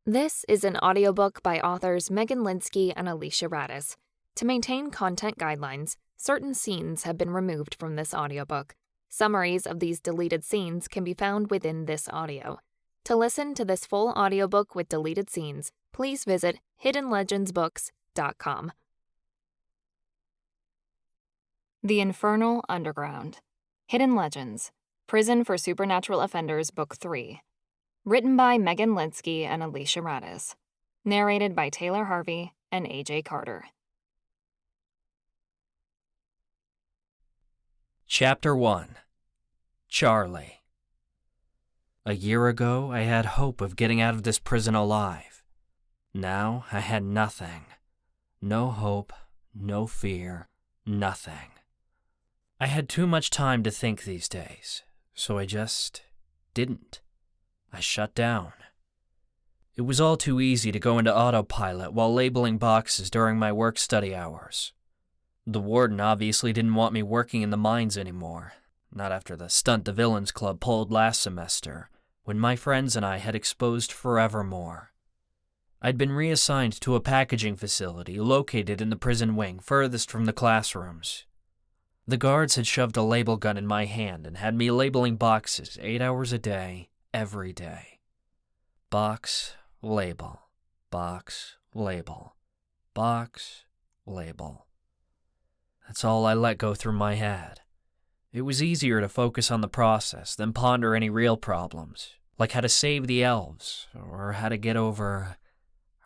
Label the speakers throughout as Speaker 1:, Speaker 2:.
Speaker 1: This is an audiobook by authors Megan Linsky and Alicia Radis. To maintain content guidelines, certain scenes have been removed from this audiobook. Summaries of these deleted scenes can be found within this audio. To listen to this full audiobook with deleted scenes, please visit hiddenlegendsbooks.com. The Infernal Underground. Hidden Legends. Prison for Supernatural Offenders, Book 3. Written by Megan Linsky and Alicia Radis. Narrated by Taylor Harvey and A.J. Carter.
Speaker 2: Chapter 1. Charlie. A year ago, I had hope of getting out of this prison alive. Now, I had nothing. No hope, no fear, nothing. I had too much time to think these days, so I just didn't. I shut down. It was all too easy to go into autopilot while labeling boxes during my work-study hours. The warden obviously didn't want me working in the mines anymore, not after the stunt the Villains Club pulled last semester, when my friends and I had exposed forevermore. I'd been reassigned to a packaging facility located in the prison wing furthest from the classrooms. The guards had shoved a label gun in my hand and had me labeling boxes 8 hours a day, every day. Box, label, box, label, box, label. That's all I let go through my head. It was easier to focus on the process than ponder any real problems, like how to save the elves, or how to get over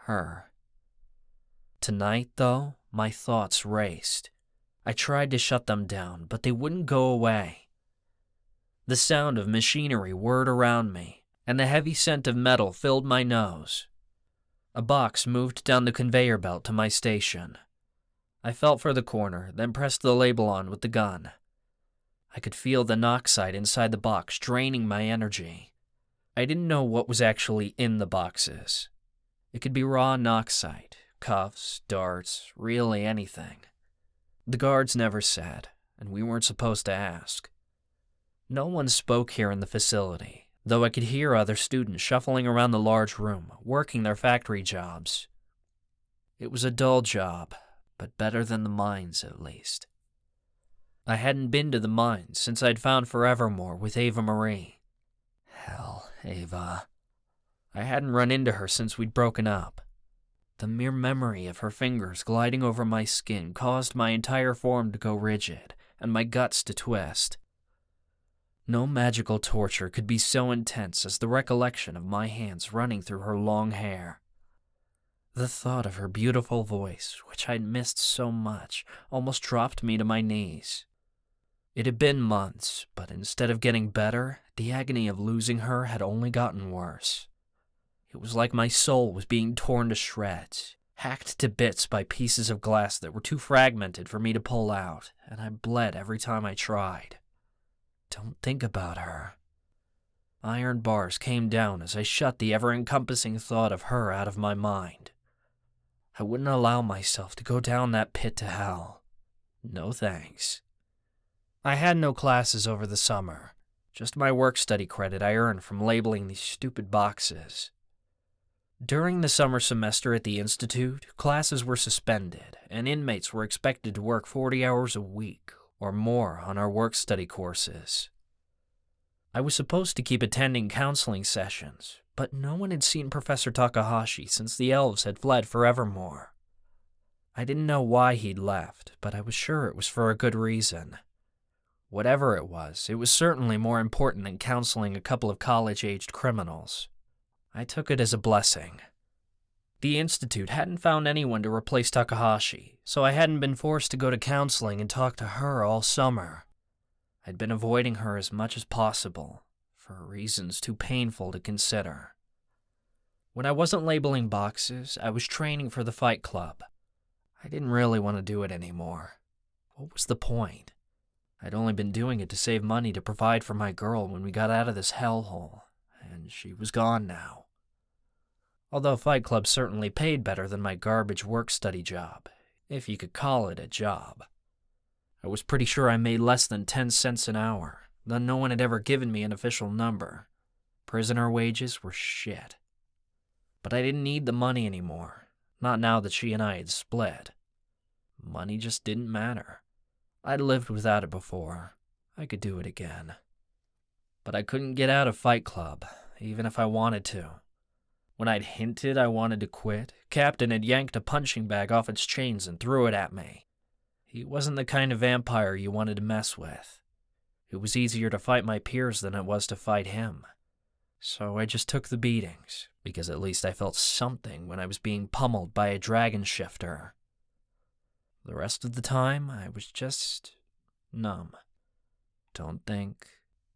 Speaker 2: her. Tonight, though, my thoughts raced. I tried to shut them down, but they wouldn't go away. The sound of machinery whirred around me, and the heavy scent of metal filled my nose. A box moved down the conveyor belt to my station. I felt for the corner, then pressed the label on with the gun. I could feel the noxide inside the box draining my energy. I didn't know what was actually in the boxes. It could be raw noxide, cuffs, darts, really anything. The guards never said, and we weren't supposed to ask. No one spoke here in the facility, though I could hear other students shuffling around the large room, working their factory jobs. It was a dull job, but better than the mines at least. I hadn't been to the mines since I'd found Forevermore with Ava-Marie. Hell, Ava. I hadn't run into her since we'd broken up. The mere memory of her fingers gliding over my skin caused my entire form to go rigid, and my guts to twist. No magical torture could be so intense as the recollection of my hands running through her long hair. The thought of her beautiful voice, which I'd missed so much, almost dropped me to my knees. It had been months, but instead of getting better, the agony of losing her had only gotten worse. It was like my soul was being torn to shreds, hacked to bits by pieces of glass that were too fragmented for me to pull out, and I bled every time I tried. Don't think about her. Iron bars came down as I shut the ever-encompassing thought of her out of my mind. I wouldn't allow myself to go down that pit to hell. No thanks. I had no classes over the summer, just my work-study credit I earned from labeling these stupid boxes. During the summer semester at the Institute, classes were suspended, and inmates were expected to work 40 hours a week or more on our work-study courses. I was supposed to keep attending counseling sessions, but no one had seen Professor Takahashi since the elves had fled Forevermore. I didn't know why he'd left, but I was sure it was for a good reason. Whatever it was certainly more important than counseling a couple of college-aged criminals. I took it as a blessing. The Institute hadn't found anyone to replace Takahashi, so I hadn't been forced to go to counseling and talk to her all summer. I'd been avoiding her as much as possible, for reasons too painful to consider. When I wasn't labeling boxes, I was training for the fight club. I didn't really want to do it anymore. What was the point? I'd only been doing it to save money to provide for my girl when we got out of this hellhole, and she was gone now. Although Fight Club certainly paid better than my garbage work-study job, if you could call it a job. I was pretty sure I made less than 10 cents an hour, though no one had ever given me an official number. Prisoner wages were shit. But I didn't need the money anymore, not now that she and I had split. Money just didn't matter. I'd lived without it before. I could do it again. But I couldn't get out of Fight Club, even if I wanted to. When I'd hinted I wanted to quit, Captain had yanked a punching bag off its chains and threw it at me. He wasn't the kind of vampire you wanted to mess with. It was easier to fight my peers than it was to fight him. So I just took the beatings, because at least I felt something when I was being pummeled by a dragon shifter. The rest of the time, I was just numb. Don't think,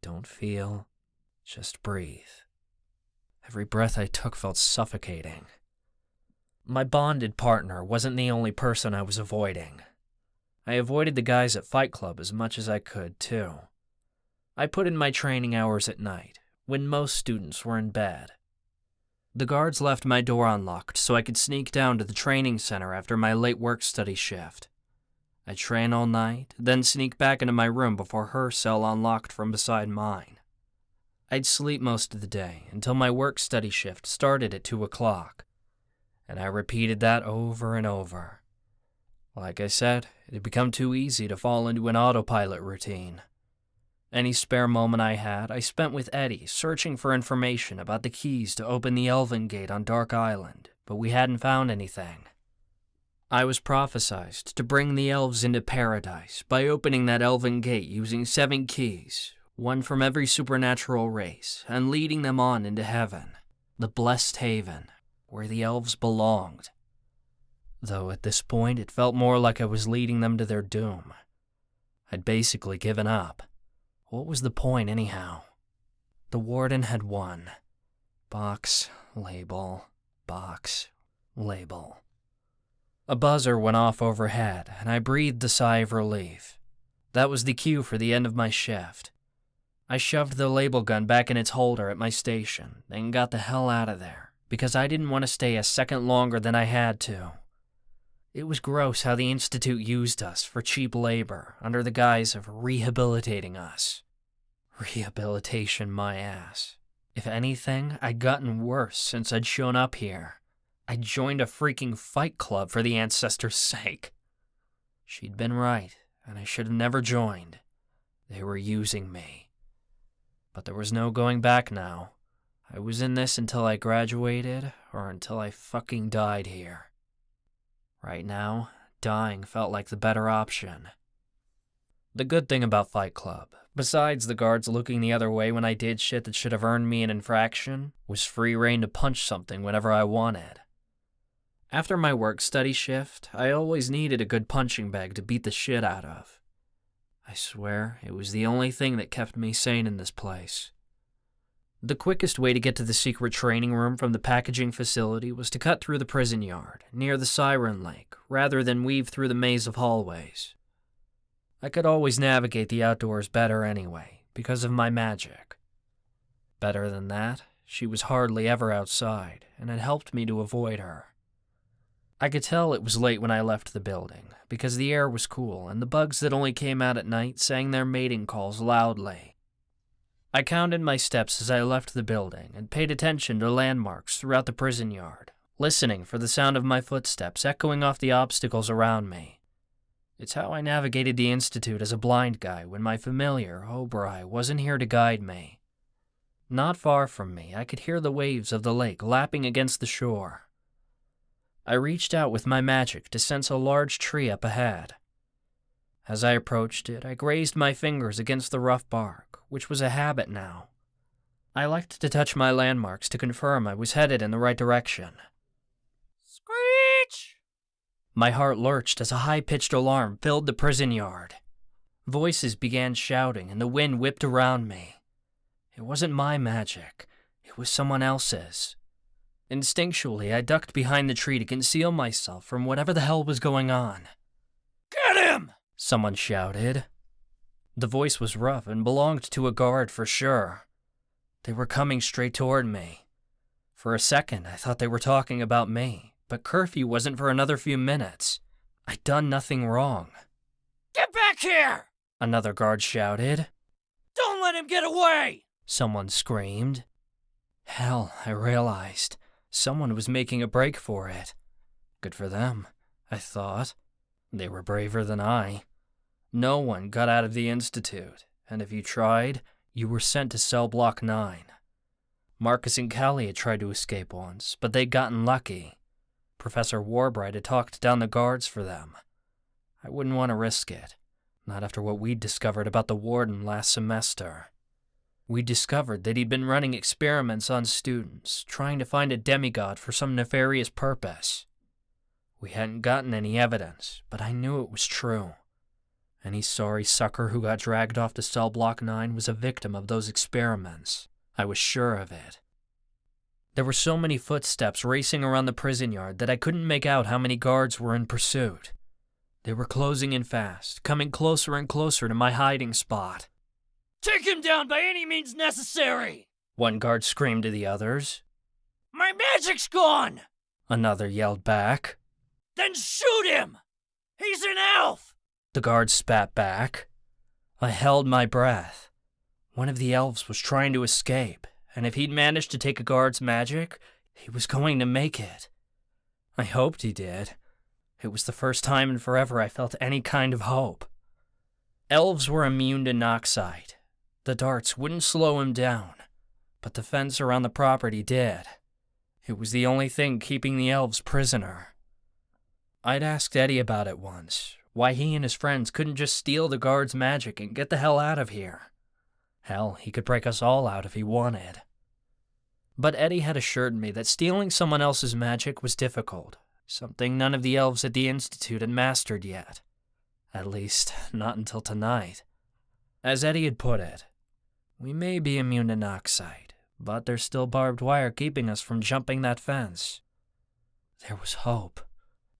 Speaker 2: don't feel, just breathe. Every breath I took felt suffocating. My bonded partner wasn't the only person I was avoiding. I avoided the guys at Fight Club as much as I could, too. I put in my training hours at night, when most students were in bed. The guards left my door unlocked so I could sneak down to the training center after my late work-study shift. I'd train all night, then sneak back into my room before her cell unlocked from beside mine. I'd sleep most of the day until my work-study shift started at 2 o'clock, and I repeated that over and over. Like I said, it had become too easy to fall into an autopilot routine. Any spare moment I had, I spent with Eddie searching for information about the keys to open the Elven Gate on Dark Island, but we hadn't found anything. I was prophesized to bring the elves into paradise by opening that Elven Gate using 7 keys, one from every supernatural race, and leading them on into heaven, the blessed haven, where the elves belonged. Though at this point it felt more like I was leading them to their doom. I'd basically given up. What was the point anyhow? The Warden had won. Box, label, box, label. A buzzer went off overhead, and I breathed a sigh of relief. That was the cue for the end of my shift. I shoved the label gun back in its holder at my station, and got the hell out of there, because I didn't want to stay a second longer than I had to. It was gross how the Institute used us for cheap labor under the guise of rehabilitating us. Rehabilitation, my ass. If anything, I'd gotten worse since I'd shown up here. I'd joined a freaking fight club for the ancestors' sake. She'd been right, and I should have never joined. They were using me. But there was no going back now. I was in this until I graduated, or until I fucking died here. Right now, dying felt like the better option. The good thing about Fight Club, besides the guards looking the other way when I did shit that should have earned me an infraction, was free reign to punch something whenever I wanted. After my work-study shift, I always needed a good punching bag to beat the shit out of. I swear, it was the only thing that kept me sane in this place. The quickest way to get to the secret training room from the packaging facility was to cut through the prison yard, near the Siren Lake, rather than weave through the maze of hallways. I could always navigate the outdoors better anyway, because of my magic. Better than that, she was hardly ever outside, and it helped me to avoid her. I could tell it was late when I left the building, because the air was cool and the bugs that only came out at night sang their mating calls loudly. I counted my steps as I left the building and paid attention to landmarks throughout the prison yard, listening for the sound of my footsteps echoing off the obstacles around me. It's how I navigated the Institute as a blind guy when my familiar, Obrai, wasn't here to guide me. Not far from me, I could hear the waves of the lake lapping against the shore. I reached out with my magic to sense a large tree up ahead. As I approached it, I grazed my fingers against the rough bark, which was a habit now. I liked to touch my landmarks to confirm I was headed in the right direction. Screech! My heart lurched as a high-pitched alarm filled the prison yard. Voices began shouting and the wind whipped around me. It wasn't my magic, it was someone else's. Instinctually, I ducked behind the tree to conceal myself from whatever the hell was going on. Get him! Someone shouted. The voice was rough and belonged to a guard for sure. They were coming straight toward me. For a second, I thought they were talking about me, but curfew wasn't for another few minutes. I'd done nothing wrong. Get back here! Another guard shouted. Don't let him get away! Someone screamed. Hell, I realized. Someone was making a break for it. Good for them, I thought. They were braver than I. No one got out of the Institute, and if you tried, you were sent to cell block 9. Marcus and Callie had tried to escape once, but they'd gotten lucky. Professor Warbright had talked down the guards for them. I wouldn't want to risk it, not after what we'd discovered about the Warden last semester. We discovered that he'd been running experiments on students, trying to find a demigod for some nefarious purpose. We hadn't gotten any evidence, but I knew it was true. Any sorry sucker who got dragged off to cell block 9 was a victim of those experiments. I was sure of it. There were so many footsteps racing around the prison yard that I couldn't make out how many guards were in pursuit. They were closing in fast, coming closer and closer to my hiding spot.
Speaker 3: "Take him down by any means necessary!"
Speaker 2: One guard screamed to the others.
Speaker 3: "My magic's gone!"
Speaker 2: Another yelled back.
Speaker 3: "Then shoot him! He's an elf!"
Speaker 2: The guard spat back. I held my breath. One of the elves was trying to escape, and if he'd managed to take a guard's magic, he was going to make it. I hoped he did. It was the first time in forever I felt any kind of hope. Elves were immune to Noxite. The darts wouldn't slow him down, but the fence around the property did. It was the only thing keeping the elves prisoner. I'd asked Eddie about it once, why he and his friends couldn't just steal the guard's magic and get the hell out of here. Hell, he could break us all out if he wanted. But Eddie had assured me that stealing someone else's magic was difficult, something none of the elves at the Institute had mastered yet. At least, not until tonight. As Eddie had put it, we may be immune to Noxite, but there's still barbed wire keeping us from jumping that fence. There was hope.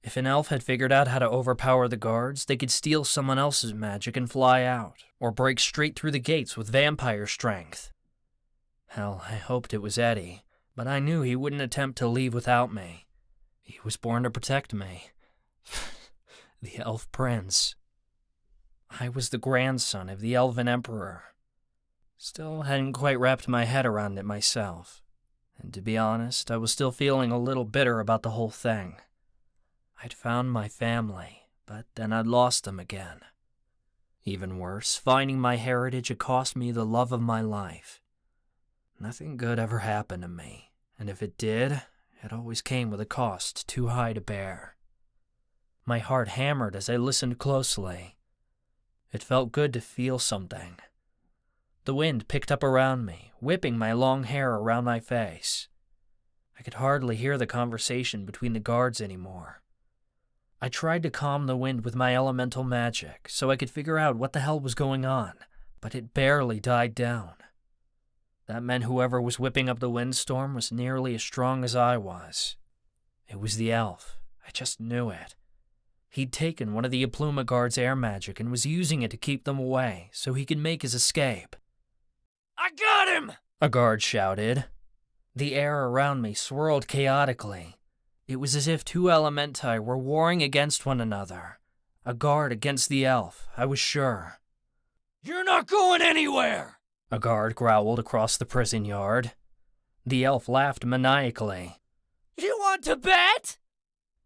Speaker 2: If an elf had figured out how to overpower the guards, they could steal someone else's magic and fly out, or break straight through the gates with vampire strength. Hell, I hoped it was Eddie, but I knew he wouldn't attempt to leave without me. He was born to protect me. The elf prince. I was the grandson of the elven emperor. Still hadn't quite wrapped my head around it myself, and to be honest, I was still feeling a little bitter about the whole thing. I'd found my family, but then I'd lost them again. Even worse, finding my heritage had cost me the love of my life. Nothing good ever happened to me, and if it did, it always came with a cost too high to bear. My heart hammered as I listened closely. It felt good to feel something. The wind picked up around me, whipping my long hair around my face. I could hardly hear the conversation between the guards anymore. I tried to calm the wind with my elemental magic so I could figure out what the hell was going on, but it barely died down. That meant whoever was whipping up the windstorm was nearly as strong as I was. It was the elf. I just knew it. He'd taken one of the Apluma guards' air magic and was using it to keep them away so he could make his escape.
Speaker 3: "I got him!"
Speaker 2: A guard shouted. The air around me swirled chaotically. It was as if two elementi were warring against one another. A guard against the elf, I was sure.
Speaker 3: "You're not going anywhere!"
Speaker 2: A guard growled across the prison yard. The elf laughed maniacally.
Speaker 3: "You want to bet?"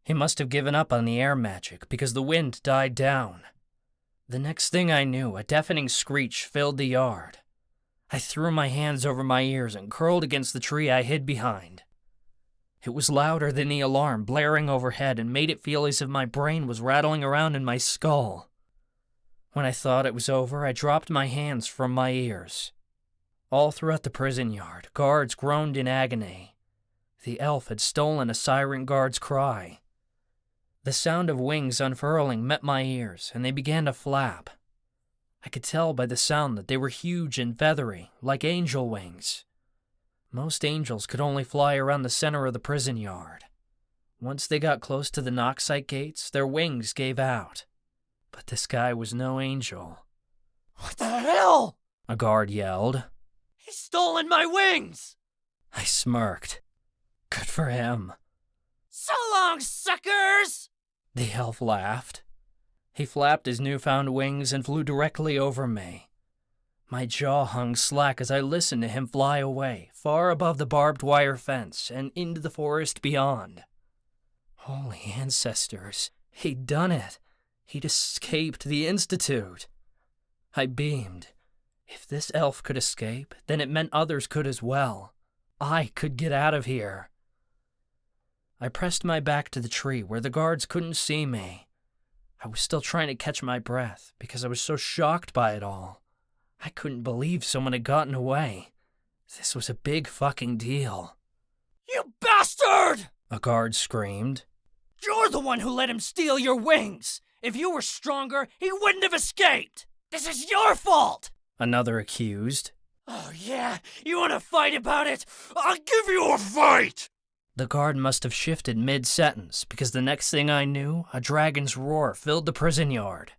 Speaker 2: He must have given up on the air magic because the wind died down. The next thing I knew, a deafening screech filled the yard. I threw my hands over my ears and curled against the tree I hid behind. It was louder than the alarm blaring overhead and made it feel as if my brain was rattling around in my skull. When I thought it was over, I dropped my hands from my ears. All throughout the prison yard, guards groaned in agony. The elf had stolen a siren guard's cry. The sound of wings unfurling met my ears, and they began to flap. I could tell by the sound that they were huge and feathery, like angel wings. Most angels could only fly around the center of the prison yard. Once they got close to the Noxite gates, their wings gave out. But this guy was no angel.
Speaker 3: "What the hell?"
Speaker 2: A guard yelled.
Speaker 3: "He's stolen my wings!"
Speaker 2: I smirked. Good for him.
Speaker 3: "So long, suckers!"
Speaker 2: The elf laughed. He flapped his newfound wings and flew directly over me. My jaw hung slack as I listened to him fly away, far above the barbed wire fence and into the forest beyond. Holy ancestors, he'd done it. He'd escaped the Institute. I beamed. If this elf could escape, then it meant others could as well. I could get out of here. I pressed my back to the tree where the guards couldn't see me. I was still trying to catch my breath because I was so shocked by it all. I couldn't believe someone had gotten away. This was a big fucking deal.
Speaker 3: You bastard!
Speaker 2: A guard screamed.
Speaker 3: You're the one who let him steal your wings! If you were stronger, he wouldn't have escaped! This is your fault!
Speaker 2: Another accused.
Speaker 3: Oh yeah? You wanna fight about it? I'll give you a fight!
Speaker 2: The guard must have shifted mid-sentence, because the next thing I knew, a dragon's roar filled the prison yard.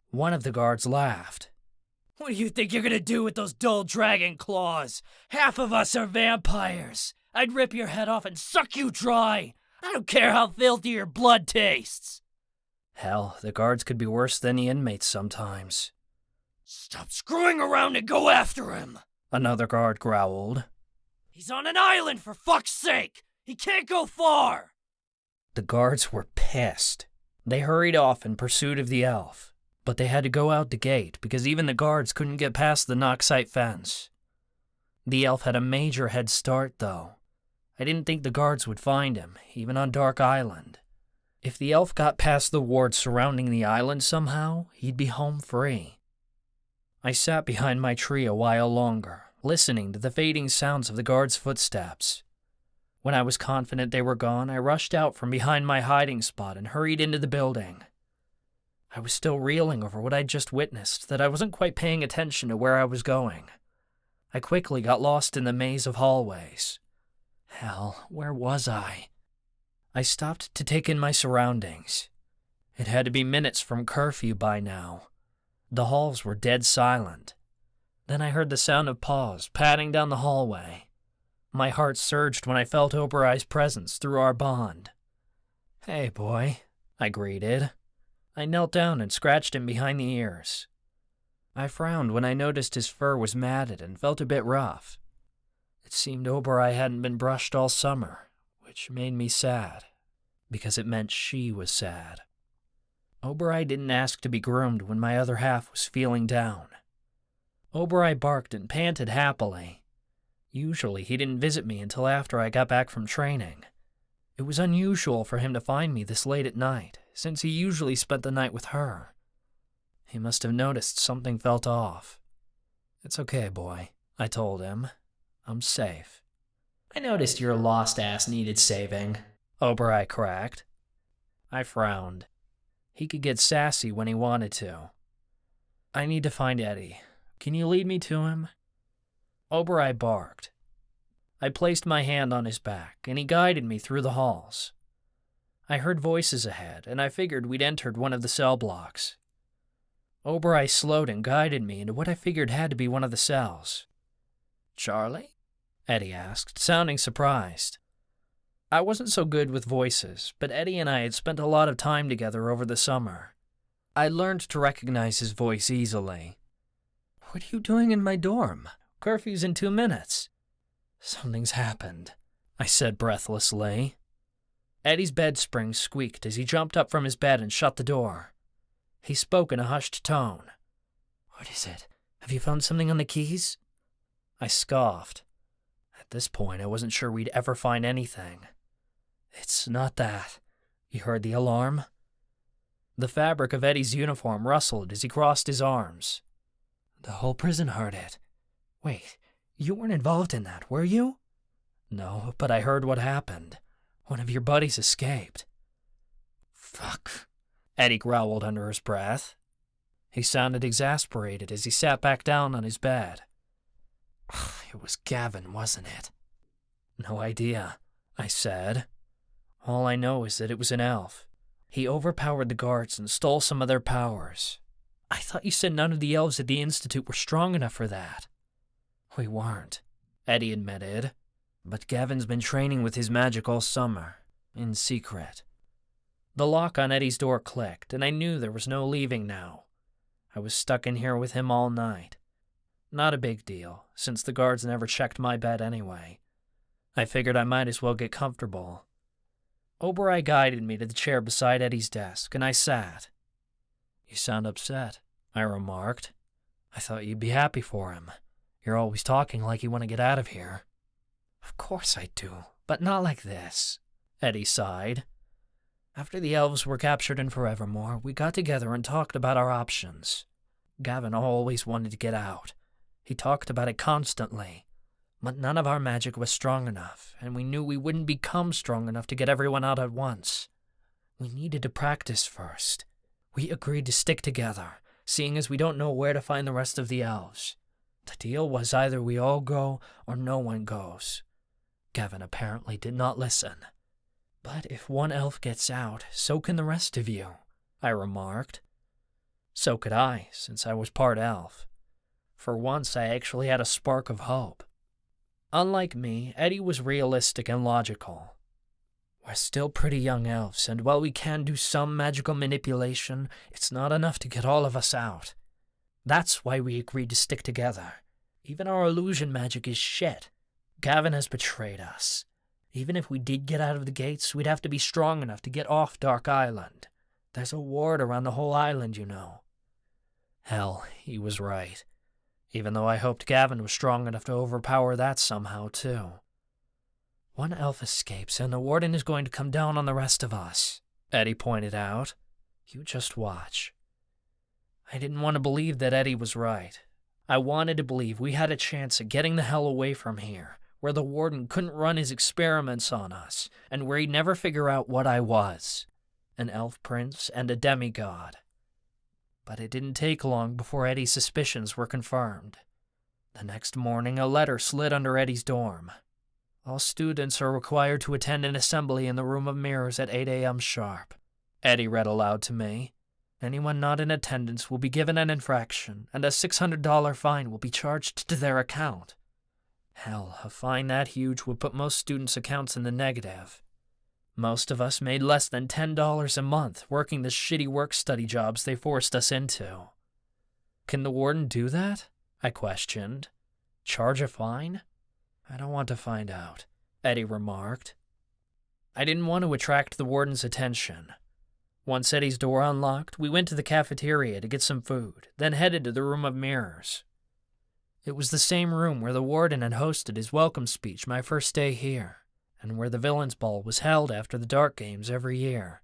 Speaker 2: One of the guards laughed.
Speaker 3: What do you think you're gonna do with those dull dragon claws? Half of us are vampires. I'd rip your head off and suck you dry. I don't care how filthy your blood tastes.
Speaker 2: Hell, the guards could be worse than the inmates sometimes.
Speaker 3: Stop screwing around and go after him!
Speaker 2: Another guard growled.
Speaker 3: He's on an island, for fuck's sake! He can't go far!
Speaker 2: The guards were pissed. They hurried off in pursuit of the elf, but they had to go out the gate because even the guards couldn't get past the Noxite fence. The elf had a major head start, though. I didn't think the guards would find him, even on Dark Island. If the elf got past the wards surrounding the island somehow, he'd be home free. I sat behind my tree a while longer, listening to the fading sounds of the guards' footsteps. When I was confident they were gone, I rushed out from behind my hiding spot and hurried into the building. I was still reeling over what I'd just witnessed, that I wasn't quite paying attention to where I was going. I quickly got lost in the maze of hallways. Hell, where was I? I stopped to take in my surroundings. It had to be minutes from curfew by now. The halls were dead silent. Then I heard the sound of paws padding down the hallway. My heart surged when I felt Oberei's presence through our bond. "Hey, boy," I greeted. I knelt down and scratched him behind the ears. I frowned when I noticed his fur was matted and felt a bit rough. It seemed Oberei hadn't been brushed all summer, which made me sad, because it meant she was sad. Oberei didn't ask to be groomed when my other half was feeling down. Oberei barked and panted happily. Usually he didn't visit me until after I got back from training. It was unusual for him to find me this late at night, since he usually spent the night with her. He must have noticed something felt off. "It's okay, boy," I told him. "I'm safe." "I noticed your lost ass needed saving," Oberei cracked. I frowned. He could get sassy when he wanted to. "I need to find Eddie. Can you lead me to him?" Oberei barked. I placed my hand on his back, and he guided me through the halls. I heard voices ahead, and I figured we'd entered one of the cell blocks. Oberei slowed and guided me into what I figured had to be one of the cells. "Charlie?" Eddie asked, sounding surprised. I wasn't so good with voices, but Eddie and I had spent a lot of time together over the summer. I learned to recognize his voice easily. "What are you doing in my dorm? Curfew's in 2 minutes." "Something's happened," I said breathlessly. Eddie's bed spring squeaked as he jumped up from his bed and shut the door. He spoke in a hushed tone. "What is it? Have you found something on the keys?" I scoffed. At this point, I wasn't sure we'd ever find anything. "It's not that." You heard the alarm? The fabric of Eddie's uniform rustled as he crossed his arms. "The whole prison heard it." "Wait, you weren't involved in that, were you?" "No, but I heard what happened. One of your buddies escaped." "Fuck," Eddie growled under his breath. He sounded exasperated as he sat back down on his bed. "It was Gavin, wasn't it?" "No idea," I said. "All I know is that it was an elf. He overpowered the guards and stole some of their powers. I thought you said none of the elves at the Institute were strong enough for that." "We weren't," Eddie admitted. "But Gavin's been training with his magic all summer, in secret." The lock on Eddie's door clicked, and I knew there was no leaving now. I was stuck in here with him all night. Not a big deal, since the guards never checked my bed anyway. I figured I might as well get comfortable. Oberei guided me to the chair beside Eddie's desk, and I sat. "You sound upset," I remarked. "I thought you'd be happy for him. You're always talking like you want to get out of here." "Of course I do, but not like this," Eddie sighed. "After the elves were captured in Forevermore, we got together and talked about our options. Gavin always wanted to get out. He talked about it constantly. But none of our magic was strong enough, and we knew we wouldn't become strong enough to get everyone out at once. We needed to practice first. We agreed to stick together, seeing as we don't know where to find the rest of the elves. The deal was either we all go or no one goes. Gavin apparently did not listen. But if one elf gets out, so can the rest of you," I remarked. So could I, since I was part elf. For once, I actually had a spark of hope. Unlike me, Eddie was realistic and logical. "We're still pretty young elves, and while we can do some magical manipulation, it's not enough to get all of us out. That's why we agreed to stick together. Even our illusion magic is shit. Gavin has betrayed us. Even if we did get out of the gates, we'd have to be strong enough to get off Dark Island. There's a ward around the whole island, you know." Hell, he was right. Even though I hoped Gavin was strong enough to overpower that somehow, too. "One elf escapes, and the Warden is going to come down on the rest of us," Eddie pointed out. "You just watch." I didn't want to believe that Eddie was right. I wanted to believe we had a chance at getting the hell away from here, where the Warden couldn't run his experiments on us, and where he'd never figure out what I was. An elf prince and a demigod. But it didn't take long before Eddie's suspicions were confirmed. The next morning, a letter slid under Eddie's dorm. "All students are required to attend an assembly in the Room of Mirrors at 8 a.m. sharp," Eddie read aloud to me. "Anyone not in attendance will be given an infraction, and a $600 fine will be charged to their account." Hell, a fine that huge would put most students' accounts in the negative. Most of us made less than $10 a month working the shitty work-study jobs they forced us into. "Can the Warden do that?" I questioned. "Charge a fine?" "I don't want to find out," Eddie remarked. I didn't want to attract the Warden's attention. Once Eddie's door unlocked, we went to the cafeteria to get some food, then headed to the Room of Mirrors. It was the same room where the Warden had hosted his welcome speech my first day here, and where the Villains' Ball was held after the Dark Games every year.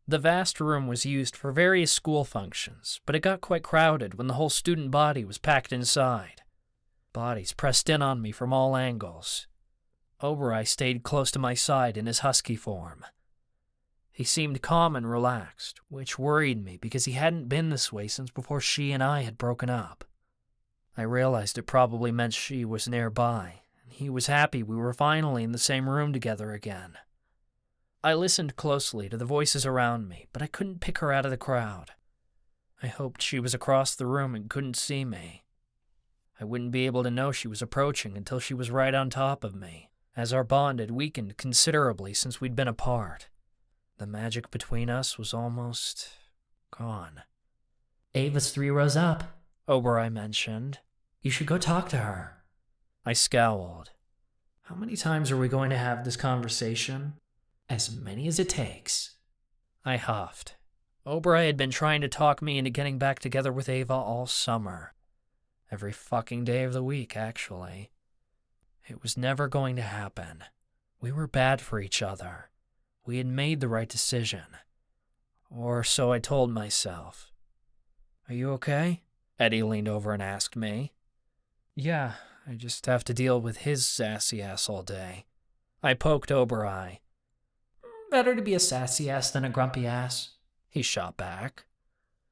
Speaker 2: The vast room was used for various school functions, but it got quite crowded when the whole student body was packed inside. Bodies pressed in on me from all angles. Oberei stayed close to my side in his husky form. He seemed calm and relaxed, which worried me because he hadn't been this way since before she and I had broken up. I realized it probably meant she was nearby, and he was happy we were finally in the same room together again. I listened closely to the voices around me, but I couldn't pick her out of the crowd. I hoped she was across the room and couldn't see me. I wouldn't be able to know she was approaching until she was right on top of me, as our bond had weakened considerably since we'd been apart. The magic between us was almost gone.
Speaker 4: "Ava's 3 rows up,"
Speaker 2: Oberei mentioned.
Speaker 4: "You should go talk to her."
Speaker 2: I scowled. How many times are we going to have this conversation?
Speaker 4: "As many as it takes."
Speaker 2: I huffed. Oberei had been trying to talk me into getting back together with Ava all summer. Every fucking day of the week, actually. It was never going to happen. We were bad for each other. We had made the right decision. Or so I told myself. "Are you okay?" Eddie leaned over and asked me. "Yeah, I just have to deal with his sassy ass all day." I poked Oberei.
Speaker 4: "Better to be a sassy ass than a grumpy ass,"
Speaker 2: he shot back.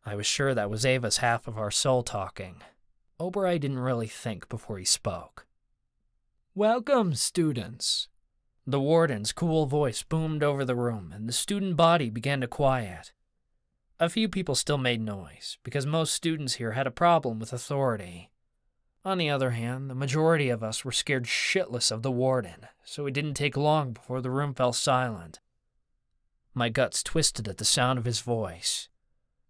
Speaker 2: I was sure that was Ava's half of our soul talking. Oberei didn't really think before he spoke. "Welcome, students." The Warden's cool voice boomed over the room, and the student body began to quiet. A few people still made noise, because most students here had a problem with authority. On the other hand, the majority of us were scared shitless of the Warden, so it didn't take long before the room fell silent. My guts twisted at the sound of his voice.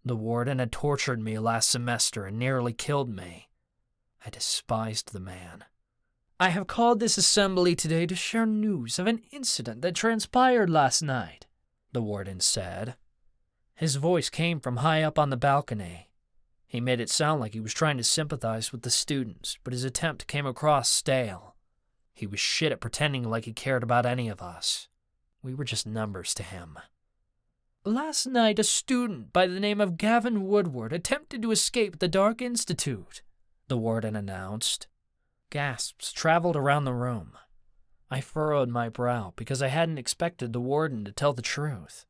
Speaker 2: The Warden had tortured me last semester and nearly killed me. I despised the man.
Speaker 4: I have called this assembly today to share news of an incident that transpired last night, the warden said. His voice came from high up on the balcony. He made it sound like he was trying to sympathize with the students, but his attempt came across stale. He was shit at pretending like he cared about any of us. We were just numbers to him. Last night, a student by the name of Gavin Woodward attempted to escape the Dark Institute, the warden announced. Gasps traveled around the room. I furrowed my brow because I hadn't expected the warden to tell the truth.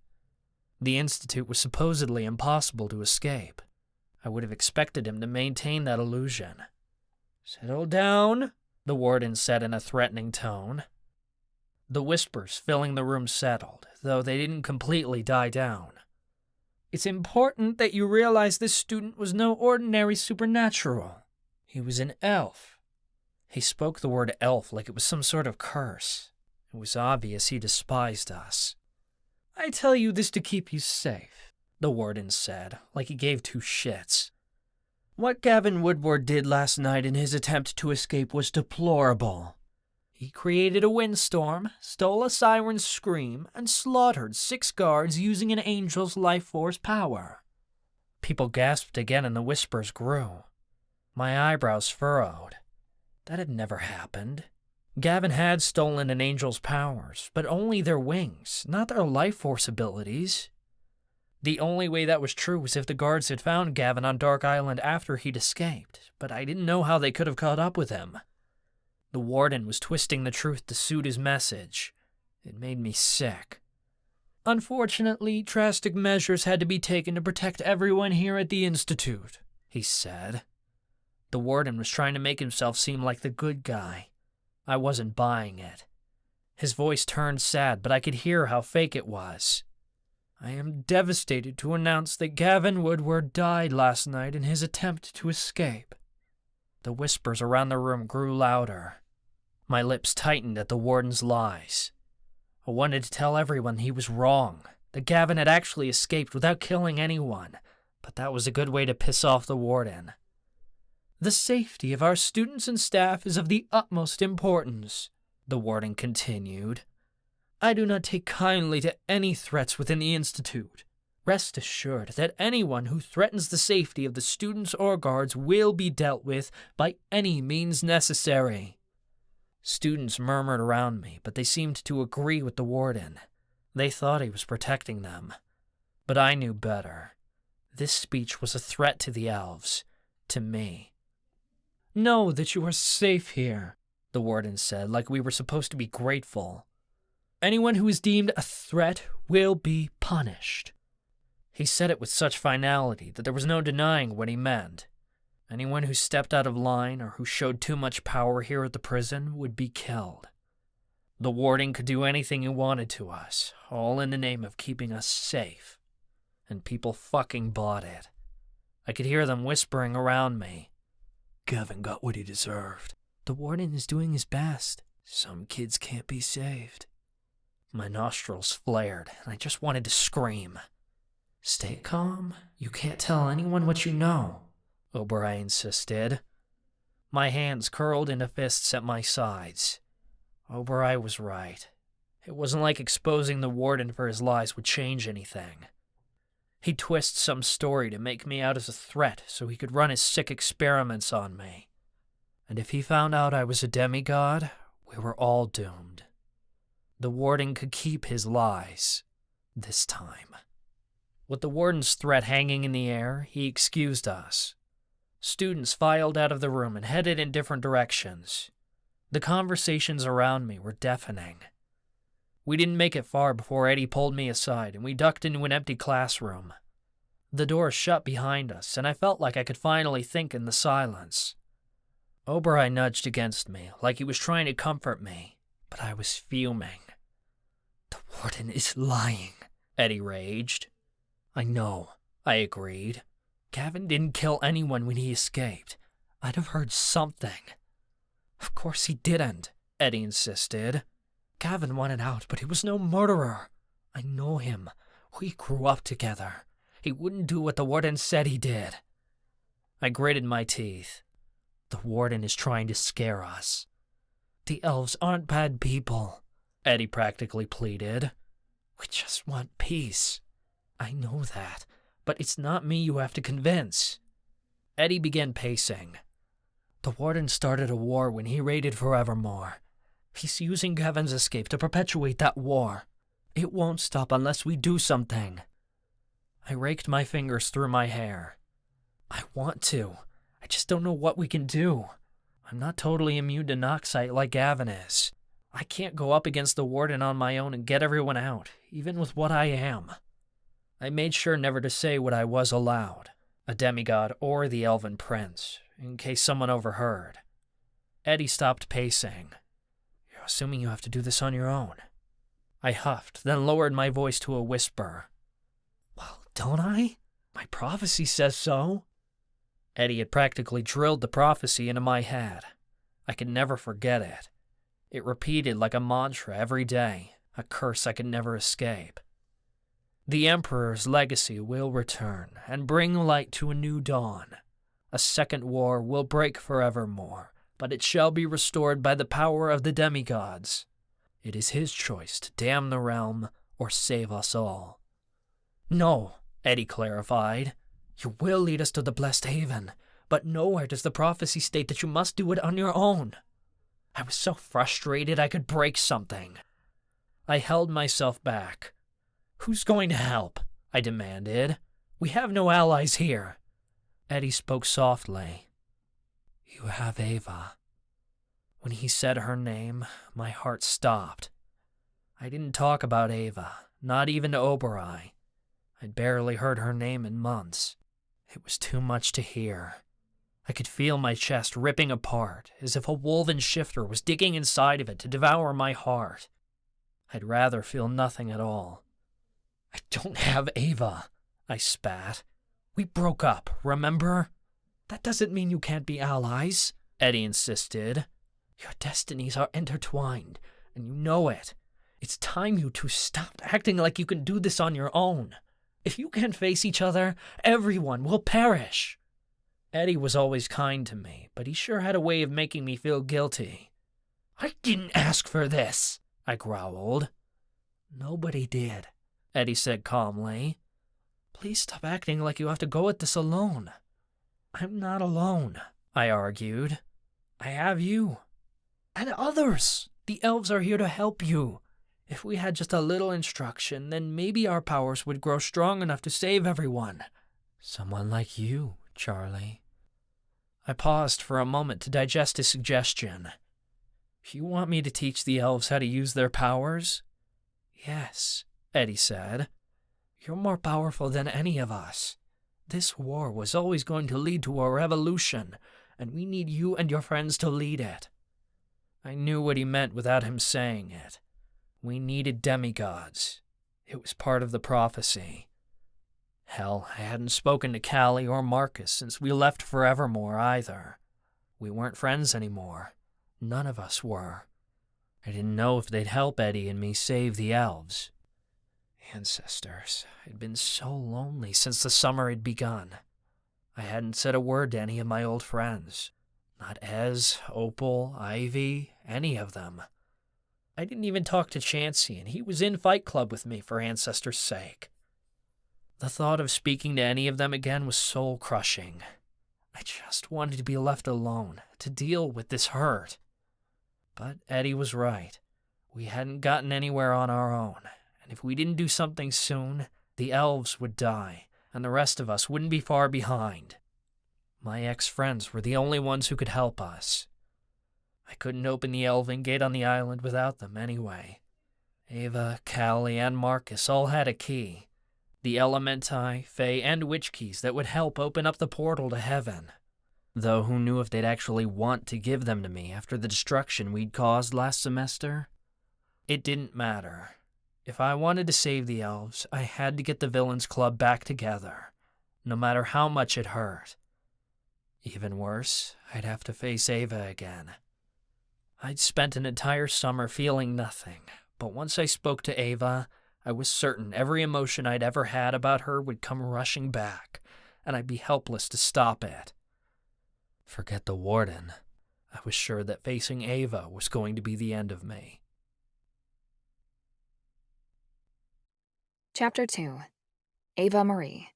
Speaker 4: The Institute was supposedly impossible to escape. I would have expected him to maintain that illusion. "Settle down," the warden said in a threatening tone. The whispers filling the room settled, though they didn't completely die down. "It's important that you realize this student was no ordinary supernatural. He was an elf." He spoke the word elf like it was some sort of curse. It was obvious he despised us. "I tell you this to keep you safe," the warden said, like he gave two shits. "What Gavin Woodward did last night in his attempt to escape was deplorable. He created a windstorm, stole a siren's scream, and slaughtered 6 guards using an angel's life force power." People gasped again and the whispers grew. My eyebrows furrowed. That had never happened. Gavin had stolen an angel's powers, but only their wings, not their life force abilities. The only way that was true was if the guards had found Gavin on Dark Island after he'd escaped, but I didn't know how they could have caught up with him. The warden was twisting the truth to suit his message. It made me sick. "Unfortunately, drastic measures had to be taken to protect everyone here at the Institute," he said. The warden was trying to make himself seem like the good guy. I wasn't buying it. His voice turned sad, but I could hear how fake it was. "I am devastated to announce that Gavin Woodward died last night in his attempt to escape." The whispers around the room grew louder. My lips tightened at the warden's lies. I wanted to tell everyone he was wrong, that Gavin had actually escaped without killing anyone, but that was a good way to piss off the warden. "The safety of our students and staff is of the utmost importance," the warden continued. "I do not take kindly to any threats within the Institute. Rest assured that anyone who threatens the safety of the students or guards will be dealt with by any means necessary." Students murmured around me, but they seemed to agree with the warden. They thought he was protecting them. But I knew better. This speech was a threat to the elves, to me. "Know that you are safe here," the warden said, like we were supposed to be grateful. "Anyone who is deemed a threat will be punished." He said it with such finality that there was no denying what he meant. Anyone who stepped out of line or who showed too much power here at the prison would be killed. The warden could do anything he wanted to us, all in the name of keeping us safe. And people fucking bought it. I could hear them whispering around me. "Gavin got what he deserved. The warden is doing his best. Some kids can't be saved." My nostrils flared, and I just wanted to scream. "Stay calm. You can't tell anyone what you know," Oberai insisted. My hands curled into fists at my sides. Oberai was right. It wasn't like exposing the warden for his lies would change anything. He'd twist some story to make me out as a threat so he could run his sick experiments on me. And if he found out I was a demigod, we were all doomed. The warden could keep his lies. This time. With the warden's threat hanging in the air, he excused us. Students filed out of the room and headed in different directions. The conversations around me were deafening. We didn't make it far before Eddie pulled me aside and we ducked into an empty classroom. The door shut behind us, and I felt like I could finally think in the silence. Oberai nudged against me, like he was trying to comfort me, but I was fuming. "The warden is lying," Eddie raged. "I know," I agreed. "Gavin didn't kill anyone when he escaped. I'd have heard something." "Of course he didn't," Eddie insisted. "Gavin wanted out, but he was no murderer. I know him. We grew up together. He wouldn't do what the warden said he did." I gritted my teeth. The Warden is trying to scare us. The elves aren't bad people, Eddie practically pleaded. We just want peace. I know that, but it's not me you have to convince. Eddie began pacing. The Warden started a war when he raided Forevermore. He's using Gavin's escape to perpetuate that war. It won't stop unless we do something. I raked my fingers through my hair. I want to. I just don't know what we can do. I'm not totally immune to Noxite like Gavin is. I can't go up against the Warden on my own and get everyone out, even with what I am. I made sure never to say what I was aloud, a demigod or the Elven Prince, in case someone overheard. Eddie stopped pacing. You're assuming you have to do this on your own. I huffed, then lowered my voice to a whisper. Well, don't I? My prophecy says so. Eddie had practically drilled the prophecy into my head. I could never forget it. It repeated like a mantra every day, a curse I could never escape. The Emperor's legacy will return and bring light to a new dawn. A second war will break forevermore, but it shall be restored by the power of the demigods. It is his choice to damn the realm or save us all. No, Eddie clarified. You will lead us to the blessed haven, but nowhere does the prophecy state that you must do it on your own. I was so frustrated I could break something. I held myself back. Who's going to help? I demanded. We have no allies here. Eddie spoke softly. You have Ava. When he said her name, my heart stopped. I didn't talk about Ava, not even to Oberoi. I'd barely heard her name in months. It was too much to hear. I could feel my chest ripping apart, as if a wolven shifter was digging inside of it to devour my heart. I'd rather feel nothing at all. I don't have Ava, I spat. We broke up, remember? That doesn't mean you can't be allies, Eddie insisted. Your destinies are intertwined, and you know it. It's time you two stopped acting like you can do this on your own. If you can't face each other, everyone will perish. Eddie was always kind to me, but he sure had a way of making me feel guilty. I didn't ask for this, I growled. Nobody did, Eddie said calmly. Please stop acting like you have to go at this alone. I'm not alone, I argued. I have you. And others. The elves are here to help you. If we had just a little instruction, then maybe our powers would grow strong enough to save everyone. Someone like you, Charlie. I paused for a moment to digest his suggestion. You want me to teach the elves how to use their powers? Yes, Eddie said. You're more powerful than any of us. This war was always going to lead to a revolution, and we need you and your friends to lead it. I knew what he meant without him saying it. We needed demigods. It was part of the prophecy. Hell, I hadn't spoken to Callie or Marcus since we left Forevermore either. We weren't friends anymore. None of us were. I didn't know if they'd help Eddie and me save the elves. Ancestors, I'd been so lonely since the summer had begun. I hadn't said a word to any of my old friends. Not Ez, Opal, Ivy, any of them. I didn't even talk to Chansey, and he was in Fight Club with me for Ancestors' sake. The thought of speaking to any of them again was soul-crushing. I just wanted to be left alone, to deal with this hurt. But Eddie was right. We hadn't gotten anywhere on our own, and if we didn't do something soon, the elves would die, and the rest of us wouldn't be far behind. My ex-friends were the only ones who could help us. I couldn't open the elven gate on the island without them anyway. Ava, Callie, and Marcus all had a key. The Elementi, Fae, and Witch keys that would help open up the portal to heaven. Though who knew if they'd actually want to give them to me after the destruction we'd caused last semester? It didn't matter. If I wanted to save the elves, I had to get the Villains Club back together, no matter how much it hurt. Even worse, I'd have to face Ava again. I'd spent an entire summer feeling nothing, but once I spoke to Ava, I was certain every emotion I'd ever had about her would come rushing back, and I'd be helpless to stop it. Forget the Warden. I was sure that facing Ava was going to be the end of me.
Speaker 1: Chapter 2. Ava-Marie.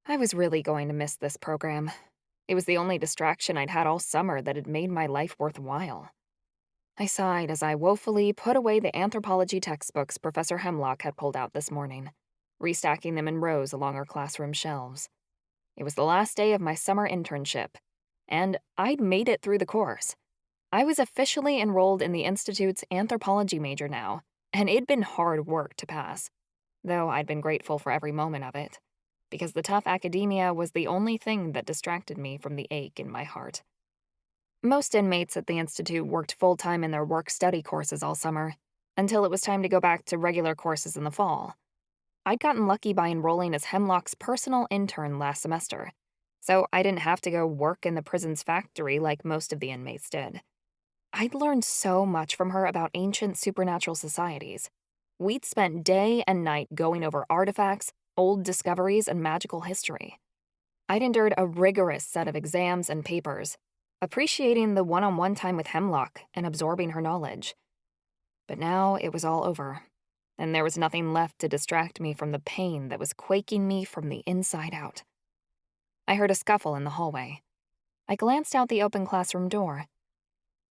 Speaker 1: I was really going to miss this program. It was the only distraction I'd had all summer that had made my life worthwhile. I sighed as I woefully put away the anthropology textbooks Professor Hemlock had pulled out this morning, restacking them in rows along our classroom shelves. It was the last day of my summer internship, and I'd made it through the course. I was officially enrolled in the Institute's anthropology major now, and it'd been hard work to pass, though I'd been grateful for every moment of it, because the tough academia was the only thing that distracted me from the ache in my heart. Most inmates at the Institute worked full-time in their work-study courses all summer, until it was time to go back to regular courses in the fall. I'd gotten lucky by enrolling as Hemlock's personal intern last semester, so I didn't have to go work in the prison's factory like most of the inmates did. I'd learned so much from her about ancient supernatural societies. We'd spent day and night going over artifacts, old discoveries, and magical history. I'd endured a rigorous set of exams and papers, appreciating the one-on-one time with Hemlock and absorbing her knowledge. But now it was all over, and there was nothing left to distract me from the pain that was quaking me from the inside out. I heard a scuffle in the hallway. I glanced out the open classroom door.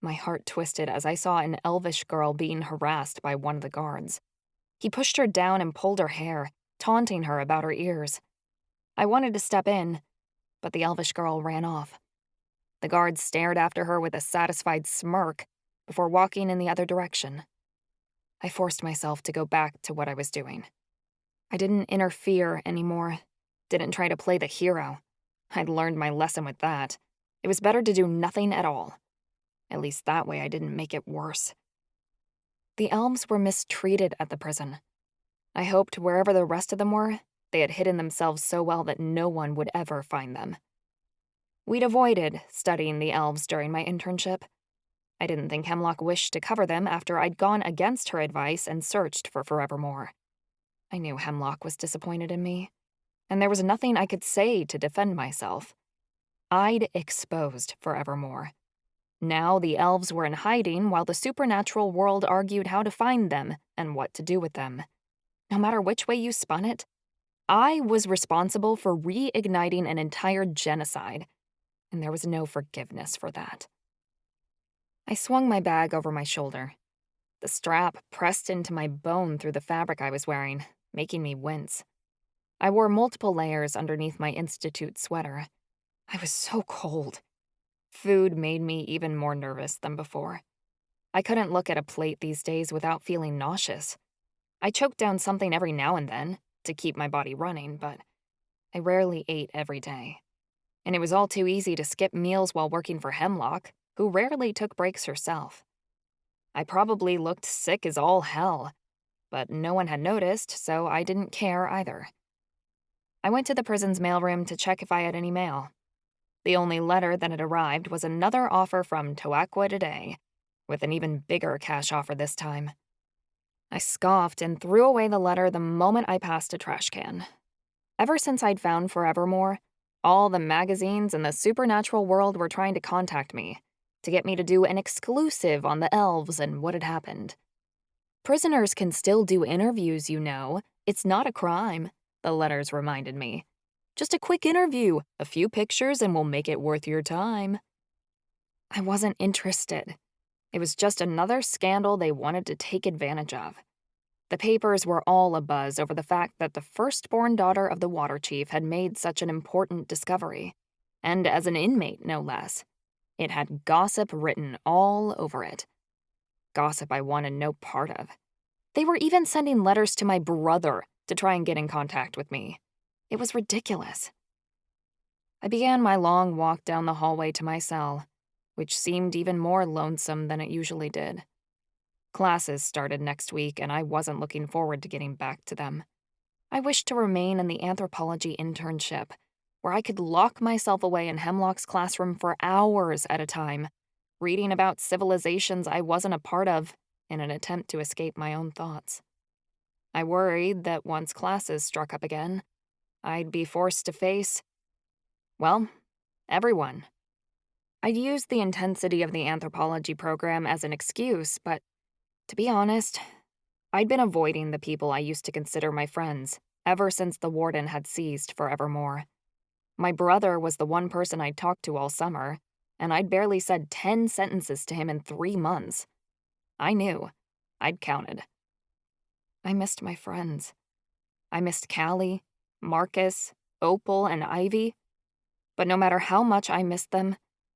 Speaker 1: My heart twisted as I saw an elvish girl being harassed by one of the guards. He pushed her down and pulled her hair, taunting her about her ears. I wanted to step in, but the elvish girl ran off. The guard stared after her with a satisfied smirk before walking in the other direction. I forced myself to go back to what I was doing. I didn't interfere anymore, didn't try to play the hero. I'd learned my lesson with that. It was better to do nothing at all. At least that way I didn't make it worse. The elves were mistreated at the prison. I hoped wherever the rest of them were, they had hidden themselves so well that no one would ever find them. We'd avoided studying the elves during my internship. I didn't think Hemlock wished to cover them after I'd gone against her advice and searched for Forevermore. I knew Hemlock was disappointed in me, and there was nothing I could say to defend myself. I'd exposed Forevermore. Now the elves were in hiding while the supernatural world argued how to find them and what to do with them. No matter which way you spun it, I was responsible for reigniting an entire genocide, and there was no forgiveness for that. I swung my bag over my shoulder. The strap pressed into my bone through the fabric I was wearing, making me wince. I wore multiple layers underneath my institute sweater. I was so cold. Food made me even more nervous than before. I couldn't look at a plate these days without feeling nauseous. I choked down something every now and then to keep my body running, but I rarely ate every day. And it was all too easy to skip meals while working for Hemlock, who rarely took breaks herself. I probably looked sick as all hell, but no one had noticed, so I didn't care either. I went to the prison's mailroom to check if I had any mail. The only letter that had arrived was another offer from Toaqua Today, with an even bigger cash offer this time. I scoffed and threw away the letter the moment I passed a trash can. Ever since I'd found Forevermore, all the magazines in the supernatural world were trying to contact me, to get me to do an exclusive on the elves and what had happened. Prisoners can still do interviews, you know. It's not a crime, the letters reminded me. Just a quick interview, a few pictures, and we'll make it worth your time. I wasn't interested. It was just another scandal they wanted to take advantage of. The papers were all abuzz over the fact that the firstborn daughter of the water chief had made such an important discovery, and as an inmate, no less. It had gossip written all over it. Gossip I wanted no part of. They were even sending letters to my brother to try and get in contact with me. It was ridiculous. I began my long walk down the hallway to my cell, which seemed even more lonesome than it usually did. Classes started next week, and I wasn't looking forward to getting back to them. I wished to remain in the anthropology internship, where I could lock myself away in Hemlock's classroom for hours at a time, reading about civilizations I wasn't a part of in an attempt to escape my own thoughts. I worried that once classes struck up again, I'd be forced to face, well, everyone. I'd used the intensity of the anthropology program as an excuse, but to be honest, I'd been avoiding the people I used to consider my friends ever since the Warden had ceased forevermore. My brother was the one person I'd talked to all summer, and I'd barely said 10 sentences to him in 3 months. I knew. I'd counted. I missed my friends. I missed Callie, Marcus, Opal, and Ivy. But no matter how much I missed them,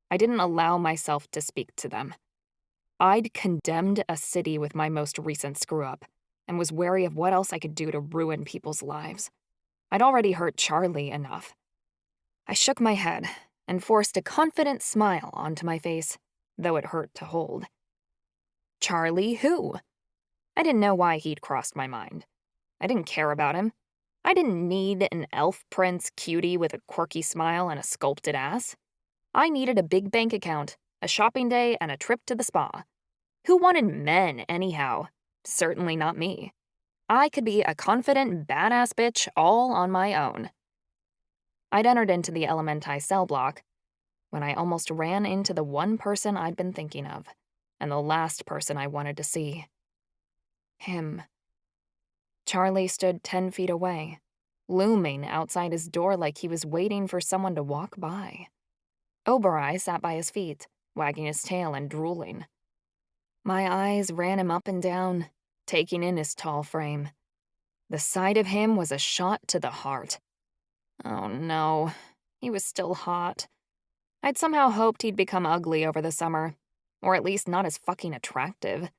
Speaker 1: I didn't allow myself to speak to them. I'd condemned a city with my most recent screw-up, and was wary of what else I could do to ruin people's lives. I'd already hurt Charlie enough. I shook my head and forced a confident smile onto my face, though it hurt to hold. Charlie who? I didn't know why he'd crossed my mind. I didn't care about him. I didn't need an elf prince cutie with a quirky smile and a sculpted ass. I needed a big bank account, a shopping day, and a trip to the spa. Who wanted men, anyhow? Certainly not me. I could be a confident, badass bitch all on my own. I'd entered into the Elementi cell block when I almost ran into the one person I'd been thinking of, and the last person I wanted to see. Him. Charlie stood 10 feet away, looming outside his door like he was waiting for someone to walk by. Oberai sat by his feet, wagging his tail and drooling. My eyes ran him up and down, taking in his tall frame. The sight of him was a shot to the heart. Oh no, he was still hot. I'd somehow hoped he'd become ugly over the summer, or at least not as fucking attractive.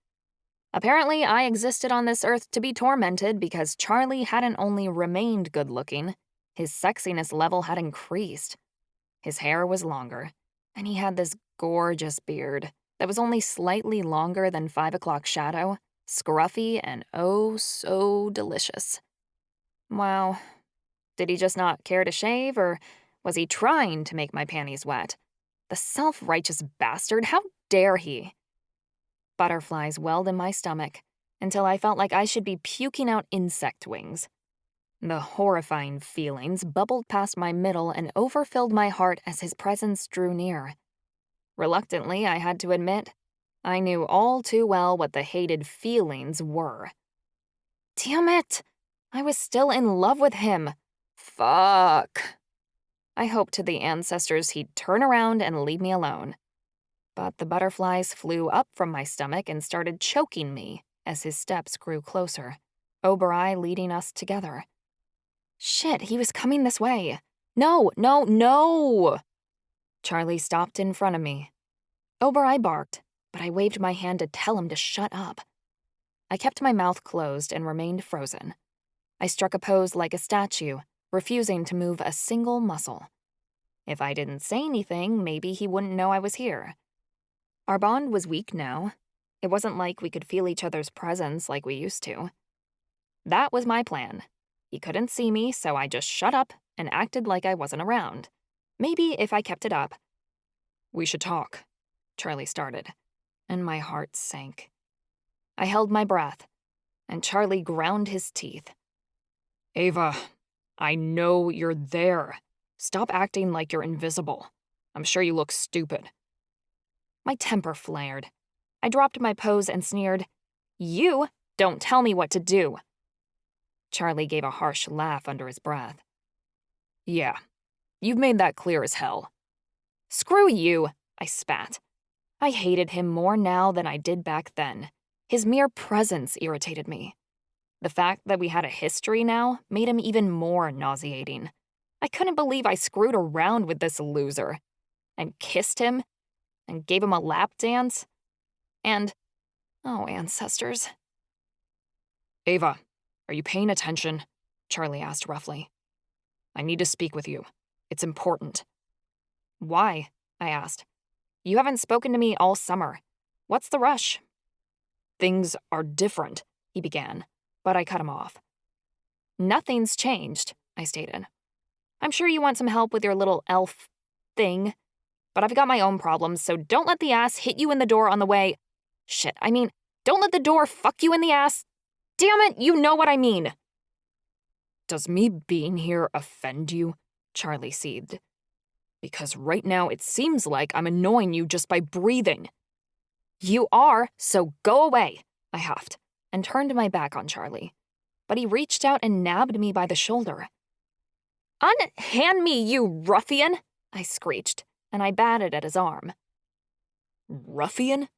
Speaker 1: Apparently, I existed on this earth to be tormented because Charlie hadn't only remained good-looking, his sexiness level had increased. His hair was longer, and he had this gorgeous beard that was only slightly longer than 5 o'clock shadow, scruffy and oh so delicious. Wow. Did he just not care to shave, or was he trying to make my panties wet? The self-righteous bastard, how dare he? Butterflies welled in my stomach until I felt like I should be puking out insect wings. The horrifying feelings bubbled past my middle and overfilled my heart as his presence drew near. Reluctantly, I had to admit, I knew all too well what the hated feelings were. Damn it! I was still in love with him. Fuck. I hoped to the ancestors he'd turn around and leave me alone. But the butterflies flew up from my stomach and started choking me as his steps grew closer, Oberai leading us together. Shit, he was coming this way. No, no, no! Charlie stopped in front of me. Oberai barked, but I waved my hand to tell him to shut up. I kept my mouth closed and remained frozen. I struck a pose like a statue, refusing to move a single muscle. If I didn't say anything, maybe he wouldn't know I was here. Our bond was weak now. It wasn't like we could feel each other's presence like we used to. That was my plan. He couldn't see me, so I just shut up and acted like I wasn't around. Maybe if I kept it up. We should talk, Charlie started, and my heart sank. I held my breath, and Charlie ground his teeth. Ava, I know you're there. Stop acting like you're invisible. I'm sure you look stupid. My temper flared. I dropped my pose and sneered, You don't tell me what to do. Charlie gave a harsh laugh under his breath. Yeah, you've made that clear as hell. Screw you, I spat. I hated him more now than I did back then. His mere presence irritated me. The fact that we had a history now made him even more nauseating. I couldn't believe I screwed around with this loser. And kissed him. And gave him a lap dance. And, oh, ancestors. Ava, are you paying attention? Charlie asked roughly. I need to speak with you. It's important. Why? I asked. You haven't spoken to me all summer. What's the rush? Things are different, he began, but I cut him off. Nothing's changed, I stated. I'm sure you want some help with your little elf thing, but I've got my own problems, so don't let the ass hit you in the door on the way. Don't let the door fuck you in the ass. Damn it, you know what I mean. Does me being here offend you? Charlie seethed.
Speaker 5: Because right now it seems like I'm annoying you just by breathing. You are, so go away, I huffed, and turned my back on Charlie. But he reached out and nabbed me by the shoulder. Unhand me, you ruffian, I screeched, and I batted at his arm. Ruffian?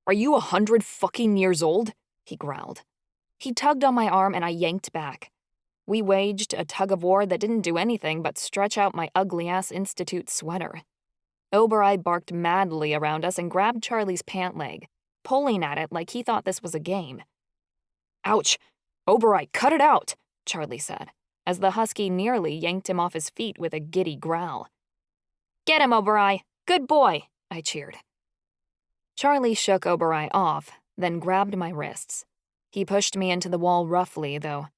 Speaker 5: Are you 100 fucking years old? He growled. He tugged on my arm and I yanked back. We waged a tug-of-war that didn't do anything but stretch out my ugly-ass institute sweater. Obereye barked madly around us and grabbed Charlie's pant leg, pulling at it like he thought this was a game. Ouch! Obereye, cut it out! Charlie said, as the husky nearly yanked him off his feet with a giddy growl. Get him, Obereye! Good boy! I cheered. Charlie shook Obereye off, then grabbed my wrists. He pushed me into the wall roughly, though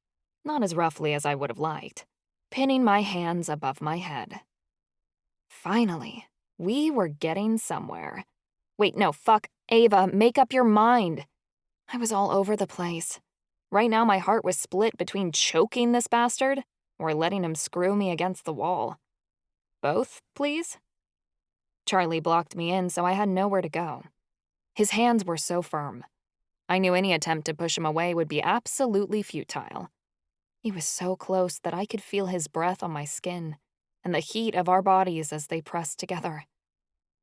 Speaker 5: not as roughly as I would have liked, pinning my hands above my head. Finally, we were getting somewhere. Wait, no, fuck, Ava, make up your mind. I was all over the place. Right now my heart was split between choking this bastard or letting him screw me against the wall. Both, please? Charlie blocked me in, so I had nowhere to go. His hands were so firm. I knew any attempt to push him away would be absolutely futile. He was so close that I could feel his breath on my skin and the heat of our bodies as they pressed together.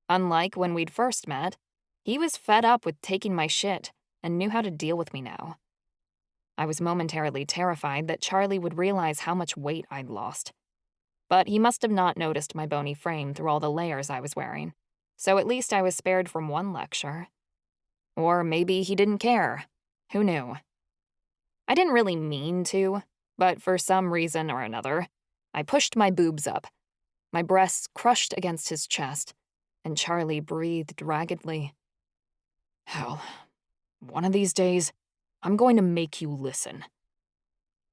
Speaker 5: Unlike when we'd first met, he was fed up with taking my shit and knew how to deal with me now. I was momentarily terrified that Charlie would realize how much weight I'd lost. But he must have not noticed my bony frame through all the layers I was wearing, so at least I was spared from one lecture. Or maybe he didn't care. Who knew? I didn't really mean to, but for some reason or another, I pushed my boobs up. My breasts crushed against his chest, and Charlie breathed raggedly. Hell, one of these days, I'm going to make you listen.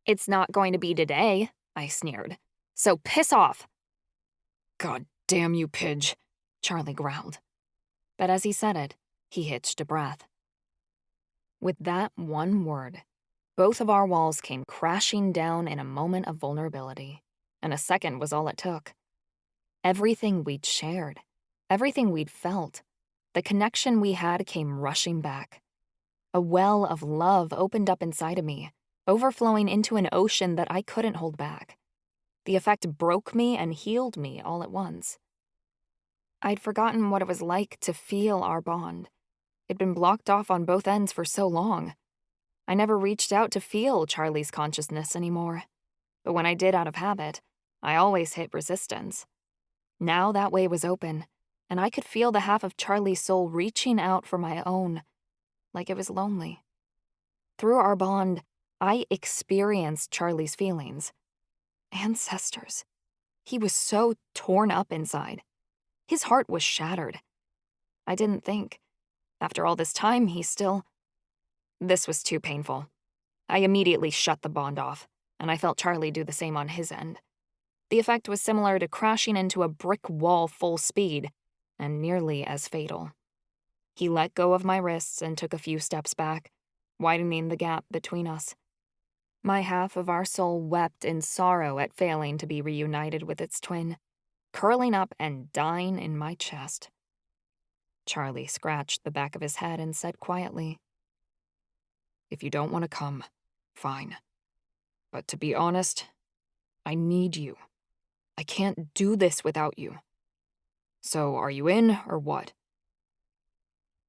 Speaker 5: It's not going to be today, I sneered. So piss off. God damn you, Pidge, Charlie growled. But as he said it, he hitched a breath. With that one word, both of our walls came crashing down in a moment of vulnerability, and a second was all it took. Everything we'd shared, everything we'd felt, the connection we had came rushing back. A well of love opened up inside of me, overflowing into an ocean that I couldn't hold back. The effect broke me and healed me all at once. I'd forgotten what it was like to feel our bond. It'd been blocked off on both ends for so long. I never reached out to feel Charlie's consciousness anymore. But when I did out of habit, I always hit resistance. Now that way was open, and I could feel the half of Charlie's soul reaching out for my own, like it was lonely. Through our bond, I experienced Charlie's feelings. Ancestors. He was so torn up inside. His heart was shattered. I didn't think. After all this time, he still... This was too painful. I immediately shut the bond off, and I felt Charlie do the same on his end. The effect was similar to crashing into a brick wall full speed, and nearly as fatal. He let go of my wrists and took a few steps back, widening the gap between us. My half of our soul wept in sorrow at failing to be reunited with its twin, curling up and dying in my chest. Charlie scratched the back of his head and said quietly, If you don't want to come, fine. But to be honest, I need you. I can't do this without you. So are you in or what?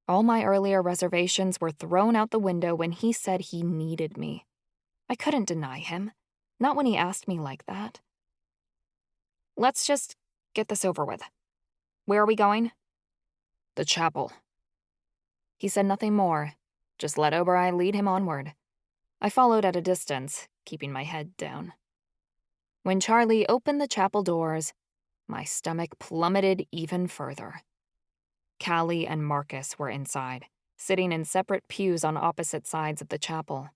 Speaker 5: All my earlier reservations were thrown out the window when he said he needed me. I couldn't deny him, not when he asked me like that. Let's just get this over with. Where are we going? The chapel. He said nothing more, just let Obereye lead him onward. I followed at a distance, keeping my head down. When Charlie opened the chapel doors, my stomach plummeted even further. Callie and Marcus were inside, sitting in separate pews on opposite sides of the chapel.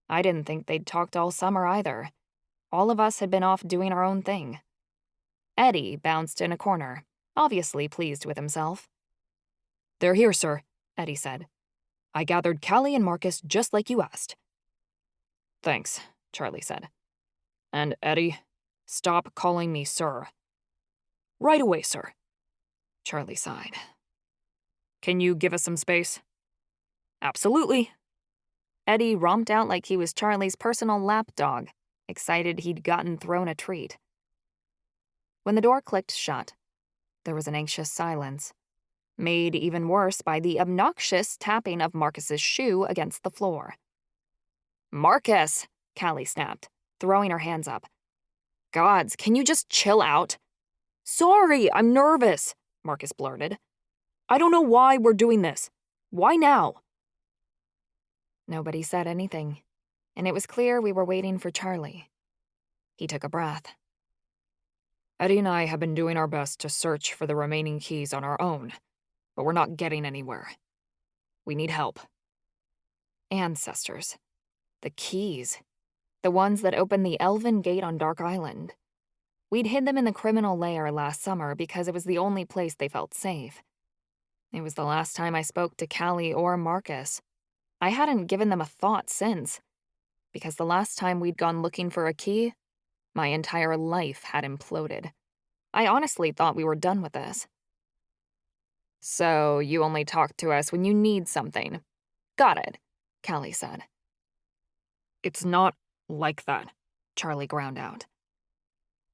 Speaker 5: I didn't think they'd talked all summer either. All of us had been off doing our own thing. Eddie bounced in a corner, obviously pleased with himself. They're here, sir, Eddie said. I gathered Callie and Marcus just like you asked. Thanks, Charlie said. And Eddie, stop calling me sir. Right away, sir. Charlie sighed. Can you give us some space? Absolutely. Eddie romped out like he was Charlie's personal lapdog, excited he'd gotten thrown a treat. When the door clicked shut, there was an anxious silence, made even worse by the obnoxious tapping of Marcus's shoe against the floor. Marcus, Callie snapped, throwing her hands up. Gods, can you just chill out? Sorry, I'm nervous, Marcus blurted. I don't know why we're doing this. Why now? Nobody said anything, and it was clear we were waiting for Charlie. He took a breath. Eddie and I have been doing our best to search for the remaining keys on our own, but we're not getting anywhere. We need help. Ancestors. The keys. The ones that opened the Elven Gate on Dark Island. We'd hid them in the criminal lair last summer because it was the only place they felt safe. It was the last time I spoke to Callie or Marcus. I hadn't given them a thought since, because the last time we'd gone looking for a key, my entire life had imploded. I honestly thought we were done with this. So you only talk to us when you need something. Got it, Callie said. It's not like that, Charlie ground out.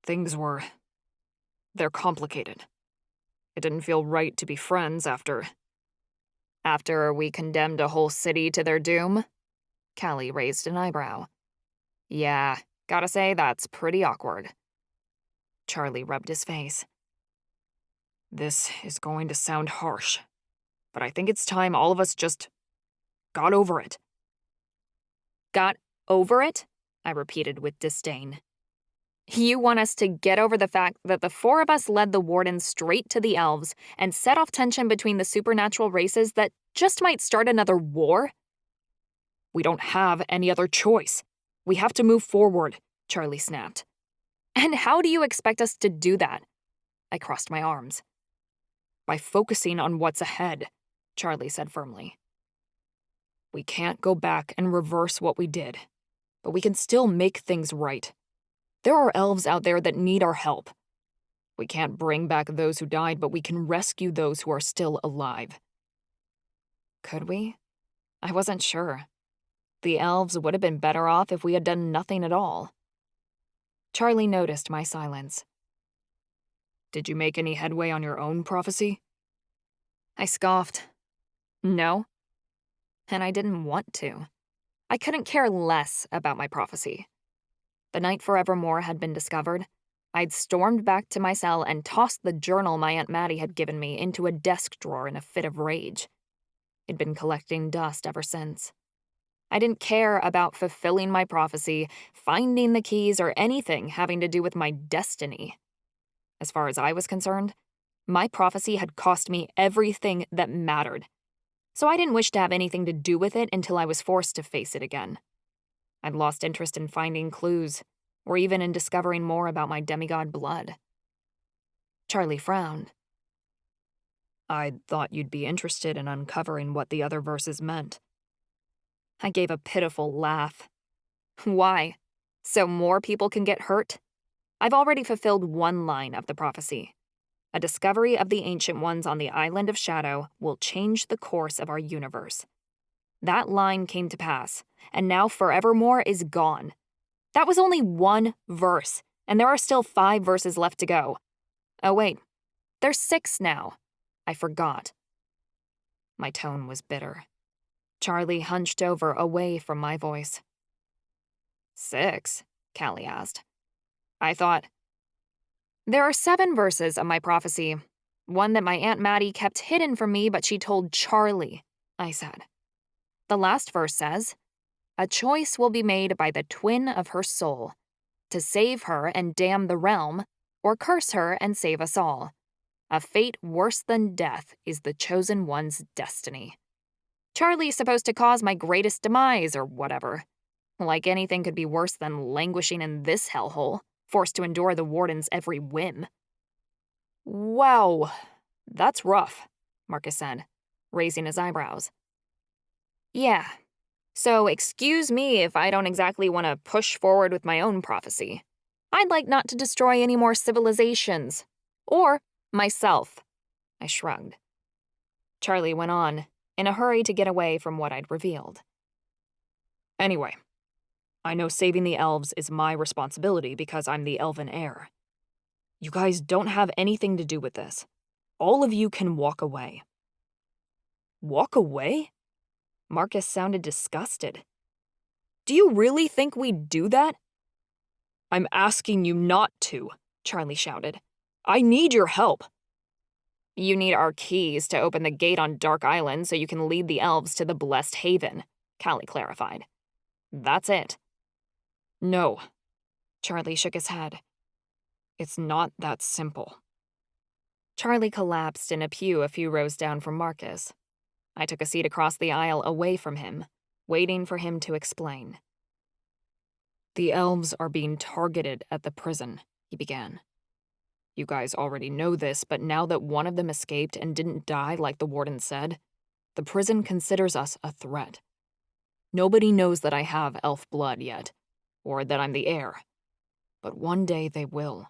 Speaker 5: They're complicated. It didn't feel right to be friends after we condemned a whole city to their doom? Callie raised an eyebrow. Yeah, gotta say that's pretty awkward. Charlie rubbed his face. This is going to sound harsh, but I think it's time all of us just got over it. Got over it? I repeated with disdain. You want us to get over the fact that the four of us led the Warden straight to the elves and set off tension between the supernatural races that just might start another war? We don't have any other choice. We have to move forward, Charlie snapped. And how do you expect us to do that? I crossed my arms. By focusing on what's ahead, Charlie said firmly. We can't go back and reverse what we did, but we can still make things right. There are elves out there that need our help. We can't bring back those who died, but we can rescue those who are still alive. Could we? I wasn't sure. The elves would have been better off if we had done nothing at all. Charlie noticed my silence. Did you make any headway on your own prophecy? I scoffed. No. And I didn't want to. I couldn't care less about my prophecy. The night Forevermore had been discovered, I'd stormed back to my cell and tossed the journal my Aunt Maddie had given me into a desk drawer in a fit of rage. It'd been collecting dust ever since. I didn't care about fulfilling my prophecy, finding the keys, or anything having to do with my destiny. As far as I was concerned, my prophecy had cost me everything that mattered, so I didn't wish to have anything to do with it until I was forced to face it again. I'd lost interest in finding clues, or even in discovering more about my demigod blood. Charlie frowned. I thought you'd be interested in uncovering what the other verses meant. I gave a pitiful laugh. Why? So more people can get hurt? I've already fulfilled one line of the prophecy. A discovery of the Ancient Ones on the Island of Shadow will change the course of our universe. That line came to pass, and now Forevermore is gone. That was only one verse, and there are still 5 verses left to go. Oh wait, there's 6 now. I forgot. My tone was bitter. Charlie hunched over away from my voice. 6? Callie asked. I thought, there are 7 verses of my prophecy. One that my Aunt Maddie kept hidden from me, but she told Charlie, I said. The last verse says, a choice will be made by the twin of her soul, to save her and damn the realm, or curse her and save us all. A fate worse than death is the chosen one's destiny. Charlie's supposed to cause my greatest demise or whatever. Like anything could be worse than languishing in this hellhole, forced to endure the Warden's every whim. Wow, that's rough, Marcus said, raising his eyebrows. Yeah, so excuse me if I don't exactly want to push forward with my own prophecy. I'd like not to destroy any more civilizations, Or myself. I shrugged. Charlie went on, in a hurry to get away from what I'd revealed. Anyway, I know saving the elves is my responsibility because I'm the elven heir. You guys don't have anything to do with this. All of you can walk away. Walk away? Marcus sounded disgusted. Do you really think we'd do that? I'm asking you not to, Charlie shouted. I need your help. You need our keys to open the gate on Dark Island so you can lead the elves to the Blessed Haven, Callie clarified. That's it. No. Charlie shook his head. It's not that simple. Charlie collapsed in a pew a few rows down from Marcus. I took a seat across the aisle away from him, waiting for him to explain. The elves are being targeted at the prison, he began. You guys already know this, but now that one of them escaped and didn't die like the warden said, the prison considers us a threat. Nobody knows that I have elf blood yet, or that I'm the heir. But one day they will.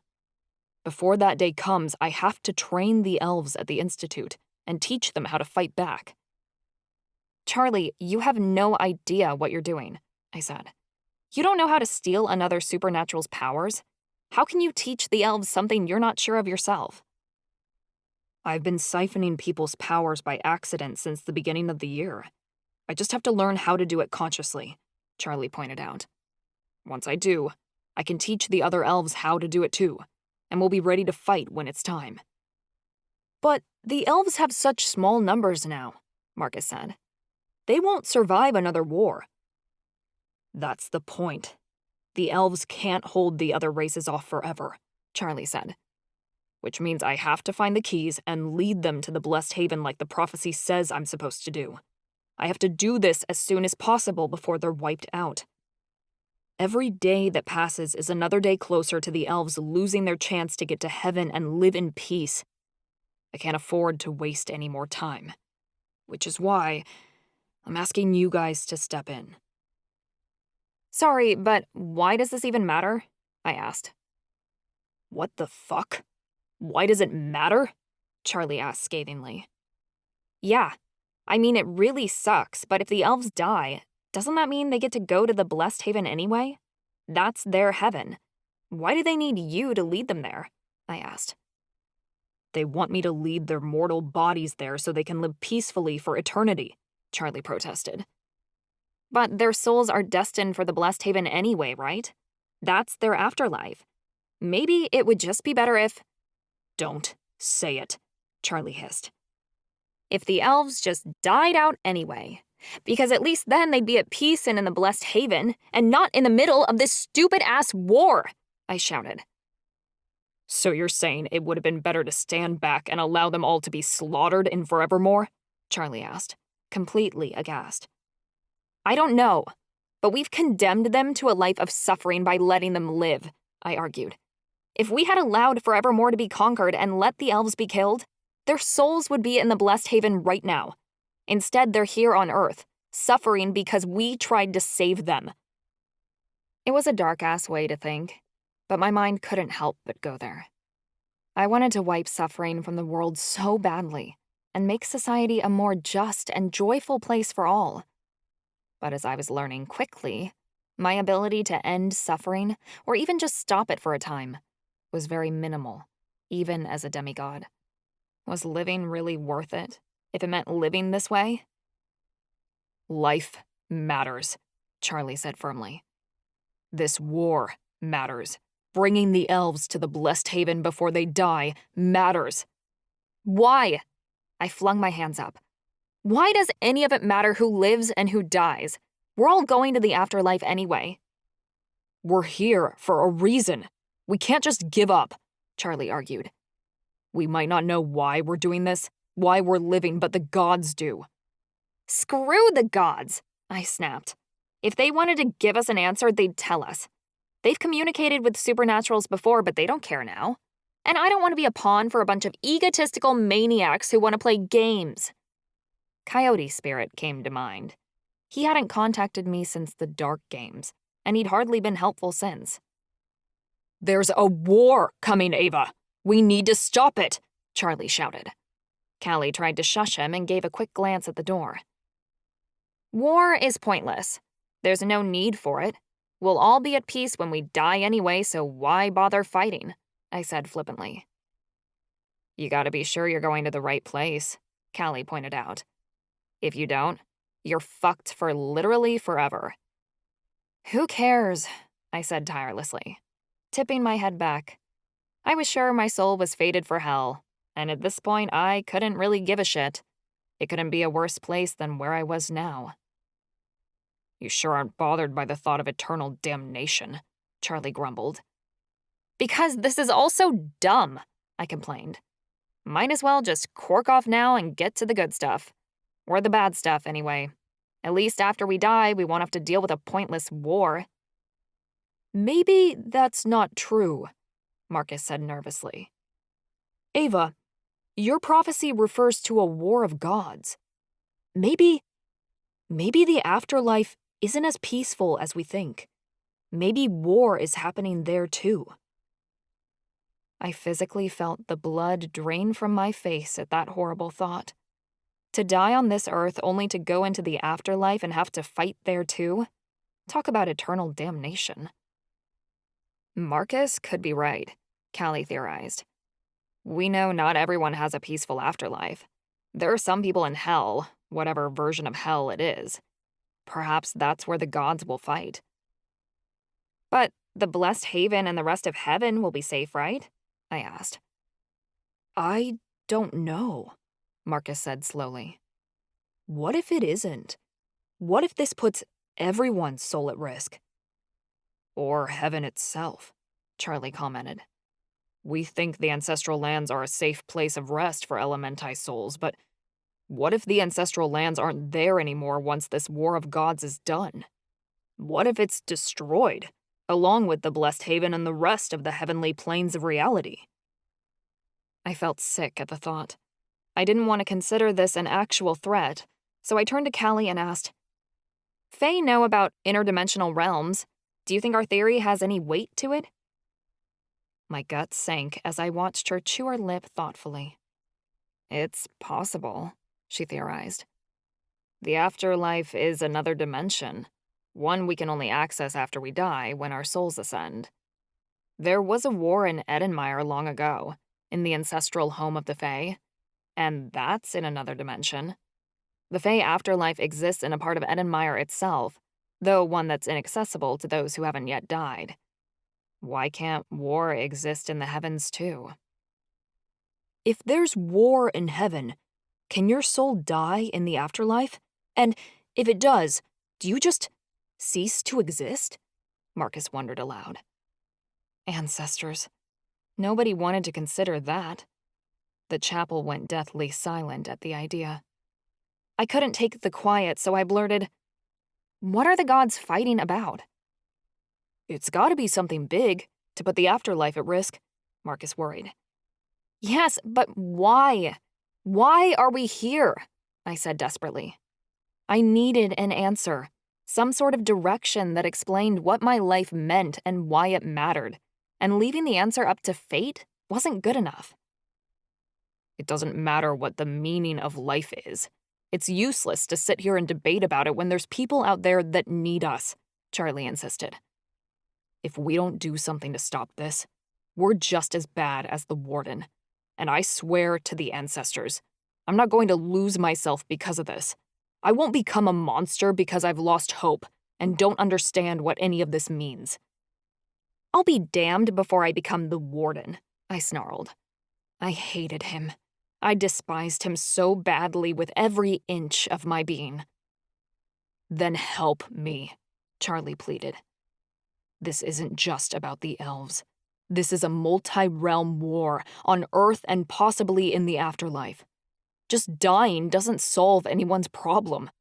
Speaker 5: Before that day comes, I have to train the elves at the Institute and teach them how to fight back. Charlie, you have no idea what you're doing, I said. You don't know how to steal another supernatural's powers? How can you teach the elves something you're not sure of yourself? I've been siphoning people's powers by accident since the beginning of the year. I just have to learn how to do it consciously, Charlie pointed out. Once I do, I can teach the other elves how to do it too, and we'll be ready to fight when it's time. But the elves have such small numbers now, Marcus said. They won't survive another war. That's the point. The elves can't hold the other races off forever, Charlie said. Which means I have to find the keys and lead them to the Blessed Haven like the prophecy says I'm supposed to do. I have to do this as soon as possible before they're wiped out. Every day that passes is another day closer to the elves losing their chance to get to heaven and live in peace. I can't afford to waste any more time. Which is why I'm asking you guys to step in. Sorry, but why does this even matter? I asked. What the fuck? Why does it matter? Charlie asked scathingly. Yeah, I mean it really sucks, but if the elves die, doesn't that mean they get to go to the Blessed Haven anyway? That's their heaven. Why do they need you to lead them there? I asked. They want me to lead their mortal bodies there so they can live peacefully for eternity, Charlie protested. But their souls are destined for the Blessed Haven anyway, right? That's their afterlife. Maybe it would just be better if... Don't say it, Charlie hissed. If the elves just died out anyway, because at least then they'd be at peace and in the Blessed Haven, and not in the middle of this stupid-ass war, I shouted. So you're saying it would have been better to stand back and allow them all to be slaughtered in Forevermore? Charlie asked, completely aghast. I don't know, but we've condemned them to a life of suffering by letting them live, I argued. If we had allowed Forevermore to be conquered and let the elves be killed, their souls would be in the Blessed Haven right now. Instead, they're here on Earth, suffering because we tried to save them. It was a dark-ass way to think, but my mind couldn't help but go there. I wanted to wipe suffering from the world so badly and make society a more just and joyful place for all. But as I was learning quickly, my ability to end suffering, or even just stop it for a time, was very minimal, even as a demigod. Was living really worth it, if it meant living this way? Life matters, Charlie said firmly. This war matters. Bringing the elves to the Blessed Haven before they die matters. Why? I flung my hands up. Why does any of it matter who lives and who dies? We're all going to the afterlife anyway. We're here for a reason. We can't just give up, Charlie argued. We might not know why we're doing this, why we're living, but the gods do. Screw the gods, I snapped. If they wanted to give us an answer, they'd tell us. They've communicated with supernaturals before, but they don't care now. And I don't want to be a pawn for a bunch of egotistical maniacs who want to play games. Coyote Spirit came to mind. He hadn't contacted me since the Dark Games, and he'd hardly been helpful since. There's a war coming, Ava, "We need to stop it!" Charlie shouted. Callie tried to shush him and gave a quick glance at the door. "War is pointless. There's no need for it. We'll all be at peace when we die anyway, so why bother fighting?" I said flippantly. "You gotta be sure you're going to the right place," Callie pointed out. "If you don't, you're fucked for literally forever." "Who cares?" I said tirelessly, tipping my head back. I was sure my soul was fated for hell, and at this point I couldn't really give a shit. It couldn't be a worse place than where I was now. "You sure aren't bothered by the thought of eternal damnation," Charlie grumbled. "Because this is all so dumb," I complained. "Might as well just cork off now and get to the good stuff. Or the bad stuff, anyway. At least after we die, we won't have to deal with a pointless war." "Maybe that's not true," Marcus said nervously. "Ava, your prophecy refers to a war of gods. Maybe the afterlife isn't as peaceful as we think. Maybe war is happening there too." I physically felt the blood drain from my face at that horrible thought. To die on this earth only to go into the afterlife and have to fight there too? Talk about eternal damnation. Marcus could be right, Callie theorized. We know not everyone has a peaceful afterlife. There are some people in hell, whatever version of hell it is. Perhaps that's where the gods will fight. But the blessed haven and the rest of heaven will be safe, right? I asked. I don't know, Marcus said slowly. What if it isn't? What if this puts everyone's soul at risk? Or heaven itself, Charlie commented. We think the ancestral lands are a safe place of rest for elementai souls, but what if the ancestral lands aren't there anymore once this war of gods is done? What if it's destroyed, along with the blessed haven and the rest of the heavenly planes of reality? I felt sick at the thought. I didn't want to consider this an actual threat, so I turned to Callie and asked, Fae know about interdimensional realms. Do you think our theory has any weight to it? My gut sank as I watched her chew her lip thoughtfully. It's possible, she theorized. The afterlife is another dimension, one we can only access after we die when our souls ascend. There was a war in Edenmire long ago, in the ancestral home of the Fae, and that's in another dimension. The Fae afterlife exists in a part of Edenmire itself, though one that's inaccessible to those who haven't yet died. Why can't war exist in the heavens too? If there's war in heaven, can your soul die in the afterlife? And if it does, do you just cease to exist? Marcus wondered aloud. Ancestors. Nobody wanted to consider that. The chapel went deathly silent at the idea. I couldn't take the quiet, so I blurted, What are the gods fighting about? It's gotta be something big to put the afterlife at risk, Marcus worried. Yes, but why? Why are we here? I said desperately. I needed an answer, some sort of direction that explained what my life meant and why it mattered, and leaving the answer up to fate wasn't good enough. It doesn't matter what the meaning of life is. It's useless to sit here and debate about it when there's people out there that need us, Charlie insisted. If we don't do something to stop this, we're just as bad as the Warden. And I swear to the ancestors, I'm not going to lose myself because of this. I won't become a monster because I've lost hope and don't understand what any of this means. I'll be damned before I become the Warden, I snarled. I hated him. I despised him so badly with every inch of my being. Then help me, Charlie pleaded. This isn't just about the elves. This is a multi-realm war on Earth and possibly in the afterlife. Just dying doesn't solve anyone's problem,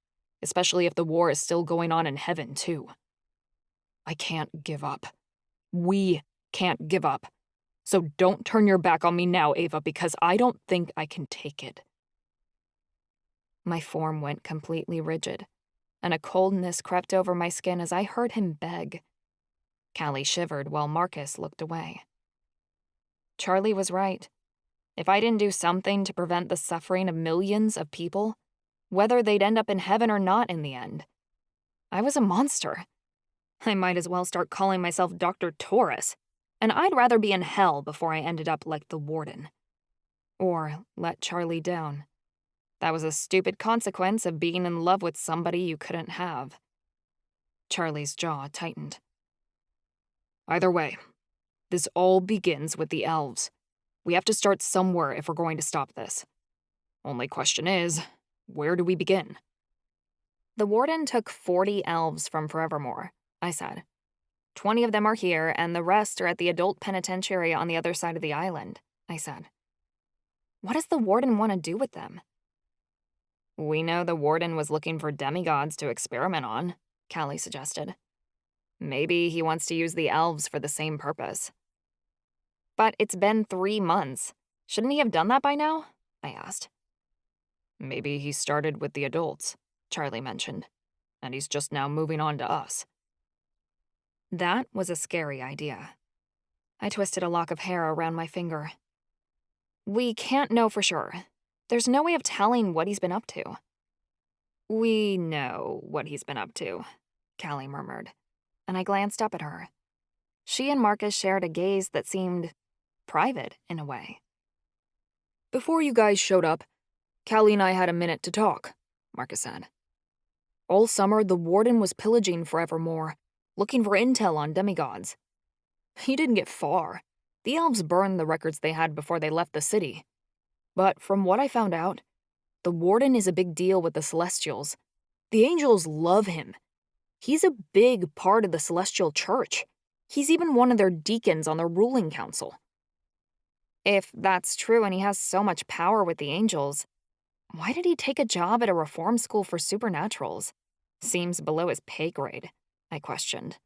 Speaker 5: especially if the war is still going on in heaven, too. I can't give up. We can't give up. So don't turn your back on me now, Ava, because I don't think I can take it. My form went completely rigid, and a coldness crept over my skin as I heard him beg. Callie shivered while Marcus looked away. Charlie was right. If I didn't do something to prevent the suffering of millions of people, whether they'd end up in heaven or not in the end, I was a monster. I might as well start calling myself Dr. Taurus, and I'd rather be in hell before I ended up like the Warden. Or let Charlie down. That was a stupid consequence of being in love with somebody you couldn't have. Charlie's jaw tightened. Either way, this all begins with the elves. We have to start somewhere if we're going to stop this. Only question is, where do we begin? The Warden took 40 elves from Forevermore, I said. 20 of them are here, and the rest are at the adult penitentiary on the other side of the island, I said. What does the Warden want to do with them? We know the Warden was looking for demigods to experiment on, Callie suggested. Maybe he wants to use the elves for the same purpose. But it's been 3 months. Shouldn't he have done that by now? I asked. Maybe he started with the adults, Charlie mentioned, and he's just now moving on to us. That was a scary idea. I twisted a lock of hair around my finger. We can't know for sure. There's no way of telling what he's been up to. We know what he's been up to, Callie murmured, and I glanced up at her. She and Marcus shared a gaze that seemed private in a way. Before you guys showed up, Callie and I had a minute to talk, Marcus said. All summer, the Warden was pillaging Forevermore, looking for intel on demigods. He didn't get far. The elves burned the records they had before they left the city. But from what I found out, the Warden is a big deal with the Celestials. The angels love him. He's a big part of the Celestial Church. He's even one of their deacons on their ruling council. If that's true and he has so much power with the angels, why did he take a job at a reform school for supernaturals? Seems below his pay grade, I questioned.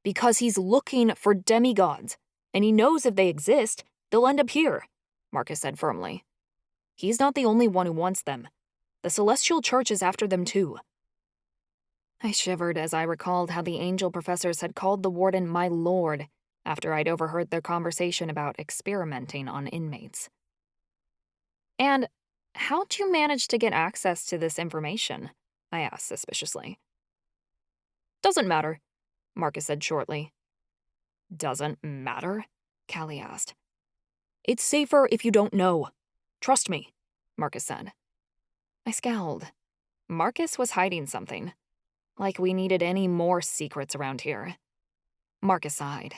Speaker 5: Because he's looking for demigods, and he knows if they exist, they'll end up here, Marcus said firmly. He's not the only one who wants them. The Celestial Church is after them too. I shivered as I recalled how the angel professors had called the Warden my lord after I'd overheard their conversation about experimenting on inmates. And how'd you manage to get access to this information? I asked suspiciously. Doesn't matter, Marcus said shortly. Doesn't matter? Callie asked. It's safer if you don't know. Trust me, Marcus said. I scowled. Marcus was hiding something. Like we needed any more secrets around here. Marcus sighed.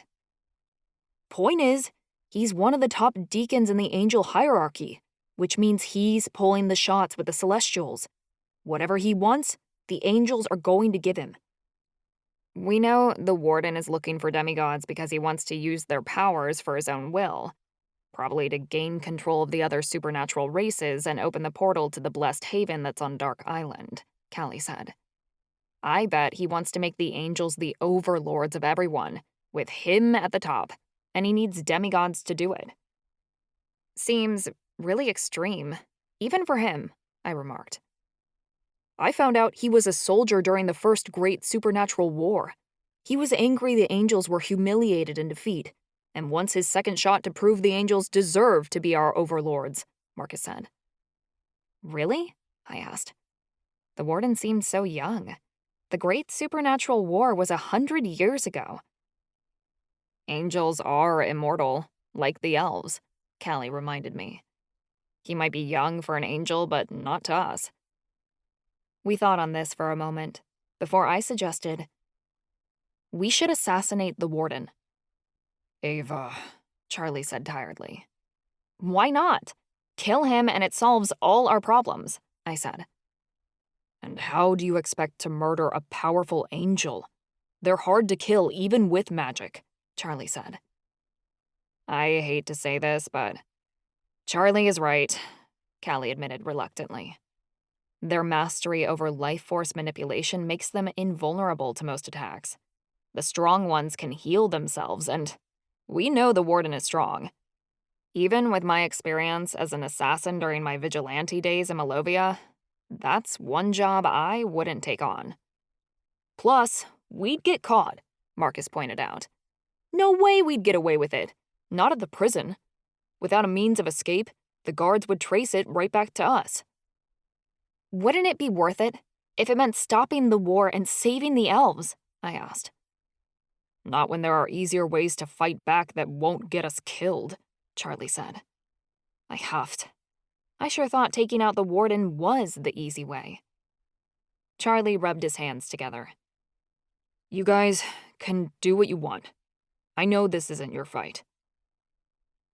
Speaker 5: Point is, he's one of the top deacons in the angel hierarchy, which means he's pulling the shots with the Celestials. Whatever he wants, the angels are going to give him. We know the Warden is looking for demigods because he wants to use their powers for his own will, probably to gain control of the other supernatural races and open the portal to the blessed haven that's on Dark Island, Callie said. I bet he wants to make the angels the overlords of everyone, with him at the top, and he needs demigods to do it. Seems really extreme, even for him, I remarked. I found out he was a soldier during the first great supernatural war. He was angry the angels were humiliated in defeat, and wants his second shot to prove the angels deserve to be our overlords, Marcus said. Really? I asked. The Warden seemed so young. The great supernatural war was 100 years ago. Angels are immortal, like the elves, Callie reminded me. He might be young for an angel, but not to us. We thought on this for a moment, before I suggested, we should assassinate the Warden. Ava, Charlie said tiredly. Why not? Kill him and it solves all our problems, I said. And how do you expect to murder a powerful angel? They're hard to kill even with magic, Charlie said. I hate to say this, but Charlie is right, Callie admitted reluctantly. Their mastery over life force manipulation makes them invulnerable to most attacks. The strong ones can heal themselves, and we know the Warden is strong. Even with my experience as an assassin during my vigilante days in Malovia, that's one job I wouldn't take on. Plus, we'd get caught, Marcus pointed out. No way we'd get away with it. Not at the prison. Without a means of escape, the guards would trace it right back to us. Wouldn't it be worth it if it meant stopping the war and saving the elves? I asked. Not when there are easier ways to fight back that won't get us killed, Charlie said. I huffed. I sure thought taking out the warden was the easy way. Charlie rubbed his hands together. You guys can do what you want. I know this isn't your fight.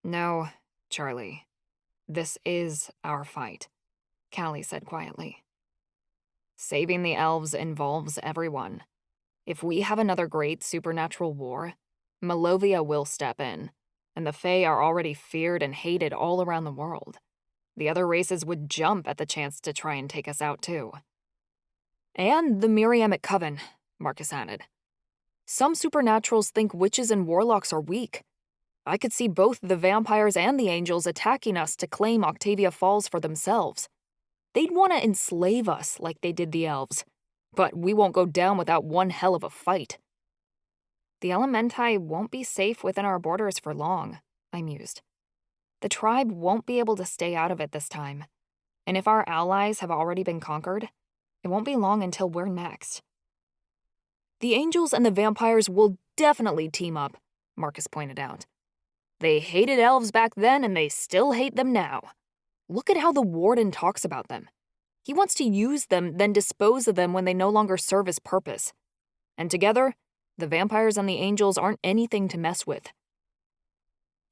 Speaker 5: No, Charlie. This is our fight, Callie said quietly. Saving the elves involves everyone. If we have another great supernatural war, Malovia will step in, and the Fae are already feared and hated all around the world. The other races would jump at the chance to try and take us out too. And the Miriamic Coven, Marcus added. Some supernaturals think witches and warlocks are weak. I could see both the vampires and the angels attacking us to claim Octavia Falls for themselves. They'd want to enslave us like they did the elves, but we won't go down without one hell of a fight. The Elementi won't be safe within our borders for long, I mused. The tribe won't be able to stay out of it this time, and if our allies have already been conquered, it won't be long until we're next. The angels and the vampires will definitely team up, Marcus pointed out. They hated elves back then and they still hate them now. Look at how the Warden talks about them. He wants to use them, then dispose of them when they no longer serve his purpose. And together, the vampires and the angels aren't anything to mess with.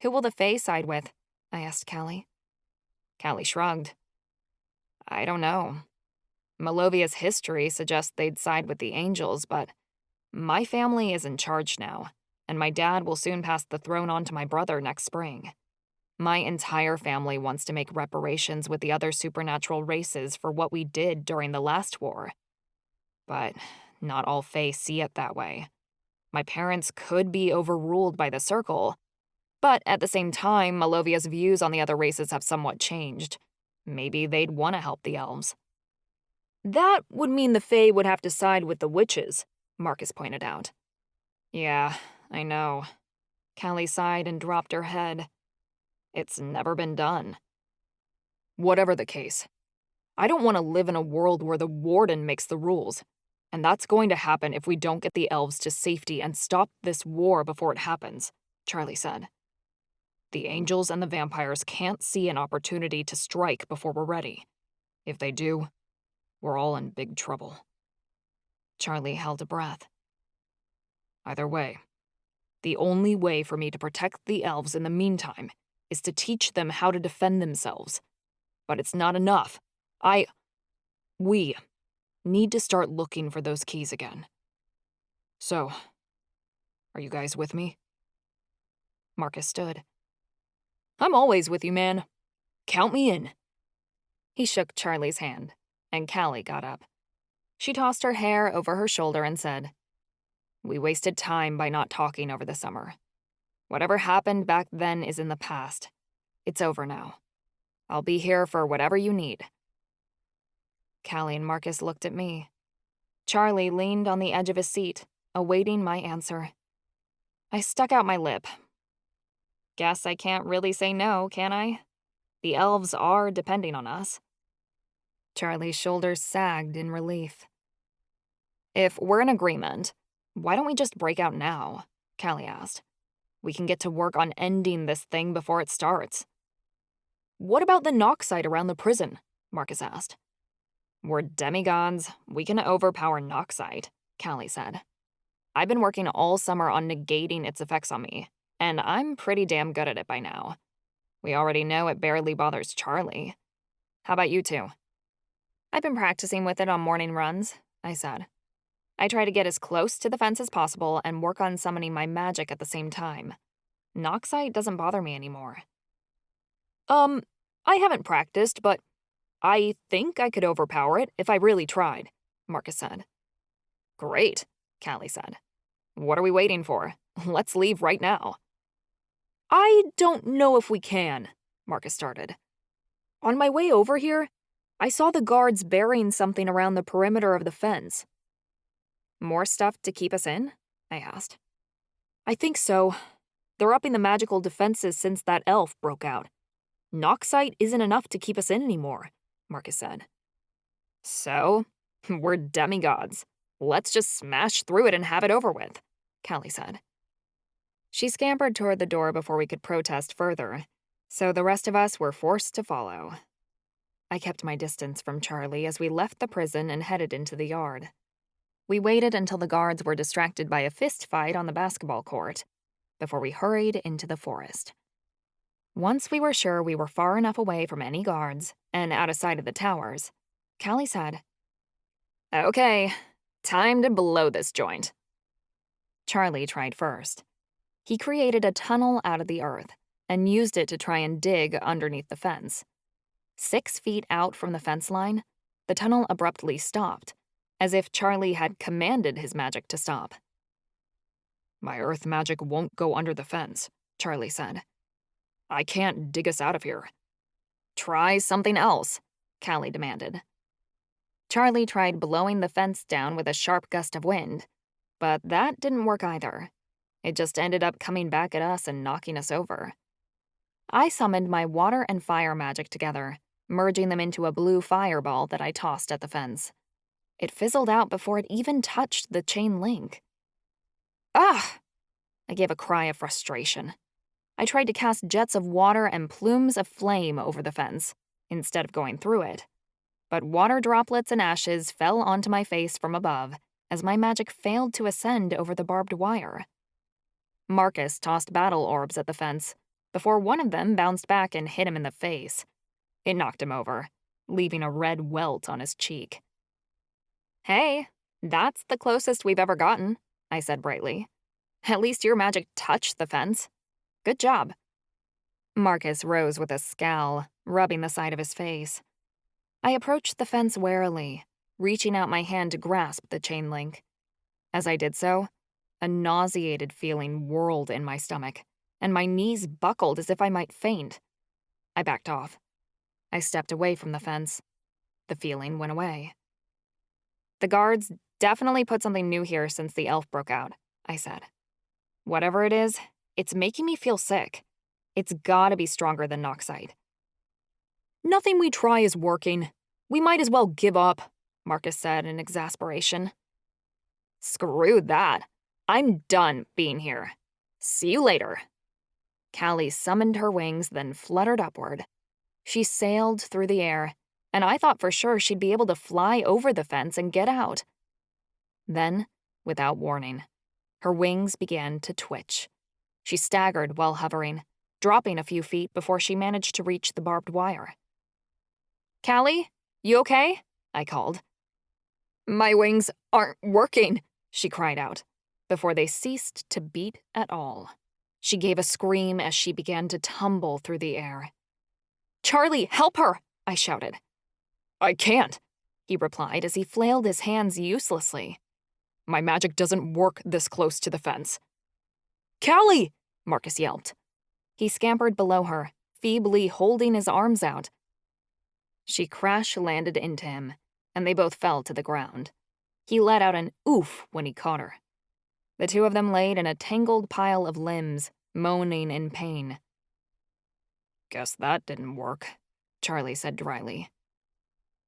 Speaker 5: Who will the Fae side with? I asked Callie. Callie shrugged. I don't know. Malovia's history suggests they'd side with the angels, but my family is in charge now, and my dad will soon pass the throne on to my brother next spring. My entire family wants to make reparations with the other supernatural races for what we did during the last war. But not all Fae see it that way. My parents could be overruled by the Circle, but at the same time, Malovia's views on the other races have somewhat changed. Maybe they'd want to help the elves. That would mean the Fae would have to side with the witches, Marcus pointed out. Yeah, I know. Callie sighed and dropped her head. It's never been done. Whatever the case, I don't want to live in a world where the Warden makes the rules, and that's going to happen if we don't get the elves to safety and stop this war before it happens, Charlie said. The angels and the vampires can't see an opportunity to strike before we're ready. If they do, we're all in big trouble. Charlie held a breath. Either way, the only way for me to protect the elves in the meantime is to teach them how to defend themselves. But it's not enough. We need to start looking for those keys again. So, are you guys with me? Marcus stood. I'm always with you, man. Count me in. He shook Charlie's hand, and Callie got up. She tossed her hair over her shoulder and said, We wasted time by not talking over the summer. Whatever happened back then is in the past. It's over now. I'll be here for whatever you need. Callie and Marcus looked at me. Charlie leaned on the edge of his seat, awaiting my answer. I stuck out my lip. Guess I can't really say no, can I? The elves are depending on us. Charlie's shoulders sagged in relief. If we're in agreement, why don't we just break out now? Callie asked. We can get to work on ending this thing before it starts. What about the knock site around the prison? Marcus asked. We're demigods. We can overpower knock site, Callie said. I've been working all summer on negating its effects on me, and I'm pretty damn good at it by now. We already know it barely bothers Charlie. How about you two? I've been practicing with it on morning runs, I said. I try to get as close to the fence as possible and work on summoning my magic at the same time. Noxite doesn't bother me anymore. I haven't practiced, but I think I could overpower it if I really tried, Marcus said. Great, Callie said. What are we waiting for? Let's leave right now. I don't know if we can, Marcus started. On my way over here, I saw the guards burying something around the perimeter of the fence. More stuff to keep us in? I asked. I think so. They're upping the magical defenses since that elf broke out. Noxite isn't enough to keep us in anymore, Marcus said. So, we're demigods. Let's just smash through it and have it over with, Callie said. She scampered toward the door before we could protest further, so the rest of us were forced to follow. I kept my distance from Charlie as we left the prison and headed into the yard. We waited until the guards were distracted by a fist fight on the basketball court before we hurried into the forest. Once we were sure we were far enough away from any guards and out of sight of the towers, Callie said, "Okay, time to blow this joint." Charlie tried first. He created a tunnel out of the earth and used it to try and dig underneath the fence. 6 feet out from the fence line, the tunnel abruptly stopped, as if Charlie had commanded his magic to stop. "My earth magic won't go under the fence," Charlie said. "I can't dig us out of here." "Try something else," Callie demanded. Charlie tried blowing the fence down with a sharp gust of wind, but that didn't work either. It just ended up coming back at us and knocking us over. I summoned my water and fire magic together, merging them into a blue fireball that I tossed at the fence. It fizzled out before it even touched the chain link. "Ah!" I gave a cry of frustration. I tried to cast jets of water and plumes of flame over the fence, instead of going through it. But water droplets and ashes fell onto my face from above as my magic failed to ascend over the barbed wire. Marcus tossed battle orbs at the fence, before one of them bounced back and hit him in the face. It knocked him over, leaving a red welt on his cheek. "Hey, that's the closest we've ever gotten," I said brightly. "At least your magic touched the fence. Good job." Marcus rose with a scowl, rubbing the side of his face. I approached the fence warily, reaching out my hand to grasp the chain link. As I did so, a nauseated feeling whirled in my stomach, and my knees buckled as if I might faint. I backed off. I stepped away from the fence. The feeling went away. "The guards definitely put something new here since the elf broke out," I said. "Whatever it is, it's making me feel sick. It's gotta be stronger than Noxite." "Nothing we try is working. We might as well give up," Marcus said in exasperation. "Screw that. I'm done being here. See you later." Callie summoned her wings, then fluttered upward. She sailed through the air, and I thought for sure she'd be able to fly over the fence and get out. Then, without warning, her wings began to twitch. She staggered while hovering, dropping a few feet before she managed to reach the barbed wire. "Callie, you okay?" I called. "My wings aren't working," she cried out, before they ceased to beat at all. She gave a scream as she began to tumble through the air. "Charlie, help her!" I shouted. "I can't," he replied as he flailed his hands uselessly. "My magic doesn't work this close to the fence." "Callie!" Marcus yelped. He scampered below her, feebly holding his arms out. She crash-landed into him, and they both fell to the ground. He let out an oof when he caught her. The two of them laid in a tangled pile of limbs, moaning in pain. "Guess that didn't work," Charlie said dryly.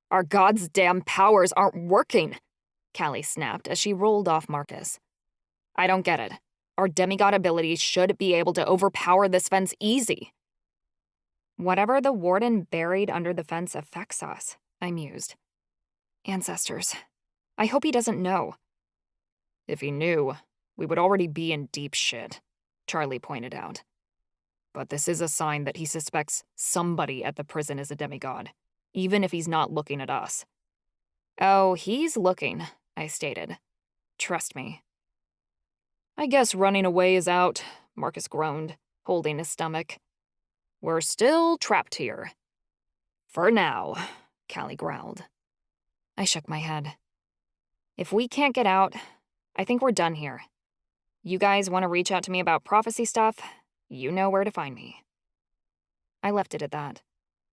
Speaker 5: "Our god's damn powers aren't working," Callie snapped as she rolled off Marcus. "I don't get it. Our demigod abilities should be able to overpower this fence easy." "Whatever the Warden buried under the fence affects us," I mused. "Ancestors. I hope he doesn't know." "If he knew, we would already be in deep shit," Charlie pointed out. "But this is a sign that he suspects somebody at the prison is a demigod, even if he's not looking at us." "Oh, he's looking," I stated. "Trust me." "I guess running away is out," Marcus groaned, holding his stomach. "We're still trapped here." "For now," Callie growled. I shook my head. "If we can't get out, I think we're done here. You guys want to reach out to me about prophecy stuff? You know where to find me." I left it at that,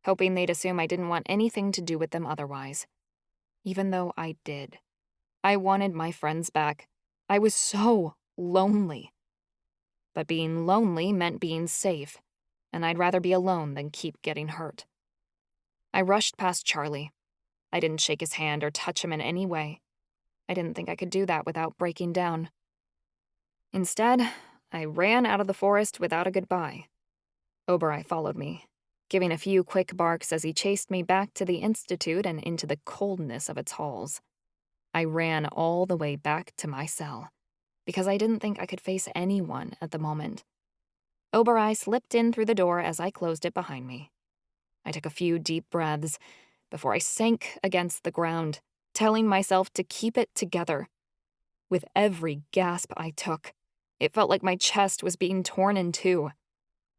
Speaker 5: hoping they'd assume I didn't want anything to do with them otherwise. Even though I did. I wanted my friends back. I was so lonely. but being lonely meant being safe, and I'd rather be alone than keep getting hurt. I rushed past Charlie. I didn't shake his hand or touch him in any way. I didn't think I could do that without breaking down. Instead, I ran out of the forest without a goodbye. Oberei followed me, giving a few quick barks as he chased me back to the Institute and into the coldness of its halls. I ran all the way back to my cell, because I didn't think I could face anyone at the moment. Oberei slipped in through the door as I closed it behind me. I took a few deep breaths before I sank against the ground, telling myself to keep it together. With every gasp I took, it felt like my chest was being torn in two.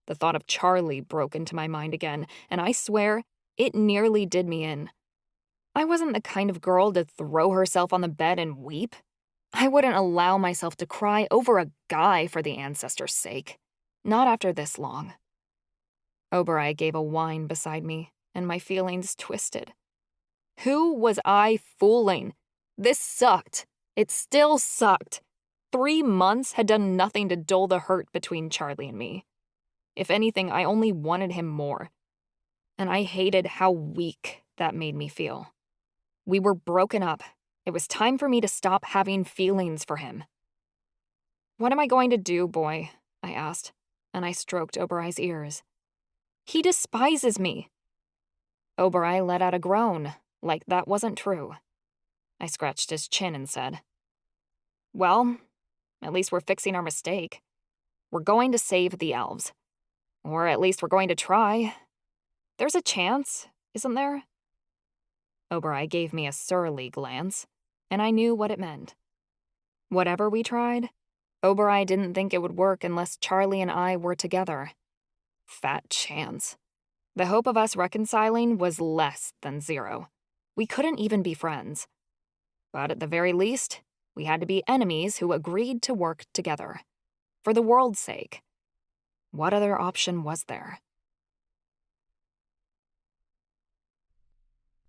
Speaker 5: The thought of Charlie broke into my mind again, and I swear it nearly did me in. I wasn't the kind of girl to throw herself on the bed and weep. I wouldn't allow myself to cry over a guy for the ancestors' sake. Not after this long. Oberei gave a whine beside me, and my feelings twisted. Who was I fooling? This sucked. It still sucked. 3 months had done nothing to dull the hurt between Charlie and me. If anything, I only wanted him more. And I hated how weak that made me feel. We were broken up. It was time for me to stop having feelings for him. "What am I going to do, boy?" I asked, and I stroked Oberei's ears. "He despises me." Oberei let out a groan, like that wasn't true. I scratched his chin and said, "Well, at least we're fixing our mistake. We're going to save the elves. Or at least we're going to try. There's a chance, isn't there?" Oberei gave me a surly glance, and I knew what it meant. Whatever we tried, Oberei didn't think it would work unless Charlie and I were together. Fat chance. The hope of us reconciling was less than zero. We couldn't even be friends. But at the very least, we had to be enemies who agreed to work together. For the world's sake. What other option was there?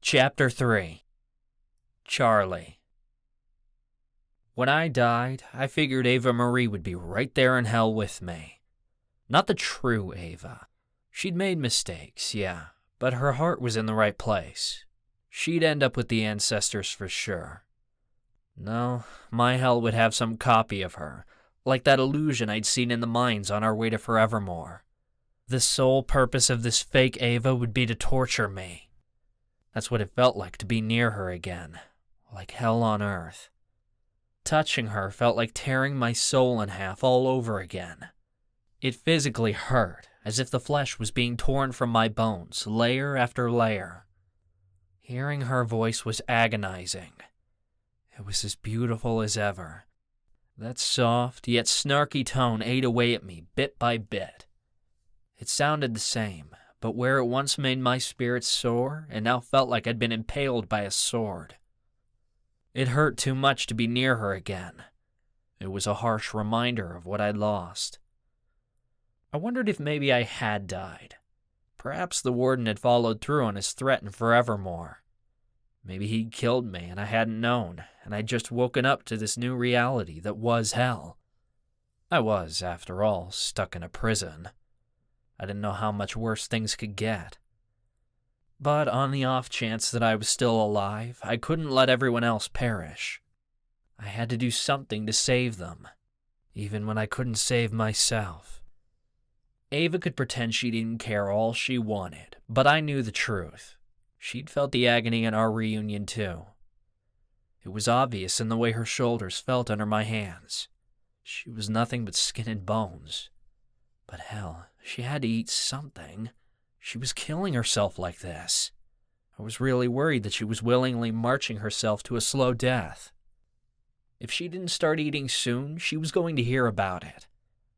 Speaker 2: Chapter 3. Charlie. When I died, I figured Ava-Marie would be right there in hell with me. Not the true Ava. She'd made mistakes, yeah, but her heart was in the right place. She'd end up with the ancestors for sure. No, my hell would have some copy of her, like that illusion I'd seen in the mines on our way to Forevermore. The sole purpose of this fake Ava would be to torture me. That's what it felt like to be near her again, like hell on earth. Touching her felt like tearing my soul in half all over again. It physically hurt, as if the flesh was being torn from my bones, layer after layer. Hearing her voice was agonizing. It was as beautiful as ever. That soft, yet snarky tone ate away at me bit by bit. It sounded the same, but where it once made my spirit soar, it now felt like I'd been impaled by a sword. It hurt too much to be near her again. It was a harsh reminder of what I'd lost. I wondered if maybe I had died. Perhaps the Warden had followed through on his threat in Forevermore. Maybe he'd killed me and I hadn't known, and I'd just woken up to this new reality that was hell. I was, after all, stuck in a prison. I didn't know how much worse things could get. But on the off chance that I was still alive, I couldn't let everyone else perish. I had to do something to save them, even when I couldn't save myself. Ava could pretend she didn't care all she wanted, but I knew the truth. She'd felt the agony in our reunion too. It was obvious in the way her shoulders felt under my hands. She was nothing but skin and bones. But hell, she had to eat something. She was killing herself like this. I was really worried that she was willingly marching herself to a slow death. If she didn't start eating soon, she was going to hear about it.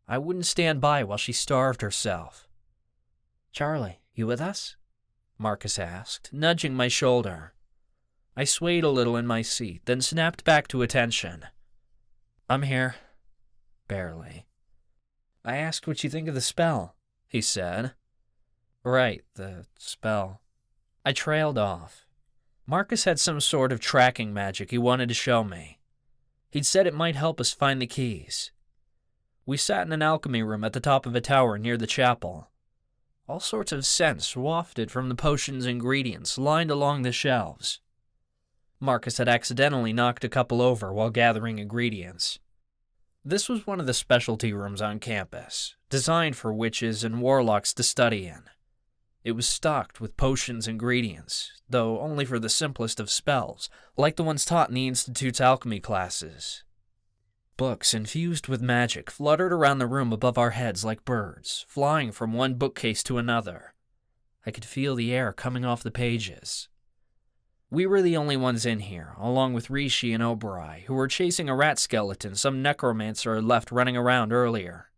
Speaker 2: I wouldn't stand by while she starved herself. "Charlie, you with us?" Marcus asked, nudging my shoulder. I swayed a little in my seat, then snapped back to attention. "I'm here." Barely. "I asked what you think of the spell," he said. "Right, the spell." I trailed off. Marcus had some sort of tracking magic he wanted to show me. He'd said it might help us find the keys.
Speaker 4: We sat in an alchemy room at the top of a tower near the chapel. All sorts of scents wafted from the potions' ingredients lined along the shelves. Marcus had accidentally knocked a couple over while gathering ingredients. This was one of the specialty rooms on campus, designed for witches and warlocks to study in. It was stocked with potions ingredients, though only for the simplest of spells, like the ones taught in the Institute's alchemy classes. Books infused with magic fluttered around the room above our heads like birds, flying from one bookcase to another. I could feel the air coming off the pages. We were the only ones in here, along with Rishi and Oberoi, who were chasing a rat skeleton some necromancer had left running around earlier.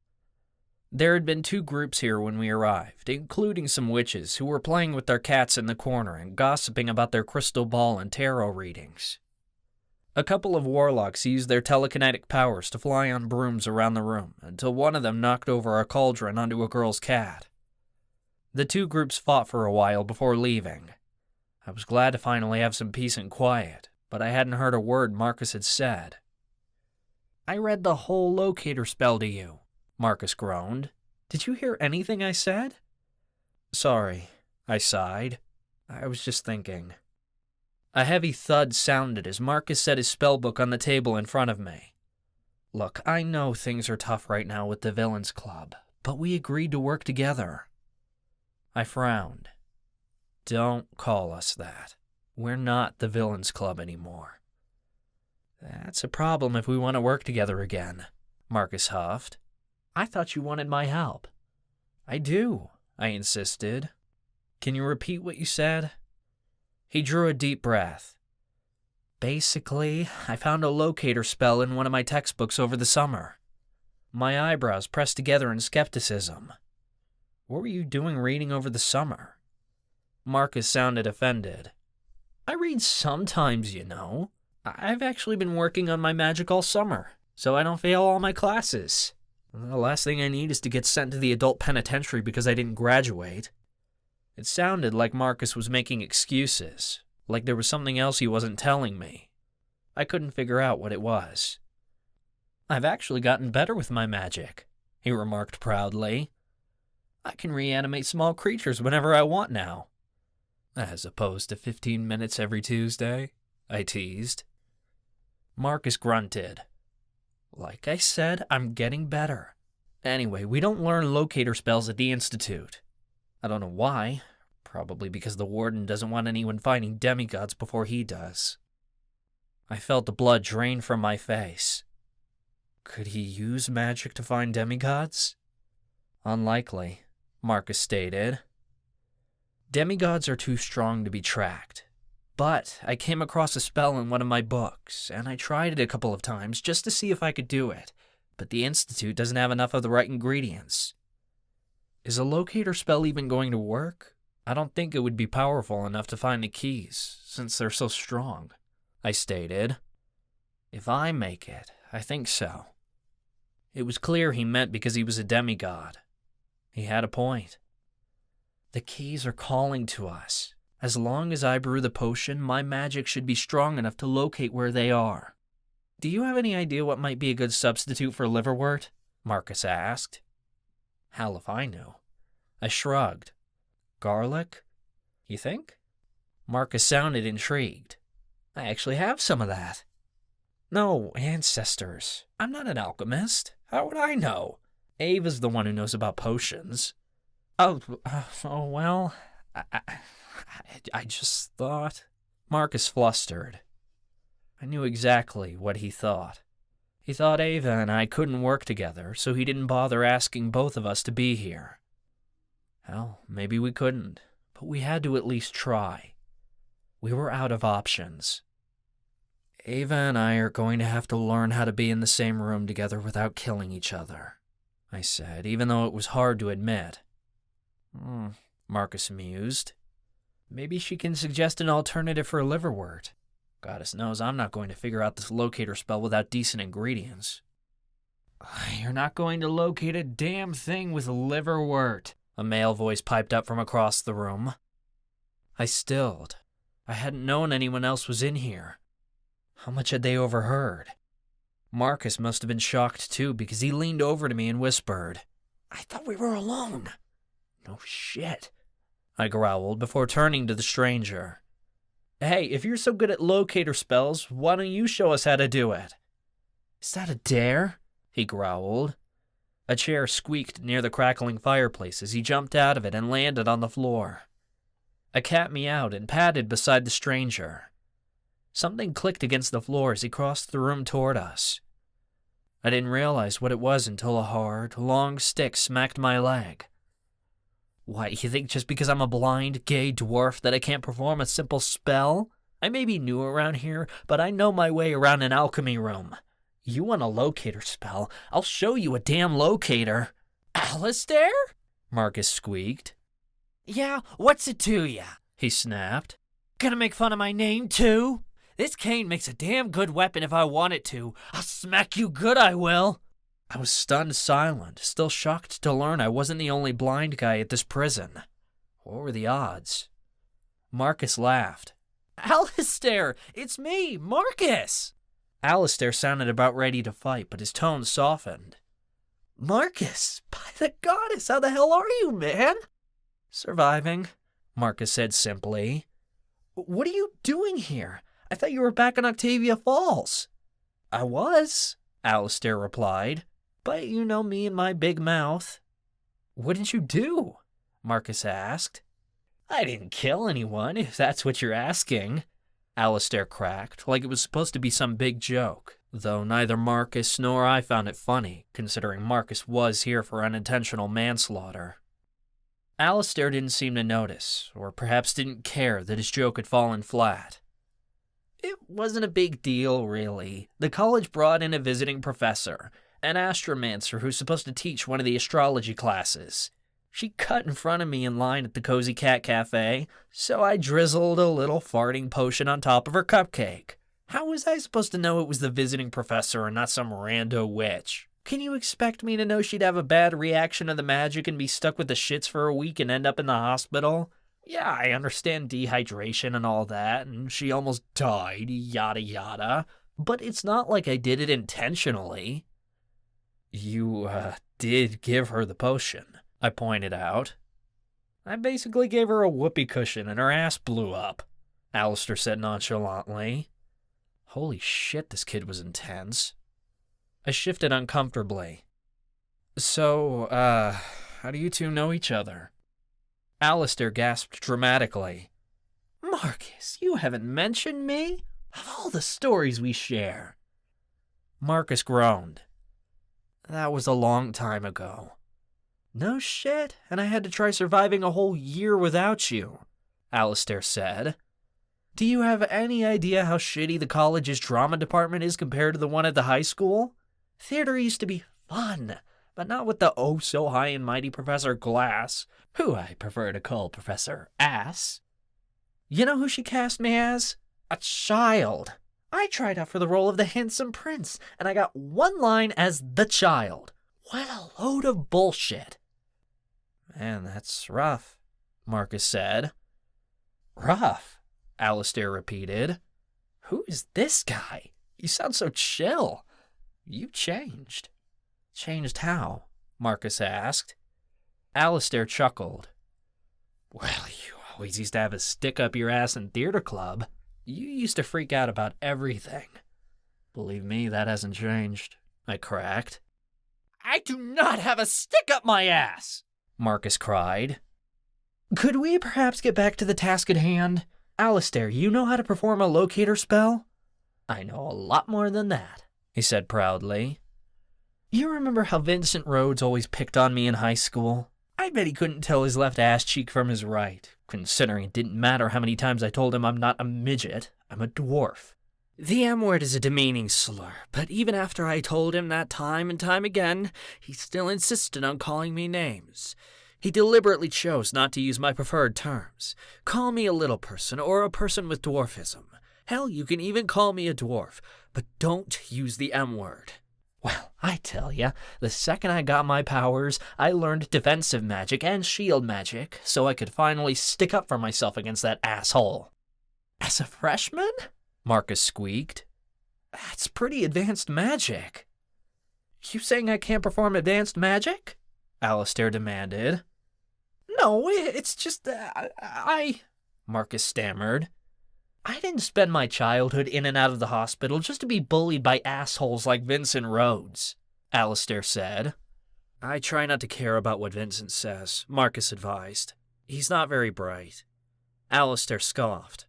Speaker 4: There had been 2 groups here when we arrived, including some witches who were playing with their cats in the corner and gossiping about their crystal ball and tarot readings. A couple of warlocks used their telekinetic powers to fly on brooms around the room until one of them knocked over a cauldron onto a girl's cat. The 2 groups fought for a while before leaving. I was glad to finally have some peace and quiet, but I hadn't heard a word Marcus had said. "I read the whole locator spell to you," Marcus groaned. "Did you hear anything I said?" "Sorry," I sighed. "I was just thinking." A heavy thud sounded as Marcus set his spellbook on the table in front of me. "Look, I know things are tough right now with the Villains Club, but we agreed to work together." I frowned. "Don't call us that. We're not the Villains Club anymore." "That's a problem if we want to work together again," Marcus huffed. "I thought you wanted my help." "I do," I insisted. "Can you repeat what you said?" He drew a deep breath. "Basically, I found a locator spell in one of my textbooks over the summer." My eyebrows pressed together in skepticism. "What were you doing reading over the summer?" Marcus sounded offended. "I read sometimes, you know. I've actually been working on my magic all summer, so I don't fail all my classes. The last thing I need is to get sent to the adult penitentiary because I didn't graduate." It sounded like Marcus was making excuses, like there was something else he wasn't telling me. I couldn't figure out what it was. "I've actually gotten better with my magic," he remarked proudly. "I can reanimate small creatures whenever I want now." "As opposed to 15 minutes every Tuesday?" I teased. Marcus grunted. "Like I said, I'm getting better. Anyway, we don't learn locator spells at the Institute. I don't know why. Probably because the Warden doesn't want anyone finding demigods before he does." I felt the blood drain from my face. Could he use magic to find demigods? "Unlikely," Marcus stated. "Demigods are too strong to be tracked. But I came across a spell in one of my books, and I tried it a couple of times just to see if I could do it, but the Institute doesn't have enough of the right ingredients." "Is a locator spell even going to work? I don't think it would be powerful enough to find the keys, since they're so strong," I stated. "If I make it, I think so." It was clear he meant because he was a demigod. He had a point. "The keys are calling to us. As long as I brew the potion, my magic should be strong enough to locate where they are." "Do you have any idea what might be a good substitute for liverwort?" Marcus asked. Hell if I knew. I shrugged. "Garlic? You think?" Marcus sounded intrigued. "I actually have some of that." "No, ancestors. I'm not an alchemist. How would I know? Ava's the one who knows about potions." Oh, well, I just thought." Marcus flustered. I knew exactly what he thought. He thought Ava and I couldn't work together, so he didn't bother asking both of us to be here. Hell, maybe we couldn't, but we had to at least try. We were out of options. "Ava and I are going to have to learn how to be in the same room together without killing each other," I said, even though it was hard to admit. Marcus mused. "Maybe she can suggest an alternative for liverwort. Goddess knows I'm not going to figure out this locator spell without decent ingredients." "You're not going to locate a damn thing with liverwort," a male voice piped up from across the room. I stilled. I hadn't known anyone else was in here. How much had they overheard? Marcus must have been shocked too, because he leaned over to me and whispered, "I thought we were alone." "No shit," I growled before turning to the stranger. "Hey, if you're so good at locator spells, why don't you show us how to do it?" "Is that a dare?" he growled. A chair squeaked near the crackling fireplace as he jumped out of it and landed on the floor. A cat meowed and patted beside the stranger. Something clicked against the floor as he crossed the room toward us. I didn't realize what it was until a hard, long stick smacked my leg. "What, you think just because I'm a blind, gay dwarf that I can't perform a simple spell? I may be new around here, but I know my way around an alchemy room. You want a locator spell? I'll show you a damn locator."
Speaker 3: "Alistair?"
Speaker 4: Marcus squeaked.
Speaker 3: "Yeah, what's it to ya?"
Speaker 4: he snapped.
Speaker 3: "Gonna make fun of my name, too? This cane makes a damn good weapon if I want it to. I'll smack you good, I will."
Speaker 4: I was stunned silent, still shocked to learn I wasn't the only blind guy at this prison. What were the odds? Marcus laughed.
Speaker 3: "Alistair, it's me, Marcus."
Speaker 4: Alistair sounded about ready to fight, but his tone softened.
Speaker 3: "Marcus, by the goddess, how the hell are you, man?"
Speaker 4: "Surviving," Marcus said simply.
Speaker 3: "What are you doing here? I thought you were back in Octavia Falls."
Speaker 4: "I was," Alistair replied. "But you know me and my big mouth." "What did you do?" Marcus asked. "I didn't kill anyone, if that's what you're asking," Alistair cracked, like it was supposed to be some big joke, though neither Marcus nor I found it funny, considering Marcus was here for unintentional manslaughter. Alistair didn't seem to notice, or perhaps didn't care that his joke had fallen flat. "It wasn't a big deal, really. The college brought in a visiting professor, an astromancer who's supposed to teach one of the astrology classes. She cut in front of me in line at the Cozy Cat Cafe, so I drizzled a little farting potion on top of her cupcake. How was I supposed to know it was the visiting professor and not some rando witch? Can you expect me to know she'd have a bad reaction to the magic and be stuck with the shits for a week and end up in the hospital? Yeah, I understand dehydration and all that, and she almost died, yada yada, but it's not like I did it intentionally." "You, did give her the potion," I pointed out. "I basically gave her a whoopee cushion and her ass blew up," Alistair said nonchalantly. Holy shit, this kid was intense. I shifted uncomfortably. "So, how do you two know each other?" Alistair gasped dramatically. "Marcus, you haven't mentioned me? Of all the stories we share." Marcus groaned. "That was a long time ago." "No shit, and I had to try surviving a whole year without you," Alistair said. "Do you have any idea how shitty the college's drama department is compared to the one at the high school? Theater used to be fun, but not with the oh-so-high and mighty Professor Glass, who I prefer to call Professor Ass. You know who she cast me as? A child. I tried out for the role of the handsome prince, and I got one line as the child. What a load of bullshit." "Man, that's rough," Marcus said. "Rough?" Alistair repeated. "Who is this guy? You sound so chill. You changed." "Changed how?" Marcus asked. Alistair chuckled. "Well, you always used to have a stick up your ass in theater club. You used to freak out about everything." "Believe me, that hasn't changed," I cracked. "I do not have a stick up my ass!" Marcus cried. "Could we perhaps get back to the task at hand? Alistair, you know how to perform a locator spell?" "I know a lot more than that," he said proudly. "You remember how Vincent Rhodes always picked on me in high school? I bet he couldn't tell his left ass cheek from his right, considering it didn't matter how many times I told him I'm not a midget, I'm a dwarf. The M-word is a demeaning slur, but even after I told him that time and time again, he still insisted on calling me names. He deliberately chose not to use my preferred terms. Call me a little person or a person with dwarfism. Hell, you can even call me a dwarf, but don't use the M-word. Well, I tell ya, the second I got my powers, I learned defensive magic and shield magic, so I could finally stick up for myself against that asshole." "As a freshman?" Marcus squeaked. That's pretty advanced magic. You saying I can't perform advanced magic? Alistair demanded. No, it's just, Marcus stammered. I didn't spend my childhood in and out of the hospital just to be bullied by assholes like Vincent Rhodes, Alistair said. I try not to care about what Vincent says, Marcus advised. He's not very bright. Alistair scoffed.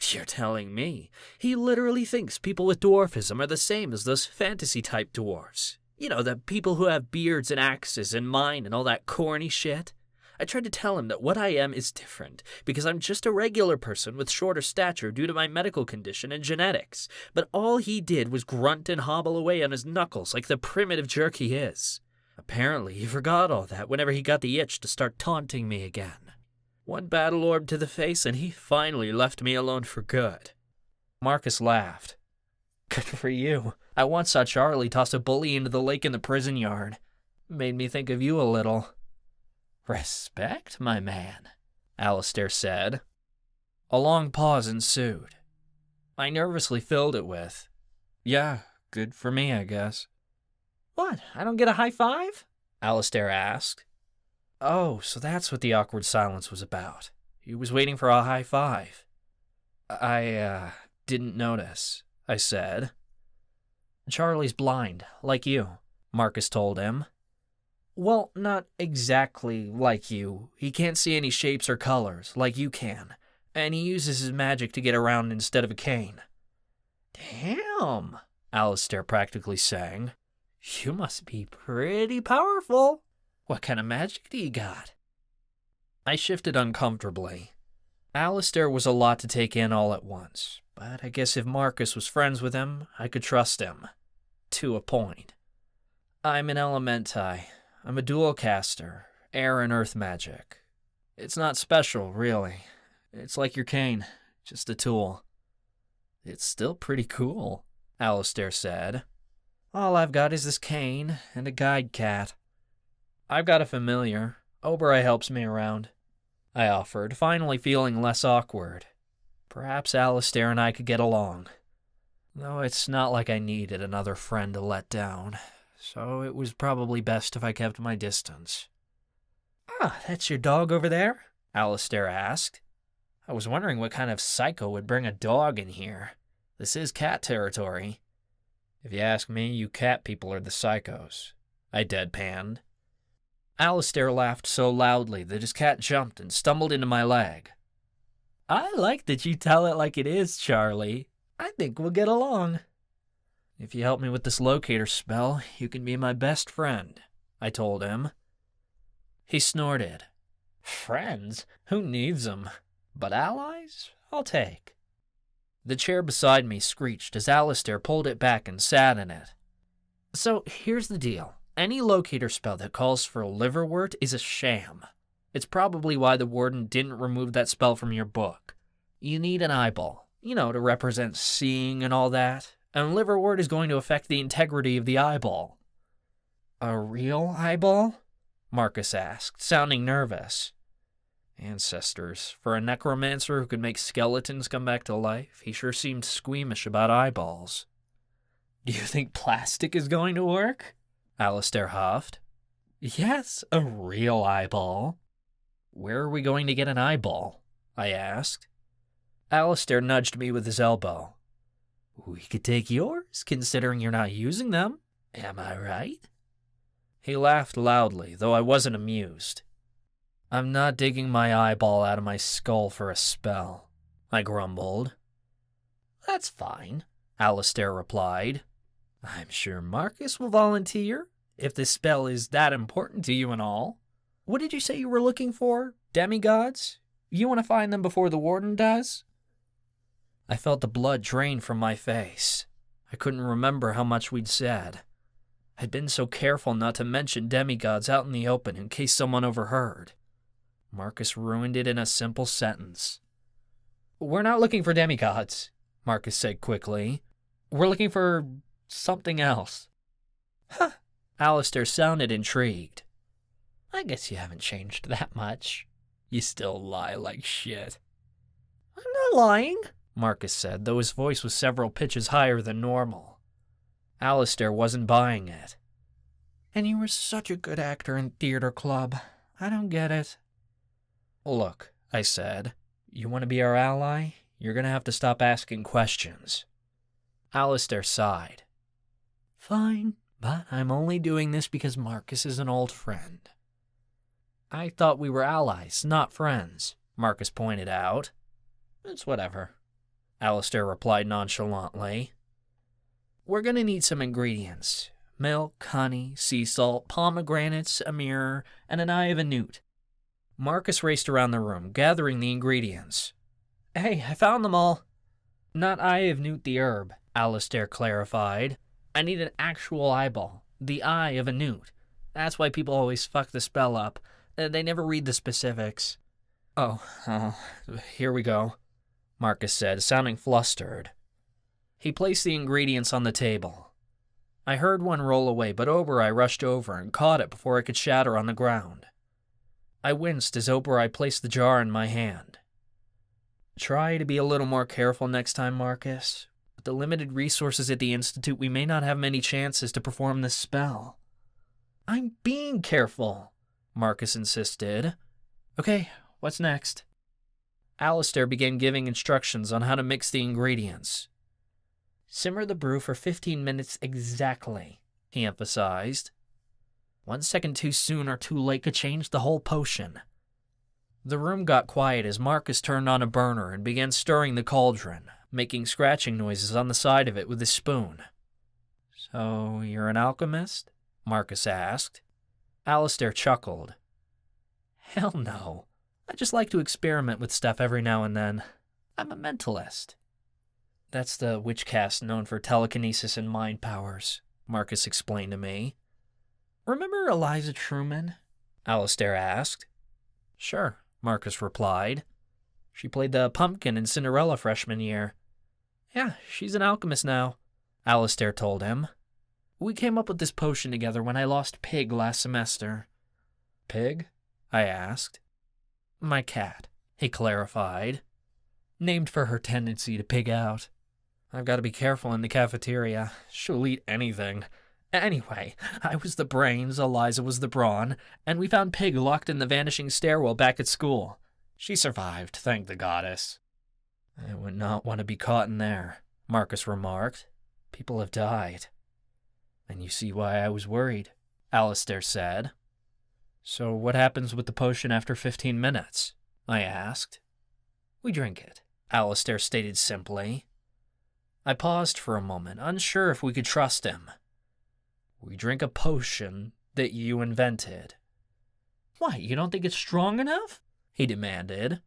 Speaker 4: You're telling me? He literally thinks people with dwarfism are the same as those fantasy-type dwarves. You know, the people who have beards and axes and mine and all that corny shit. I tried to tell him that what I am is different, because I'm just a regular person with shorter stature due to my medical condition and genetics, but all he did was grunt and hobble away on his knuckles like the primitive jerk he is. Apparently, he forgot all that whenever he got the itch to start taunting me again. One battle orb to the face and he finally left me alone for good. Marcus laughed. Good for you. I once saw Charlie toss a bully into the lake in the prison yard. Made me think of you a little. Respect, my man, Alistair said. A long pause ensued. I nervously filled it with, yeah, good for me, I guess. What, I don't get a high five? Alistair asked. Oh, so that's what the awkward silence was about. He was waiting for a high five. I didn't notice, I said. Charlie's blind, like you, Marcus told him. Well, not exactly like you. He can't see any shapes or colors, like you can, and he uses his magic to get around instead of a cane. Damn, Alistair practically sang. You must be pretty powerful. What kind of magic do you got? I shifted uncomfortably. Alistair was a lot to take in all at once, but I guess if Marcus was friends with him, I could trust him. To a point. I'm an elementai. I'm a dual caster, air and earth magic. It's not special, really. It's like your cane, just a tool. It's still pretty cool, Alistair said. All I've got is this cane and a guide cat. I've got a familiar. Oberoi helps me around, I offered, finally feeling less awkward. Perhaps Alistair and I could get along. Though it's not like I needed another friend to let down, so it was probably best if I kept my distance. Ah, that's your dog over there? Alistair asked. I was wondering what kind of psycho would bring a dog in here. This is cat territory. If you ask me, you cat people are the psychos, I deadpanned. Alistair laughed so loudly that his cat jumped and stumbled into my leg. I like that you tell it like it is, Charlie. I think we'll get along. If you help me with this locator spell, you can be my best friend, I told him. He snorted. Friends? Who needs them? But allies? I'll take. The chair beside me screeched as Alistair pulled it back and sat in it. So here's the deal. Any locator spell that calls for liverwort is a sham. It's probably why the Warden didn't remove that spell from your book. You need an eyeball, to represent seeing and all that, and liverwort is going to affect the integrity of the eyeball. A real eyeball? Marcus asked, sounding nervous. Ancestors. For a necromancer who could make skeletons come back to life, he sure seemed squeamish about eyeballs. Do you think plastic is going to work? Alistair huffed. Yes, a real eyeball. Where are we going to get an eyeball? I asked. Alistair nudged me with his elbow. We could take yours, considering you're not using them. Am I right? He laughed loudly, though I wasn't amused. I'm not digging my eyeball out of my skull for a spell, I grumbled. That's fine, Alistair replied. I'm sure Marcus will volunteer, if this spell is that important to you and all. What did you say you were looking for? Demigods? You want to find them before the Warden does? I felt the blood drain from my face. I couldn't remember how much we'd said. I'd been so careful not to mention demigods out in the open in case someone overheard. Marcus ruined it in a simple sentence. We're not looking for demigods, Marcus said quickly. We're looking for something else. Huh. Alistair sounded intrigued. I guess you haven't changed that much. You still lie like shit. I'm not lying, Marcus said, though his voice was several pitches higher than normal. Alistair wasn't buying it. And you were such a good actor in theater club. I don't get it. Look, I said, you want to be our ally? You're going to have to stop asking questions. Alistair sighed. Fine, but I'm only doing this because Marcus is an old friend. I thought we were allies, not friends, Marcus pointed out. It's whatever, Alistair replied nonchalantly. We're going to need some ingredients. Milk, honey, sea salt, pomegranates, a mirror, and an eye of a newt. Marcus raced around the room, gathering the ingredients. Hey, I found them all. Not eye of newt the herb, Alistair clarified. I need an actual eyeball, the eye of a newt. That's why people always fuck the spell up. They never read the specifics. Oh, here we go, Marcus said, sounding flustered. He placed the ingredients on the table. I heard one roll away, but Oberai rushed over and caught it before it could shatter on the ground. I winced as Oberai placed the jar in my hand. Try to be a little more careful next time, Marcus. With the limited resources at the Institute, we may not have many chances to perform this spell. I'm being careful, Marcus insisted. Okay, what's next? Alistair began giving instructions on how to mix the ingredients. Simmer the brew for 15 minutes exactly, he emphasized. 1 second too soon or too late could change the whole potion. The room got quiet as Marcus turned on a burner and began stirring the cauldron, making scratching noises on the side of it with his spoon. So, you're an alchemist? Marcus asked. Alistair chuckled. Hell no. I just like to experiment with stuff every now and then. I'm a mentalist. That's the witch caste known for telekinesis and mind powers, Marcus explained to me. Remember Eliza Truman? Alistair asked. Sure, Marcus replied. She played the pumpkin in Cinderella freshman year. Yeah, she's an alchemist now, Alistair told him. We came up with this potion together when I lost Pig last semester. Pig? I asked. My cat, he clarified. Named for her tendency to pig out. I've got to be careful in the cafeteria. She'll eat anything. Anyway, I was the brains, Eliza was the brawn, and we found Pig locked in the vanishing stairwell back at school. She survived, thank the goddess. I would not want to be caught in there, Marcus remarked. People have died. And you see why I was worried, Alistair said. So what happens with the potion after 15 minutes? I asked. We drink it, Alistair stated simply. I paused for a moment, unsure if we could trust him. We drink a potion that you invented. Why, you don't think it's strong enough? He demanded.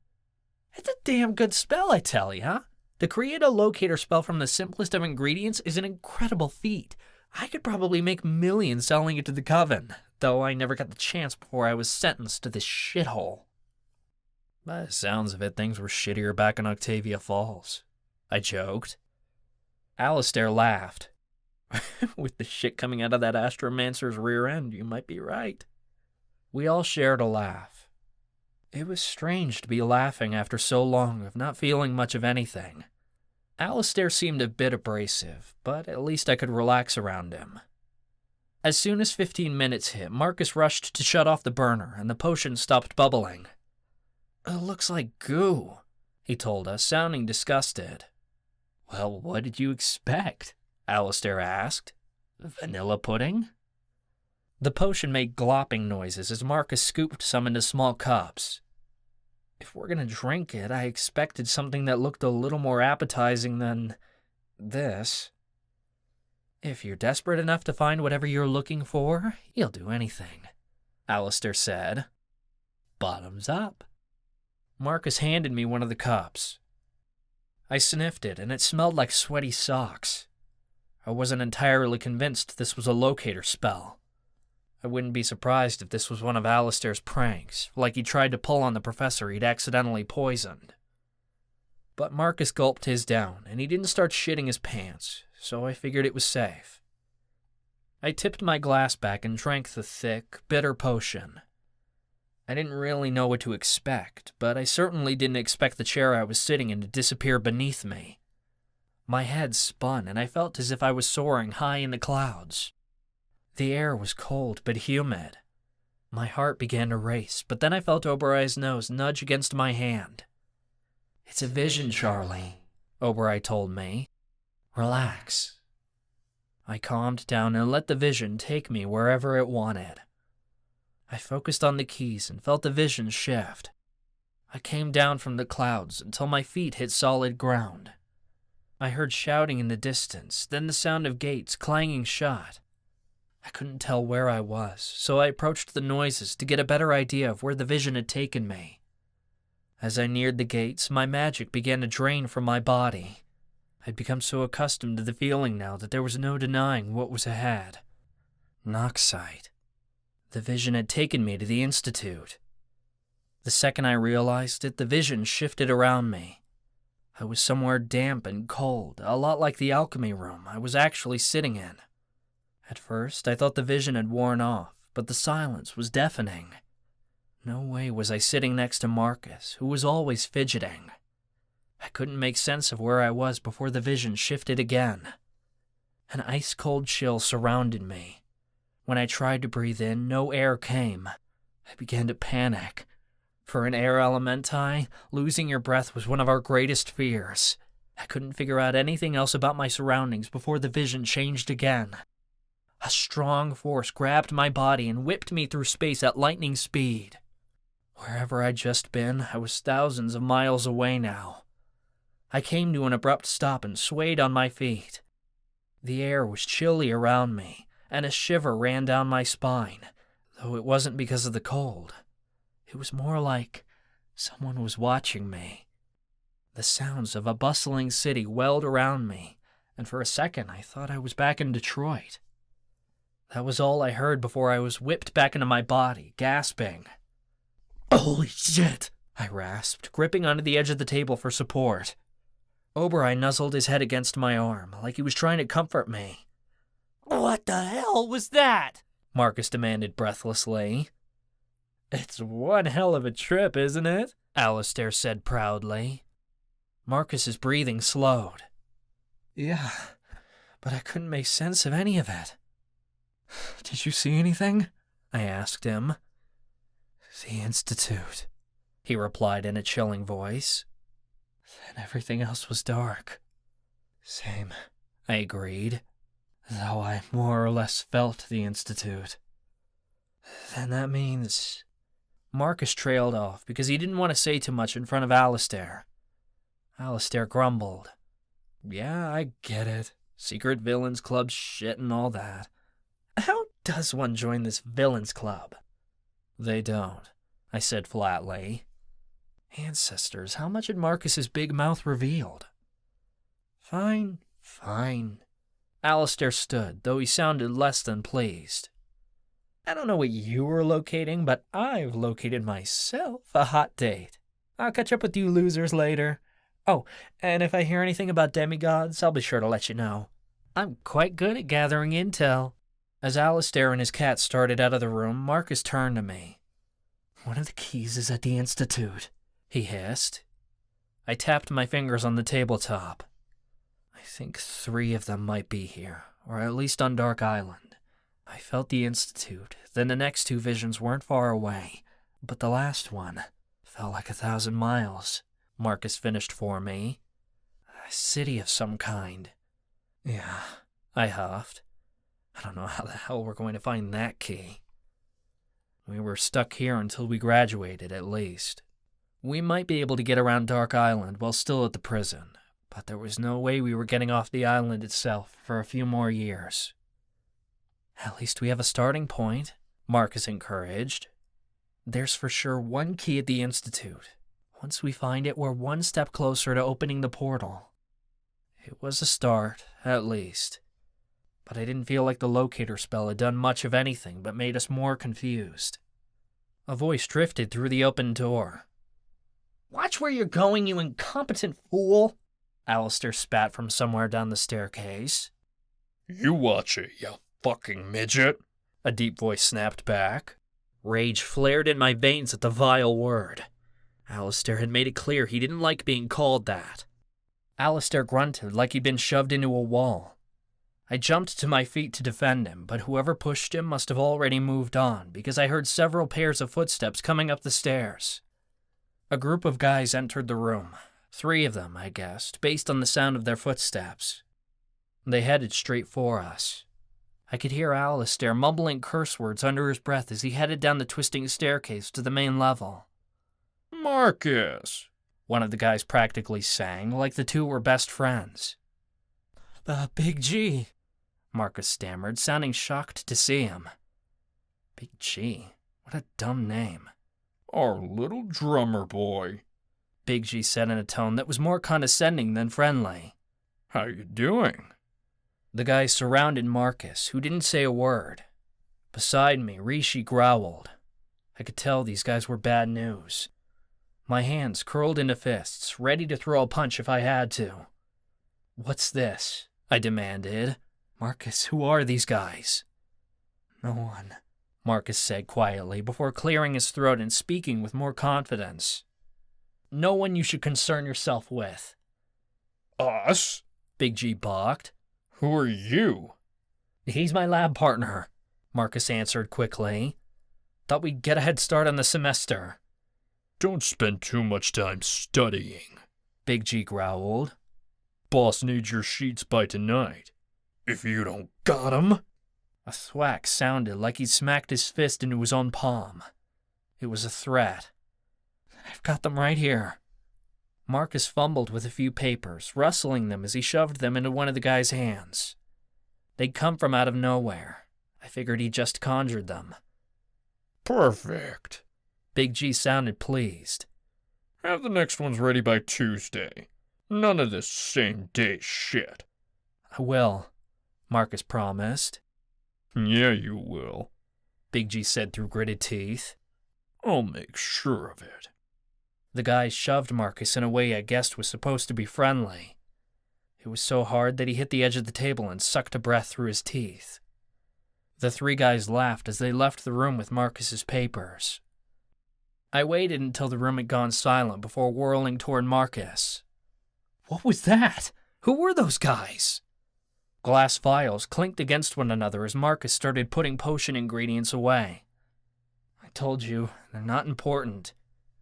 Speaker 4: It's a damn good spell, I tell ya. To create a locator spell from the simplest of ingredients is an incredible feat. I could probably make millions selling it to the coven, though I never got the chance before I was sentenced to this shithole. By the sounds of it, things were shittier back in Octavia Falls, I joked. Alistair laughed. With the shit coming out of that astromancer's rear end, you might be right. We all shared a laugh. It was strange to be laughing after so long of not feeling much of anything. Alistair seemed a bit abrasive, but at least I could relax around him. As soon as 15 minutes hit, Marcus rushed to shut off the burner, and the potion stopped bubbling. It looks like goo, he told us, sounding disgusted. Well, what did you expect? Alistair asked. Vanilla pudding? The potion made glopping noises as Marcus scooped some into small cups. If we're gonna drink it, I expected something that looked a little more appetizing than this. If you're desperate enough to find whatever you're looking for, you'll do anything, Alistair said. Bottoms up. Marcus handed me one of the cups. I sniffed it, and it smelled like sweaty socks. I wasn't entirely convinced this was a locator spell. I wouldn't be surprised if this was one of Alistair's pranks, like he tried to pull on the professor he'd accidentally poisoned. But Marcus gulped his down, and he didn't start shitting his pants, so I figured it was safe. I tipped my glass back and drank the thick, bitter potion. I didn't really know what to expect, but I certainly didn't expect the chair I was sitting in to disappear beneath me. My head spun, and I felt as if I was soaring high in the clouds. The air was cold but humid. My heart began to race, but then I felt Oberei's nose nudge against my hand. "It's a vision, Charlie," Oberei told me. "Relax." I calmed down and let the vision take me wherever it wanted. I focused on the keys and felt the vision shift. I came down from the clouds until my feet hit solid ground. I heard shouting in the distance, then the sound of gates clanging shut. I couldn't tell where I was, so I approached the noises to get a better idea of where the vision had taken me. As I neared the gates, my magic began to drain from my body. I'd become so accustomed to the feeling now that there was no denying what was ahead. Noxite. The vision had taken me to the Institute. The second I realized it, the vision shifted around me. I was somewhere damp and cold, a lot like the alchemy room I was actually sitting in. At first, I thought the vision had worn off, but the silence was deafening. No way was I sitting next to Marcus, who was always fidgeting. I couldn't make sense of where I was before the vision shifted again. An ice-cold chill surrounded me. When I tried to breathe in, no air came. I began to panic. For an air elementi, losing your breath was one of our greatest fears. I couldn't figure out anything else about my surroundings before the vision changed again. A strong force grabbed my body and whipped me through space at lightning speed. Wherever I'd just been, I was thousands of miles away now. I came to an abrupt stop and swayed on my feet. The air was chilly around me, and a shiver ran down my spine, though it wasn't because of the cold. It was more like someone was watching me. The sounds of a bustling city welled around me, and for a second I thought I was back in Detroit. That was all I heard before I was whipped back into my body, gasping. "Holy shit!" I rasped, gripping onto the edge of the table for support. Oberei nuzzled his head against my arm, like he was trying to comfort me.
Speaker 3: What the hell was that?
Speaker 4: Marcus demanded breathlessly. "It's one hell of a trip, isn't it?" Alistair said proudly. Marcus's breathing slowed. "Yeah, but I couldn't make sense of any of it." "Did you see anything?" I asked him. "The Institute," he replied in a chilling voice. "Then everything else was dark." "Same," I agreed, "though I more or less felt the Institute." "Then that means—" Marcus trailed off because he didn't want to say too much in front of Alistair. Alistair grumbled. "Yeah, I get it. Secret villains club shit and all that. How does one join this villains club?" "They don't," I said flatly. Ancestors, how much had Marcus's big mouth revealed? Fine. Alistair stood, though he sounded less than pleased. "I don't know what you were locating, but I've located myself a hot date. I'll catch up with you losers later. Oh, and if I hear anything about demigods, I'll be sure to let you know. I'm quite good at gathering intel." As Alistair and his cat started out of the room, Marcus turned to me. "One of the keys is at the Institute," he hissed. I tapped my fingers on the tabletop. "I think 3 of them might be here, or at least on Dark Island. I felt the Institute, then the next 2 visions weren't far away, but the last one felt like 1,000 miles, Marcus finished for me. "A city of some kind." "Yeah," I huffed. "I don't know how the hell we're going to find that key." "We were stuck here until we graduated, at least. We might be able to get around Dark Island while still at the prison, but there was no way we were getting off the island itself for a few more years." "At least we have a starting point," Marcus encouraged. "There's for sure one key at the Institute. Once we find it, we're one step closer to opening the portal." It was a start, at least. But I didn't feel like the locator spell had done much of anything but made us more confused. A voice drifted through the open door. "Watch where you're going, you incompetent fool!" Alistair spat from somewhere down the staircase.
Speaker 6: "You watch it, you fucking midget,"
Speaker 4: a deep voice snapped back. Rage flared in my veins at the vile word. Alistair had made it clear he didn't like being called that. Alistair grunted like he'd been shoved into a wall. I jumped to my feet to defend him, but whoever pushed him must have already moved on because I heard several pairs of footsteps coming up the stairs. A group of guys entered the room. 3 of them, I guessed, based on the sound of their footsteps. They headed straight for us. I could hear Alistair mumbling curse words under his breath as he headed down the twisting staircase to the main level.
Speaker 2: "Marcus," one of the guys practically sang, like the two were best friends.
Speaker 4: Big G,
Speaker 2: Marcus stammered, sounding shocked to see him. Big G? What a dumb name.
Speaker 6: "Our little drummer boy,"
Speaker 2: Big G said in a tone that was more condescending than friendly.
Speaker 6: "How you doing?"
Speaker 2: The guys surrounded Marcus, who didn't say a word. Beside me, Rishi growled. I could tell these guys were bad news. My hands curled into fists, ready to throw a punch if I had to. "What's this?" I demanded. "Marcus, who are these guys?" "No one," Marcus said quietly before clearing his throat and speaking with more confidence. "No one you should concern yourself with."
Speaker 6: "Us?"
Speaker 2: Big G balked.
Speaker 6: "Who are you?"
Speaker 2: "He's my lab partner," Marcus answered quickly. "Thought we'd get a head start on the semester."
Speaker 6: "Don't spend too much time studying,"
Speaker 2: Big G growled.
Speaker 6: "Boss needs your sheets by tonight. If you don't got 'em..."
Speaker 2: A thwack sounded like he'd smacked his fist into his own palm. It was a threat. "I've got them right here." Marcus fumbled with a few papers, rustling them as he shoved them into one of the guy's hands. They'd come from out of nowhere. I figured he just conjured them.
Speaker 6: "Perfect."
Speaker 2: Big G sounded pleased.
Speaker 6: "Have the next ones ready by Tuesday. None of this same day shit."
Speaker 2: "I will," Marcus promised.
Speaker 6: "Yeah, you will,"
Speaker 2: Big G said through gritted teeth.
Speaker 6: "I'll make sure of it."
Speaker 2: The guys shoved Marcus in a way I guessed was supposed to be friendly. It was so hard that he hit the edge of the table and sucked a breath through his teeth. The 3 guys laughed as they left the room with Marcus's papers. I waited until the room had gone silent before whirling toward Marcus. "What was that? Who were those guys?" Glass vials clinked against one another as Marcus started putting potion ingredients away. "I told you, they're not important."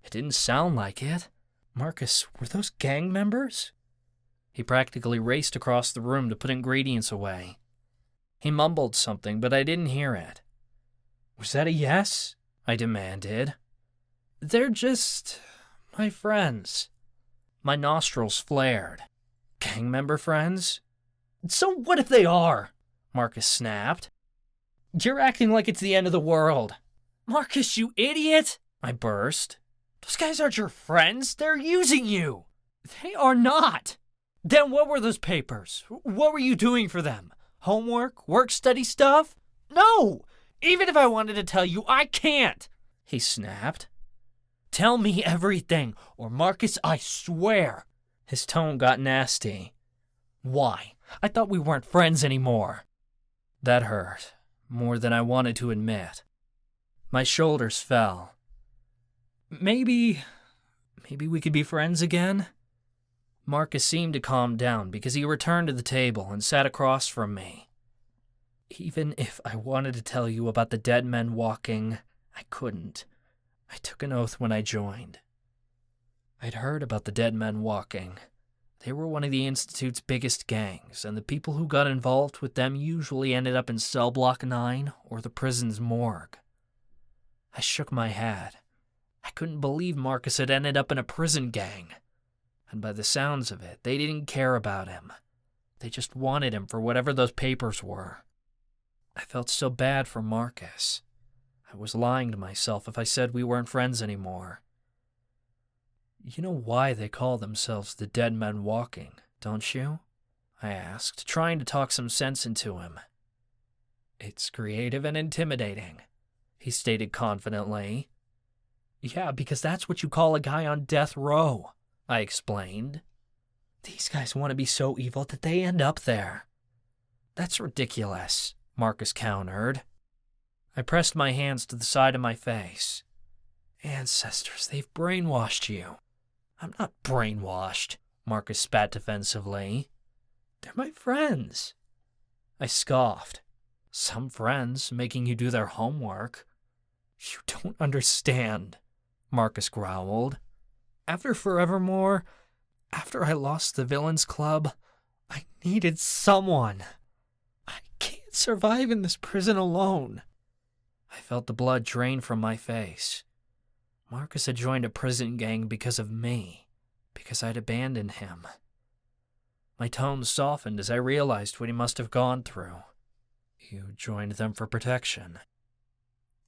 Speaker 2: It didn't sound like it. "Marcus, were those gang members?" He practically raced across the room to put ingredients away. He mumbled something, but I didn't hear it. "Was that a yes?" I demanded. "They're just my friends." My nostrils flared. "Gang member friends?" "So what if they are?" Marcus snapped. "You're acting like it's the end of the world."
Speaker 3: Marcus, you idiot!
Speaker 2: I burst.
Speaker 3: Those guys aren't your friends. They're using you. They are not. Then what were those papers? What were you doing for them? Homework? Work study stuff? No! Even if I wanted to tell you, I can't!
Speaker 2: He snapped.
Speaker 3: Tell me everything, or Marcus, I swear.
Speaker 2: His tone got nasty.
Speaker 3: Why? I thought we weren't friends anymore.
Speaker 2: That hurt, more than I wanted to admit. My shoulders fell. Maybe we could be friends again? Marcus seemed to calm down because he returned to the table and sat across from me. Even if I wanted to tell you about the dead men walking, I couldn't. I took an oath when I joined. I'd heard about the dead men walking. They were one of the Institute's biggest gangs, and the people who got involved with them usually ended up in Cell Block 9 or the prison's morgue. I shook my head. I couldn't believe Marcus had ended up in a prison gang. And by the sounds of it, they didn't care about him. They just wanted him for whatever those papers were. I felt so bad for Marcus. I was lying to myself if I said we weren't friends anymore. You know why they call themselves the Dead Men Walking, don't you? I asked, trying to talk some sense into him. It's creative and intimidating, he stated confidently. Yeah, because that's what you call a guy on death row, I explained. These guys want to be so evil that they end up there. That's ridiculous, Marcus countered.
Speaker 4: I pressed my hands to the side of my face. Ancestors, they've brainwashed you. I'm not brainwashed, Marcus spat defensively. They're my friends. I scoffed. Some friends making you do their homework. You don't understand, Marcus growled. After Forevermore, after I lost the Villains Club, I needed someone. I can't survive in this prison alone. I felt the blood drain from my face. Marcus had joined a prison gang because of me, because I'd abandoned him. My tone softened as I realized what he must have gone through. You joined them for protection.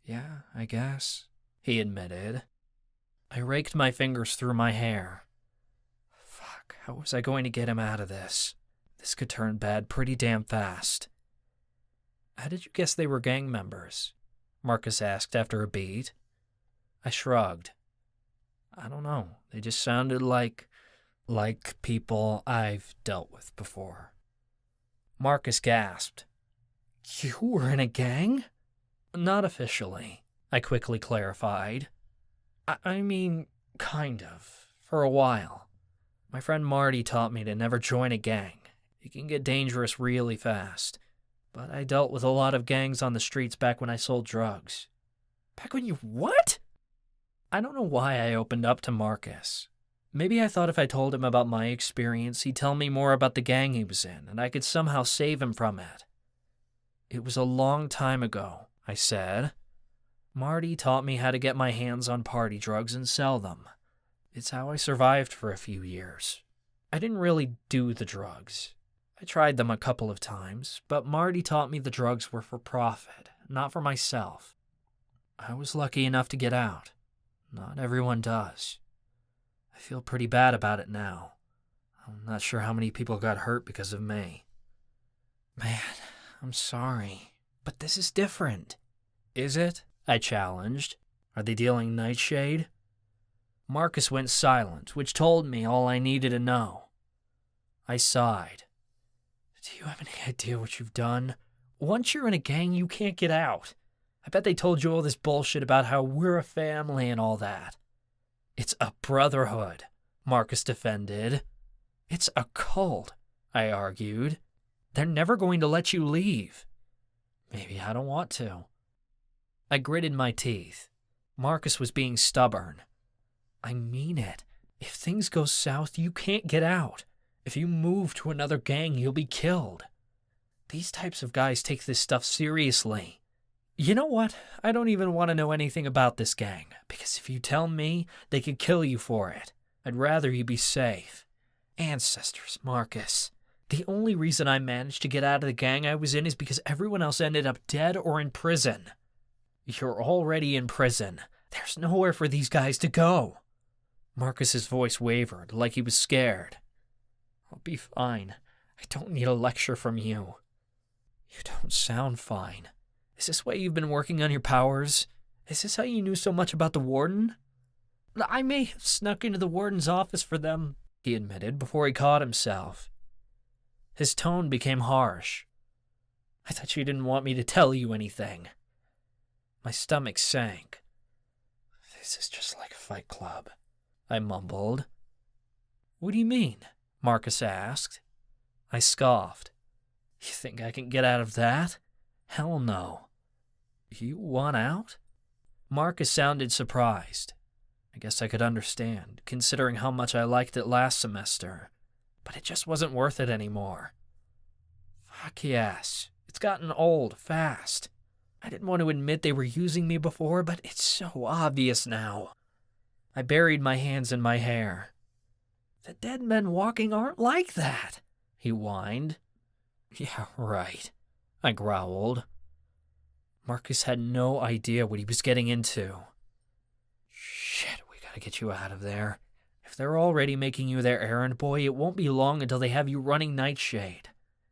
Speaker 4: Yeah, I guess, he admitted. I raked my fingers through my hair. Fuck, how was I going to get him out of this? This could turn bad pretty damn fast. How did you guess they were gang members? Marcus asked after a beat. I shrugged. I don't know, they just sounded like people I've dealt with before. Marcus gasped. You were in a gang? Not officially, I quickly clarified. I mean, kind of, for a while. My friend Marty taught me to never join a gang. It can get dangerous really fast. But I dealt with a lot of gangs on the streets back when I sold drugs. Back when you what? I don't know why I opened up to Marcus. Maybe I thought if I told him about my experience, he'd tell me more about the gang he was in, and I could somehow save him from it. It was a long time ago, I said. Marty taught me how to get my hands on party drugs and sell them. It's how I survived for a few years. I didn't really do the drugs. I tried them a couple of times, but Marty taught me the drugs were for profit, not for myself. I was lucky enough to get out. Not everyone does. I feel pretty bad about it now. I'm not sure how many people got hurt because of me. Man, I'm sorry, but this is different. Is it? I challenged. Are they dealing nightshade? Marcus went silent, which told me all I needed to know. I sighed. Do you have any idea what you've done? Once you're in a gang, you can't get out. I bet they told you all this bullshit about how we're a family and all that. It's a brotherhood, Marcus defended. It's a cult, I argued. They're never going to let you leave. Maybe I don't want to. I gritted my teeth. Marcus was being stubborn. I mean it. If things go south, you can't get out. If you move to another gang, you'll be killed. These types of guys take this stuff seriously. You know what? I don't even want to know anything about this gang, because if you tell me, they could kill you for it. I'd rather you be safe. Ancestors, Marcus. The only reason I managed to get out of the gang I was in is because everyone else ended up dead or in prison. You're already in prison. There's nowhere for these guys to go. Marcus's voice wavered, like he was scared. I'll be fine. I don't need a lecture from you. You don't sound fine. Is this why you've been working on your powers? Is this how you knew so much about the Warden? I may have snuck into the Warden's office for them, he admitted before he caught himself. His tone became harsh. I thought you didn't want me to tell you anything. My stomach sank. This is just like a fight club, I mumbled. What do you mean? Marcus asked. I scoffed. You think I can get out of that? Hell no. You want out? Marcus sounded surprised. I guess I could understand, considering how much I liked it last semester. But it just wasn't worth it anymore. Fuck yes. It's gotten old fast. I didn't want to admit they were using me before, but it's so obvious now. I buried my hands in my hair. The dead men walking aren't like that, he whined. Yeah, right, I growled. Marcus had no idea what he was getting into. Shit, we gotta get you out of there. If they're already making you their errand boy, it won't be long until they have you running Nightshade.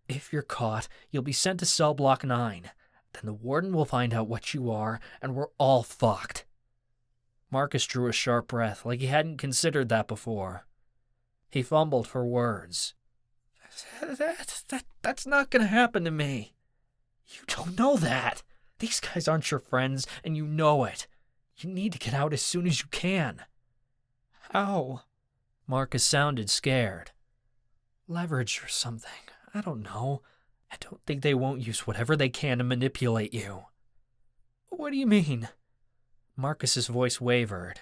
Speaker 4: If you're caught, you'll be sent to cell block 9. Then the Warden will find out what you are, and we're all fucked. Marcus drew a sharp breath, like he hadn't considered that before. He fumbled for words. That's not gonna happen to me. You don't know that. These guys aren't your friends, and you know it. You need to get out as soon as you can. How? Marcus sounded scared. Leverage or something. I don't know. I don't think they won't use whatever they can to manipulate you. What do you mean? Marcus's voice wavered.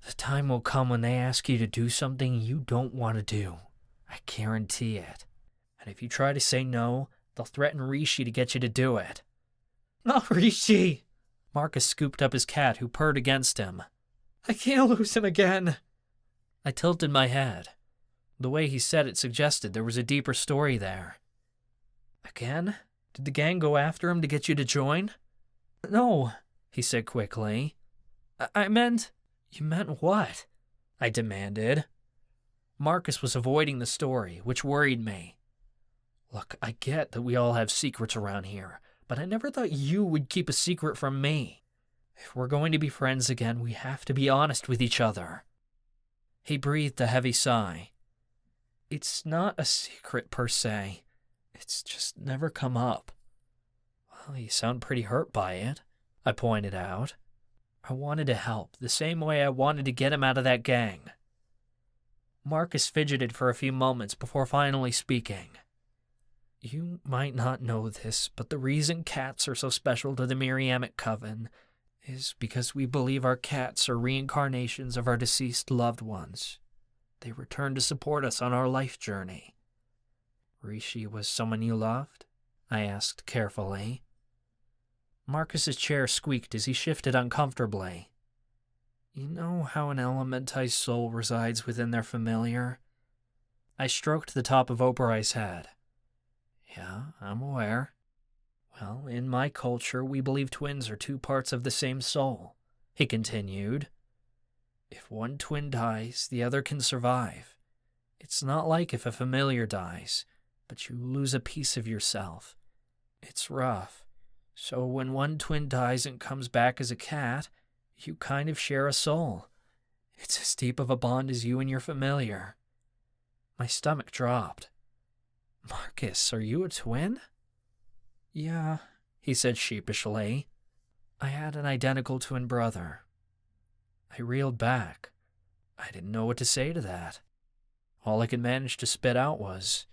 Speaker 4: The time will come when they ask you to do something you don't want to do. I guarantee it. And if you try to say no, they'll threaten Rishi to get you to do it. Not Rishi! Marcus scooped up his cat, who purred against him. I can't lose him again. I tilted my head. The way he said it suggested there was a deeper story there. Again? Did the gang go after him to get you to join? No, he said quickly. I meant... You meant what? I demanded. Marcus was avoiding the story, which worried me. Look, I get that we all have secrets around here, but I never thought you would keep a secret from me. If we're going to be friends again, we have to be honest with each other. He breathed a heavy sigh. It's not a secret per se. It's just never come up. Well, you sound pretty hurt by it, I pointed out. I wanted to help, the same way I wanted to get him out of that gang. Marcus fidgeted for a few moments before finally speaking. You might not know this, but the reason cats are so special to the Miriamic Coven is because we believe our cats are reincarnations of our deceased loved ones. They return to support us on our life journey. Rishi was someone you loved? I asked carefully. Marcus's chair squeaked as he shifted uncomfortably. You know how an elementized soul resides within their familiar? I stroked the top of Oberai's head. Yeah, I'm aware. Well, in my culture, we believe twins are two parts of the same soul, he continued. If one twin dies, the other can survive. It's not like if a familiar dies, but you lose a piece of yourself. It's rough. So when one twin dies and comes back as a cat, you kind of share a soul. It's as deep of a bond as you and your familiar. My stomach dropped. Marcus, are you a twin? Yeah, he said sheepishly. I had an identical twin brother. I reeled back. I didn't know what to say to that. All I could manage to spit out was,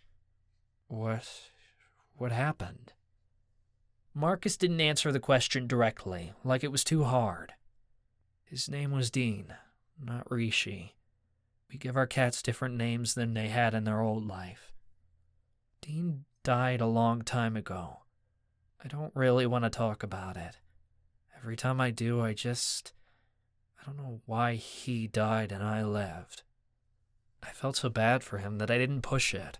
Speaker 4: What happened? Marcus didn't answer the question directly, like it was too hard. His name was Dean, not Rishi. We give our cats different names than they had in their old life. Dean died a long time ago. I don't really want to talk about it. Every time I do, I don't know why he died and I lived. I felt so bad for him that I didn't push it.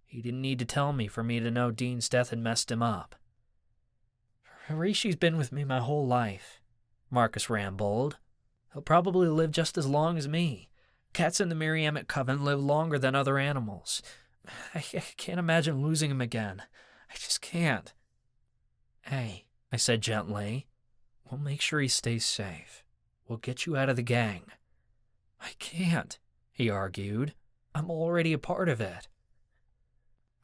Speaker 4: He didn't need to tell me for me to know Dean's death had messed him up. Rishi's been with me my whole life, Marcus rambled. He'll probably live just as long as me. Cats in the Miriamic Coven live longer than other animals. I can't imagine losing him again. I just can't. Hey, I said gently, we'll make sure he stays safe. We'll get you out of the gang. I can't, he argued. I'm already a part of it.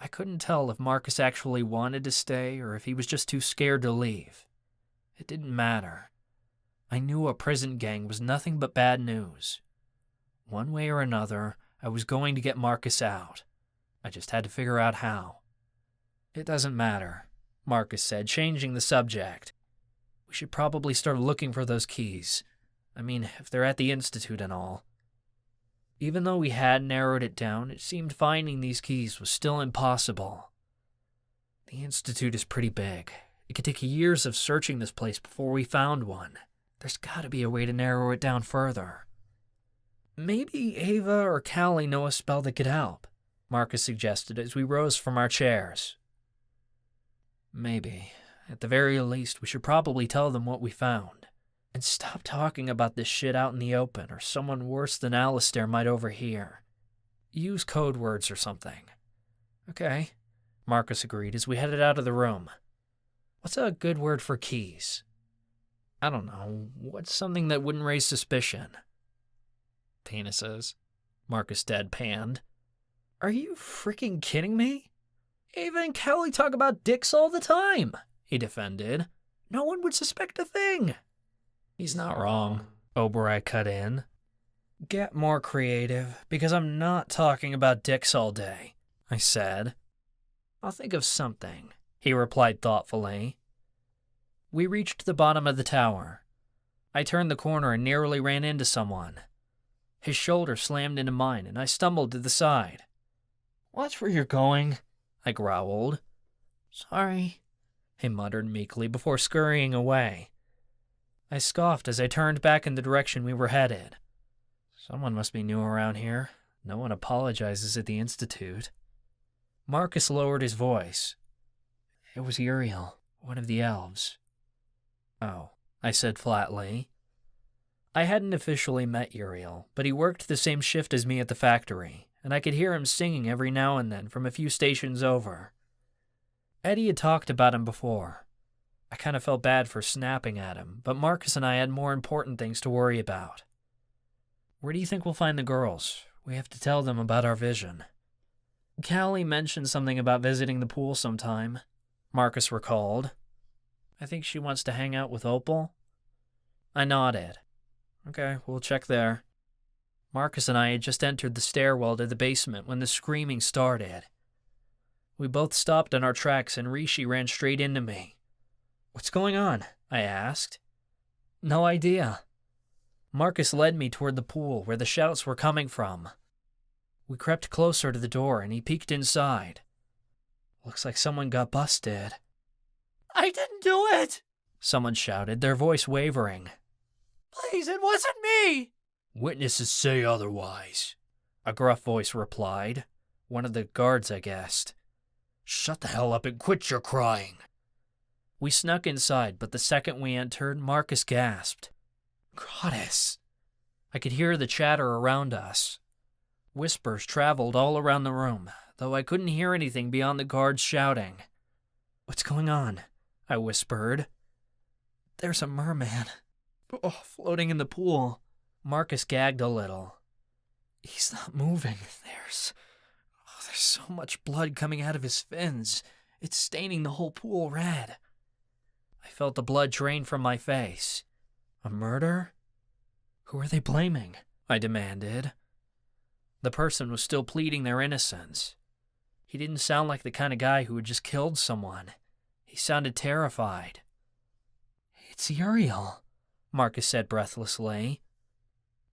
Speaker 4: I couldn't tell if Marcus actually wanted to stay or if he was just too scared to leave. It didn't matter. I knew a prison gang was nothing but bad news. One way or another, I was going to get Marcus out. I just had to figure out how. It doesn't matter, Marcus said, changing the subject. We should probably start looking for those keys. I mean, if they're at the Institute and all. Even though we had narrowed it down, it seemed finding these keys was still impossible. The Institute is pretty big. It could take years of searching this place before we found one. There's gotta be a way to narrow it down further. Maybe Ava or Callie know a spell that could help, Marcus suggested as we rose from our chairs. Maybe. At the very least, we should probably tell them what we found. And stop talking about this shit out in the open, or someone worse than Alistair might overhear. Use code words or something. Okay, Marcus agreed as we headed out of the room. What's a good word for keys? I don't know. What's something that wouldn't raise suspicion? Penises, Marcus deadpanned. Are you freaking kidding me? Ava and Callie talk about dicks all the time, he defended. No one would suspect a thing. He's not wrong, Oberoi cut in. Get more creative, because I'm not talking about dicks all day, I said. I'll think of something, he replied thoughtfully. We reached the bottom of the tower. I turned the corner and nearly ran into someone. His shoulder slammed into mine, and I stumbled to the side. Watch where you're going, I growled. Sorry, he muttered meekly before scurrying away. I scoffed as I turned back in the direction we were headed. Someone must be new around here. No one apologizes at the Institute. Marcus lowered his voice. It was Uriel, one of the elves. Oh, I said flatly. I hadn't officially met Uriel, but he worked the same shift as me at the factory, and I could hear him singing every now and then from a few stations over. Eddie had talked about him before. I kind of felt bad for snapping at him, but Marcus and I had more important things to worry about. Where do you think we'll find the girls? We have to tell them about our vision. Callie mentioned something about visiting the pool sometime, Marcus recalled. I think she wants to hang out with Opal. I nodded. Okay, we'll check there. Marcus and I had just entered the stairwell to the basement when the screaming started. We both stopped in our tracks and Rishi ran straight into me. What's going on? I asked. No idea. Marcus led me toward the pool where the shouts were coming from. We crept closer to the door and he peeked inside. Looks like someone got busted. I didn't do it! Someone shouted, their voice wavering. Please, it wasn't me! Witnesses say otherwise, a gruff voice replied. One of the guards, I guessed. Shut the hell up and quit your crying. We snuck inside, but the second we entered, Marcus gasped. Goddess! I could hear the chatter around us. Whispers traveled all around the room, though I couldn't hear anything beyond the guards shouting. What's going on? I whispered. There's a merman. Floating in the pool. Marcus gagged a little. He's not moving. There's so much blood coming out of his fins. It's staining the whole pool red. I felt the blood drain from my face. A murder? Who are they blaming? I demanded. The person was still pleading their innocence. He didn't sound like the kind of guy who had just killed someone. He sounded terrified. It's Uriel, Marcus said breathlessly.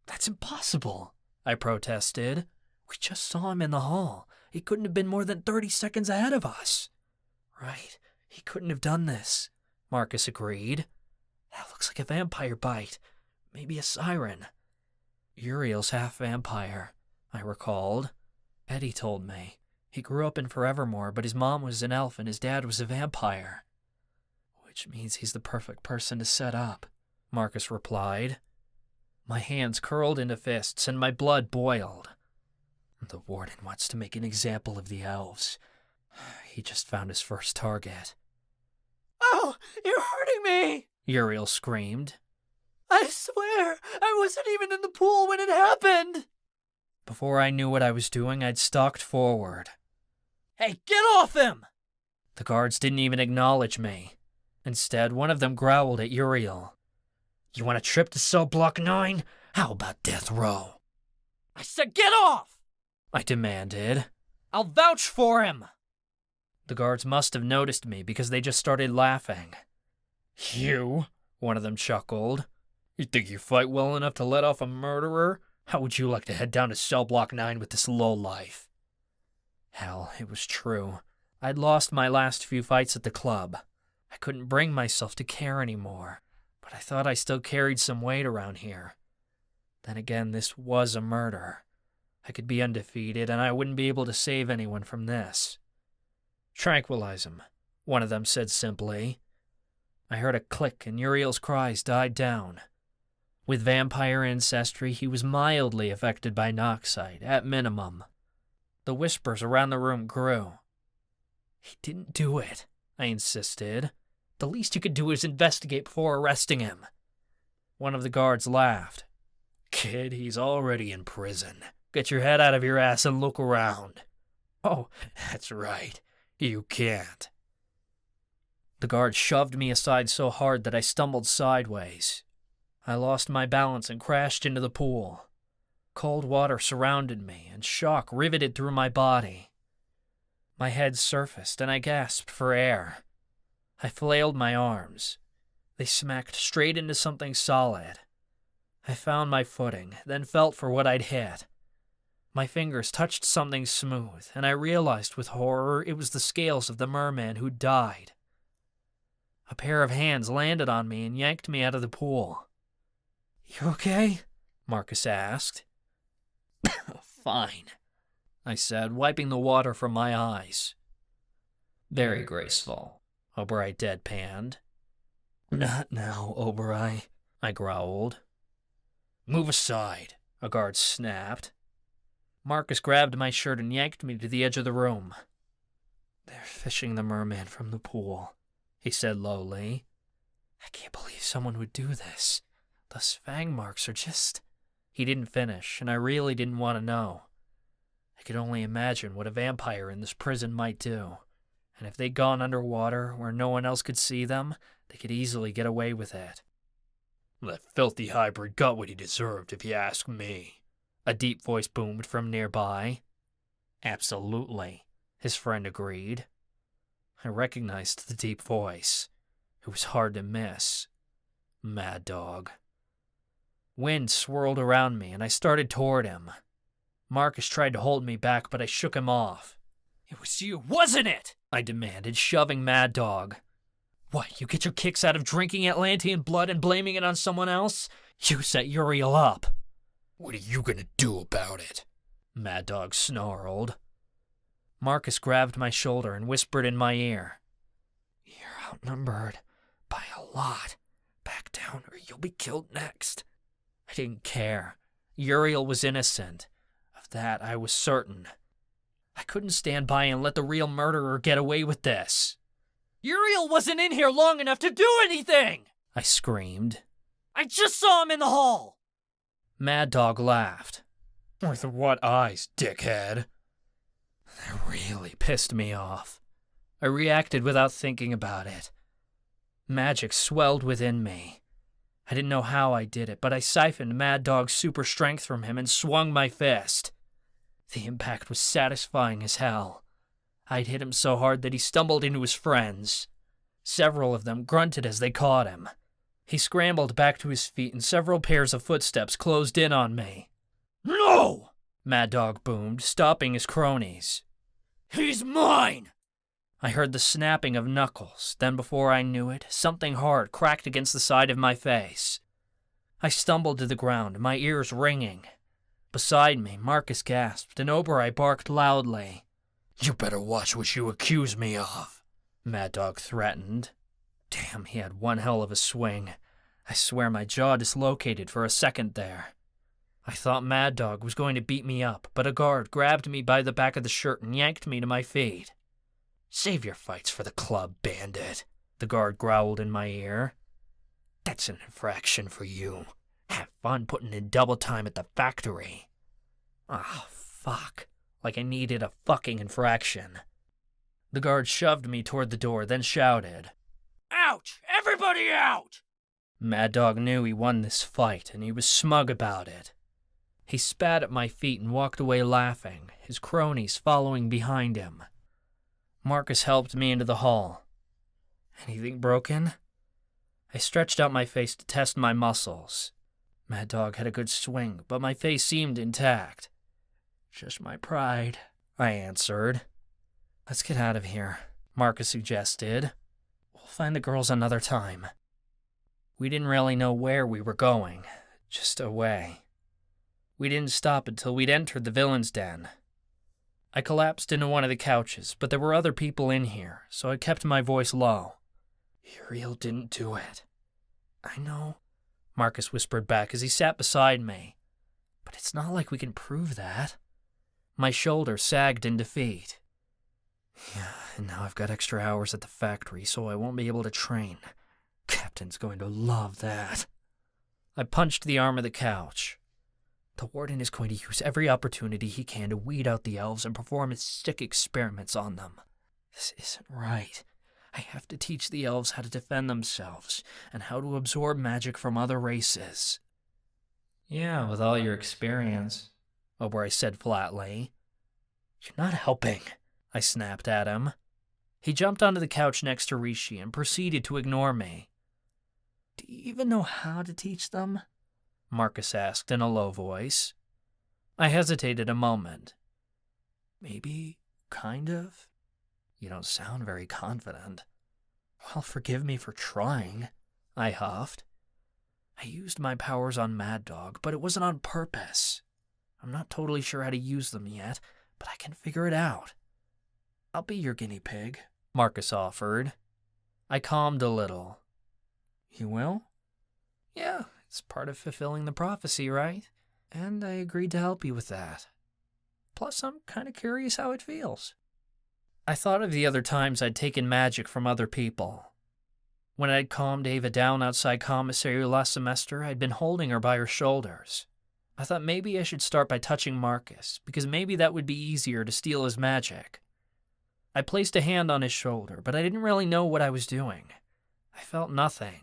Speaker 4: That's impossible, I protested. We just saw him in the hall. He couldn't have been more than 30 seconds ahead of us. Right, he couldn't have done this, Marcus agreed. That looks like a vampire bite. Maybe a siren. Uriel's half vampire, I recalled. Eddie told me. He grew up in Forevermore, but his mom was an elf and his dad was a vampire. Which means he's the perfect person to set up, Marcus replied. My hands curled into fists and my blood boiled. The Warden wants to make an example of the elves. He just found his first target. Oh, you're hurting me! Uriel screamed. I swear, I wasn't even in the pool when it happened! Before I knew what I was doing, I'd stalked forward. Hey, get off him! The guards didn't even acknowledge me. Instead, one of them growled at Uriel. You want a trip to cell block 9? How about death row? I said get off! I demanded. I'll vouch for him! The guards must have noticed me because they just started laughing. You? One of them chuckled. You think you fight well enough to let off a murderer? How would you like to head down to cell block 9 with this lowlife? Hell, it was true. I'd lost my last few fights at the club. I couldn't bring myself to care anymore, but I thought I still carried some weight around here. Then again, this was a murder. I could be undefeated, and I wouldn't be able to save anyone from this. Tranquilize him, one of them said simply. I heard a click, and Uriel's cries died down. With vampire ancestry, he was mildly affected by Noxite, at minimum. The whispers around the room grew. He didn't do it, I insisted. The least you could do is investigate before arresting him. One of the guards laughed. Kid, he's already in prison. Get your head out of your ass and look around. Oh, that's right. You can't. The guard shoved me aside so hard that I stumbled sideways. I lost my balance and crashed into the pool. Cold water surrounded me, and shock riveted through my body. My head surfaced, and I gasped for air. I flailed my arms. They smacked straight into something solid. I found my footing, then felt for what I'd hit. My fingers touched something smooth, and I realized with horror it was the scales of the merman who'd died. A pair of hands landed on me and yanked me out of the pool. "You okay?" Marcus asked. "Fine," I said, wiping the water from my eyes. "Very graceful," Oberai deadpanned. "Not now, Oberai," I growled. "Move aside," a guard snapped. Marcus grabbed my shirt and yanked me to the edge of the room. "They're fishing the merman from the pool," he said lowly. "I can't believe someone would do this. Those fang marks are just—" He didn't finish, and I really didn't want to know. I could only imagine what a vampire in this prison might do. And if they'd gone underwater where no one else could see them, they could easily get away with it.
Speaker 3: "That filthy hybrid got what he deserved, if you ask me,"
Speaker 4: a deep voice boomed from nearby. "Absolutely," his friend agreed. I recognized the deep voice. It was hard to miss. Mad Dog. Wind swirled around me, and I started toward him. Marcus tried to hold me back, but I shook him off. "It was you, wasn't it?" I demanded, shoving Mad Dog. "What, you get your kicks out of drinking Atlantean blood and blaming it on someone else? You set Uriel up."
Speaker 3: "What are you gonna do about it?"
Speaker 4: Mad Dog snarled. Marcus grabbed my shoulder and whispered in my ear. "You're outnumbered by a lot. Back down or you'll be killed next." I didn't care. Uriel was innocent. Of that I was certain. I couldn't stand by and let the real murderer get away with this.
Speaker 3: "Uriel wasn't in here long enough to do anything!"
Speaker 4: I screamed.
Speaker 3: "I just saw him in the hall!"
Speaker 4: Mad Dog laughed.
Speaker 3: "With what eyes, dickhead?"
Speaker 4: That really pissed me off. I reacted without thinking about it. Magic swelled within me. I didn't know how I did it, but I siphoned Mad Dog's super strength from him and swung my fist. The impact was satisfying as hell. I'd hit him so hard that he stumbled into his friends. Several of them grunted as they caught him. He scrambled back to his feet and several pairs of footsteps closed in on me.
Speaker 3: "No!"
Speaker 4: Mad Dog boomed, stopping his cronies.
Speaker 3: "He's mine!"
Speaker 4: I heard the snapping of knuckles, then before I knew it, something hard cracked against the side of my face. I stumbled to the ground, my ears ringing. Beside me, Marcus gasped, and Oberai barked loudly.
Speaker 3: "You better watch what you accuse me of,"
Speaker 4: Mad Dog threatened. Damn, he had one hell of a swing. I swear my jaw dislocated for a second there. I thought Mad Dog was going to beat me up, but a guard grabbed me by the back of the shirt and yanked me to my feet. "Save your fights for the club, bandit," the guard growled in my ear. "That's an infraction for you. Have fun putting in double time at the factory." Ah, fuck. Like I needed a fucking infraction. The guard shoved me toward the door, then shouted,
Speaker 3: "Ouch! Everybody out!"
Speaker 4: Mad Dog knew he won this fight, and he was smug about it. He spat at my feet and walked away laughing, his cronies following behind him. Marcus helped me into the hall. "Anything broken?" I stretched out my face to test my muscles. Mad Dog had a good swing, but my face seemed intact. "Just my pride," I answered. "Let's get out of here," Marcus suggested. "We'll find the girls another time." We didn't really know where we were going, just away. We didn't stop until we'd entered the villain's den. I collapsed into one of the couches, but there were other people in here, so I kept my voice low. "Uriel didn't do it." "I know," Marcus whispered back as he sat beside me. "But it's not like we can prove that." My shoulder sagged in defeat. "Yeah, and now I've got extra hours at the factory, so I won't be able to train. Captain's going to love that." I punched the arm of the couch. The Warden is going to use every opportunity he can to weed out the elves and perform his sick experiments on them. This isn't right. I have to teach the elves how to defend themselves and how to absorb magic from other races.
Speaker 2: Yeah, with all your experience,
Speaker 4: Obray said flatly. You're not helping, I snapped at him. He jumped onto the couch next to Rishi and proceeded to ignore me. Do you even know how to teach them? Marcus asked in a low voice. I hesitated a moment. Maybe, kind of. You don't sound very confident. Well, forgive me for trying, I huffed. I used my powers on Mad Dog, but it wasn't on purpose. I'm not totally sure how to use them yet, but I can figure it out. I'll be your guinea pig, Marcus offered. I calmed a little. You will? Yeah, it's part of fulfilling the prophecy, right? And I agreed to help you with that. Plus, I'm kind of curious how it feels. I thought of the other times I'd taken magic from other people. When I'd calmed Ava down outside commissary last semester, I'd been holding her by her shoulders. I thought maybe I should start by touching Marcus, because maybe that would be easier to steal his magic. I placed a hand on his shoulder, but I didn't really know what I was doing. I felt nothing.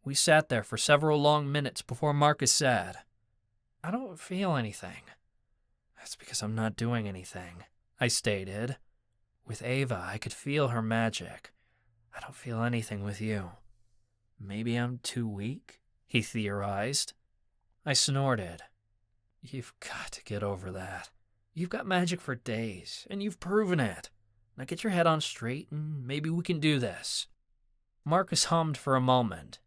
Speaker 4: We sat there for several long minutes before Marcus said, I don't feel anything. That's because I'm not doing anything, I stated. With Ava, I could feel her magic. I don't feel anything with you. Maybe I'm too weak, he theorized. I snorted. You've got to get over that. You've got magic for days, and you've proven it. Now get your head on straight, and maybe we can do this. Marcus hummed for a moment.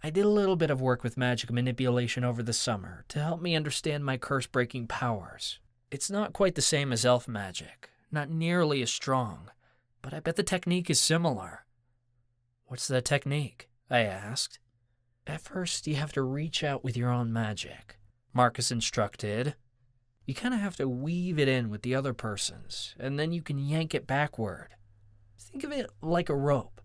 Speaker 4: I did a little bit of work with magic manipulation over the summer to help me understand my curse-breaking powers. It's not quite the same as elf magic, not nearly as strong, but I bet the technique is similar. What's the technique? I asked. At first, you have to reach out with your own magic, Marcus instructed. You kind of have to weave it in with the other person's, and then you can yank it backward. Think of it like a rope.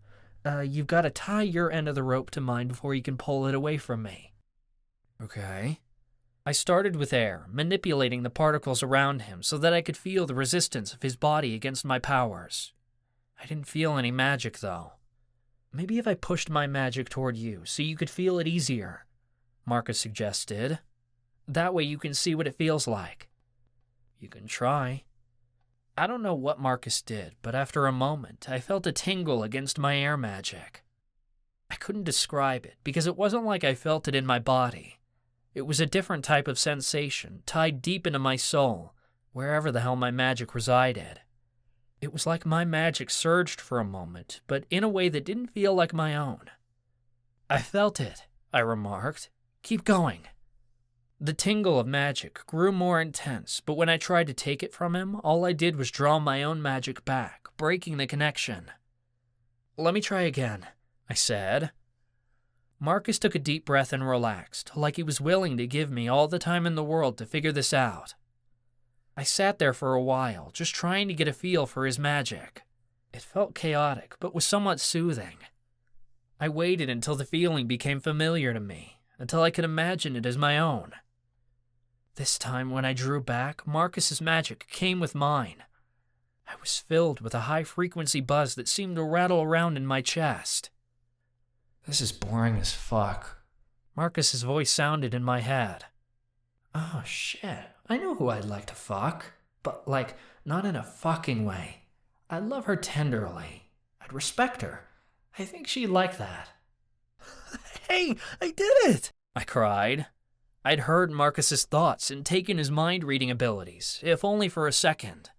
Speaker 4: You've got to tie your end of the rope to mine before you can pull it away from me. Okay. I started with air, manipulating the particles around him so that I could feel the resistance of his body against my powers. I didn't feel any magic, though. Maybe if I pushed my magic toward you so you could feel it easier, Marcus suggested. That way you can see what it feels like. You can try. I don't know what Marcus did, but after a moment, I felt a tingle against my air magic. I couldn't describe it because it wasn't like I felt it in my body. It was a different type of sensation, tied deep into my soul, wherever the hell my magic resided. It was like my magic surged for a moment, but in a way that didn't feel like my own. I felt it, I remarked. Keep going. The tingle of magic grew more intense, but when I tried to take it from him, all I did was draw my own magic back, breaking the connection. Let me try again, I said. Marcus took a deep breath and relaxed, like he was willing to give me all the time in the world to figure this out. I sat there for a while, just trying to get a feel for his magic. It felt chaotic, but was somewhat soothing. I waited until the feeling became familiar to me, until I could imagine it as my own. This time, when I drew back, Marcus's magic came with mine. I was filled with a high-frequency buzz that seemed to rattle around in my chest. This is boring as fuck. Marcus's voice sounded in my head. Oh, shit. I know who I'd like to fuck. But, not in a fucking way. I'd love her tenderly. I'd respect her. I think she'd like that. Hey, I did it! I cried. I'd heard Marcus's thoughts and taken his mind-reading abilities, if only for a second.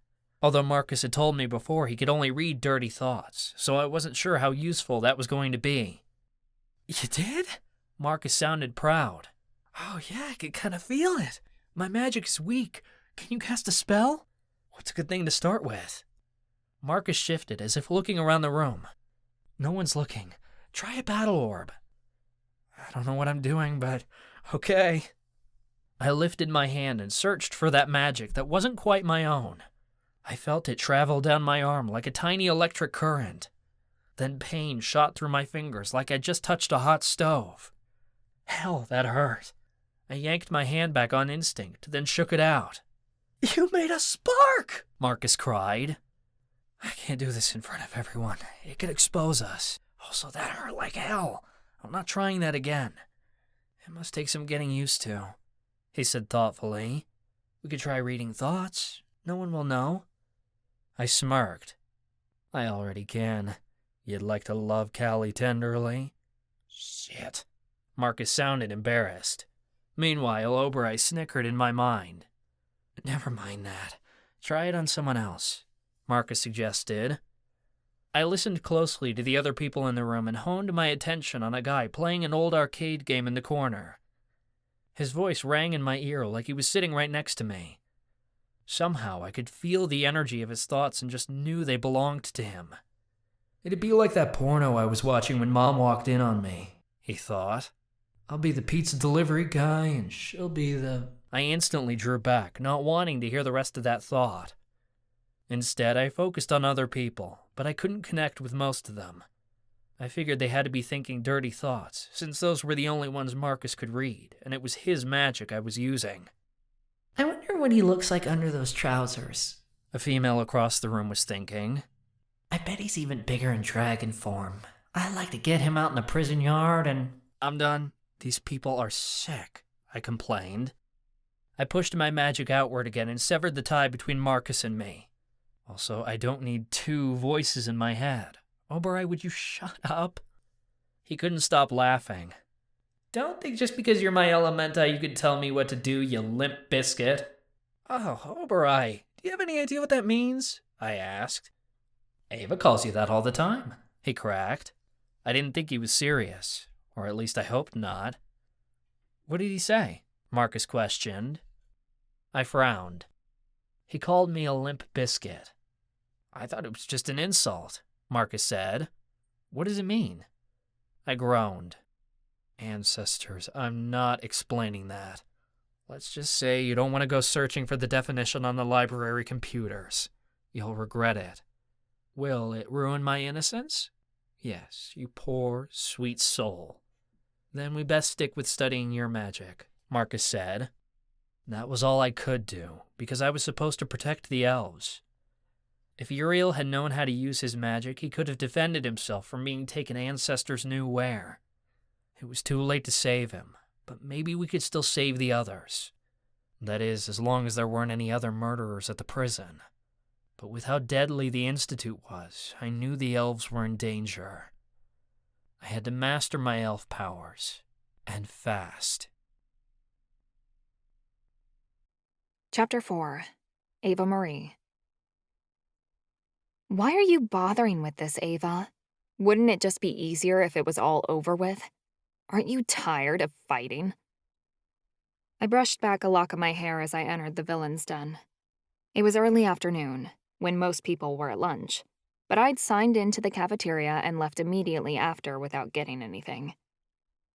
Speaker 4: Although Marcus had told me before he could only read dirty thoughts, so I wasn't sure how useful that was going to be. You did? Marcus sounded proud. Oh yeah, I can kind of feel it. My magic is weak. Can you cast a spell? What's a good thing to start with? Marcus shifted as if looking around the room. No one's looking. Try a battle orb. I don't know what I'm doing, but okay. I lifted my hand and searched for that magic that wasn't quite my own. I felt it travel down my arm like a tiny electric current. Then pain shot through my fingers like I'd just touched a hot stove. Hell, that hurt. I yanked my hand back on instinct, then shook it out. You made a spark! Marcus cried. I can't do this in front of everyone. It could expose us. Also, that hurt like hell. I'm not trying that again. It must take some getting used to, he said thoughtfully. We could try reading thoughts. No one will know. I smirked. I already can. You'd like to love Callie tenderly? Shit. Marcus sounded embarrassed. Meanwhile, Oberei snickered in my mind. Never mind that. Try it on someone else, Marcus suggested. I listened closely to the other people in the room and honed my attention on a guy playing an old arcade game in the corner. His voice rang in my ear like he was sitting right next to me. Somehow I could feel the energy of his thoughts and just knew they belonged to him. It'd be like that porno I was watching when Mom walked in on me, he thought. I'll be the pizza delivery guy and she'll be the... I instantly drew back, not wanting to hear the rest of that thought. Instead, I focused on other people, but I couldn't connect with most of them. I figured they had to be thinking dirty thoughts, since those were the only ones Marcus could read, and it was his magic I was using. I wonder what he looks like under those trousers, a female across the room was thinking. I bet he's even bigger in dragon form. I'd like to get him out in the prison yard and... I'm done. These people are sick, I complained. I pushed my magic outward again and severed the tie between Marcus and me. Also, I don't need two voices in my head. Oberei, would you shut up? He couldn't stop laughing. Don't think just because you're my elementai you could tell me what to do, you limp biscuit. Oh, Oberei, do you have any idea what that means? I asked. Ava calls you that all the time, he cracked. I didn't think he was serious, or at least I hoped not. What did he say? Marcus questioned. I frowned. He called me a limp biscuit. I thought it was just an insult, Marcus said. What does it mean? I groaned. Ancestors, I'm not explaining that. Let's just say you don't want to go searching for the definition on the library computers. You'll regret it. Will it ruin my innocence? Yes, you poor, sweet soul. Then we best stick with studying your magic, Marcus said. That was all I could do, because I was supposed to protect the elves. If Uriel had known how to use his magic, he could have defended himself from being taken Ancestors knew where. It was too late to save him, but maybe we could still save the others. That is, as long as there weren't any other murderers at the prison. But with how deadly the Institute was, I knew the elves were in danger. I had to master my elf powers, and fast.
Speaker 5: Chapter 4. Ava-Marie. Why are you bothering with this, Ava? Wouldn't it just be easier if it was all over with? Aren't you tired of fighting? I brushed back a lock of my hair as I entered the villain's den. It was early afternoon, when most people were at lunch, but I'd signed into the cafeteria and left immediately after without getting anything.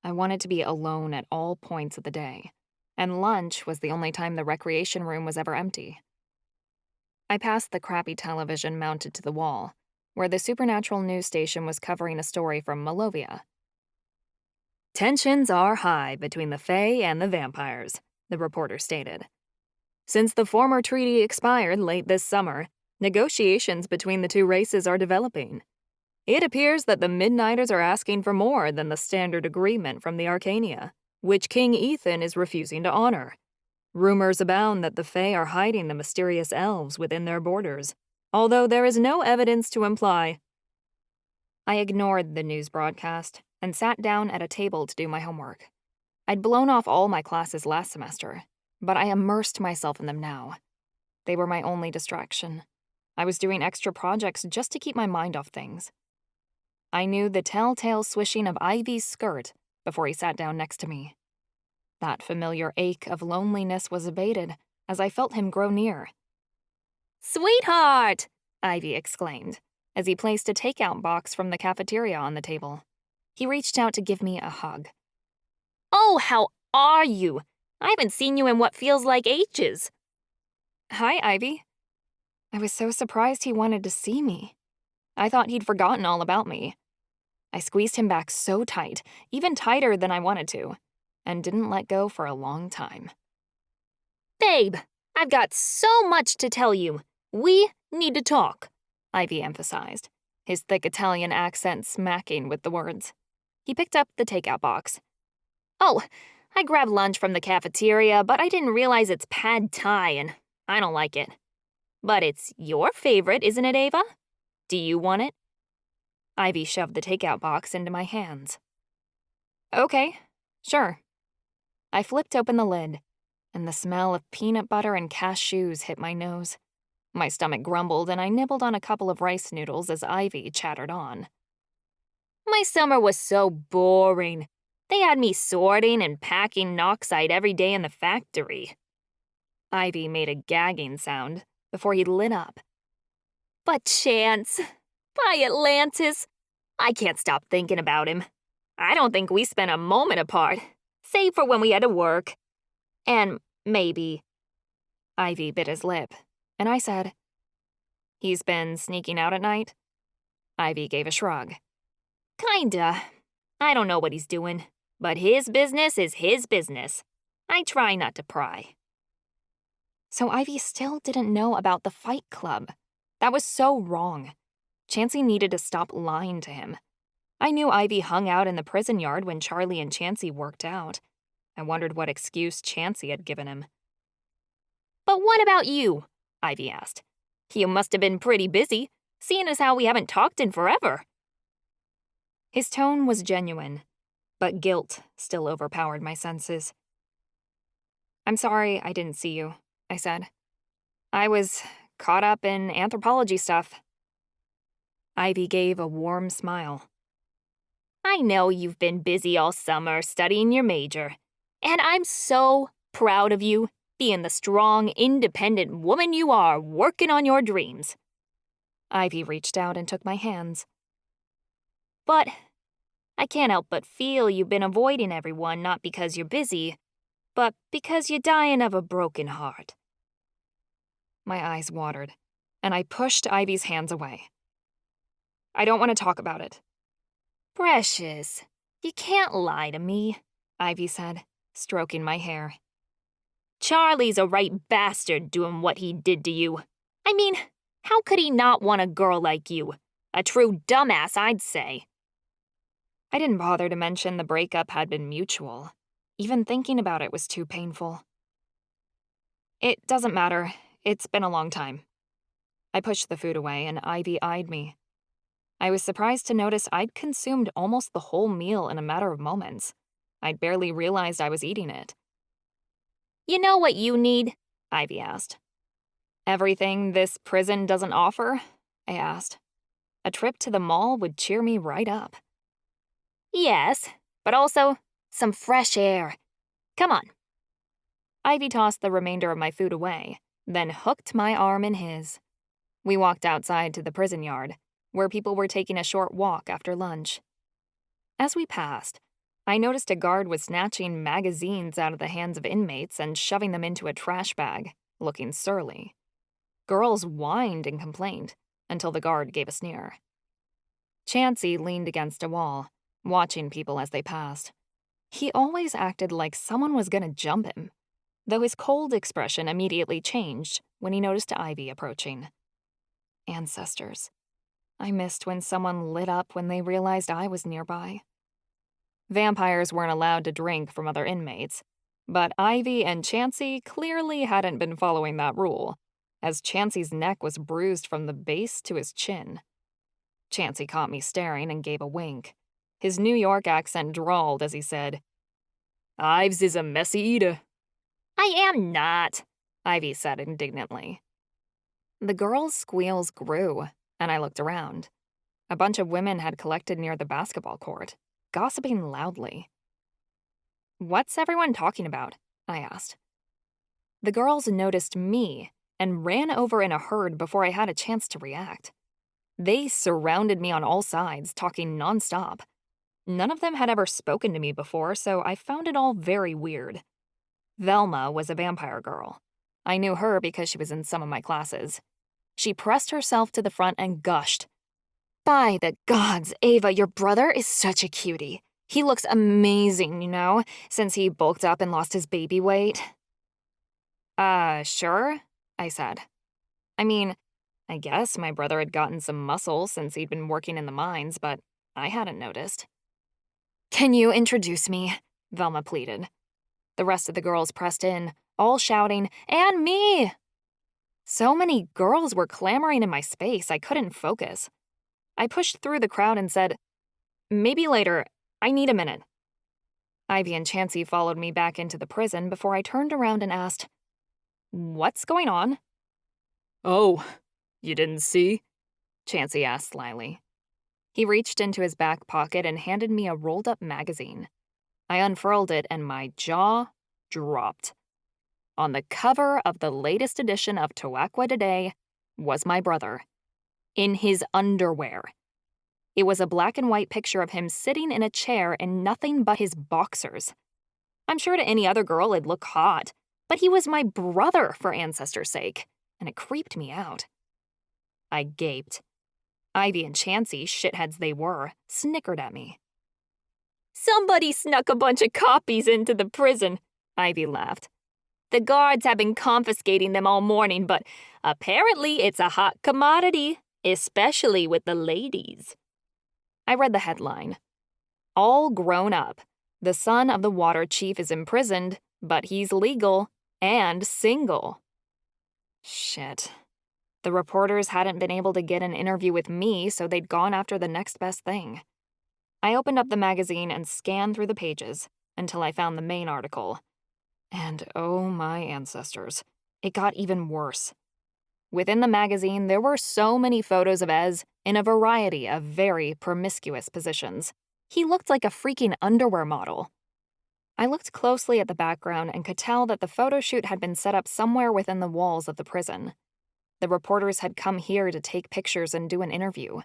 Speaker 5: I wanted to be alone at all points of the day, and lunch was the only time the recreation room was ever empty. I passed the crappy television mounted to the wall, where the supernatural news station was covering a story from Malovia. Tensions are high between the Fae and the vampires, the reporter stated. Since the former treaty expired late this summer, negotiations between the two races are developing. It appears that the Midnighters are asking for more than the standard agreement from the Arcania, which King Ethan is refusing to honor. Rumors abound that the Fae are hiding the mysterious elves within their borders, although there is no evidence to imply. I ignored the news broadcast and sat down at a table to do my homework. I'd blown off all my classes last semester, but I immersed myself in them now. They were my only distraction. I was doing extra projects just to keep my mind off things. I knew the telltale swishing of Ivy's skirt before he sat down next to me. That familiar ache of loneliness was abated as I felt him grow near. "Sweetheart!" Ivy exclaimed, as he placed a takeout box from the cafeteria on the table. He reached out to give me a hug. "Oh, how are you? I haven't seen you in what feels like ages." "Hi, Ivy." I was so surprised he wanted to see me. I thought he'd forgotten all about me. I squeezed him back so tight, even tighter than I wanted to, and didn't let go for a long time. "Babe, I've got so much to tell you. We need to talk." Ivy emphasized, his thick Italian accent smacking with the words. He picked up the takeout box. Oh, I grabbed lunch from the cafeteria, but I didn't realize it's pad thai, and I don't like it. But it's your favorite, isn't it, Ava? Do you want it? Ivy shoved the takeout box into my hands. Okay, sure. I flipped open the lid, and the smell of peanut butter and cashews hit my nose. My stomach grumbled, and I nibbled on a couple of rice noodles as Ivy chattered on. My summer was so boring. They had me sorting and packing Noxide every day in the factory. Ivy made a gagging sound before he lit up. But Chance, by Atlantis, I can't stop thinking about him. I don't think we spent a moment apart, save for when we had to work. And maybe. Ivy bit his lip, and I said, He's been sneaking out at night? Ivy gave a shrug. Kinda. I don't know what he's doing, but his business is his business. I try not to pry. So Ivy still didn't know about the fight club. That was so wrong. Chansey needed to stop lying to him. I knew Ivy hung out in the prison yard when Charlie and Chansey worked out. I wondered what excuse Chansey had given him. But what about you? Ivy asked. You must have been pretty busy, seeing as how we haven't talked in forever. His tone was genuine, but guilt still overpowered my senses. I'm sorry I didn't see you, I said. I was caught up in anthropology stuff. Ivy gave a warm smile. I know you've been busy all summer studying your major, and I'm so proud of you, being the strong, independent woman you are working on your dreams. Ivy reached out and took my hands. But I can't help but feel you've been avoiding everyone not because you're busy, but because you're dying of a broken heart. My eyes watered, and I pushed Ivy's hands away. I don't want to talk about it. Precious, you can't lie to me, Ivy said, stroking my hair. Charlie's a right bastard doing what he did to you. I mean, how could he not want a girl like you? A true dumbass, I'd say. I didn't bother to mention the breakup had been mutual. Even thinking about it was too painful. It doesn't matter. It's been a long time. I pushed the food away, and Ivy eyed me. I was surprised to notice I'd consumed almost the whole meal in a matter of moments. I'd barely realized I was eating it. You know what you need? Ivy asked. Everything this prison doesn't offer? I asked. A trip to the mall would cheer me right up. Yes, but also some fresh air. Come on. Ivy tossed the remainder of my food away, then hooked my arm in his. We walked outside to the prison yard, where people were taking a short walk after lunch. As we passed, I noticed a guard was snatching magazines out of the hands of inmates and shoving them into a trash bag, looking surly. Girls whined and complained, until the guard gave a sneer. Chansey leaned against a wall, watching people as they passed. He always acted like someone was going to jump him, though his cold expression immediately changed when he noticed Ivy approaching. Ancestors. I missed when someone lit up when they realized I was nearby. Vampires weren't allowed to drink from other inmates, but Ivy and Chansey clearly hadn't been following that rule, as Chansey's neck was bruised from the base to his chin. Chansey caught me staring and gave a wink. His New York accent drawled as he said, Ives is a messy eater. I am not, Ivy said indignantly. The girls' squeals grew, and I looked around. A bunch of women had collected near the basketball court, gossiping loudly. What's everyone talking about? I asked. The girls noticed me and ran over in a herd before I had a chance to react. They surrounded me on all sides, talking nonstop. None of them had ever spoken to me before, so I found it all very weird. Velma was a vampire girl. I knew her because she was in some of my classes. She pressed herself to the front and gushed. By the gods, Ava, your brother is such a cutie. He looks amazing, you know, since he bulked up and lost his baby weight. Sure, I said. I mean, I guess my brother had gotten some muscle since he'd been working in the mines, but I hadn't noticed. "Can you introduce me?" Velma pleaded. The rest of the girls pressed in, all shouting, "And me!" So many girls were clamoring in my space, I couldn't focus. I pushed through the crowd and said, "Maybe later. I need a minute." Ivy and Chansey followed me back into the prison before I turned around and asked, "What's going on?" "Oh, you didn't see?" Chansey asked slyly. He reached into his back pocket and handed me a rolled-up magazine. I unfurled it and my jaw dropped. On the cover of the latest edition of Tawakwa Today was my brother, in his underwear. It was a black and white picture of him sitting in a chair in nothing but his boxers. I'm sure to any other girl it'd look hot, but he was my brother for ancestors' sake, and it creeped me out. I gaped. Ivy and Chansey, shitheads they were, snickered at me. "Somebody snuck a bunch of copies into the prison," Ivy laughed. "The guards have been confiscating them all morning, but apparently it's a hot commodity, especially with the ladies." I read the headline. "All grown up. The son of the water chief is imprisoned, but he's legal and single." Shit. The reporters hadn't been able to get an interview with me, so they'd gone after the next best thing. I opened up the magazine and scanned through the pages until I found the main article. And oh my ancestors, it got even worse. Within the magazine, there were so many photos of Ez in a variety of very promiscuous positions. He looked like a freaking underwear model. I looked closely at the background and could tell that the photo shoot had been set up somewhere within the walls of the prison. The reporters had come here to take pictures and do an interview.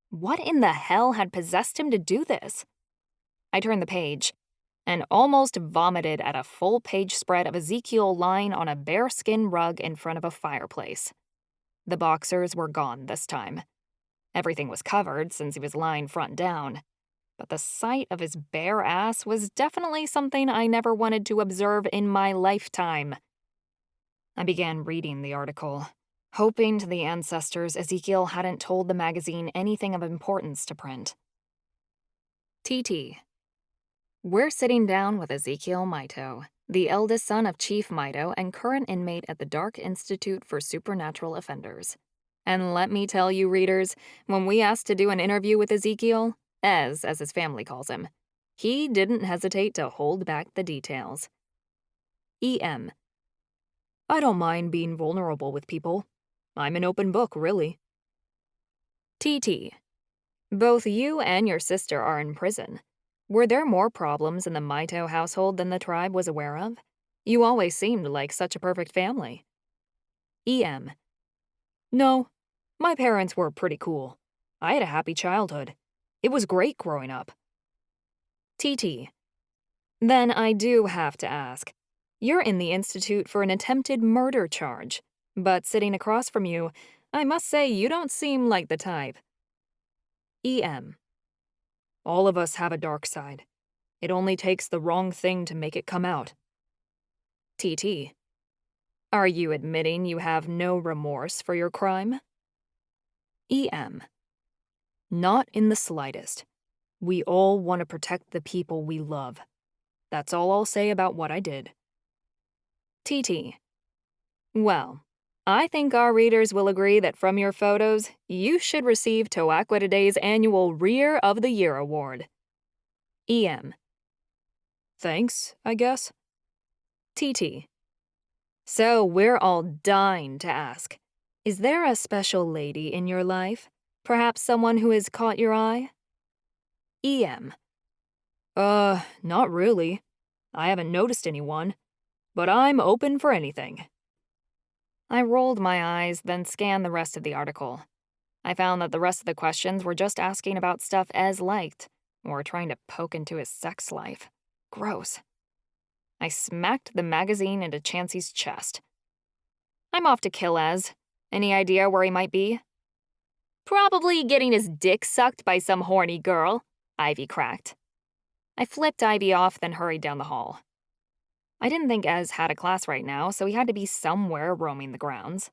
Speaker 5: What in the hell had possessed him to do this? I turned the page and almost vomited at a full-page spread of Ezekiel lying on a bearskin rug in front of a fireplace. The boxers were gone this time. Everything was covered since he was lying front down, but the sight of his bare ass was definitely something I never wanted to observe in my lifetime. I began reading the article, hoping to the ancestors Ezekiel hadn't told the magazine anything of importance to print. TT. We're sitting down with Ezekiel Mito, the eldest son of Chief Mito and current inmate at the Dark Institute for Supernatural Offenders. And let me tell you, readers, when we asked to do an interview with Ezekiel, as his family calls him, he didn't hesitate to hold back the details. EM. I don't mind being vulnerable with people. I'm an open book, really. TT. Both you and your sister are in prison. Were there more problems in the Mito household than the tribe was aware of? You always seemed like such a perfect family. EM. No, my parents were pretty cool. I had a happy childhood. It was great growing up. TT. Then I do have to ask. You're in the Institute for an attempted murder charge, but sitting across from you, I must say you don't seem like the type. EM. All of us have a dark side. It only takes the wrong thing to make it come out. TT. Are you admitting you have no remorse for your crime? EM. Not in the slightest. We all want to protect the people we love. That's all I'll say about what I did. TT. Well, I think our readers will agree that from your photos, you should receive Tawakwa Today's annual Rear of the Year award. EM. Thanks, I guess. TT. So we're all dying to ask, is there a special lady in your life? Perhaps someone who has caught your eye? EM. Not really. I haven't noticed anyone, but I'm open for anything. I rolled my eyes, then scanned the rest of the article. I found that the rest of the questions were just asking about stuff Ez liked, or trying to poke into his sex life. Gross. I smacked the magazine into Chansey's chest. I'm off to kill Ez. Any idea where he might be? Probably getting his dick sucked by some horny girl, Ivy cracked. I flipped Ivy off, then hurried down the hall. I didn't think Ez had a class right now, so he had to be somewhere roaming the grounds.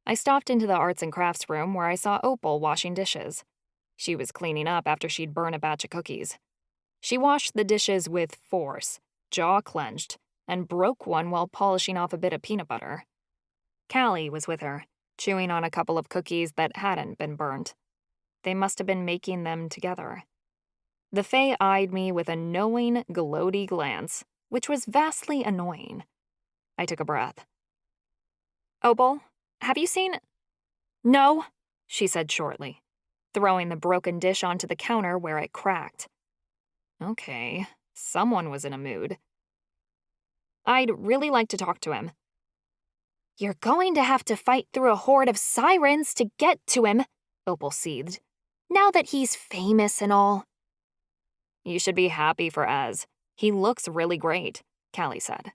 Speaker 5: I stopped into the arts and crafts room where I saw Opal washing dishes. She was cleaning up after she'd burned a batch of cookies. She washed the dishes with force, jaw clenched, and broke one while polishing off a bit of peanut butter. Callie was with her, chewing on a couple of cookies that hadn't been burnt. They must have been making them together. The Fae eyed me with a knowing, gloaty glance, which was vastly annoying. I took a breath. "Opal, have you seen—" "No," she said shortly, throwing the broken dish onto the counter where it cracked. Okay, someone was in a mood. "I'd really like to talk to him." "You're going to have to fight through a horde of sirens to get to him," Opal seethed, "now that he's famous and all." "You should be happy for Az. He looks really great," Callie said.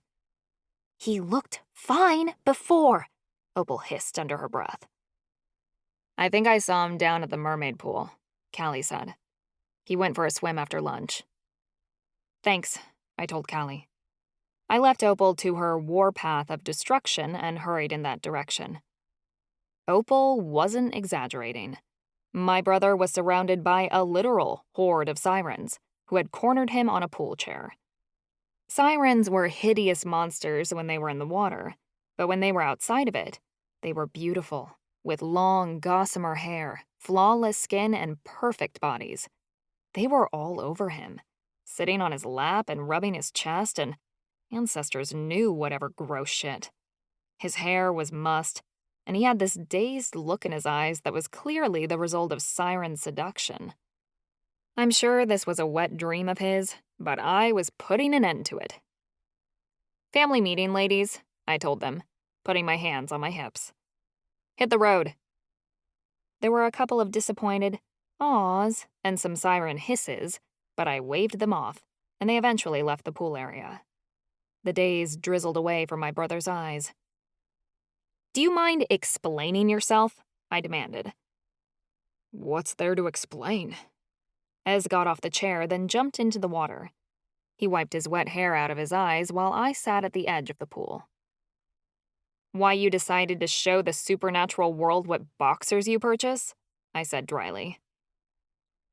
Speaker 5: "He looked fine before," Opal hissed under her breath. "I think I saw him down at the mermaid pool," Callie said. "He went for a swim after lunch." "Thanks," I told Callie. I left Opal to her warpath of destruction and hurried in that direction. Opal wasn't exaggerating. My brother was surrounded by a literal horde of sirens who had cornered him on a pool chair. Sirens were hideous monsters when they were in the water, but when they were outside of it, they were beautiful, with long, gossamer hair, flawless skin, and perfect bodies. They were all over him, sitting on his lap and rubbing his chest, and ancestors knew whatever gross shit. His hair was mussed, and he had this dazed look in his eyes that was clearly the result of siren seduction. I'm sure this was a wet dream of his, but I was putting an end to it. "Family meeting, ladies," I told them, putting my hands on my hips. "Hit the road." There were a couple of disappointed awes and some siren hisses, but I waved them off, and they eventually left the pool area. The daze drizzled away from my brother's eyes. "Do you mind explaining yourself?" I demanded. "What's there to explain?" Ez got off the chair, then jumped into the water. He wiped his wet hair out of his eyes while I sat at the edge of the pool. "Why you decided to show the supernatural world what boxers you purchase?" I said dryly.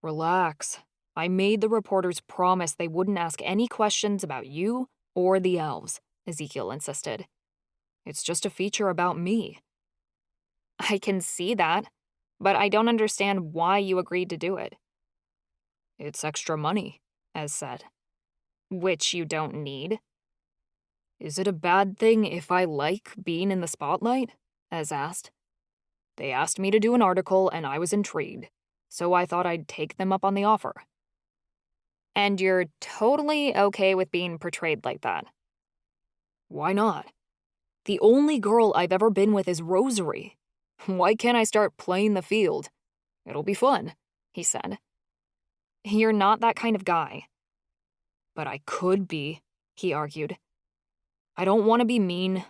Speaker 5: "Relax. I made the reporters promise they wouldn't ask any questions about you or the elves," Ezekiel insisted. "It's just a feature about me." "I can see that, but I don't understand why you agreed to do it." "It's extra money," Ez said. "Which you don't need." "Is it a bad thing if I like being in the spotlight?" Ez asked. "They asked me to do an article and I was intrigued, so I thought I'd take them up on the offer." "And you're totally okay with being portrayed like that?" "Why not? The only girl I've ever been with is Rosary. Why can't I start playing the field? It'll be fun," he said. "You're not that kind of guy." "But I could be," he argued. "I don't want to be mean,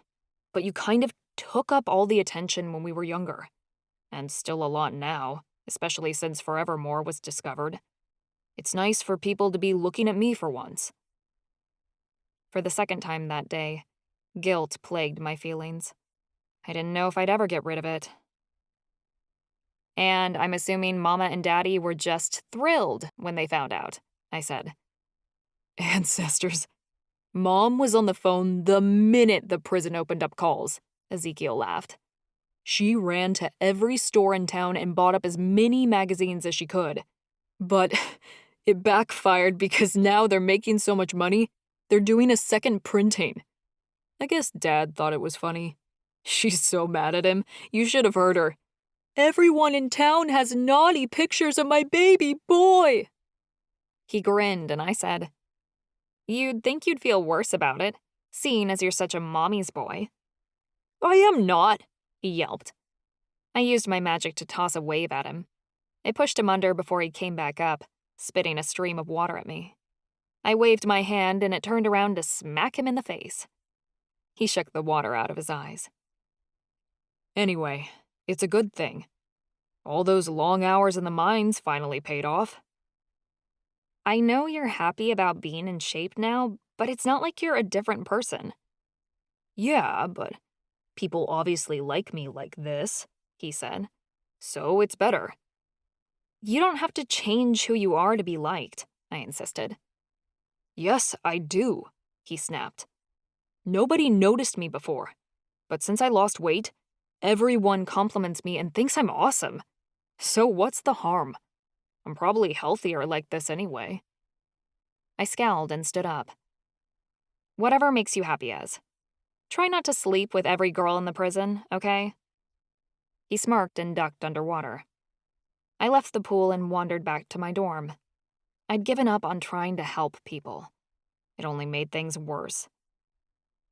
Speaker 5: but you kind of took up all the attention when we were younger. And still a lot now, especially since Forevermore was discovered. It's nice for people to be looking at me for once." For the second time that day, guilt plagued my feelings. I didn't know if I'd ever get rid of it. "And I'm assuming Mama and Daddy were just thrilled when they found out," I said. "Ancestors. Mom was on the phone the minute the prison opened up calls," Ezekiel laughed. "She ran to every store in town and bought up as many magazines as she could. But it backfired because now they're making so much money, they're doing a second printing. I guess Dad thought it was funny. She's so mad at him, you should have heard her. Everyone in town has naughty pictures of my baby boy." He grinned and I said, "You'd think you'd feel worse about it, seeing as you're such a mommy's boy." "I am not," he yelped. I used my magic to toss a wave at him. It pushed him under before he came back up, spitting a stream of water at me. I waved my hand and it turned around to smack him in the face. He shook the water out of his eyes. "Anyway, it's a good thing. All those long hours in the mines finally paid off." "I know you're happy about being in shape now, but it's not like you're a different person." "Yeah, but People obviously like me like this, he said. So it's better. You don't have to change who you are to be liked, I insisted. Yes, I do, he snapped. Nobody noticed me before, but since I lost weight, everyone compliments me and thinks I'm awesome. So what's the harm? I'm probably healthier like this anyway. I scowled and stood up. Whatever makes you happy, Ez. Try not to sleep with every girl in the prison, okay? He smirked and ducked underwater. I left the pool and wandered back to my dorm. I'd given up on trying to help people. It only made things worse.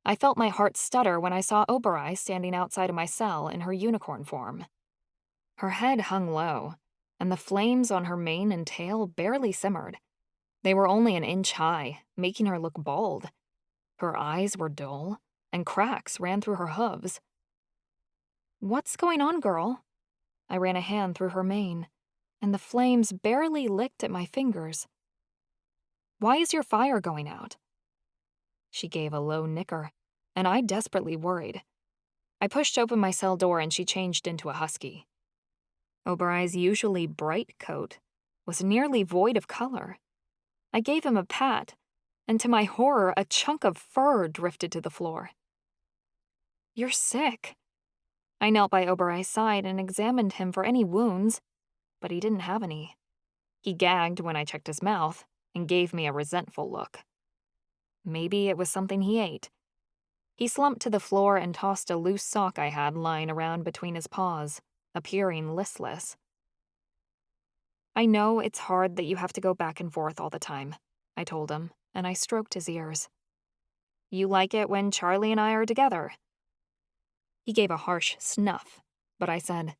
Speaker 5: I felt my heart stutter when I saw Oberai standing outside of my cell in her unicorn form. Her head hung low, and the flames on her mane and tail barely simmered. They were only an inch high, making her look bald. Her eyes were dull, and cracks ran through her hooves. What's going on, girl? I ran a hand through her mane, and the flames barely licked at my fingers. Why is your fire going out? She gave a low nicker, and I desperately worried. I pushed open my cell door and she changed into a husky. Oberai's usually bright coat was nearly void of color. I gave him a pat, and to my horror, a chunk of fur drifted to the floor. You're sick. I knelt by Oberai's side and examined him for any wounds, but he didn't have any. He gagged when I checked his mouth and gave me a resentful look. Maybe it was something he ate. He slumped to the floor and tossed a loose sock I had lying around between his paws, appearing listless. I know it's hard that you have to go back and forth all the time, I told him, and I stroked his ears. You like it when Charlie and I are together. He gave a harsh snuff, but I said,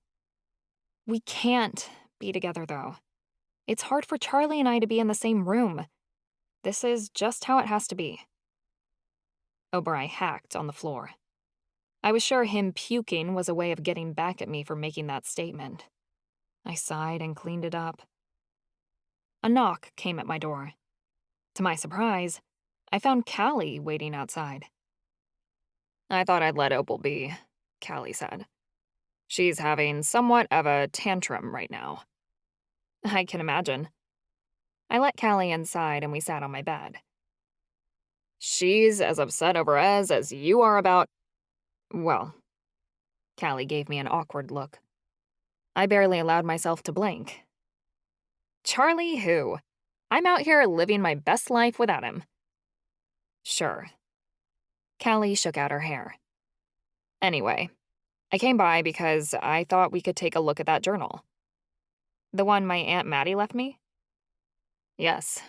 Speaker 5: We can't be together, though. It's hard for Charlie and I to be in the same room. This is just how it has to be. Oberai hacked on the floor. I was sure him puking was a way of getting back at me for making that statement. I sighed and cleaned it up. A knock came at my door. To my surprise, I found Callie waiting outside. I thought I'd let Opal be, Callie said. She's having somewhat of a tantrum right now. I can imagine. I let Callie inside and we sat on my bed. She's as upset over Ez as you are about... Well, Callie gave me an awkward look. I barely allowed myself to blink. Charlie who? I'm out here living my best life without him. Sure. Callie shook out her hair. Anyway, I came by because I thought we could take a look at that journal. The one my Aunt Maddie left me? Yes.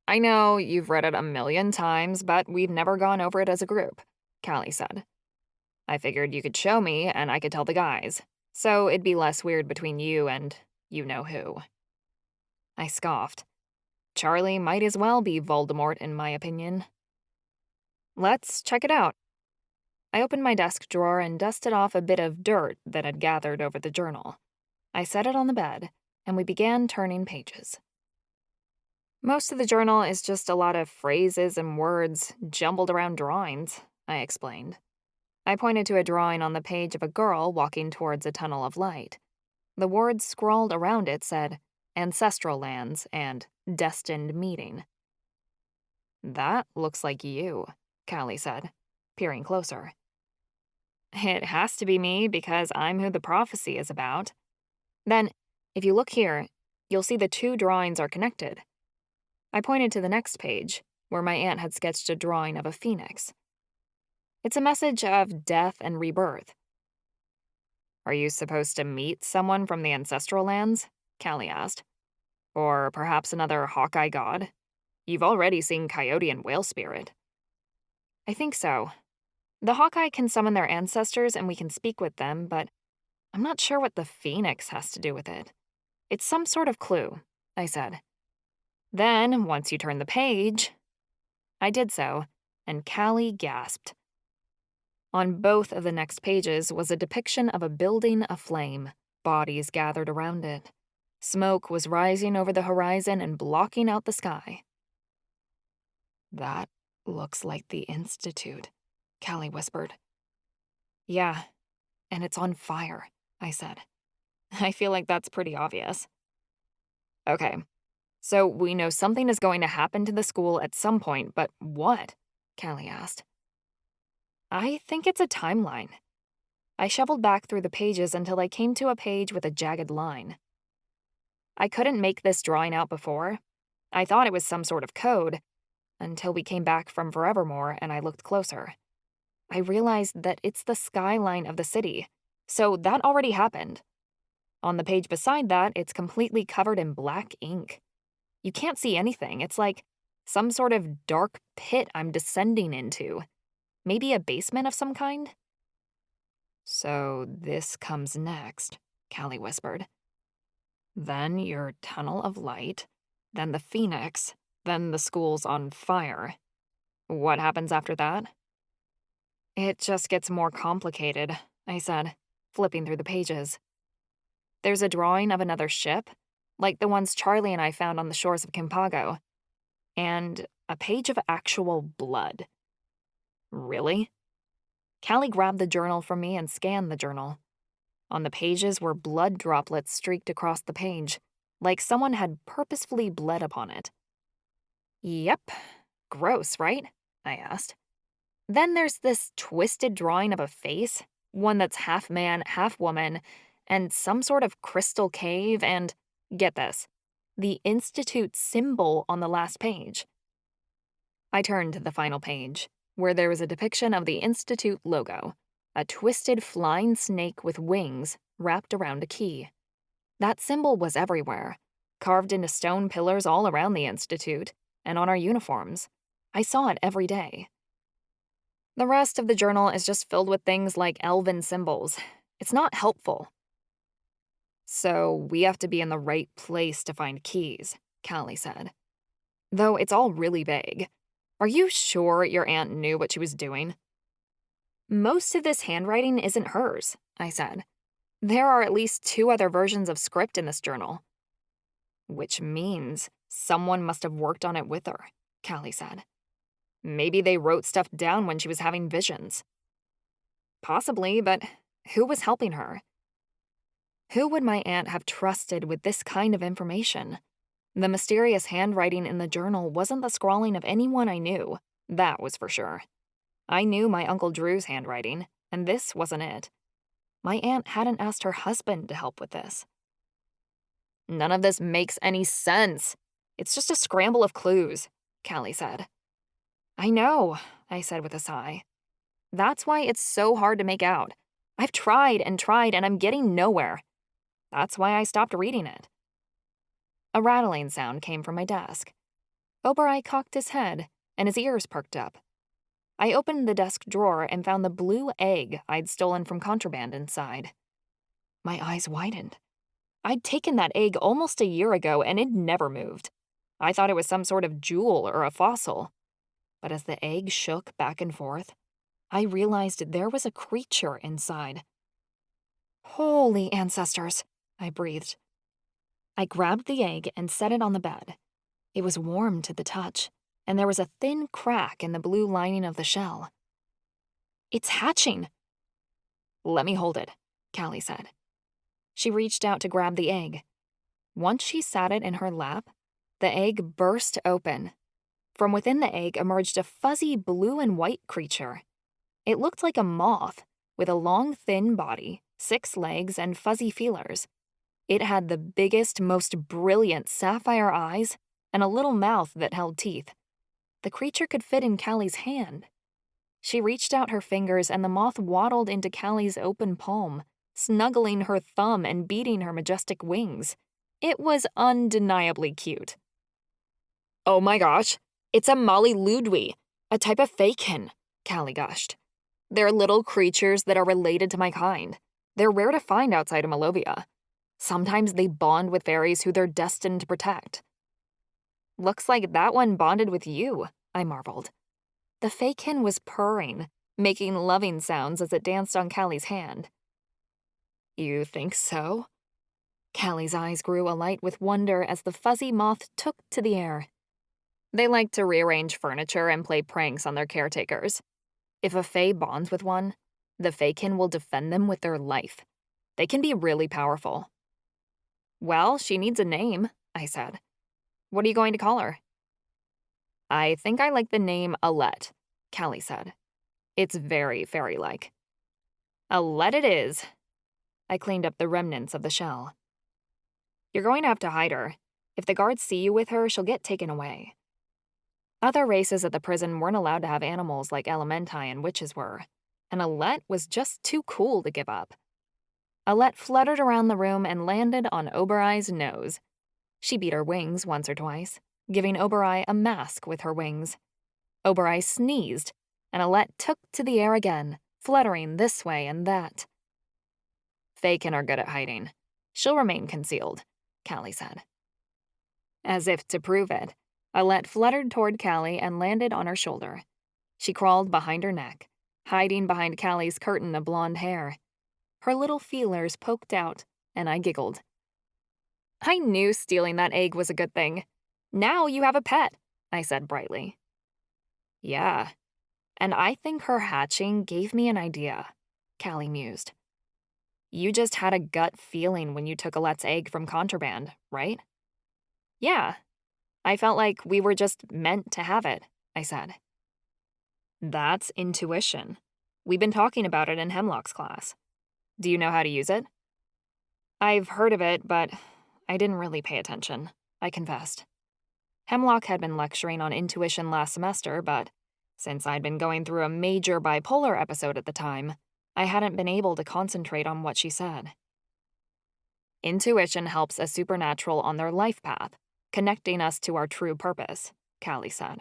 Speaker 5: I know you've read it 1,000,000 times, but we've never gone over it as a group, Callie said. I figured you could show me and I could tell the guys, so it'd be less weird between you and you-know-who. I scoffed. Charlie might as well be Voldemort in my opinion. Let's check it out. I opened my desk drawer and dusted off a bit of dirt that had gathered over the journal. I set it on the bed, and we began turning pages. Most of the journal is just a lot of phrases and words jumbled around drawings, I explained. I pointed to a drawing on the page of a girl walking towards a tunnel of light. The words scrawled around it said, Ancestral Lands and Destined Meeting. That looks like you, Callie said, peering closer. It has to be me because I'm who the prophecy is about. Then, if you look here, you'll see the two drawings are connected. I pointed to the next page, where my aunt had sketched a drawing of a phoenix. It's a message of death and rebirth. Are you supposed to meet someone from the ancestral lands? Callie asked. Or perhaps another Hawkeye god? You've already seen Coyote and Whale Spirit. I think so. The Hawkeye can summon their ancestors and we can speak with them, but I'm not sure what the phoenix has to do with it. It's some sort of clue, I said. Then, once you turn the page... I did so, and Callie gasped. On both of the next pages was a depiction of a building aflame, bodies gathered around it. Smoke was rising over the horizon and blocking out the sky. That looks like the Institute, Callie whispered. Yeah, and it's on fire, I said. I feel like that's pretty obvious. Okay, so we know something is going to happen to the school at some point, but what? Callie asked. I think it's a timeline. I shuffled back through the pages until I came to a page with a jagged line. I couldn't make this drawing out before. I thought it was some sort of code, until we came back from Forevermore and I looked closer. I realized that it's the skyline of the city, so that already happened. On the page beside that, it's completely covered in black ink. You can't see anything. It's like some sort of dark pit I'm descending into. Maybe a basement of some kind? So this comes next, Callie whispered. Then your tunnel of light, then the phoenix, then the school's on fire. What happens after that? It just gets more complicated, I said, flipping through the pages. There's a drawing of another ship, like the ones Charlie and I found on the shores of Kimpago, and a page of actual blood. Really? Callie grabbed the journal from me and scanned the journal. On the pages were blood droplets streaked across the page, like someone had purposefully bled upon it. Yep. Gross, right? I asked. Then there's this twisted drawing of a face, one that's half man, half woman, and some sort of crystal cave and, get this, the Institute symbol on the last page. I turned to the final page, where there was a depiction of the Institute logo, a twisted flying snake with wings wrapped around a key. That symbol was everywhere, carved into stone pillars all around the Institute, and on our uniforms. I saw it every day. The rest of the journal is just filled with things like elven symbols. It's not helpful. So we have to be in the right place to find keys, Callie said. Though it's all really vague. Are you sure your aunt knew what she was doing? Most of this handwriting isn't hers, I said. There are at least 2 other versions of script in this journal. Which means someone must have worked on it with her, Callie said. Maybe they wrote stuff down when she was having visions. Possibly, but who was helping her? Who would my aunt have trusted with this kind of information? The mysterious handwriting in the journal wasn't the scrawling of anyone I knew, that was for sure. I knew my Uncle Drew's handwriting, and this wasn't it. My aunt hadn't asked her husband to help with this. None of this makes any sense. It's just a scramble of clues, Callie said. I know, I said with a sigh. That's why it's so hard to make out. I've tried, and I'm getting nowhere. That's why I stopped reading it. A rattling sound came from my desk. Oberai cocked his head, and his ears perked up. I opened the desk drawer and found the blue egg I'd stolen from contraband inside. My eyes widened. I'd taken that egg almost a year ago, and it never moved. I thought it was some sort of jewel or a fossil. But as the egg shook back and forth, I realized there was a creature inside. Holy ancestors, I breathed. I grabbed the egg and set it on the bed. It was warm to the touch, and there was a thin crack in the blue lining of the shell. It's hatching. Let me hold it, Callie said. She reached out to grab the egg. Once she sat it in her lap, the egg burst open. From within the egg emerged a fuzzy blue and white creature. It looked like a moth, with a long, thin body, 6 legs, and fuzzy feelers. It had the biggest, most brilliant sapphire eyes and a little mouth that held teeth. The creature could fit in Callie's hand. She reached out her fingers, and the moth waddled into Callie's open palm, snuggling her thumb and beating her majestic wings. It was undeniably cute. Oh my gosh, it's a Molly Ludwig, a type of fakin, Callie gushed. They're little creatures that are related to my kind. They're rare to find outside of Malovia. Sometimes they bond with fairies who they're destined to protect. Looks like that one bonded with you, I marveled. The fakin was purring, making loving sounds as it danced on Callie's hand. You think so? Callie's eyes grew alight with wonder as the fuzzy moth took to the air. They like to rearrange furniture and play pranks on their caretakers. If a fae bonds with one, The Fakin will defend them with their life. They can be really powerful. Well, she needs a name, I said. What are you going to call her? I think I like the name Alette, Callie said. It's very fairy-like. Alette it is. I cleaned up the remnants of the shell. You're going to have to hide her. If the guards see you with her, she'll get taken away. Other races at the prison weren't allowed to have animals like elementi and witches were, and Alette was just too cool to give up. Alette fluttered around the room and landed on Obereye's nose. She beat her wings once or twice, giving Obereye a mask with her wings. Obereye sneezed, and Alette took to the air again, fluttering this way and that. Fakin are good at hiding. She'll remain concealed, Callie said. As if to prove it, Alette fluttered toward Callie and landed on her shoulder. She crawled behind her neck, hiding behind Callie's curtain of blonde hair. Her little feelers poked out, and I giggled. I knew stealing that egg was a good thing. Now you have a pet, I said brightly. Yeah, and I think her hatching gave me an idea, Callie mused. You just had a gut feeling when you took Alette's egg from contraband, right? Yeah, I felt like we were just meant to have it, I said. That's intuition. We've been talking about it in Hemlock's class. Do you know how to use it? I've heard of it, but I didn't really pay attention, I confessed. Hemlock had been lecturing on intuition last semester, but since I'd been going through a major bipolar episode at the time, I hadn't been able to concentrate on what she said. Intuition helps a supernatural on their life path, connecting us to our true purpose, Callie said.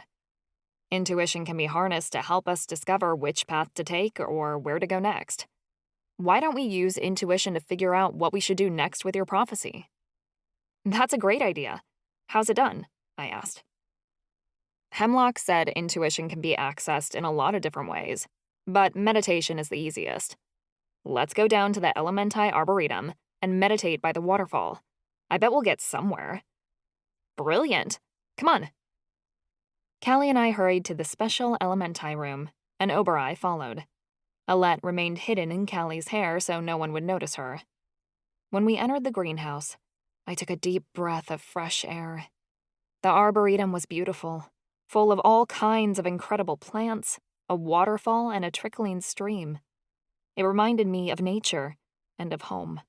Speaker 5: Intuition can be harnessed to help us discover which path to take or where to go next. Why don't we use intuition to figure out what we should do next with your prophecy? That's a great idea. How's it done? I asked. Hemlock said intuition can be accessed in a lot of different ways, but meditation is the easiest. Let's go down to the Elementi Arboretum and meditate by the waterfall. I bet we'll get somewhere. Brilliant. Come on. Callie and I hurried to the special Elementi room, and Obereye followed. Alette remained hidden in Callie's hair so no one would notice her. When we entered the greenhouse, I took a deep breath of fresh air. The Arboretum was beautiful, full of all kinds of incredible plants, a waterfall, and a trickling stream. It reminded me of nature and of home.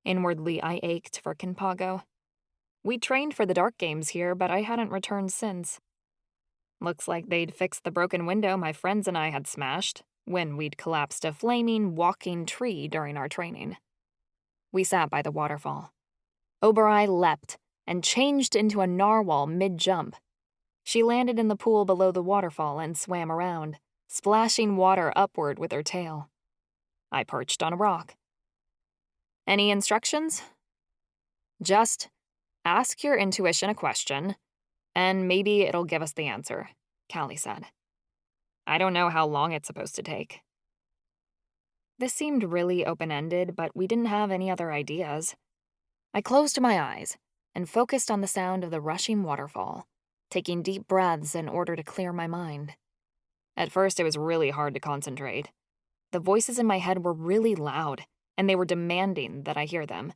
Speaker 5: Inwardly, I ached for Kinpago. We trained for the dark games here, but I hadn't returned since. Looks like they'd fixed the broken window my friends and I had smashed when we'd collapsed a flaming, walking tree during our training. We sat by the waterfall. Obereye leapt and changed into a narwhal mid-jump. She landed in the pool below the waterfall and swam around, splashing water upward with her tail. I perched on a rock. Any instructions? Just ask your intuition a question, and maybe it'll give us the answer, Callie said. I don't know how long it's supposed to take. This seemed really open-ended, but we didn't have any other ideas. I closed my eyes and focused on the sound of the rushing waterfall, taking deep breaths in order to clear my mind. At first, it was really hard to concentrate. The voices in my head were really loud, and they were demanding that I hear them.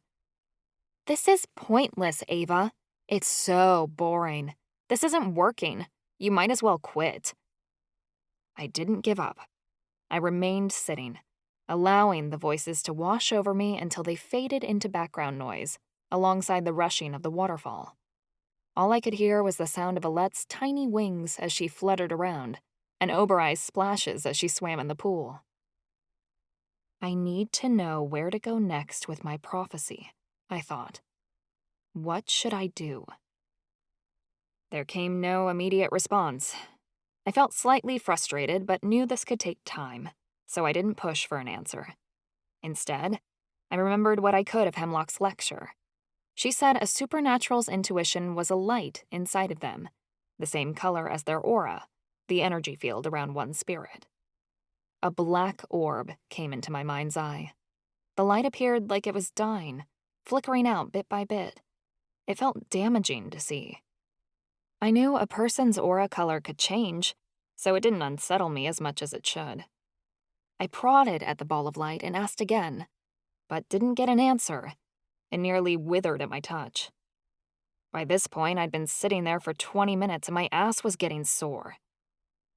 Speaker 5: This is pointless, Ava. It's so boring. This isn't working. You might as well quit. I didn't give up. I remained sitting, allowing the voices to wash over me until they faded into background noise, alongside the rushing of the waterfall. All I could hear was the sound of Alette's tiny wings as she fluttered around, and Obereye's splashes as she swam in the pool. I need to know where to go next with my prophecy, I thought. What should I do? There came no immediate response. I felt slightly frustrated, but knew this could take time, so I didn't push for an answer. Instead, I remembered what I could of Hemlock's lecture. She said a supernatural's intuition was a light inside of them, the same color as their aura, the energy field around one's spirit. A black orb came into my mind's eye. The light appeared like it was dying, flickering out bit by bit. It felt damaging to see. I knew a person's aura color could change, so it didn't unsettle me as much as it should. I prodded at the ball of light and asked again, but didn't get an answer. It nearly withered at my touch. By this point, I'd been sitting there for 20 minutes and my ass was getting sore.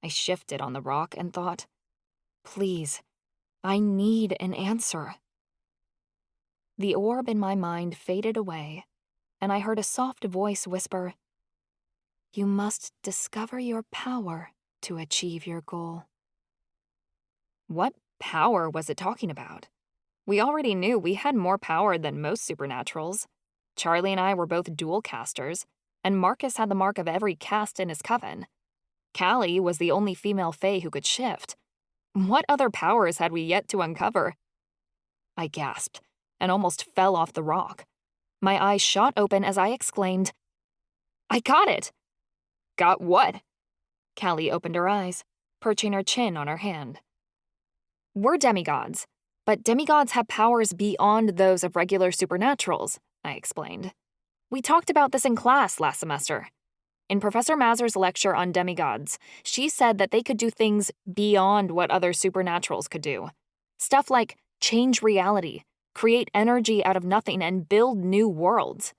Speaker 5: I shifted on the rock and thought, please, I need an answer. The orb in my mind faded away, and I heard a soft voice whisper, you must discover your power to achieve your goal. What power was it talking about? We already knew we had more power than most supernaturals. Charlie and I were both dual casters, and Marcus had the mark of every caste in his coven. Callie was the only female fae who could shift. What other powers had we yet to uncover? I gasped and almost fell off the rock. My eyes shot open as I exclaimed, I got it! Got what? Callie opened her eyes, perching her chin on her hand. We're demigods, but demigods have powers beyond those of regular supernaturals, I explained. We talked about this in class last semester. In Professor Mazur's lecture on demigods, she said that they could do things beyond what other supernaturals could do. Stuff like change reality, create energy out of nothing, and build new worlds.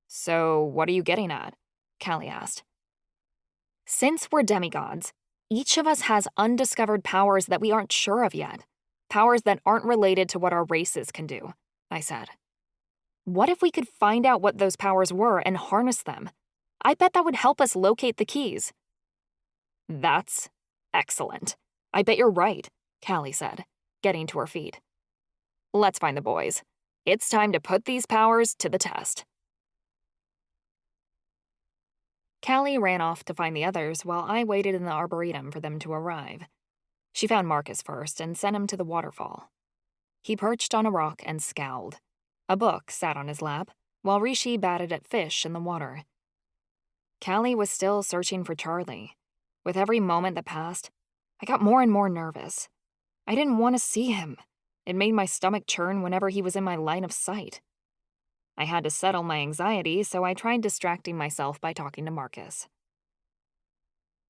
Speaker 5: So, what are you getting at? Callie asked. Since we're demigods, each of us has undiscovered powers that we aren't sure of yet. Powers that aren't related to what our races can do, I said. What if we could find out what those powers were and harness them? I bet that would help us locate the keys. That's excellent. I bet you're right, Callie said, getting to her feet. Let's find the boys. It's time to put these powers to the test. Callie ran off to find the others while I waited in the arboretum for them to arrive. She found Marcus first and sent him to the waterfall. He perched on a rock and scowled. A book sat on his lap, while Rishi batted at fish in the water. Callie was still searching for Charlie. With every moment that passed, I got more and more nervous. I didn't want to see him. It made my stomach churn whenever he was in my line of sight. I had to settle my anxiety, so I tried distracting myself by talking to Marcus.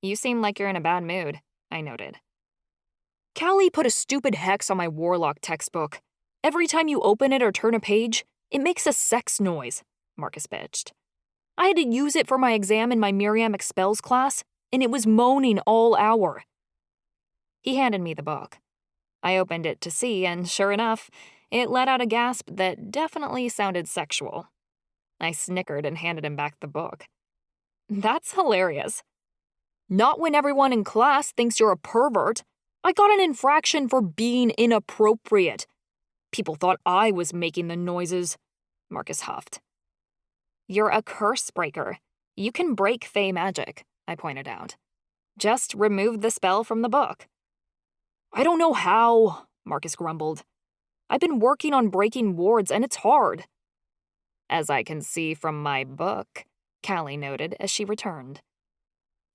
Speaker 5: You seem like you're in a bad mood, I noted. Callie put a stupid hex on my warlock textbook. Every time you open it or turn a page, it makes a sex noise, Marcus bitched. I had to use it for my exam in my Miriam Expels class, and it was moaning all hour. He handed me the book. I opened it to see, and sure enough, it let out a gasp that definitely sounded sexual. I snickered and handed him back the book. That's hilarious. Not when everyone in class thinks you're a pervert. I got an infraction for being inappropriate. People thought I was making the noises, Marcus huffed. You're a curse breaker. You can break fey magic, I pointed out. Just remove the spell from the book. I don't know how, Marcus grumbled. I've been working on breaking wards and it's hard. As I can see from my book, Callie noted as she returned.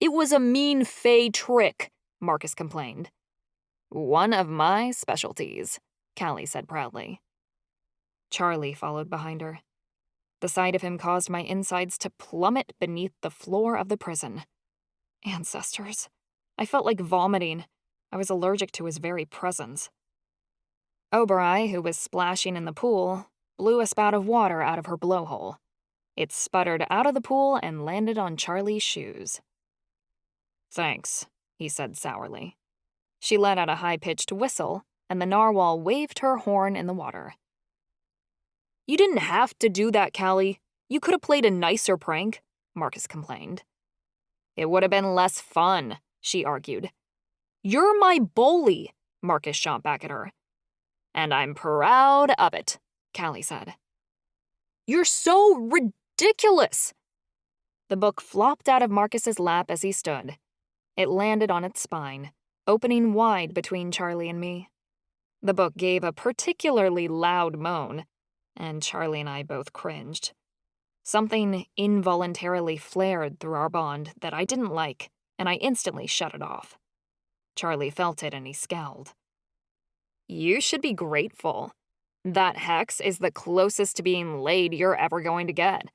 Speaker 5: It was a mean fey trick, Marcus complained. One of my specialties, Callie said proudly. Charlie followed behind her. The sight of him caused my insides to plummet beneath the floor of the prison. Ancestors. I felt like vomiting. I was allergic to his very presence. Ava-Marie, who was splashing in the pool, blew a spout of water out of her blowhole. It sputtered out of the pool and landed on Charlie's shoes. Thanks, he said sourly. She let out a high-pitched whistle, and the narwhal waved her horn in the water. You didn't have to do that, Callie. You could have played a nicer prank, Marcus complained. It would have been less fun, she argued. You're my bully, Marcus shot back at her. And I'm proud of it, Callie said. You're so ridiculous! The book flopped out of Marcus's lap as he stood. It landed on its spine, opening wide between Charlie and me. The book gave a particularly loud moan, and Charlie and I both cringed. Something involuntarily flared through our bond that I didn't like, and I instantly shut it off. Charlie felt it and he scowled. You should be grateful. That hex is the closest to being laid you're ever going to get.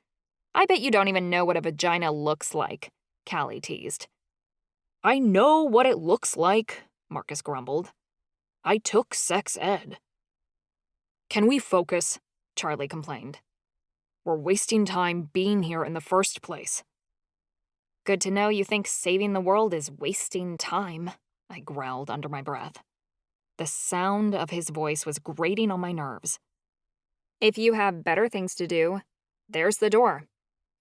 Speaker 5: I bet you don't even know what a vagina looks like, Callie teased. I know what it looks like, Marcus grumbled. I took sex ed. Can we focus? Charlie complained. We're wasting time being here in the first place.
Speaker 1: Good to know you think saving the world is wasting time, I growled under my breath. The sound of his voice was grating on my nerves. If you have better things to do, there's the door.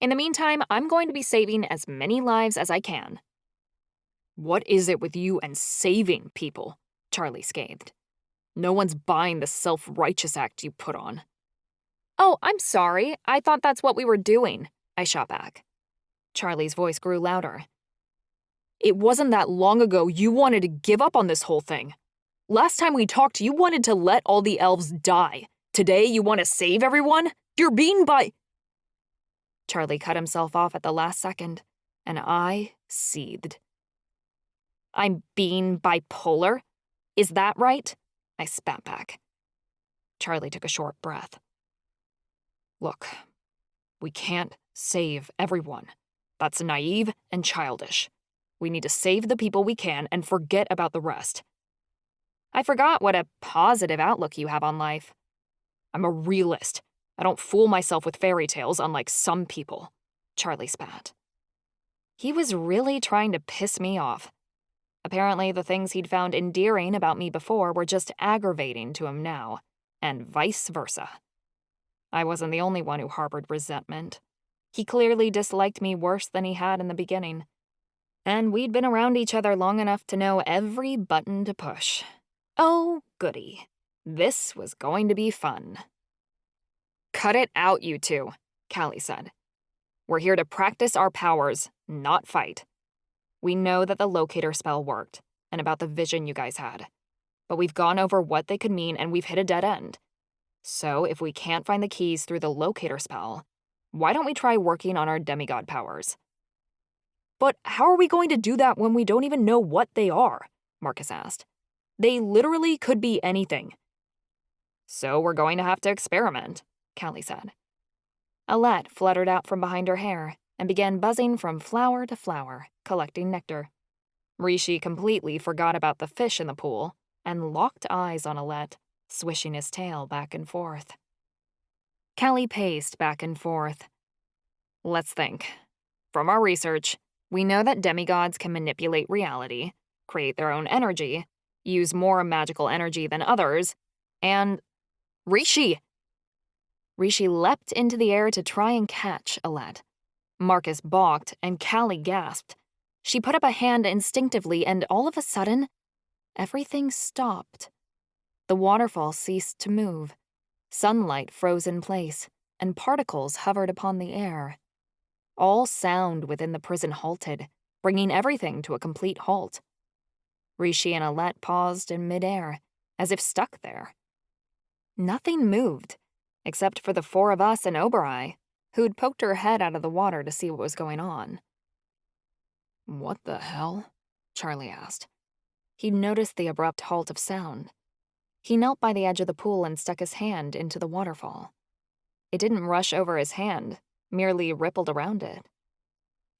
Speaker 1: In the meantime, I'm going to be saving as many lives as I can.
Speaker 5: What is it with you and saving people? Charlie scathed. No one's buying the self-righteous act you put on.
Speaker 1: Oh, I'm sorry. I thought that's what we were doing, I shot back. Charlie's voice grew louder.
Speaker 5: It wasn't that long ago you wanted to give up on this whole thing. Last time we talked, you wanted to let all the elves die. Today, you want to save everyone? You're being
Speaker 1: Charlie cut himself off at the last second, and I seethed. I'm being bipolar? Is that right? I spat back. Charlie took a short breath.
Speaker 5: Look, we can't save everyone. That's naive and childish. We need to save the people we can and forget about the rest.
Speaker 1: I forgot what a positive outlook you have on life.
Speaker 5: I'm a realist. I don't fool myself with fairy tales, unlike some people. Charlie spat.
Speaker 1: He was really trying to piss me off. Apparently, the things he'd found endearing about me before were just aggravating to him now, and vice versa. I wasn't the only one who harbored resentment. He clearly disliked me worse than he had in the beginning. And we'd been around each other long enough to know every button to push. Oh, goody. This was going to be fun.
Speaker 5: Cut it out, you two, Callie said. We're here to practice our powers, not fight. We know that the locator spell worked, and about the vision you guys had. But we've gone over what they could mean and we've hit a dead end. So if we can't find the keys through the locator spell, why don't we try working on our demigod powers? But how are we going to do that when we don't even know what they are? Marcus asked. They literally could be anything.
Speaker 1: So we're going to have to experiment, Callie said. Alette fluttered out from behind her hair and began buzzing from flower to flower, collecting nectar. Rishi completely forgot about the fish in the pool and locked eyes on Alette, swishing his tail back and forth. Callie paced back and forth. Let's think. From our research, we know that demigods can manipulate reality, create their own energy, use more magical energy than others, and... Rishi leapt into the air to try and catch Alette. Marcus balked, and Callie gasped. She put up a hand instinctively, and all of a sudden, everything stopped. The waterfall ceased to move. Sunlight froze in place, and particles hovered upon the air. All sound within the prison halted, bringing everything to a complete halt. Rishi and Alette paused in midair, as if stuck there. Nothing moved, except for the four of us and Oberai, who'd poked her head out of the water to see what was going on.
Speaker 5: What the hell? Charlie asked.
Speaker 1: He'd noticed the abrupt halt of sound. He knelt by the edge of the pool and stuck his hand into the waterfall. It didn't rush over his hand, merely rippled around it.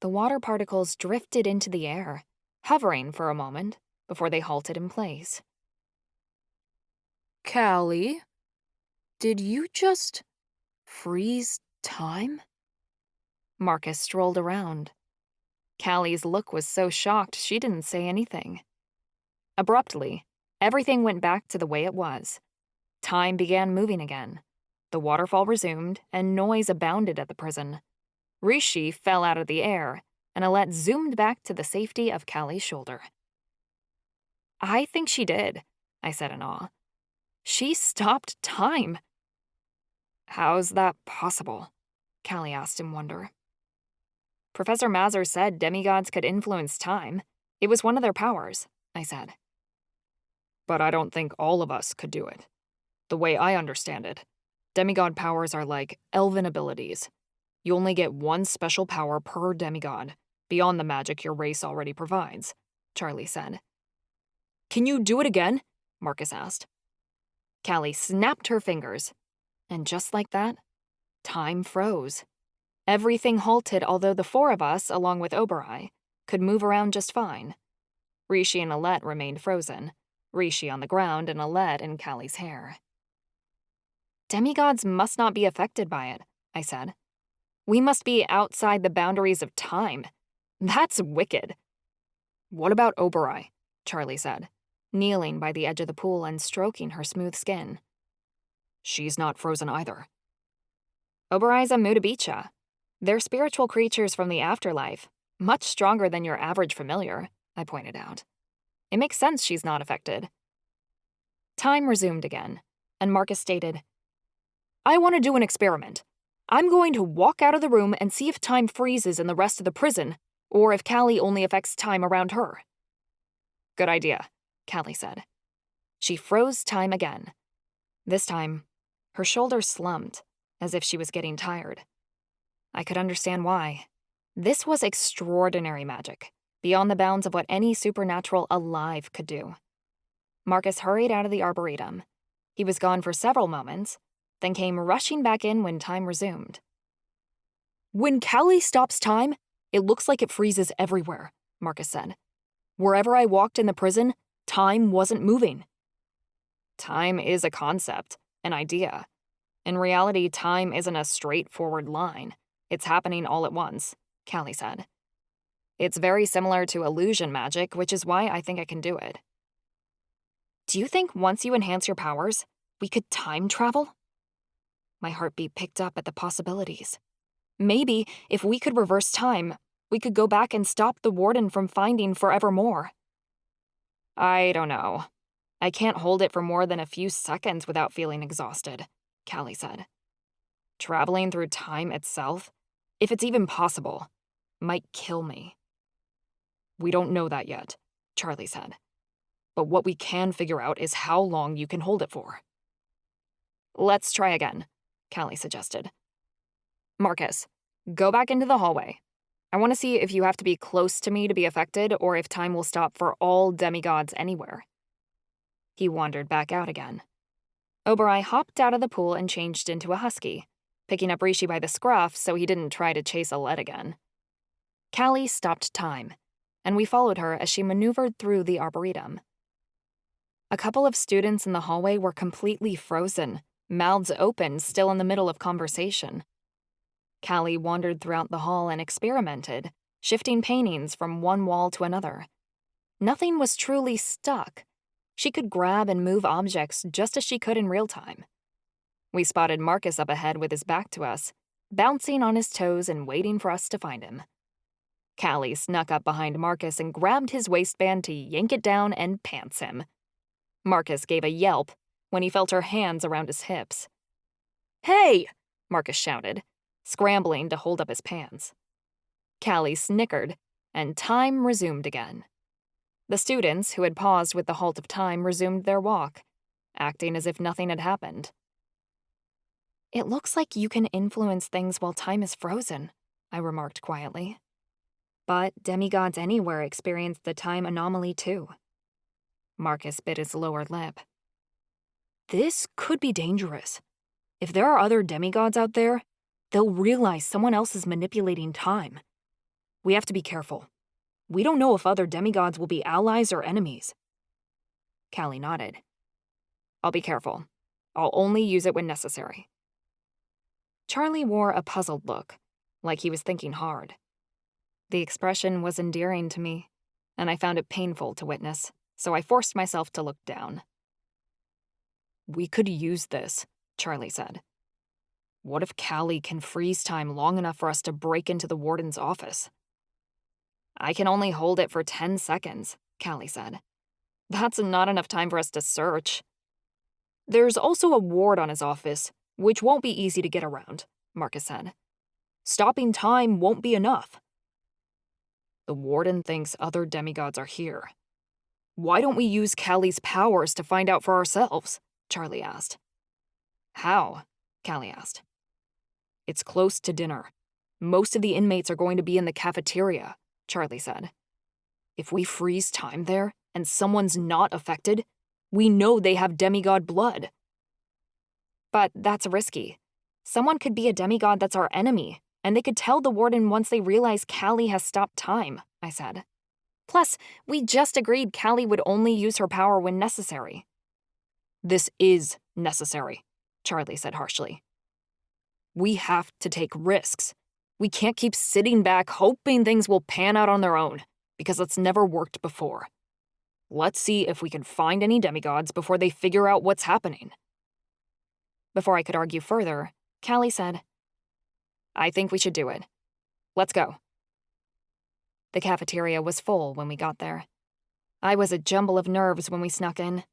Speaker 1: The water particles drifted into the air, hovering for a moment before they halted in place.
Speaker 5: Callie, did you just freeze time?
Speaker 1: Marcus strolled around. Callie's look was so shocked she didn't say anything. Abruptly, everything went back to the way it was. Time began moving again. The waterfall resumed, and noise abounded at the prison. Rishi fell out of the air, and Alette zoomed back to the safety of Callie's shoulder. I think she did, I said in awe. She stopped time.
Speaker 5: How's that possible? Callie asked in wonder.
Speaker 1: Professor Mazur said demigods could influence time. It was one of their powers, I said.
Speaker 5: But I don't think all of us could do it. The way I understand it, demigod powers are like elven abilities. You only get one special power per demigod, beyond the magic your race already provides, Charlie said. Can you do it again? Marcus asked.
Speaker 1: Callie snapped her fingers, and just like that, time froze. Everything halted, although the four of us, along with Oberai, could move around just fine. Rishi and Alette remained frozen,
Speaker 5: Rishi on the ground and Alette in Callie's hair. Demigods must not be affected by it, I said. We must be outside the boundaries of time. That's wicked. What about Oberoi? Charlie said, kneeling by the edge of the pool and stroking her smooth skin. She's not frozen either. Oberoi's a Mutabicha. They're spiritual creatures from the afterlife, much stronger than your average familiar, I pointed out. It makes sense she's not affected. Time resumed again, and Marcus stated, I want to do an experiment. I'm going to walk out of the room and see if time freezes in the rest of the prison, or if Callie only affects time around her. Good idea, Callie said. She froze time again. This time, her shoulders slumped, as if she was getting tired. I could understand why. This was extraordinary magic, beyond the bounds of what any supernatural alive could do. Marcus hurried out of the arboretum. He was gone for several moments, then came rushing back in when time resumed. When Callie stops time, it looks like it freezes everywhere, Marcus said. Wherever I walked in the prison, time wasn't moving. Time is a concept, an idea. In reality, time isn't a straightforward line. It's happening all at once, Callie said. It's very similar to illusion magic, which is why I think I can do it. Do you think once you enhance your powers, we could time travel? My heartbeat picked up at the possibilities. Maybe, if we could reverse time, we could go back and stop the Warden from finding forevermore. I don't know. I can't hold it for more than a few seconds without feeling exhausted, Callie said. Traveling through time itself, if it's even possible, might kill me. We don't know that yet, Charlie said. But what we can figure out is how long you can hold it for. Let's try again, Callie suggested. Marcus, go back into the hallway. I want to see if you have to be close to me to be affected or if time will stop for all demigods anywhere. He wandered back out again. Oberoi hopped out of the pool and changed into a husky, picking up Rishi by the scruff so he didn't try to chase Alette again. Callie stopped time, and we followed her as she maneuvered through the arboretum. A couple of students in the hallway were completely frozen, mouths open, still in the middle of conversation. Callie wandered throughout the hall and experimented, shifting paintings from one wall to another. Nothing was truly stuck. She could grab and move objects just as she could in real time. We spotted Marcus up ahead with his back to us, bouncing on his toes and waiting for us to find him. Callie snuck up behind Marcus and grabbed his waistband to yank it down and pants him. Marcus gave a yelp when he felt her hands around his hips. Hey! Marcus shouted, scrambling to hold up his pants. Callie snickered, and time resumed again. The students, who had paused with the halt of time, resumed their walk, acting as if nothing had happened. It looks like you can influence things while time is frozen, I remarked quietly. But demigods anywhere experience the time anomaly too. Marcus bit his lower lip. This could be dangerous. If there are other demigods out there, they'll realize someone else is manipulating time. We have to be careful. We don't know if other demigods will be allies or enemies. Callie nodded. I'll be careful. I'll only use it when necessary. Charlie wore a puzzled look, like he was thinking hard. The expression was endearing to me, and I found it painful to witness, so I forced myself to look down. We could use this, Charlie said. What if Callie can freeze time long enough for us to break into the Warden's office? I can only hold it for 10 seconds, Callie said. That's not enough time for us to search. There's also a ward on his office, which won't be easy to get around, Marcus said. Stopping time won't be enough. The Warden thinks other demigods are here. Why don't we use Callie's powers to find out for ourselves? Charlie asked. How? Callie asked. It's close to dinner. Most of the inmates are going to be in the cafeteria, Charlie said. If we freeze time there and someone's not affected, we know they have demigod blood. But that's risky. Someone could be a demigod that's our enemy, and they could tell the Warden once they realize Callie has stopped time, I said. Plus, we just agreed Callie would only use her power when necessary. This is necessary, Charlie said harshly. We have to take risks. We can't keep sitting back hoping things will pan out on their own, because it's never worked before. Let's see if we can find any demigods before they figure out what's happening. Before I could argue further, Callie said, I think we should do it. Let's go. The cafeteria was full when we got there. I was a jumble of nerves when we snuck in.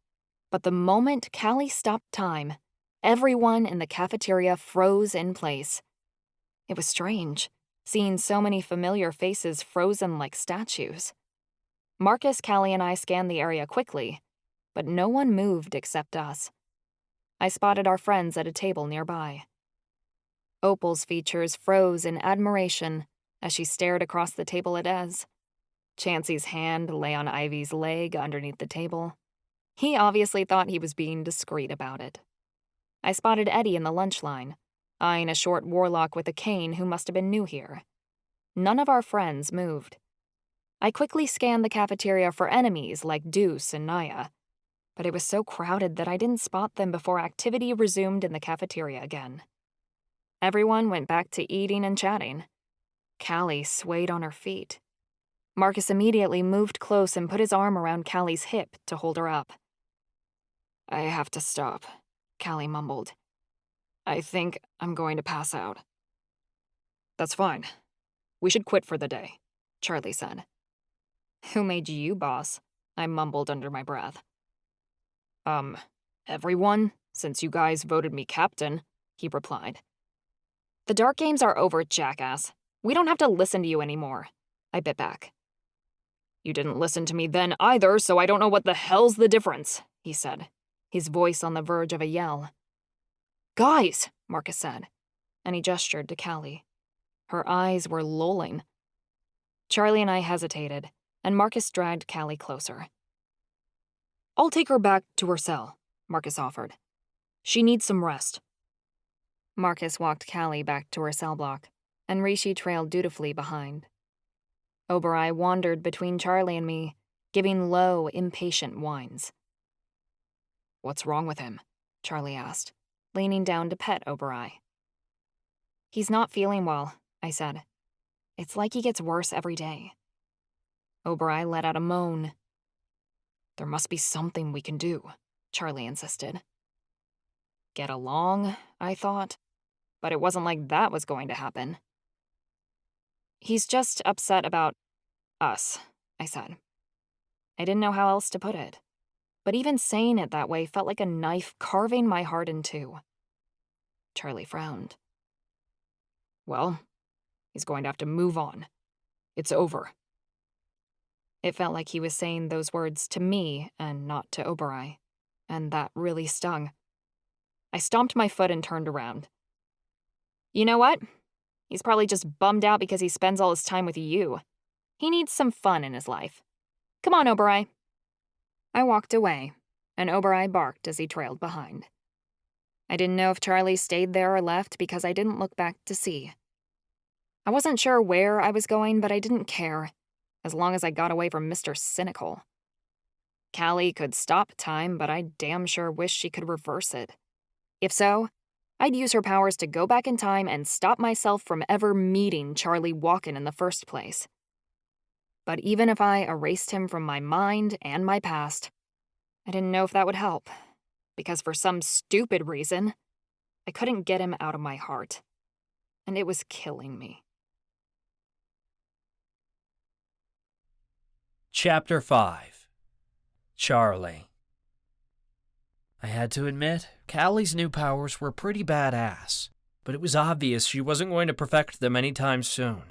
Speaker 5: But the moment Callie stopped time, everyone in the cafeteria froze in place. It was strange, seeing so many familiar faces frozen like statues. Marcus, Callie, and I scanned the area quickly, but no one moved except us. I spotted our friends at a table nearby. Opal's features froze in admiration as she stared across the table at Ez. Chansey's hand lay on Ivy's leg underneath the table. He obviously thought he was being discreet about it. I spotted Eddie in the lunch line, eyeing a short warlock with a cane who must have been new here. None of our friends moved. I quickly scanned the cafeteria for enemies like Deuce and Naya, but it was so crowded that I didn't spot them before activity resumed in the cafeteria again. Everyone went back to eating and chatting. Callie swayed on her feet. Marcus immediately moved close and put his arm around Callie's hip to hold her up. I have to stop, Callie mumbled. I think I'm going to pass out. That's fine. We should quit for the day, Charlie said. Who made you boss? I mumbled under my breath. Everyone, since you guys voted me captain, he replied. The dark games are over, jackass. We don't have to listen to you anymore, I bit back. You didn't listen to me then either, so I don't know what the hell's the difference, he said, his voice on the verge of a yell. Guys, Marcus said, and he gestured to Callie. Her eyes were lolling. Charlie and I hesitated, and Marcus dragged Callie closer. I'll take her back to her cell, Marcus offered. She needs some rest. Marcus walked Callie back to her cell block, and Rishi trailed dutifully behind. Oberai wandered between Charlie and me, giving low, impatient whines. What's wrong with him? Charlie asked, leaning down to pet Oberai. He's not feeling well, I said. It's like he gets worse every day. Oberai let out a moan. There must be something we can do, Charlie insisted. Get along, I thought, but it wasn't like that was going to happen. He's just upset about us, I said. I didn't know how else to put it, but even saying it that way felt like a knife carving my heart in two. Charlie frowned. Well, he's going to have to move on. It's over. It felt like he was saying those words to me and not to Oberai, and that really stung. I stomped my foot and turned around. You know what? He's probably just bummed out because he spends all his time with you. He needs some fun in his life. Come on, Oberai. I walked away, and Oberai barked as he trailed behind. I didn't know if Charlie stayed there or left because I didn't look back to see. I wasn't sure where I was going, but I didn't care, as long as I got away from Mr. Cynical. Callie could stop time, but I damn sure wish she could reverse it. If so, I'd use her powers to go back in time and stop myself from ever meeting Charlie Walken in the first place. But even if I erased him from my mind and my past, I didn't know if that would help, because for some stupid reason, I couldn't get him out of my heart, and it was killing me.
Speaker 2: Chapter 5. Charlie. I had to admit, Callie's new powers were pretty badass, but it was obvious she wasn't going to perfect them anytime soon.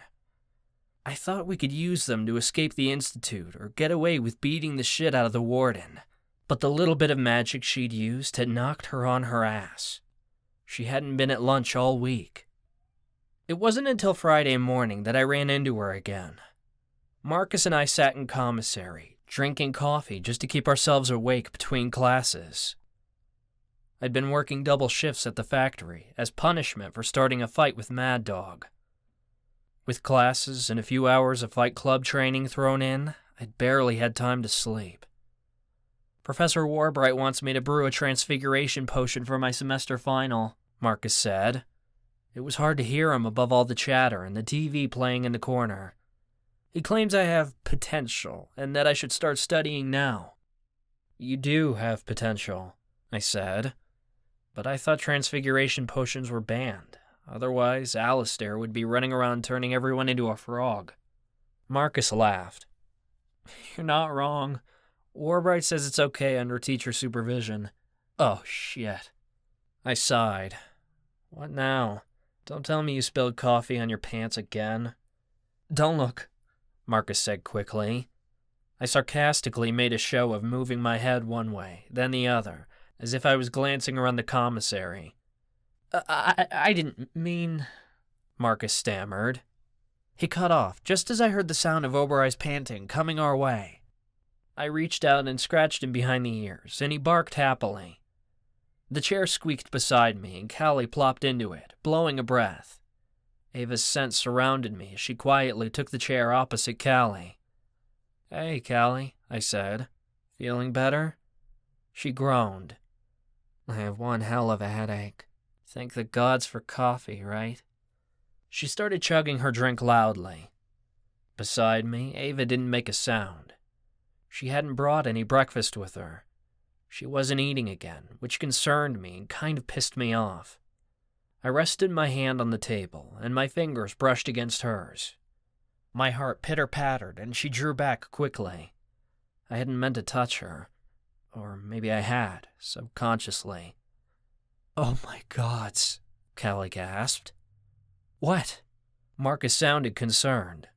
Speaker 2: I thought we could use them to escape the Institute or get away with beating the shit out of the Warden, but the little bit of magic she'd used had knocked her on her ass. She hadn't been at lunch all week. It wasn't until Friday morning that I ran into her again. Marcus and I sat in commissary, drinking coffee just to keep ourselves awake between classes. I'd been working double shifts at the factory as punishment for starting a fight with Mad Dog. With classes and a few hours of Fight Club training thrown in, I'd barely had time to sleep. Professor Warbright wants me to brew a transfiguration potion for my semester final, Marcus said. It was hard to hear him above all the chatter and the TV playing in the corner. He claims I have potential and that I should start studying now. You do have potential, I said, but I thought transfiguration potions were banned. Otherwise, Alistair would be running around turning everyone into a frog. Marcus laughed. You're not wrong. Warbright says it's okay under teacher supervision. Oh, shit. I sighed. What now? Don't tell me you spilled coffee on your pants again. Don't look, Marcus said quickly. I sarcastically made a show of moving my head one way, then the other, as if I was glancing around the commissary. I didn't mean... Marcus stammered. He cut off just as I heard the sound of Oberai's panting coming our way. I reached out and scratched him behind the ears, and he barked happily. The chair squeaked beside me, and Callie plopped into it, blowing a breath. Ava's scent surrounded me as she quietly took the chair opposite Callie. Hey, Callie, I said. Feeling better? She groaned. I have one hell of a headache. Thank the gods for coffee, right? She started chugging her drink loudly. Beside me, Ava didn't make a sound. She hadn't brought any breakfast with her. She wasn't eating again, which concerned me and kind of pissed me off. I rested my hand on the table, and my fingers brushed against hers. My heart pitter-pattered, and she drew back quickly. I hadn't meant to touch her. Or maybe I had, subconsciously. Oh my gods, Callie gasped. What? Marcus sounded concerned.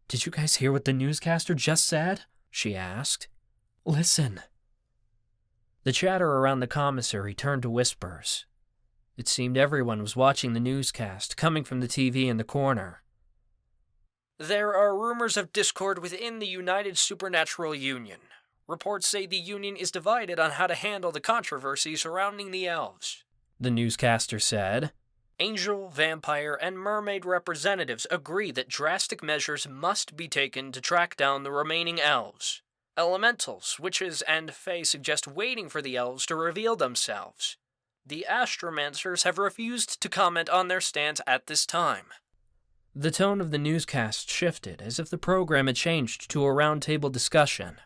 Speaker 2: Did you guys hear what the newscaster just said? She asked. Listen. The chatter around the commissary turned to whispers. It seemed everyone was watching the newscast, coming from the TV in the corner. There are rumors of discord within the United Supernatural Union. Reports say the Union is divided on how to handle the controversy surrounding the elves, the newscaster said. Angel, vampire, and mermaid representatives agree that drastic measures must be taken to track down the remaining elves. Elementals, witches, and fae suggest waiting for the elves to reveal themselves. The astromancers have refused to comment on their stance at this time. The tone of the newscast shifted, as if the program had changed to a round-table discussion.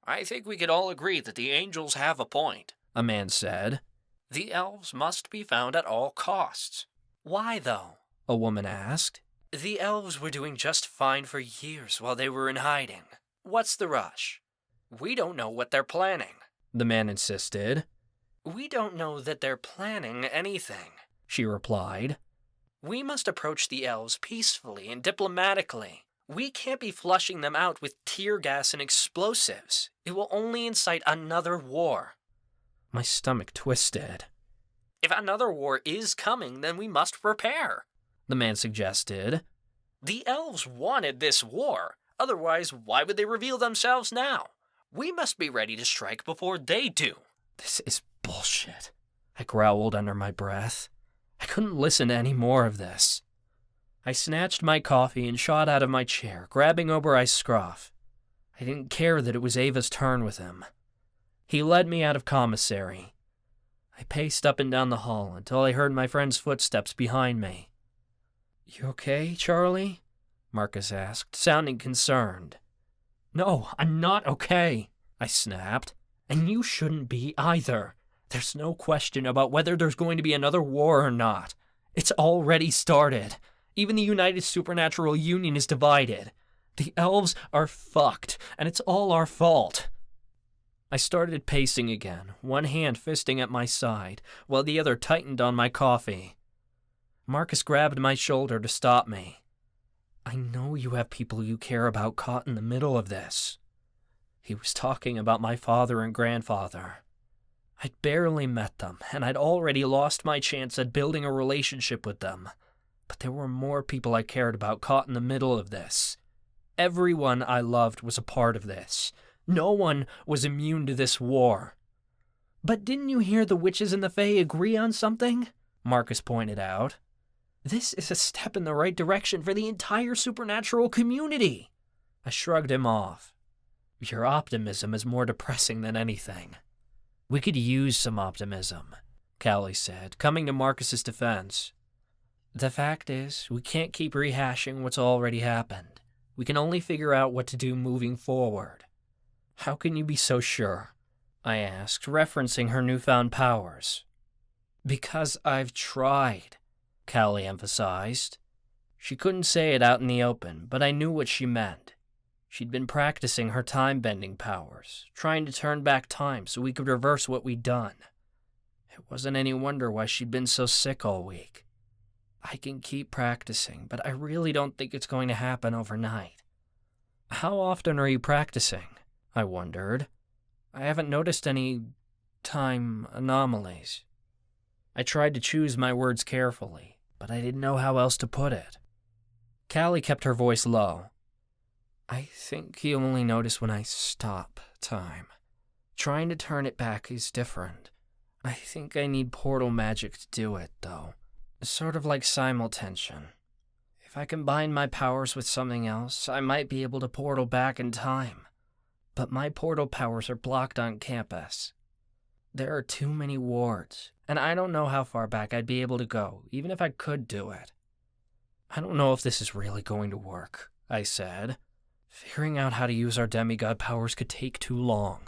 Speaker 2: I think we could all agree that the angels have a point, a man said. The elves must be found at all costs. Why, though? A woman asked. The elves were doing just fine for years while they were in hiding. What's the rush? We don't know what they're planning, the man insisted. We don't know that they're planning anything, she replied. We must approach the elves peacefully and diplomatically. We can't be flushing them out with tear gas and explosives. It will only incite another war. My stomach twisted. If another war is coming, then we must prepare, the man suggested. The elves wanted this war. Otherwise, why would they reveal themselves now? We must be ready to strike before they do. This is bullshit, I growled under my breath. I couldn't listen to any more of this. I snatched my coffee and shot out of my chair, grabbing Oberai's scruff. I didn't care that it was Ava's turn with him. He led me out of commissary. I paced up and down the hall until I heard my friend's footsteps behind me. You okay, Charlie? Marcus asked, sounding concerned. No, I'm not okay, I snapped. And you shouldn't be either. There's no question about whether there's going to be another war or not. It's already started. Even the United Supernatural Union is divided. The elves are fucked, and it's all our fault. I started pacing again, one hand fisting at my side, while the other tightened on my coffee. Marcus grabbed my shoulder to stop me. I know you have people you care about caught in the middle of this. He was talking about my father and grandfather. I'd barely met them, and I'd already lost my chance at building a relationship with them. But there were more people I cared about caught in the middle of this. Everyone I loved was a part of this. No one was immune to this war. But didn't you hear the witches and the fae agree on something? Marcus pointed out. This is a step in the right direction for the entire supernatural community.
Speaker 4: I shrugged him off. Your optimism is more depressing than anything. We could use some optimism, Callie said, coming to Marcus's defense. The fact is, we can't keep rehashing what's already happened. We can only figure out what to do moving forward. How can you be so sure? I asked, referencing her newfound powers. Because I've tried, Callie emphasized. She couldn't say it out in the open, but I knew what she meant. She'd been practicing her time-bending powers, trying to turn back time so we could reverse what we'd done. It wasn't any wonder why she'd been so sick all week. I can keep practicing, but I really don't think it's going to happen overnight. How often are you practicing? I wondered. I haven't noticed any time anomalies. I tried to choose my words carefully, but I didn't know how else to put it. Callie kept her voice low. I think you only notice when I stop time. Trying to turn it back is different. I think I need portal magic to do it, though. Sort of like simultension. If I combine my powers with something else, I might be able to portal back in time. But my portal powers are blocked on campus. There are too many wards, and I don't know how far back I'd be able to go, even if I could do it. I don't know if this is really going to work, I said. Figuring out how to use our demigod powers could take too long.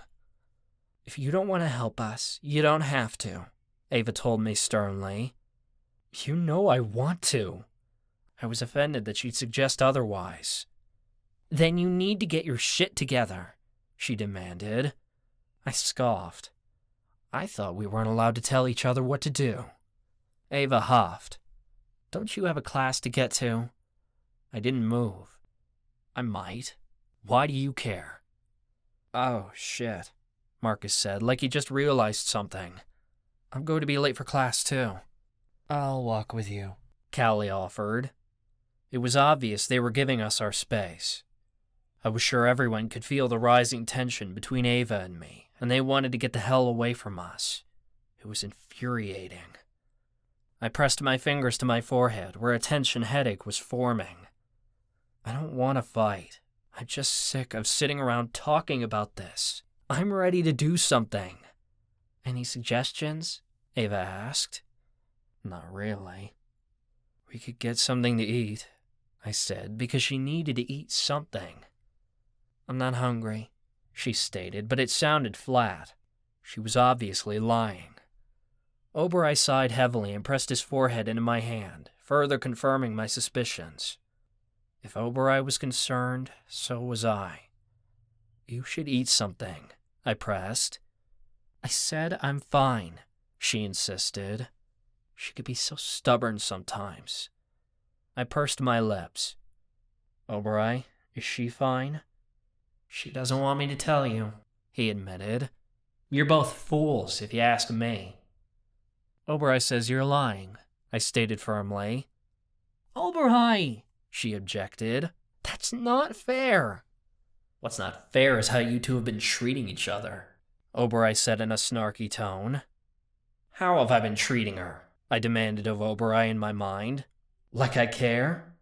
Speaker 4: If you don't want to help us, you don't have to, Ava told me sternly. You know I want to. I was offended that she'd suggest otherwise. Then you need to get your shit together, she demanded. I scoffed. I thought we weren't allowed to tell each other what to do. Ava huffed. Don't you have a class to get to? I didn't move. I might. Why do you care? Oh, shit, Marcus said, like he just realized something. I'm going to be late for class, too. I'll walk with you, Callie offered. It was obvious they were giving us our space. I was sure everyone could feel the rising tension between Ava and me, and they wanted to get the hell away from us. It was infuriating. I pressed my fingers to my forehead, where a tension headache was forming. I don't want to fight. I'm just sick of sitting around talking about this. I'm ready to do something. Any suggestions? Ava asked. Not really. We could get something to eat, I said, because she needed to eat something. I'm not hungry, she stated, but it sounded flat. She was obviously lying. Oberoi sighed heavily and pressed his forehead into my hand, further confirming my suspicions. If Oberoi was concerned, so was I. You should eat something, I pressed. I said I'm fine, she insisted. She could be so stubborn sometimes. I pursed my lips. Oberoi, is she fine? She doesn't want me to tell you, he admitted. You're both fools, if you ask me. Oberoi says you're lying, I stated firmly. Oberoi, she objected. That's not fair. What's not fair is how you two have been treating each other, Oberoi said in a snarky tone. How have I been treating her? I demanded of Oberoi in my mind. Like I care?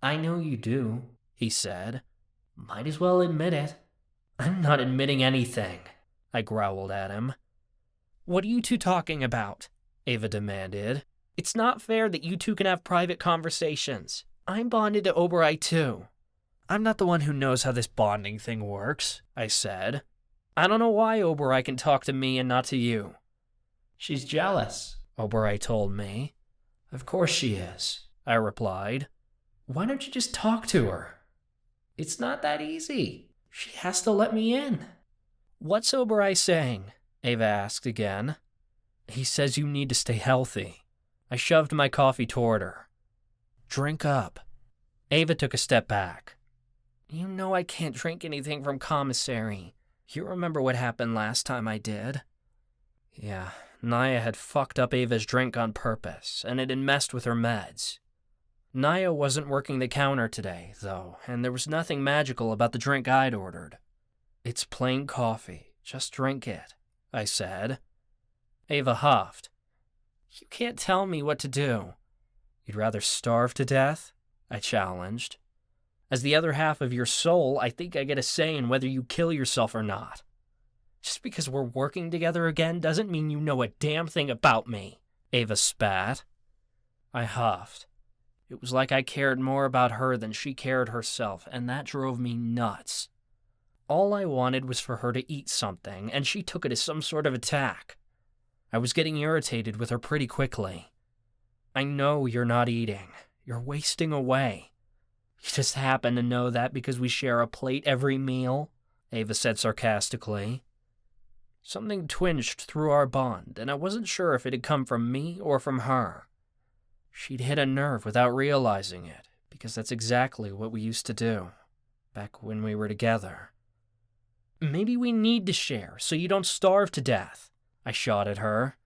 Speaker 4: I know you do, he said. Might as well admit it. I'm not admitting anything, I growled at him. What are you two talking about? Ava demanded. It's not fair that you two can have private conversations. I'm bonded to Oberoi too. I'm not the one who knows how this bonding thing works, I said. I don't know why Oberoi can talk to me and not to you. She's jealous, Oberoi told me. Of course she is, I replied. Why don't you just talk to her? It's not that easy. She has to let me in. What's Oberoi saying? Ava asked again. He says you need to stay healthy. I shoved my coffee toward her. Drink up. Ava took a step back. You know I can't drink anything from commissary. You remember what happened last time I did? Yeah, Naya had fucked up Ava's drink on purpose, and it had messed with her meds. Naya wasn't working the counter today, though, and there was nothing magical about the drink I'd ordered. It's plain coffee. Just drink it, I said. Ava huffed. You can't tell me what to do. You'd rather starve to death? I challenged. As the other half of your soul, I think I get a say in whether you kill yourself or not. Just because we're working together again doesn't mean you know a damn thing about me, Ava spat. I huffed. It was like I cared more about her than she cared herself, and that drove me nuts. All I wanted was for her to eat something, and she took it as some sort of attack. I was getting irritated with her pretty quickly. I know you're not eating. You're wasting away. You just happen to know that because we share a plate every meal, Ava said sarcastically. Something twinged through our bond, and I wasn't sure if it had come from me or from her. She'd hit a nerve without realizing it, because that's exactly what we used to do, back when we were together. Maybe we need to share, so you don't starve to death, I shot at her.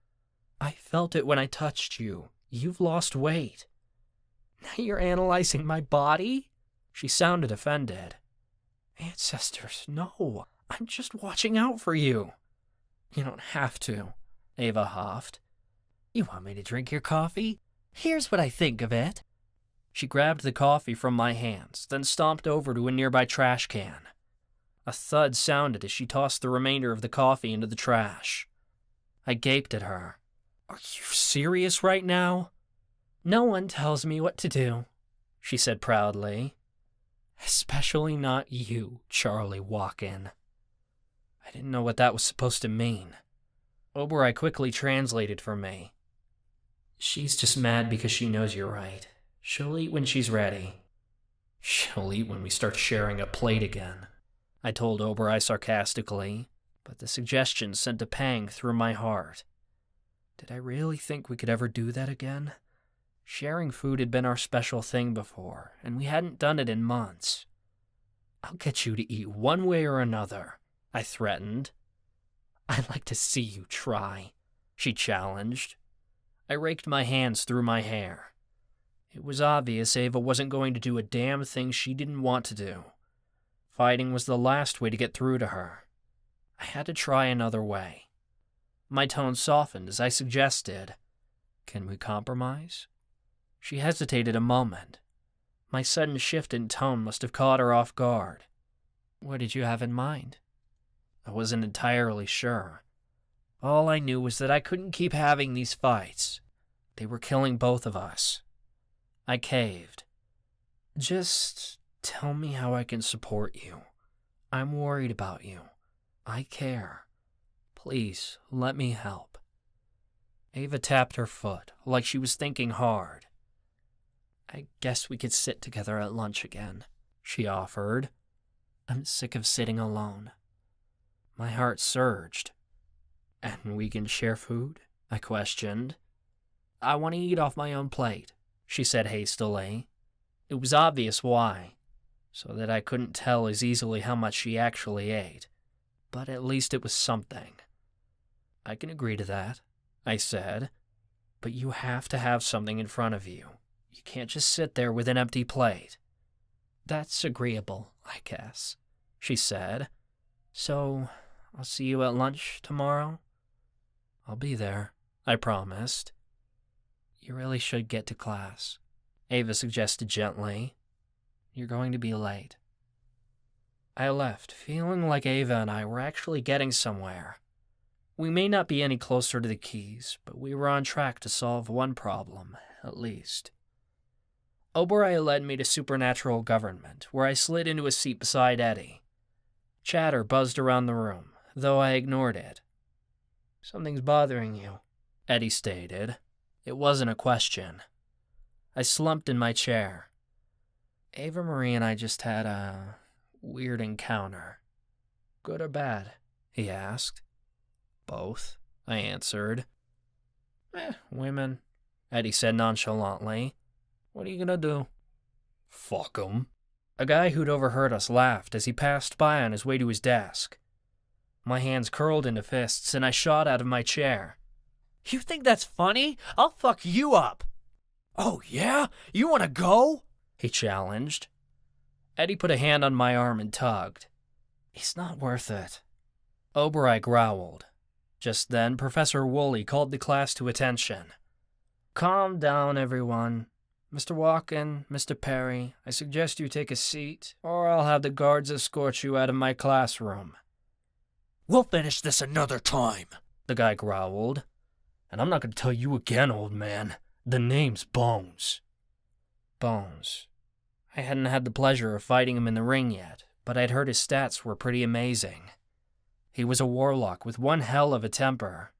Speaker 4: I felt it when I touched you. You've lost weight. Now you're analyzing my body? She sounded offended. Ancestors, no. I'm just watching out for you. You don't have to, Ava huffed. You want me to drink your coffee? Here's what I think of it. She grabbed the coffee from my hands, then stomped over to a nearby trash can. A thud sounded as she tossed the remainder of the coffee into the trash. I gaped at her. Are you serious right now? No one tells me what to do, she said proudly. Especially not you, Charlie Walken. I didn't know what that was supposed to mean. Oberoi quickly translated for me. She's just mad because she knows you're right. She'll eat when she's ready. She'll eat when we start sharing a plate again, I told Oberoi sarcastically, but the suggestion sent a pang through my heart. Did I really think we could ever do that again? Sharing food had been our special thing before, and we hadn't done it in months. I'll get you to eat one way or another, I threatened. I'd like to see you try, she challenged. I raked my hands through my hair. It was obvious Ava wasn't going to do a damn thing she didn't want to do. Fighting was the last way to get through to her. I had to try another way. My tone softened as I suggested, "Can we compromise?" She hesitated a moment. My sudden shift in tone must have caught her off guard. What did you have in mind? I wasn't entirely sure. All I knew was that I couldn't keep having these fights. They were killing both of us. I caved. Just tell me how I can support you. I'm worried about you. I care. Please, let me help. Ava tapped her foot, like she was thinking hard. I guess we could sit together at lunch again, she offered. I'm sick of sitting alone. My heart surged. And we can share food? I questioned. I want to eat off my own plate, she said hastily. It was obvious why, so that I couldn't tell as easily how much she actually ate. But at least it was something. I can agree to that, I said. But you have to have something in front of you. You can't just sit there with an empty plate. That's agreeable, I guess, she said. So, I'll see you at lunch tomorrow? I'll be there, I promised. You really should get to class, Ava suggested gently. You're going to be late. I left, feeling like Ava and I were actually getting somewhere. We may not be any closer to the keys, but we were on track to solve one problem, at least. Oberoi led me to supernatural government, where I slid into a seat beside Eddie. Chatter buzzed around the room, though I ignored it. Something's bothering you, Eddie stated. It wasn't a question. I slumped in my chair. Ava-Marie and I just had a weird encounter. Good or bad? He asked. Both, I answered. Women, Eddie said nonchalantly. What are you gonna do? Fuck 'em. A guy who'd overheard us laughed as he passed by on his way to his desk. My hands curled into fists and I shot out of my chair.
Speaker 3: You think that's funny? I'll fuck you up. Oh, yeah? You want to go?
Speaker 4: He challenged. Eddie put a hand on my arm and tugged. It's not worth it. Oberoi growled. Just then, Professor Woolley called the class to attention. Calm down, everyone. Mr. Walken, Mr. Perry, I suggest you take a seat, or I'll have the guards escort you out of my classroom."
Speaker 3: "We'll finish this another time,"
Speaker 4: the guy growled. "And I'm not going to tell you again, old man. The name's Bones." Bones. I hadn't had the pleasure of fighting him in the ring yet, but I'd heard his stats were pretty amazing. He was a warlock with one hell of a temper.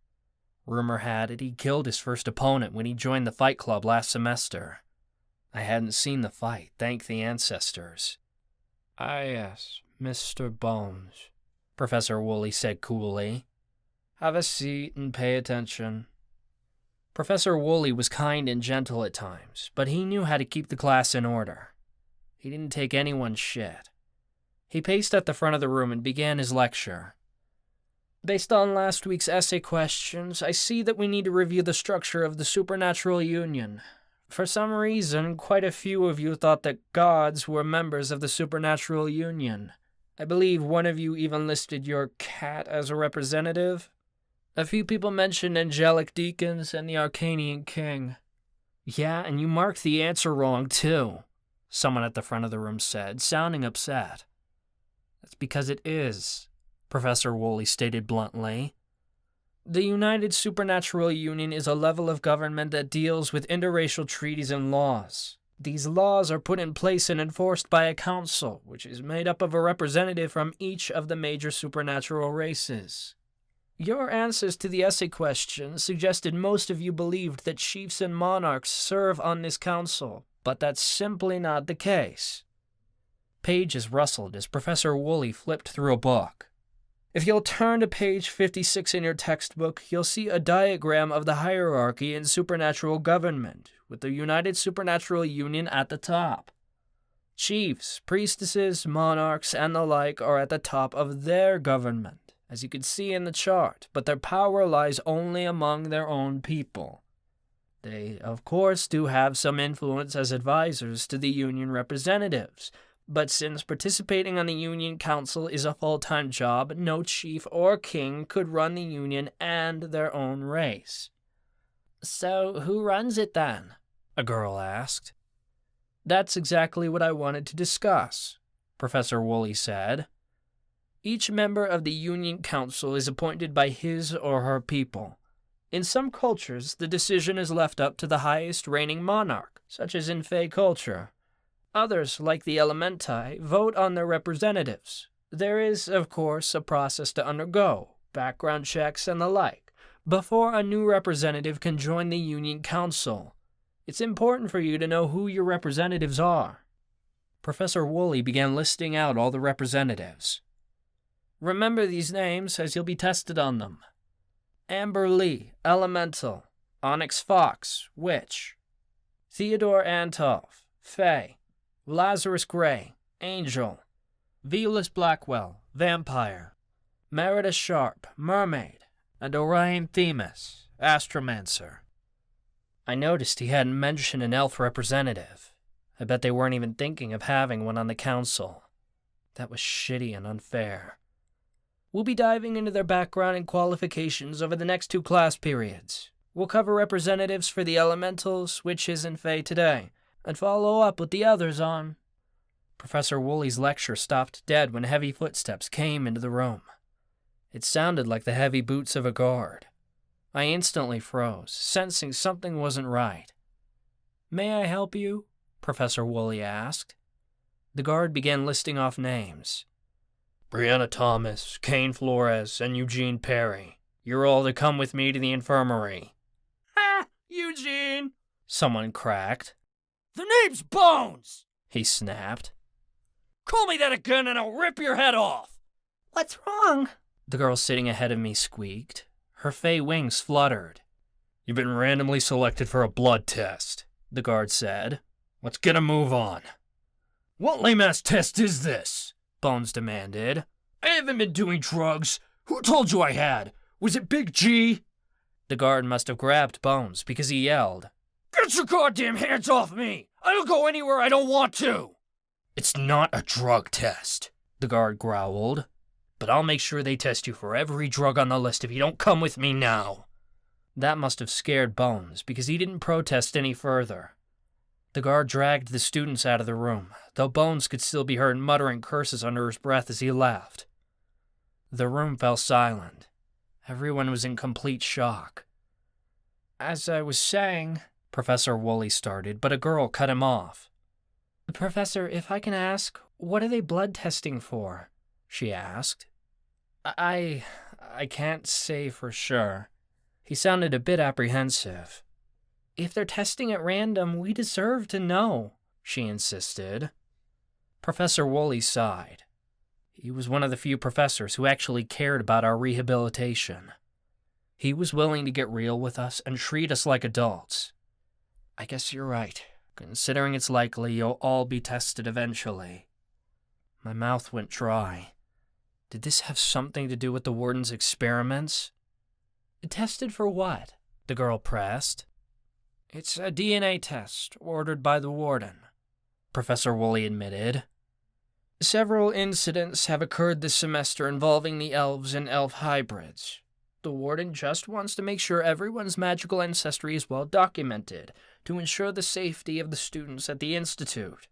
Speaker 4: Rumor had it he killed his first opponent when he joined the fight club last semester. I hadn't seen the fight, thank the ancestors. "Ah yes, Mr. Bones," Professor Woolley said coolly. "Have a seat and pay attention." Professor Woolley was kind and gentle at times, but he knew how to keep the class in order. He didn't take anyone's shit. He paced at the front of the room and began his lecture. "Based on last week's essay questions, I see that we need to review the structure of the supernatural union. For some reason, quite a few of you thought that gods were members of the supernatural union. I believe one of you even listed your cat as a representative. A few people mentioned angelic deacons and the Arcanian king." "Yeah, and you marked the answer wrong, too," someone at the front of the room said, sounding upset. "That's because it is," Professor Woolley stated bluntly. "The United Supernatural Union is a level of government that deals with interracial treaties and laws. These laws are put in place and enforced by a council, which is made up of a representative from each of the major supernatural races. Your answers to the essay question suggested most of you believed that chiefs and monarchs serve on this council, but that's simply not the case." Pages rustled as Professor Woolley flipped through a book. "If you'll turn to page 56 in your textbook, you'll see a diagram of the hierarchy in supernatural government, with the United Supernatural Union at the top. Chiefs, priestesses, monarchs, and the like are at the top of their government, as you can see in the chart, but their power lies only among their own people. They, of course, do have some influence as advisors to the union representatives, but since participating on the Union Council is a full-time job, no chief or king could run the Union and their own race." "So who runs it then?" a girl asked. "That's exactly what I wanted to discuss," Professor Woolley said. "Each member of the Union Council is appointed by his or her people. In some cultures, the decision is left up to the highest reigning monarch, such as in Fey culture. Others, like the Elementi, vote on their representatives. There is, of course, a process to undergo, background checks and the like, before a new representative can join the Union Council. It's important for you to know who your representatives are." Professor Woolley began listing out all the representatives. "Remember these names, as you'll be tested on them. Amber Lee, Elemental. Onyx Fox, Witch. Theodore Antov, Fey. Lazarus Gray, Angel. Vilas Blackwell, Vampire. Merida Sharp, Mermaid. And Orion Themis, Astromancer." I noticed he hadn't mentioned an elf representative. I bet they weren't even thinking of having one on the council. That was shitty and unfair. We'll be diving into their background and qualifications over the next 2 class periods. We'll cover representatives for the Elementals, Witches, and Fae today, and follow up with the others on... Professor Woolley's lecture stopped dead when heavy footsteps came into the room. It sounded like the heavy boots of a guard. I instantly froze, sensing something wasn't right. "May I help you?" Professor Woolley asked. The guard began listing off names. "Brianna Thomas, Kane Flores, and Eugene Perry. You're all to come with me to the infirmary."
Speaker 3: "Ha! Eugene!"
Speaker 4: someone cracked.
Speaker 3: "The name's Bones!"
Speaker 4: He snapped.
Speaker 3: "Call me that again and I'll rip your head off!"
Speaker 5: "What's wrong?"
Speaker 4: The girl sitting ahead of me squeaked. Her fey wings fluttered.
Speaker 6: "You've been randomly selected for a blood test," the guard said. "Let's get a move on."
Speaker 3: "What lame-ass test is this?"
Speaker 4: Bones demanded.
Speaker 3: "I haven't been doing drugs. Who told you I had? Was it Big G?"
Speaker 4: The guard must have grabbed Bones because he yelled.
Speaker 3: "Get your goddamn hands off me! I don't go anywhere I don't want to!"
Speaker 6: "It's not a drug test,"
Speaker 4: the guard growled. "But I'll make sure they test you for every drug on the list if you don't come with me now." That must have scared Bones because he didn't protest any further. The guard dragged the students out of the room, though Bones could still be heard muttering curses under his breath as he left. The room fell silent. Everyone was in complete shock. As I was saying, Professor Woolley started, but a girl cut him off. Professor, if I can ask, what are they blood testing for? She asked. I can't say for sure. He sounded a bit apprehensive. If they're testing at random, we deserve to know, she insisted. Professor Woolley sighed. He was one of the few professors who actually cared about our rehabilitation. He was willing to get real with us and treat us like adults. I guess you're right, considering it's likely you'll all be tested eventually. My mouth went dry. Did this have something to do with the Warden's experiments? Tested for what? The girl pressed. It's a DNA test ordered by the Warden, Professor Woolley admitted. Several incidents have occurred this semester involving the elves and elf hybrids. The Warden just wants to make sure everyone's magical ancestry is well documented to ensure the safety of the students at the Institute.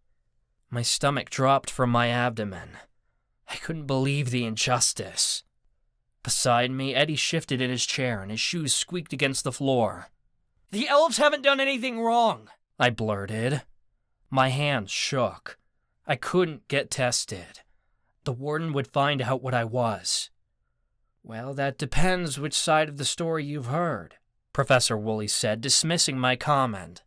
Speaker 4: My stomach dropped from my abdomen. I couldn't believe the injustice. Beside me, Eddie shifted in his chair and his shoes squeaked against the floor.
Speaker 3: The elves haven't done anything wrong,
Speaker 4: I blurted. My hands shook. I couldn't get tested. The Warden would find out what I was. Well, that depends which side of the story you've heard, Professor Woolley said, dismissing my comment.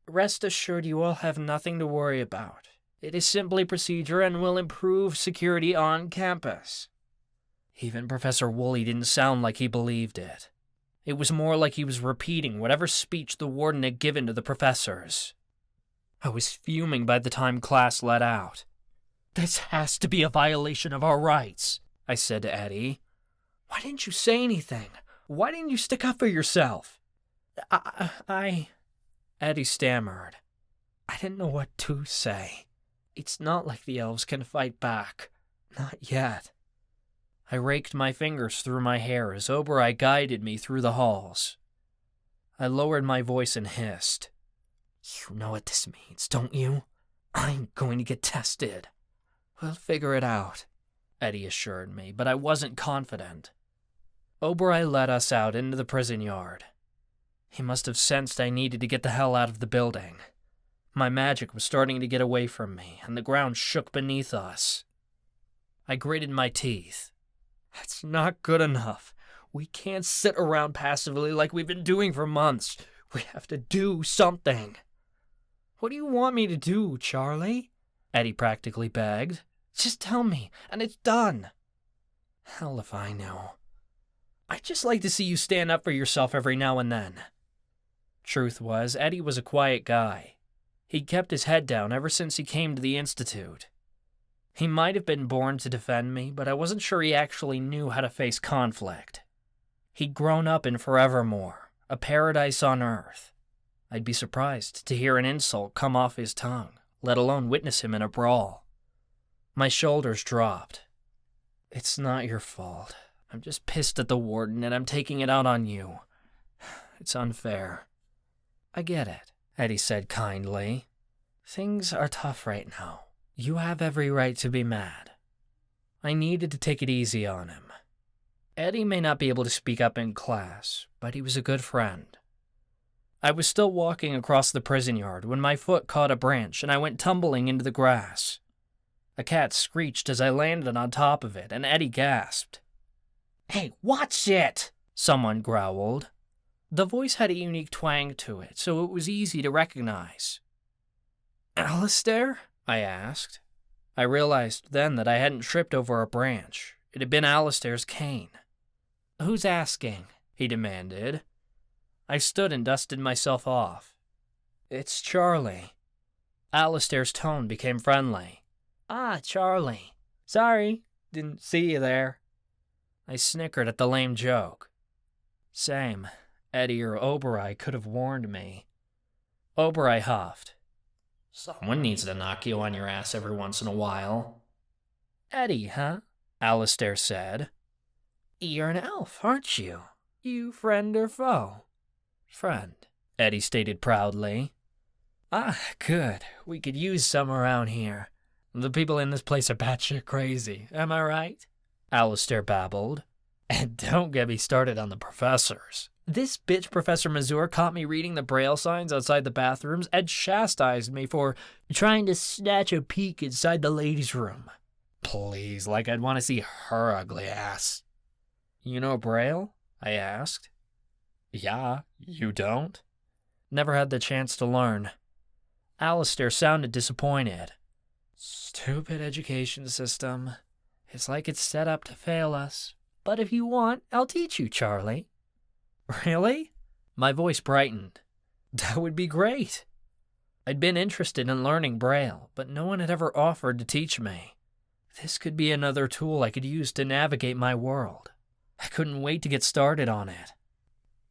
Speaker 4: Rest assured you all have nothing to worry about. It is simply procedure and will improve security on campus. Even Professor Woolley didn't sound like he believed it. It was more like he was repeating whatever speech the Warden had given to the professors. I was fuming by the time class let out.
Speaker 3: This has to be a violation of our rights,
Speaker 4: I said to Eddie. Why didn't you say anything? Why didn't you stick up for yourself? Eddie stammered. I didn't know what to say. It's not like the elves can fight back. Not yet. I raked my fingers through my hair as Oberoi guided me through the halls. I lowered my voice and hissed. You know what this means, don't you? I'm going to get tested. We'll figure it out, Eddie assured me, but I wasn't confident. Oberoi led us out into the prison yard. He must have sensed I needed to get the hell out of the building. My magic was starting to get away from me, and the ground shook beneath us. I gritted my teeth. That's not good enough. We can't sit around passively like we've been doing for months. We have to do something. What do you want me to do, Charlie? Eddie practically begged. Just tell me, and it's done. Hell if I know. I'd just like to see you stand up for yourself every now and then. Truth was, Eddie was a quiet guy. He'd kept his head down ever since he came to the Institute. He might have been born to defend me, but I wasn't sure he actually knew how to face conflict. He'd grown up in Forevermore, a paradise on Earth. I'd be surprised to hear an insult come off his tongue, let alone witness him in a brawl. My shoulders dropped. It's not your fault. I'm just pissed at the Warden, and I'm taking it out on you. It's unfair. I get it, Eddie said kindly. Things are tough right now. You have every right to be mad. I needed to take it easy on him. Eddie may not be able to speak up in class, but he was a good friend. I was still walking across the prison yard when my foot caught a branch and I went tumbling into the grass. A cat screeched as I landed on top of it, and Eddie gasped. Hey, watch it! Someone growled. The voice had a unique twang to it, so it was easy to recognize. Alistair? I asked. I realized then that I hadn't tripped over a branch. It had been Alistair's cane. Who's asking? He demanded. I stood and dusted myself off. It's Charlie. Alistair's tone became friendly. Ah, Charlie. Sorry, didn't see you there. I snickered at the lame joke. Same. Eddie or Oberoi could have warned me. Oberoi huffed. Someone needs to knock you on your ass every once in a while. Eddie, huh? Alistair said. You're an elf, aren't you? You friend or foe? Friend, Eddie stated proudly. Ah, good. We could use some around here. The people in this place are batshit crazy, am I right? Alistair babbled. And don't get me started on the professors. This bitch Professor Mazur caught me reading the braille signs outside the bathrooms and chastised me for trying to snatch a peek inside the ladies' room. Please, like I'd want to see her ugly ass. You know braille? I asked. Yeah, you don't? Never had the chance to learn. Alistair sounded disappointed. Stupid education system. It's like it's set up to fail us. But if you want, I'll teach you, Charlie. Really? My voice brightened. That would be great. I'd been interested in learning braille, but no one had ever offered to teach me. This could be another tool I could use to navigate my world. I couldn't wait to get started on it.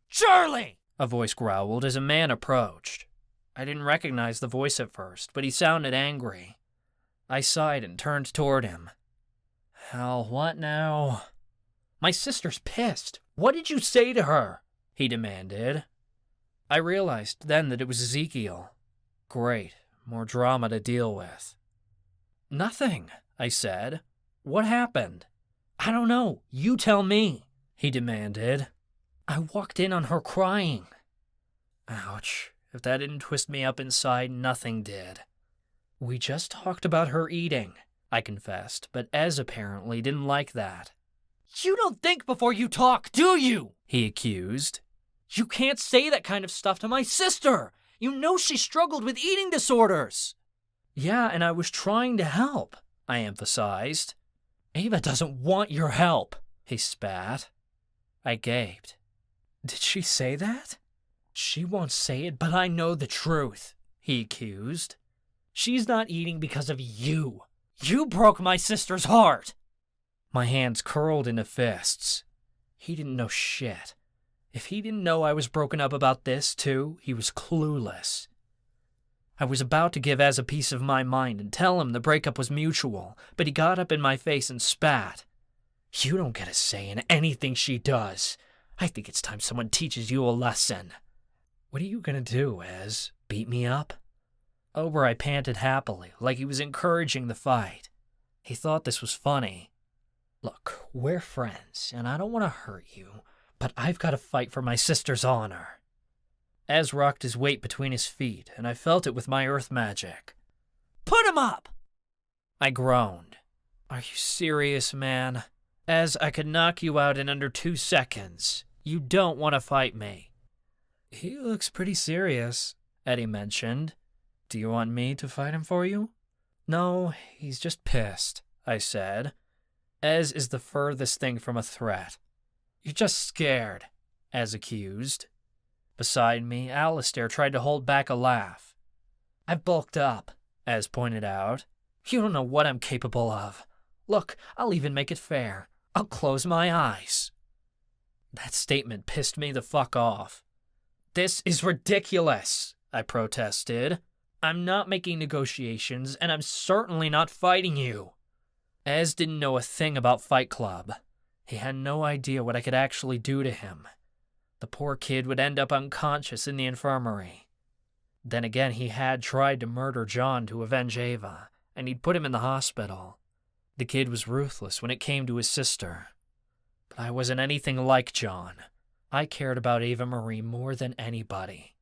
Speaker 4: Charlie! A voice growled as a man approached. I didn't recognize the voice at first, but he sounded angry. I sighed and turned toward him. Hell, what now? My sister's pissed. What did you say to her? He demanded. I realized then that it was Ezekiel. Great, more drama to deal with. Nothing, I said. What happened? I don't know. You tell me, he demanded. I walked in on her crying. Ouch. If that didn't twist me up inside, nothing did. We just talked about her eating, I confessed, but Ez apparently didn't like that. You don't think before you talk, do you? He accused. You can't say that kind of stuff to my sister. You know she struggled with eating disorders. Yeah, and I was trying to help, I emphasized. Ava doesn't want your help, he spat. I gaped. Did she say that? She won't say it, but I know the truth, he accused. She's not eating because of you. You broke my sister's heart. My hands curled into fists. He didn't know shit. If he didn't know I was broken up about this, too, he was clueless. I was about to give Ez a piece of my mind and tell him the breakup was mutual, but he got up in my face and spat. You don't get a say in anything she does. I think it's time someone teaches you a lesson. What are you gonna do, Ez? Beat me up? Oberoi panted happily, like he was encouraging the fight. He thought this was funny. Look, we're friends, and I don't want to hurt you, but I've got to fight for my sister's honor. Ez rocked his weight between his feet, and I felt it with my earth magic. Put him up! I groaned. Are you serious, man? Ez, I could knock you out in under 2 seconds. You don't want to fight me. He looks pretty serious, Eddie mentioned. Do you want me to fight him for you? No, he's just pissed, I said. Ez is the furthest thing from a threat. You're just scared, Ez accused. Beside me, Alistair tried to hold back a laugh. I've bulked up, Ez pointed out. You don't know what I'm capable of. Look, I'll even make it fair. I'll close my eyes. That statement pissed me the fuck off. This is ridiculous, I protested. I'm not making negotiations, and I'm certainly not fighting you. Ez didn't know a thing about Fight Club. He had no idea what I could actually do to him. The poor kid would end up unconscious in the infirmary. Then again, he had tried to murder John to avenge Ava, and he'd put him in the hospital. The kid was ruthless when it came to his sister. But I wasn't anything like John. I cared about Ava-Marie more than anybody.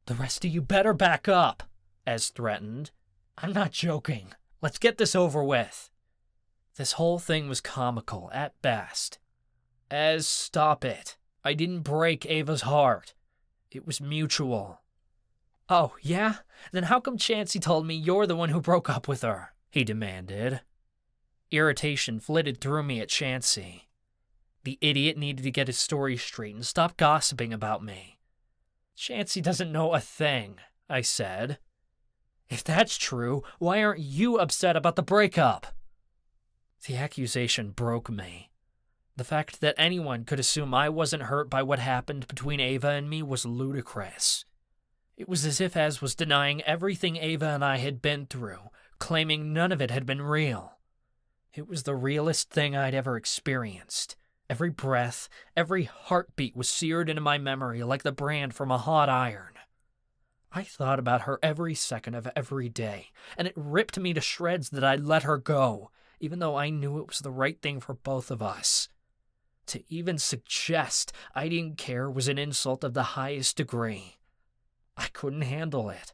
Speaker 4: The rest of you better back up, Ez threatened. I'm not joking. Let's get this over with. This whole thing was comical at best. Ez, stop it. I didn't break Ava's heart. It was mutual. Oh, yeah? Then how come Chansey told me you're the one who broke up with her? He demanded. Irritation flitted through me at Chansey. The idiot needed to get his story straight and stop gossiping about me. Chansey doesn't know a thing, I said. If that's true, why aren't you upset about the breakup? The accusation broke me. The fact that anyone could assume I wasn't hurt by what happened between Ava and me was ludicrous. It was as if Ez was denying everything Ava and I had been through, claiming none of it had been real. It was the realest thing I'd ever experienced. Every breath, every heartbeat was seared into my memory like the brand from a hot iron. I thought about her every second of every day, and it ripped me to shreds that I'd let her go, even though I knew it was the right thing for both of us. To even suggest I didn't care was an insult of the highest degree. I couldn't handle it.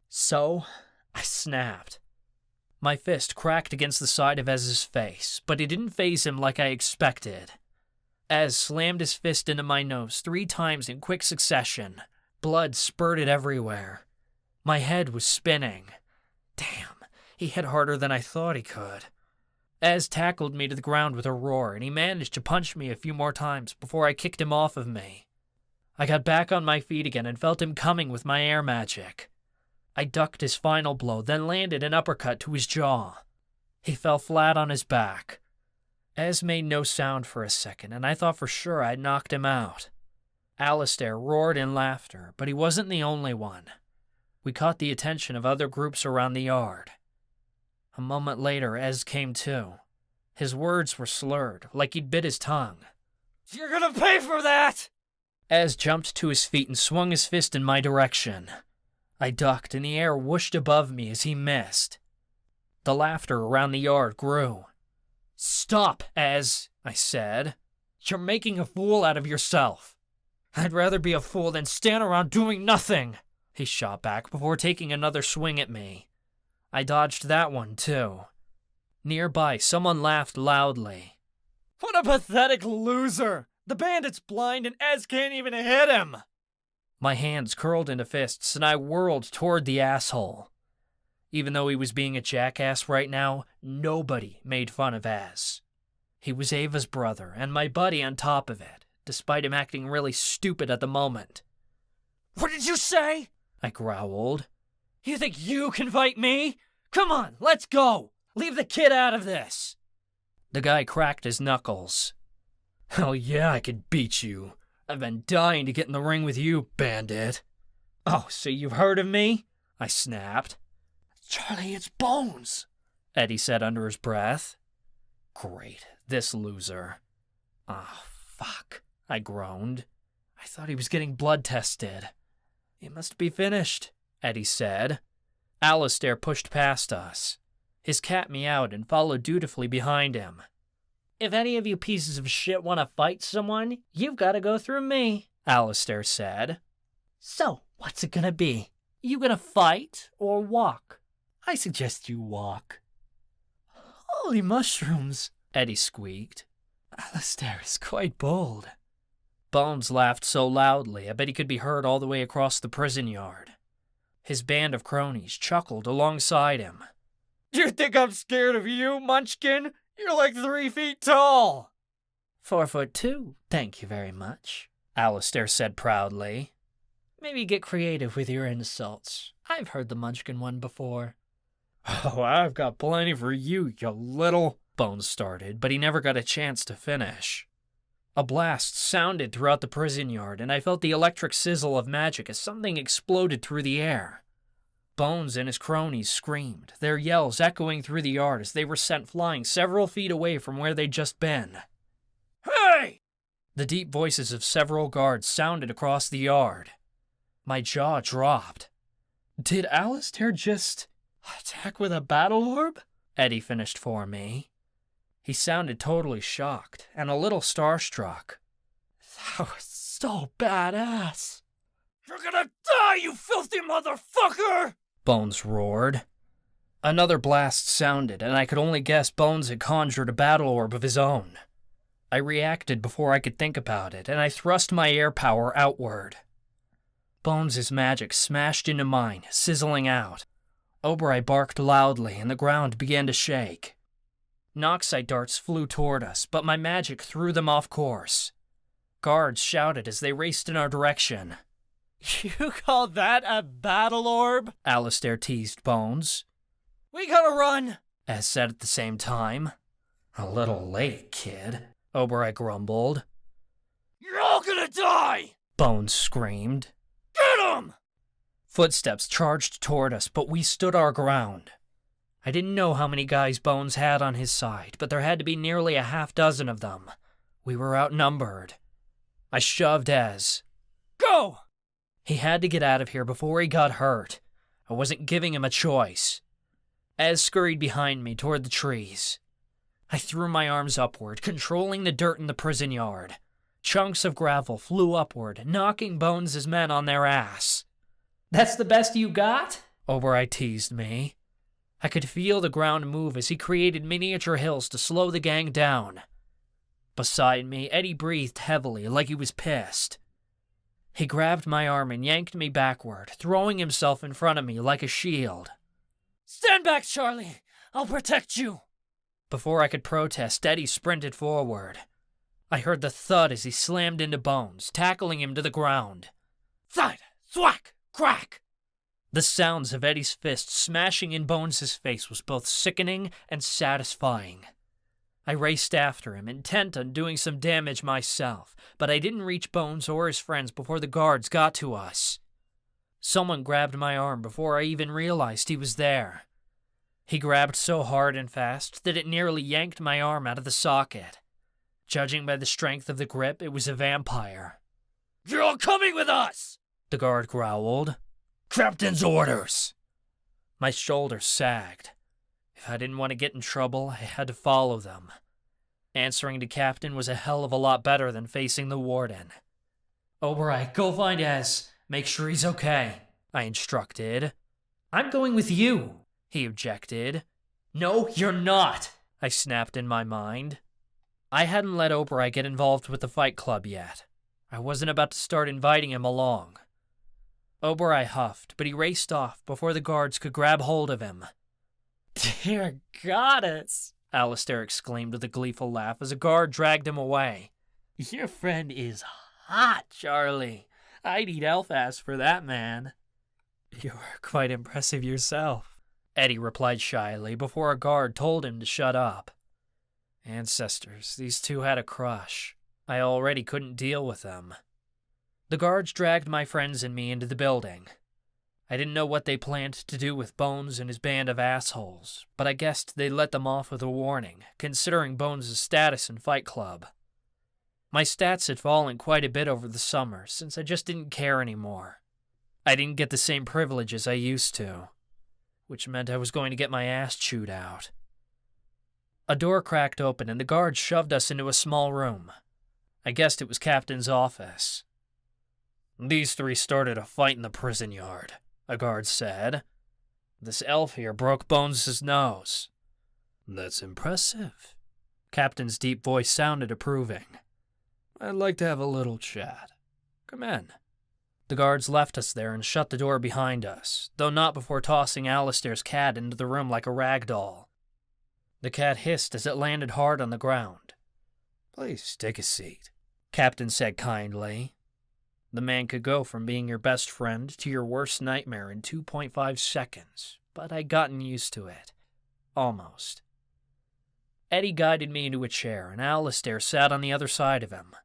Speaker 4: So, I snapped. My fist cracked against the side of Ez's face, but it didn't faze him like I expected. Ez slammed his fist into my nose 3 times in quick succession. Blood spurted everywhere. My head was spinning. Damn, he hit harder than I thought he could. Ez tackled me to the ground with a roar, and he managed to punch me a few more times before I kicked him off of me. I got back on my feet again and felt him coming with my air magic. I ducked his final blow, then landed an uppercut to his jaw. He fell flat on his back. Ez made no sound for a second, and I thought for sure I'd knocked him out. Alistair roared in laughter, but he wasn't the only one. We caught the attention of other groups around the yard. A moment later, Ez came to. His words were slurred, like he'd bit his tongue.
Speaker 3: You're gonna pay for that!
Speaker 4: Ez jumped to his feet and swung his fist in my direction. I ducked, and the air whooshed above me as he missed. The laughter around the yard grew. "Stop, Ez," I said. "You're making a fool out of yourself." "I'd rather be a fool than stand around doing nothing," he shot back before taking another swing at me. I dodged that one, too. Nearby, someone laughed loudly.
Speaker 3: What a pathetic loser! The bandit's blind and Ez can't even hit him!
Speaker 4: My hands curled into fists and I whirled toward the asshole. Even though he was being a jackass right now, nobody made fun of Ez. He was Ava's brother and my buddy on top of it, despite him acting really stupid at the moment.
Speaker 3: What did you say?
Speaker 4: I growled.
Speaker 3: You think you can fight me? Come on, let's go! Leave the kid out of this!
Speaker 4: The guy cracked his knuckles. Hell yeah, I could beat you. I've been dying to get in the ring with you, bandit.
Speaker 3: Oh, so you've heard of me?
Speaker 4: I snapped.
Speaker 3: Charlie, it's Bones,
Speaker 4: Eddie said under his breath. Great, this loser. Ah, fuck, I groaned. I thought he was getting blood tested. He must be finished, Eddie said. Alistair pushed past us. His cat meowed and followed dutifully behind him.
Speaker 3: If any of you pieces of shit want to fight someone, you've got to go through me,
Speaker 4: Alistair said.
Speaker 3: So, what's it gonna be? You gonna fight or walk? I suggest you walk. Holy mushrooms, Eddie squeaked. Alistair is quite bold.
Speaker 4: Bones laughed so loudly I bet he could be heard all the way across the prison yard. His band of cronies chuckled alongside him.
Speaker 3: You think I'm scared of you, Munchkin? You're like 3 feet tall.
Speaker 4: 4'2", thank you very much, Alistair said proudly.
Speaker 3: Maybe get creative with your insults. I've heard the Munchkin one before.
Speaker 4: Oh, I've got plenty for you, you little... Bones started, but he never got a chance to finish. A blast sounded throughout the prison yard, and I felt the electric sizzle of magic as something exploded through the air. Bones and his cronies screamed, their yells echoing through the yard as they were sent flying several feet away from where they'd just been.
Speaker 3: Hey!
Speaker 4: The deep voices of several guards sounded across the yard. My jaw dropped.
Speaker 3: Did Alistair just attack with a battle orb?
Speaker 4: Eddie finished for me. He sounded totally shocked and a little starstruck.
Speaker 3: That was so badass. You're gonna die, you filthy motherfucker!
Speaker 4: Bones roared. Another blast sounded, and I could only guess Bones had conjured a battle orb of his own. I reacted before I could think about it, and I thrust my air power outward. Bones' magic smashed into mine, sizzling out. Obrai barked loudly, and the ground began to shake. Noxite darts flew toward us, but my magic threw them off course. Guards shouted as they raced in our direction.
Speaker 3: You call that a battle orb?
Speaker 4: Alistair teased Bones.
Speaker 3: We gotta run,
Speaker 4: Ez said at the same time. A little late, kid, Obrai grumbled.
Speaker 3: You're all gonna die!
Speaker 4: Bones screamed.
Speaker 3: Get him!
Speaker 4: Footsteps charged toward us, but we stood our ground. I didn't know how many guys Bones had on his side, but there had to be nearly a half dozen of them. We were outnumbered. I shoved Ez.
Speaker 3: Go!
Speaker 4: He had to get out of here before he got hurt. I wasn't giving him a choice. Ez scurried behind me toward the trees. I threw my arms upward, controlling the dirt in the prison yard. Chunks of gravel flew upward, knocking Bones' men on their ass.
Speaker 3: That's the best you got?
Speaker 4: Oberei teased me. I could feel the ground move as he created miniature hills to slow the gang down. Beside me, Eddie breathed heavily, like he was pissed. He grabbed my arm and yanked me backward, throwing himself in front of me like a shield.
Speaker 3: Stand back, Charlie. I'll protect you.
Speaker 4: Before I could protest, Eddie sprinted forward. I heard the thud as he slammed into Bones, tackling him to the ground.
Speaker 3: Thud! Thwack! Crack!
Speaker 4: The sounds of Eddie's fist smashing in Bones' face was both sickening and satisfying. I raced after him, intent on doing some damage myself, but I didn't reach Bones or his friends before the guards got to us. Someone grabbed my arm before I even realized he was there. He grabbed so hard and fast that it nearly yanked my arm out of the socket. Judging by the strength of the grip, it was a vampire.
Speaker 3: You're all coming with us!
Speaker 4: The guard growled.
Speaker 3: Captain's orders!
Speaker 4: My shoulders sagged. If I didn't want to get in trouble, I had to follow them. Answering to Captain was a hell of a lot better than facing the Warden.
Speaker 3: Oberei, go find Ez. Make sure he's okay,
Speaker 4: I instructed.
Speaker 3: I'm going with you,
Speaker 4: he objected.
Speaker 3: No, you're not,
Speaker 4: I snapped in my mind. I hadn't let Oberei get involved with the fight club yet. I wasn't about to start inviting him along. Oberei huffed, but he raced off before the guards could grab hold of him.
Speaker 3: Dear goddess,
Speaker 4: Alistair exclaimed with a gleeful laugh as a guard dragged him away.
Speaker 3: Your friend is hot, Charlie. I'd eat elf ass for that man.
Speaker 4: You're quite impressive yourself, Eddie replied shyly before a guard told him to shut up. Ancestors, these two had a crush. I already couldn't deal with them. The guards dragged my friends and me into the building. I didn't know what they planned to do with Bones and his band of assholes, but I guessed they'd let them off with a warning, considering Bones' status in Fight Club. My stats had fallen quite a bit over the summer, since I just didn't care anymore. I didn't get the same privileges I used to, which meant I was going to get my ass chewed out. A door cracked open and the guards shoved us into a small room. I guessed it was Captain's office. These three started a fight in the prison yard, a guard said. This elf here broke Bones' nose. That's impressive. Captain's deep voice sounded approving. I'd like to have a little chat. Come in. The guards left us there and shut the door behind us, though not before tossing Alistair's cat into the room like a rag doll. The cat hissed as it landed hard on the ground. Please take a seat, Captain said kindly. The man could go from being your best friend to your worst nightmare in 2.5 seconds, but I'd gotten used to it. Almost. Eddie guided me into a chair, and Alistair sat on the other side of him.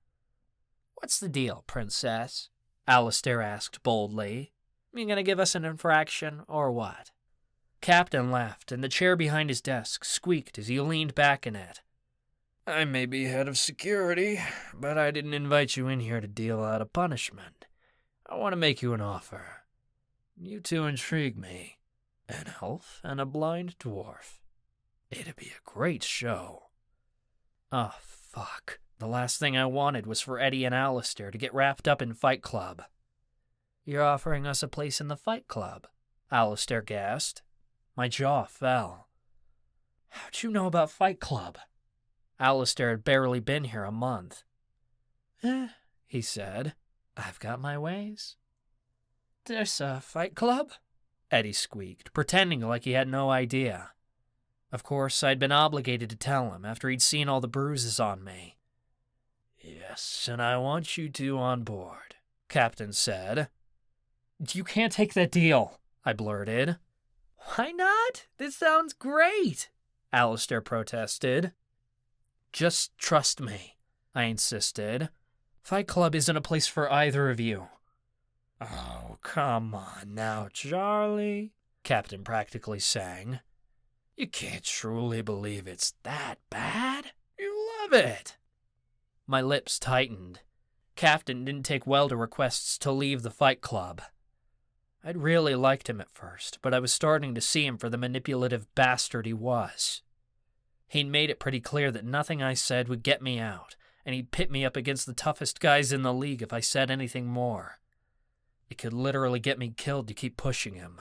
Speaker 4: What's the deal, princess? Alistair asked boldly. You gonna give us an infraction, or what? Captain laughed, and the chair behind his desk squeaked as he leaned back in it. I may be head of security, but I didn't invite you in here to deal out a punishment. I want to make you an offer. You two intrigue me. An elf and a blind dwarf. It'd be a great show. Oh, fuck. The last thing I wanted was for Eddie and Alistair to get wrapped up in Fight Club. You're offering us a place in the Fight Club? Alistair gasped. My jaw fell. How'd you know about Fight Club? Alistair had barely been here a month. He said. I've got my ways. There's a Fight Club? Eddie squeaked, pretending like he had no idea. Of course, I'd been obligated to tell him after he'd seen all the bruises on me. Yes, and I want you two on board, Captain said. You can't take that deal, I blurted. Why not? This sounds great, Alistair protested. Just trust me, I insisted. Fight Club isn't a place for either of you. Oh, come on now, Charlie, Captain practically sang. You can't truly believe it's that bad. You love it. My lips tightened. Captain didn't take well to requests to leave the fight club. I'd really liked him at first, but I was starting to see him for the manipulative bastard he was. He'd made it pretty clear that nothing I said would get me out, and he'd pit me up against the toughest guys in the league if I said anything more. It could literally get me killed to keep pushing him.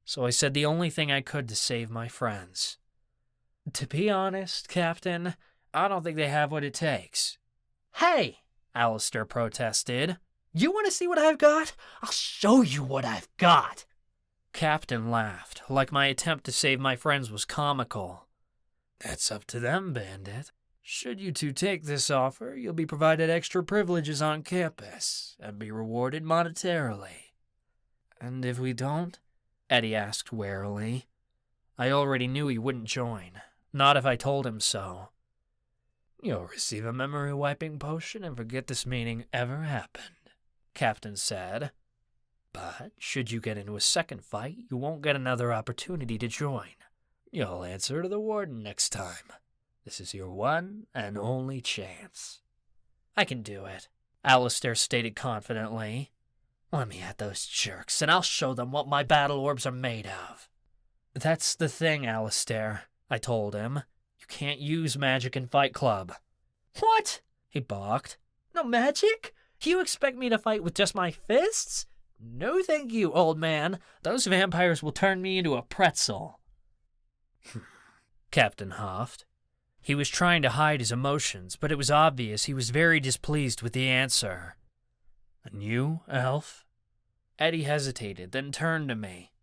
Speaker 4: So I said the only thing I could to save my friends. To be honest, Captain, I don't think they have what it takes.
Speaker 3: Hey,
Speaker 4: Alistair protested.
Speaker 3: you want to see what I've got? I'll show you what I've got.
Speaker 4: Captain laughed, like my attempt to save my friends was comical.
Speaker 2: That's up to them, Bandit. Should you two take this offer, you'll be provided extra privileges on campus and be rewarded monetarily. And if we don't?
Speaker 4: Eddie asked warily. I already knew he wouldn't join, not if I told him so.
Speaker 2: You'll receive a memory-wiping potion and forget this meeting ever happened, Captain said. But should you get into a second fight, you won't get another opportunity to join. You'll answer to the Warden next time. This is your one and only chance.
Speaker 4: I can do it, Alistair stated confidently.
Speaker 3: Let me at those jerks, and I'll show them what my battle orbs are made of.
Speaker 4: That's the thing, Alistair, I told him. You can't use magic in Fight Club.
Speaker 3: What?
Speaker 4: He balked.
Speaker 3: No magic? You expect me to fight with just my fists? No thank you, old man. Those vampires will turn me into a pretzel.
Speaker 4: Captain huffed. He was trying to hide his emotions, but it was obvious he was very displeased with the answer.
Speaker 2: And you, elf?
Speaker 4: Eddie hesitated, then turned to me.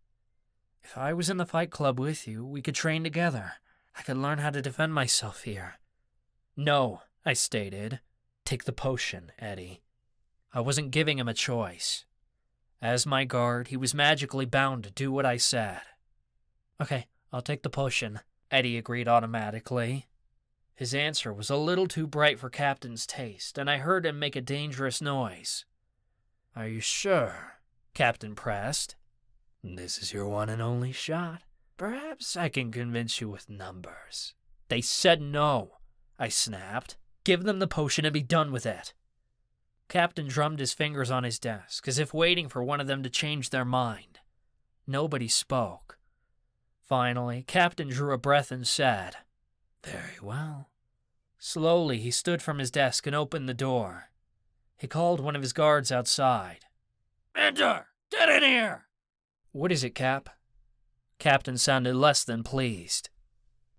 Speaker 4: If I was in the Fight Club with you, we could train together. I could learn how to defend myself here. No, I stated. Take the potion, Eddie. I wasn't giving him a choice. As my guard, he was magically bound to do what I said.
Speaker 3: Okay, I'll take the potion,
Speaker 4: Eddie agreed automatically. His answer was a little too bright for Captain's taste, and I heard him make a dangerous noise.
Speaker 2: Are you sure?
Speaker 4: Captain pressed.
Speaker 2: This is your one and only shot. Perhaps I can convince you with numbers.
Speaker 4: They said no, I snapped. Give them the potion and be done with it. Captain drummed his fingers on his desk, as if waiting for one of them to change their mind. Nobody spoke. Finally, Captain drew a breath and said,
Speaker 2: Very well.
Speaker 4: Slowly, he stood from his desk and opened the door. He called one of his guards outside.
Speaker 3: Enter! Get in here!
Speaker 4: What is it, Cap? Captain sounded less than pleased.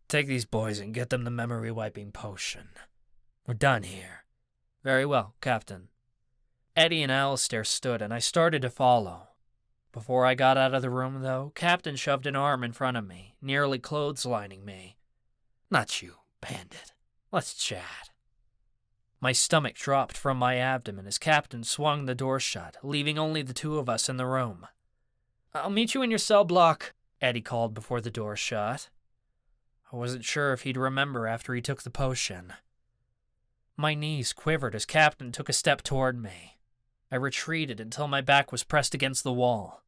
Speaker 2: Take these boys and get them the memory-wiping potion. We're done here.
Speaker 4: Very well, Captain. Eddie and Alistair stood, and I started to follow. Before I got out of the room, though, Captain shoved an arm in front of me, nearly clotheslining me.
Speaker 2: Not you, Bandit. Let's chat.
Speaker 4: My stomach dropped from my abdomen as Captain swung the door shut, leaving only the two of us in the room.
Speaker 3: I'll meet you in your cell block,
Speaker 4: Eddie called before the door shut. I wasn't sure if he'd remember after he took the potion. My knees quivered as Captain took a step toward me. I retreated until my back was pressed against the wall.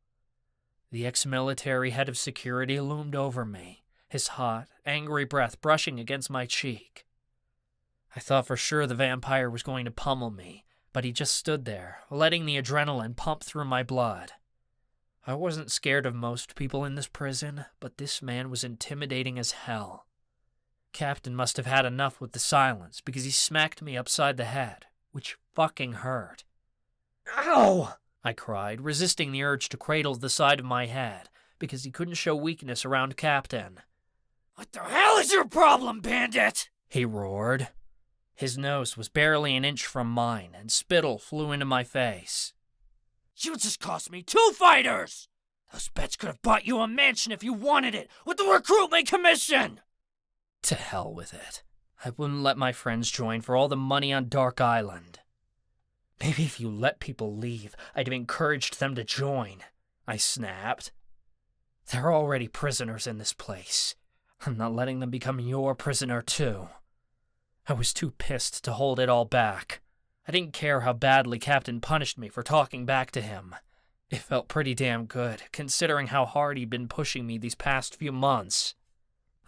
Speaker 4: The ex-military head of security loomed over me, his hot, angry breath brushing against my cheek. I thought for sure the vampire was going to pummel me, but he just stood there, letting the adrenaline pump through my blood. I wasn't scared of most people in this prison, but this man was intimidating as hell. Captain must have had enough with the silence because he smacked me upside the head, which fucking hurt.
Speaker 3: Ow!
Speaker 4: I cried, resisting the urge to cradle the side of my head because he couldn't show weakness around Captain.
Speaker 3: What the hell is your problem, Bandit?
Speaker 4: He roared. His nose was barely an inch from mine, and spittle flew into my face.
Speaker 3: You just cost me 2 fighters! Those bets could have bought you a mansion if you wanted it, with the recruitment commission!
Speaker 4: To hell with it. I wouldn't let my friends join for all the money on Dark Island. Maybe if you let people leave, I'd have encouraged them to join, I snapped. They're already prisoners in this place. I'm not letting them become your prisoner too. I was too pissed to hold it all back. I didn't care how badly Captain punished me for talking back to him. It felt pretty damn good, considering how hard he'd been pushing me these past few months.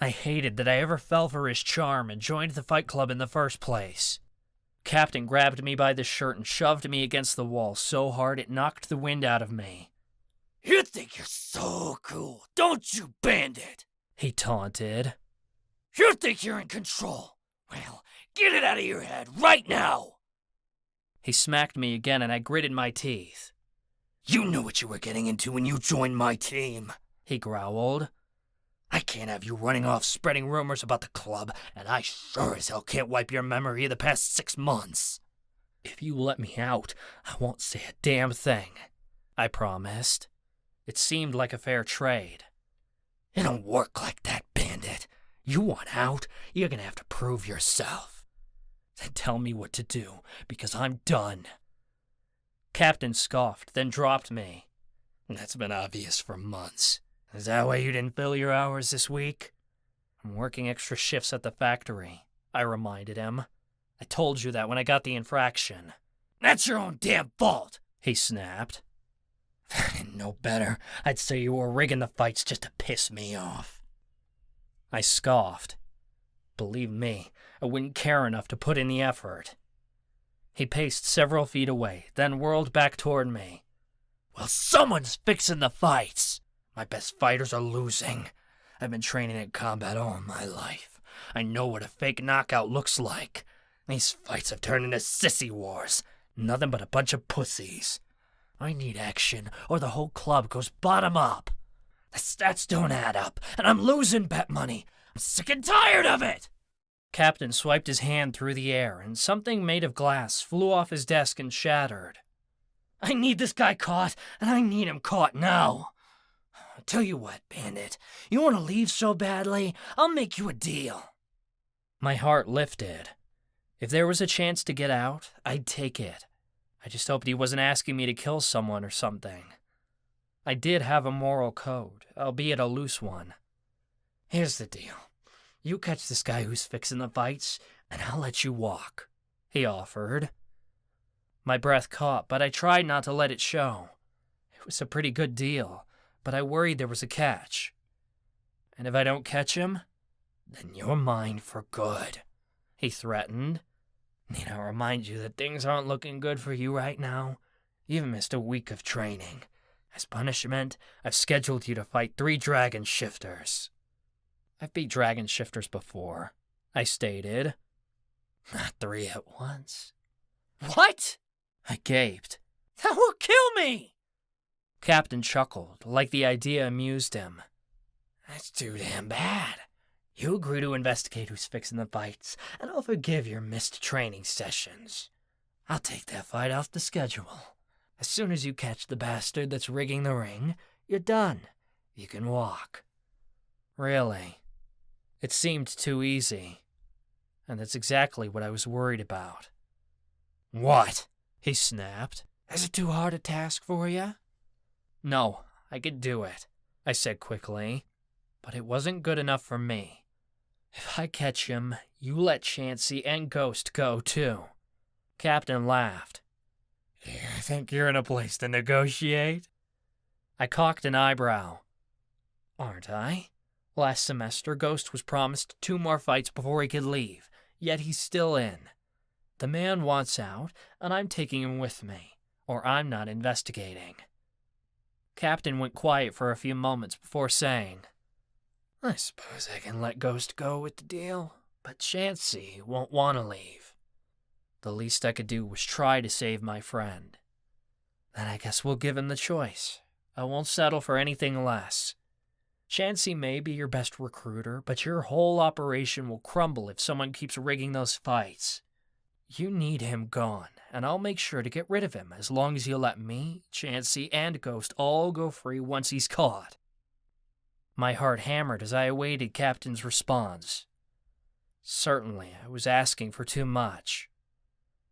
Speaker 4: I hated that I ever fell for his charm and joined the Fight Club in the first place. Captain grabbed me by the shirt and shoved me against the wall so hard it knocked the wind out of me.
Speaker 3: You think you're so cool, don't you, bandit?
Speaker 4: He taunted.
Speaker 3: You think you're in control? Well, get it out of your head right now!
Speaker 4: He smacked me again and I gritted my teeth.
Speaker 3: You knew what you were getting into when you joined my team,
Speaker 4: he growled.
Speaker 3: I can't have you running off spreading rumors about the club, and I sure as hell can't wipe your memory of the past 6 months.
Speaker 4: If you let me out, I won't say a damn thing, I promised. It seemed like a fair trade.
Speaker 3: It don't work like that, bandit. You want out, you're gonna have to prove yourself.
Speaker 4: Then tell me what to do, because I'm done. Captain scoffed, then dropped me.
Speaker 3: That's been obvious for months. Is that why you didn't fill your hours this week?
Speaker 4: I'm working extra shifts at the factory, I reminded him. I told you that when I got the infraction.
Speaker 3: That's your own damn fault,
Speaker 4: he snapped.
Speaker 3: If I didn't know better, I'd say you were rigging the fights just to piss me off.
Speaker 4: I scoffed. Believe me, I wouldn't care enough to put in the effort. He paced several feet away, then whirled back toward me.
Speaker 3: Well, someone's fixing the fights. My best fighters are losing. I've been training in combat all my life. I know what a fake knockout looks like. These fights have turned into sissy wars. Nothing but a bunch of pussies. I need action, or the whole club goes bottom up. The stats don't add up, and I'm losing bet money. I'm sick and tired of it!
Speaker 4: Captain swiped his hand through the air, and something made of glass flew off his desk and shattered.
Speaker 3: I need this guy caught, and I need him caught now. Tell you what, bandit, you want to leave so badly? I'll make you a deal.
Speaker 4: My heart lifted. If there was a chance to get out, I'd take it. I just hoped he wasn't asking me to kill someone or something. I did have a moral code, albeit a loose one.
Speaker 3: Here's the deal. You catch this guy who's fixing the fights, and I'll let you walk,
Speaker 4: he offered. My breath caught, but I tried not to let it show. It was a pretty good deal, but I worried there was a catch. And if I don't catch him,
Speaker 3: then you're mine for good,
Speaker 4: he threatened.
Speaker 3: Need I remind you that things aren't looking good for you right now? You've missed a week of training. As punishment, I've scheduled you to fight 3 dragon shifters.
Speaker 4: I've beat dragon shifters before, I stated.
Speaker 3: Not 3 at once.
Speaker 4: What? I gaped.
Speaker 3: That will kill me!
Speaker 4: Captain chuckled, like the idea amused him.
Speaker 3: That's too damn bad. You agree to investigate who's fixing the fights, and I'll forgive your missed training sessions. I'll take that fight off the schedule. As soon as you catch the bastard that's rigging the ring, you're done. You can walk.
Speaker 4: Really? It seemed too easy. And that's exactly what I was worried about.
Speaker 3: What?
Speaker 4: He snapped.
Speaker 3: Is it too hard a task for you?
Speaker 4: No, I could do it, I said quickly. But it wasn't good enough for me. If I catch him, you let Chansey and Ghost go too. Captain laughed.
Speaker 3: You think you're in a place to negotiate?
Speaker 4: I cocked an eyebrow. Aren't I? Last semester, Ghost was promised 2 more fights before he could leave, yet he's still in. The man wants out, and I'm taking him with me, or I'm not investigating. Captain went quiet for a few moments before saying,
Speaker 3: I suppose I can let Ghost go with the deal, but Chansey won't want to leave.
Speaker 4: The least I could do was try to save my friend. Then I guess we'll give him the choice. I won't settle for anything less. Chansey may be your best recruiter, but your whole operation will crumble if someone keeps rigging those fights. You need him gone, and I'll make sure to get rid of him as long as you let me, Chansey, and Ghost all go free once he's caught. My heart hammered as I awaited Captain's response. Certainly, I was asking for too much.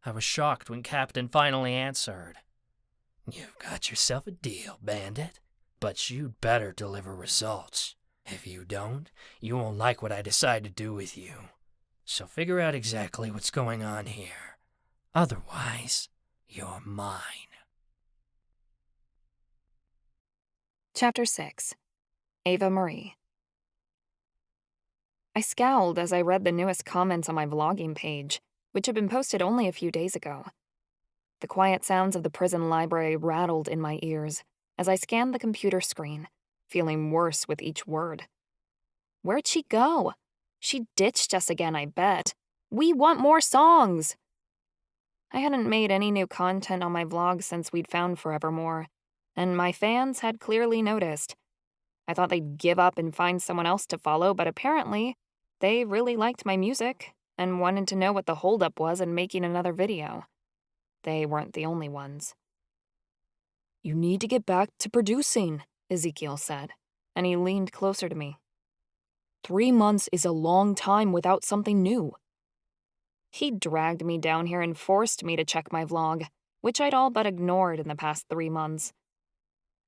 Speaker 4: I was shocked when Captain finally answered.
Speaker 3: You've got yourself a deal, bandit, but you'd better deliver results. If you don't, you won't like what I decide to do with you. So figure out exactly what's going on here. Otherwise, you're mine.
Speaker 5: Chapter 6. Ava-Marie. I scowled as I read the newest comments on my vlogging page. which had been posted only a few days ago. The quiet sounds of the prison library rattled in my ears as I scanned the computer screen, feeling worse with each word. Where'd she go? She ditched us again, I bet. We want more songs! I hadn't made any new content on my vlog since we'd found Forevermore, and my fans had clearly noticed. I thought they'd give up and find someone else to follow, but apparently they really liked my music and wanted to know what the holdup was in making another video. They weren't the only ones. "You need to get back to producing," Ezekiel said, and he leaned closer to me. 3 months is a long time without something new. He dragged me down here and forced me to check my vlog, which I'd all but ignored in the past 3 months.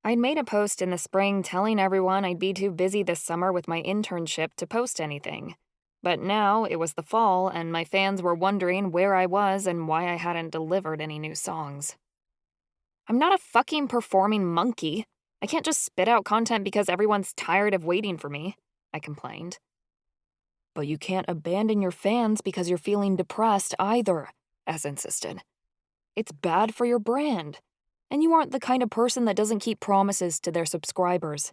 Speaker 5: I'd made a post in the spring telling everyone I'd be too busy this summer with my internship to post anything. But now it was the fall, and my fans were wondering where I was and why I hadn't delivered any new songs. I'm not a fucking performing monkey. I can't just spit out content because everyone's tired of waiting for me, I complained. But you can't abandon your fans because you're feeling depressed either, Ez insisted. It's bad for your brand, and you aren't the kind of person that doesn't keep promises to their subscribers.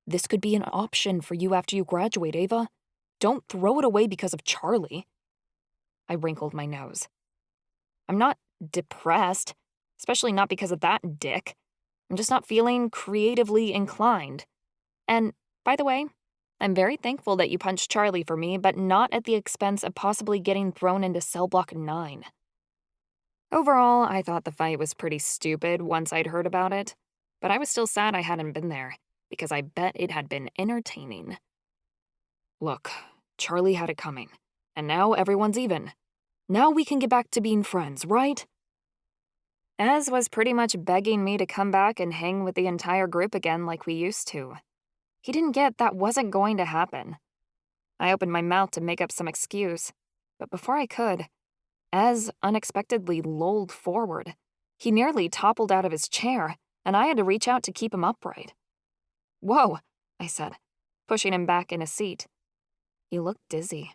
Speaker 5: This could be an option for you after you graduate, Ava. Don't throw it away because of Charlie. I wrinkled my nose. I'm not depressed, especially not because of that dick. I'm just not feeling creatively inclined. And, by the way, I'm very thankful that you punched Charlie for me, but not at the expense of possibly getting thrown into cell block 9. Overall, I thought the fight was pretty stupid once I'd heard about it, but I was still sad I hadn't been there, because I bet it had been entertaining. Look, Charlie had it coming, and now everyone's even. Now we can get back to being friends, right? Ez was pretty much begging me to come back and hang with the entire group again like we used to. He didn't get that wasn't going to happen. I opened my mouth to make up some excuse, but before I could, Ez unexpectedly lolled forward. He nearly toppled out of his chair, and I had to reach out to keep him upright. "Whoa," I said, pushing him back in his seat. He looked dizzy.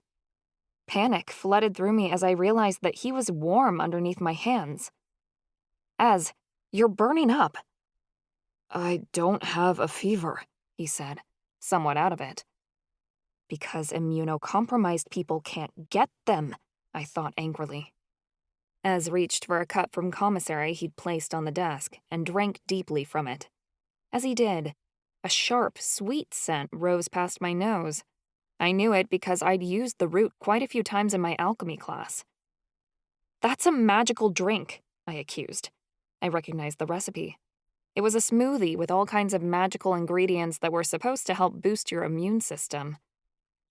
Speaker 5: Panic flooded through me as I realized that he was warm underneath my hands. "Ez, you're burning up." "I don't have a fever," he said, somewhat out of it. Because immunocompromised people can't get them, I thought angrily. Ez reached for a cup from commissary he'd placed on the desk and drank deeply from it. As he did, a sharp, sweet scent rose past my nose. I knew it because I'd used the root quite a few times in my alchemy class. "That's a magical drink," I accused. I recognized the recipe. It was a smoothie with all kinds of magical ingredients that were supposed to help boost your immune system.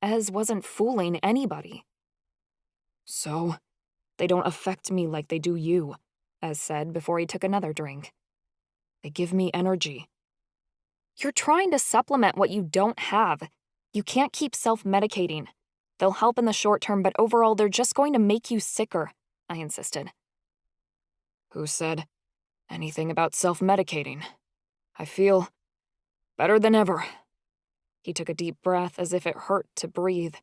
Speaker 5: Ez wasn't fooling anybody. "So, they don't affect me like they do you," Ez said before he took another drink. "They give me energy." "You're trying to supplement what you don't have. You can't keep self-medicating. They'll help in the short term, but overall they're just going to make you sicker," I insisted. "Who said anything about self-medicating? I feel better than ever." He took a deep breath as if it hurt to breathe.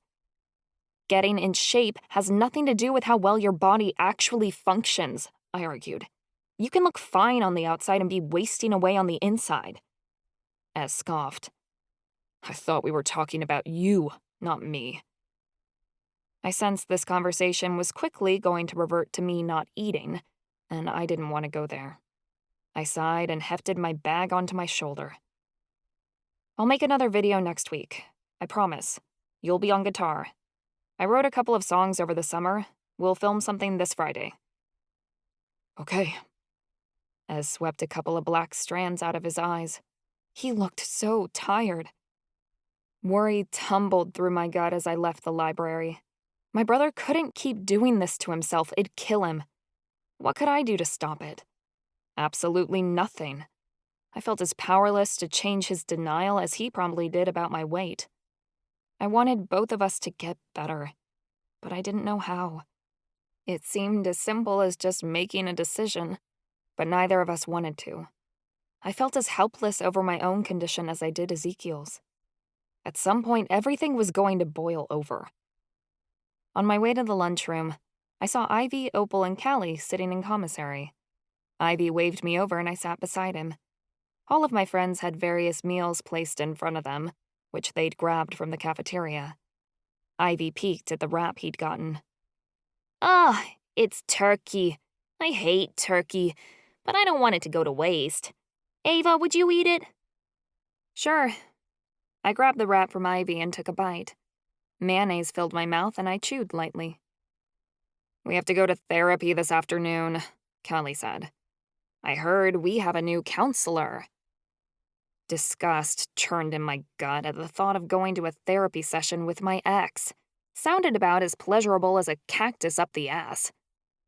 Speaker 5: "Getting in shape has nothing to do with how well your body actually functions," I argued. "You can look fine on the outside and be wasting away on the inside." Ez scoffed. "I thought we were talking about you, not me." I sensed this conversation was quickly going to revert to me not eating, and I didn't want to go there. I sighed and hefted my bag onto my shoulder. "I'll make another video next week. I promise. You'll be on guitar. I wrote a couple of songs over the summer. We'll film something this Friday." "Okay." Ez swept a couple of black strands out of his eyes. He looked so tired. Worry tumbled through my gut as I left the library. My brother couldn't keep doing this to himself. It'd kill him. What could I do to stop it? Absolutely nothing. I felt as powerless to change his denial as he probably did about my weight. I wanted both of us to get better, but I didn't know how. It seemed as simple as just making a decision, but neither of us wanted to. I felt as helpless over my own condition as I did Ezekiel's. At some point, everything was going to boil over. On my way to the lunchroom, I saw Ivy, Opal, and Callie sitting in commissary. Ivy waved me over and I sat beside him. All of my friends had various meals placed in front of them, which they'd grabbed from the cafeteria. Ivy peeked at the wrap he'd gotten.
Speaker 7: Ah, it's turkey. I hate turkey, but I don't want it to go to waste. Ava, would you eat it?
Speaker 5: Sure. I grabbed the wrap from Ivy and took a bite. Mayonnaise filled my mouth and I chewed lightly. We have to go to therapy this afternoon, Callie said. I heard we have a new counselor. Disgust churned in my gut at the thought of going to a therapy session with my ex. Sounded about as pleasurable as a cactus up the ass.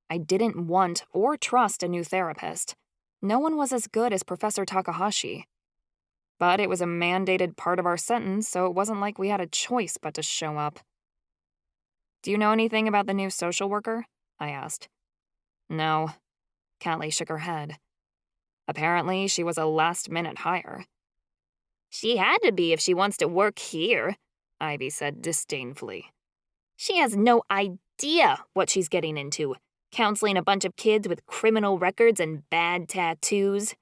Speaker 5: I didn't want or trust a new therapist. No one was as good as Professor Takahashi. But it was a mandated part of our sentence, so it wasn't like we had a choice but to show up. Do you know anything about the new social worker? I asked. No. Callie shook her head. Apparently, she was a last-minute hire.
Speaker 7: She had to be if she wants to work here,
Speaker 5: Ivy said disdainfully.
Speaker 7: She has no idea what she's getting into, counseling a bunch of kids with criminal records and bad tattoos.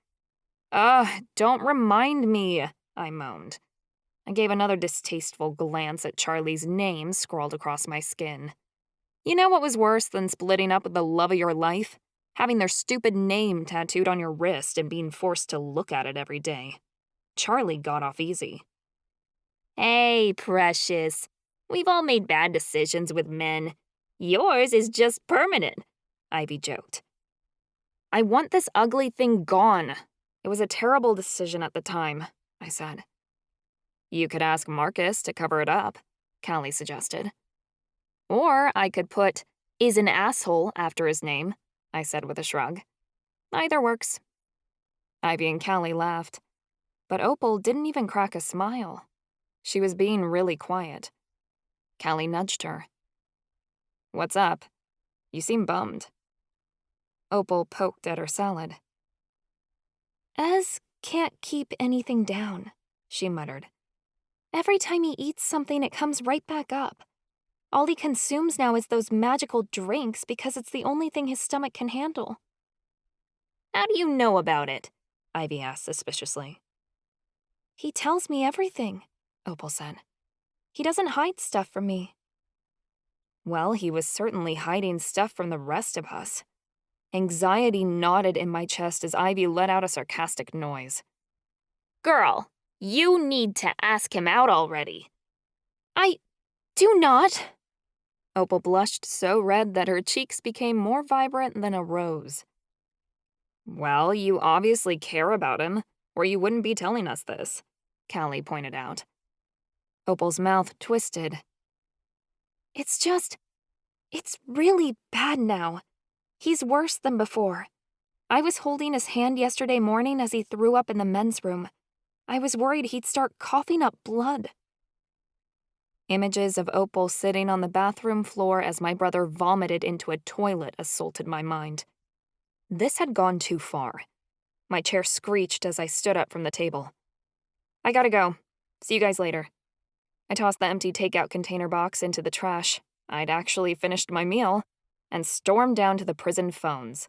Speaker 5: Don't remind me, I moaned. I gave another distasteful glance at Charlie's name scrawled across my skin. You know what was worse than splitting up with the love of your life? Having their stupid name tattooed on your wrist and being forced to look at it every day. Charlie got off easy.
Speaker 7: Hey, precious. We've all made bad decisions with men. Yours is just permanent, Ivy joked.
Speaker 5: I want this ugly thing gone. It was a terrible decision at the time, I said. You could ask Marcus to cover it up, Callie suggested. Or I could put, is an asshole after his name, I said with a shrug. Either works. Ivy and Callie laughed, but Opal didn't even crack a smile. She was being really quiet. Callie nudged her. What's up? You seem bummed. Opal poked at her salad. Ez can't keep anything down, she muttered. Every time he eats something, it comes right back up. All he consumes now is those magical drinks because it's the only thing his stomach can handle.
Speaker 7: How do you know about it?
Speaker 5: Ivy asked suspiciously. He tells me everything, Opal said. He doesn't hide stuff from me. Well, he was certainly hiding stuff from the rest of us. Anxiety knotted in my chest as Ivy let out a sarcastic noise.
Speaker 7: Girl, you need to ask him out already.
Speaker 5: I do not. Opal blushed so red that her cheeks became more vibrant than a rose. Well, you obviously care about him, or you wouldn't be telling us this, Callie pointed out. Opal's mouth twisted. It's really bad now. He's worse than before. I was holding his hand yesterday morning as he threw up in the men's room. I was worried he'd start coughing up blood. Images of Opal sitting on the bathroom floor as my brother vomited into a toilet assaulted my mind. This had gone too far. My chair screeched as I stood up from the table. I gotta go. See you guys later. I tossed the empty takeout container box into the trash. I'd actually finished my meal, and stormed down to the prison phones.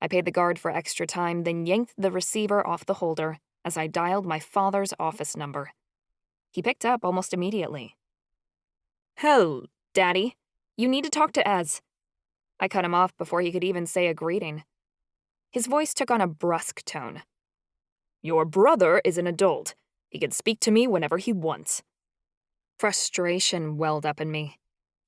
Speaker 5: I paid the guard for extra time, then yanked the receiver off the holder as I dialed my father's office number. He picked up almost immediately. Hello, Daddy. You need to talk to Ez. I cut him off before he could even say a greeting. His voice took on a brusque tone. Your brother is an adult. He can speak to me whenever he wants. Frustration welled up in me.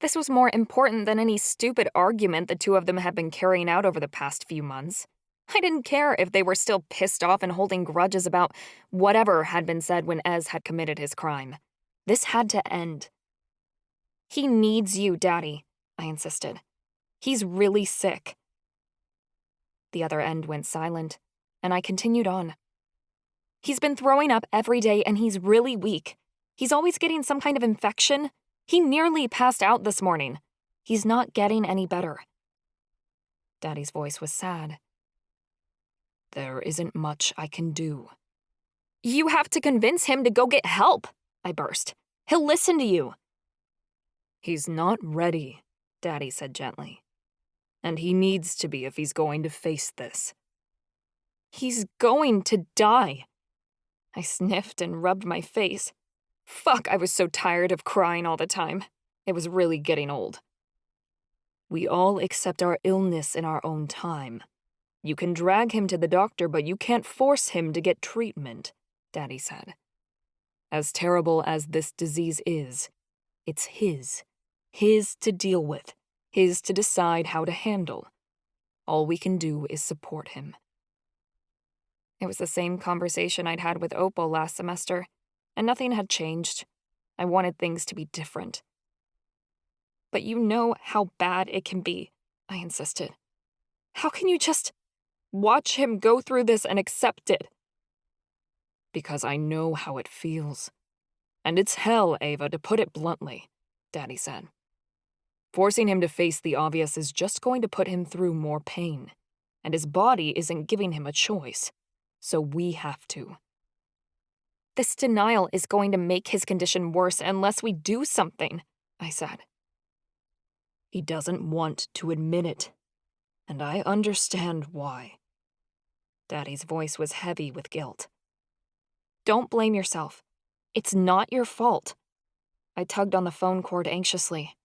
Speaker 5: This was more important than any stupid argument the two of them had been carrying out over the past few months. I didn't care if they were still pissed off and holding grudges about whatever had been said when Ez had committed his crime. This had to end. He needs you, Daddy, I insisted. He's really sick. The other end went silent, and I continued on. He's been throwing up every day and he's really weak. He's always getting some kind of infection. He nearly passed out this morning. He's not getting any better. Daddy's voice was sad. There isn't much I can do. You have to convince him to go get help, I burst. He'll listen to you. He's not ready, Daddy said gently. And he needs to be if he's going to face this. He's going to die. I sniffed and rubbed my face. Fuck, I was so tired of crying all the time. It was really getting old. We all accept our illness in our own time. You can drag him to the doctor, but you can't force him to get treatment, Daddy said. As terrible as this disease is, it's his. His to deal with. His to decide how to handle. All we can do is support him. It was the same conversation I'd had with Opal last semester, and nothing had changed. I wanted things to be different. But you know how bad it can be, I insisted. How can you just watch him go through this and accept it? Because I know how it feels. And it's hell, Ava, to put it bluntly, Daddy said. Forcing him to face the obvious is just going to put him through more pain, and his body isn't giving him a choice, so we have to. This denial is going to make his condition worse unless we do something, I said. He doesn't want to admit it, and I understand why. Daddy's voice was heavy with guilt. Don't blame yourself. It's not your fault. I tugged on the phone cord anxiously.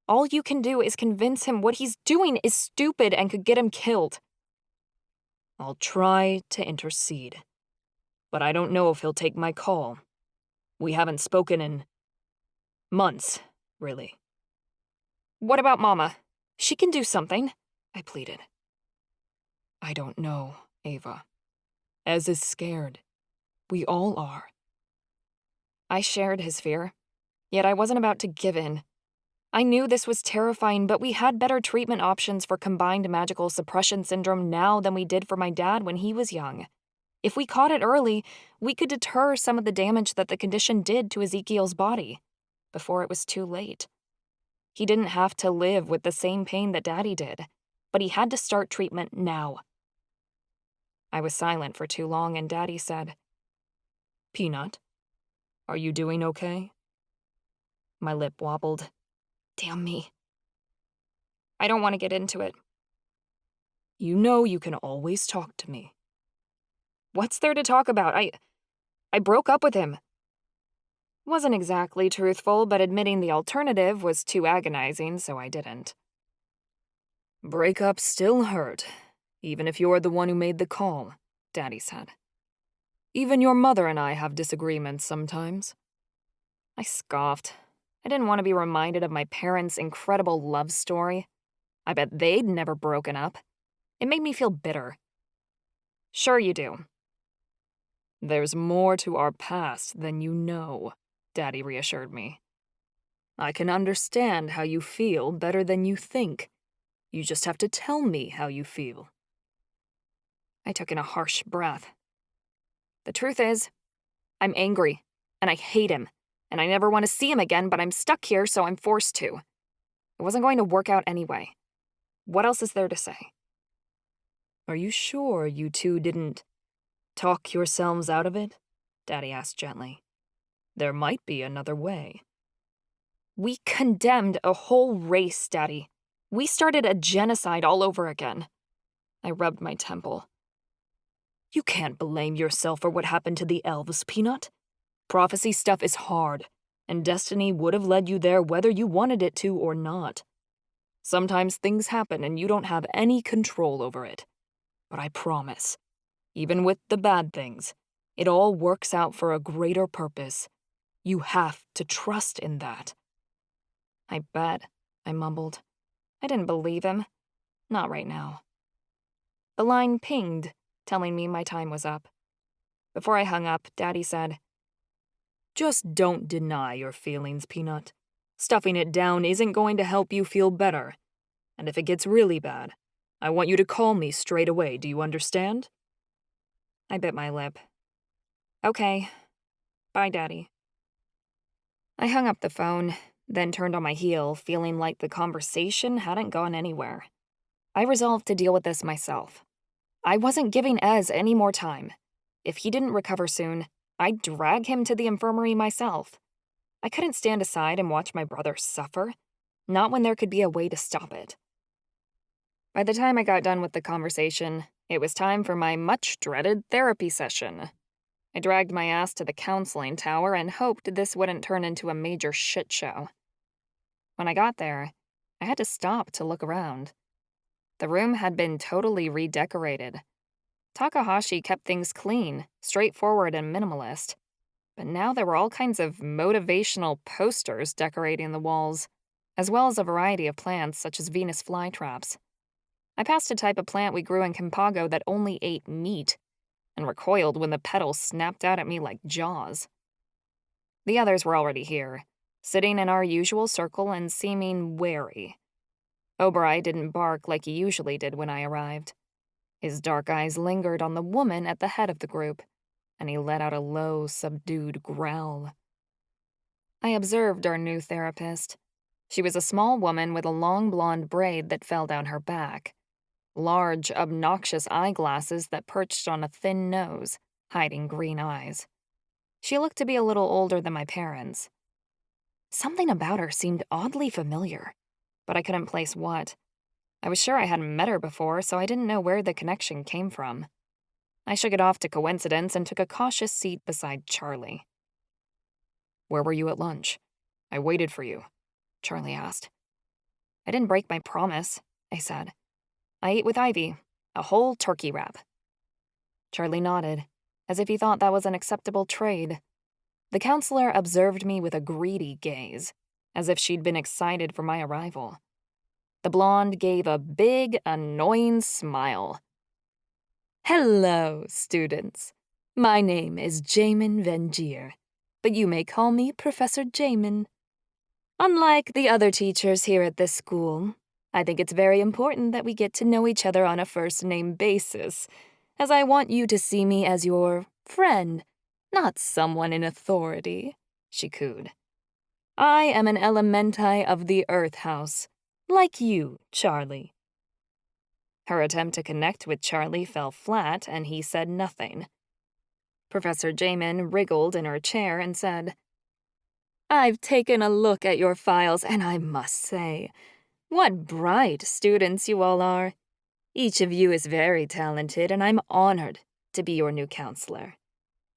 Speaker 5: All you can do is convince him what he's doing is stupid and could get him killed. I'll try to intercede, but I don't know if he'll take my call. We haven't spoken in months, really. What about Mama? She can do something, I pleaded. I don't know, Ava. Ez is scared. We all are. I shared his fear, yet I wasn't about to give in. I knew this was terrifying, but we had better treatment options for combined magical suppression syndrome now than we did for my dad when he was young. If we caught it early, we could deter some of the damage that the condition did to Ezekiel's body before it was too late. He didn't have to live with the same pain that Daddy did, but he had to start treatment now. I was silent for too long, and Daddy said, Peanut, are you doing okay? My lip wobbled. Damn me. I don't want to get into it. You know you can always talk to me. What's there to talk about? I broke up with him. Wasn't exactly truthful, but admitting the alternative was too agonizing, so I didn't. Breakups still hurt, even if you're the one who made the call, Daddy said. Even your mother and I have disagreements sometimes. I scoffed. I didn't want to be reminded of my parents' incredible love story. I bet they'd never broken up. It made me feel bitter. Sure you do. There's more to our past than you know, Daddy reassured me. I can understand how you feel better than you think. You just have to tell me how you feel. I took in a harsh breath. The truth is, I'm angry, and I hate him, and I never want to see him again, but I'm stuck here, so I'm forced to. It wasn't going to work out anyway. What else is there to say? Are you sure you two didn't talk yourselves out of it? Daddy asked gently. There might be another way. We condemned a whole race, Daddy. We started a genocide all over again. I rubbed my temple. You can't blame yourself for what happened to the elves, Peanut. Prophecy stuff is hard, and destiny would have led you there whether you wanted it to or not. Sometimes things happen and you don't have any control over it. But I promise, even with the bad things, it all works out for a greater purpose. You have to trust in that. I bet, I mumbled. I didn't believe him. Not right now. The line pinged, telling me my time was up. Before I hung up, Daddy said, Just don't deny your feelings, Peanut. Stuffing it down isn't going to help you feel better. And if it gets really bad, I want you to call me straight away, do you understand? I bit my lip. Okay. Bye, Daddy. I hung up the phone, then turned on my heel, feeling like the conversation hadn't gone anywhere. I resolved to deal with this myself. I wasn't giving Ez any more time. If he didn't recover soon, I'd drag him to the infirmary myself. I couldn't stand aside and watch my brother suffer, not when there could be a way to stop it. By the time I got done with the conversation, it was time for my much-dreaded therapy session. I dragged my ass to the counseling tower and hoped this wouldn't turn into a major shit show. When I got there, I had to stop to look around. The room had been totally redecorated. Takahashi kept things clean, straightforward, and minimalist. But now there were all kinds of motivational posters decorating the walls, as well as a variety of plants such as Venus flytraps. I passed a type of plant we grew in Kimpago that only ate meat, and recoiled when the petals snapped out at me like jaws. The others were already here, sitting in our usual circle and seeming wary. Oberai didn't bark like he usually did when I arrived. His dark eyes lingered on the woman at the head of the group, and he let out a low, subdued growl. I observed our new therapist. She was a small woman with a long blonde braid that fell down her back, large, obnoxious eyeglasses that perched on a thin nose, hiding green eyes. She looked to be a little older than my parents. Something about her seemed oddly familiar, but I couldn't place what. I was sure I hadn't met her before, so I didn't know where the connection came from. I shook it off to coincidence and took a cautious seat beside Charlie. "Where were you at lunch? I waited for you," Charlie asked. "I didn't break my promise," I said. "I ate with Ivy, a whole turkey wrap." Charlie nodded, as if he thought that was an acceptable trade. The counselor observed me with a greedy gaze, as if she'd been excited for my arrival. The blonde gave a big, annoying smile. "Hello, students. My name is Jamin Vengier, but you may call me Professor Jamin. Unlike the other teachers here at this school, I think it's very important that we get to know each other on a first-name basis, as I want you to see me as your friend, not someone in authority," she cooed. "I am an elementi of the Earth House, like you, Charlie." Her attempt to connect with Charlie fell flat, and he said nothing. Professor Jamin wriggled in her chair and said, "I've taken a look at your files, and I must say, what bright students you all are. Each of you is very talented, and I'm honored to be your new counselor.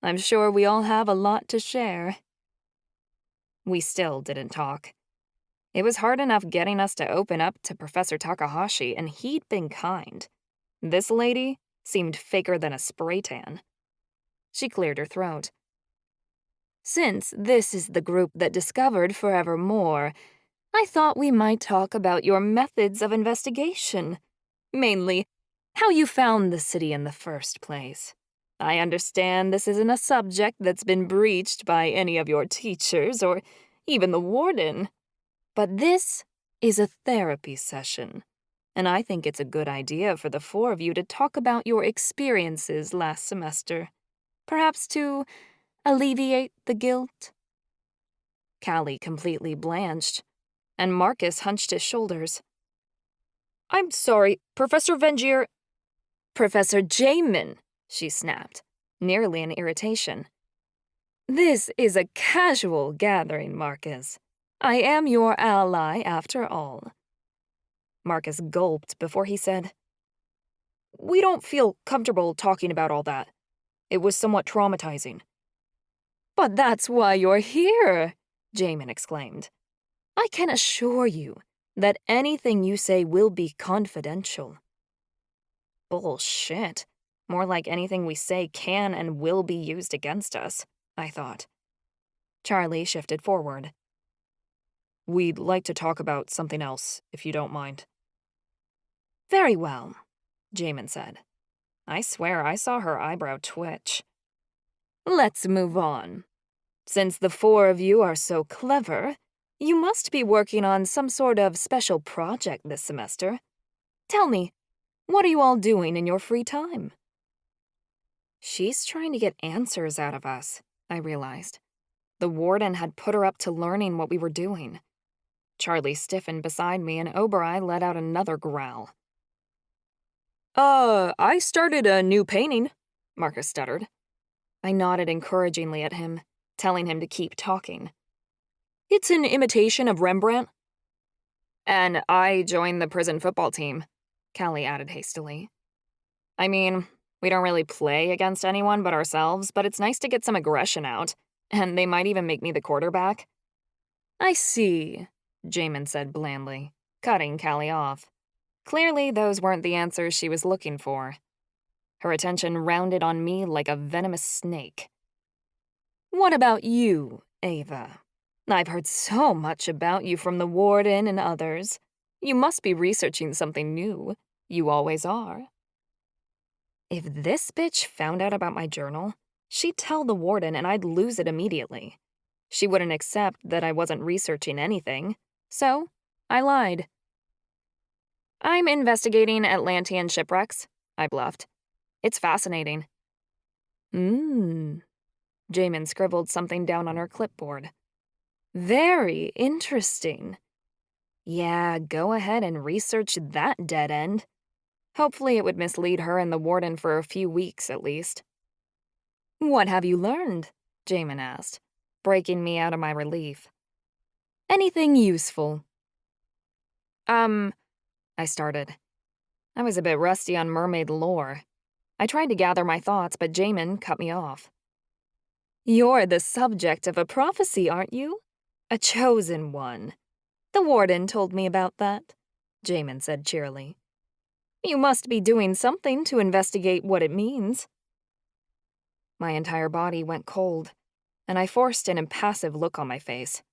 Speaker 5: I'm sure we all have a lot to share." We still didn't talk. It was hard enough getting us to open up to Professor Takahashi, and he'd been kind. This lady seemed faker than a spray tan. She cleared her throat. "Since this is the group that discovered Forevermore, I thought we might talk about your methods of investigation. Mainly, how you found the city in the first place. I understand this isn't a subject that's been breached by any of your teachers or even the warden. But this is a therapy session, and I think it's a good idea for the four of you to talk about your experiences last semester, perhaps to alleviate the guilt." Callie completely blanched, and Marcus hunched his shoulders. "I'm sorry, Professor Vengier—" "Professor Jamin," she snapped, nearly in irritation. "This is a casual gathering, Marcus. I am your ally, after all." Marcus gulped before he said, "We don't feel comfortable talking about all that. It was somewhat traumatizing." "But that's why you're here," Jamin exclaimed. "I can assure you that anything you say will be confidential." Bullshit. More like anything we say can and will be used against us, I thought. Charlie shifted forward. "We'd like to talk about something else, if you don't mind." "Very well," Jamin said. I swear I saw her eyebrow twitch. "Let's move on. Since the four of you are so clever, you must be working on some sort of special project this semester. Tell me, what are you all doing in your free time?" She's trying to get answers out of us, I realized. The warden had put her up to learning what we were doing. Charlie stiffened beside me, and Oberai let out another growl. I started a new painting," Marcus stuttered. I nodded encouragingly at him, telling him to keep talking. "It's an imitation of Rembrandt." "And I joined the prison football team," Callie added hastily. I mean, we don't really play against anyone but ourselves, but it's nice to get some aggression out, and they might even make me the quarterback. I see, Jamin said blandly, cutting Callie off. Clearly, those weren't the answers she was looking for. Her attention rounded on me like a venomous snake. What about you, Ava? I've heard so much about you from the Warden and others. You must be researching something new. You always are. If this bitch found out about my journal, she'd tell the Warden and I'd lose it immediately. She wouldn't accept that I wasn't researching anything, so I lied. I'm investigating Atlantean shipwrecks, I bluffed. It's fascinating. Jamin scribbled something down on her clipboard. Very interesting. Yeah, go ahead and research that dead end. Hopefully it would mislead her and the Warden for a few weeks at least. What have you learned? Jamin asked, breaking me out of my relief. Anything useful? I started. I was a bit rusty on mermaid lore. I tried to gather my thoughts, but Jamin cut me off. You're the subject of a prophecy, aren't you? A chosen one. The Warden told me about that, Jamin said cheerily. You must be doing something to investigate what it means. My entire body went cold, and I forced an impassive look on my face.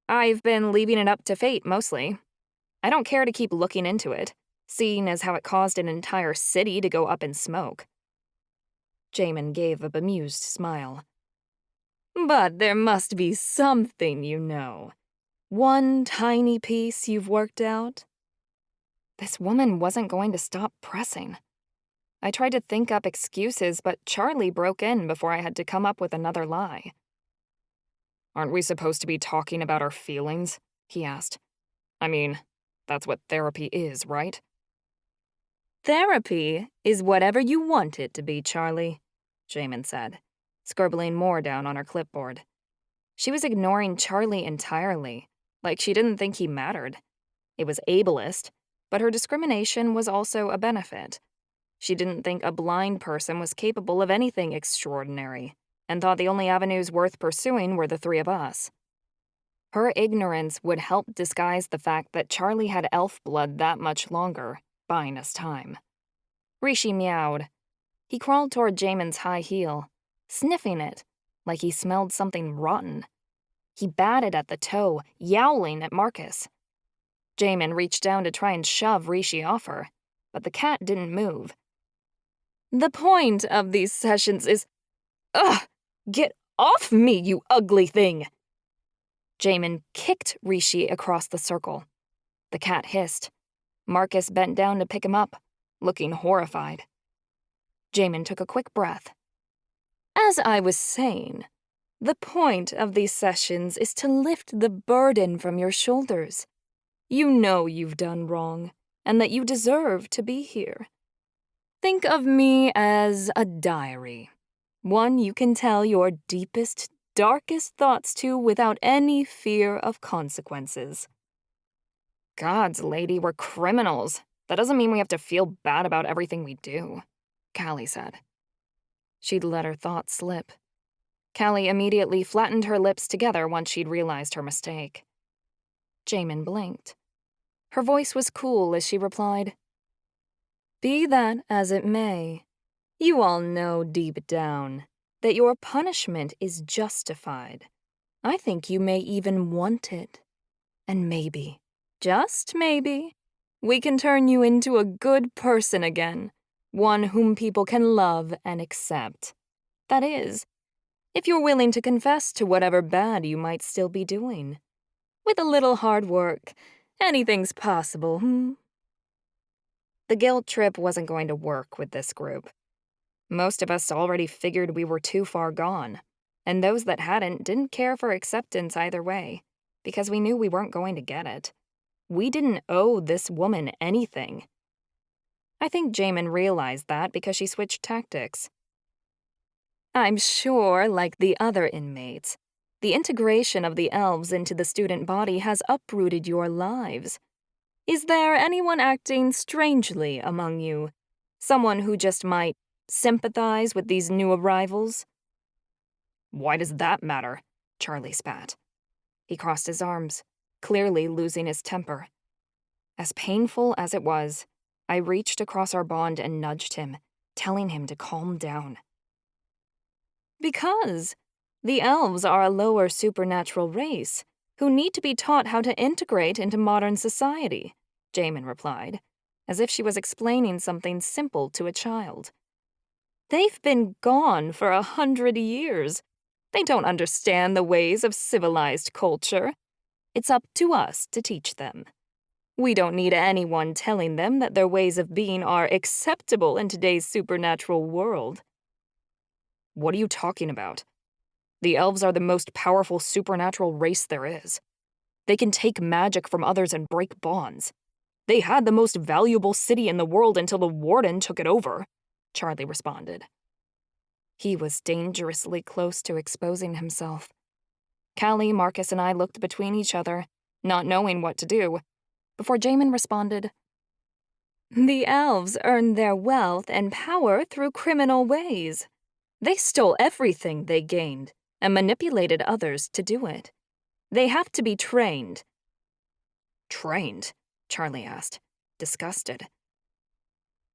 Speaker 5: I've been leaving it up to fate, mostly. I don't care to keep looking into it, seeing as how it caused an entire city to go up in smoke. Jamin gave a bemused smile. But there must be something you know. One tiny piece you've worked out? This woman wasn't going to stop pressing. I tried to think up excuses, but Charlie broke in before I had to come up with another lie. Aren't we supposed to be talking about our feelings? He asked. I mean, that's what therapy is, right? Therapy is whatever you want it to be, Charlie, Jamin said, scribbling more down on her clipboard. She was ignoring Charlie entirely, like she didn't think he mattered. It was ableist, but her discrimination was also a benefit. She didn't think a blind person was capable of anything extraordinary, and thought the only avenues worth pursuing were the three of us. Her ignorance would help disguise the fact that Charlie had elf blood that much longer, buying us time. Rishi meowed. He crawled toward Jamin's high heel, sniffing it like he smelled something rotten. He batted at the toe, yowling at Marcus. Jamin reached down to try and shove Rishi off her, but the cat didn't move. The point of these sessions is... Ugh! Get off me, you ugly thing! Jamin kicked Rishi across the circle. The cat hissed. Marcus bent down to pick him up, looking horrified. Jamin took a quick breath. As I was saying, the point of these sessions is to lift the burden from your shoulders. You know you've done wrong, and that you deserve to be here. Think of me as a diary, one you can tell your deepest, darkest thoughts to without any fear of consequences. Gods, lady, we're criminals. That doesn't mean we have to feel bad about everything we do, Callie said. She'd let her thoughts slip. Callie immediately flattened her lips together once she'd realized her mistake. Jamin blinked. Her voice was cool as she replied, Be that as it may, you all know deep down that your punishment is justified. I think you may even want it. And maybe, just maybe, we can turn you into a good person again, one whom people can love and accept. That is, if you're willing to confess to whatever bad you might still be doing. With a little hard work, anything's possible, The guilt trip wasn't going to work with this group. Most of us already figured we were too far gone, and those that hadn't didn't care for acceptance either way, because we knew we weren't going to get it. We didn't owe this woman anything. I think Jamin realized that because she switched tactics. I'm sure, like the other inmates, the integration of the elves into the student body has uprooted your lives. Is there anyone acting strangely among you? Someone who just might sympathize with these new arrivals?"
Speaker 7: "Why does that matter?" Charlie spat.
Speaker 5: He crossed his arms, clearly losing his temper. As painful as it was, I reached across our bond and nudged him, telling him to calm down. "Because the elves are a lower supernatural race who need to be taught how to integrate into modern society," Jamin replied, as if she was explaining something simple to a child. "They've been gone for 100 years. They don't understand the ways of civilized culture. It's up to us to teach them. We don't need anyone telling them that their ways of being are acceptable in today's supernatural world."
Speaker 7: "What are you talking about? The elves are the most powerful supernatural race there is. They can take magic from others and break bonds. They had the most valuable city in the world until the Warden took it over," Charlie responded.
Speaker 5: He was dangerously close to exposing himself. Callie, Marcus, and I looked between each other, not knowing what to do, before Jamin responded, "The elves earned their wealth and power through criminal ways. They stole everything they gained and manipulated others to do it. They have to be trained."
Speaker 7: "Trained?" Charlie asked, disgusted.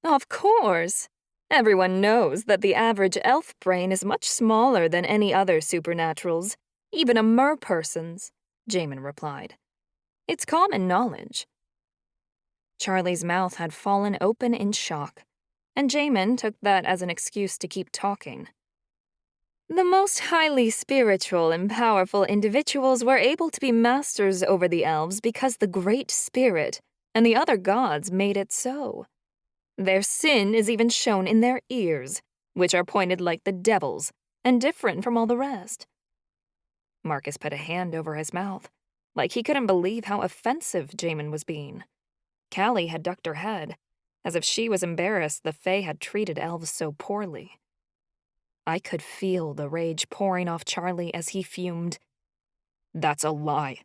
Speaker 5: "Of course. Everyone knows that the average elf brain is much smaller than any other supernaturals, even a mer-person's," Jamin replied. "It's common knowledge." Charlie's mouth had fallen open in shock, and Jamin took that as an excuse to keep talking. "The most highly spiritual and powerful individuals were able to be masters over the elves because the Great Spirit and the other gods made it so. Their sin is even shown in their ears, which are pointed like the devil's and different from all the rest." Marcus put a hand over his mouth, like he couldn't believe how offensive Jamin was being. Callie had ducked her head, as if she was embarrassed the Fae had treated elves so poorly. I could feel the rage pouring off Charlie as he fumed.
Speaker 7: "That's a lie."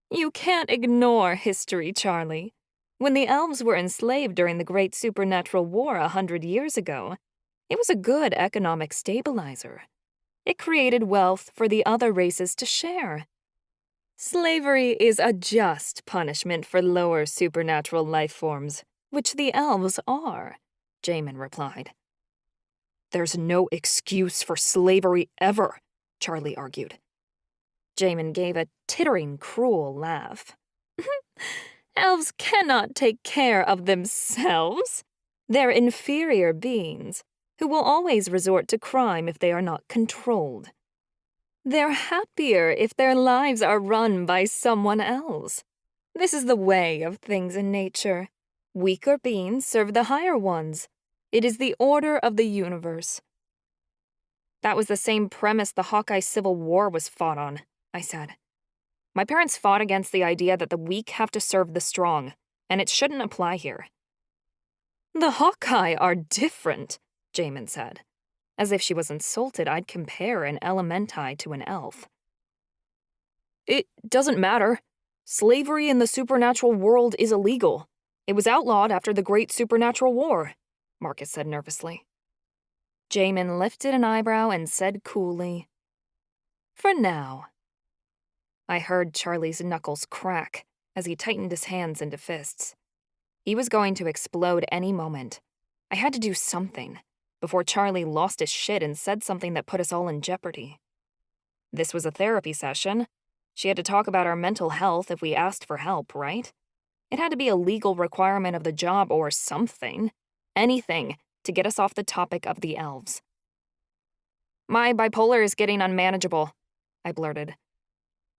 Speaker 5: "You can't ignore history, Charlie. When the elves were enslaved during the Great Supernatural War 100 years ago, it was a good economic stabilizer. It created wealth for the other races to share. Slavery is a just punishment for lower supernatural life forms, which the elves are," Jamin replied.
Speaker 7: "There's no excuse for slavery ever," Charlie argued.
Speaker 5: Jamin gave a tittering, cruel laugh. "Elves cannot take care of themselves. They're inferior beings who will always resort to crime if they are not controlled. They're happier if their lives are run by someone else. This is the way of things in nature. Weaker beings serve the higher ones. It is the order of the universe."
Speaker 7: "That was the same premise the Hawkeye Civil War was fought on," I said. "My parents fought against the idea that the weak have to serve the strong, and it shouldn't apply here."
Speaker 5: "The Hawkeye are different," Jamin said, as if she was insulted I'd compare an elementai to an elf.
Speaker 7: "It doesn't matter. Slavery in the supernatural world is illegal. It was outlawed after the Great Supernatural War," Marcus said nervously.
Speaker 5: Jamin lifted an eyebrow and said coolly, "For now." I heard Charlie's knuckles crack as he tightened his hands into fists. He was going to explode any moment. I had to do something before Charlie lost his shit and said something that put us all in jeopardy. This was a therapy session. She had to talk about our mental health if we asked for help, right? It had to be a legal requirement of the job or something. Anything to get us off the topic of the elves.
Speaker 7: "My bipolar is getting unmanageable," I blurted.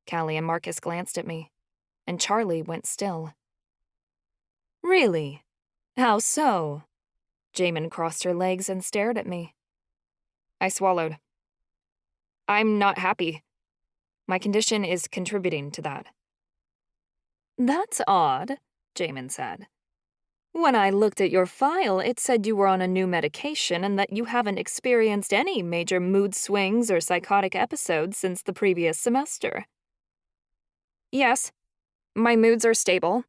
Speaker 5: Callie and Marcus glanced at me, and Charlie went still. "Really? How so?" Jamin crossed her legs and stared at me.
Speaker 7: I swallowed. "I'm not happy. My condition is contributing to that."
Speaker 5: "That's odd," Jamin said. "When I looked at your file, it said you were on a new medication and that you haven't experienced any major mood swings or psychotic episodes since the previous semester."
Speaker 7: "Yes, my moods are stable.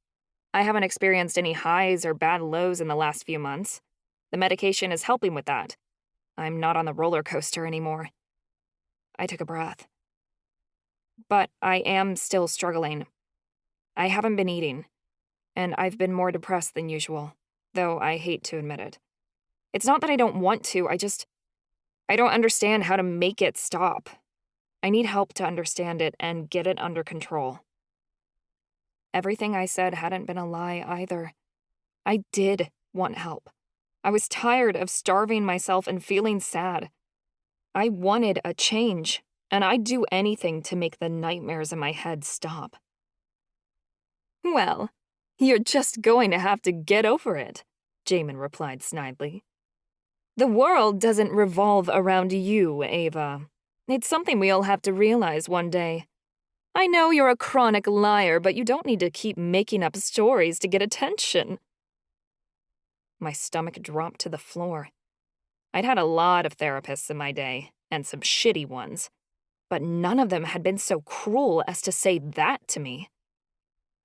Speaker 5: I haven't experienced any highs or bad lows in the last few months. The medication is helping with that. I'm not on the roller coaster anymore. I took a breath. But I am still struggling. I haven't been eating, and I've been more depressed than usual, though I hate to admit it. It's not that I don't want to, I don't understand how to make it stop. I need help to understand it and get it under control. Everything I said hadn't been a lie either. I did want help. I was tired of starving myself and feeling sad. I wanted a change, and I'd do anything to make the nightmares in my head stop. Well, you're just going to have to get over it, Jamin replied snidely. The world doesn't revolve around you, Ava. It's something we all have to realize one day. I know you're a chronic liar, but you don't need to keep making up stories to get attention. My stomach dropped to the floor. I'd had a lot of therapists in my day, and some shitty ones, but none of them had been so cruel as to say that to me.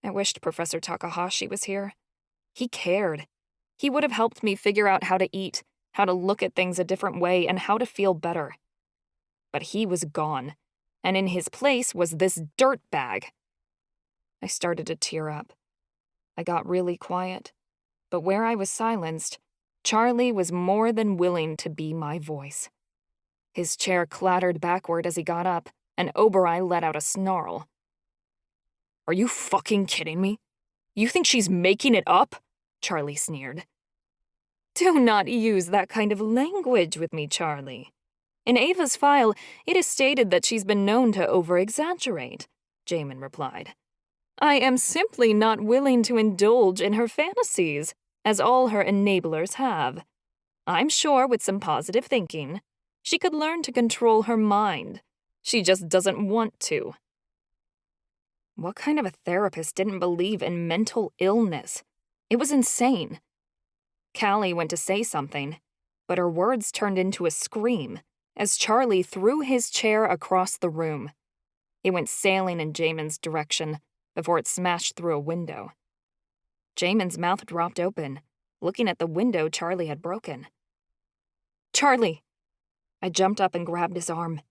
Speaker 5: I wished Professor Takahashi was here. He cared. He would have helped me figure out how to eat, how to look at things a different way, and how to feel better. But he was gone, and in his place was this dirtbag. I started to tear up. I got really quiet, but where I was silenced, Charlie was more than willing to be my voice. His chair clattered backward as he got up, and Oberoi let out a snarl. Are you fucking kidding me? You think she's making it up? Charlie sneered. Do not use that kind of language with me, Charlie. In Ava's file, it is stated that she's been known to over-exaggerate, Jamin replied. I am simply not willing to indulge in her fantasies, as all her enablers have. I'm sure with some positive thinking, she could learn to control her mind. She just doesn't want to. What kind of a therapist didn't believe in mental illness? It was insane. Callie went to say something, but her words turned into a scream as Charlie threw his chair across the room. It went sailing in Jamin's direction before it smashed through a window. Jamin's mouth dropped open, looking at the window Charlie had broken. Charlie! I jumped up and grabbed his arm.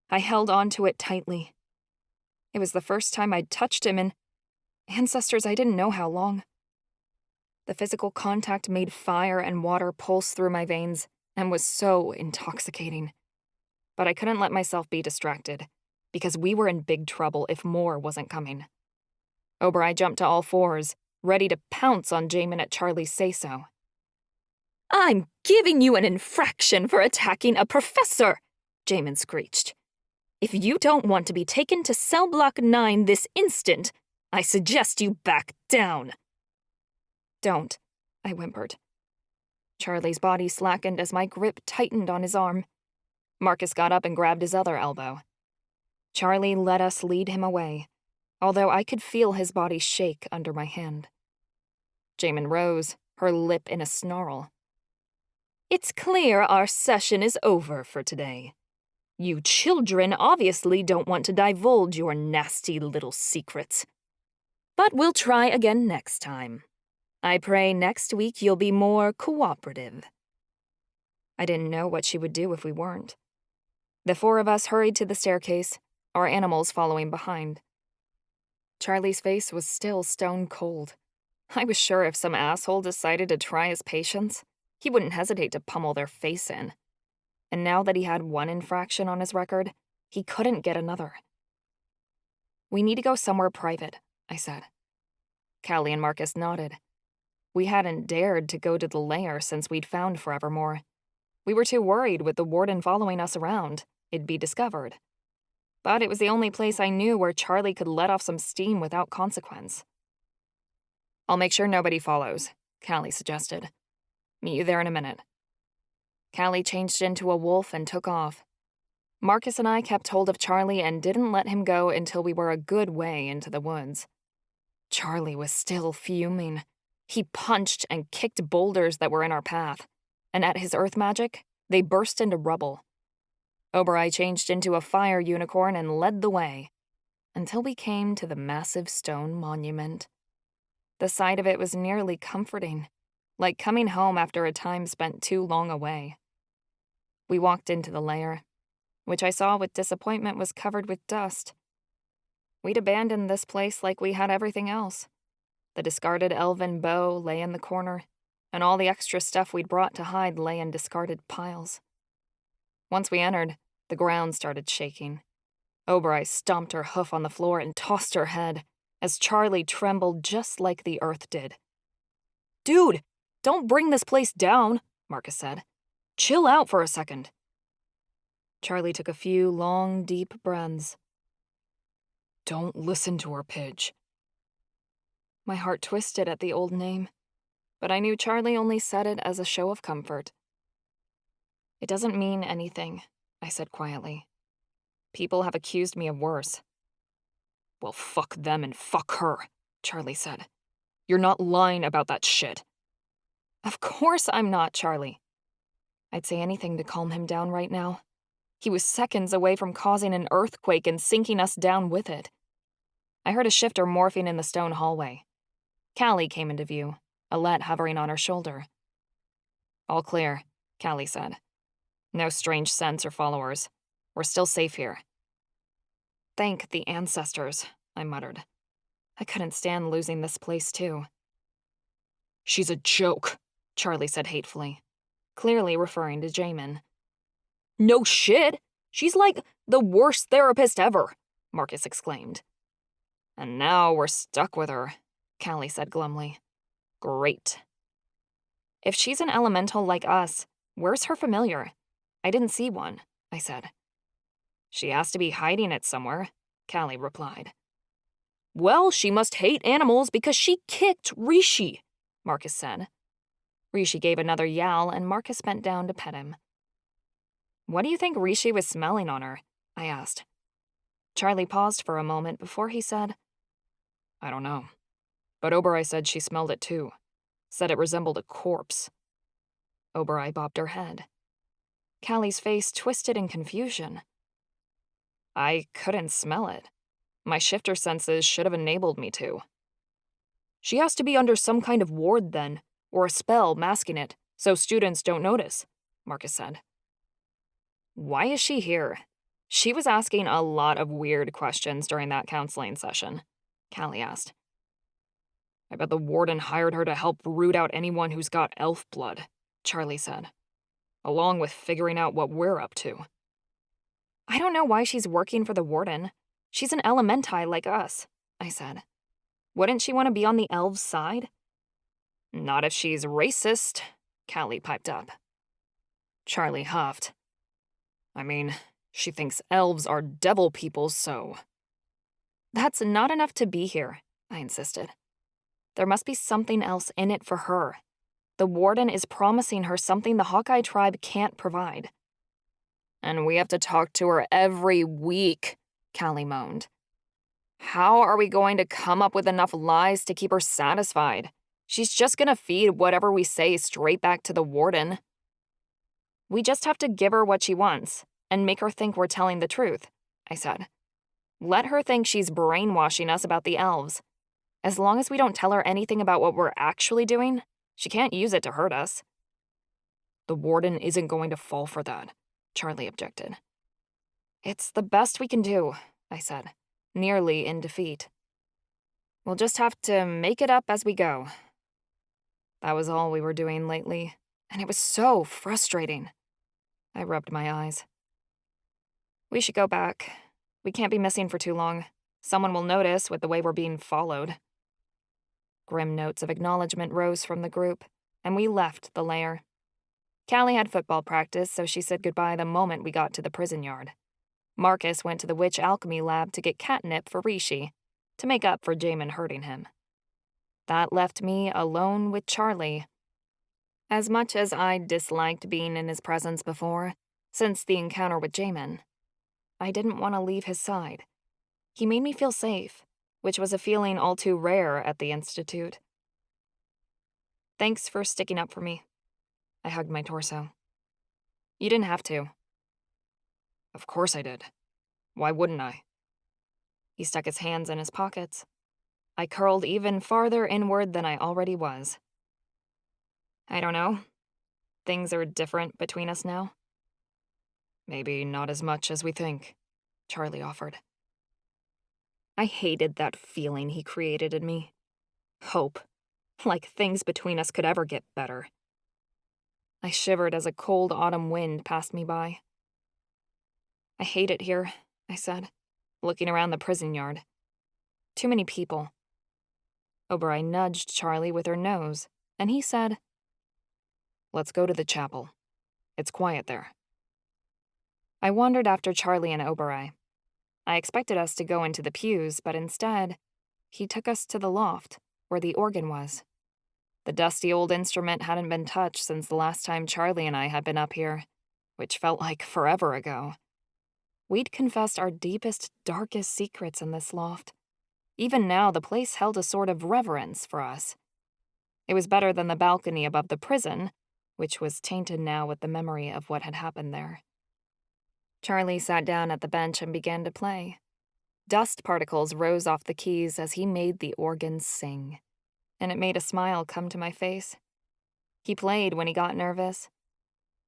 Speaker 5: I held onto it tightly. It was the first time I'd touched him in ancestors I didn't know how long. The physical contact made fire and water pulse through my veins and was so intoxicating. But I couldn't let myself be distracted, because we were in big trouble if more wasn't coming. Oberoi jumped to all fours, ready to pounce on Jamin at Charlie's say-so. I'm giving you an infraction for attacking a professor, Jamin screeched. If you don't want to be taken to cell block 9 this instant, I suggest you back down. Don't, I whimpered. Charlie's body slackened as my grip tightened on his arm. Marcus got up and grabbed his other elbow. Charlie let us lead him away, although I could feel his body shake under my hand. Jamin rose, her lip in a snarl. It's clear our session is over for today. You children obviously don't want to divulge your nasty little secrets. But we'll try again next time. I pray next week you'll be more cooperative. I didn't know what she would do if we weren't. The four of us hurried to the staircase, our animals following behind. Charlie's face was still stone cold. I was sure if some asshole decided to try his patience, he wouldn't hesitate to pummel their face in. And now that he had one infraction on his record, he couldn't get another. We need to go somewhere private, I said. Callie and Marcus nodded. We hadn't dared to go to the lair since we'd found Forevermore. We were too worried with the Warden following us around. It'd be discovered. But it was the only place I knew where Charlie could let off some steam without consequence. I'll make sure nobody follows, Callie suggested. Meet you there in a minute. Callie changed into a wolf and took off. Marcus and I kept hold of Charlie and didn't let him go until we were a good way into the woods. Charlie was still fuming. He punched and kicked boulders that were in our path, and at his earth magic, they burst into rubble. Oberoi changed into a fire unicorn and led the way, until we came to the massive stone monument. The sight of it was nearly comforting, like coming home after a time spent too long away. We walked into the lair, which I saw with disappointment was covered with dust. We'd abandoned this place like we had everything else. The discarded elven bow lay in the corner, and all the extra stuff we'd brought to hide lay in discarded piles. Once we entered, the ground started shaking. Oberai stomped her hoof on the floor and tossed her head, as Charlie trembled just like the earth did. "Dude, don't bring this place down," Marcus said. "Chill out for a second." Charlie took a few long, deep breaths. "Don't listen to her, Pidge." My heart twisted at the old name, but I knew Charlie only said it as a show of comfort. "It doesn't mean anything," I said quietly. "People have accused me of worse." "Well, fuck them and fuck her," Charlie said. "You're not lying about that shit." "Of course I'm not, Charlie." I'd say anything to calm him down right now. He was seconds away from causing an earthquake and sinking us down with it. I heard a shifter morphing in the stone hallway. Callie came into view, Alette hovering on her shoulder. "All clear," Callie said. "No strange scents or followers. We're still safe here." "Thank the ancestors," I muttered. I couldn't stand losing this place, too. "She's a joke," Charlie said hatefully, clearly referring to Jamin. "No shit! She's like the worst therapist ever," Marcus exclaimed. "And now we're stuck with her," Callie said glumly. "Great." "If she's an elemental like us, where's her familiar? I didn't see one," I said. "She has to be hiding it somewhere," Callie replied. "Well, she must hate animals because she kicked Rishi," Marcus said. Rishi gave another yowl and Marcus bent down to pet him. "What do you think Rishi was smelling on her?" I asked. Charlie paused for a moment before he said, "I don't know. But Oberai said she smelled it too. Said it resembled a corpse." Oberai bobbed her head. Callie's face twisted in confusion. "I couldn't smell it. My shifter senses should have enabled me to." "She has to be under some kind of ward then, or a spell masking it, so students don't notice," Marcus said. "Why is she here?" She was asking a lot of weird questions during that counseling session, Callie asked. "I bet the warden hired her to help root out anyone who's got elf blood," Charlie said, "along with figuring out what we're up to." "I don't know why she's working for the warden. She's an elementai like us," I said. "Wouldn't she want to be on the elves' side?" "Not if she's racist," Callie piped up. Charlie huffed. "I mean, she thinks elves are devil people, so..." "That's not enough to be here," I insisted. "There must be something else in it for her. The warden is promising her something the Hawkeye tribe can't provide." "And we have to talk to her every week," Callie moaned. "How are we going to come up with enough lies to keep her satisfied? She's just gonna feed whatever we say straight back to the warden." "We just have to give her what she wants and make her think we're telling the truth," I said. "Let her think she's brainwashing us about the elves. As long as we don't tell her anything about what we're actually doing, she can't use it to hurt us." "The warden isn't going to fall for that," Charlie objected. "It's the best we can do," I said, nearly in defeat. "We'll just have to make it up as we go." That was all we were doing lately, and it was so frustrating. I rubbed my eyes. "We should go back. We can't be missing for too long. Someone will notice with the way we're being followed." Grim notes of acknowledgement rose from the group, and we left the lair. Callie had football practice, so she said goodbye the moment we got to the prison yard. Marcus went to the witch alchemy lab to get catnip for Rishi, to make up for Jamin hurting him. That left me alone with Charlie. As much as I disliked being in his presence before, since the encounter with Jamin, I didn't want to leave his side. He made me feel safe, which was a feeling all too rare at the Institute. "Thanks for sticking up for me." I hugged my torso. "You didn't have to." "Of course I did. Why wouldn't I?" He stuck his hands in his pockets. I curled even farther inward than I already was. I don't know. Things are different between us now.
Speaker 7: Maybe not as much as we think, Charlie offered.
Speaker 5: I hated that feeling he created in me. Hope. Like things between us could ever get better. I shivered as a cold autumn wind passed me by. I hate it here, I said, looking around the prison yard. Too many people. Oberai nudged Charlie with her nose, and he said,
Speaker 7: Let's go to the chapel. It's quiet there.
Speaker 5: I wandered after Charlie and Oberai. I expected us to go into the pews, but instead, he took us to the loft, where the organ was. The dusty old instrument hadn't been touched since the last time Charlie and I had been up here, which felt like forever ago. We'd confessed our deepest, darkest secrets in this loft. Even now, the place held a sort of reverence for us. It was better than the balcony above the prison, which was tainted now with the memory of what had happened there. Charlie sat down at the bench and began to play. Dust particles rose off the keys as he made the organ sing, and it made a smile come to my face. He played when he got nervous.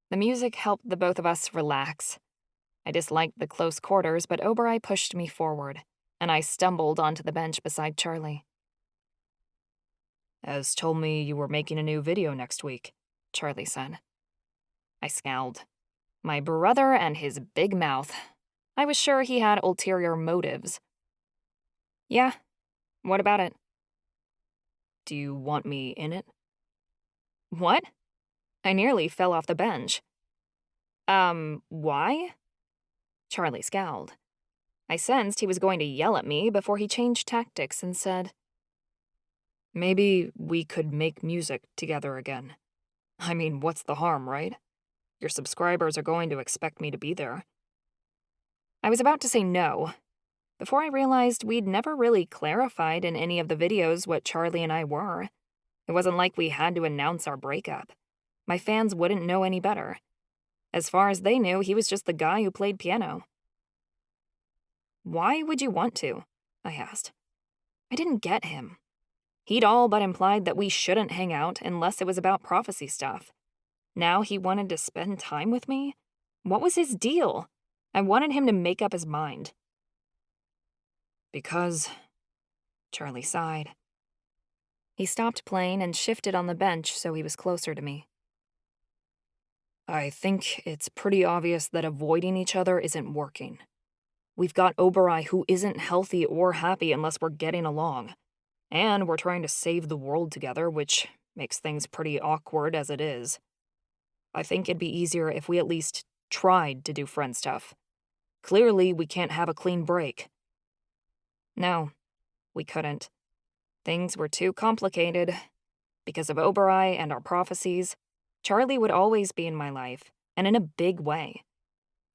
Speaker 5: The music helped the both of us relax. I disliked the close quarters, but Oberai pushed me forward, and I stumbled onto the bench beside Charlie.
Speaker 7: Ez told me you were making a new video next week, Charlie said.
Speaker 5: I scowled. My brother and his big mouth. I was sure he had ulterior motives. Yeah, what about it?
Speaker 7: Do you want me in it?
Speaker 5: What? I nearly fell off the bench. Why? Charlie scowled. I sensed he was going to yell at me before he changed tactics and said,
Speaker 7: Maybe we could make music together again. I mean, what's the harm, right? Your subscribers are going to expect me to be there.
Speaker 5: I was about to say no, before I realized we'd never really clarified in any of the videos what Charlie and I were. It wasn't like we had to announce our breakup. My fans wouldn't know any better. As far as they knew, he was just the guy who played piano. Why would you want to? I asked. I didn't get him. He'd all but implied that we shouldn't hang out unless it was about prophecy stuff. Now he wanted to spend time with me? What was his deal? I wanted him to make up his mind.
Speaker 7: Because...
Speaker 5: Charlie sighed. He stopped playing and shifted on the bench so he was closer to me.
Speaker 7: I think it's pretty obvious that avoiding each other isn't working. We've got Oberai who isn't healthy or happy unless we're getting along. And we're trying to save the world together, which makes things pretty awkward as it is. I think it'd be easier if we at least tried to do friend stuff. Clearly, we can't have a clean break.
Speaker 5: No, we couldn't. Things were too complicated. Because of Oberai and our prophecies, Charlie would always be in my life, and in a big way.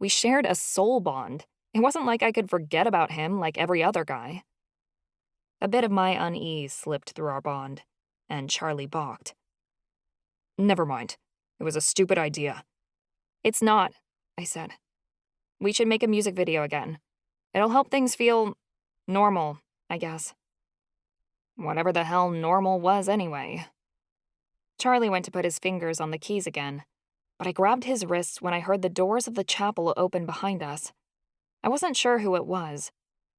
Speaker 5: We shared a soul bond. It wasn't like I could forget about him like every other guy. A bit of my unease slipped through our bond, and Charlie balked.
Speaker 7: Never mind. It was a stupid idea.
Speaker 5: It's not, I said. We should make a music video again. It'll help things feel normal, I guess. Whatever the hell normal was anyway. Charlie went to put his fingers on the keys again, but I grabbed his wrist when I heard the doors of the chapel open behind us. I wasn't sure who it was,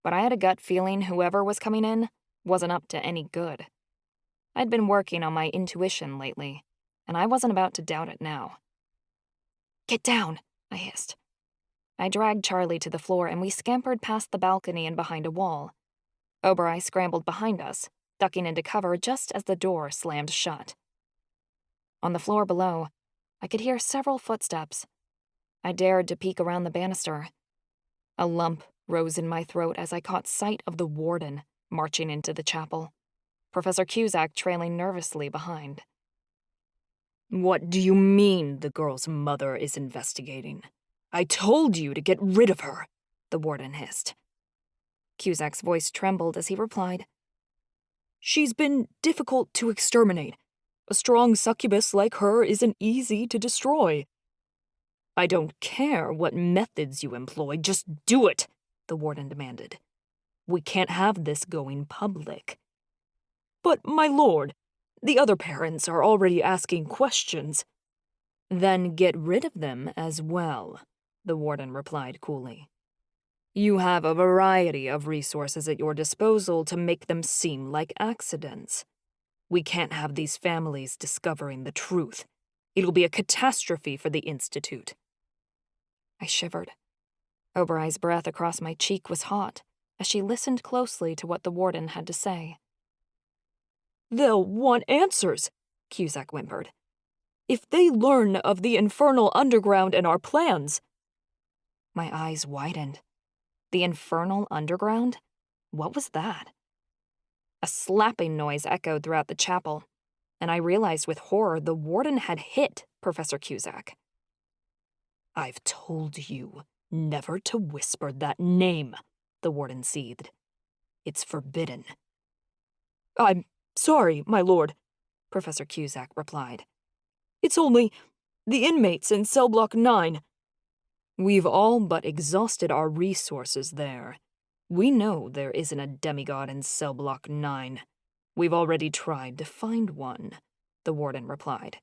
Speaker 5: but I had a gut feeling whoever was coming in wasn't up to any good. I'd been working on my intuition lately, and I wasn't about to doubt it now. Get down, I hissed. I dragged Charlie to the floor and we scampered past the balcony and behind a wall. Oberai scrambled behind us, ducking into cover just as the door slammed shut. On the floor below, I could hear several footsteps. I dared to peek around the banister. A lump rose in my throat as I caught sight of the Warden marching into the chapel, Professor Cusack trailing nervously behind.
Speaker 7: What do you mean the girl's mother is investigating? I told you to get rid of her, the Warden hissed.
Speaker 5: Cusack's voice trembled as he replied,
Speaker 7: She's been difficult to exterminate. A strong succubus like her isn't easy to destroy. I don't care what methods you employ, just do it, the Warden demanded. We can't have this going public. But, my lord, the other parents are already asking questions. Then get rid of them as well, the warden replied coolly. You have a variety of resources at your disposal to make them seem like accidents. We can't have these families discovering the truth. It'll be a catastrophe for the Institute. I shivered. Oberon's breath across my cheek was hot as she listened closely to what the warden had to say. They'll want answers, Cusack whimpered. If they learn of the Infernal Underground and our plans. My eyes widened. The Infernal Underground? What was that? A slapping noise echoed throughout the chapel, and I realized with horror the warden had hit Professor Cusack. I've told you never to whisper that name, the warden seethed. It's forbidden. I'm sorry, my lord, Professor Cusack replied. It's only the inmates in cell block 9. We've all but exhausted our resources there. We know there isn't a demigod in cell block 9. We've already tried to find one, the warden replied.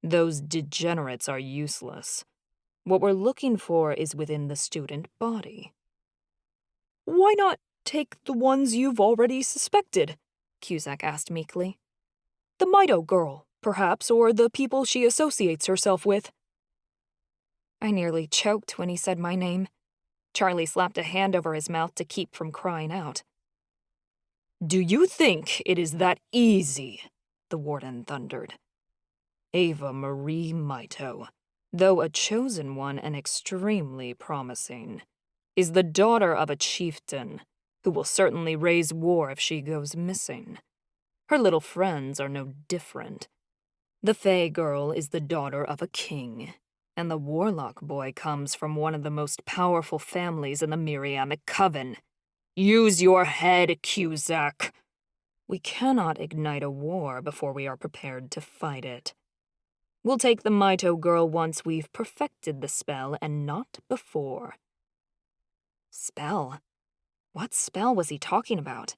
Speaker 7: Those degenerates are useless. What we're looking for is within the student body. Why not take the ones you've already suspected? Cusack asked meekly. The Mito girl, perhaps, or the people she associates herself with. I nearly choked when he said my name. Charlie slapped a hand over his mouth to keep from crying out. Do you think it is that easy? The warden thundered. Ava-Marie Mito, though a chosen one and extremely promising, is the daughter of a chieftain who will certainly raise war if she goes missing. Her little friends are no different. The Fae girl is the daughter of a king, and the warlock boy comes from one of the most powerful families in the Miriamic Coven. Use your head, Cusack. We cannot ignite a war before we are prepared to fight it. We'll take the Mito girl once we've perfected the spell and not before. Spell? What spell was he talking about?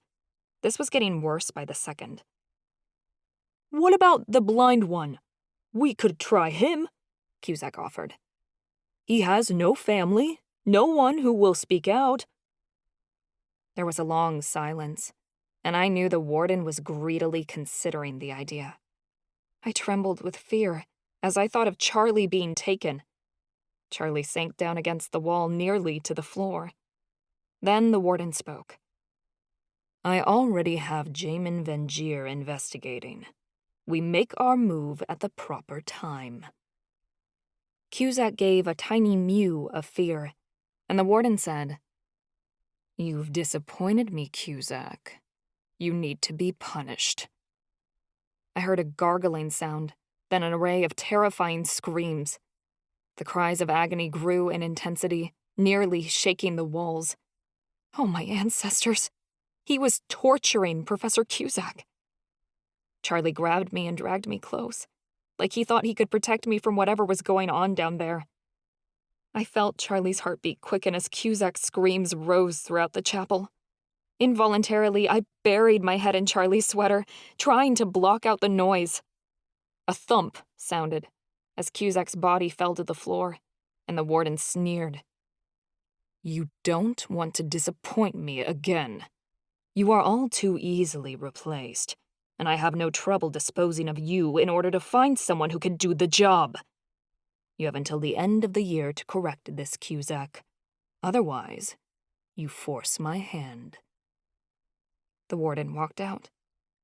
Speaker 7: This was getting worse by the second. What about the blind one? We could try him, Cusack offered. He has no family, no one who will speak out. There was a long silence, and I knew the warden was greedily considering the idea. I trembled with fear as I thought of Charlie being taken. Charlie sank down against the wall nearly to the floor. Then the warden spoke. I already have Jamin Vengier investigating. We make our move at the proper time. Cusack gave a tiny mew of fear, and the warden said, You've disappointed me, Cusack. You need to be punished. I heard a gargling sound, then an array of terrifying screams. The cries of agony grew in intensity, nearly shaking the walls. Oh, my ancestors! He was torturing Professor Cusack. Charlie grabbed me and dragged me close, like he thought he could protect me from whatever was going on down there. I felt Charlie's heartbeat quicken as Cusack's screams rose throughout the chapel. Involuntarily, I buried my head in Charlie's sweater, trying to block out the noise. A thump sounded as Cusack's body fell to the floor, and the warden sneered. You don't want to disappoint me again. You are all too easily replaced, and I have no trouble disposing of you in order to find someone who can do the job. You have until the end of the year to correct this, Cusack. Otherwise, you force my hand. The warden walked out,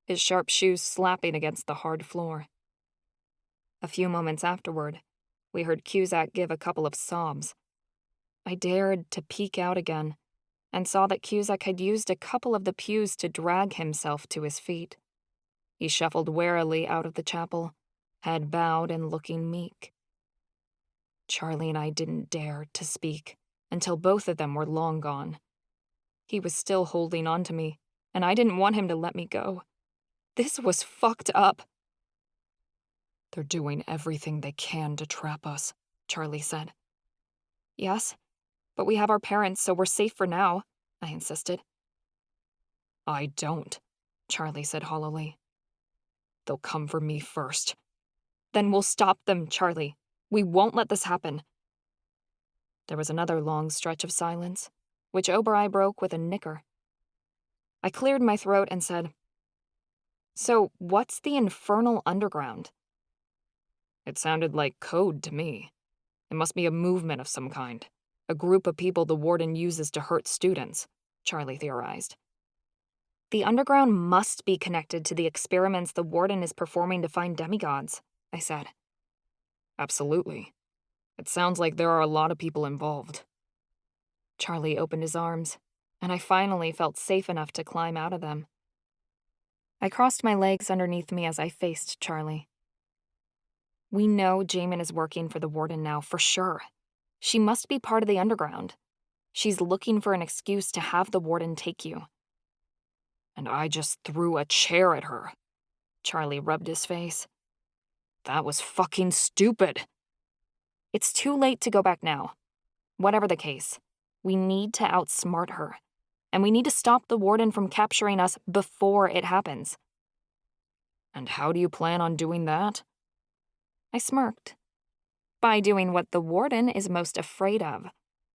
Speaker 7: his sharp shoes slapping against the hard floor. A few moments afterward, we heard Cusack give a couple of sobs. I dared to peek out again, and saw that Cusack had used a couple of the pews to drag himself to his feet. He shuffled warily out of the chapel, head bowed and looking meek. Charlie and I didn't dare to speak until both of them were long gone. He was still holding on to me, and I didn't want him to let me go. This was fucked up. They're doing everything they can to trap us, Charlie said. Yes, but we have our parents, so we're safe for now, I insisted. I don't,
Speaker 5: Charlie said hollowly. They'll come for me first. Then we'll stop them, Charlie. We won't let this happen. There was another long stretch of silence, which Obereye broke with a nicker. I cleared my throat and said, So, what's the Infernal Underground? It sounded like code to me. It must be a movement of some kind. A group of people the Warden uses to hurt students, Charlie theorized. The Underground must be connected to the experiments the Warden is performing to find demigods, I said. Absolutely. It sounds like there are a lot of people involved. Charlie opened his arms, and I finally felt safe enough to climb out of them. I crossed my legs underneath me as I faced Charlie. We know Jamin is working for the Warden now, for sure. She must be part of the Underground. She's looking for an excuse to have the Warden take you. And I just threw a chair at her. Charlie rubbed his face. That was fucking stupid. It's too late to go back now. Whatever the case, we need to outsmart her. And we need to stop the Warden from capturing us before it happens. And how do you plan on doing that? I smirked. By doing what the Warden is most afraid of.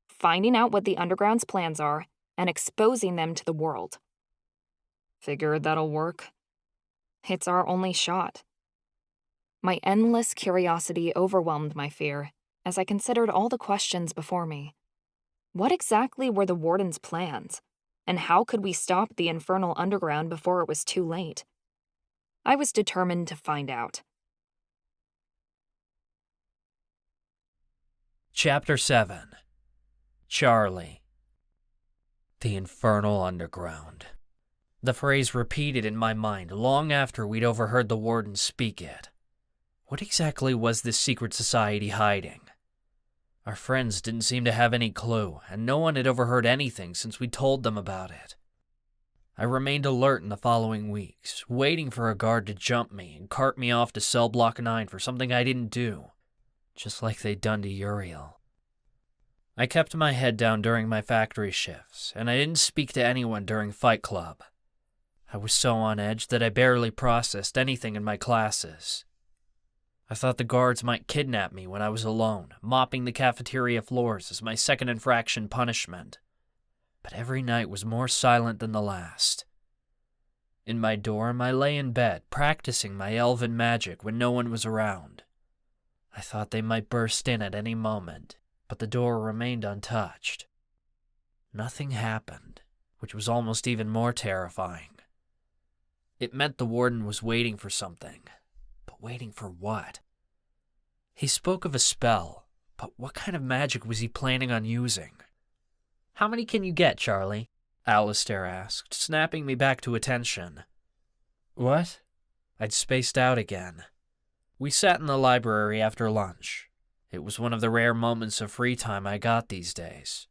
Speaker 5: Finding out what the Underground's plans are and exposing them to the world. Figure that'll work. It's our only shot. My endless curiosity overwhelmed my fear as I considered all the questions before me. What exactly were the Warden's plans? And how could we stop the Infernal Underground before it was too late? I was determined to find out.
Speaker 2: Chapter 7. Charlie. The Infernal Underground. The phrase repeated in my mind long after we'd overheard the Warden speak it. What exactly was this secret society hiding? Our friends didn't seem to have any clue, and no one had overheard anything since we told them about it. I remained alert in the following weeks, waiting for a guard to jump me and cart me off to cell block 9 for something I didn't do, just like they'd done to Uriel. I kept my head down during my factory shifts, and I didn't speak to anyone during Fight Club. I was so on edge that I barely processed anything in my classes. I thought the guards might kidnap me when I was alone, mopping the cafeteria floors as my second infraction punishment. But every night was more silent than the last. In my dorm, I lay in bed, practicing my elven magic when no one was around. I thought they might burst in at any moment, but the door remained untouched. Nothing happened, which was almost even more terrifying. It meant the Warden was waiting for something. But waiting for what? He spoke of a spell, but what kind of magic was he planning on using? How many can you get, Charlie? Alistair asked, snapping me back to attention. What? I'd spaced out again. We sat in the library after lunch. It was one of the rare moments of free time I got these days.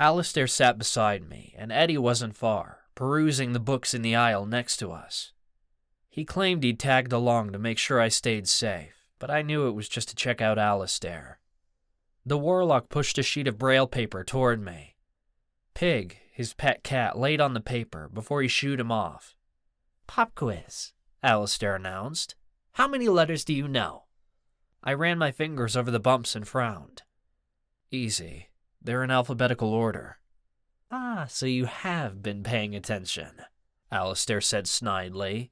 Speaker 2: Alistair sat beside me, and Eddie wasn't far, perusing the books in the aisle next to us. He claimed he'd tagged along to make sure I stayed safe, but I knew it was just to check out Alistair. The warlock pushed a sheet of braille paper toward me. Pig, his pet cat, laid on the paper before he shooed him off. Pop quiz, Alistair announced. How many letters do you know? I ran my fingers over the bumps and frowned. Easy. They're in alphabetical order. Ah, so you have been paying attention, Alistair said snidely.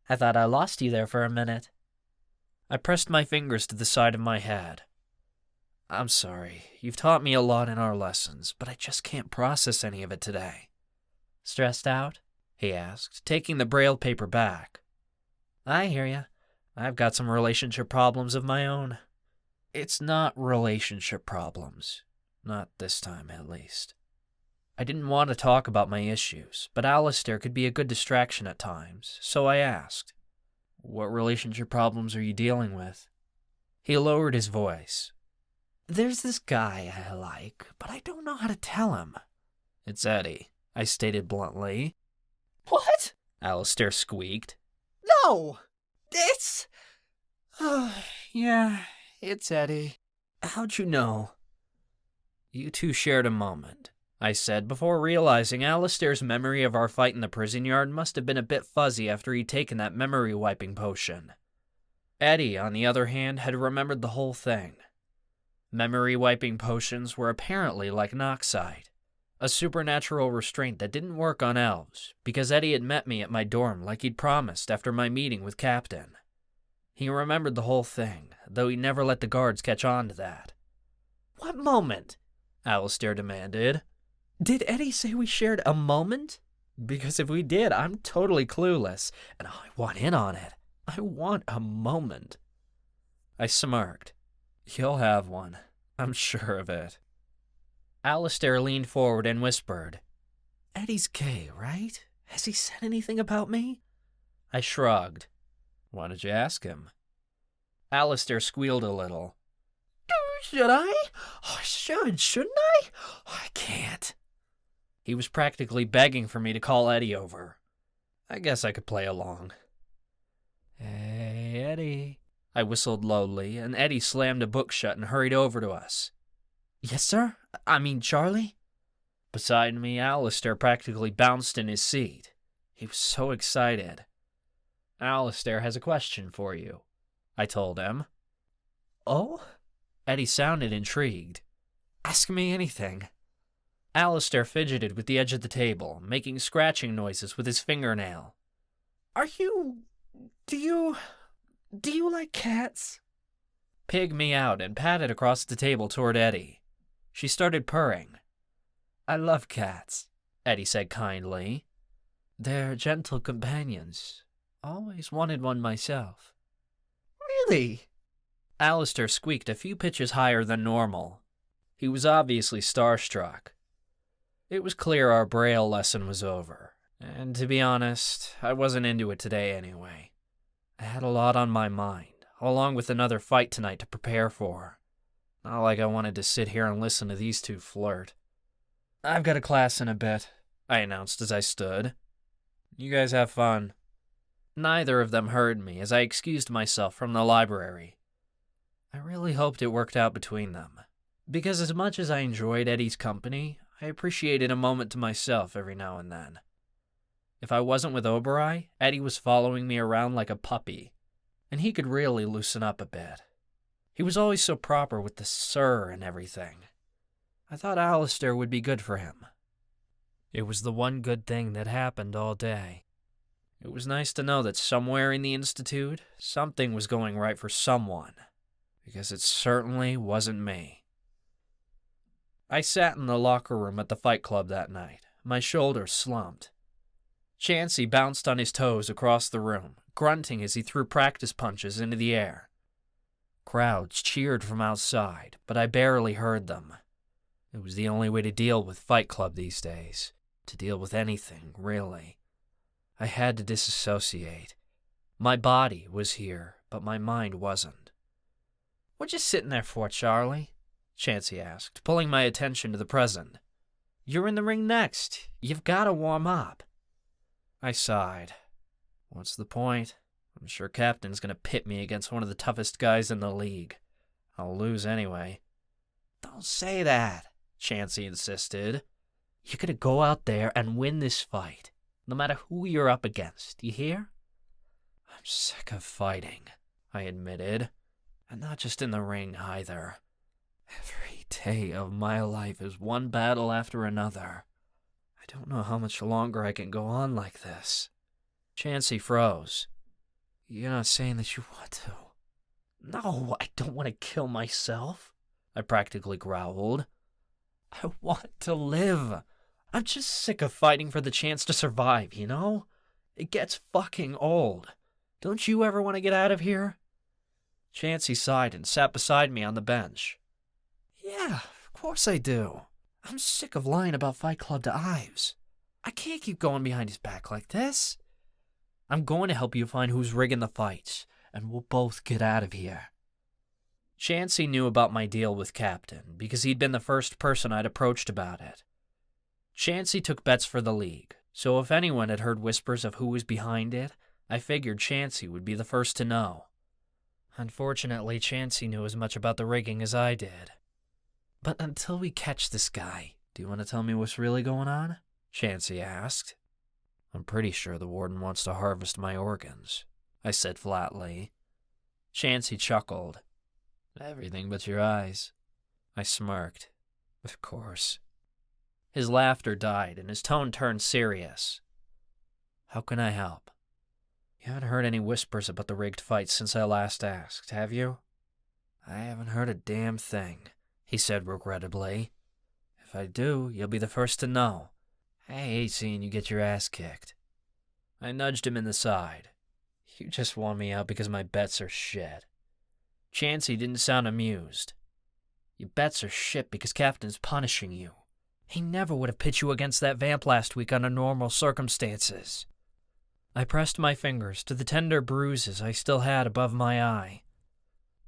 Speaker 2: I thought I lost you there for a minute. I pressed my fingers to the side of my head. I'm sorry. You've taught me a lot in our lessons, but I just can't process any of it today. Stressed out? He asked, taking the braille paper back. I hear ya. I've got some relationship problems of my own. It's not relationship problems. Not this time, at least. I didn't want to talk about my issues, but Alistair could be a good distraction at times, so I asked, What relationship problems are you dealing with? He lowered his voice. There's this guy I like, but I don't know how to tell him. It's Eddie, I stated bluntly.
Speaker 3: What?
Speaker 2: Alistair squeaked.
Speaker 3: No! It's...
Speaker 2: Yeah, it's Eddie. How'd you know? You two shared a moment. I said before realizing Alistair's memory of our fight in the prison yard must have been a bit fuzzy after he'd taken that memory-wiping potion. Eddie, on the other hand, had remembered the whole thing. Memory-wiping potions were apparently like Noxide, a supernatural restraint that didn't work on elves, because Eddie had met me at my dorm like he'd promised after my meeting with Captain. He remembered the whole thing, though he never let the guards catch on to that.
Speaker 3: What moment?
Speaker 2: Alistair demanded.
Speaker 3: Did Eddie say we shared a moment?
Speaker 2: Because if we did, I'm totally clueless, and I want in on it. I want a moment. I smirked. You'll have one. I'm sure of it. Alistair leaned forward and whispered,
Speaker 3: Eddie's gay, right? Has he said anything about me?
Speaker 2: I shrugged. Why did you ask him? Alistair squealed a little.
Speaker 3: Should I? I should, shouldn't I? I can't.
Speaker 2: He was practically begging for me to call Eddie over. I guess I could play along.
Speaker 3: Hey, Eddie.
Speaker 2: I whistled lowly, and Eddie slammed a book shut and hurried over to us.
Speaker 3: Yes, sir? I mean, Charlie?
Speaker 2: Beside me, Alistair practically bounced in his seat. He was so excited. Alistair has a question for you, I told him.
Speaker 3: Oh?
Speaker 2: Eddie sounded intrigued.
Speaker 3: Ask me anything.
Speaker 2: Alistair fidgeted with the edge of the table, making scratching noises with his fingernail.
Speaker 3: Do you like cats?
Speaker 2: Pig meowed and patted across the table toward Eddie. She started purring.
Speaker 3: I love cats,
Speaker 2: Eddie said kindly.
Speaker 3: They're gentle companions. Always wanted one myself. Really?
Speaker 2: Alistair squeaked a few pitches higher than normal. He was obviously starstruck. It was clear our Braille lesson was over, and to be honest, I wasn't into it today anyway. I had a lot on my mind, along with another fight tonight to prepare for. Not like I wanted to sit here and listen to these two flirt.
Speaker 3: I've got a class in a bit,
Speaker 2: I announced as I stood. You guys have fun. Neither of them heard me as I excused myself from the library. I really hoped it worked out between them, because as much as I enjoyed Eddie's company, I appreciated a moment to myself every now and then. If I wasn't with Oberoi, Eddie was following me around like a puppy, and he could really loosen up a bit. He was always so proper with the sir and everything. I thought Alistair would be good for him. It was the one good thing that happened all day. It was nice to know that somewhere in the Institute, something was going right for someone, because it certainly wasn't me. I sat in the locker room at the fight club that night, my shoulders slumped. Chansey bounced on his toes across the room, grunting as he threw practice punches into the air. Crowds cheered from outside, but I barely heard them. It was the only way to deal with Fight Club these days, to deal with anything, really. I had to disassociate. My body was here, but my mind wasn't.
Speaker 3: What you sitting there for, Charlie?
Speaker 2: Chansey asked, pulling my attention to the present.
Speaker 3: You're in the ring next. You've got to warm up.
Speaker 2: I sighed. What's the point? I'm sure Captain's gonna pit me against one of the toughest guys in the league. I'll lose anyway.
Speaker 3: Don't say that,
Speaker 2: Chansey insisted.
Speaker 3: You're gonna go out there and win this fight, no matter who you're up against, you hear?
Speaker 2: I'm sick of fighting, I admitted. And not just in the ring, either. Every day of my life is one battle after another. I don't know how much longer I can go on like this. Chansey froze. You're not saying that you want to?
Speaker 3: No, I don't want to kill myself,
Speaker 2: I practically growled.
Speaker 3: I want to live. I'm just sick of fighting for the chance to survive, you know? It gets fucking old. Don't you ever want to get out of here?
Speaker 2: Chansey sighed and sat beside me on the bench.
Speaker 3: Yeah, of course I do. I'm sick of lying about Fight Club to Ives. I can't keep going behind his back like this. I'm going to help you find who's rigging the fights, and we'll both get out of here.
Speaker 2: Chansey knew about my deal with Captain, because he'd been the first person I'd approached about it. Chansey took bets for the league, so if anyone had heard whispers of who was behind it, I figured Chansey would be the first to know. Unfortunately, Chansey knew as much about the rigging as I did.
Speaker 3: But until we catch this guy,
Speaker 2: Do you want to tell me what's really going on? Chansey asked. I'm pretty sure the warden wants to harvest my organs, I said flatly. Chansey chuckled. Everything but your eyes. I smirked. Of course. His laughter died and his tone turned serious. How can I help? You haven't heard any whispers about the rigged fight since I last asked, have you? I haven't heard a damn thing, he said regrettably. If I do, you'll be the first to know. I hate seeing you get your ass kicked. I nudged him in the side. You just want me out because my bets are shit. Chansey didn't sound amused. Your bets are shit because Captain's punishing you. He never would have pitched you against that vamp last week under normal circumstances. I pressed my fingers to the tender bruises I still had above my eye.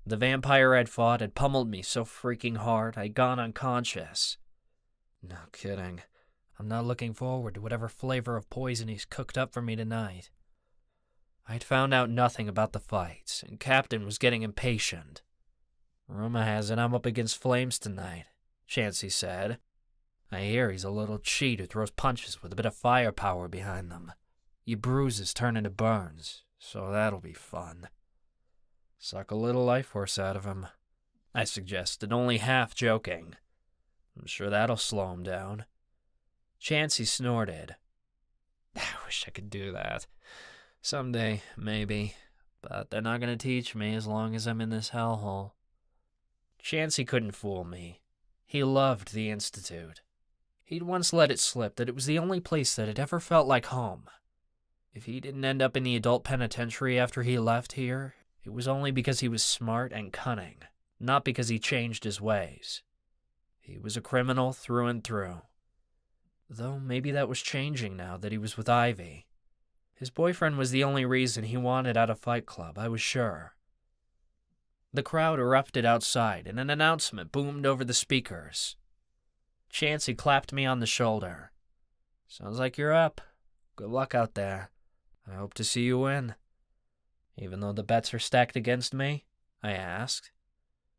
Speaker 2: The vampire I'd fought had pummeled me so freaking hard I'd gone unconscious. No kidding. I'm not looking forward to whatever flavor of poison he's cooked up for me tonight. I'd found out nothing about the fights, and Captain was getting impatient. Rumor has it I'm up against flames tonight, Chansey said. I hear he's a little cheat who throws punches with a bit of firepower behind them. Your bruises turn into burns, so that'll be fun. Suck a little life force out of him, I suggested, only half joking. I'm sure that'll slow him down. Chansey snorted. I wish I could do that. Someday, maybe, but they're not going to teach me as long as I'm in this hellhole. Chansey couldn't fool me. He loved the Institute. He'd once let it slip that it was the only place that had ever felt like home. If he didn't end up in the adult penitentiary after he left here, it was only because he was smart and cunning, not because he changed his ways. He was a criminal through and through. Though maybe that was changing now that he was with Ivy. His boyfriend was the only reason he wanted out of Fight Club, I was sure. The crowd erupted outside, and an announcement boomed over the speakers. Chansey clapped me on the shoulder. Sounds like you're up. Good luck out there. I hope to see you win. Even though the bets are stacked against me? I asked.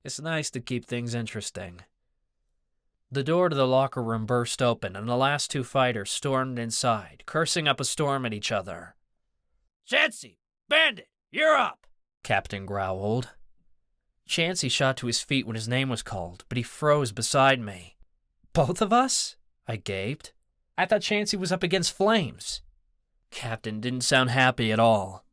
Speaker 2: It's nice to keep things interesting. The door to the locker room burst open, and the last two fighters stormed inside, cursing up a storm at each other. Chansey! Bandit! You're up! Captain growled. Chansey shot to his feet when his name was called, but he froze beside me. Both of us? I gaped. I thought Chansey was up against flames. Captain didn't sound happy at all.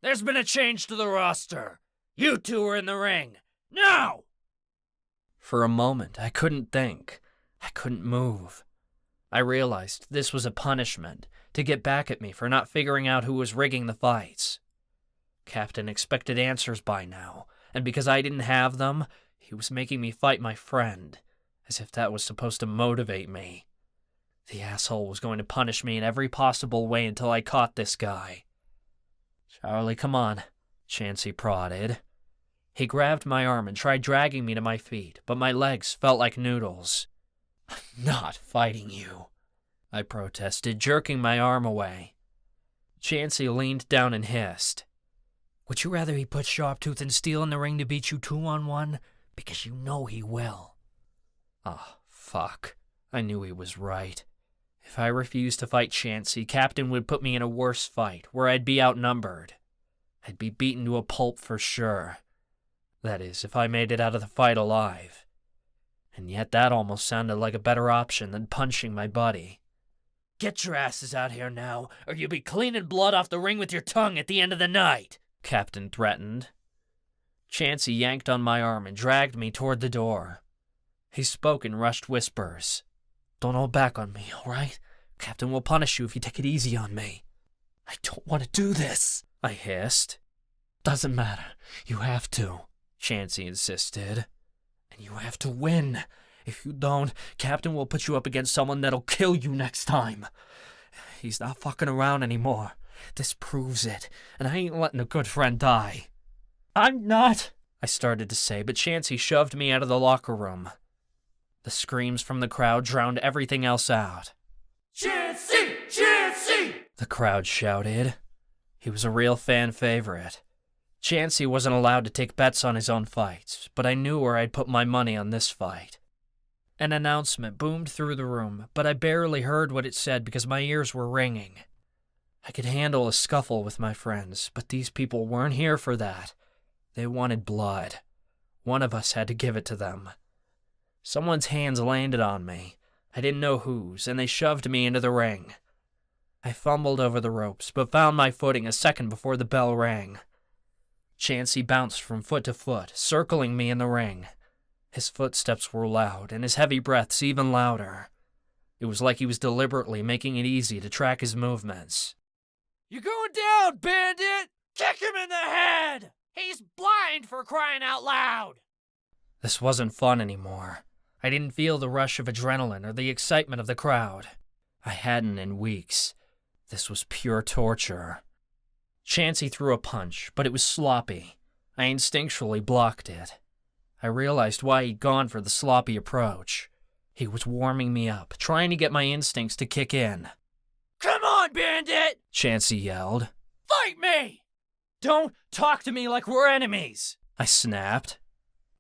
Speaker 2: There's been a change to the roster. You two are in the ring. Now! For a moment, I couldn't think. I couldn't move. I realized this was a punishment, to get back at me for not figuring out who was rigging the fights. Captain expected answers by now, and because I didn't have them, he was making me fight my friend, as if that was supposed to motivate me. The asshole was going to punish me in every possible way until I caught this guy. Charlie, come on, Chansey prodded. He grabbed my arm and tried dragging me to my feet, but my legs felt like noodles. I'm not fighting you, I protested, jerking my arm away. Chansey leaned down and hissed. Would you rather he put Sharptooth and Steel in the ring to beat you 2-on-1? Because you know he will. Oh, fuck. I knew he was right. If I refused to fight Chansey, Captain would put me in a worse fight, where I'd be outnumbered. I'd be beaten to a pulp for sure. That is, if I made it out of the fight alive. And yet that almost sounded like a better option than punching my buddy. Get your asses out here now, or you'll be cleaning blood off the ring with your tongue at the end of the night, Captain threatened. Chansey yanked on my arm and dragged me toward the door. He spoke in rushed whispers. Don't hold back on me, all right? Captain will punish you if you take it easy on me. I don't want to do this, I hissed. Doesn't matter. You have to, Chansey insisted. And you have to win. If you don't, Captain will put you up against someone that'll kill you next time. He's not fucking around anymore. This proves it, and I ain't letting a good friend die. I'm not, I started to say, but Chansey shoved me out of the locker room. The screams from the crowd drowned everything else out. Chansey! Chansey! The crowd shouted. He was a real fan favorite. Chansey wasn't allowed to take bets on his own fights, but I knew where I'd put my money on this fight.
Speaker 4: An announcement boomed through the room, but I barely heard what it said because my ears were ringing. I could handle a scuffle with my friends, but these people weren't here for that. They wanted blood. One of us had to give it to them. Someone's hands landed on me. I didn't know whose, and they shoved me into the ring. I fumbled over the ropes, but found my footing a second before the bell rang. Chansey bounced from foot to foot, circling me in the ring. His footsteps were loud, and his heavy breaths even louder. It was like he was deliberately making it easy to track his movements.
Speaker 3: You're going down, bandit! Kick him in the head! He's blind, for crying out loud!
Speaker 4: This wasn't fun anymore. I didn't feel the rush of adrenaline or the excitement of the crowd. I hadn't in weeks. This was pure torture. Chansey threw a punch, but it was sloppy. I instinctually blocked it. I realized why he'd gone for the sloppy approach. He was warming me up, trying to get my instincts to kick in.
Speaker 3: Come on, bandit!
Speaker 4: Chansey yelled.
Speaker 3: Fight me! Don't talk to me like we're enemies!
Speaker 4: I snapped.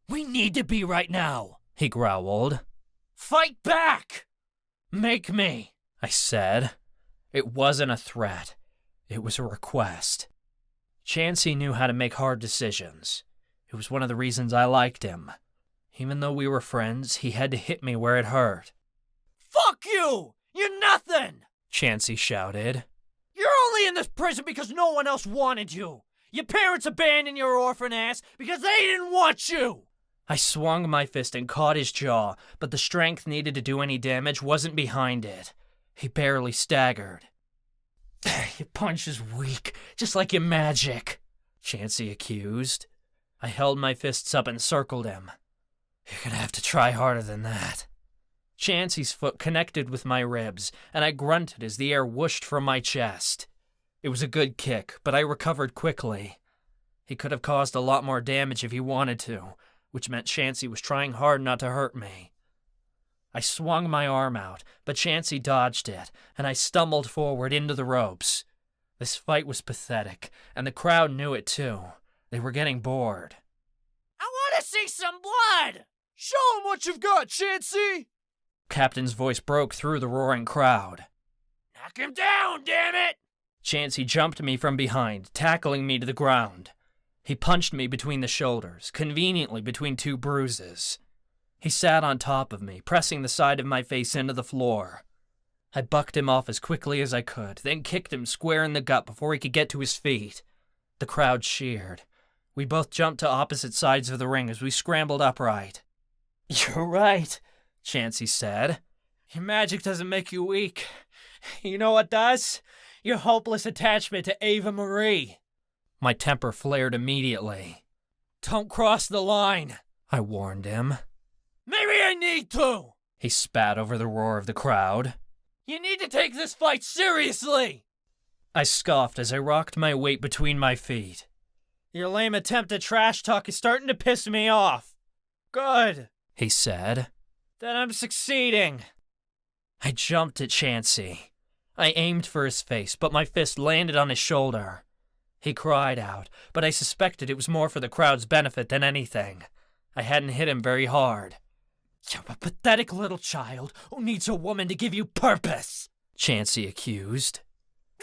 Speaker 3: We need to be right now,
Speaker 4: he growled.
Speaker 3: Fight back! Make me,
Speaker 4: I said. It wasn't a threat. It was a request. Chansey knew how to make hard decisions. It was one of the reasons I liked him. Even though we were friends, he had to hit me where it hurt.
Speaker 3: Fuck you! You're nothing!
Speaker 4: Chansey shouted.
Speaker 3: You're only in this prison because no one else wanted you. Your parents abandoned your orphan ass because they didn't want you!
Speaker 4: I swung my fist and caught his jaw, but the strength needed to do any damage wasn't behind it. He barely staggered.
Speaker 3: Your punch is weak, just like your magic,
Speaker 4: Chansey accused. I held my fists up and circled him. You're gonna have to try harder than that. Chansey's foot connected with my ribs, and I grunted as the air whooshed from my chest. It was a good kick, but I recovered quickly. He could have caused a lot more damage if he wanted to, which meant Chansey was trying hard not to hurt me. I swung my arm out, but Chansey dodged it, and I stumbled forward into the ropes. This fight was pathetic, and the crowd knew it too. They were getting bored.
Speaker 3: I want to see some blood! Show him what you've got, Chansey!
Speaker 4: Captain's voice broke through the roaring crowd.
Speaker 3: Knock him down, damn it!
Speaker 4: Chansey jumped me from behind, tackling me to the ground. He punched me between the shoulders, conveniently between two bruises. He sat on top of me, pressing the side of my face into the floor. I bucked him off as quickly as I could, then kicked him square in the gut before he could get to his feet. The crowd cheered. We both jumped to opposite sides of the ring as we scrambled upright.
Speaker 3: You're right,
Speaker 4: Chansey said.
Speaker 3: Your magic doesn't make you weak. You know what does? Your hopeless attachment to Ava-Marie.
Speaker 4: My temper flared immediately.
Speaker 3: Don't cross the line,
Speaker 4: I warned him.
Speaker 3: Maybe I need to!
Speaker 4: He spat over the roar of the crowd.
Speaker 3: You need to take this fight seriously!
Speaker 4: I scoffed as I rocked my weight between my feet.
Speaker 3: Your lame attempt at trash talk is starting to piss me off. Good,
Speaker 4: he said.
Speaker 3: Then I'm succeeding.
Speaker 4: I jumped at Chansey. I aimed for his face, but my fist landed on his shoulder. He cried out, but I suspected it was more for the crowd's benefit than anything. I hadn't hit him very hard.
Speaker 3: You're a pathetic little child who needs a woman to give you purpose,
Speaker 4: Chansey accused.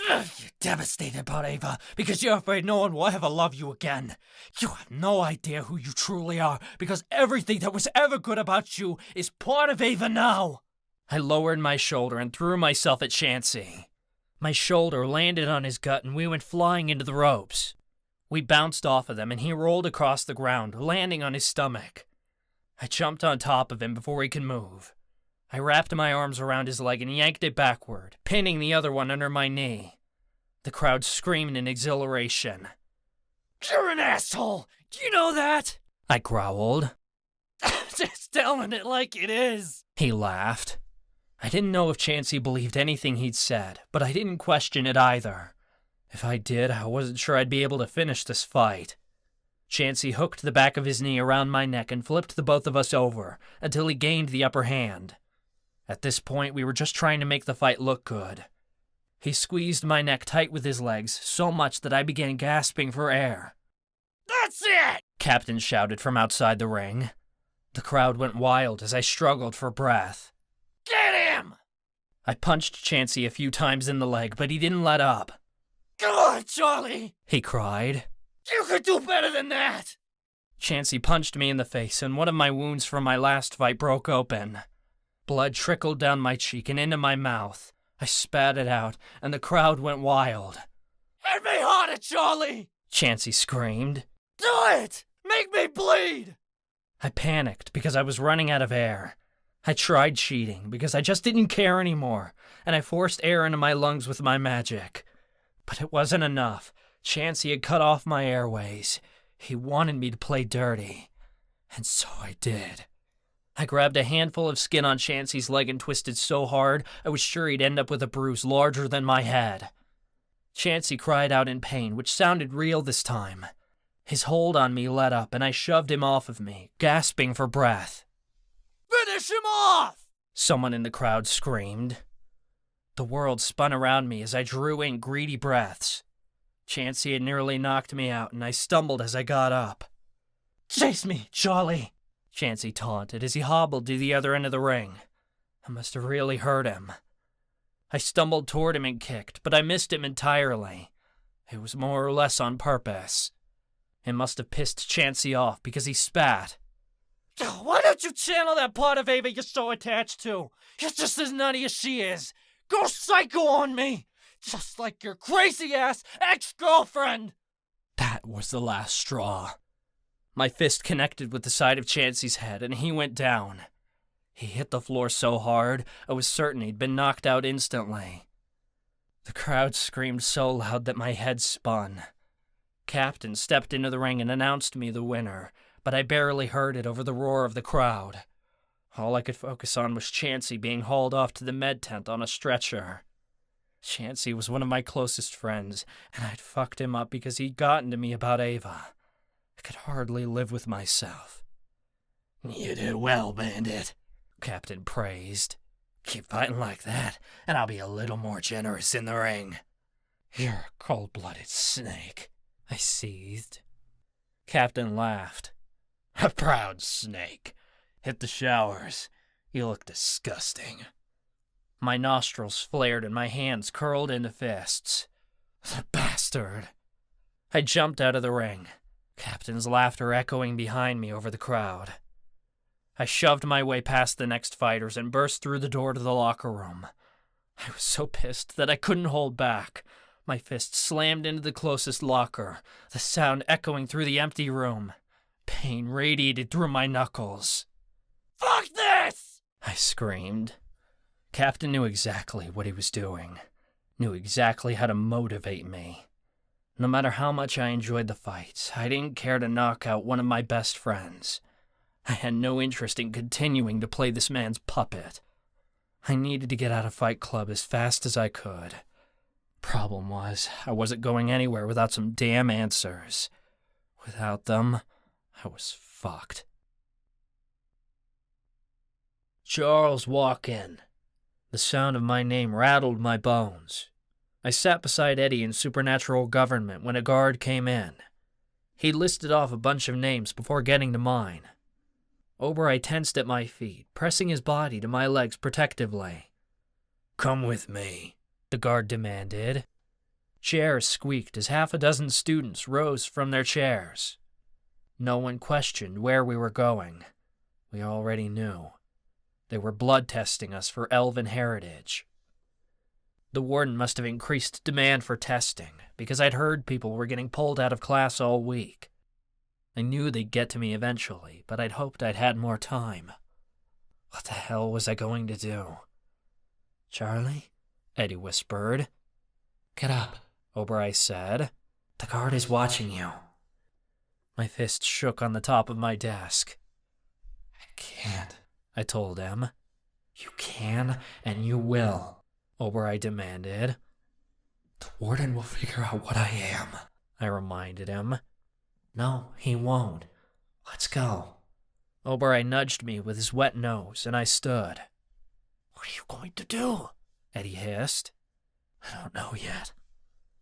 Speaker 3: You're devastated about Ava because you're afraid no one will ever love you again. You have no idea who you truly are because everything that was ever good about you is part of Ava now.
Speaker 4: I lowered my shoulder and threw myself at Chansey. My shoulder landed on his gut and we went flying into the ropes. We bounced off of them and he rolled across the ground, landing on his stomach. I jumped on top of him before he could move. I wrapped my arms around his leg and yanked it backward, pinning the other one under my knee. The crowd screamed in exhilaration.
Speaker 3: You're an asshole! Do you know that?
Speaker 4: I growled.
Speaker 3: Just telling it like it is.
Speaker 4: He laughed. I didn't know if Chansey believed anything he'd said, but I didn't question it either. If I did, I wasn't sure I'd be able to finish this fight. Chansey hooked the back of his knee around my neck and flipped the both of us over until he gained the upper hand. At this point, we were just trying to make the fight look good. He squeezed my neck tight with his legs so much that I began gasping for air.
Speaker 3: That's it!
Speaker 4: Captain shouted from outside the ring. The crowd went wild as I struggled for breath.
Speaker 3: Get him!
Speaker 4: I punched Chansey a few times in the leg, but he didn't let up.
Speaker 3: Come on, Charlie!
Speaker 4: He cried.
Speaker 3: You could do better than that!
Speaker 4: Chansey punched me in the face, and one of my wounds from my last fight broke open. Blood trickled down my cheek and into my mouth. I spat it out, and the crowd went wild.
Speaker 3: Hit me harder, Charlie!
Speaker 4: Chansey screamed.
Speaker 3: Do it! Make me bleed!
Speaker 4: I panicked because I was running out of air. I tried cheating because I just didn't care anymore, and I forced air into my lungs with my magic. But it wasn't enough. Chansey had cut off my airways. He wanted me to play dirty. And so I did. I grabbed a handful of skin on Chansey's leg and twisted so hard I was sure he'd end up with a bruise larger than my head. Chansey cried out in pain, which sounded real this time. His hold on me let up, and I shoved him off of me, gasping for breath.
Speaker 3: Finish him off!
Speaker 4: Someone in the crowd screamed. The world spun around me as I drew in greedy breaths. Chansey had nearly knocked me out, and I stumbled as I got up.
Speaker 3: Chase me, Charlie!
Speaker 4: Chansey taunted as he hobbled to the other end of the ring. I must have really hurt him. I stumbled toward him and kicked, but I missed him entirely. It was more or less on purpose. It must have pissed Chansey off because he spat.
Speaker 3: Why don't you channel that part of Ava you're so attached to? You're just as nutty as she is. Go psycho on me! Just like your crazy-ass ex-girlfriend!
Speaker 4: That was the last straw. My fist connected with the side of Chansey's head, and he went down. He hit the floor so hard, I was certain he'd been knocked out instantly. The crowd screamed so loud that my head spun. Captain stepped into the ring and announced me the winner, but I barely heard it over the roar of the crowd. All I could focus on was Chansey being hauled off to the med tent on a stretcher. Chansey was one of my closest friends, and I'd fucked him up because he'd gotten to me about Ava. I could hardly live with myself.
Speaker 3: You did well, Bandit,
Speaker 4: Captain praised.
Speaker 3: Keep fighting like that, and I'll be a little more generous in the ring. You're a cold-blooded snake,
Speaker 4: I seethed. Captain laughed.
Speaker 3: A proud snake. Hit the showers. You look disgusting.
Speaker 4: My nostrils flared and my hands curled into fists.
Speaker 3: The bastard.
Speaker 4: I jumped out of the ring, Captain's laughter echoing behind me over the crowd. I shoved my way past the next fighters and burst through the door to the locker room. I was so pissed that I couldn't hold back. My fist slammed into the closest locker, the sound echoing through the empty room. Pain radiated through my knuckles.
Speaker 3: Fuck this!
Speaker 4: I screamed. Captain knew exactly what he was doing. Knew exactly how to motivate me. No matter how much I enjoyed the fights, I didn't care to knock out one of my best friends. I had no interest in continuing to play this man's puppet. I needed to get out of Fight Club as fast as I could. Problem was, I wasn't going anywhere without some damn answers. Without them, I was fucked. Charles, walk in. The sound of my name rattled my bones. I sat beside Eddie in supernatural government when a guard came in. He listed off a bunch of names before getting to mine. Oberei tensed at my feet, pressing his body to my legs protectively.
Speaker 3: Come with me,
Speaker 4: the guard demanded. Chairs squeaked as half a dozen students rose from their chairs. No one questioned where we were going. We already knew. They were blood testing us for elven heritage. The warden must have increased demand for testing, because I'd heard people were getting pulled out of class all week. I knew they'd get to me eventually, but I'd hoped I'd had more time. What the hell was I going to do? Charlie? Eddie whispered. Get up, Oberei said. The guard is watching you. My fist shook on the top of my desk. I can't, I told him. You can, and you will, Oberei demanded. The warden will figure out what I am, I reminded him. No, he won't. Let's go. Oberei nudged me with his wet nose, and I stood. What are you going to do? Eddie hissed. I don't know yet,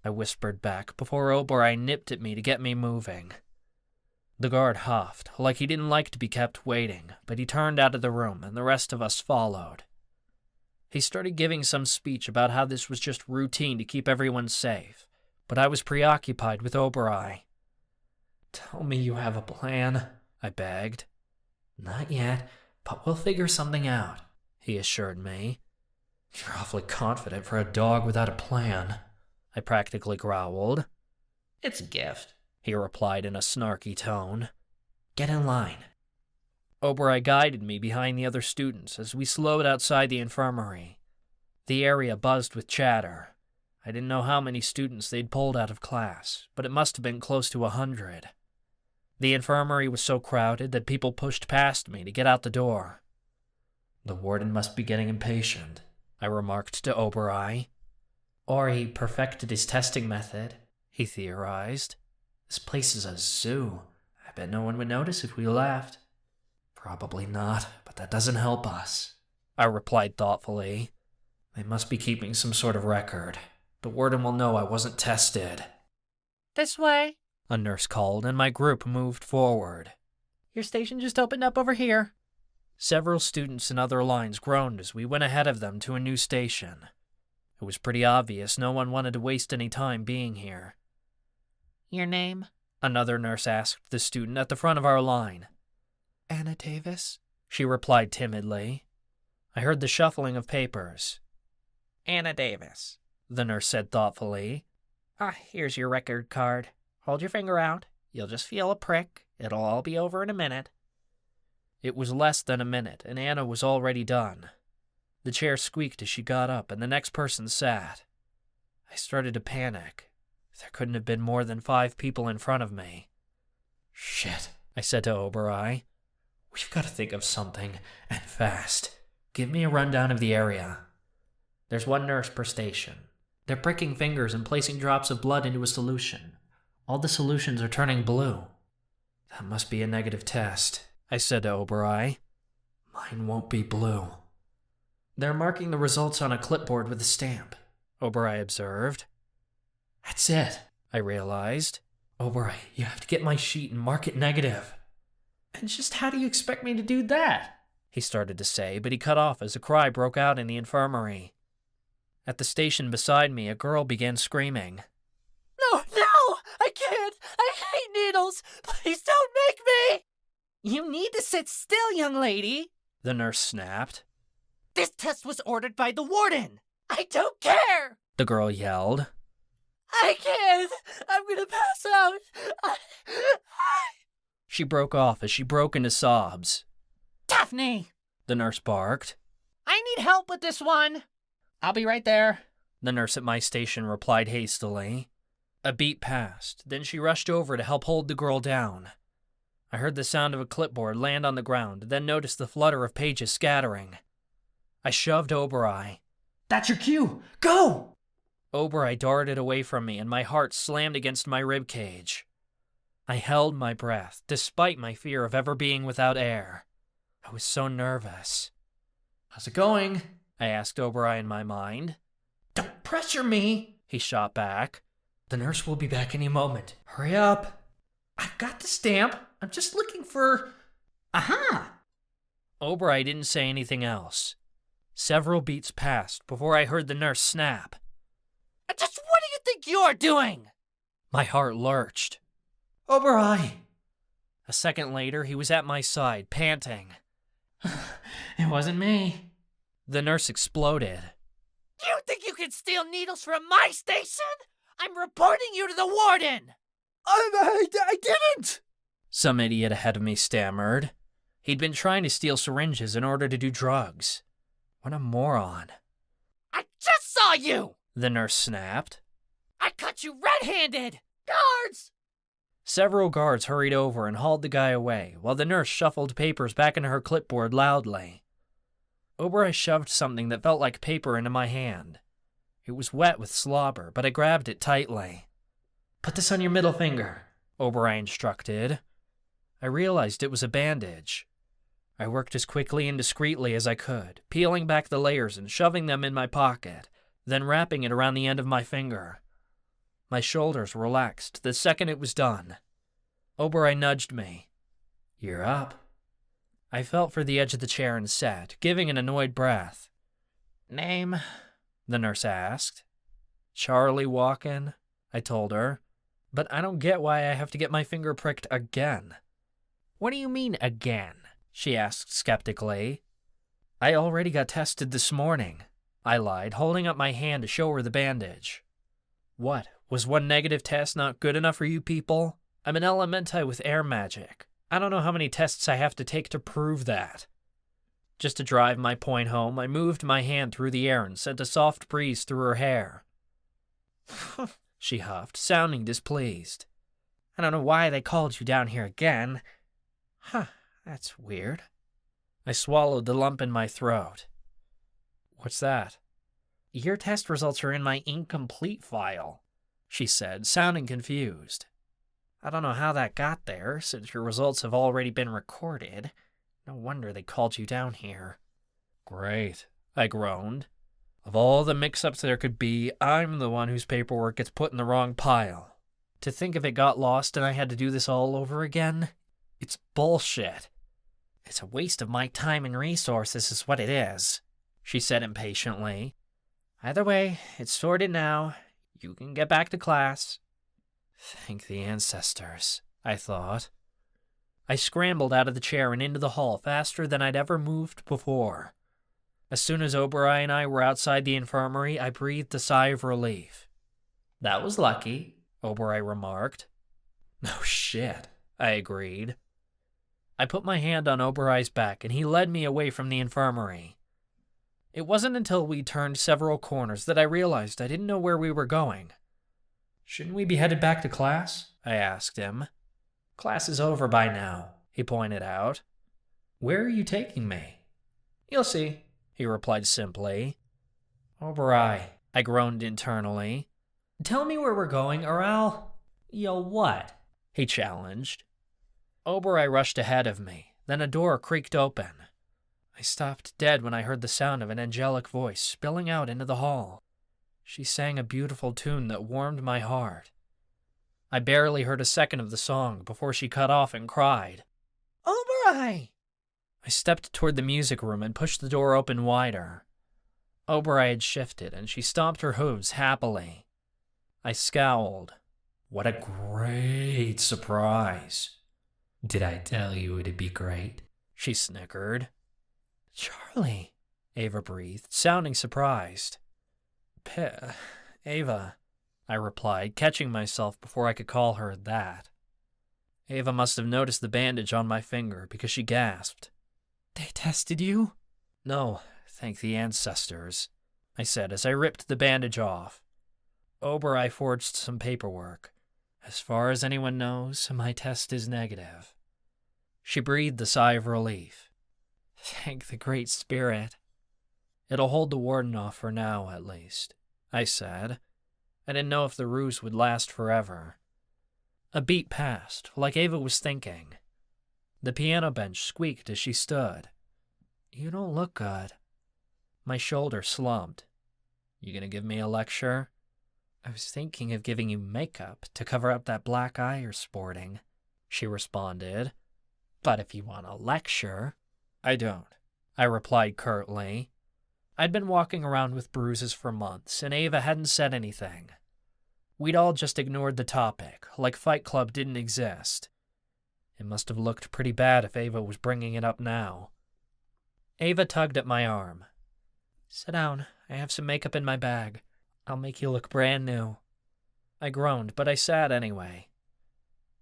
Speaker 4: I whispered back before Oberei nipped at me to get me moving. The guard huffed, like he didn't like to be kept waiting, but he turned out of the room and the rest of us followed. He started giving some speech about how this was just routine to keep everyone safe, but I was preoccupied with Oberai. "Tell me you have a plan," I begged. "Not yet, but we'll figure something out," he assured me. "You're awfully confident for a dog without a plan," I practically growled. "It's a gift," he replied in a snarky tone. "Get in line." Oberai guided me behind the other students as we slowed outside the infirmary. The area buzzed with chatter. I didn't know how many students they'd pulled out of class, but it must have been close to 100. The infirmary was so crowded that people pushed past me to get out the door. "The warden must be getting impatient," I remarked to Oberai. "Or he perfected his testing method," he theorized. "This place is a zoo. I bet no one would notice if we left." "Probably not, but that doesn't help us," I replied thoughtfully. "They must be keeping some sort of record. The warden will know I wasn't tested."
Speaker 3: This way,
Speaker 4: a nurse called, and my group moved forward.
Speaker 3: "Your station just opened up over here."
Speaker 4: Several students in other lines groaned as we went ahead of them to a new station. It was pretty obvious no one wanted to waste any time being here.
Speaker 3: "Your name?"
Speaker 4: another nurse asked the student at the front of our line.
Speaker 3: "Anna Davis,"
Speaker 4: she replied timidly. I heard the shuffling of papers.
Speaker 3: "Anna Davis,"
Speaker 4: the nurse said thoughtfully.
Speaker 3: Here's your record card. Hold your finger out. You'll just feel a prick. It'll all be over in a minute."
Speaker 4: It was less than a minute, and Anna was already done. The chair squeaked as she got up, and the next person sat. I started to panic. There couldn't have been more than 5 people in front of me. "Shit," I said to Oberai. "We've got to think of something, and fast. Give me a rundown of the area." "There's 1 nurse per station. They're pricking fingers and placing drops of blood into a solution. All the solutions are turning blue." "That must be a negative test," I said to Oberai. "Mine won't be blue." "They're marking the results on a clipboard with a stamp," Oberai observed. "That's it," I realized. "Oberai, you have to get my sheet and mark it negative." "And just how do you expect me to do that?" he started to say, but he cut off as a cry broke out in the infirmary. At the station beside me, a girl began screaming.
Speaker 3: No, I can't. I hate needles. Please don't make me. "You need to sit still, young lady,"
Speaker 4: the nurse snapped.
Speaker 3: "This test was ordered by the warden." "I don't care,"
Speaker 4: the girl yelled.
Speaker 3: "I can't. I'm gonna pass out.
Speaker 4: She broke off as she broke into sobs.
Speaker 3: "Daphne,"
Speaker 4: the nurse barked.
Speaker 3: "I need help with this one." "I'll be right there,"
Speaker 4: the nurse at my station replied hastily. A beat passed, then she rushed over to help hold the girl down. I heard the sound of a clipboard land on the ground, then noticed the flutter of pages scattering. I shoved Oberai. "That's your cue! Go!" Oberai darted away from me, and my heart slammed against my ribcage. I held my breath, despite my fear of ever being without air. I was so nervous. "How's it going?" I asked Oberai in my mind. "Don't pressure me," he shot back. "The nurse will be back any moment. Hurry up." "I've got the stamp. I'm just looking for... Aha!" Oberai didn't say anything else. Several beats passed before I heard the nurse snap.
Speaker 3: "Just what do you think you're doing?"
Speaker 4: My heart lurched. "Oberai!" A second later, he was at my side, panting. "It wasn't me." The nurse exploded.
Speaker 3: "You think you can steal needles from my station? I'm reporting you to the warden." I didn't!"
Speaker 4: Some idiot ahead of me stammered. He'd been trying to steal syringes in order to do drugs. What a moron.
Speaker 3: "I just saw you!"
Speaker 4: the nurse snapped.
Speaker 3: "I caught you red-handed! Guards!"
Speaker 4: Several guards hurried over and hauled the guy away, while the nurse shuffled papers back into her clipboard loudly. Oberai shoved something that felt like paper into my hand. It was wet with slobber, but I grabbed it tightly. "Put this on your middle finger," Oberai instructed. I realized it was a bandage. I worked as quickly and discreetly as I could, peeling back the layers and shoving them in my pocket, then wrapping it around the end of my finger. My shoulders relaxed the second it was done. Oberoi nudged me. "You're up." I felt for the edge of the chair and sat, giving an annoyed breath. "Name?" the nurse asked. "Charlie Walken," I told her. "But I don't get why I have to get my finger pricked again." "What do you mean, again?" she asked skeptically. "I already got tested this morning," I lied, holding up my hand to show her the bandage. "What, was one negative test not good enough for you people? I'm an elementai with air magic. I don't know how many tests I have to take to prove that." Just to drive my point home, I moved my hand through the air and sent a soft breeze through her hair. She huffed, sounding displeased. "I don't know why they called you down here again." "Huh, that's weird." I swallowed the lump in my throat. "What's that?" "Your test results are in my incomplete file," she said, sounding confused. "I don't know how that got there, since your results have already been recorded. No wonder they called you down here." "Great," I groaned. "Of all the mix-ups there could be, I'm the one whose paperwork gets put in the wrong pile. To think if it got lost and I had to do this all over again? It's bullshit." "It's a waste of my time and resources is what it is," she said impatiently. "Either way, it's sorted now. You can get back to class." Thank the ancestors, I thought. I scrambled out of the chair and into the hall faster than I'd ever moved before. As soon as Oberoi and I were outside the infirmary, I breathed a sigh of relief. "That was lucky," Oberoi remarked. "No shit," I agreed. I put my hand on Oberoi's back and he led me away from the infirmary. It wasn't until we turned several corners that I realized I didn't know where we were going. "Shouldn't we be headed back to class?" I asked him. "Class is over by now," he pointed out. "Where are you taking me?" "You'll see," he replied simply. "Oberoi," I groaned internally. "Tell me where we're going or I'll..." "You'll what?" he challenged. Oberoi rushed ahead of me, then a door creaked open. I stopped dead when I heard the sound of an angelic voice spilling out into the hall. She sang a beautiful tune that warmed my heart. I barely heard a second of the song before she cut off and cried, "Oberoi!" I stepped toward the music room and pushed the door open wider. Oberoi had shifted, and she stomped her hooves happily. I scowled. "What a great surprise." "Did I tell you it'd be great?" she snickered. "Charlie," Ava breathed, sounding surprised. Ava," I replied, catching myself before I could call her that. Ava must have noticed the bandage on my finger because she gasped. "They tested you?" "No, thank the ancestors," I said as I ripped the bandage off. Oberoi forged some paperwork. "As far as anyone knows, my test is negative." She breathed a sigh of relief. "Thank the Great Spirit." "It'll hold the Warden off for now, at least," I said. I didn't know if the ruse would last forever. A beat passed, like Ava was thinking. The piano bench squeaked as she stood. "You don't look good." My shoulder slumped. "You gonna give me a lecture?" "I was thinking of giving you makeup to cover up that black eye you're sporting," she responded. "But if you want a lecture..." "I don't," I replied curtly. I'd been walking around with bruises for months, and Ava hadn't said anything. We'd all just ignored the topic, like Fight Club didn't exist. It must have looked pretty bad if Ava was bringing it up now. Ava tugged at my arm. "Sit down. I have some makeup in my bag. I'll make you look brand new." I groaned, but I sat anyway.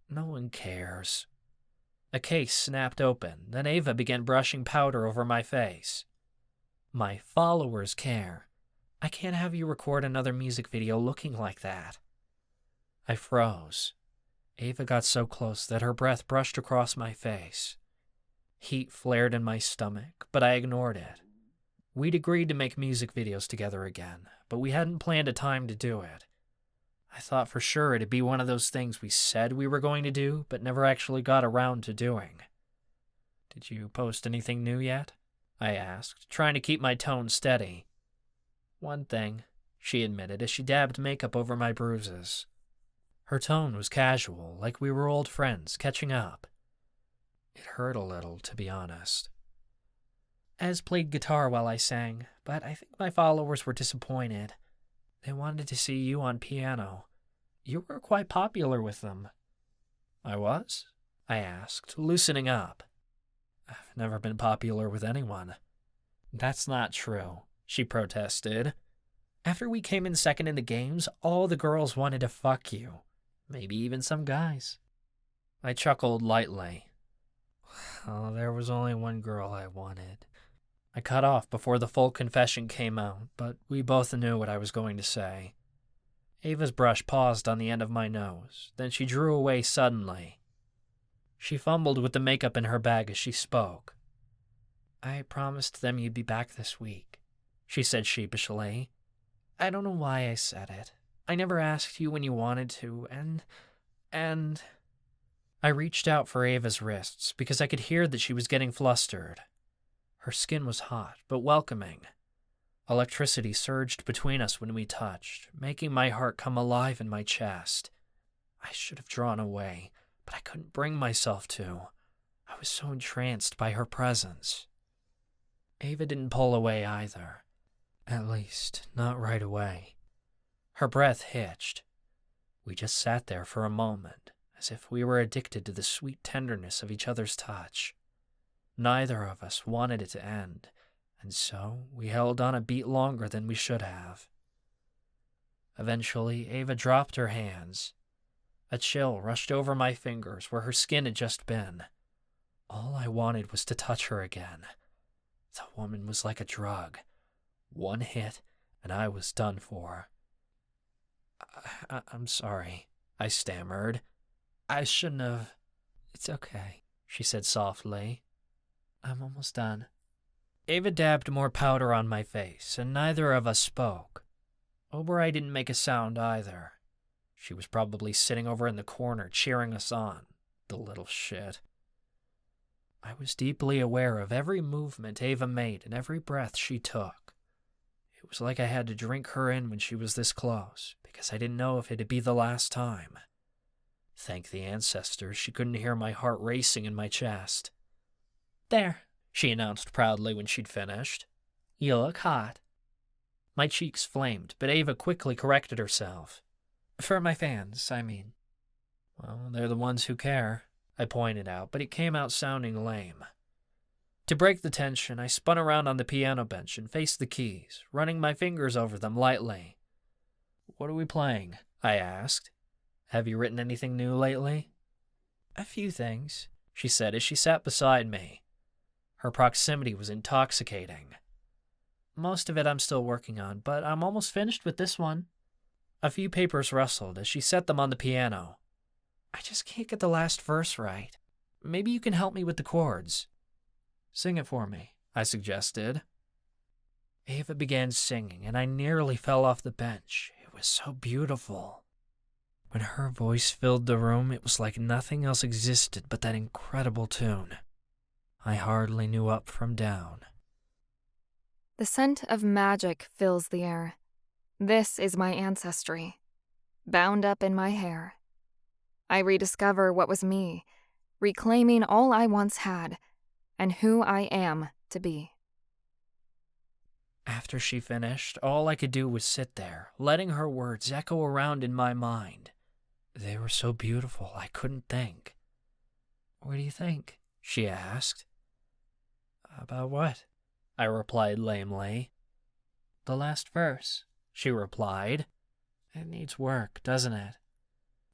Speaker 4: No one cares. A case snapped open, then Ava began brushing powder over my face. "My followers care. I can't have you record another music video looking like that." I froze. Ava got so close that her breath brushed across my face. Heat flared in my stomach, but I ignored it. We'd agreed to make music videos together again, but we hadn't planned a time to do it. I thought for sure it'd be one of those things we said we were going to do, but never actually got around to doing. "Did you post anything new yet?" I asked, trying to keep my tone steady. "One thing," she admitted as she dabbed makeup over my bruises. Her tone was casual, like we were old friends catching up. It hurt a little, to be honest. Ez played guitar while I sang, but I think my followers were disappointed. They wanted to see you on piano. You were quite popular with them. I was? I asked, loosening up. I've never been popular with anyone. That's not true, she protested. After we came in second in the games, all the girls wanted to fuck you. Maybe even some guys. I chuckled lightly. Oh, there was only one girl I wanted. I cut off before the full confession came out, but we both knew what I was going to say. Ava's brush paused on the end of my nose, then she drew away suddenly. She fumbled with the makeup in her bag as she spoke. I promised them you'd be back this week, she said sheepishly. I don't know why I said it. I never asked you when you wanted to, and... I reached out for Ava's wrists because I could hear that she was getting flustered. Her skin was hot, but welcoming. Electricity surged between us when we touched, making my heart come alive in my chest. I should have drawn away, but I couldn't bring myself to. I was so entranced by her presence. Ava didn't pull away either. At least, not right away. Her breath hitched. We just sat there for a moment, as if we were addicted to the sweet tenderness of each other's touch. Neither of us wanted it to end, and so we held on a beat longer than we should have. Eventually, Ava dropped her hands. A chill rushed over my fingers where her skin had just been. All I wanted was to touch her again. The woman was like a drug. One hit, and I was done for. I'm sorry, I stammered. I shouldn't have... It's okay, she said softly. I'm almost done. Ava dabbed more powder on my face, and neither of us spoke. Oberoi didn't make a sound either. She was probably sitting over in the corner cheering us on, the little shit. I was deeply aware of every movement Ava made and every breath she took. It was like I had to drink her in when she was this close, because I didn't know if it'd be the last time. Thank the ancestors she couldn't hear my heart racing in my chest. There, she announced proudly when she'd finished. You look hot. My cheeks flamed, but Ava quickly corrected herself. For my fans, I mean. Well, they're the ones who care, I pointed out, but it came out sounding lame. To break the tension, I spun around on the piano bench and faced the keys, running my fingers over them lightly. What are we playing? I asked. Have you written anything new lately? A few things, she said as she sat beside me. Her proximity was intoxicating. Most of it I'm still working on, but I'm almost finished with this one. A few papers rustled as she set them on the piano. I just can't get the last verse right. Maybe you can help me with the chords. Sing it for me, I suggested. Ava began singing, and I nearly fell off the bench. It was so beautiful. When her voice filled the room, it was like nothing else existed but that incredible tune. I hardly knew up from down.
Speaker 1: The scent of magic fills the air. This is my ancestry, bound up in my hair. I rediscover what was me, reclaiming all I once had, and who I am to be.
Speaker 4: After she finished, all I could do was sit there, letting her words echo around in my mind. They were so beautiful, I couldn't think. What do you think? She asked. About what? I replied lamely. The last verse, she replied. It needs work, doesn't it?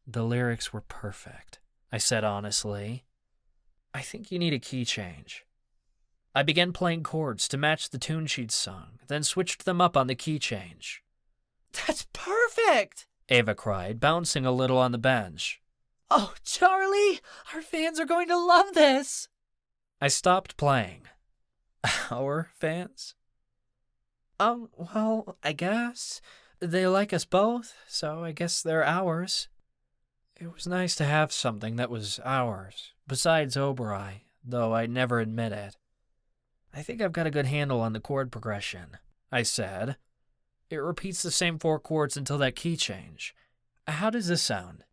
Speaker 4: The lyrics were perfect, I said honestly. I think you need a key change. I began playing chords to match the tune she'd sung, then switched them up on the key change. That's perfect! Ava cried, bouncing a little on the bench. Oh, Charlie! Our fans are going to love this! I stopped playing. Our fans? Well, I guess. They like us both, so I guess they're ours. It was nice to have something that was ours, besides Oberoi, though I'd never admit it. I think I've got a good handle on the chord progression, I said. It repeats the same 4 chords until that key change. How does this sound?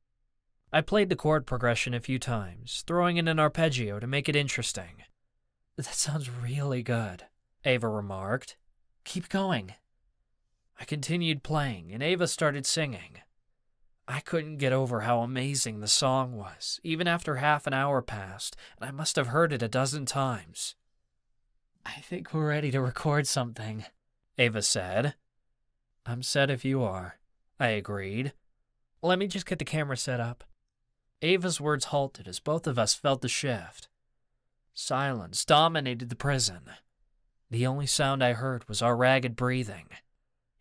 Speaker 4: I played the chord progression a few times, throwing in an arpeggio to make it interesting. That sounds really good, Ava remarked. Keep going. I continued playing, and Ava started singing. I couldn't get over how amazing the song was, even after half an hour passed, and I must have heard it a dozen times. I think we're ready to record something, Ava said. I'm set if you are, I agreed. Let me just get the camera set up. Ava's words halted as both of us felt the shift. Silence dominated the prison. The only sound I heard was our ragged breathing.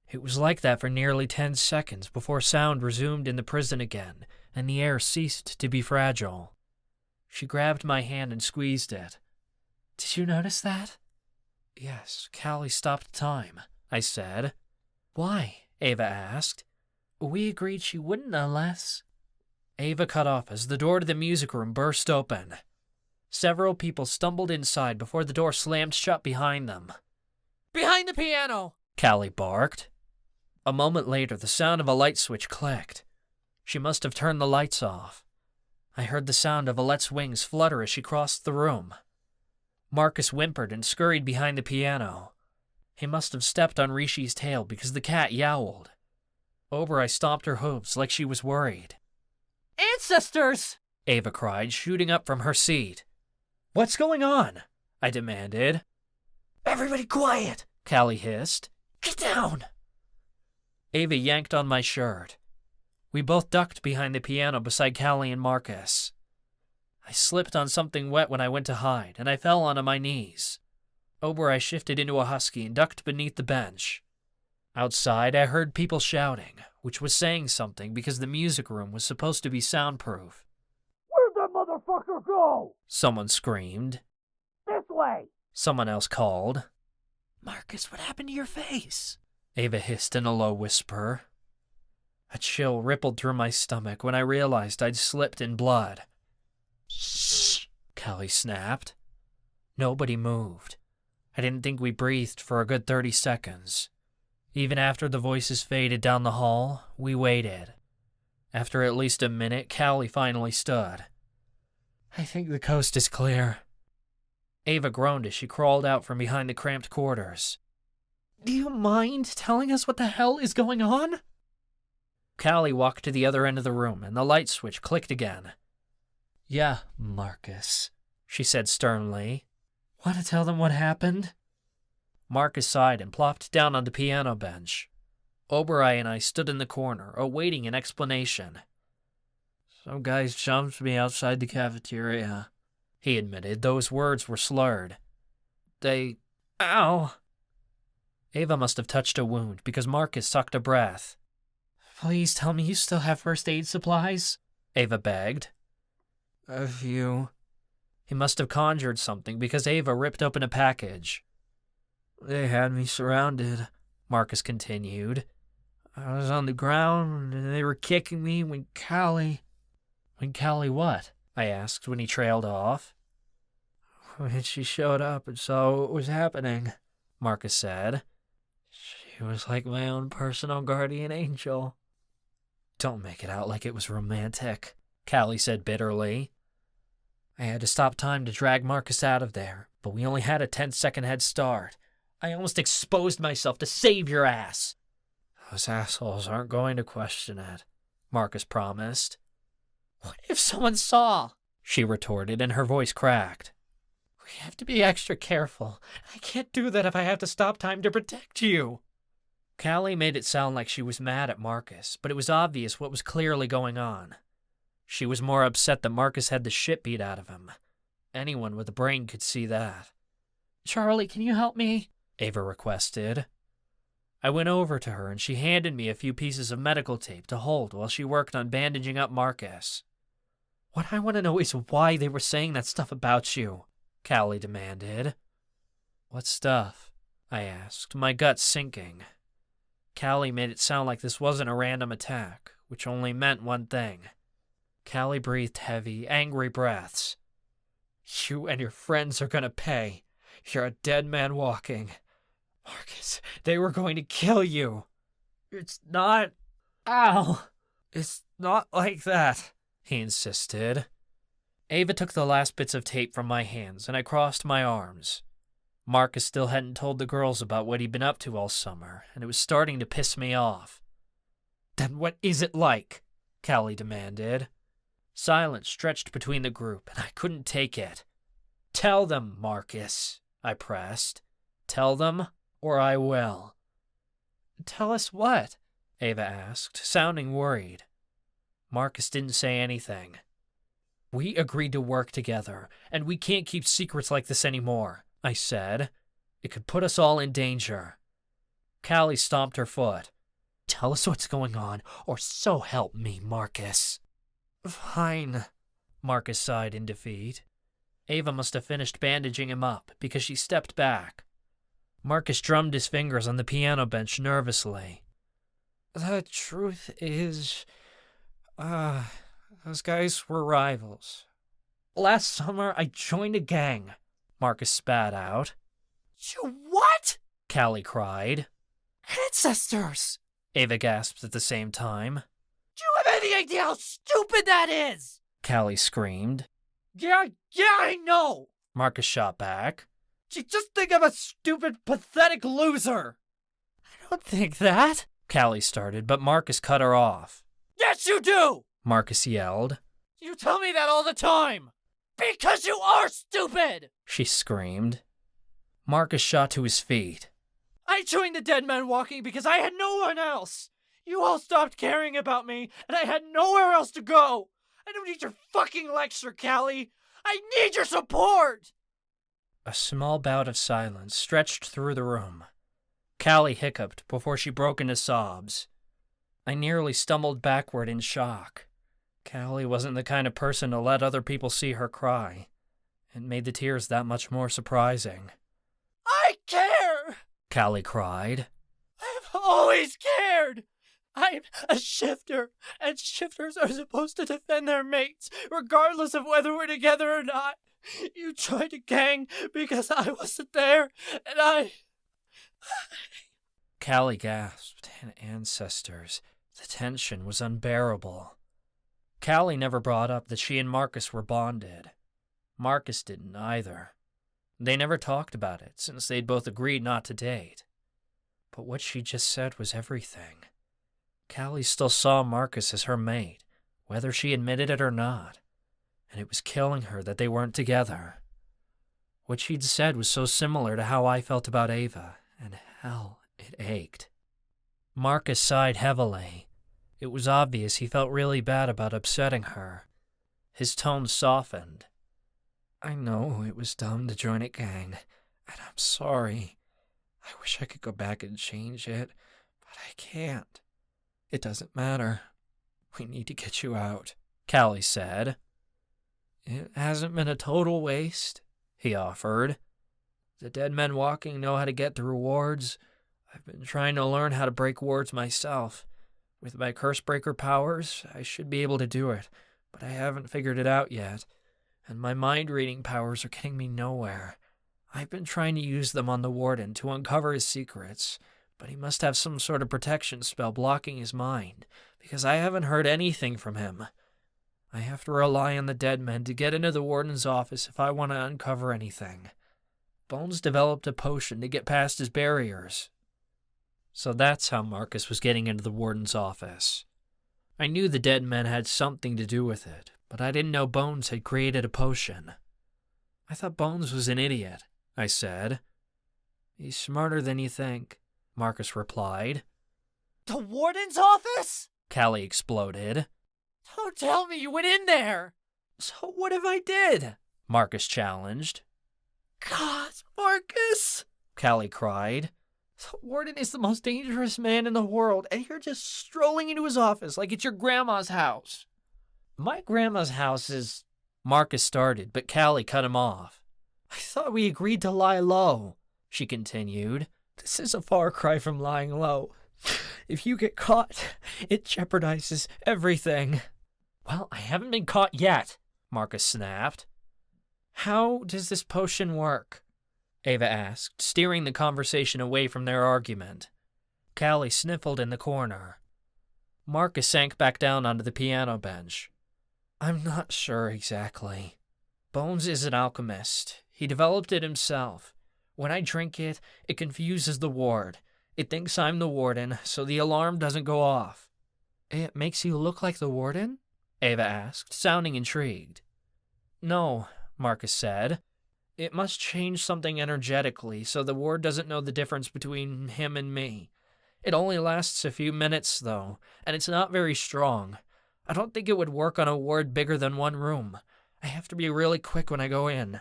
Speaker 4: It was like that for nearly 10 seconds before sound resumed in the prison again, and the air ceased to be fragile. She grabbed my hand and squeezed it. Did you notice that? Yes, Callie stopped time, I said. Why? Ava asked. We agreed she wouldn't unless... Ava cut off as the door to the music room burst open. Several people stumbled inside before the door slammed shut behind them. Behind the piano! Callie barked. A moment later, the sound of a light switch clicked. She must have turned the lights off. I heard the sound of Alette's wings flutter as she crossed the room. Marcus whimpered and scurried behind the piano. He must have stepped on Rishi's tail because the cat yowled. Oberei stomped her hooves like she was worried.
Speaker 3: Ancestors!
Speaker 4: Ava cried, shooting up from her seat. What's going on? I demanded. Everybody quiet, Callie hissed. Get down! Ava yanked on my shirt. We both ducked behind the piano beside Callie and Marcus. I slipped on something wet when I went to hide, and I fell onto my knees. Oberei shifted into a husky and ducked beneath the bench. Outside, I heard people shouting, which was saying something because the music room was supposed to be soundproof.
Speaker 3: Where'd that motherfucker go?
Speaker 4: Someone screamed.
Speaker 3: This way!
Speaker 4: Someone else called. Marcus, what happened to your face? Ava hissed in a low whisper. A chill rippled through my stomach when I realized I'd slipped in blood. Shh, Callie snapped. Nobody moved. I didn't think we breathed for a good 30 seconds. Even after the voices faded down the hall, we waited. After at least a minute, Callie finally stood. I think the coast is clear. Ava groaned as she crawled out from behind the cramped quarters. Do you mind telling us what the hell is going on? Callie walked to the other end of the room, and the light switch clicked again. Yeah, Marcus, she said sternly. Want to tell them what happened? Marcus sighed and plopped down on the piano bench. Oberei and I stood in the corner, awaiting an explanation. Some guys jumped me outside the cafeteria, he admitted, though his words were slurred. Ow! Ava must have touched a wound because Marcus sucked a breath. Please tell me you still have first aid supplies, Ava begged. A few. He must have conjured something because Ava ripped open a package. They had me surrounded, Marcus continued. I was on the ground and they were kicking me when Callie... When Callie what? I asked when he trailed off. When she showed up and saw what was happening, Marcus said. She was like my own personal guardian angel. Don't make it out like it was romantic, Callie said bitterly. I had to stop time to drag Marcus out of there, but we only had a 10-second head start. I almost exposed myself to save your ass. Those assholes aren't going to question it, Marcus promised. What if someone saw? She retorted, and her voice cracked. We have to be extra careful. I can't do that if I have to stop time to protect you. Callie made it sound like she was mad at Marcus, but it was obvious what was clearly going on. She was more upset that Marcus had the shit beat out of him. Anyone with a brain could see that. Charlie, can you help me? Ava requested. I went over to her and she handed me a few pieces of medical tape to hold while she worked on bandaging up Marcus. What I want to know is why they were saying that stuff about you, Callie demanded. What stuff? I asked, my gut sinking. Callie made it sound like this wasn't a random attack, which only meant one thing. Callie breathed heavy, angry breaths. You and your friends are gonna pay. You're a dead man walking. Marcus, they were going to kill you. It's not... Ow! It's not like that, he insisted. Ava took the last bits of tape from my hands, and I crossed my arms. Marcus still hadn't told the girls about what he'd been up to all summer, and it was starting to piss me off.
Speaker 3: Then what is it like?
Speaker 4: Callie demanded. Silence stretched between the group, and I couldn't take it. Tell them, Marcus, I pressed. Tell them, or I will.
Speaker 3: Tell us what?
Speaker 4: Ava asked, sounding worried. Marcus didn't say anything. We agreed to work together, and we can't keep secrets like this anymore, I said. It could put us all in danger. Callie stomped her foot. Tell us what's going on, or so help me, Marcus.
Speaker 3: Fine,
Speaker 4: Marcus sighed in defeat. Ava must have finished bandaging him up, because she stepped back. Marcus drummed his fingers on the piano bench nervously.
Speaker 3: The truth is, those guys were rivals. Last summer, I joined a gang,
Speaker 4: Marcus spat out.
Speaker 3: You what?
Speaker 4: Callie cried.
Speaker 3: Ancestors!
Speaker 4: Ava gasped at the same time.
Speaker 3: Do you have any idea how stupid that is?
Speaker 4: Callie screamed.
Speaker 3: Yeah, I know!
Speaker 4: Marcus shot back.
Speaker 3: Just think I'm a stupid, pathetic loser! I don't think that,
Speaker 4: Callie started, but Marcus cut her off.
Speaker 3: Yes, you do!
Speaker 4: Marcus yelled.
Speaker 3: You tell me that all the time! Because you are stupid!
Speaker 4: She screamed. Marcus shot to his feet.
Speaker 3: I joined the Dead Men Walking because I had no one else! You all stopped caring about me, and I had nowhere else to go! I don't need your fucking lecture, Callie! I need your support!
Speaker 4: A small bout of silence stretched through the room. Callie hiccuped before she broke into sobs. I nearly stumbled backward in shock. Callie wasn't the kind of person to let other people see her cry. It made the tears that much more surprising.
Speaker 3: I care!
Speaker 4: Callie cried.
Speaker 3: I've always cared! I'm a shifter, and shifters are supposed to defend their mates, regardless of whether we're together or not. You joined a gang because I wasn't there, and I...
Speaker 4: Callie gasped, and ancestors. The tension was unbearable. Callie never brought up that she and Marcus were bonded. Marcus didn't either. They never talked about it, since they'd both agreed not to date. But what she just said was everything. Callie still saw Marcus as her mate, whether she admitted it or not, and it was killing her that they weren't together. What she'd said was so similar to how I felt about Ava, and hell, it ached. Marcus sighed heavily. It was obvious he felt really bad about upsetting her. His tone softened. I know it was dumb to join a gang, and I'm sorry. I wish I could go back and change it, but I can't. It doesn't matter. We need to get you out, Callie said. It hasn't been a total waste, he offered. The Dead Men Walking know how to get through wards. I've been trying to learn how to break wards myself. With my Cursebreaker powers, I should be able to do it, but I haven't figured it out yet, and my mind-reading powers are getting me nowhere. I've been trying to use them on the Warden to uncover his secrets, but he must have some sort of protection spell blocking his mind, because I haven't heard anything from him. I have to rely on the dead men to get into the Warden's office if I want to uncover anything. Bones developed a potion to get past his barriers. So that's how Marcus was getting into the Warden's office. I knew the dead men had something to do with it, but I didn't know Bones had created a potion. I thought Bones was an idiot, I said. He's smarter than you think, Marcus replied.
Speaker 3: The Warden's office?
Speaker 4: Callie exploded.
Speaker 3: Don't tell me you went in there!
Speaker 4: So what if I did? Marcus challenged.
Speaker 3: God, Marcus!
Speaker 4: Callie cried.
Speaker 3: The Warden is the most dangerous man in the world, and you're just strolling into his office like it's your grandma's house.
Speaker 4: My grandma's house is... Marcus started, but Callie cut him off.
Speaker 3: I thought we agreed to lie low, she continued. This is a far cry from lying low. If you get caught, it jeopardizes everything.
Speaker 4: Well, I haven't been caught yet, Marcus snapped. How does this potion work? Ava asked, steering the conversation away from their argument. Callie sniffled in the corner. Marcus sank back down onto the piano bench. I'm not sure exactly. Bones is an alchemist. He developed it himself. When I drink it, it confuses the ward. It thinks I'm the warden, so the alarm doesn't go off. It makes you look like the warden? Ava asked, sounding intrigued. No, Marcus said. It must change something energetically so the ward doesn't know the difference between him and me. It only lasts a few minutes, though, and it's not very strong. I don't think it would work on a ward bigger than one room. I have to be really quick when I go in.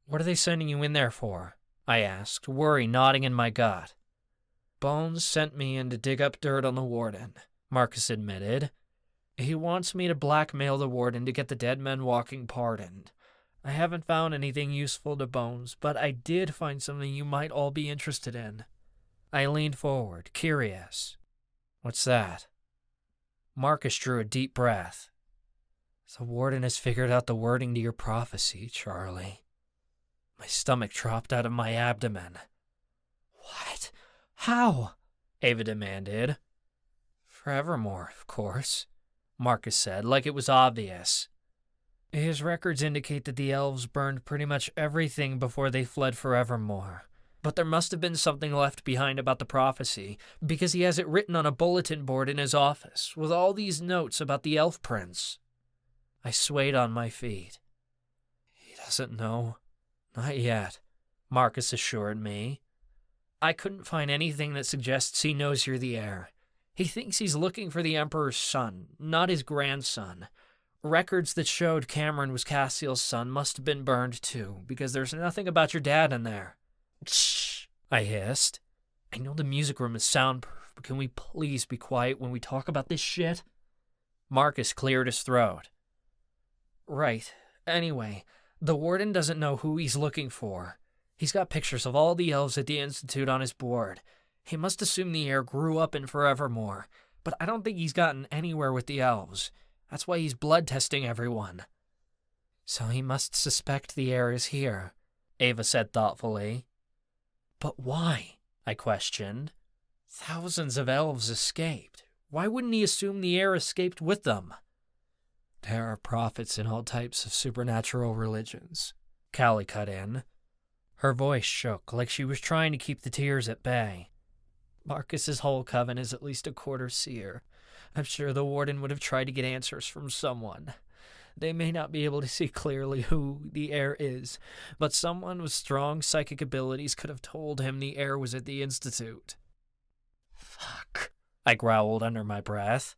Speaker 4: What are they sending you in there for? I asked, worry nodding in my gut. Bones sent me in to dig up dirt on the warden, Marcus admitted. He wants me to blackmail the warden to get the dead men walking pardoned. I haven't found anything useful to Bones, but I did find something you might all be interested in. I leaned forward, curious. What's that? Marcus drew a deep breath. The warden has figured out the wording to your prophecy, Charlie. My stomach dropped out of my abdomen. What? How? Ava demanded. Forevermore, of course, Marcus said, like it was obvious. His records indicate that the elves burned pretty much everything before they fled forevermore. But there must have been something left behind about the prophecy, because he has it written on a bulletin board in his office, with all these notes about the elf prince. I swayed on my feet. He doesn't know. Not yet, Marcus assured me. I couldn't find anything that suggests he knows you're the heir. He thinks he's looking for the Emperor's son, not his grandson. Records that showed Cameron was Cassiel's son must have been burned too, because there's nothing about your dad in there. Shh, I hissed. I know the music room is soundproof, but can we please be quiet when we talk about this shit? Marcus cleared his throat. Right. Anyway, the warden doesn't know who he's looking for. He's got pictures of all the elves at the Institute on his board. He must assume the heir grew up in Forevermore, but I don't think he's gotten anywhere with the elves. That's why he's blood testing everyone. So he must suspect the heir is here, Ava said thoughtfully. But why? I questioned. Thousands of elves escaped. Why wouldn't he assume the heir escaped with them? There are prophets in all types of supernatural religions, Callie cut in. Her voice shook like she was trying to keep the tears at bay. Marcus's whole coven is at least a quarter seer. I'm sure the warden would have tried to get answers from someone. They may not be able to see clearly who the heir is, but someone with strong psychic abilities could have told him the heir was at the Institute. Fuck, I growled under my breath.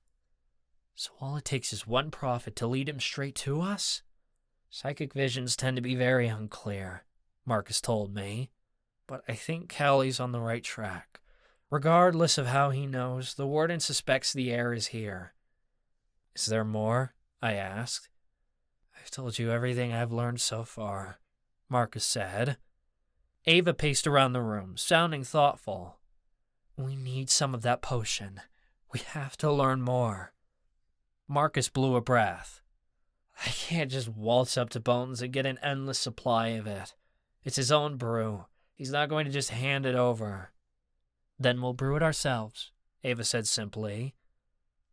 Speaker 4: So all it takes is one prophet to lead him straight to us? Psychic visions tend to be very unclear, Marcus told me, but I think Callie's on the right track. Regardless of how he knows, the warden suspects the heir is here. Is there more? I asked. I've told you everything I've learned so far, Marcus said. Ava paced around the room, sounding thoughtful. We need some of that potion. We have to learn more. Marcus blew a breath. I can't just waltz up to Bones and get an endless supply of it. It's his own brew. He's not going to just hand it over. Then we'll brew it ourselves, Ava said simply.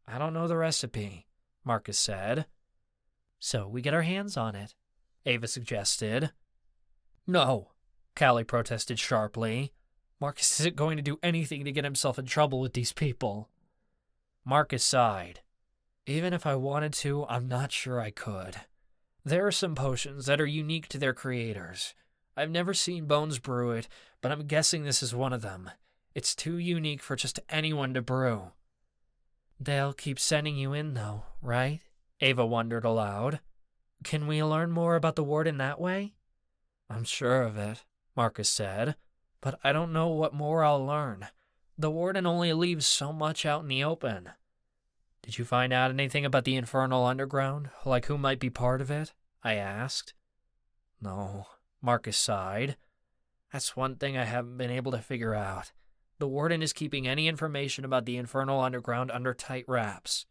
Speaker 4: I don't know the recipe, Marcus said. So we get our hands on it, Ava suggested. No, Callie protested sharply. Marcus isn't going to do anything to get himself in trouble with these people. Marcus sighed. Even if I wanted to, I'm not sure I could. There are some potions that are unique to their creators. I've never seen Bones brew it, but I'm guessing this is one of them. It's too unique for just anyone to brew. They'll keep sending you in, though, right? Ava wondered aloud. Can we learn more about the warden that way? I'm sure of it, Marcus said, but I don't know what more I'll learn. The warden only leaves so much out in the open. Did you find out anything about the Infernal underground, like who might be part of it? I asked. No, Marcus sighed. That's one thing I haven't been able to figure out. The warden is keeping any information about the Infernal underground under tight wraps.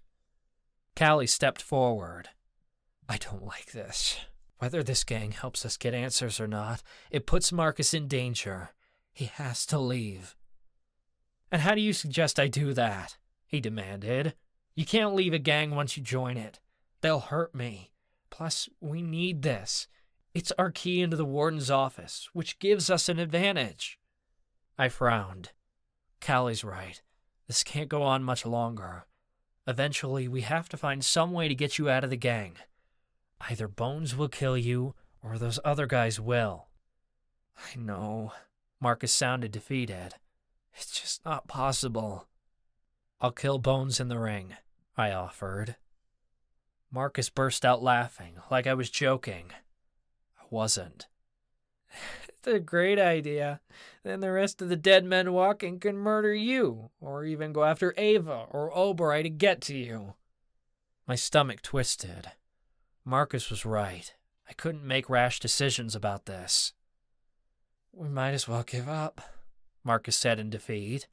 Speaker 4: Callie stepped forward. I don't like this. Whether this gang helps us get answers or not, it puts Marcus in danger. He has to leave. And how do you suggest I do that? He demanded. You can't leave a gang once you join it. They'll hurt me. Plus, we need this. It's our key into the Warden's office, which gives us an advantage. I frowned. Callie's right. This can't go on much longer. Eventually, we have to find some way to get you out of the gang. Either Bones will kill you, or those other guys will. I know. Marcus sounded defeated. It's just not possible. I'll kill Bones in the ring, I offered. Marcus burst out laughing, like I was joking. I wasn't. It's a great idea. Then the rest of the dead men walking can murder you, or even go after Ava or Oberei to get to you. My stomach twisted. Marcus was right. I couldn't make rash decisions about this. We might as well give up, Marcus said in defeat.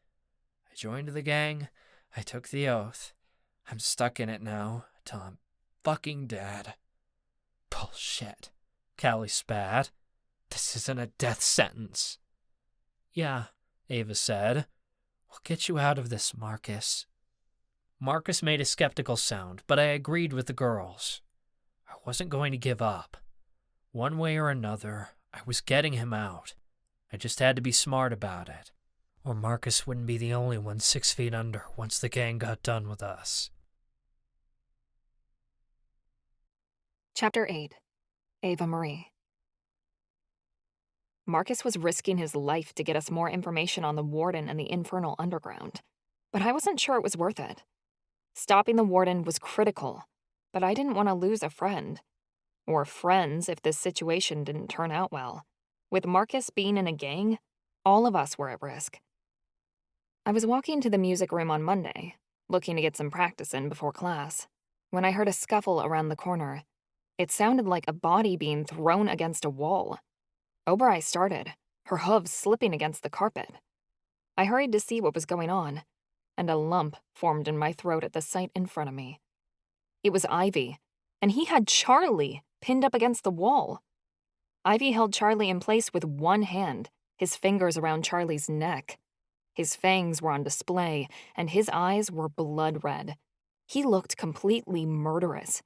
Speaker 4: I joined the gang. I took the oath. I'm stuck in it now, till I'm fucking dead. Bullshit, Callie spat. This isn't a death sentence. Yeah, Ava said. We'll get you out of this, Marcus. Marcus made a skeptical sound, but I agreed with the girls. I wasn't going to give up. One way or another, I was getting him out. I just had to be smart about it, or Marcus wouldn't be the only one 6 feet under once the gang got done with us.
Speaker 5: Chapter 8. Ava-Marie. Marcus was risking his life to get us more information on the Warden and the Infernal underground, but I wasn't sure it was worth it. Stopping the Warden was critical, but I didn't want to lose a friend. Or friends if this situation didn't turn out well. With Marcus being in a gang, all of us were at risk. I was walking to the music room on Monday, looking to get some practice in before class, when I heard a scuffle around the corner. It sounded like a body being thrown against a wall. Oberei started, her hooves slipping against the carpet. I hurried to see what was going on, and a lump formed in my throat at the sight in front of me. It was Ivy, and he had Charlie pinned up against the wall. Ivy held Charlie in place with one hand, his fingers around Charlie's neck. His fangs were on display, and his eyes were blood red. He looked completely murderous.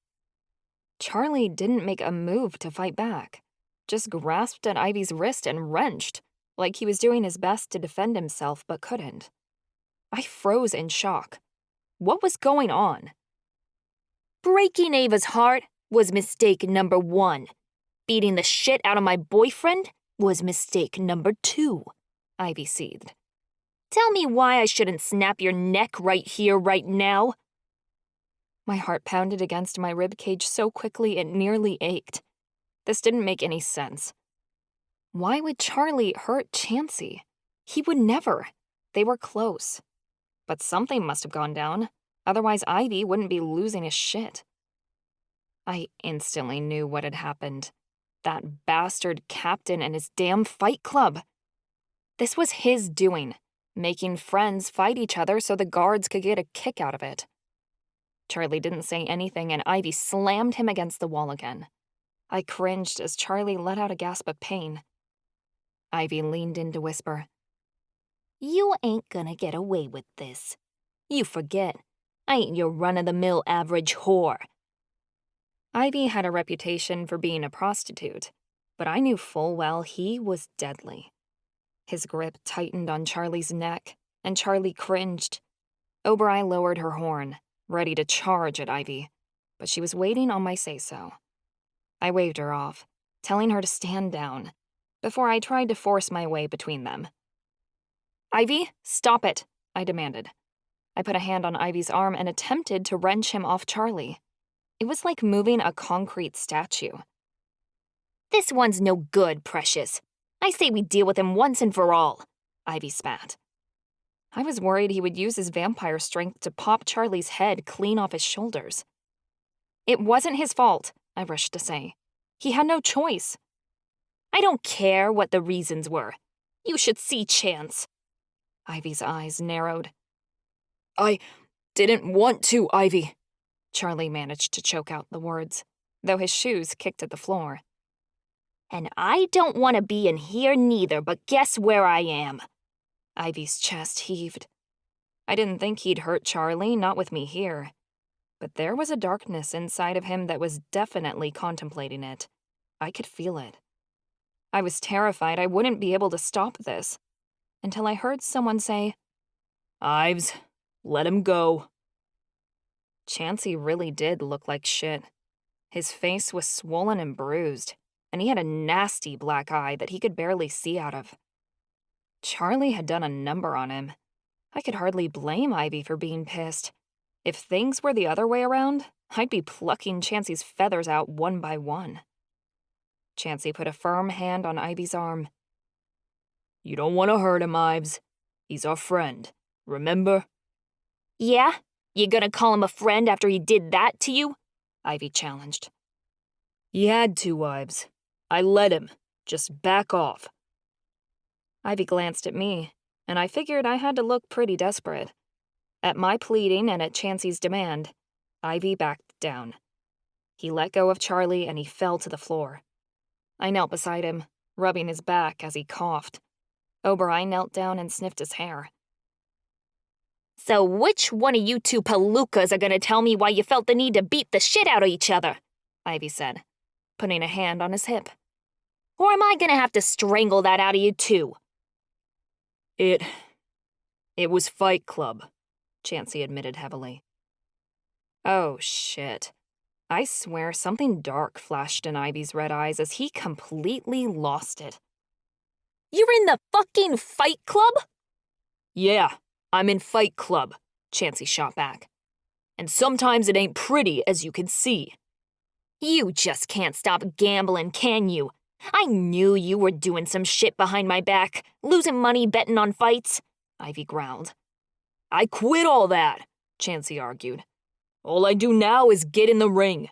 Speaker 5: Charlie didn't make a move to fight back, just grasped at Ivy's wrist and wrenched, like he was doing his best to defend himself but couldn't. I froze in shock. What was going on?
Speaker 8: Breaking Ava's heart was mistake number 1. Beating the shit out of my boyfriend was mistake number 2,
Speaker 5: Ivy seethed.
Speaker 8: Tell me why I shouldn't snap your neck right here, right now.
Speaker 5: My heart pounded against my rib cage so quickly it nearly ached. This didn't make any sense. Why would Charlie hurt Chansey? He would never. They were close. But something must have gone down. Otherwise, Ivy wouldn't be losing his shit. I instantly knew what had happened. That bastard captain and his damn fight club. This was his doing, making friends fight each other so the guards could get a kick out of it. Charlie didn't say anything, and Ivy slammed him against the wall again. I cringed as Charlie let out a gasp of pain. Ivy leaned in to whisper,
Speaker 8: You ain't gonna get away with this. You forget, I ain't your run-of-the-mill average whore.
Speaker 5: Ivy had a reputation for being a prostitute, but I knew full well he was deadly. His grip tightened on Charlie's neck, and Charlie cringed. Oberei lowered her horn, ready to charge at Ivy, but she was waiting on my say-so. I waved her off, telling her to stand down, before I tried to force my way between them. Ivy, stop it, I demanded. I put a hand on Ivy's arm and attempted to wrench him off Charlie. It was like moving a concrete statue.
Speaker 8: This one's no good, Precious. I say we deal with him once and for all,
Speaker 5: Ivy spat. I was worried he would use his vampire strength to pop Charlie's head clean off his shoulders. It wasn't his fault, I rushed to say. He had no choice.
Speaker 8: I don't care what the reasons were. You should see Chance.
Speaker 5: Ivy's eyes narrowed.
Speaker 7: I didn't want to, Ivy.
Speaker 5: Charlie managed to choke out the words, though his shoes kicked at the floor.
Speaker 8: And I don't want to be in here neither, but guess where I am?
Speaker 5: Ivy's chest heaved. I didn't think he'd hurt Charlie, not with me here. But there was a darkness inside of him that was definitely contemplating it. I could feel it. I was terrified I wouldn't be able to stop this, until I heard someone say, "Ives, let him go." Chansey really did look like shit. His face was swollen and bruised, and he had a nasty black eye that he could barely see out of. Charlie had done a number on him. I could hardly blame Ivy for being pissed. If things were the other way around, I'd be plucking Chansey's feathers out one by one. Chansey put a firm hand on Ivy's arm. "You don't want to hurt him, Ives. He's our friend, remember?"
Speaker 8: Yeah? You gonna call him a friend after he did that to you?"
Speaker 5: Ivy challenged.
Speaker 7: He had to, Ives. I let him. Just back off.
Speaker 5: Ivy glanced at me, and I figured I had to look pretty desperate. At my pleading and at Chansey's demand, Ivy backed down. He let go of Charlie and he fell to the floor. I knelt beside him, rubbing his back as he coughed. Obereye knelt down and sniffed his hair.
Speaker 8: So which one of you two palookas are gonna tell me why you felt the need to beat the shit out of each other?"
Speaker 5: Ivy said, putting a hand on his hip.
Speaker 8: "Or am I gonna have to strangle that out of you too?"
Speaker 7: It was Fight Club,"
Speaker 5: Chansey admitted heavily. Oh, shit. I swear something dark flashed in Ivy's red eyes as he completely lost it.
Speaker 8: "You're in the fucking Fight Club?"
Speaker 7: "Yeah, I'm in Fight Club," Chansey shot back. "And sometimes it ain't pretty, as you can see."
Speaker 8: "You just can't stop gambling, can you? I knew you were doing some shit behind my back, losing money betting on fights,"
Speaker 5: Ivy growled.
Speaker 7: "I quit all that," Chansey argued. "All I do now is get in the ring."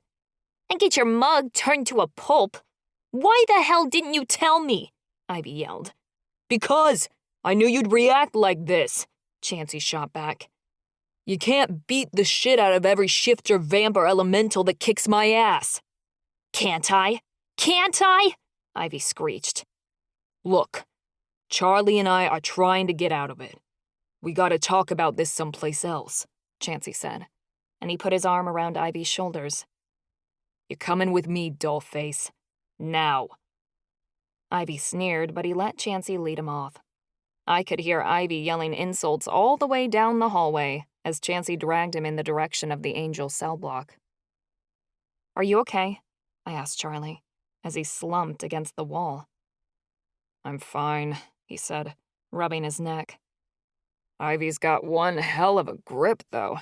Speaker 8: "And get your mug turned to a pulp. Why the hell didn't you tell me?"
Speaker 5: Ivy yelled.
Speaker 7: "Because I knew you'd react like this," Chansey shot back. "You can't beat the shit out of every shifter vamp or elemental that kicks my ass."
Speaker 8: "Can't I? Can't I?"
Speaker 5: Ivy screeched.
Speaker 7: "Look, Charlie and I are trying to get out of it. We gotta talk about this someplace else,"
Speaker 5: Chansey said, and he put his arm around Ivy's shoulders.
Speaker 7: "You're coming with me, dollface. Now."
Speaker 5: Ivy sneered, but he let Chansey lead him off. I could hear Ivy yelling insults all the way down the hallway as Chansey dragged him in the direction of the Angel cell block. "Are you okay?" I asked Charlie, as he slumped against the wall.
Speaker 3: "I'm fine," he said, rubbing his neck. "Ivy's got one hell of a grip, though.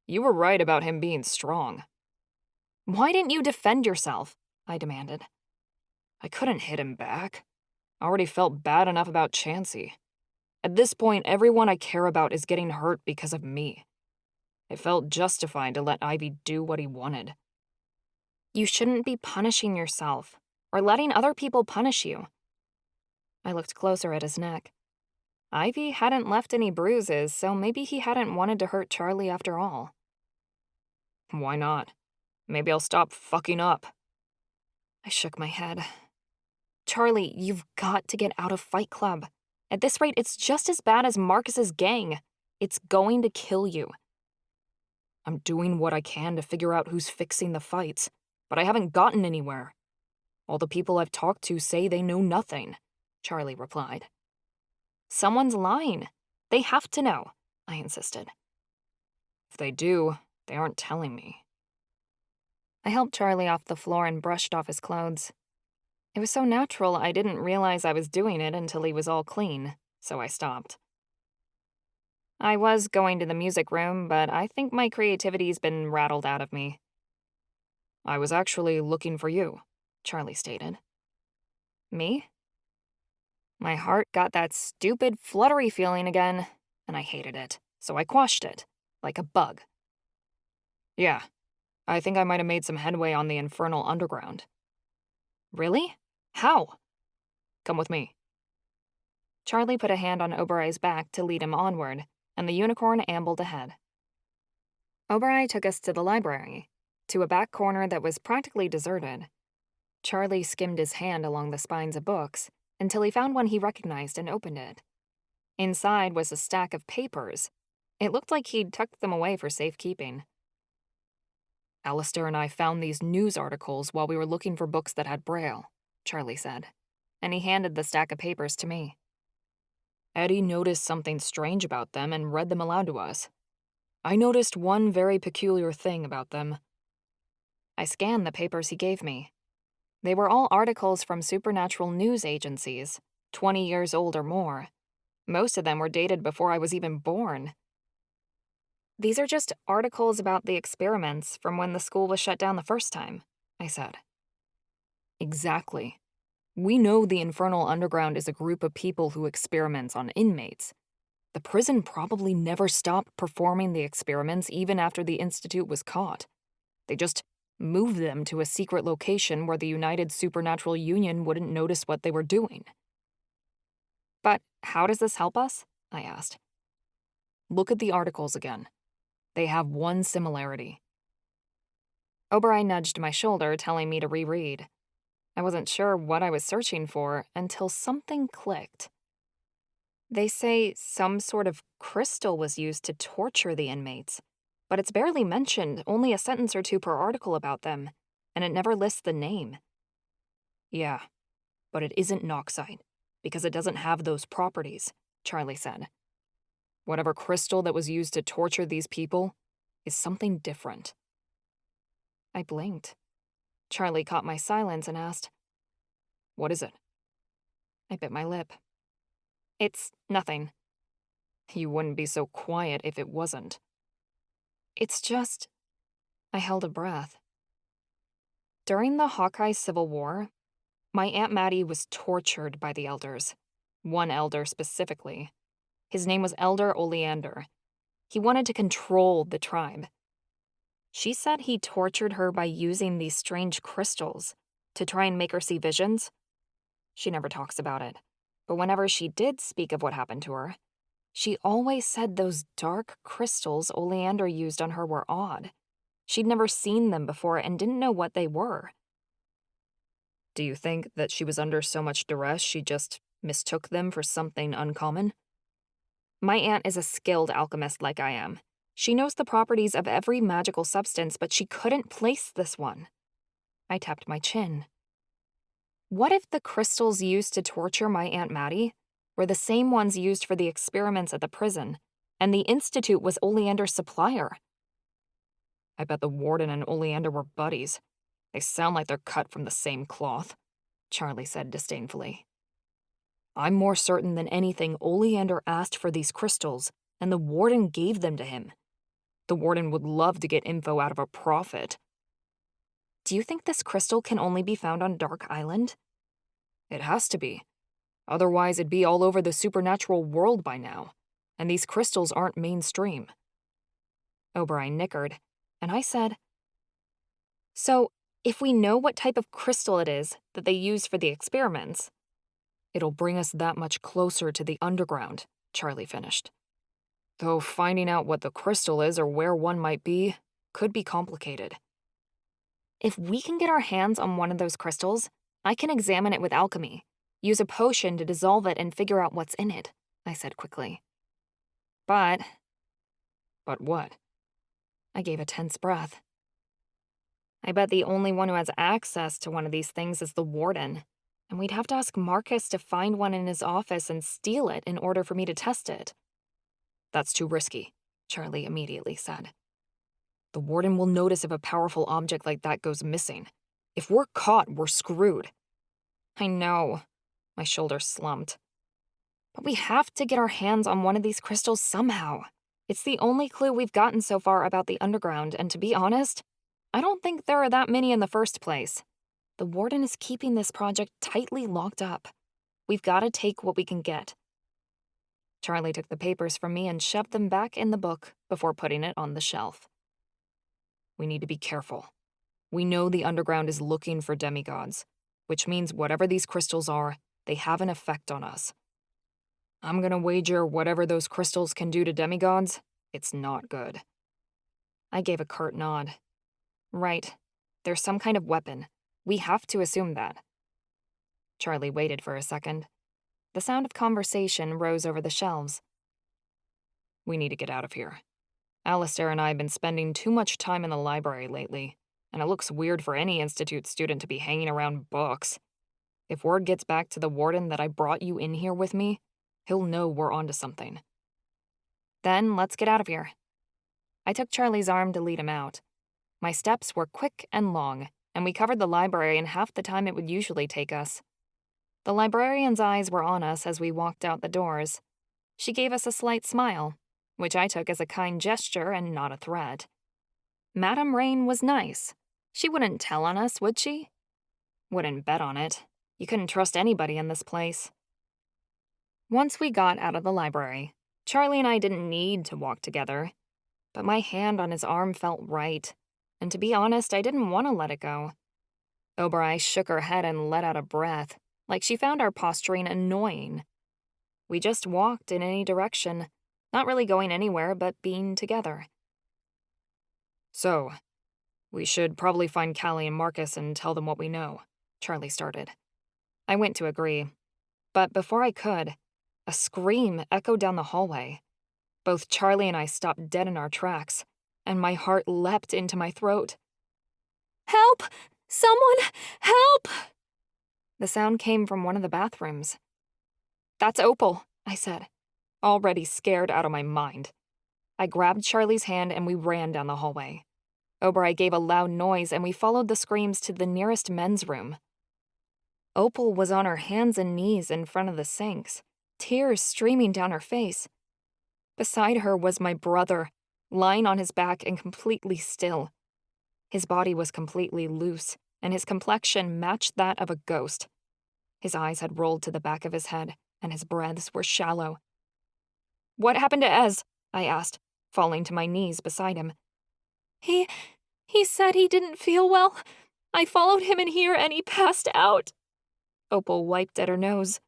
Speaker 3: You were right about him being strong."
Speaker 5: "Why didn't you defend yourself?" I demanded.
Speaker 3: "I couldn't hit him back. I already felt bad enough about Chansey. At this point, everyone I care about is getting hurt because of me. It felt justified to let Ivy do what he wanted."
Speaker 5: "You shouldn't be punishing yourself, or letting other people punish you." I looked closer at his neck. Ivy hadn't left any bruises, so maybe he hadn't wanted to hurt Charlie after all.
Speaker 3: "Why not? Maybe I'll stop fucking up."
Speaker 5: I shook my head. "Charlie, you've got to get out of Fight Club. At this rate, it's just as bad as Marcus's gang. It's going to kill you."
Speaker 3: "I'm doing what I can to figure out who's fixing the fights, but I haven't gotten anywhere. All the people I've talked to say they know nothing," Charlie replied.
Speaker 5: "Someone's lying. They have to know," I insisted.
Speaker 3: "If they do, they aren't telling me."
Speaker 5: I helped Charlie off the floor and brushed off his clothes. It was so natural I didn't realize I was doing it until he was all clean, so I stopped. I was going to the music room, but I think my creativity's been rattled out of me.
Speaker 3: "I was actually looking for you,"
Speaker 5: Charlie stated. "Me?" My heart got that stupid, fluttery feeling again, and I hated it, so I quashed it, like a bug.
Speaker 3: "Yeah, I think I might have made some headway on the Infernal Underground."
Speaker 5: "Really? How?"
Speaker 3: "Come with me."
Speaker 5: Charlie put a hand on Obereye's back to lead him onward, and the unicorn ambled ahead. Obereye took us to the library, to a back corner that was practically deserted. Charlie skimmed his hand along the spines of books until he found one he recognized and opened it. Inside was a stack of papers. It looked like he'd tucked them away for safekeeping. Alistair and I found these news articles while we were looking for books that had Braille, Charlie said, and he handed the stack of papers to me. Eddie noticed something strange about them and read them aloud to us. I noticed one very peculiar thing about them. I scanned the papers he gave me. They were all articles from supernatural news agencies, 20 years old or more. Most of them were dated before I was even born. These are just articles about the experiments from when the school was shut down the first time, I said. Exactly. We know the Infernal Underground is a group of people who experiments on inmates. The prison probably never stopped performing the experiments even after the Institute was caught. They just moved them to a secret location where the United Supernatural Union wouldn't notice what they were doing. But how does this help us? I asked. Look at the articles again. They have one similarity. Oberyn nudged my shoulder, telling me to reread. I wasn't sure what I was searching for until something clicked. They say some sort of crystal was used to torture the inmates, but it's barely mentioned, only a sentence or two per article about them, and it never lists the name. Yeah, but it isn't Noxite, because it doesn't have those properties, Charlie said. Whatever crystal that was used to torture these people is something different. I blinked. Charlie caught my silence and asked, "What is it?" I bit my lip. It's nothing. You wouldn't be so quiet if it wasn't. It's just... I held a breath. During the Hawkeye Civil War, my Aunt Maddie was tortured by the elders. One elder specifically. His name was Elder Oleander. He wanted to control the tribe. She said he tortured her by using these strange crystals to try and make her see visions. She never talks about it, but whenever she did speak of what happened to her, she always said those dark crystals Oleander used on her were odd. She'd never seen them before and didn't know what they were. Do you think that she was under so much duress she just mistook them for something uncommon? My aunt is a skilled alchemist like I am. She knows the properties of every magical substance, but she couldn't place this one. I tapped my chin. What if the crystals used to torture my Aunt Maddie were the same ones used for the experiments at the prison, and the Institute was Oleander's supplier? I bet the Warden and Oleander were buddies. They sound like they're cut from the same cloth, Charlie said disdainfully. I'm more certain than anything Oleander asked for these crystals, and the Warden gave them to him. The Warden would love to get info out of a prophet. Do you think this crystal can only be found on Dark Island? It has to be. Otherwise, it'd be all over the supernatural world by now, and these crystals aren't mainstream. Oberyn nickered, and I said, So, if we know what type of crystal it is that they use for the experiments, it'll bring us that much closer to the underground, Charlie finished. Though finding out what the crystal is or where one might be could be complicated. If we can get our hands on one of those crystals, I can examine it with alchemy, use a potion to dissolve it and figure out what's in it, I said quickly. But what? I gave a tense breath. I bet the only one who has access to one of these things is the Warden, and we'd have to ask Marcus to find one in his office and steal it in order for me to test it. That's too risky, Charlie immediately said. The Warden will notice if a powerful object like that goes missing. If we're caught, we're screwed. I know. My shoulders slumped. But we have to get our hands on one of these crystals somehow. It's the only clue we've gotten so far about the underground, and to be honest, I don't think there are that many in the first place. The Warden is keeping this project tightly locked up. We've got to take what we can get. Charlie took the papers from me and shoved them back in the book before putting it on the shelf. We need to be careful. We know the underground is looking for demigods, which means whatever these crystals are, they have an effect on us. I'm gonna wager whatever those crystals can do to demigods, it's not good. I gave a curt nod. Right. There's some kind of weapon. We have to assume that. Charlie waited for a second. The sound of conversation rose over the shelves. We need to get out of here. Alistair and I have been spending too much time in the library lately, and it looks weird for any institute student to be hanging around books. If word gets back to the warden that I brought you in here with me, he'll know we're onto something. Then let's get out of here. I took Charlie's arm to lead him out. My steps were quick and long, and we covered the library in half the time it would usually take us. The librarian's eyes were on us as we walked out the doors. She gave us a slight smile, which I took as a kind gesture and not a threat. Madame Rain was nice. She wouldn't tell on us, would she? Wouldn't bet on it. You couldn't trust anybody in this place. Once we got out of the library, Charlie and I didn't need to walk together, but my hand on his arm felt right, and to be honest, I didn't want to let it go. Oberai shook her head and let out a breath, like she found our posturing annoying. We just walked in any direction, not really going anywhere but being together. So, we should probably find Callie and Marcus and tell them what we know, Charlie started. I went to agree, but before I could, a scream echoed down the hallway. Both Charlie and I stopped dead in our tracks, and my heart leapt into my throat.
Speaker 8: Help! Someone! Help!
Speaker 5: The sound came from one of the bathrooms. That's Opal, I said, already scared out of my mind. I grabbed Charlie's hand and we ran down the hallway. Oberai gave a loud noise and we followed the screams to the nearest men's room. Opal was on her hands and knees in front of the sinks, tears streaming down her face. Beside her was my brother, lying on his back and completely still. His body was completely loose, and his complexion matched that of a ghost. His eyes had rolled to the back of his head, and his breaths were shallow. What happened to Ez? I asked, falling to my knees beside him.
Speaker 8: He said he didn't feel well. I followed him in here and he passed out.
Speaker 5: Opal wiped at her nose.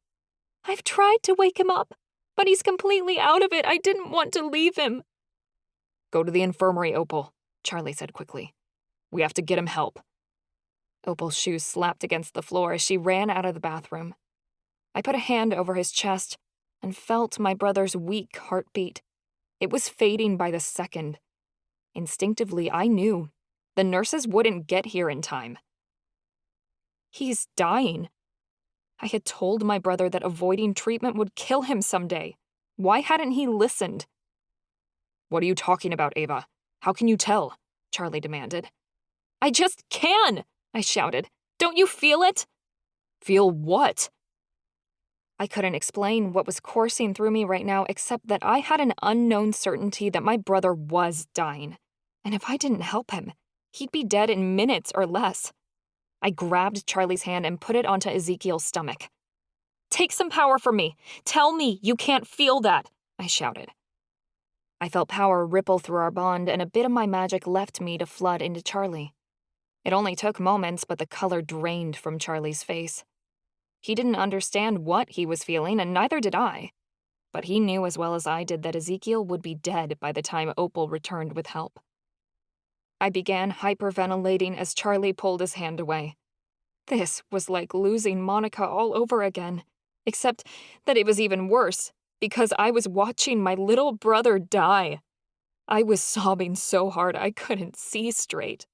Speaker 8: I've tried to wake him up, but he's completely out of it. I didn't want to leave him.
Speaker 5: Go to the infirmary, Opal, Charlie said quickly. We have to get him help. Opal's shoes slapped against the floor as she ran out of the bathroom. I put a hand over his chest and felt my brother's weak heartbeat. It was fading by the second. Instinctively, I knew the nurses wouldn't get here in time. He's dying. I had told my brother that avoiding treatment would kill him someday. Why hadn't he listened? What are you talking about, Ava? How can you tell? Charlie demanded. I just can, I shouted. Don't you feel it? Feel what? I couldn't explain what was coursing through me right now except that I had an unknown certainty that my brother was dying. And if I didn't help him, he'd be dead in minutes or less. I grabbed Charlie's hand and put it onto Ezekiel's stomach. Take some power from me. Tell me you can't feel that, I shouted. I felt power ripple through our bond, and a bit of my magic left me to flood into Charlie. It only took moments, but the color drained from Charlie's face. He didn't understand what he was feeling, and neither did I. But he knew as well as I did that Ezekiel would be dead by the time Opal returned with help. I began hyperventilating as Charlie pulled his hand away. This was like losing Monica all over again, except that it was even worse, because I was watching my little brother die. I was sobbing so hard I couldn't see straight.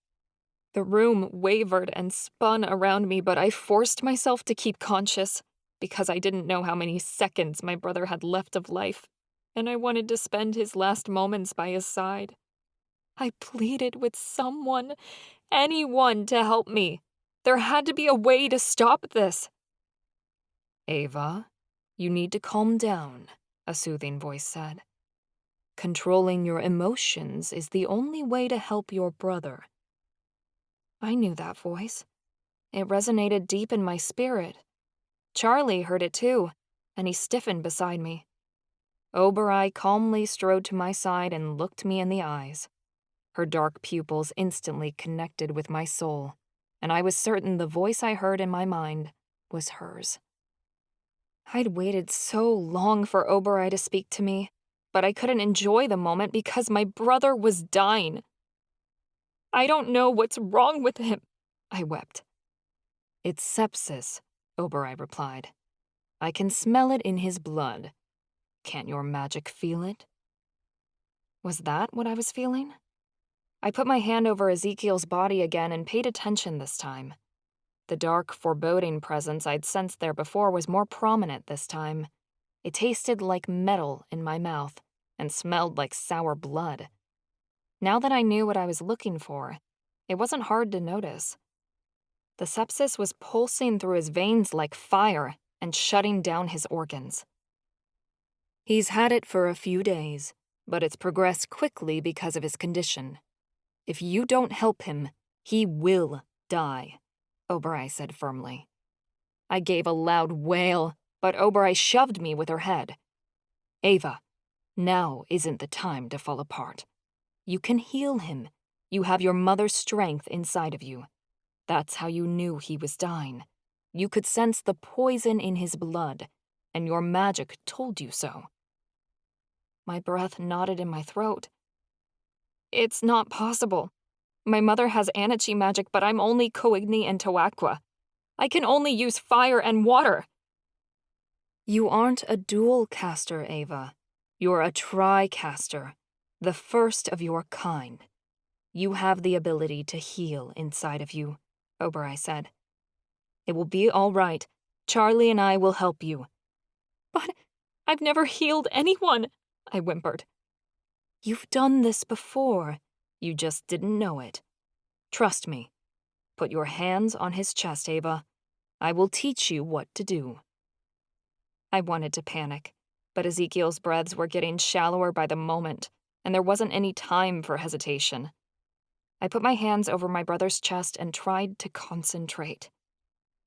Speaker 5: The room wavered and spun around me, but I forced myself to keep conscious, because I didn't know how many seconds my brother had left of life, and I wanted to spend his last moments by his side. I pleaded with someone, anyone, to help me. There had to be a way to stop this. Ava, you need to calm down, a soothing voice said. Controlling your emotions is the only way to help your brother. I knew that voice. It resonated deep in my spirit. Charlie heard it too, and he stiffened beside me. Oberai calmly strode to my side and looked me in the eyes. Her dark pupils instantly connected with my soul, and I was certain the voice I heard in my mind was hers. I'd waited so long for Oberai to speak to me, but I couldn't enjoy the moment because my brother was dying. I don't know what's wrong with him, I wept. It's sepsis, Oberai replied. I can smell it in his blood. Can't your magic feel it? Was that what I was feeling? I put my hand over Ezekiel's body again and paid attention this time. The dark, foreboding presence I'd sensed there before was more prominent this time. It tasted like metal in my mouth and smelled like sour blood. Now that I knew what I was looking for, it wasn't hard to notice. The sepsis was pulsing through his veins like fire and shutting down his organs. He's had it for a few days, but it's progressed quickly because of his condition. If you don't help him, he will die, Oberai said firmly. I gave a loud wail, but Oberai shoved me with her head. Ava, now isn't the time to fall apart. You can heal him. You have your mother's strength inside of you. That's how you knew he was dying. You could sense the poison in his blood, and your magic told you so. My breath knotted in my throat. It's not possible. My mother has Anachi magic, but I'm only Coigni and Toaqua. I can only use fire and water. You aren't a dual caster, Ava. You're a tri-caster, the first of your kind. You have the ability to heal inside of you, Oberai said. It will be all right. Charlie and I will help you. But I've never healed anyone, I whimpered. You've done this before. You just didn't know it. Trust me. Put your hands on his chest, Ava. I will teach you what to do. I wanted to panic, but Ezekiel's breaths were getting shallower by the moment, and there wasn't any time for hesitation. I put my hands over my brother's chest and tried to concentrate.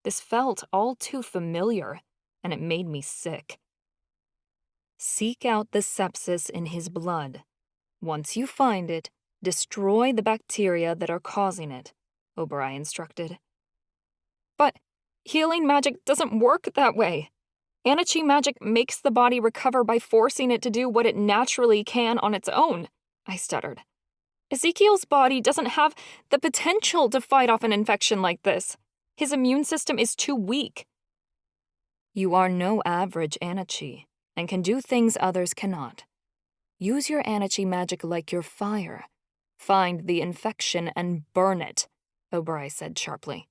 Speaker 5: This felt all too familiar, and it made me sick. Seek out the sepsis in his blood. Once you find it, destroy the bacteria that are causing it, Oberai instructed. But healing magic doesn't work that way. Anachi magic makes the body recover by forcing it to do what it naturally can on its own, I stuttered. Ezekiel's body doesn't have the potential to fight off an infection like this. His immune system is too weak. You are no average Anachi, and can do things others cannot. Use your Anachi magic like your fire. Find the infection and burn it, Oberai said sharply.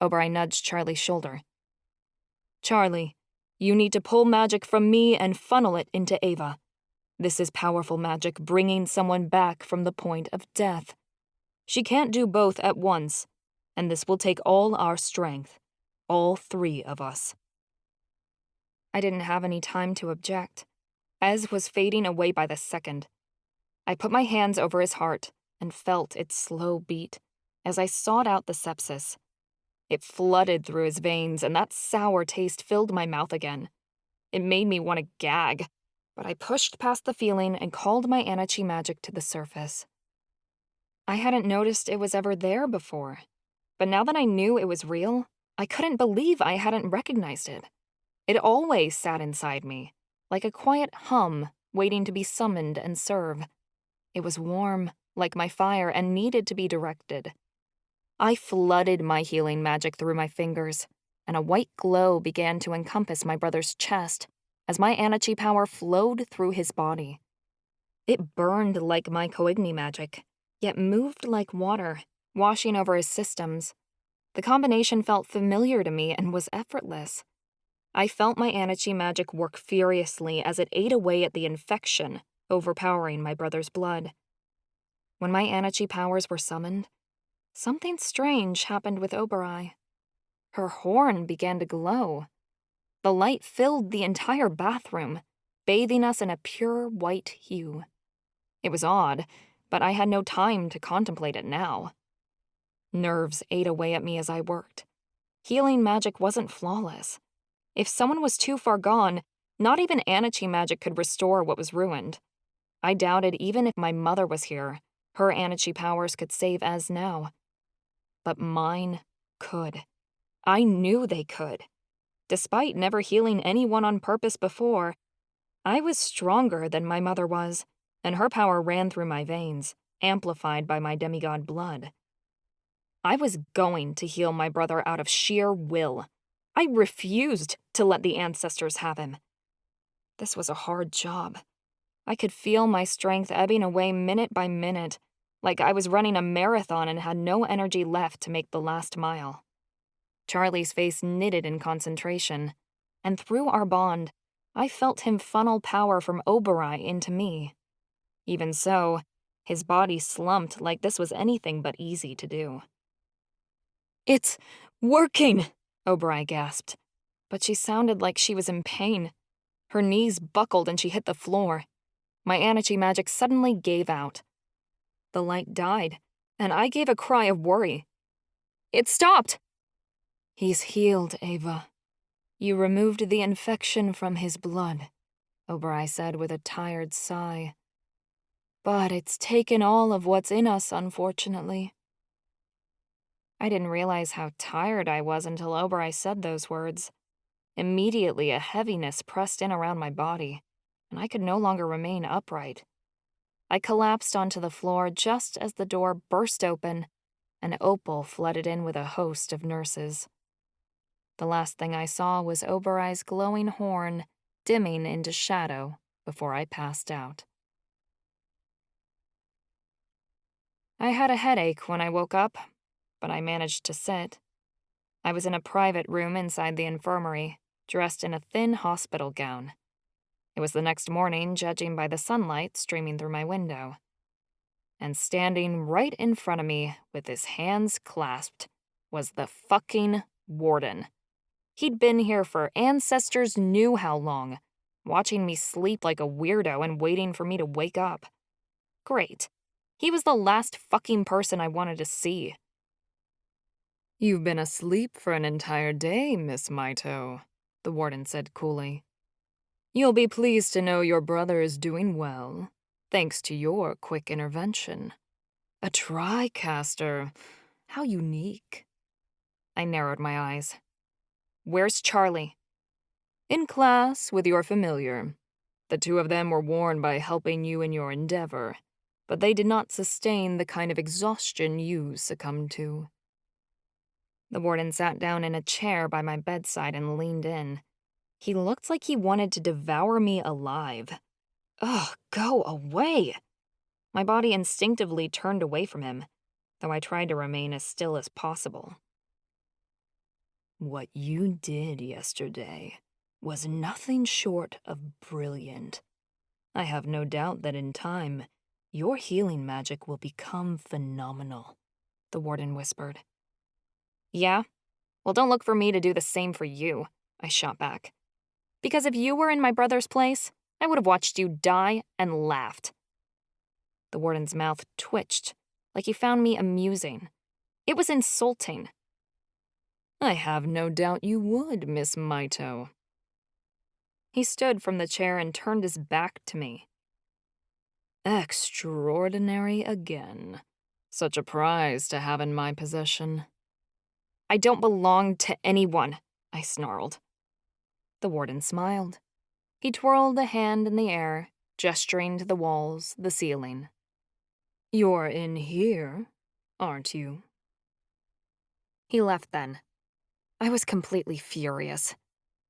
Speaker 5: Oberai nudged Charlie's shoulder. Charlie, you need to pull magic from me and funnel it into Ava. This is powerful magic bringing someone back from the point of death. She can't do both at once, and this will take all our strength, all three of us. I didn't have any time to object. Ez was fading away by the second. I put my hands over his heart and felt its slow beat as I sought out the sepsis. It flooded through his veins, and that sour taste filled my mouth again. It made me want to gag, but I pushed past the feeling and called my Anachi magic to the surface. I hadn't noticed it was ever there before, but now that I knew it was real, I couldn't believe I hadn't recognized it. It always sat inside me, like a quiet hum waiting to be summoned and serve. It was warm, like my fire, and needed to be directed. I flooded my healing magic through my fingers, and a white glow began to encompass my brother's chest as my Anachi power flowed through his body. It burned like my Coigni magic, yet moved like water, washing over his systems. The combination felt familiar to me and was effortless. I felt my Anachi magic work furiously as it ate away at the infection, overpowering my brother's blood. When my Anachi powers were summoned, something strange happened with Oberai. Her horn began to glow. The light filled the entire bathroom, bathing us in a pure white hue. It was odd, but I had no time to contemplate it now. Nerves ate away at me as I worked. Healing magic wasn't flawless. If someone was too far gone, not even Anachi magic could restore what was ruined. I doubted even if my mother was here, her Anachi powers could save Ez now. But mine could. I knew they could. Despite never healing anyone on purpose before, I was stronger than my mother was, and her power ran through my veins, amplified by my demigod blood. I was going to heal my brother out of sheer will. I refused to let the ancestors have him. This was a hard job. I could feel my strength ebbing away minute by minute, like I was running a marathon and had no energy left to make the last mile. Charlie's face knitted in concentration, and through our bond, I felt him funnel power from Oberai into me. Even so, his body slumped like this was anything but easy to do. "It's working," Oberai gasped, but she sounded like she was in pain. Her knees buckled and she hit the floor. My energy magic suddenly gave out. The light died, and I gave a cry of worry. "It stopped!" "He's healed, Ava. You removed the infection from his blood," Oberai said with a tired sigh. "But it's taken all of what's in us, unfortunately." I didn't realize how tired I was until Oberai said those words. Immediately, a heaviness pressed in around my body, and I could no longer remain upright. I collapsed onto the floor just as the door burst open, and Opal flooded in with a host of nurses. The last thing I saw was Oberai's glowing horn dimming into shadow before I passed out. I had a headache when I woke up, but I managed to sit. I was in a private room inside the infirmary, dressed in a thin hospital gown. It was the next morning, judging by the sunlight streaming through my window. And standing right in front of me, with his hands clasped, was the fucking Warden. He'd been here for ancestors knew how long, watching me sleep like a weirdo and waiting for me to wake up. Great. He was the last fucking person I wanted to see. "You've been asleep for an entire day, Miss Mito," the Warden said coolly. "You'll be pleased to know your brother is doing well, thanks to your quick intervention. A tricaster. How unique." I narrowed my eyes. "Where's Charlie?" "In class with your familiar. The two of them were warned by helping you in your endeavor, but they did not sustain the kind of exhaustion you succumbed to." The Warden sat down in a chair by my bedside and leaned in. He looked like he wanted to devour me alive. Ugh, go away! My body instinctively turned away from him, though I tried to remain as still as possible. "What you did yesterday was nothing short of brilliant. I have no doubt that in time, your healing magic will become phenomenal," the Warden whispered. "Yeah? Well, don't look for me to do the same for you," I shot back. "Because if you were in my brother's place, I would have watched you die and laughed." The Warden's mouth twitched, like he found me amusing. It was insulting. "I have no doubt you would, Miss Mito." He stood from the chair and turned his back to me. "Extraordinary again. Such a prize to have in my possession." "I don't belong to anyone," I snarled. The Warden smiled. He twirled a hand in the air, gesturing to the walls, the ceiling. "You're in here, aren't you?" He left then. I was completely furious.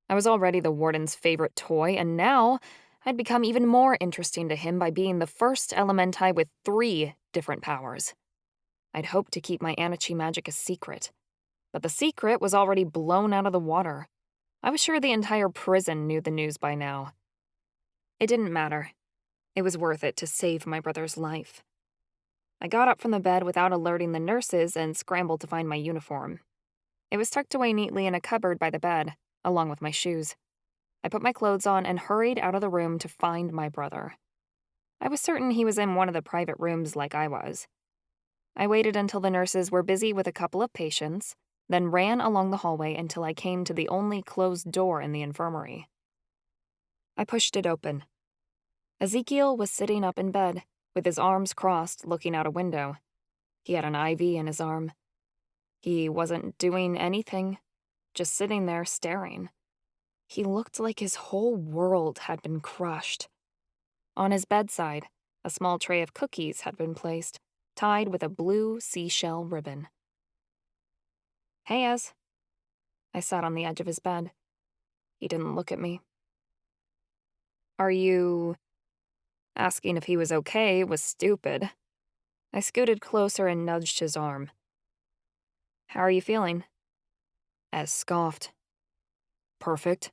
Speaker 5: I was already the Warden's favorite toy, and now I'd become even more interesting to him by being the first elementai with 3 different powers. I'd hoped to keep my Anachi magic a secret, but the secret was already blown out of the water. I was sure the entire prison knew the news by now. It didn't matter. It was worth it to save my brother's life. I got up from the bed without alerting the nurses and scrambled to find my uniform. It was tucked away neatly in a cupboard by the bed, along with my shoes. I put my clothes on and hurried out of the room to find my brother. I was certain he was in one of the private rooms like I was. I waited until the nurses were busy with a couple of patients, then ran along the hallway until I came to the only closed door in the infirmary. I pushed it open. Ezekiel was sitting up in bed, with his arms crossed, looking out a window. He had an IV in his arm. He wasn't doing anything, just sitting there staring. He looked like his whole world had been crushed. On his bedside, a small tray of cookies had been placed, tied with a blue seashell ribbon. "Hey, Ez." I sat on the edge of his bed. He didn't look at me. "Are you Asking if he was okay was stupid. I scooted closer and nudged his arm. How are you feeling? Ez scoffed. Perfect.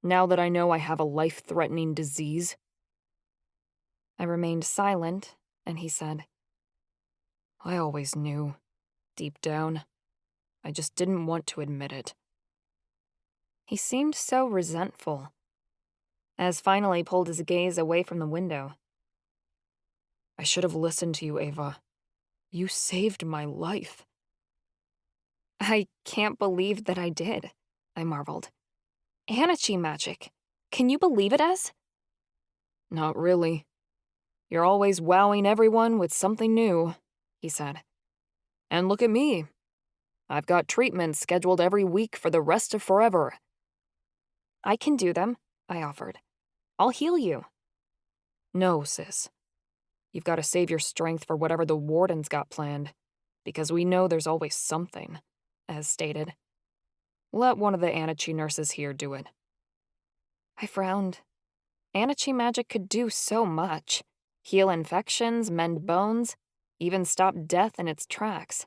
Speaker 5: Now that I know I have a life-threatening disease. I remained silent, and he said, I always knew, deep down. I just didn't want to admit it. He seemed so resentful. Ez finally pulled his gaze away from the window. I should have listened to you, Ava. You saved my life. I can't believe that I did, I marveled. Anachi magic. Can you believe it, Ez? Not really. You're always wowing everyone with something new, he said. And look at me. I've got treatments scheduled every week for the rest of forever. I can do them, I offered. I'll heal you. No, sis. You've got to save your strength for whatever the Warden's got planned, because we know there's always something, as stated. Let one of the Anachi nurses here do it. I frowned. Anachi magic could do so much. Heal infections, mend bones, even stop death in its tracks.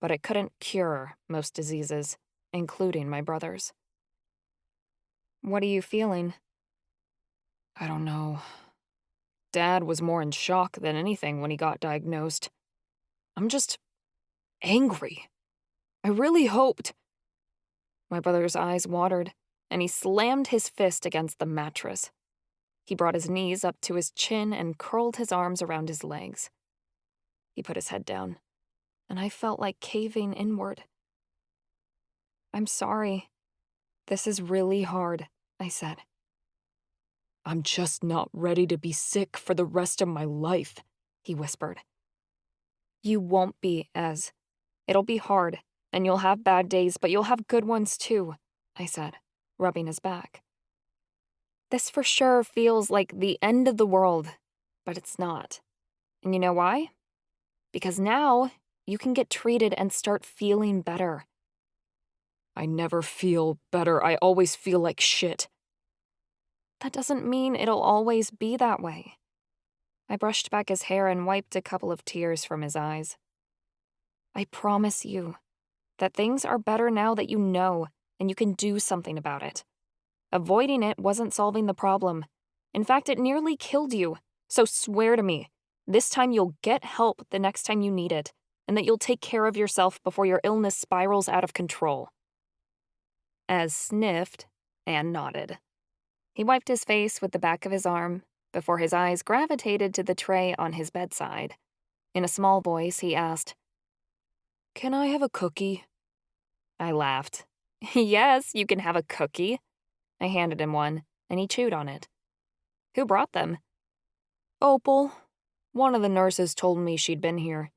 Speaker 5: But it couldn't cure most diseases, including my brother's. What are you feeling? I don't know. Dad was more in shock than anything when he got diagnosed. I'm just angry. I really hoped. My brother's eyes watered, and he slammed his fist against the mattress. He brought his knees up to his chin and curled his arms around his legs. He put his head down, and I felt like caving inward. I'm sorry. This is really hard, I said. I'm just not ready to be sick for the rest of my life, he whispered. You won't be, Ez. It'll be hard, and you'll have bad days, but you'll have good ones too, I said, rubbing his back. This for sure feels like the end of the world, but it's not. And you know why? Because now you can get treated and start feeling better. I never feel better. I always feel like shit. That doesn't mean it'll always be that way. I brushed back his hair and wiped a couple of tears from his eyes. I promise you that things are better now that you know and you can do something about it. Avoiding it wasn't solving the problem. In fact, it nearly killed you. So swear to me, this time you'll get help the next time you need it, and that you'll take care of yourself before your illness spirals out of control. Ez sniffed and nodded. He wiped his face with the back of his arm before his eyes gravitated to the tray on his bedside. In a small voice, he asked, Can I have a cookie? I laughed. Yes, you can have a cookie. I handed him one, and he chewed on it. Who brought them? Opal. One of the nurses told me she'd been here.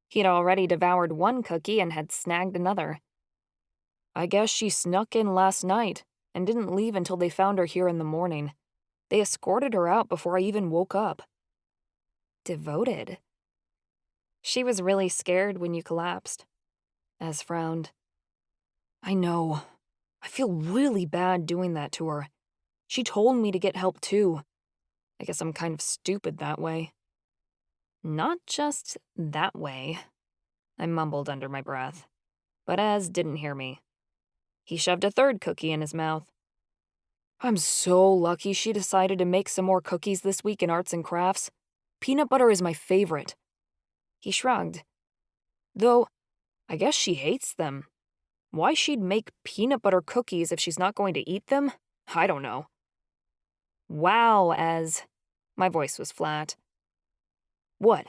Speaker 5: He'd already devoured one cookie and had snagged another. I guess she snuck in last night and didn't leave until they found her here in the morning. They escorted her out before I even woke up. Devoted. She was really scared when you collapsed. Ez frowned. I know. I feel really bad doing that to her. She told me to get help too. I guess I'm kind of stupid that way. Not just that way, I mumbled under my breath. But Ez didn't hear me. He shoved a third cookie in his mouth. I'm so lucky she decided to make some more cookies this week in arts and crafts. Peanut butter is my favorite. He shrugged. Though, I guess she hates them. Why she'd make peanut butter cookies if she's not going to eat them? I don't know. Wow, Ez. My voice was flat. What?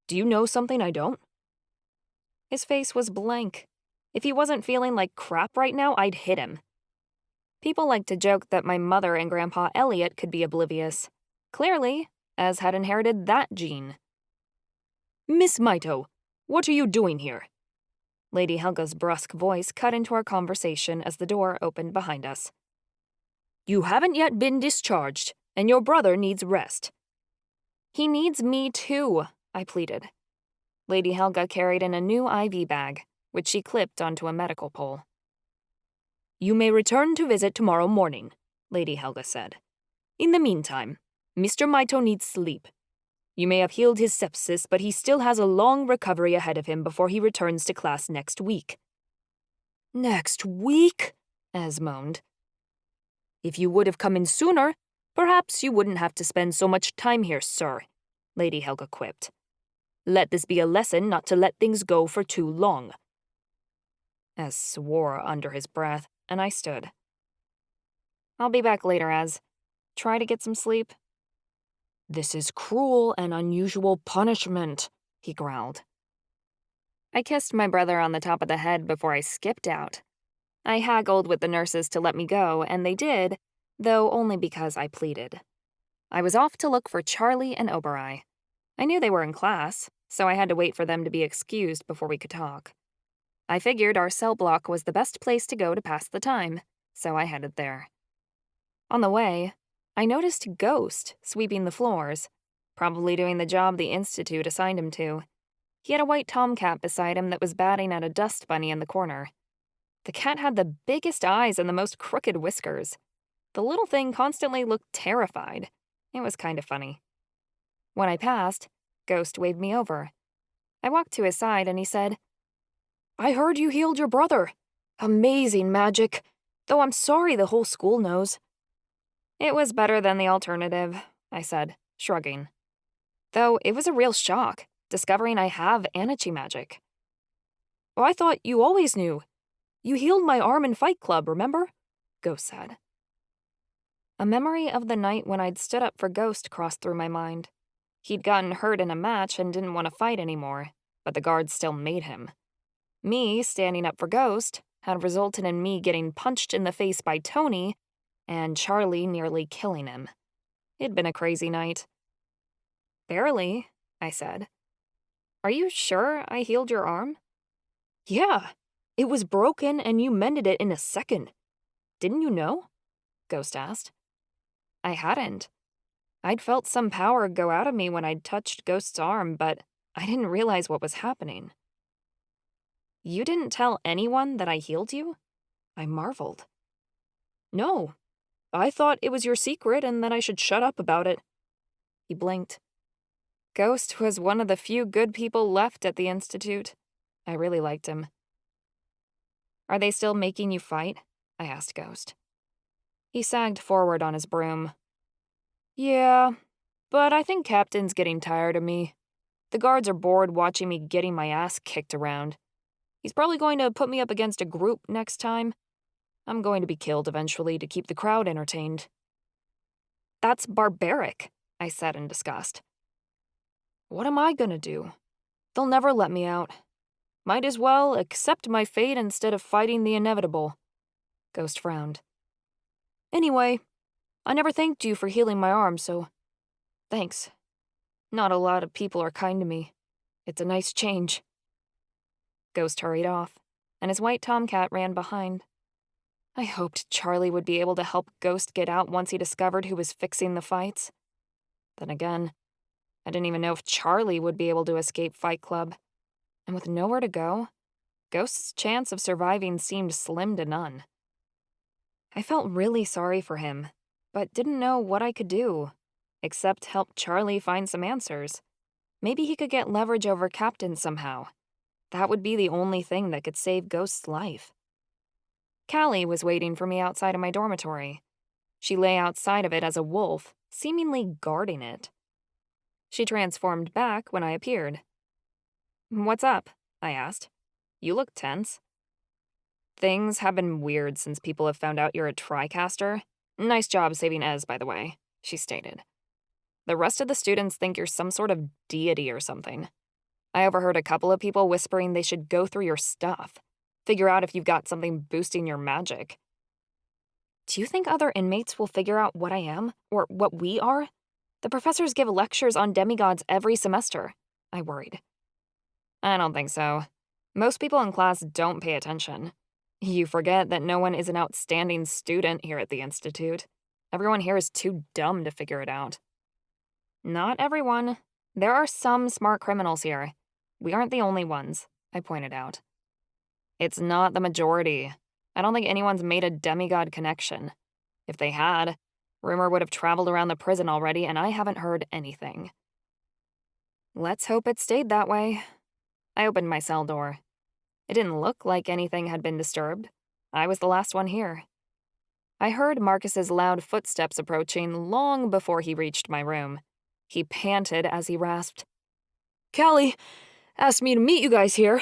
Speaker 5: Do you know something I don't? His face was blank. If he wasn't feeling like crap right now, I'd hit him. People like to joke that my mother and Grandpa Elliot could be oblivious. Clearly, Ez had inherited that gene. Miss Mito, what are you doing here? Lady Helga's brusque voice cut into our conversation as the door opened behind us. You haven't yet been discharged, and your brother needs rest. He needs me too, I pleaded. Lady Helga carried in a new IV bag, which she clipped onto a medical pole. You may return to visit tomorrow morning, Lady Helga said. In the meantime,
Speaker 7: Mr. Mito needs sleep. You may have healed his sepsis, but he still has a long recovery ahead of him before he returns to class next week." "Next week?" Ez moaned. "If you would have come in sooner, perhaps you wouldn't have to spend so much time here, sir," Lady Helga quipped. "Let this be a lesson not to let things go for too long." Ez swore under his breath, and I stood.
Speaker 5: "I'll be back later, Ez. Try to get some sleep."
Speaker 7: "This is cruel and unusual punishment," he growled.
Speaker 5: I kissed my brother on the top of the head before I skipped out. I haggled with the nurses to let me go, and they did, though only because I pleaded. I was off to look for Charlie and Oberei. I knew they were in class, so I had to wait for them to be excused before we could talk. I figured our cell block was the best place to go to pass the time, so I headed there. On the way, I noticed Ghost sweeping the floors, probably doing the job the Institute assigned him to. He had a white tomcat beside him that was batting at a dust bunny in the corner. The cat had the biggest eyes and the most crooked whiskers. The little thing constantly looked terrified. It was kind of funny. When I passed, Ghost waved me over. I walked to his side and he said, "I heard you healed your brother. Amazing magic, though I'm sorry the whole school knows." "It was better than the alternative," I said, shrugging. Though it was a real shock, discovering I have Anachi magic. "Oh, I thought you always knew. You healed my arm in Fight Club, remember?" Ghost said. A memory of the night when I'd stood up for Ghost crossed through my mind. He'd gotten hurt in a match and didn't want to fight anymore, but the guards still made him. Me standing up for Ghost had resulted in me getting punched in the face by Tony and Charlie nearly killing him. It'd been a crazy night. "Barely," I said. "Are you sure I healed your arm?" "Yeah, it was broken and you mended it in a second. Didn't you know?" Ghost asked. I hadn't. I'd felt some power go out of me when I'd touched Ghost's arm, but I didn't realize what was happening. "You didn't tell anyone that I healed you?" I marveled. "No. I thought it was your secret and that I should shut up about it." He blinked. Ghost was one of the few good people left at the Institute. I really liked him. "Are they still making you fight?" I asked Ghost. He sagged forward on his broom. "Yeah, but I think Captain's getting tired of me. The guards are bored watching me getting my ass kicked around. He's probably going to put me up against a group next time. I'm going to be killed eventually to keep the crowd entertained." "That's barbaric," I said in disgust. "What am I gonna do? They'll never let me out. Might as well accept my fate instead of fighting the inevitable." Ghost frowned. "Anyway, I never thanked you for healing my arm, so thanks. Not a lot of people are kind to me. It's a nice change." Ghost hurried off, and his white tomcat ran behind. I hoped Charlie would be able to help Ghost get out once he discovered who was fixing the fights. Then again, I didn't even know if Charlie would be able to escape Fight Club. And with nowhere to go, Ghost's chance of surviving seemed slim to none. I felt really sorry for him, but didn't know what I could do, except help Charlie find some answers. Maybe he could get leverage over Captain somehow. That would be the only thing that could save Ghost's life. Callie was waiting for me outside of my dormitory. She lay outside of it as a wolf, seemingly guarding it. She transformed back when I appeared. "What's up?" I asked. "You look tense." "Things have been weird since people have found out you're a tricaster. Nice job saving Ez, by the way," she stated. "The rest of the students think you're some sort of deity or something. I overheard a couple of people whispering they should go through your stuff, figure out if you've got something boosting your magic." "Do you think other inmates will figure out what I am, or what we are? The professors give lectures on demigods every semester," I worried. "I don't think so. Most people in class don't pay attention. You forget that no one is an outstanding student here at the Institute. Everyone here is too dumb to figure it out." "Not everyone. There are some smart criminals here. We aren't the only ones," I pointed out. "It's not the majority. I don't think anyone's made a demigod connection. If they had, Rumor would have traveled around the prison already, and I haven't heard anything. Let's hope it stayed that way. I opened my cell door. It didn't look like anything had been disturbed. I was the last one here. I heard Marcus's loud footsteps approaching long before he reached my room. He panted as he rasped, "Callie asked me to meet you guys here."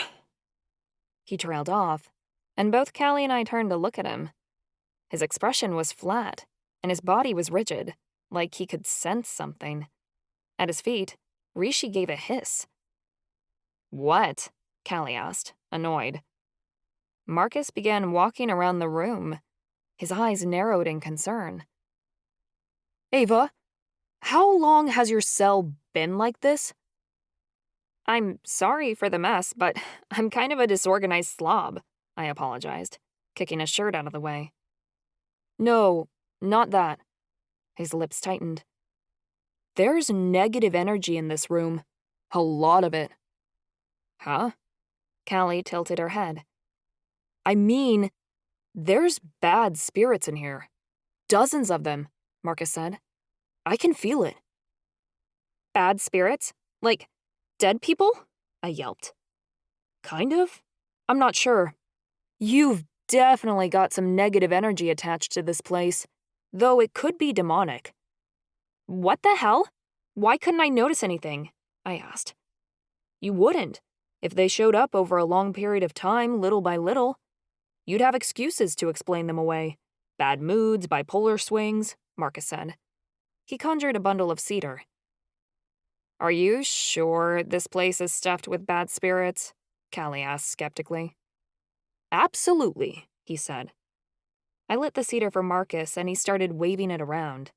Speaker 5: He trailed off, and both Callie and I turned to look at him. His expression was flat, and his body was rigid, like he could sense something. At his feet, Rishi gave a hiss. "What?" Callie asked, annoyed. Marcus began walking around the room. His eyes narrowed in concern. "Ava, how long has your cell been like this?" "I'm sorry for the mess, but I'm kind of a disorganized slob," I apologized, kicking his shirt out of the way. "No, not that." His lips tightened. "There's negative energy in this room. A lot of it." "Huh?" Callie tilted her head. "I mean, there's bad spirits in here. Dozens of them," Marcus said. "I can feel it." "Bad spirits? Like dead people?" I yelped. "Kind of? I'm not sure. You've definitely got some negative energy attached to this place, though it could be demonic." "What the hell? Why couldn't I notice anything?" I asked. "You wouldn't. If they showed up over a long period of time, little by little, you'd have excuses to explain them away. Bad moods, bipolar swings," Marcus said. He conjured a bundle of cedar. "Are you sure this place is stuffed with bad spirits?" Callie asked skeptically. "Absolutely," he said. I lit the cedar for Marcus, and he started waving it around.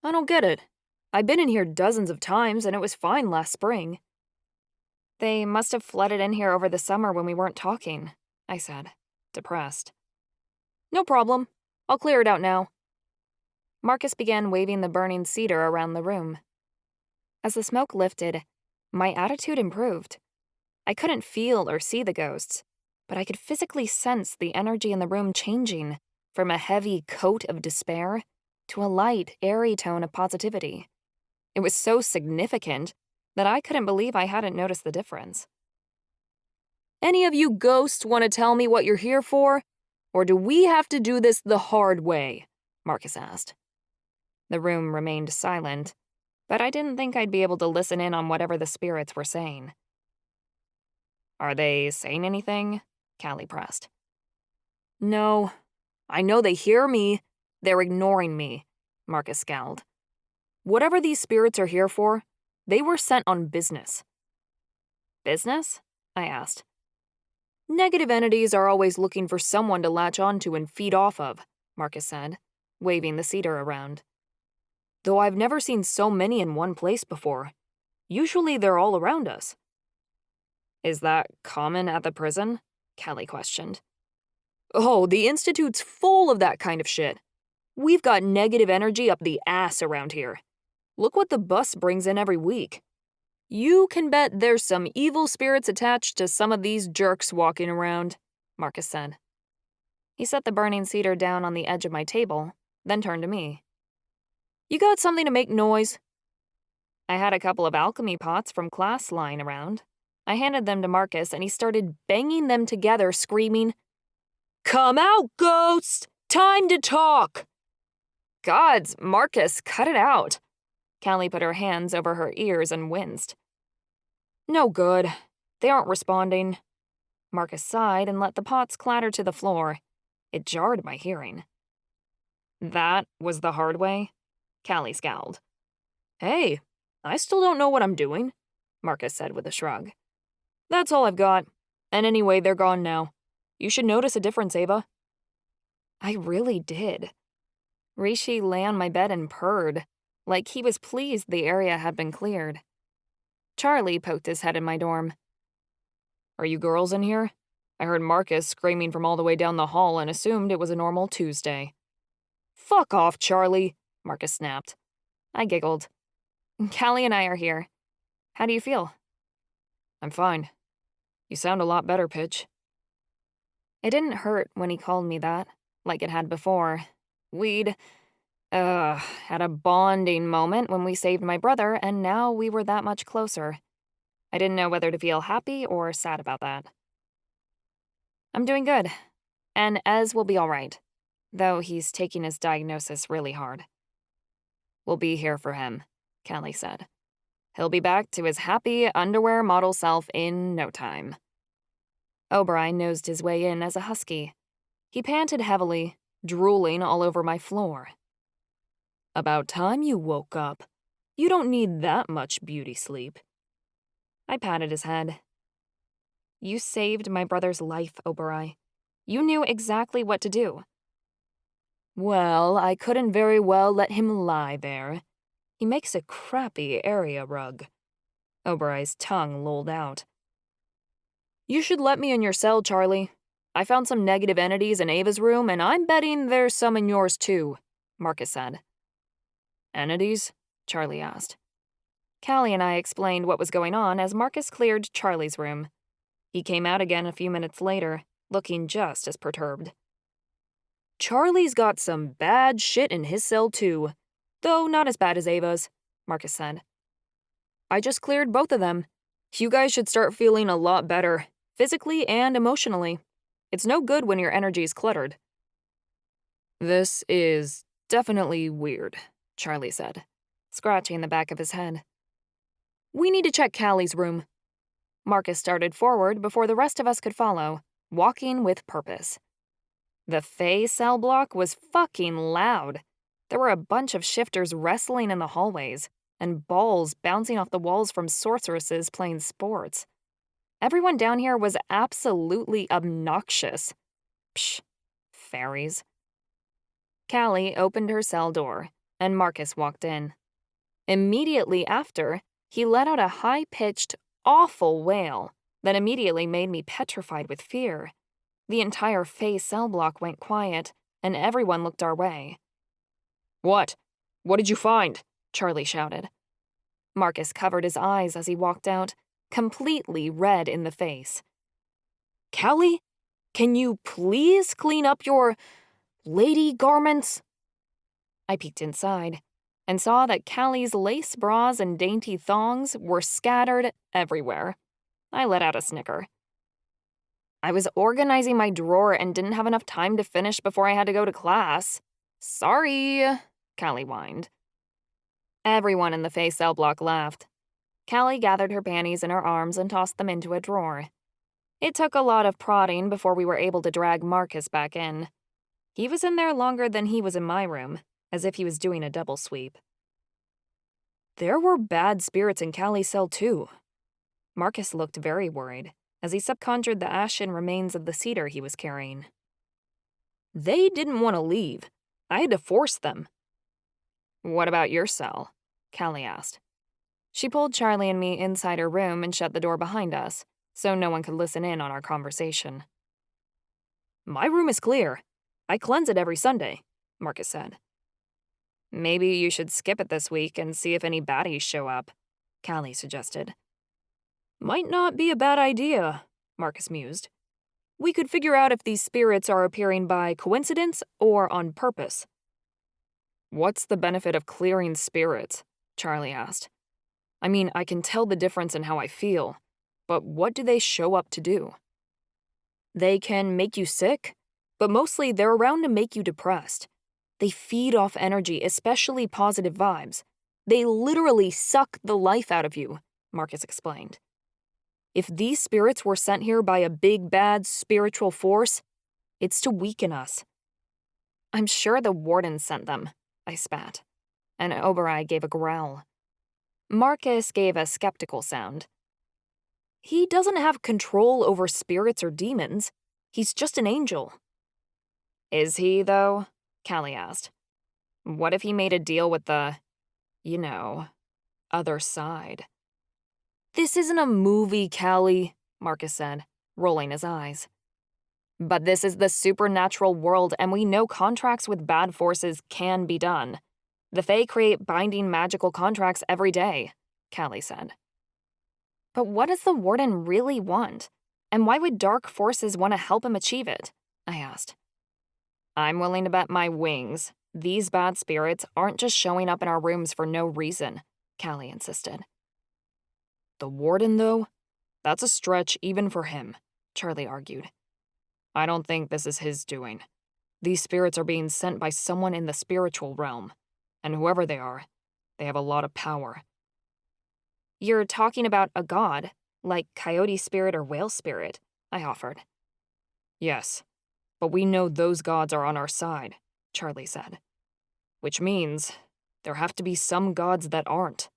Speaker 5: "I don't get it. I've been in here dozens of times, and it was fine last spring." "They must have flooded in here over the summer when we weren't talking," I said, depressed. "No problem. I'll clear it out now." Marcus began waving the burning cedar around the room. As the smoke lifted, my attitude improved. I couldn't feel or see the ghosts, but I could physically sense the energy in the room changing from a heavy coat of despair to a light, airy tone of positivity. It was so significant that I couldn't believe I hadn't noticed the difference. "Any of you ghosts want to tell me what you're here for? Or do we have to do this the hard way?" Marcus asked. The room remained silent, but I didn't think I'd be able to listen in on whatever the spirits were saying. "Are they saying anything?" Callie pressed. "No. I know they hear me. They're ignoring me," Marcus scowled. "Whatever these spirits are here for, they were sent on business." "Business?" I asked. "Negative entities are always looking for someone to latch onto and feed off of," Marcus said, waving the cedar around. "Though I've never seen so many in one place before. Usually they're all around us." "Is that common at the prison?" Callie questioned. "Oh, the Institute's full of that kind of shit. We've got negative energy up the ass around here. Look what the bus brings in every week. You can bet there's some evil spirits attached to some of these jerks walking around," Marcus said. He set the burning cedar down on the edge of my table, then turned to me. "You got something to make noise?" I had a couple of alchemy pots from class lying around. I handed them to Marcus, and he started banging them together, screaming, "Come out, ghosts! Time to talk!" "Gods, Marcus, cut it out." Callie put her hands over her ears and winced. "No good. They aren't responding." Marcus sighed and let the pots clatter to the floor. It jarred my hearing. "That was the hard way?" Callie scowled. "Hey, I still don't know what I'm doing," Marcus said with a shrug. "That's all I've got. And anyway, they're gone now. You should notice a difference, Ava." I really did. Rishi lay on my bed and purred, like he was pleased the area had been cleared. Charlie poked his head in my dorm. "Are you girls in here? I heard Marcus screaming from all the way down the hall and assumed it was a normal Tuesday." "Fuck off, Charlie," Marcus snapped. I giggled. "Callie and I are here. How do you feel?" "I'm fine. You sound a lot better, Pitch." It didn't hurt when he called me that, like it had before. We'd Had a bonding moment when we saved my brother, and now we were that much closer. I didn't know whether to feel happy or sad about that. I'm doing good, and Ez will be all right, though he's taking his diagnosis really hard. We'll be here for him, Callie said. He'll be back to his happy underwear model self in no time. O'Brien nosed his way in as a husky. He panted heavily, drooling all over my floor. About time you woke up. You don't need that much beauty sleep. I patted his head. You saved my brother's life, O'Brien. You knew exactly what to do. Well, I couldn't very well let him lie there. He makes a crappy area rug. O'Brien's tongue lolled out. You should let me in your cell, Charlie. I found some negative entities in Ava's room, and I'm betting there's some in yours too, Marcus said. Entities? Charlie asked. Callie and I explained what was going on as Marcus cleared Charlie's room. He came out again a few minutes later, looking just as perturbed. Charlie's got some bad shit in his cell too, though not as bad as Ava's, Marcus said. I just cleared both of them. You guys should start feeling a lot better, physically and emotionally. It's no good when your energy's cluttered. This is definitely weird, Charlie said, scratching the back of his head. We need to check Callie's room. Marcus started forward before the rest of us could follow, walking with purpose. The Fae cell block was fucking loud. There were a bunch of shifters wrestling in the hallways, and balls bouncing off the walls from sorceresses playing sports. Everyone down here was absolutely obnoxious. Psh, fairies. Callie opened her cell door, and Marcus walked in. Immediately after, he let out a high-pitched, awful wail that immediately made me petrified with fear. The entire Fae cell block went quiet, and everyone looked our way. What? What did you find? Charlie shouted. Marcus covered his eyes as he walked out, completely red in the face. Callie, can you please clean up your lady garments? I peeked inside and saw that Callie's lace bras and dainty thongs were scattered everywhere. I let out a snicker. I was organizing my drawer and didn't have enough time to finish before I had to go to class. Sorry, Callie whined. Everyone in the Fae cell block laughed. Callie gathered her panties in her arms and tossed them into a drawer. It took a lot of prodding before we were able to drag Marcus back in. He was in there longer than he was in my room, as if he was doing a double sweep. There were bad spirits in Callie's cell too. Marcus looked very worried as he subconjured the ashen remains of the cedar he was carrying. They didn't want to leave. I had to force them. What about your cell? Callie asked. She pulled Charlie and me inside her room and shut the door behind us, so no one could listen in on our conversation. My room is clear. I cleanse it every Sunday, Marcus said. Maybe you should skip it this week and see if any baddies show up, Callie suggested. Might not be a bad idea, Marcus mused. We could figure out if these spirits are appearing by coincidence or on purpose. What's the benefit of clearing spirits? Charlie asked. I mean, I can tell the difference in how I feel, but what do they show up to do? They can make you sick, but mostly they're around to make you depressed. They feed off energy, especially positive vibes. They literally suck the life out of you, Marcus explained. If these spirits were sent here by a big bad spiritual force, it's to weaken us. I'm sure the Warden sent them, I spat, and Oberai gave a growl. Marcus gave a skeptical sound. He doesn't have control over spirits or demons. He's just an angel. Is he, though? Callie asked. What if he made a deal with the, other side? This isn't a movie, Callie, Marcus said, rolling his eyes. But this is the supernatural world, and we know contracts with bad forces can be done. The Fae create binding magical contracts every day, Callie said. But what does the Warden really want? And why would dark forces want to help him achieve it? I asked. I'm willing to bet my wings, These bad spirits aren't just showing up in our rooms for no reason, Callie insisted. The Warden, though? That's a stretch even for him, Charlie argued. I don't think this is his doing. These spirits are being sent by someone in the spiritual realm, and whoever they are, they have a lot of power. You're talking about a god, like coyote spirit or whale spirit, I offered. Yes, but we know those gods are on our side, Charlie said. Which means there have to be some gods that aren't.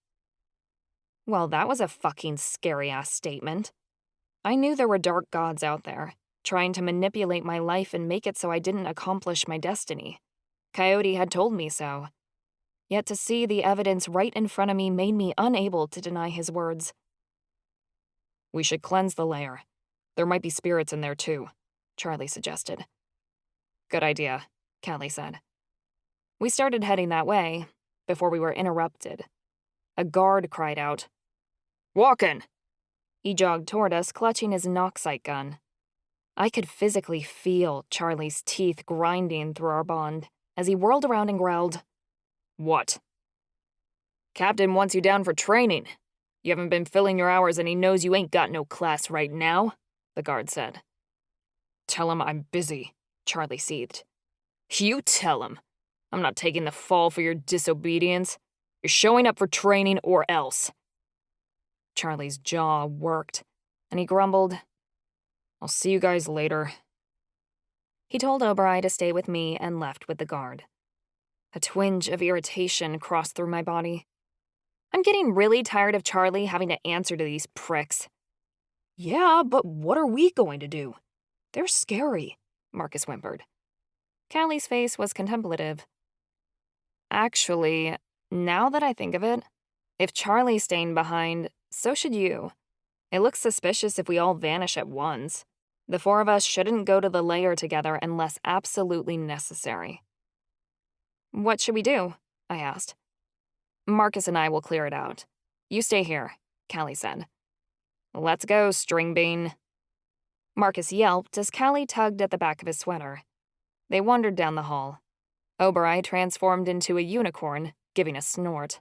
Speaker 5: Well, that was a fucking scary-ass statement. I knew there were dark gods out there, trying to manipulate my life and make it so I didn't accomplish my destiny. Coyote had told me so. Yet to see the evidence right in front of me made me unable to deny his words. We should cleanse the lair. There might be spirits in there too, Charlie suggested. Good idea, Callie said. We started heading that way, before we were interrupted. A guard cried out, "Walkin'!" He jogged toward us, clutching his Noxite gun. I could physically feel Charlie's teeth grinding through our bond as he whirled around and growled, "What?" "Captain wants you down for training. You haven't been filling your hours and he knows you ain't got no class right now," the guard said. "Tell him I'm busy," Charlie seethed. "You tell him. I'm not taking the fall for your disobedience. You're showing up for training or else." Charlie's jaw worked, and he grumbled, "I'll see you guys later." He told Oberai to stay with me and left with the guard. A twinge of irritation crossed through my body. I'm getting really tired of Charlie having to answer to these pricks. "Yeah, but what are we going to do? They're scary," Marcus whimpered. Callie's face was contemplative. Actually, now that I think of it, if Charlie's staying behind, so should you. It looks suspicious if we all vanish at once. The four of us shouldn't go to the lair together unless absolutely necessary. What should we do? I asked. Marcus and I will clear it out. You stay here, Callie said. Let's go, Stringbean. Marcus yelped as Callie tugged at the back of his sweater. They wandered down the hall. Oberai transformed into a unicorn, giving a snort.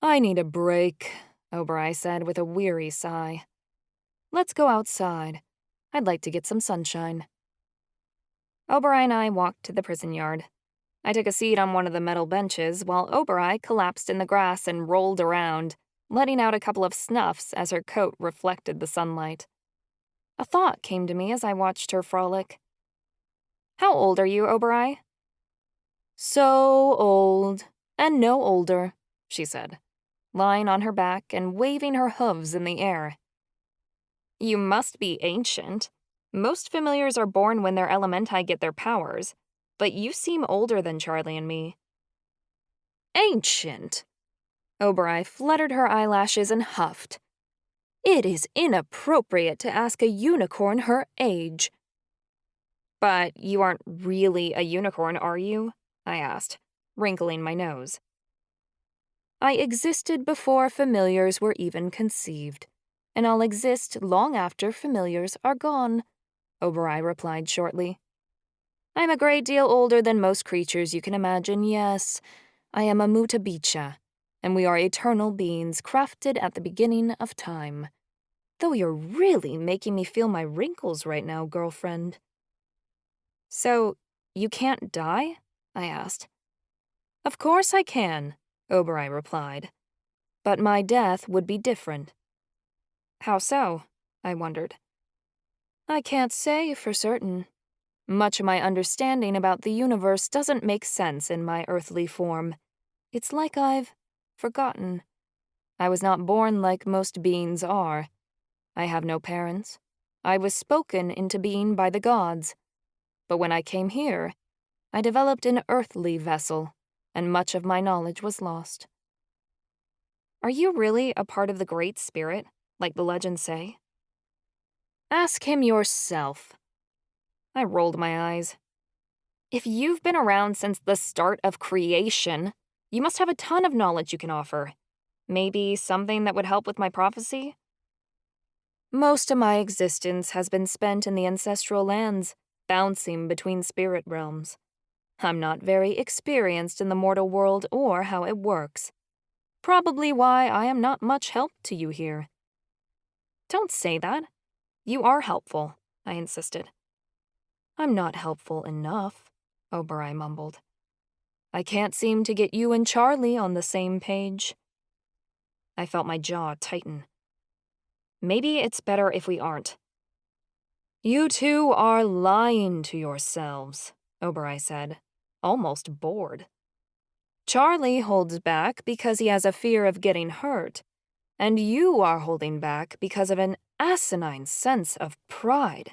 Speaker 5: I need a break, Oberai said with a weary sigh. Let's go outside. I'd like to get some sunshine. Oberai and I walked to the prison yard. I took a seat on one of the metal benches while Oberai collapsed in the grass and rolled around, letting out a couple of snuffs as her coat reflected the sunlight. A thought came to me as I watched her frolic. How old are you, Oberai? So old, and no older, she said, lying on her back and waving her hooves in the air. You must be ancient. Most familiars are born when their elementi get their powers, but you seem older than Charlie and me. Ancient? Oberai fluttered her eyelashes and huffed. It is inappropriate to ask a unicorn her age. But you aren't really a unicorn, are you? I asked, wrinkling my nose. I existed before familiars were even conceived, and I'll exist long after familiars are gone, Oberai replied shortly. I'm a great deal older than most creatures you can imagine, yes. I am a mutabicha, and we are eternal beings crafted at the beginning of time. Though you're really making me feel my wrinkles right now, girlfriend. So, you can't die? I asked. Of course I can, Oberai replied. But my death would be different. How so? I wondered. I can't say for certain. Much of my understanding about the universe doesn't make sense in my earthly form. It's like I've forgotten. I was not born like most beings are. I have no parents. I was spoken into being by the gods. But when I came here, I developed an earthly vessel, and much of my knowledge was lost. Are you really a part of the Great Spirit, like the legends say? Ask him yourself. I rolled my eyes. If you've been around since the start of creation, you must have a ton of knowledge you can offer. Maybe something that would help with my prophecy? Most of my existence has been spent in the ancestral lands, bouncing between spirit realms. I'm not very experienced in the mortal world or how it works. Probably why I am not much help to you here. Don't say that. You are helpful, I insisted. I'm not helpful enough, Oberai mumbled. I can't seem to get you and Charlie on the same page. I felt my jaw tighten. Maybe it's better if we aren't. You two are lying to yourselves, Oberai said, almost bored. Charlie holds back because he has a fear of getting hurt, and you are holding back because of an asinine sense of pride.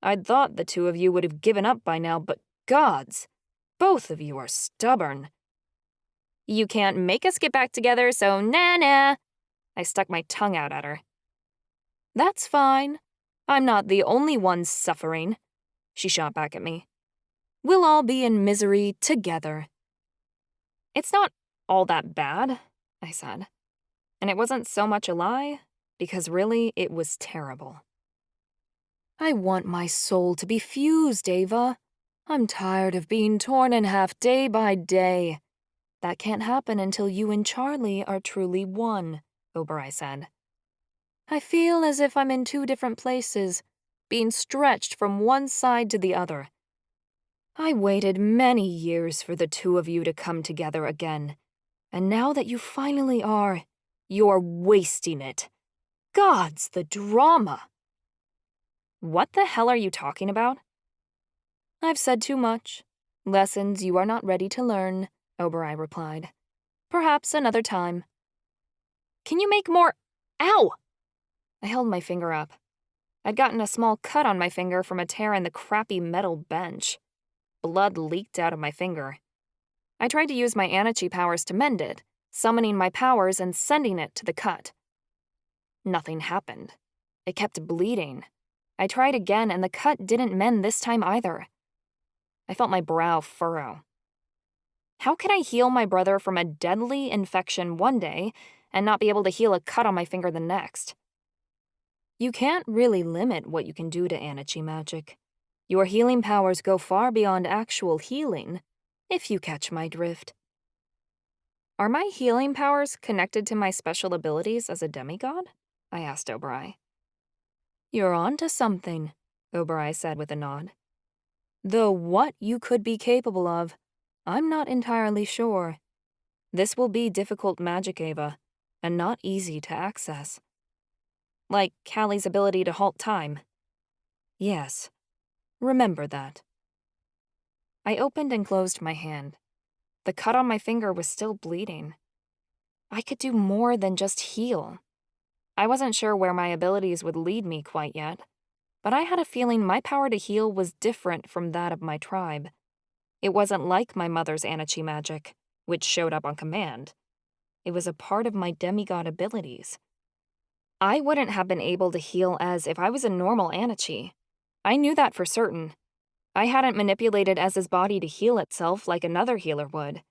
Speaker 5: I'd thought the two of you would have given up by now, but gods, both of you are stubborn. You can't make us get back together, so nah. I stuck my tongue out at her. That's fine. I'm not the only one suffering, she shot back at me. We'll all be in misery together. It's not all that bad, I said. And it wasn't so much a lie, because really it was terrible. I want my soul to be fused, Ava. I'm tired of being torn in half day by day. That can't happen until you and Charlie are truly one, Oberai said. I feel as if I'm in two different places, being stretched from one side to the other. I waited many years for the two of you to come together again, and now that you finally are, you're wasting it. Gods, the drama! What the hell are you talking about? I've said too much. Lessons you are not ready to learn, Oberai replied. Perhaps another time. Can you make more— Ow! I held my finger up. I'd gotten a small cut on my finger from a tear in the crappy metal bench. Blood leaked out of my finger. I tried to use my Anachi powers to mend it, summoning my powers and sending it to the cut. Nothing happened. It kept bleeding. I tried again, and the cut didn't mend this time either. I felt my brow furrow. How can I heal my brother from a deadly infection one day and not be able to heal a cut on my finger the next? You can't really limit what you can do to Anachi magic. Your healing powers go far beyond actual healing, if you catch my drift. Are my healing powers connected to my special abilities as a demigod? I asked Oberai. You're on to something, Oberai said with a nod. Though what you could be capable of, I'm not entirely sure. This will be difficult magic, Ava, and not easy to access. Like Callie's ability to halt time. Yes, remember that. I opened and closed my hand. The cut on my finger was still bleeding. I could do more than just heal. I wasn't sure where my abilities would lead me quite yet, but I had a feeling my power to heal was different from that of my tribe. It wasn't like my mother's Anachi magic, which showed up on command. It was a part of my demigod abilities. I wouldn't have been able to heal as if I was a normal Anachi. I knew that for certain. I hadn't manipulated Ez's body to heal itself like another healer would.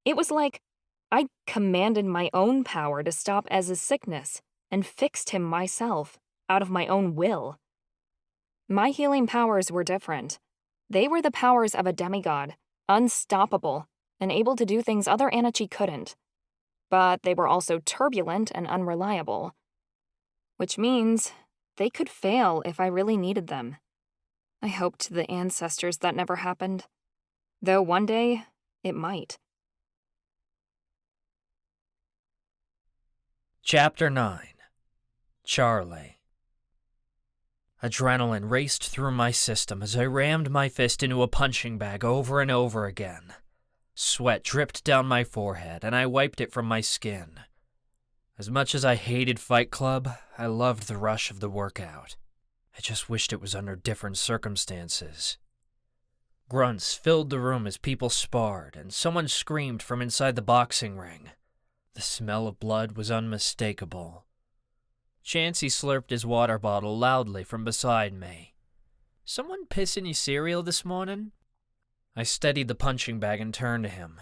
Speaker 5: It was like I commanded my own power to stop Ez's sickness and fixed him myself, out of my own will. My healing powers were different. They were the powers of a demigod, unstoppable, and able to do things other Anachi couldn't. But they were also turbulent and unreliable. Which means they could fail if I really needed them. I hoped to the ancestors that never happened. Though one day, it might.
Speaker 2: Chapter 9. Charlie. Adrenaline raced through my system as I rammed my fist into a punching bag over and over again. Sweat dripped down my forehead, and I wiped it from my skin. As much as I hated Fight Club, I loved the rush of the workout. I just wished it was under different circumstances. Grunts filled the room as people sparred, and someone screamed from inside the boxing ring. The smell of blood was unmistakable. Chansey slurped his water bottle loudly from beside me. Someone pissing you cereal this morning? I steadied the punching bag and turned to him.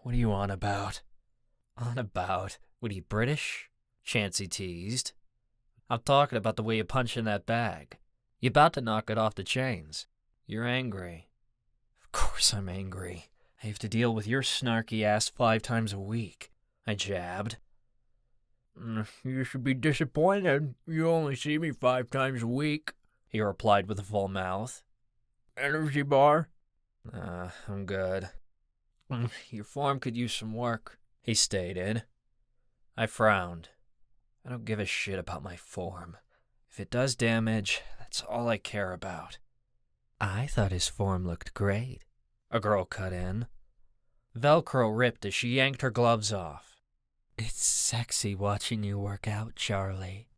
Speaker 2: What are you on about? On about? What are you, British? Chansey teased. I'm talking about the way you punch in that bag. You're about to knock it off the chains. You're angry. Of Of course I'm angry. I have to deal with your snarky ass 5 times a week, I jabbed.
Speaker 3: You should be disappointed. You only see me 5 times a week,
Speaker 2: he replied with a full mouth.
Speaker 3: Energy bar?
Speaker 2: I'm good.
Speaker 3: Your form could use some work,
Speaker 2: he stated. I frowned. I don't give a shit about my form. If it does damage, that's all I care about. I thought his form looked great, a girl cut in. Velcro ripped as she yanked her gloves off. It's sexy watching you work out, Charlie.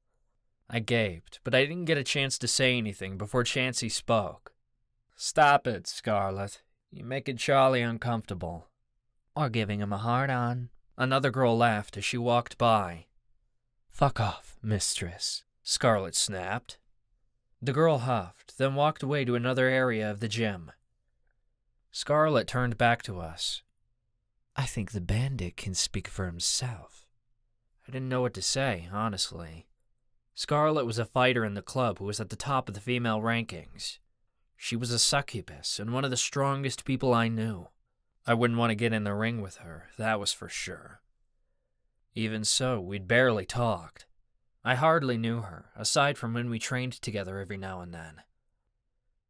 Speaker 2: I gaped, but I didn't get a chance to say anything before Chansey spoke. Stop it, Scarlet. You're making Charlie uncomfortable. Or giving him a hard-on. Another girl laughed as she walked by. Fuck off, mistress, Scarlet snapped. The girl huffed, then walked away to another area of the gym. Scarlet turned back to us. I think the bandit can speak for himself. I didn't know what to say, honestly. Scarlet was a fighter in the club who was at the top of the female rankings. She was a succubus and one of the strongest people I knew. I wouldn't want to get in the ring with her, that was for sure. Even so, we'd barely talked. I hardly knew her, aside from when we trained together every now and then.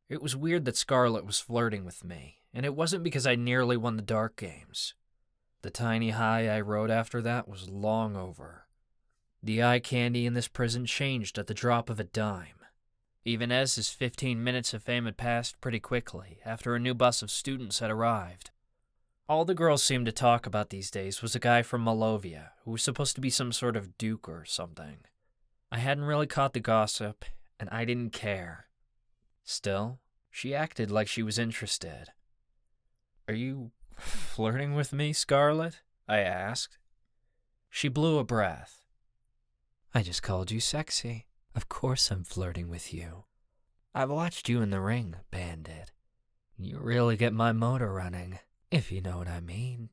Speaker 2: It was weird that Scarlet was flirting with me, and it wasn't because I nearly won the dark games. The tiny high I rode after that was long over. The eye candy in this prison changed at the drop of a dime. Even as his 15 minutes of fame had passed pretty quickly after a new bus of students had arrived. All the girls seemed to talk about these days was a guy from Malovia who was supposed to be some sort of duke or something. I hadn't really caught the gossip, and I didn't care. Still, she acted like she was interested. Are you flirting with me, Scarlet? I asked. She blew a breath. I just called you sexy. Of course I'm flirting with you. I've watched you in the ring, Bandit. You really get my motor running, if you know what I mean.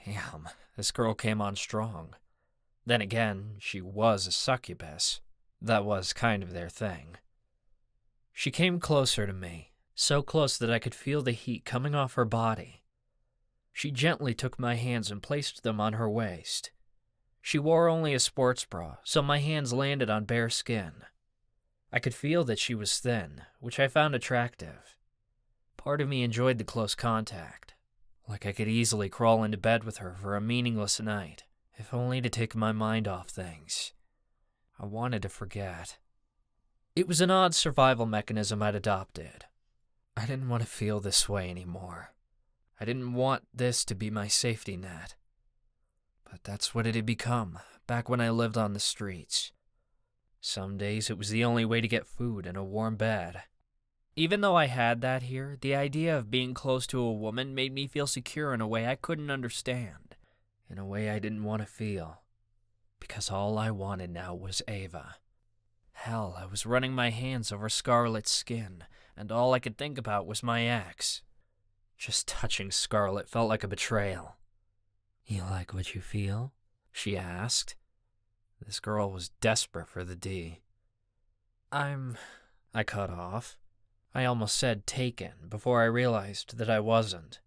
Speaker 2: Damn, this girl came on strong. Then again, she was a succubus. That was kind of their thing. She came closer to me, so close that I could feel the heat coming off her body. She gently took my hands and placed them on her waist. She wore only a sports bra, so my hands landed on bare skin. I could feel that she was thin, which I found attractive. Part of me enjoyed the close contact, like I could easily crawl into bed with her for a meaningless night, if only to take my mind off things. I wanted to forget. It was an odd survival mechanism I'd adopted. I didn't want to feel this way anymore. I didn't want this to be my safety net. But that's what it had become, back when I lived on the streets. Some days it was the only way to get food and a warm bed. Even though I had that here, the idea of being close to a woman made me feel secure in a way I couldn't understand, in a way I didn't want to feel. Because all I wanted now was Ava. Hell, I was running my hands over Scarlet's skin, and all I could think about was my ex. Just touching Scarlet felt like a betrayal. You like what you feel? She asked. This girl was desperate for the D. I cut off. I almost said taken before I realized that I wasn't.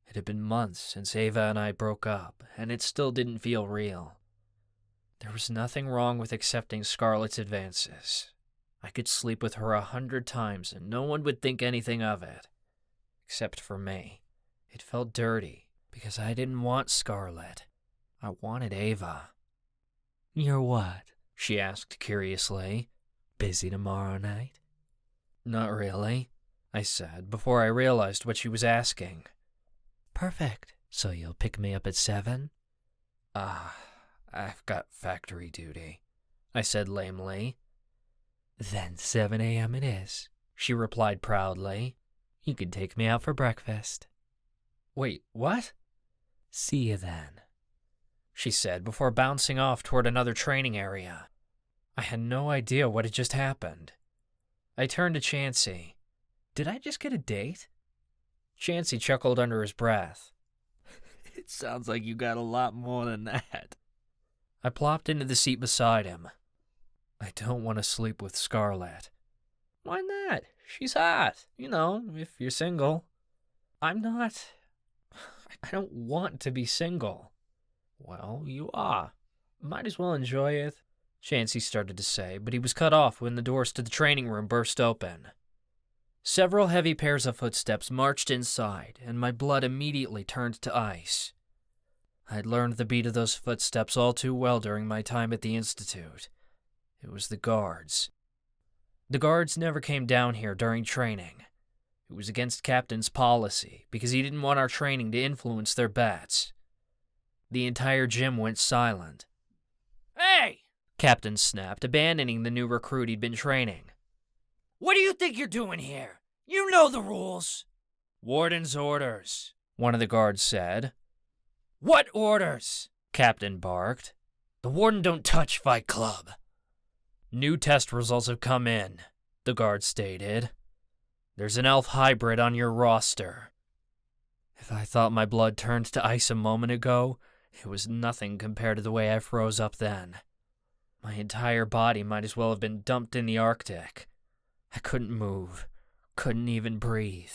Speaker 2: It had been months since Ava and I broke up, and it still didn't feel real. There was nothing wrong with accepting Scarlet's advances. I could sleep with her 100 times and no one would think anything of it. Except for me. It felt dirty, because I didn't want Scarlet. I wanted Ava. You're what? She asked curiously. Busy tomorrow night? Not really, I said, before I realized what she was asking. Perfect. So you'll pick me up at 7? I've got factory duty, I said lamely. Then 7 a.m. it is, she replied proudly. You can take me out for breakfast. Wait, what? See you then, she said before bouncing off toward another training area. I had no idea what had just happened. I turned to Chansey. Did I just get a date? Chansey chuckled under his breath. It sounds like you got a lot more than that. I plopped into the seat beside him. I don't want to sleep with Scarlet. Why not? She's hot, you know, if you're single.
Speaker 4: I don't want to be single. Well, you are. Might as well enjoy it, Chansey started to say, but he was cut off when the doors to the training room burst open. Several heavy pairs of footsteps marched inside, and my blood immediately turned to ice. I'd learned the beat of those footsteps all too well during my time at the Institute. It was the guards. The guards never came down here during training. It was against Captain's policy, because he didn't want our training to influence their bets. The entire gym went silent.
Speaker 3: Hey!
Speaker 4: Captain snapped, abandoning the new recruit he'd been training.
Speaker 3: What do you think you're doing here? You know the rules.
Speaker 4: Warden's orders, one of the guards said.
Speaker 3: What orders?
Speaker 4: Captain barked.
Speaker 3: The Warden don't touch Fight Club.
Speaker 4: New test results have come in, the guard stated. There's an elf hybrid on your roster. If I thought my blood turned to ice a moment ago, it was nothing compared to the way I froze up then. My entire body might as well have been dumped in the Arctic. I couldn't move, couldn't even breathe.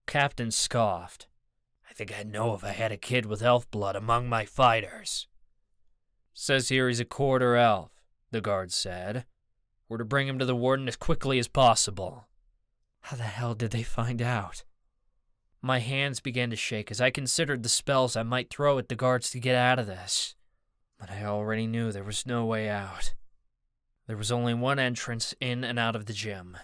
Speaker 4: Captain scoffed. I think I'd know if I had a kid with elf blood among my fighters. Says here he's a quarter elf, the guard said. We're to bring him to the Warden as quickly as possible. How the hell did they find out? My hands began to shake as I considered the spells I might throw at the guards to get out of this. But I already knew there was no way out. There was only one entrance in and out of the gym.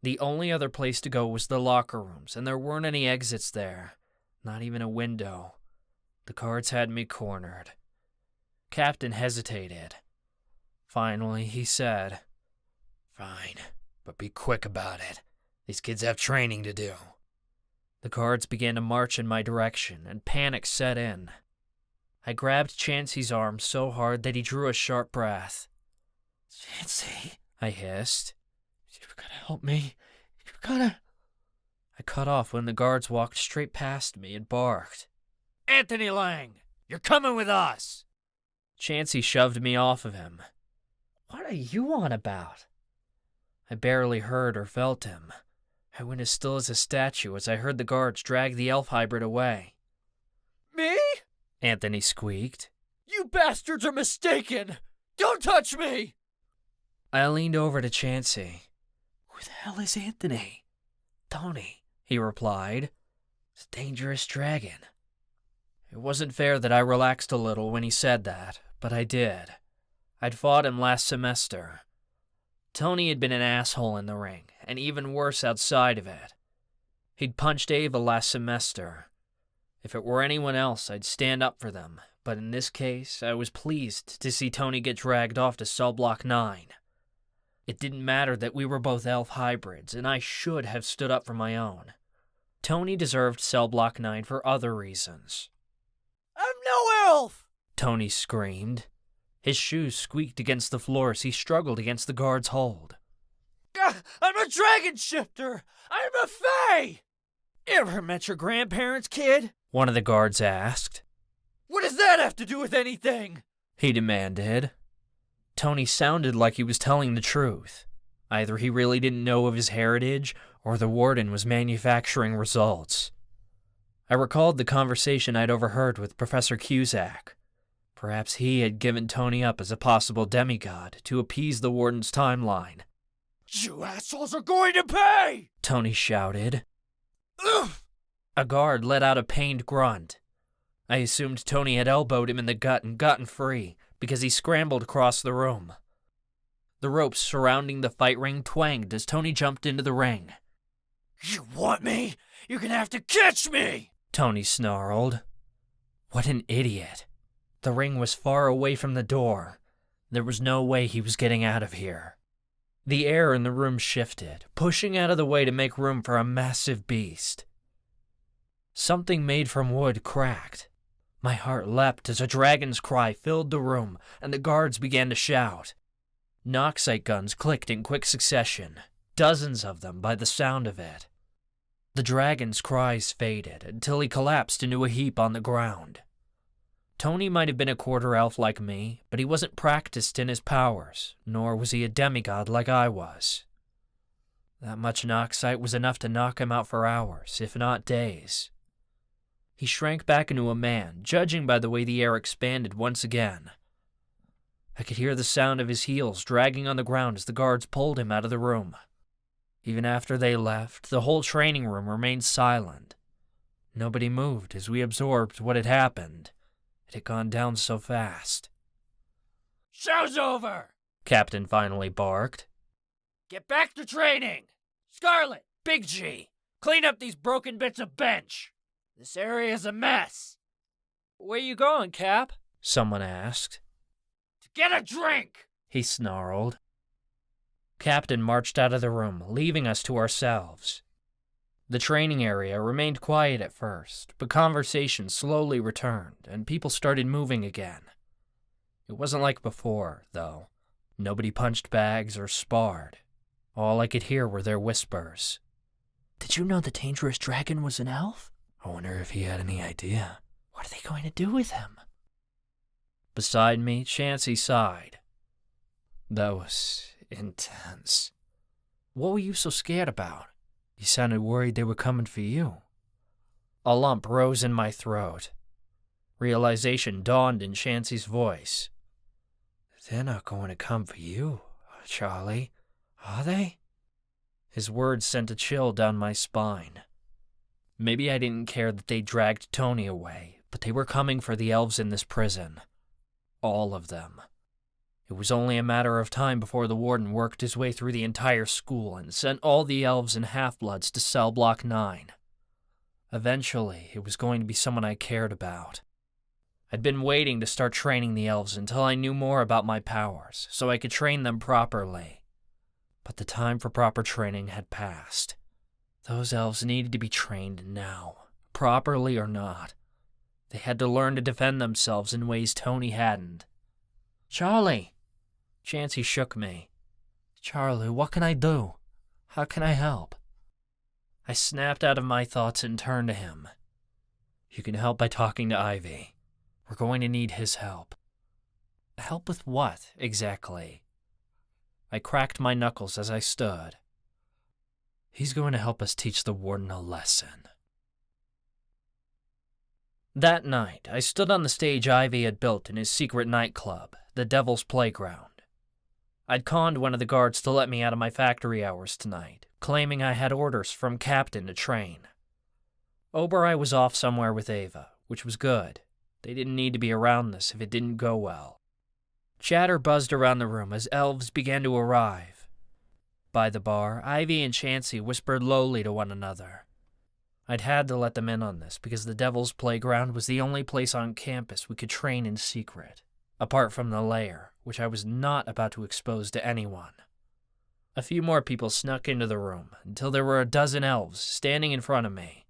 Speaker 4: The only other place to go was the locker rooms, and there weren't any exits there. Not even a window. The guards had me cornered. Captain hesitated. Finally, he said, "Fine, but be quick about it. These kids have training to do." The guards began to march in my direction, and panic set in. I grabbed Chansey's arm so hard that he drew a sharp breath.
Speaker 3: Chansey,
Speaker 4: I hissed.
Speaker 3: You've got to help me. You've got to...
Speaker 4: I cut off when the guards walked straight past me and barked.
Speaker 3: Anthony Lang, you're coming with us.
Speaker 4: Chansey shoved me off of him. What are you on about? I barely heard or felt him. I went as still as a statue as I heard the guards drag the elf hybrid away.
Speaker 3: Me?
Speaker 4: Anthony squeaked.
Speaker 3: You bastards are mistaken! Don't touch me!
Speaker 4: I leaned over to Chansey.
Speaker 3: Who the hell is Anthony?
Speaker 4: Tony, he replied. It's a dangerous dragon. It wasn't fair that I relaxed a little when he said that, but I did. I'd fought him last semester. Tony had been an asshole in the ring, and even worse outside of it. He'd punched Ava last semester. If it were anyone else, I'd stand up for them, but in this case, I was pleased to see Tony get dragged off to Cell Block 9. It didn't matter that we were both elf hybrids, and I should have stood up for my own. Tony deserved Cell Block 9 for other reasons.
Speaker 3: I'm no elf!
Speaker 4: Tony screamed. His shoes squeaked against the floor as he struggled against the guard's hold.
Speaker 3: I'm a dragon shifter! I'm a fae! Ever met your grandparents, kid?
Speaker 4: One of the guards asked.
Speaker 3: What does that have to do with anything?
Speaker 4: He demanded. Tony sounded like he was telling the truth. Either he really didn't know of his heritage, or the Warden was manufacturing results. I recalled the conversation I'd overheard with Professor Cusack. Perhaps he had given Tony up as a possible demigod to appease the Warden's timeline.
Speaker 3: You assholes are going to pay!
Speaker 4: Tony shouted.
Speaker 3: Ugh!
Speaker 4: A guard let out a pained grunt. I assumed Tony had elbowed him in the gut and gotten free, because he scrambled across the room. The ropes surrounding the fight ring twanged as Tony jumped into the ring.
Speaker 3: You want me? You're gonna have to catch me!
Speaker 4: Tony snarled. What an idiot. The ring was far away from the door. There was no way he was getting out of here. The air in the room shifted, pushing out of the way to make room for a massive beast. Something made from wood cracked. My heart leapt as a dragon's cry filled the room, and the guards began to shout. Noxite guns clicked in quick succession, dozens of them by the sound of it. The dragon's cries faded until he collapsed into a heap on the ground. Tony might have been a quarter elf like me, but he wasn't practiced in his powers, nor was he a demigod like I was. That much noxite was enough to knock him out for hours, if not days. He shrank back into a man, judging by the way the air expanded once again. I could hear the sound of his heels dragging on the ground as the guards pulled him out of the room. Even after they left, the whole training room remained silent. Nobody moved as we absorbed what had happened. It had gone down so fast.
Speaker 3: Show's over!
Speaker 4: Captain finally barked.
Speaker 3: Get back to training! Scarlet, Big G, clean up these broken bits of bench! This area's a mess!
Speaker 4: Where you going, Cap? Someone asked.
Speaker 3: To get a drink!
Speaker 4: He snarled. Captain marched out of the room, leaving us to ourselves. The training area remained quiet at first, but conversation slowly returned, and people started moving again. It wasn't like before, though. Nobody punched bags or sparred. All I could hear were their whispers.
Speaker 3: Did you know the dangerous dragon was an elf?
Speaker 4: I wonder if he had any idea. What are they going to do with him? Beside me, Chansey sighed. That was intense. What were you so scared about? You sounded worried they were coming for you. A lump rose in my throat. Realization dawned in Chansey's voice. They're not going to come for you, Charlie, are they? His words sent a chill down my spine. Maybe I didn't care that they dragged Tony away, but they were coming for the elves in this prison. All of them. It was only a matter of time before the warden worked his way through the entire school and sent all the elves and half-bloods to cell block 9. Eventually, it was going to be someone I cared about. I'd been waiting to start training the elves until I knew more about my powers, so I could train them properly. But the time for proper training had passed. Those elves needed to be trained now, properly or not. They had to learn to defend themselves in ways Tony hadn't. Charlie! Chansey shook me. Charlie, what can I do? How can I help? I snapped out of my thoughts and turned to him. You can help by talking to Ivy. We're going to need his help. Help with what, exactly? I cracked my knuckles as I stood. He's going to help us teach the warden a lesson. That night, I stood on the stage Ivy had built in his secret nightclub, the Devil's Playground. I'd conned one of the guards to let me out of my factory hours tonight, claiming I had orders from Captain to train. Oberei was off somewhere with Ava, which was good. They didn't need to be around this if it didn't go well. Chatter buzzed around the room as elves began to arrive. By the bar, Ivy and Chansey whispered lowly to one another. I'd had to let them in on this because the Devil's Playground was the only place on campus we could train in secret, apart from the lair, which I was not about to expose to anyone. A few more people snuck into the room until there were a dozen elves standing in front of me.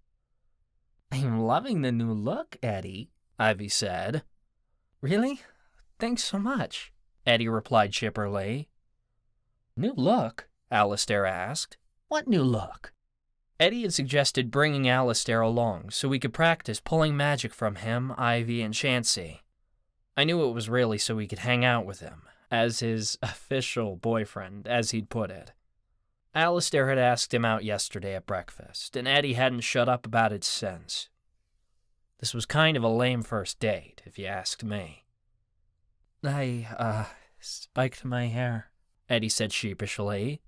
Speaker 4: I'm loving the new look, Eddie, Ivy said. Really? Thanks so much, Eddie replied chipperly. New look? Alistair asked. What new look? Eddie had suggested bringing Alistair along so we could practice pulling magic from him, Ivy, and Chansey. I knew it was really so we could hang out with him, as his official boyfriend, as he'd put it. Alistair had asked him out yesterday at breakfast, and Eddie hadn't shut up about it since. This was kind of a lame first date, if you asked me. I, spiked my hair, Eddie said sheepishly.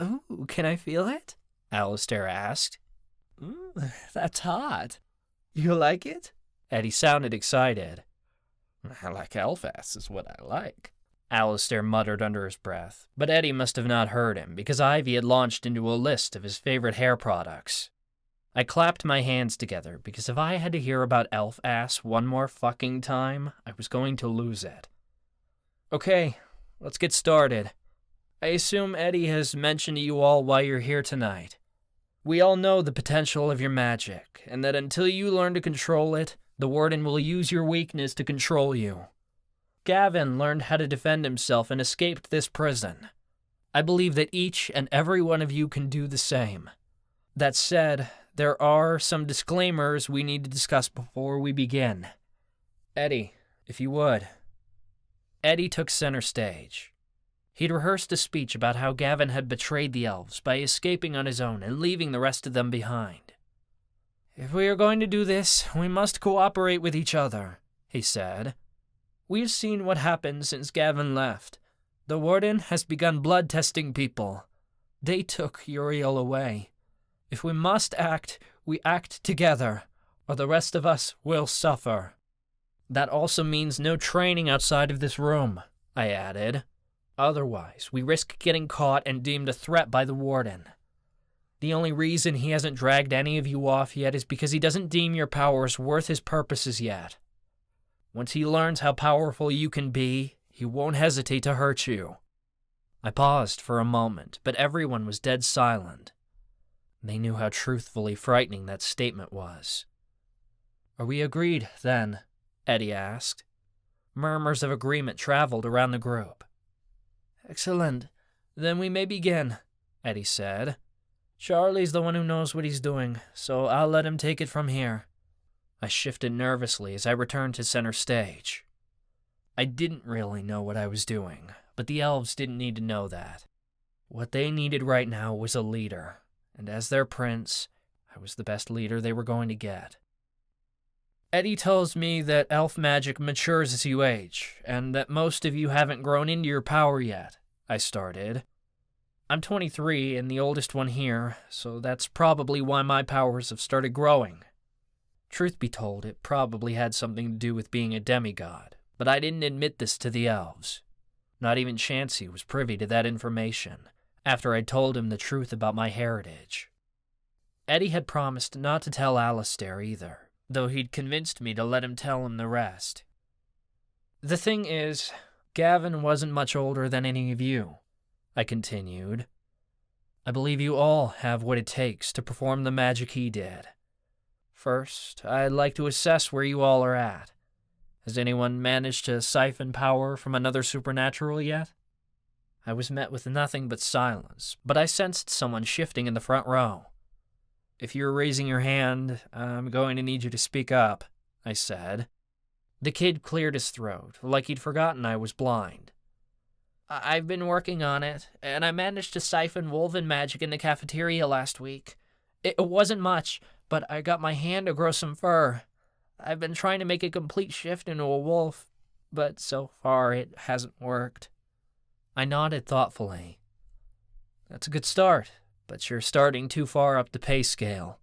Speaker 4: Ooh, can I feel it? Alistair asked. That's hot. You like it? Eddie sounded excited. I like elf ass is what I like, Alistair muttered under his breath, but Eddie must have not heard him because Ivy had launched into a list of his favorite hair products. I clapped my hands together because if I had to hear about elf ass one more fucking time, I was going to lose it. Okay, let's get started. I assume Eddie has mentioned to you all why you're here tonight. We all know the potential of your magic, and that until you learn to control it, the Warden will use your weakness to control you. Gavin learned how to defend himself and escaped this prison. I believe that each and every one of you can do the same. That said, there are some disclaimers we need to discuss before we begin. Eddie, if you would. Eddie took center stage. He'd rehearsed a speech about how Gavin had betrayed the elves by escaping on his own and leaving the rest of them behind. "If we are going to do this, we must cooperate with each other," he said. "We've seen what happened since Gavin left. The Warden has begun blood testing people. They took Uriel away. If we must act, we act together, or the rest of us will suffer." "That also means no training outside of this room," I added. "Otherwise, we risk getting caught and deemed a threat by the Warden. The only reason he hasn't dragged any of you off yet is because he doesn't deem your powers worth his purposes yet. Once he learns how powerful you can be, he won't hesitate to hurt you." I paused for a moment, but everyone was dead silent. They knew how truthfully frightening that statement was. "Are we agreed, then?" Eddie asked. Murmurs of agreement traveled around the group. "Excellent. Then we may begin," Eddie said. "Charlie's the one who knows what he's doing, so I'll let him take it from here." I shifted nervously as I returned to center stage. I didn't really know what I was doing, but the elves didn't need to know that. What they needed right now was a leader, and as their prince, I was the best leader they were going to get. "Eddie tells me that elf magic matures as you age, and that most of you haven't grown into your power yet," I started. "I'm 23 and the oldest one here, so that's probably why my powers have started growing. Truth be told, it probably had something to do with being a demigod, but I didn't admit this to the elves. Not even Chansey was privy to that information, after I'd told him the truth about my heritage. Eddie had promised not to tell Alistair either, though he'd convinced me to let him tell him the rest. The thing is, Gavin wasn't much older than any of you," I continued. "I believe you all have what it takes to perform the magic he did. First, I'd like to assess where you all are at. Has anyone managed to siphon power from another supernatural yet?" I was met with nothing but silence, but I sensed someone shifting in the front row. "If you're raising your hand, I'm going to need you to speak up," I said. The kid cleared his throat, like he'd forgotten I was blind. "I've been working on it, and I managed to siphon woven magic in the cafeteria last week. It wasn't much, but I got my hand to grow some fur. I've been trying to make a complete shift into a wolf, but so far it hasn't worked." I nodded thoughtfully. "That's a good start, but you're starting too far up the pay scale.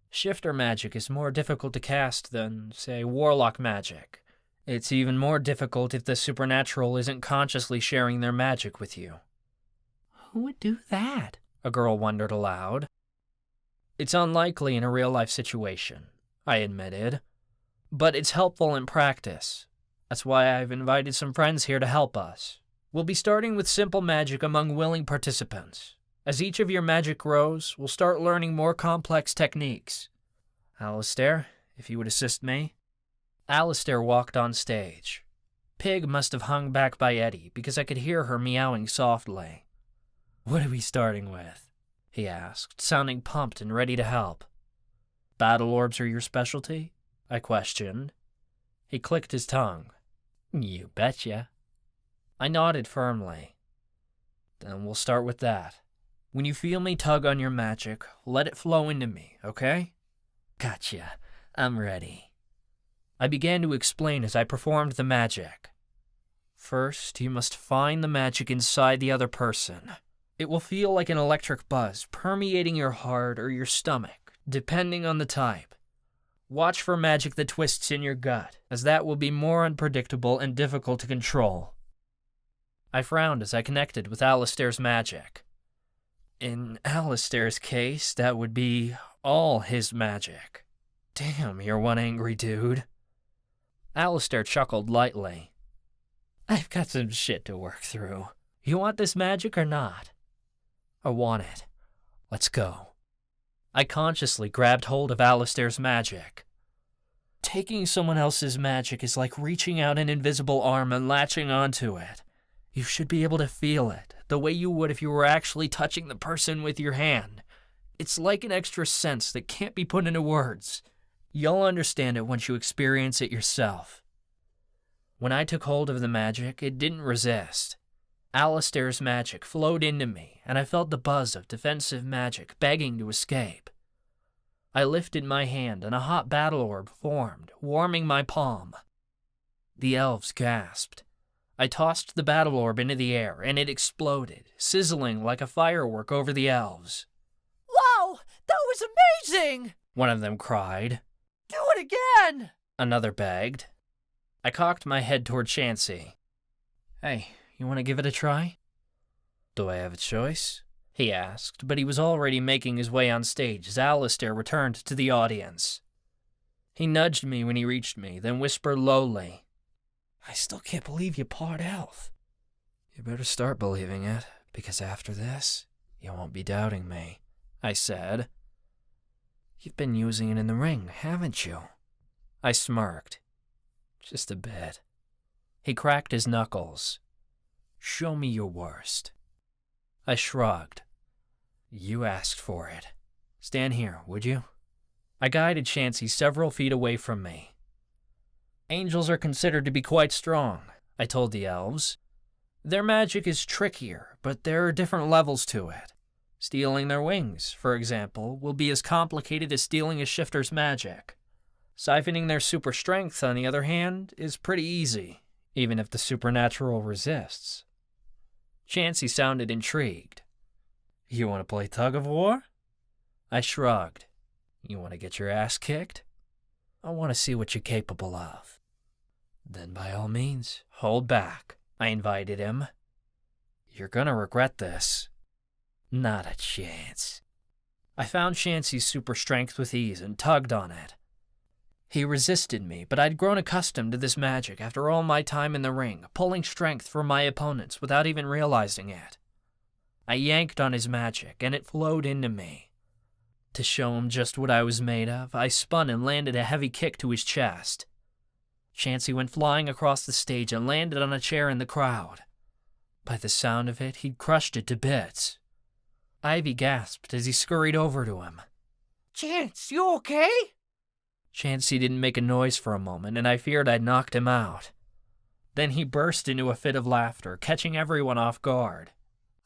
Speaker 4: Shifter magic is more difficult to cast than, say, warlock magic. It's even more difficult if the supernatural isn't consciously sharing their magic with you." "Who would do that?" a girl wondered aloud. "It's unlikely in a real-life situation," I admitted. "But it's helpful in practice. That's why I've invited some friends here to help us. We'll be starting with simple magic among willing participants. As each of your magic grows, we'll start learning more complex techniques. Alistair, if you would assist me." Alistair walked on stage. Pig must have hung back by Eddie because I could hear her meowing softly. "What are we starting with?" he asked, sounding pumped and ready to help. "Battle orbs are your specialty?" I questioned. He clicked his tongue. "You betcha." I nodded firmly. "Then we'll start with that. When you feel me tug on your magic, let it flow into me, okay?" "Gotcha. I'm ready." I began to explain as I performed the magic. First, you must find the magic inside the other person. It will feel like an electric buzz permeating your heart or your stomach, depending on the type. Watch for magic that twists in your gut, as that will be more unpredictable and difficult to control. I frowned as I connected with Alistair's magic. In Alistair's case, that would be all his magic. Damn, you're one angry dude. Alistair chuckled lightly. "I've got some shit to work through. You want this magic or not?" "I want it. Let's go." I consciously grabbed hold of Alistair's magic. Taking someone else's magic is like reaching out an invisible arm and latching onto it. You should be able to feel it, the way you would if you were actually touching the person with your hand. It's like an extra sense that can't be put into words. You'll understand it once you experience it yourself. When I took hold of the magic, it didn't resist. Alistair's magic flowed into me, and I felt the buzz of defensive magic begging to escape. I lifted my hand, and a hot battle orb formed, warming my palm. The elves gasped. I tossed the battle orb into the air, and it exploded, sizzling like a firework over the elves.
Speaker 3: Wow, that was amazing!
Speaker 4: One of them cried.
Speaker 3: Do it again!
Speaker 4: Another begged. I cocked my head toward Chansey. Hey, you want to give it a try? Do I have a choice? He asked, but he was already making his way on stage as Alistair returned to the audience. He nudged me when he reached me, then whispered lowly, I still can't believe you part elf. You better start believing it, because after this, you won't be doubting me, I said. You've been using it in the ring, haven't you? I smirked. Just a bit. He cracked his knuckles. Show me your worst. I shrugged. You asked for it. Stand here, would you? I guided Chansey several feet away from me. Angels are considered to be quite strong, I told the elves. Their magic is trickier, but there are different levels to it. Stealing their wings, for example, will be as complicated as stealing a shifter's magic. Siphoning their super strength, on the other hand, is pretty easy, even if the supernatural resists. Chansey sounded intrigued. You want to play tug of war? I shrugged. You want to get your ass kicked? I want to see what you're capable of. Then by all means, hold back, I invited him. You're gonna regret this. Not a chance. I found Chansey's super strength with ease and tugged on it. He resisted me, but I'd grown accustomed to this magic after all my time in the ring, pulling strength from my opponents without even realizing it. I yanked on his magic, and it flowed into me. To show him just what I was made of, I spun and landed a heavy kick to his chest. Chansey went flying across the stage and landed on a chair in the crowd. By the sound of it, he'd crushed it to bits. Ivy gasped as he scurried over to him.
Speaker 3: Chance, you okay?
Speaker 4: Chansey didn't make a noise for a moment, and I feared I'd knocked him out. Then he burst into a fit of laughter, catching everyone off guard.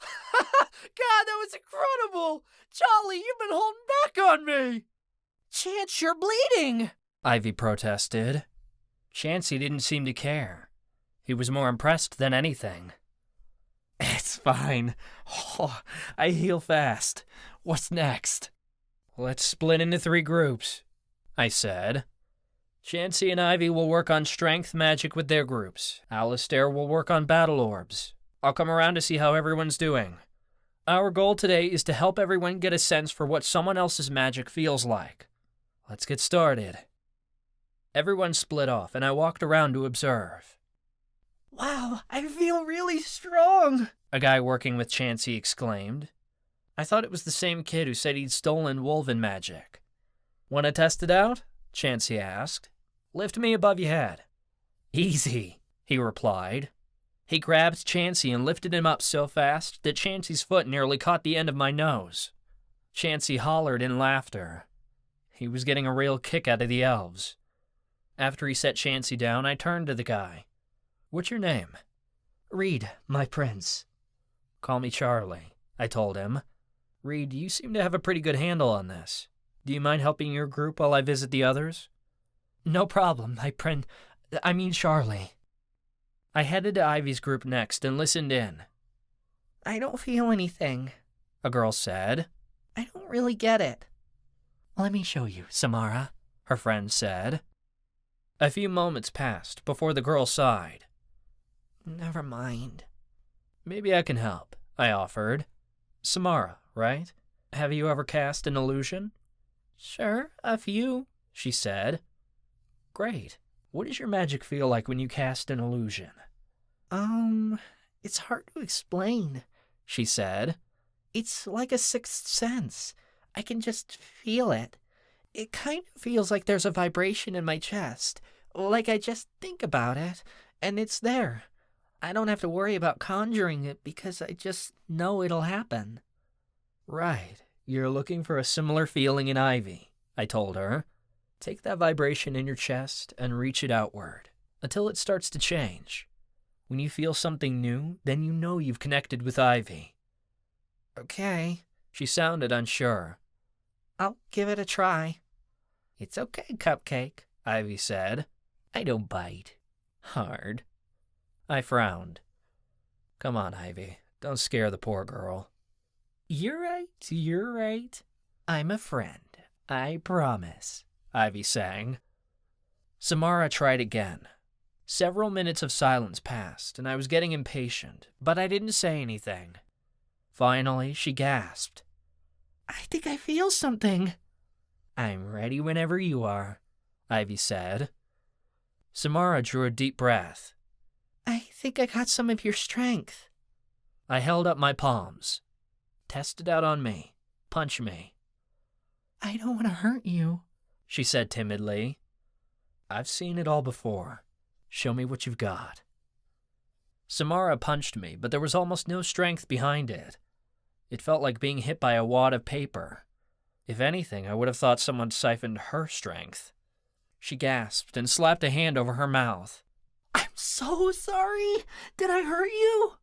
Speaker 3: God, that was incredible! Charlie, you've been holding back on me! Chance, you're bleeding!
Speaker 4: Ivy protested. Chansey didn't seem to care. He was more impressed than anything. It's fine. Oh, I heal fast. What's next? Let's split into 3 groups, I said. Chansey and Ivy will work on strength magic with their groups. Alistair will work on battle orbs. I'll come around to see how everyone's doing. Our goal today is to help everyone get a sense for what someone else's magic feels like. Let's get started. Everyone split off, and I walked around to observe.
Speaker 3: Wow, I feel really strong!
Speaker 4: A guy working with Chansey exclaimed. I thought it was the same kid who said he'd stolen Wolven magic. Want to test it out? Chansey asked. Lift me above your head. Easy, he replied. He grabbed Chansey and lifted him up so fast that Chansey's foot nearly caught the end of my nose. Chansey hollered in laughter. He was getting a real kick out of the elves. After he set Chansey down, I turned to the guy. What's your name? Reed, my prince. Call me Charlie, I told him. Reed, you seem to have a pretty good handle on this. Do you mind helping your group while I visit the others? No problem, I mean Charlie. I headed to Ivy's group next and listened in. I don't feel anything, a girl said. I don't really get it. Let me show you, Samara, her friend said. A few moments passed before the girl sighed. Never mind. Maybe I can help, I offered. Samara, right? Have you ever cast an illusion? Sure, a few, she said. Great. What does your magic feel like when you cast an illusion? It's hard to explain, she said. It's like a sixth sense. I can just feel it. It kind of feels like there's a vibration in my chest, like I just think about it, and it's there. I don't have to worry about conjuring it because I just know it'll happen. Right. You're looking for a similar feeling in Ivy, I told her. Take that vibration in your chest and reach it outward until it starts to change. When you feel something new, then you know you've connected with Ivy. Okay, she sounded unsure. I'll give it a try. It's okay, Cupcake, Ivy said. I don't bite. Hard. I frowned. Come on, Ivy. Don't scare the poor girl. You're right. I'm a friend. I promise, Ivy sang. Samara tried again. Several minutes of silence passed, and I was getting impatient, but I didn't say anything. Finally, she gasped. I think I feel something. I'm ready whenever you are, Ivy said. Samara drew a deep breath. I think I got some of your strength. I held up my palms. Test it out on me. Punch me. I don't want to hurt you, she said timidly. I've seen it all before. Show me what you've got. Samara punched me, but there was almost no strength behind it. It felt like being hit by a wad of paper. If anything, I would have thought someone siphoned her strength. She gasped and slapped a hand over her mouth. I'm so sorry. Did I hurt you?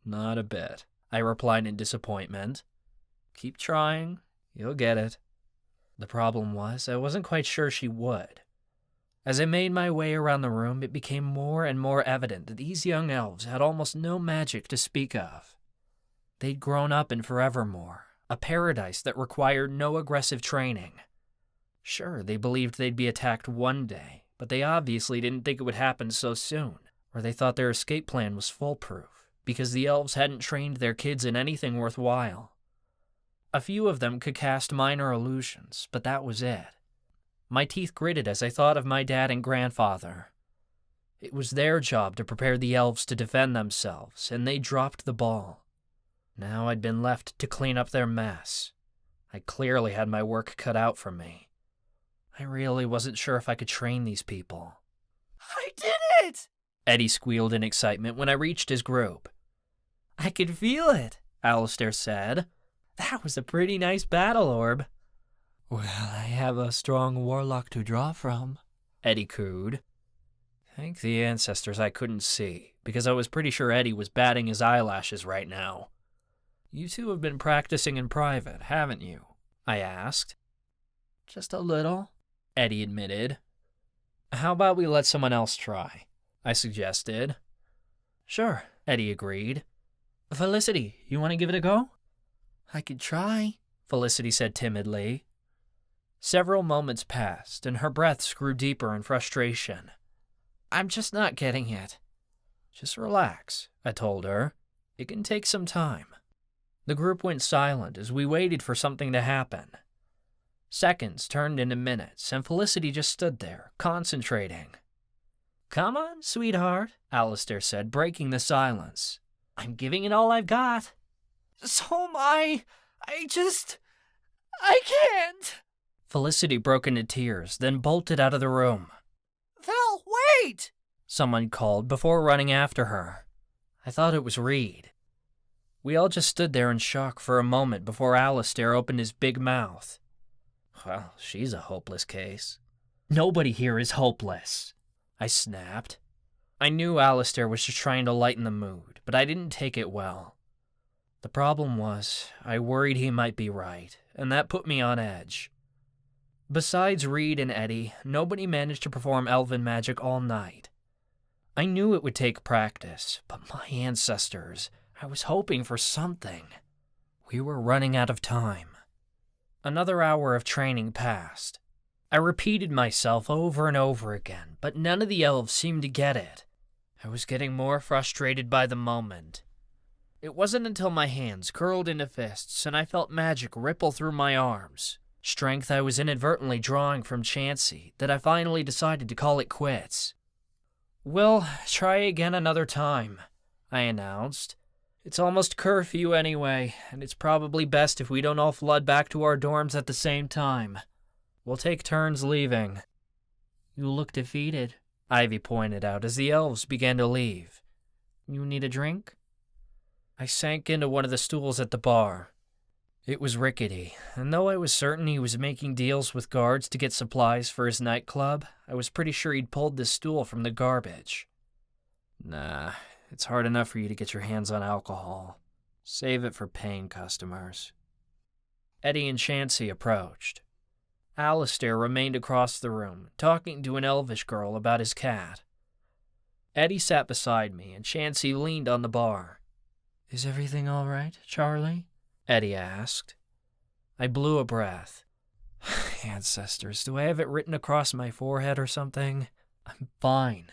Speaker 4: Not a bit, I replied in disappointment. Keep trying. You'll get it. The problem was, I wasn't quite sure she would. As I made my way around the room, it became more and more evident that these young elves had almost no magic to speak of. They'd grown up in Forevermore, a paradise that required no aggressive training. Sure, they believed they'd be attacked one day, but they obviously didn't think it would happen so soon, or they thought their escape plan was foolproof, because the elves hadn't trained their kids in anything worthwhile. A few of them could cast minor illusions, but that was it. My teeth gritted as I thought of my dad and grandfather. It was their job to prepare the elves to defend themselves, and they dropped the ball. Now I'd been left to clean up their mess. I clearly had my work cut out for me. I really wasn't sure if I could train these people. I did it! Eddie squealed in excitement when I reached his group. I could feel it, Alistair said. That was a pretty nice battle orb. Well, I have a strong warlock to draw from, Eddie cooed. Thank the ancestors I couldn't see, because I was pretty sure Eddie was batting his eyelashes right now. You two have been practicing in private, haven't you? I asked. Just a little, Eddie admitted. How about we let someone else try? I suggested. Sure, Eddie agreed. Felicity, you want to give it a go? I could try, Felicity said timidly. Several moments passed, and her breaths grew deeper in frustration. I'm just not getting it. Just relax, I told her. It can take some time. The group went silent as we waited for something to happen. Seconds turned into minutes, and Felicity just stood there, concentrating. Come on, sweetheart, Alistair said, breaking the silence. I'm giving it all I've got. So am I. I can't. Felicity broke into tears, then bolted out of the room. Val, wait! Someone called before running after her. I thought it was Reed. We all just stood there in shock for a moment before Alistair opened his big mouth. Well, she's a hopeless case. Nobody here is hopeless, I snapped. I knew Alistair was just trying to lighten the mood, but I didn't take it well. The problem was, I worried he might be right, and that put me on edge. Besides Reed and Eddie, nobody managed to perform elven magic all night. I knew it would take practice, but my ancestors, I was hoping for something. We were running out of time. Another hour of training passed. I repeated myself over and over again, but none of the elves seemed to get it. I was getting more frustrated by the moment. It wasn't until my hands curled into fists and I felt magic ripple through my arms, strength I was inadvertently drawing from Chansey, that I finally decided to call it quits. We'll try again another time, I announced. It's almost curfew anyway, and it's probably best if we don't all flood back to our dorms at the same time. We'll take turns leaving. You look defeated, Ivy pointed out as the elves began to leave. You need a drink? I sank into one of the stools at the bar. It was rickety, and though I was certain he was making deals with guards to get supplies for his nightclub, I was pretty sure he'd pulled this stool from the garbage.
Speaker 2: Nah, it's hard enough for you to get your hands on alcohol. Save it for paying customers.
Speaker 4: Eddie and Chansey approached. Alistair remained across the room, talking to an elvish girl about his cat. Eddie sat beside me, and Chansey leaned on the bar. "Is everything all right, Charlie?" Eddie asked. I blew a breath. Ancestors, do I have it written across my forehead or something? I'm fine.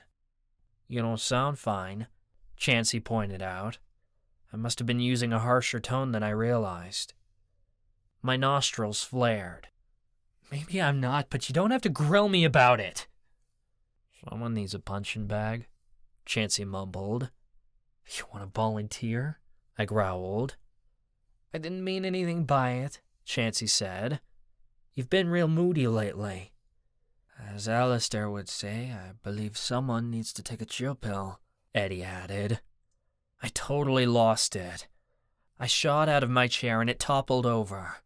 Speaker 4: You don't sound fine, Chansey pointed out. I must have been using a harsher tone than I realized. My nostrils flared. Maybe I'm not, but you don't have to grill me about it. Someone needs a punching bag, Chansey mumbled. You want to volunteer? I growled. I didn't mean anything by it, Chansey said. You've been real moody lately. As Alistair would say, I believe someone needs to take a chill pill, Eddie added. I totally lost it. I shot out of my chair and it toppled over.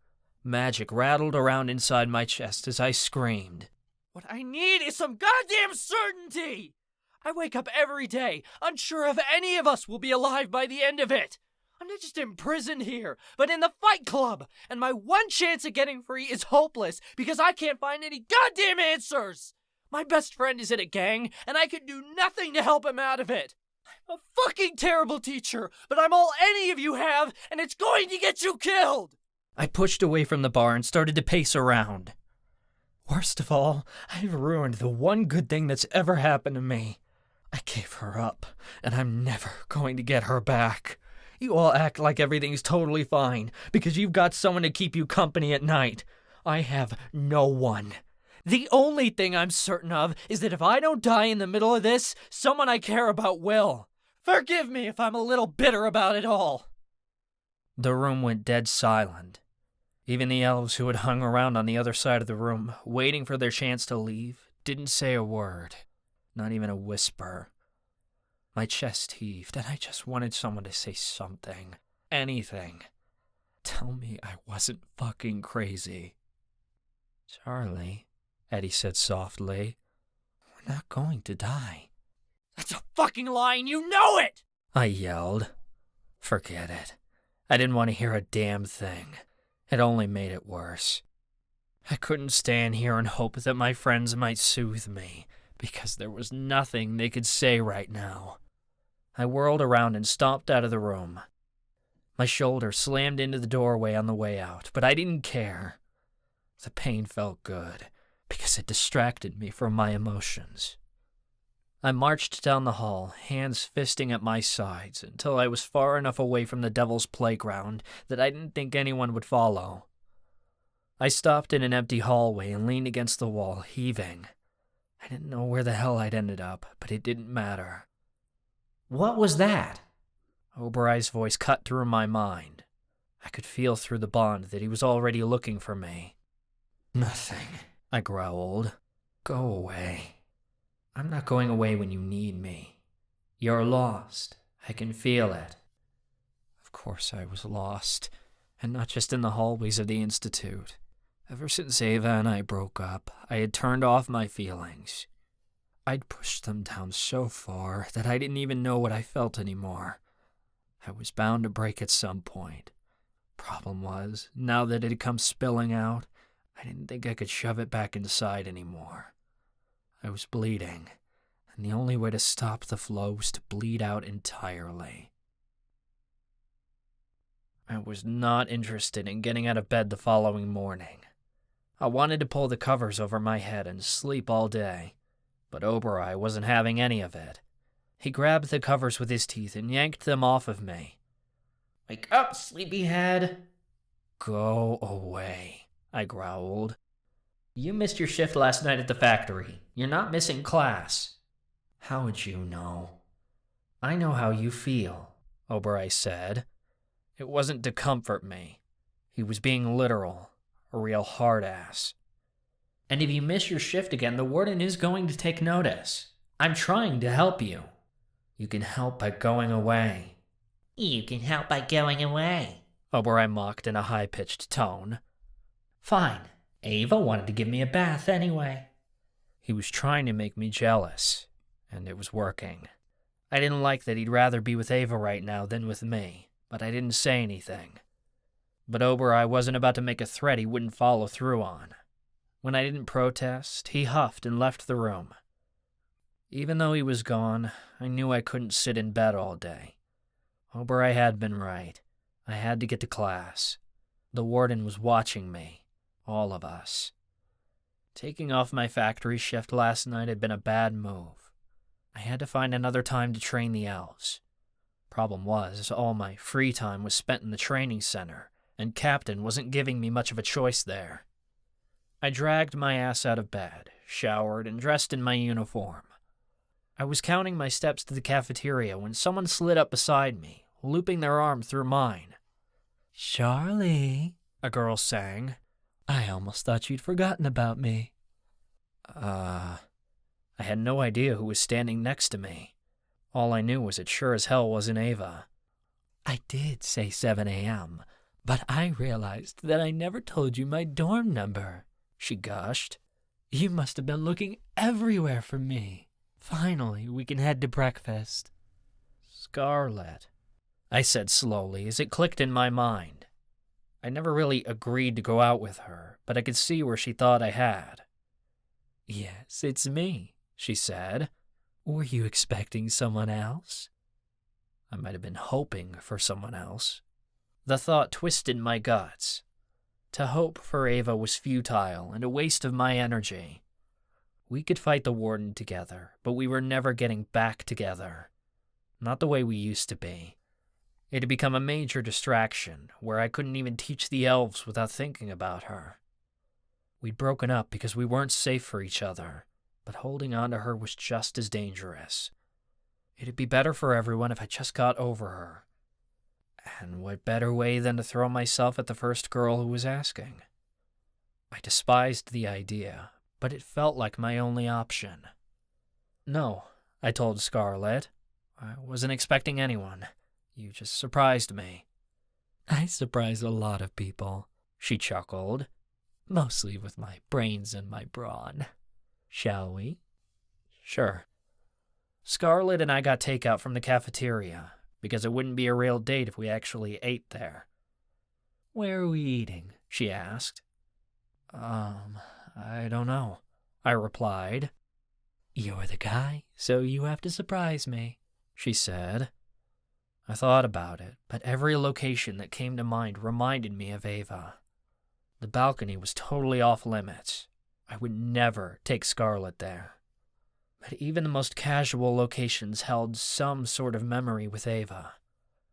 Speaker 4: Magic rattled around inside my chest as I screamed. What I need is some goddamn certainty! I wake up every day, unsure if any of us will be alive by the end of it. I'm not just imprisoned here, but in the Fight Club, and my one chance at getting free is hopeless because I can't find any goddamn answers! My best friend is in a gang, and I can do nothing to help him out of it. I'm a fucking terrible teacher, but I'm all any of you have, and it's going to get you killed! I pushed away from the bar and started to pace around. Worst of all, I've ruined the one good thing that's ever happened to me. I gave her up, and I'm never going to get her back. You all act like everything's totally fine because you've got someone to keep you company at night. I have no one. The only thing I'm certain of is that if I don't die in the middle of this, someone I care about will. Forgive me if I'm a little bitter about it all. The room went dead silent. Even the elves who had hung around on the other side of the room, waiting for their chance to leave, didn't say a word. Not even a whisper. My chest heaved, and I just wanted someone to say something. Anything. Tell me I wasn't fucking crazy. Charlie, Eddie said softly, we're not going to die. That's a fucking lie, and you know it! I yelled. Forget it. I didn't want to hear a damn thing. It only made it worse. I couldn't stand here and hope that my friends might soothe me, because there was nothing they could say right now. I whirled around and stomped out of the room. My shoulder slammed into the doorway on the way out, but I didn't care. The pain felt good, because it distracted me from my emotions. I marched down the hall, hands fisting at my sides, until I was far enough away from the Devil's Playground that I didn't think anyone would follow. I stopped in an empty hallway and leaned against the wall, heaving. I didn't know where the hell I'd ended up, but it didn't matter. What was that? Oberon's voice cut through my mind. I could feel through the bond that he was already looking for me. Nothing, I growled. Go away. I'm not going away when you need me. You're lost. I can feel it. Of course I was lost, and not just in the hallways of the Institute. Ever since Ava and I broke up, I had turned off my feelings. I'd pushed them down so far that I didn't even know what I felt anymore. I was bound to break at some point. Problem was, now that it had come spilling out, I didn't think I could shove it back inside anymore. I was bleeding, and the only way to stop the flow was to bleed out entirely. I was not interested in getting out of bed the following morning. I wanted to pull the covers over my head and sleep all day, but Oberon wasn't having any of it. He grabbed the covers with his teeth and yanked them off of me. Wake up, sleepyhead! Go away, I growled. You missed your shift last night at the factory. You're not missing class. How would you know? I know how you feel, Oberon said. It wasn't to comfort me. He was being literal, a real hard-ass. And if you miss your shift again, the warden is going to take notice. I'm trying to help you. You can help by going away. You can help by going away, Oberon mocked in a high-pitched tone. Fine. Ava wanted to give me a bath anyway. He was trying to make me jealous, and it was working. I didn't like that he'd rather be with Ava right now than with me, but I didn't say anything. But over I wasn't about to make a threat he wouldn't follow through on. When I didn't protest, he huffed and left the room. Even though he was gone, I knew I couldn't sit in bed all day. Oberei had been right. I had to get to class. The warden was watching me. All of us. Taking off my factory shift last night had been a bad move. I had to find another time to train the elves. Problem was, all my free time was spent in the training center, and Captain wasn't giving me much of a choice there. I dragged my ass out of bed, showered, and dressed in my uniform. I was counting my steps to the cafeteria when someone slid up beside me, looping their arm through mine.
Speaker 9: "Charlie," a girl sang. "I almost thought you'd forgotten about me."
Speaker 4: I had no idea who was standing next to me. All I knew was it sure as hell wasn't Ava.
Speaker 9: "I did say 7 a.m., but I realized that I never told you my dorm number," she gushed. "You must have been looking everywhere for me. Finally, we can head to breakfast."
Speaker 4: Scarlet, I said slowly as it clicked in my mind. I never really agreed to go out with her, but I could see where she thought I had.
Speaker 9: "Yes, it's me," she said. "Were you expecting someone else?"
Speaker 4: I might have been hoping for someone else. The thought twisted my guts. To hope for Ava was futile and a waste of my energy. We could fight the Warden together, but we were never getting back together. Not the way we used to be. It had become a major distraction, where I couldn't even teach the elves without thinking about her. We'd broken up because we weren't safe for each other, but holding on to her was just as dangerous. It'd be better for everyone if I just got over her. And what better way than to throw myself at the first girl who was asking? I despised the idea, but it felt like my only option. "No," I told Scarlet. "I wasn't expecting anyone. You just surprised me."
Speaker 9: "I surprise a lot of people," she chuckled. "Mostly with my brains and my brawn. Shall we?"
Speaker 4: Sure. Scarlet and I got takeout from the cafeteria, because it wouldn't be a real date if we actually ate there.
Speaker 9: "Where are we eating?"
Speaker 4: she asked. I don't know," I replied.
Speaker 9: "You're the guy, so you have to surprise me,"
Speaker 4: she said. I thought about it, but every location that came to mind reminded me of Ava. The balcony was totally off limits. I would never take Scarlet there. But even the most casual locations held some sort of memory with Ava.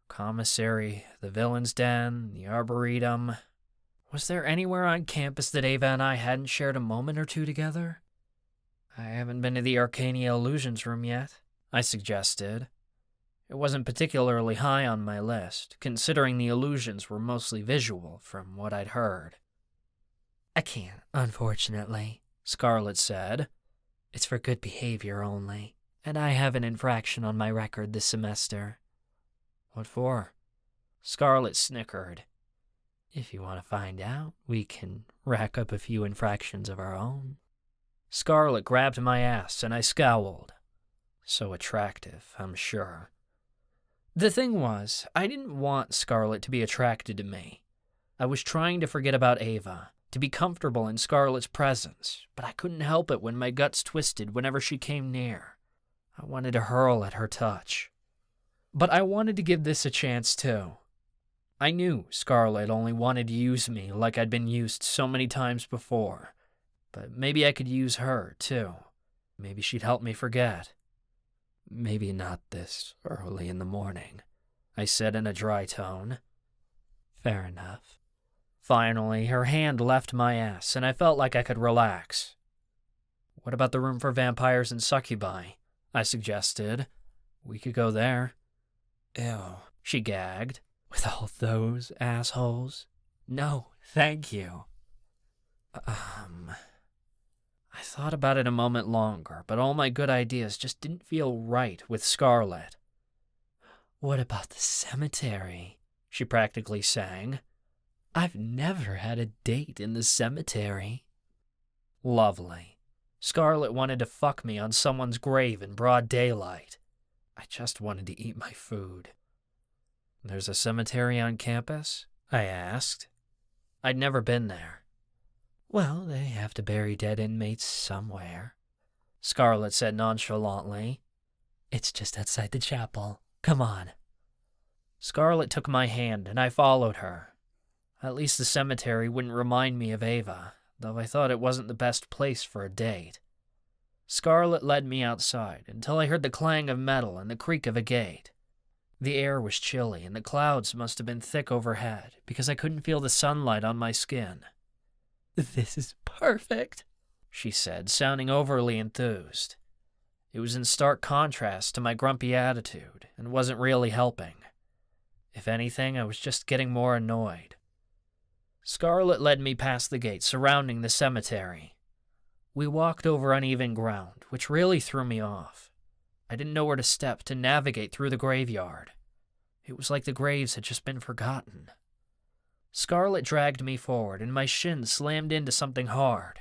Speaker 4: Commissary, the villain's den, the arboretum. Was there anywhere on campus that Ava and I hadn't shared a moment or two together? "I haven't been to the Arcania Illusions room yet," I suggested. It wasn't particularly high on my list, considering the illusions were mostly visual from what I'd heard.
Speaker 9: "I can't, unfortunately," Scarlet said. "It's for good behavior only, and I have an infraction on my record this semester."
Speaker 4: "What for?" Scarlet snickered.
Speaker 9: "If you want to find out, we can rack up a few infractions of our own."
Speaker 4: Scarlet grabbed my ass, and I scowled. So attractive, I'm sure. The thing was, I didn't want Scarlet to be attracted to me. I was trying to forget about Ava, to be comfortable in Scarlet's presence, but I couldn't help it when my guts twisted whenever she came near. I wanted to hurl at her touch. But I wanted to give this a chance too. I knew Scarlet only wanted to use me like I'd been used so many times before, but maybe I could use her too. Maybe she'd help me forget. "Maybe not this early in the morning," I said in a dry tone.
Speaker 9: "Fair enough."
Speaker 4: Finally, her hand left my ass, and I felt like I could relax. "What about the room for vampires and succubi?" I suggested. "We could go there."
Speaker 9: "Ew,"
Speaker 4: she gagged.
Speaker 9: "With all those assholes? No, thank you."
Speaker 4: I thought about it a moment longer, but all my good ideas just didn't feel right with Scarlet.
Speaker 9: "What about the cemetery?"
Speaker 4: she practically sang.
Speaker 9: "I've never had a date in the cemetery."
Speaker 4: Lovely. Scarlet wanted to fuck me on someone's grave in broad daylight. I just wanted to eat my food. There's a cemetery on campus? I asked. I'd never been there. Well, they have to bury dead inmates somewhere, Scarlet said nonchalantly. It's just outside the chapel. Come on. Scarlet took my hand, and I followed her. At least the cemetery wouldn't remind me of Ava, though I thought it wasn't the best place for a date. Scarlet led me outside until I heard the clang of metal and the creak of a gate. The air was chilly, and the clouds must have been thick overhead because I couldn't feel the sunlight on my skin. This is perfect, she said, sounding overly enthused. It was in stark contrast to my grumpy attitude and wasn't really helping. If anything, I was just getting more annoyed. Scarlet led me past the gate surrounding the cemetery. We walked over uneven ground, which really threw me off. I didn't know where to step to navigate through the graveyard. It was like the graves had just been forgotten. Scarlet dragged me forward, and my shin slammed into something hard.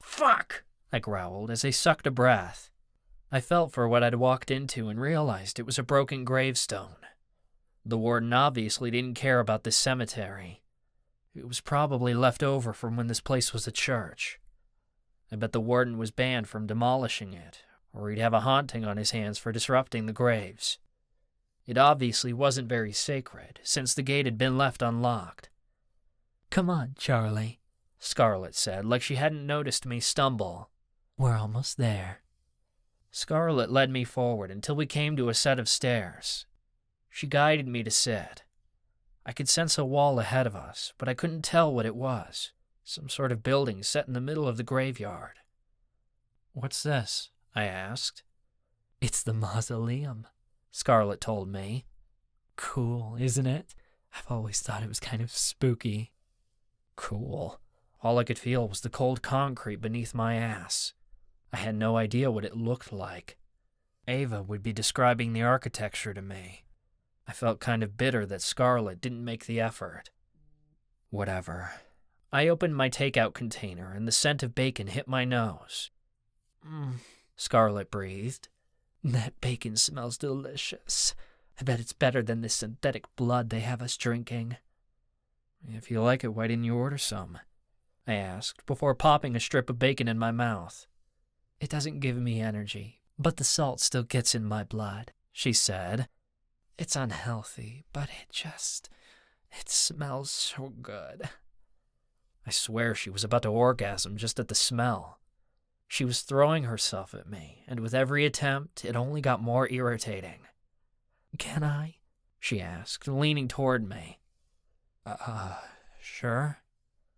Speaker 4: Fuck! I growled as I sucked a breath. I felt for what I'd walked into and realized it was a broken gravestone. The warden obviously didn't care about this cemetery. It was probably left over from when this place was a church. I bet the warden was banned from demolishing it, or he'd have a haunting on his hands for disrupting the graves. It obviously wasn't very sacred, since the gate had been left unlocked. Come on, Charlie, Scarlet said, like she hadn't noticed me stumble. We're almost there. Scarlet led me forward until we came to a set of stairs. She guided me to sit. I could sense a wall ahead of us, but I couldn't tell what it was. Some sort of building set in the middle of the graveyard. What's this? I asked. It's the mausoleum, Scarlet told me. Cool, isn't it? I've always thought it was kind of spooky. Cool. All I could feel was the cold concrete beneath my ass. I had no idea what it looked like. Ava would be describing the architecture to me. I felt kind of bitter that Scarlet didn't make the effort. Whatever. I opened my takeout container and the scent of bacon hit my nose. Scarlet breathed. That bacon smells delicious. I bet it's better than this synthetic blood they have us drinking. If you like it, why didn't you order some? I asked, before popping a strip of bacon in my mouth. It doesn't give me energy, but the salt still gets in my blood, she said. It's unhealthy, but it smells so good. I swear she was about to orgasm just at the smell. She was throwing herself at me, and with every attempt, it only got more irritating. Can I? She asked, leaning toward me. Sure.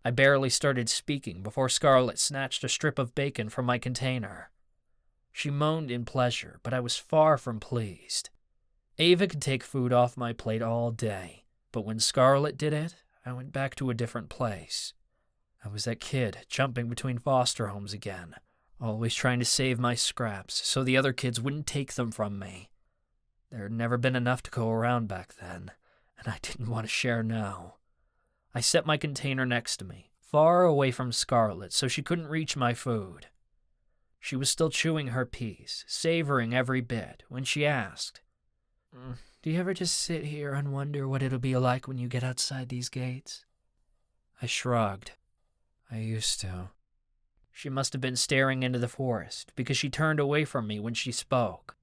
Speaker 4: I barely started speaking before Scarlet snatched a strip of bacon from my container. She moaned in pleasure, but I was far from pleased. Ava could take food off my plate all day, but when Scarlet did it, I went back to a different place. I was that kid jumping between foster homes again, always trying to save my scraps so the other kids wouldn't take them from me. There had never been enough to go around back then, and I didn't want to share now. I set my container next to me, far away from Scarlet so she couldn't reach my food. She was still chewing her piece, savoring every bit, when she asked, Do you ever just sit here and wonder what it'll be like when you get outside these gates? I shrugged. I used to. She must have been staring into the forest, because she turned away from me when she spoke.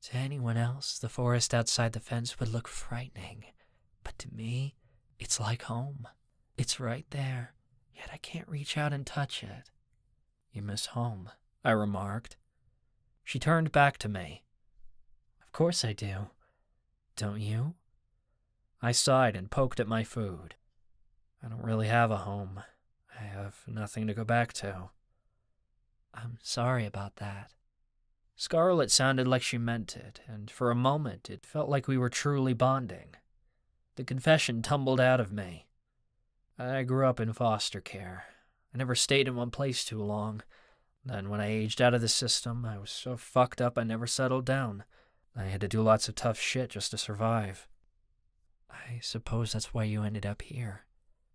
Speaker 4: To anyone else, the forest outside the fence would look frightening, but to me, it's like home. It's right there, yet I can't reach out and touch it. You miss home, I remarked. She turned back to me. Of course I do. Don't you? I sighed and poked at my food. I don't really have a home. I have nothing to go back to. I'm sorry about that. Scarlet sounded like she meant it, and for a moment it felt like we were truly bonding. The confession tumbled out of me. I grew up in foster care. I never stayed in one place too long. Then when I aged out of the system, I was so fucked up I never settled down. I had to do lots of tough shit just to survive. I suppose that's why you ended up here,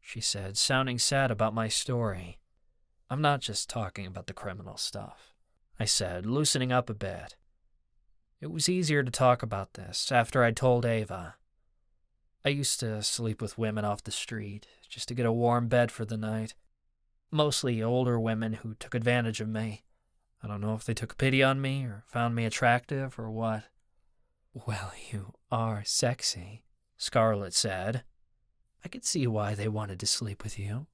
Speaker 4: she said, sounding sad about my story. I'm not just talking about the criminal stuff, I said, loosening up a bit. It was easier to talk about this after I told Ava. I used to sleep with women off the street just to get a warm bed for the night. Mostly older women who took advantage of me. I don't know if they took pity on me or found me attractive or what. Well, you are sexy, Scarlet said. I could see why they wanted to sleep with you.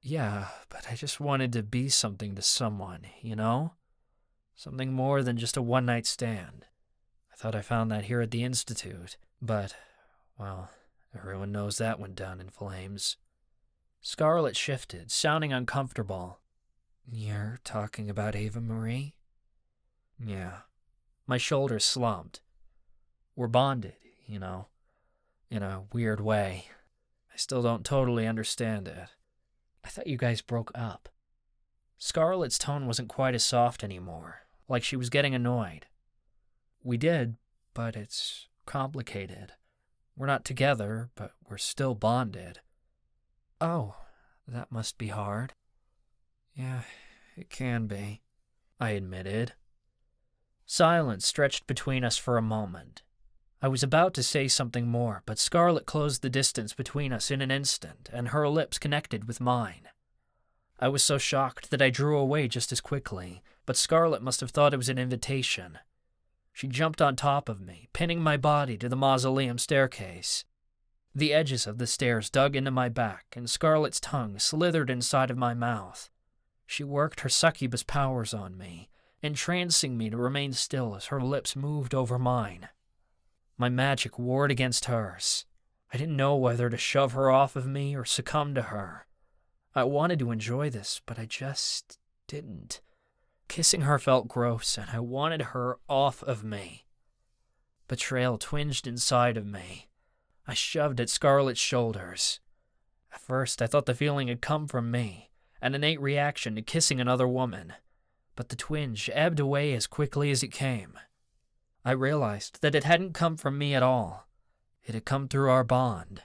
Speaker 4: Yeah, but I just wanted to be something to someone, you know? Something more than just a one-night stand. I thought I found that here at the Institute, but, well, everyone knows that went down in flames. Scarlet shifted, sounding uncomfortable. You're talking about Ava-Marie? Yeah. My shoulders slumped. We're bonded, you know, in a weird way. I still don't totally understand it. I thought you guys broke up. Scarlet's tone wasn't quite as soft anymore, like she was getting annoyed. We did, but it's complicated. We're not together, but we're still bonded. Oh, that must be hard. Yeah, it can be, I admitted. Silence stretched between us for a moment. I was about to say something more, but Scarlet closed the distance between us in an instant, and her lips connected with mine. I was so shocked that I drew away just as quickly, but Scarlet must have thought it was an invitation. She jumped on top of me, pinning my body to the mausoleum staircase. The edges of the stairs dug into my back, and Scarlet's tongue slithered inside of my mouth. She worked her succubus powers on me, entrancing me to remain still as her lips moved over mine. My magic warred against hers. I didn't know whether to shove her off of me or succumb to her. I wanted to enjoy this, but I just didn't. Kissing her felt gross, and I wanted her off of me. Betrayal twinged inside of me. I shoved at Scarlet's shoulders. At first, I thought the feeling had come from me, an innate reaction to kissing another woman, but the twinge ebbed away as quickly as it came. I realized that it hadn't come from me at all. It had come through our bond.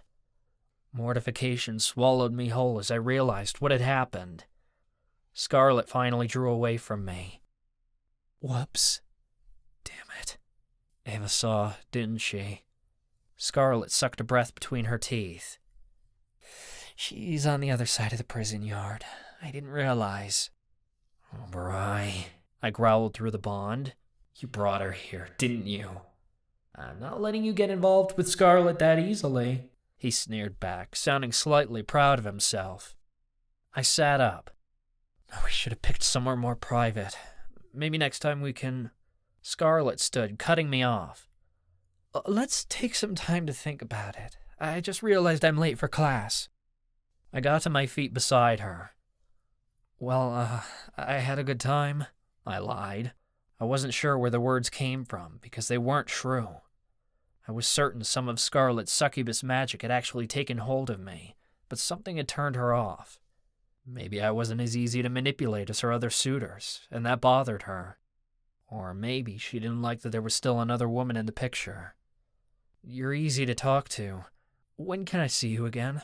Speaker 4: Mortification swallowed me whole as I realized what had happened. Scarlet finally drew away from me. Whoops. Damn it. Ava saw, didn't she? Scarlet sucked a breath between her teeth. She's on the other side of the prison yard. I didn't realize. Oh, Bri, I growled through the bond. You brought her here, didn't you? I'm not letting you get involved with Scarlet that easily, he sneered back, sounding slightly proud of himself. I sat up. We should have picked somewhere more private. Maybe next time we can... Scarlet stood, cutting me off. Let's take some time to think about it. I just realized I'm late for class. I got to my feet beside her. Well, I had a good time, I lied. I wasn't sure where the words came from, because they weren't true. I was certain some of Scarlet's succubus magic had actually taken hold of me, but something had turned her off. Maybe I wasn't as easy to manipulate as her other suitors, and that bothered her. Or maybe she didn't like that there was still another woman in the picture. You're easy to talk to. When can I see you again?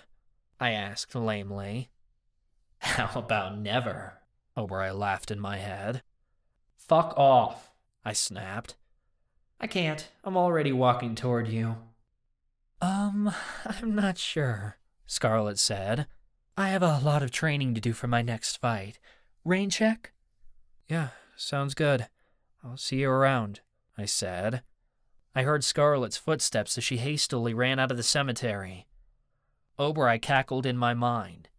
Speaker 4: I asked lamely. How about never? Oberoi laughed in my head. Fuck off, I snapped. I can't. I'm already walking toward you. I'm not sure, Scarlet said. I have a lot of training to do for my next fight. Rain check? Yeah, sounds good. I'll see you around, I said. I heard Scarlet's footsteps as she hastily ran out of the cemetery. Oberoi cackled in my mind.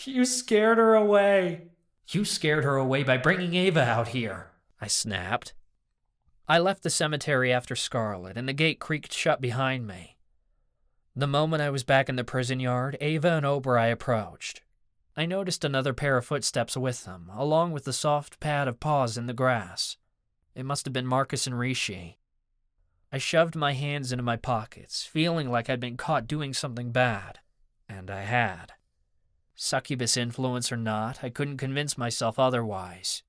Speaker 4: You scared her away. You scared her away by bringing Ava out here, I snapped. I left the cemetery after Scarlet, and the gate creaked shut behind me. The moment I was back in the prison yard, Ava and Oberoi approached. I noticed another pair of footsteps with them, along with the soft pad of paws in the grass. It must have been Marcus and Rishi. I shoved my hands into my pockets, feeling like I'd been caught doing something bad. And I had. Succubus influence or not, I couldn't convince myself otherwise.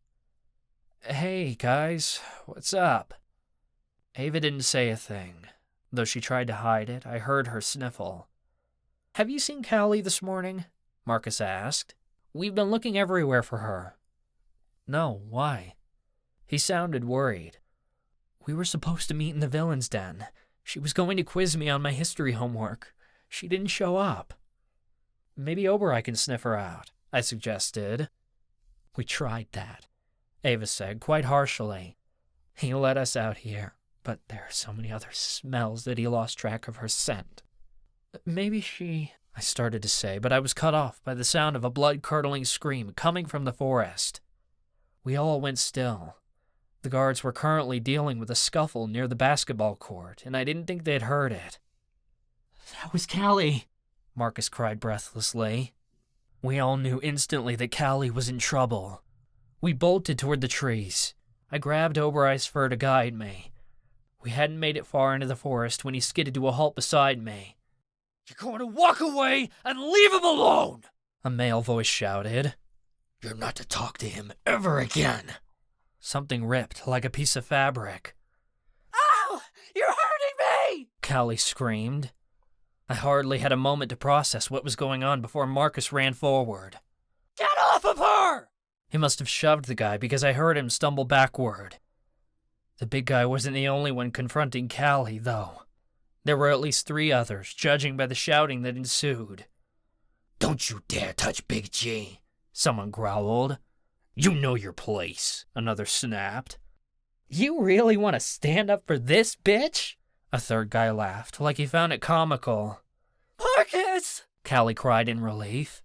Speaker 4: Hey, guys, what's up? Ava didn't say a thing. Though she tried to hide it, I heard her sniffle. Have you seen Callie this morning? Marcus asked. We've been looking everywhere for her. No, why? He sounded worried. We were supposed to meet in the villain's den. She was going to quiz me on my history homework. She didn't show up. Maybe Oberei can sniff her out, I suggested. We tried that, Ava said quite harshly. He let us out here, but there are so many other smells that he lost track of her scent. Maybe she... I started to say, but I was cut off by the sound of a blood-curdling scream coming from the forest. We all went still. The guards were currently dealing with a scuffle near the basketball court, and I didn't think they'd heard it. That was Callie, Marcus cried breathlessly. We all knew instantly that Callie was in trouble. We bolted toward the trees. I grabbed Oberei's fur to guide me. We hadn't made it far into the forest when he skidded to a halt beside me.
Speaker 3: You're going to walk away and leave him alone!
Speaker 4: A male voice shouted.
Speaker 3: You're not to talk to him ever again.
Speaker 4: Something ripped like a piece of fabric.
Speaker 3: Ow! You're hurting me!
Speaker 4: Callie screamed. I hardly had a moment to process what was going on before Marcus ran forward.
Speaker 3: Get off of her!
Speaker 4: He must have shoved the guy because I heard him stumble backward. The big guy wasn't the only one confronting Callie, though. There were at least 3 others, judging by the shouting that ensued.
Speaker 3: Don't you dare touch Big G,
Speaker 4: someone growled.
Speaker 3: You know your place, another snapped.
Speaker 4: You really want to stand up for this bitch? A third guy laughed, like he found it comical.
Speaker 3: Marcus!
Speaker 4: Callie cried in relief.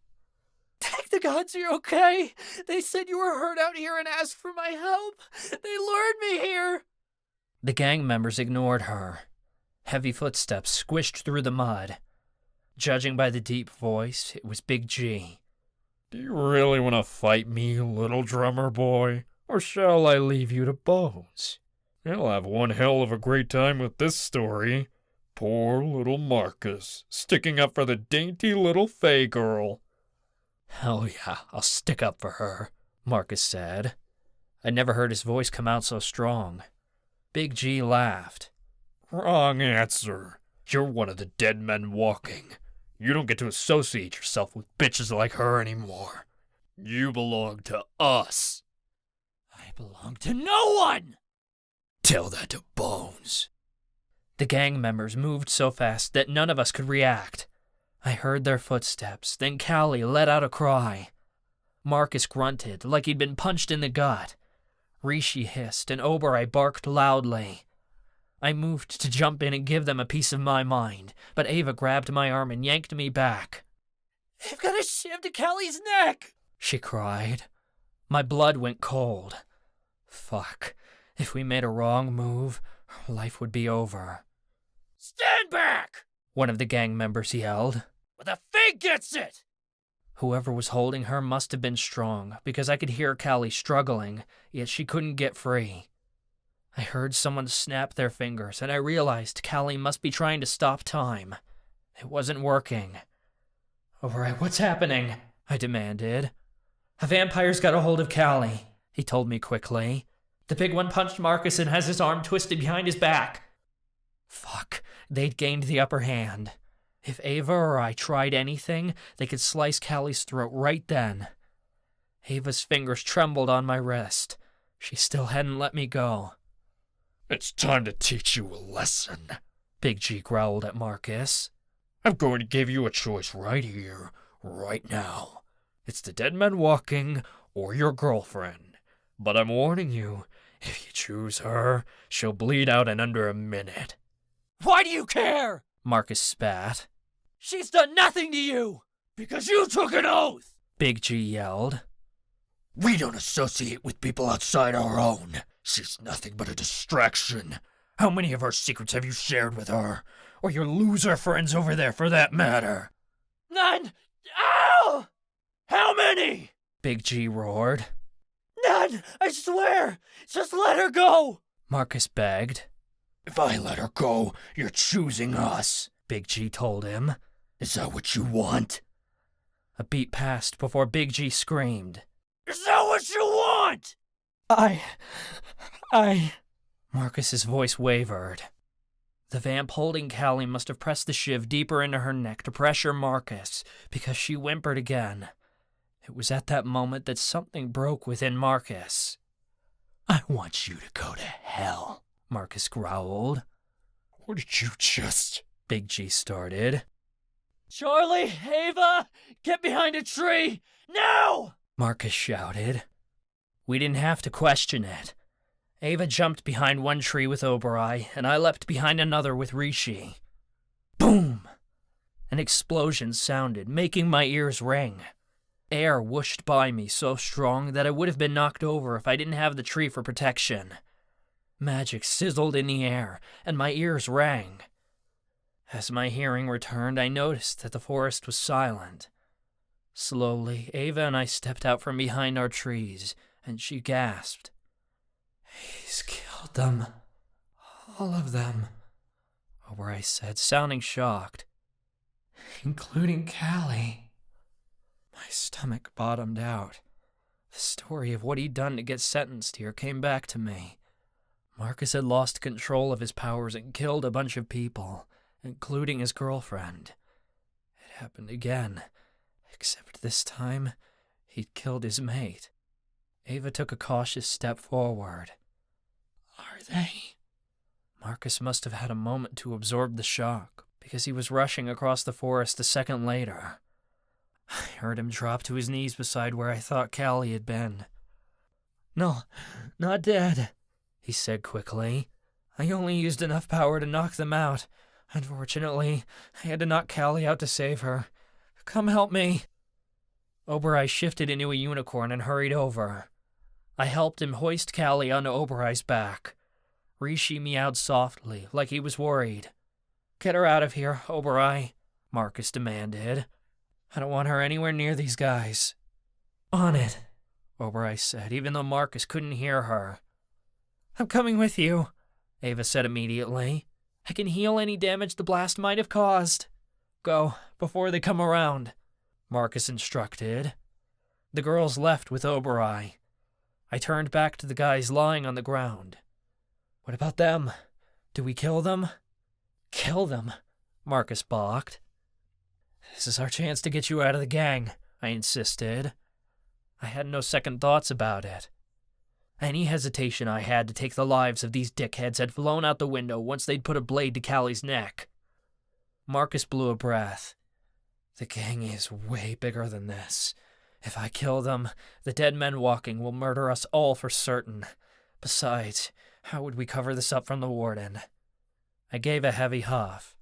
Speaker 3: Thank the gods you're okay. They said you were hurt out here and asked for my help. They lured me here.
Speaker 4: The gang members ignored her. Heavy footsteps squished through the mud. Judging by the deep voice, it was Big G.
Speaker 6: Do you really want to fight me, little drummer boy? Or shall I leave you to Bones? He'll have one hell of a great time with this story. Poor little Marcus, sticking up for the dainty little Fey girl.
Speaker 4: Hell yeah, I'll stick up for her, Marcus said. I'd never heard his voice come out so strong. Big G laughed.
Speaker 6: Wrong answer. You're one of the dead men walking. You don't get to associate yourself with bitches like her anymore. You belong to us.
Speaker 3: I belong to no one!
Speaker 6: Tell that to Bones.
Speaker 4: The gang members moved so fast that none of us could react. I heard their footsteps, then Callie let out a cry. Marcus grunted like he'd been punched in the gut. Rishi hissed and Oberei barked loudly. I moved to jump in and give them a piece of my mind, but Ava grabbed my arm and yanked me back.
Speaker 3: They've got a shiv to Callie's neck!
Speaker 4: She cried. My blood went cold. Fuck. If we made a wrong move, life would be over.
Speaker 3: Stand back!
Speaker 4: One of the gang members yelled.
Speaker 3: Where the Fey gets it!
Speaker 4: Whoever was holding her must have been strong, because I could hear Callie struggling, yet she couldn't get free. I heard someone snap their fingers, and I realized Callie must be trying to stop time. It wasn't working. Alright, what's happening? I demanded. A vampire's got a hold of Callie, he told me quickly. The big one punched Marcus and has his arm twisted behind his back. Fuck, they'd gained the upper hand. If Ava or I tried anything, they could slice Callie's throat right then. Ava's fingers trembled on my wrist. She still hadn't let me go.
Speaker 6: It's time to teach you a lesson,
Speaker 4: Big G growled at Marcus.
Speaker 6: I'm going to give you a choice right here, right now. It's the dead man walking or your girlfriend. But I'm warning you, if you choose her, she'll bleed out in under a minute.
Speaker 3: Why do you care?
Speaker 4: Marcus spat.
Speaker 3: She's done nothing to you! Because you took an oath!
Speaker 4: Big G yelled.
Speaker 6: We don't associate with people outside our own. She's nothing but a distraction. How many of our secrets have you shared with her? Or your loser friends over there, for that matter?
Speaker 3: None! Ow! How many?
Speaker 4: Big G roared.
Speaker 3: None! I swear! Just let her go!
Speaker 4: Marcus begged.
Speaker 6: If I let her go, you're choosing us,
Speaker 4: Big G told him.
Speaker 6: Is that what you want?
Speaker 4: A beat passed before Big G screamed.
Speaker 3: Is that what you want?
Speaker 4: Marcus's voice wavered. The vamp holding Callie must have pressed the shiv deeper into her neck to pressure Marcus, because she whimpered again. It was at that moment that something broke within Marcus.
Speaker 6: I want you to go to hell,
Speaker 4: Marcus growled.
Speaker 6: What did you just...
Speaker 4: Big G started.
Speaker 3: Charlie, Ava, get behind a tree, now!
Speaker 4: Marcus shouted. We didn't have to question it. Ava jumped behind one tree with Oberai, and I leapt behind another with Rishi. Boom! An explosion sounded, making my ears ring. Air whooshed by me so strong that I would have been knocked over if I didn't have the tree for protection. Magic sizzled in the air, and my ears rang. As my hearing returned, I noticed that the forest was silent. Slowly, Ava and I stepped out from behind our trees, and she gasped. He's killed them. All of them, Oberai said, sounding shocked. Including Callie. My stomach bottomed out. The story of what he'd done to get sentenced here came back to me. Marcus had lost control of his powers and killed a bunch of people, including his girlfriend. It happened again, except this time, he'd killed his mate. Ava took a cautious step forward. Are they? Marcus must have had a moment to absorb the shock, because he was rushing across the forest a second later. I heard him drop to his knees beside where I thought Callie had been. No, not dead, he said quickly. I only used enough power to knock them out. Unfortunately, I had to knock Callie out to save her. Come help me. Oberai shifted into a unicorn and hurried over. I helped him hoist Callie onto Oberai's back. Rishi meowed softly, like he was worried. Get her out of here, Oberai, Marcus demanded. I don't want her anywhere near these guys. On it, Oberai said, even though Marcus couldn't hear her. I'm coming with you, Ava said immediately. I can heal any damage the blast might have caused. Go, before they come around, Marcus instructed. The girls left with Oberai. I turned back to the guys lying on the ground. What about them? Do we kill them? Kill them, Marcus balked. This is our chance to get you out of the gang, I insisted. I had no second thoughts about it. Any hesitation I had to take the lives of these dickheads had flown out the window once they'd put a blade to Callie's neck. Marcus blew a breath. The gang is way bigger than this. If I kill them, the dead men walking will murder us all for certain. Besides, how would we cover this up from the Warden? I gave a heavy huff.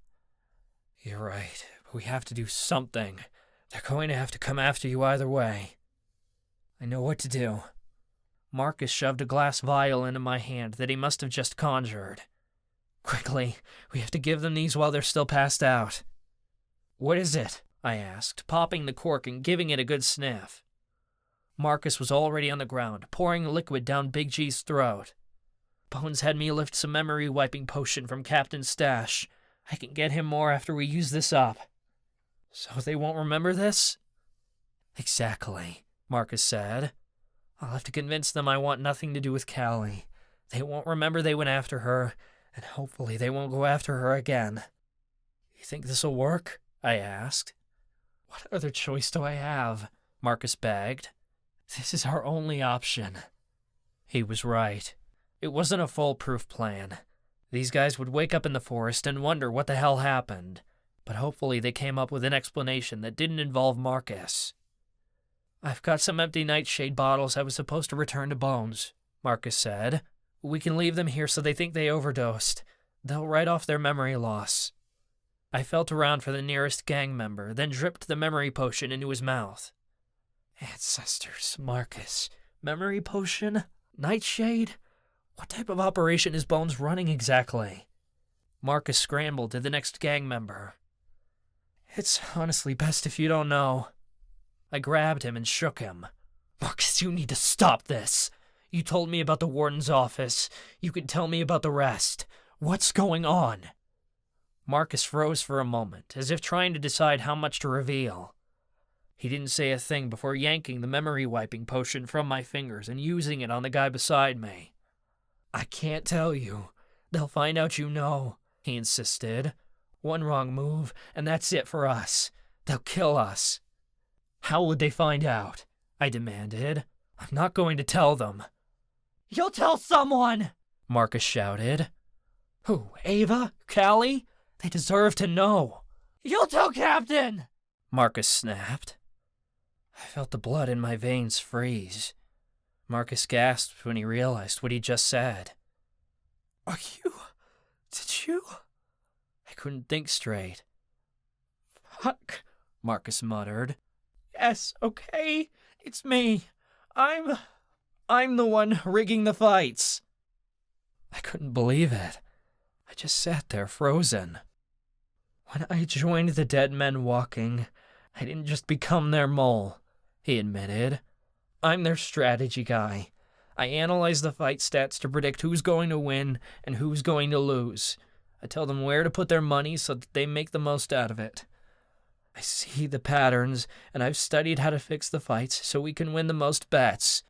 Speaker 4: You're right, but we have to do something. They're going to have to come after you either way. I know what to do. Marcus shoved a glass vial into my hand that he must have just conjured. Quickly, we have to give them these while they're still passed out. What is it? I asked, popping the cork and giving it a good sniff. Marcus was already on the ground, pouring liquid down Big G's throat. Bones had me lift some memory-wiping potion from Captain's stash. I can get him more after we use this up. So they won't remember this? Exactly, Marcus said. I'll have to convince them I want nothing to do with Callie. They won't remember they went after her, and hopefully they won't go after her again. You think this'll work? I asked. What other choice do I have? Marcus begged. This is our only option. He was right. It wasn't a foolproof plan. These guys would wake up in the forest and wonder what the hell happened, but hopefully they came up with an explanation that didn't involve Marcus. I've got some empty nightshade bottles I was supposed to return to Bones, Marcus said. We can leave them here so they think they overdosed. They'll write off their memory loss. I felt around for the nearest gang member, then dripped the memory potion into his mouth. Ancestors, Marcus. Memory potion? Nightshade? What type of operation is Bones running exactly? Marcus scrambled to the next gang member. It's honestly best if you don't know. I grabbed him and shook him. Marcus, you need to stop this. You told me about the Warden's office. You can tell me about the rest. What's going on? Marcus froze for a moment, as if trying to decide how much to reveal. He didn't say a thing before yanking the memory-wiping potion from my fingers and using it on the guy beside me. I can't tell you. They'll find out you know, he insisted. One wrong move, and that's it for us. They'll kill us. How would they find out? I demanded. I'm not going to tell them. You'll tell someone! Marcus shouted. Who, Ava? Callie? They deserve to know.
Speaker 3: You'll tell Captain!
Speaker 4: Marcus snapped. I felt the blood in my veins freeze. Marcus gasped when he realized what he just said.
Speaker 3: Did you?
Speaker 4: I couldn't think straight.
Speaker 3: Fuck,
Speaker 4: Marcus muttered.
Speaker 3: Yes, okay, it's me. I'm the one rigging the fights.
Speaker 4: I couldn't believe it. I just sat there frozen. When I joined the Dead Men Walking, I didn't just become their mole, he admitted. I'm their strategy guy. I analyze the fight stats to predict who's going to win and who's going to lose. I tell them where to put their money so that they make the most out of it. I see the patterns, and I've studied how to fix the fights so we can win the most bets.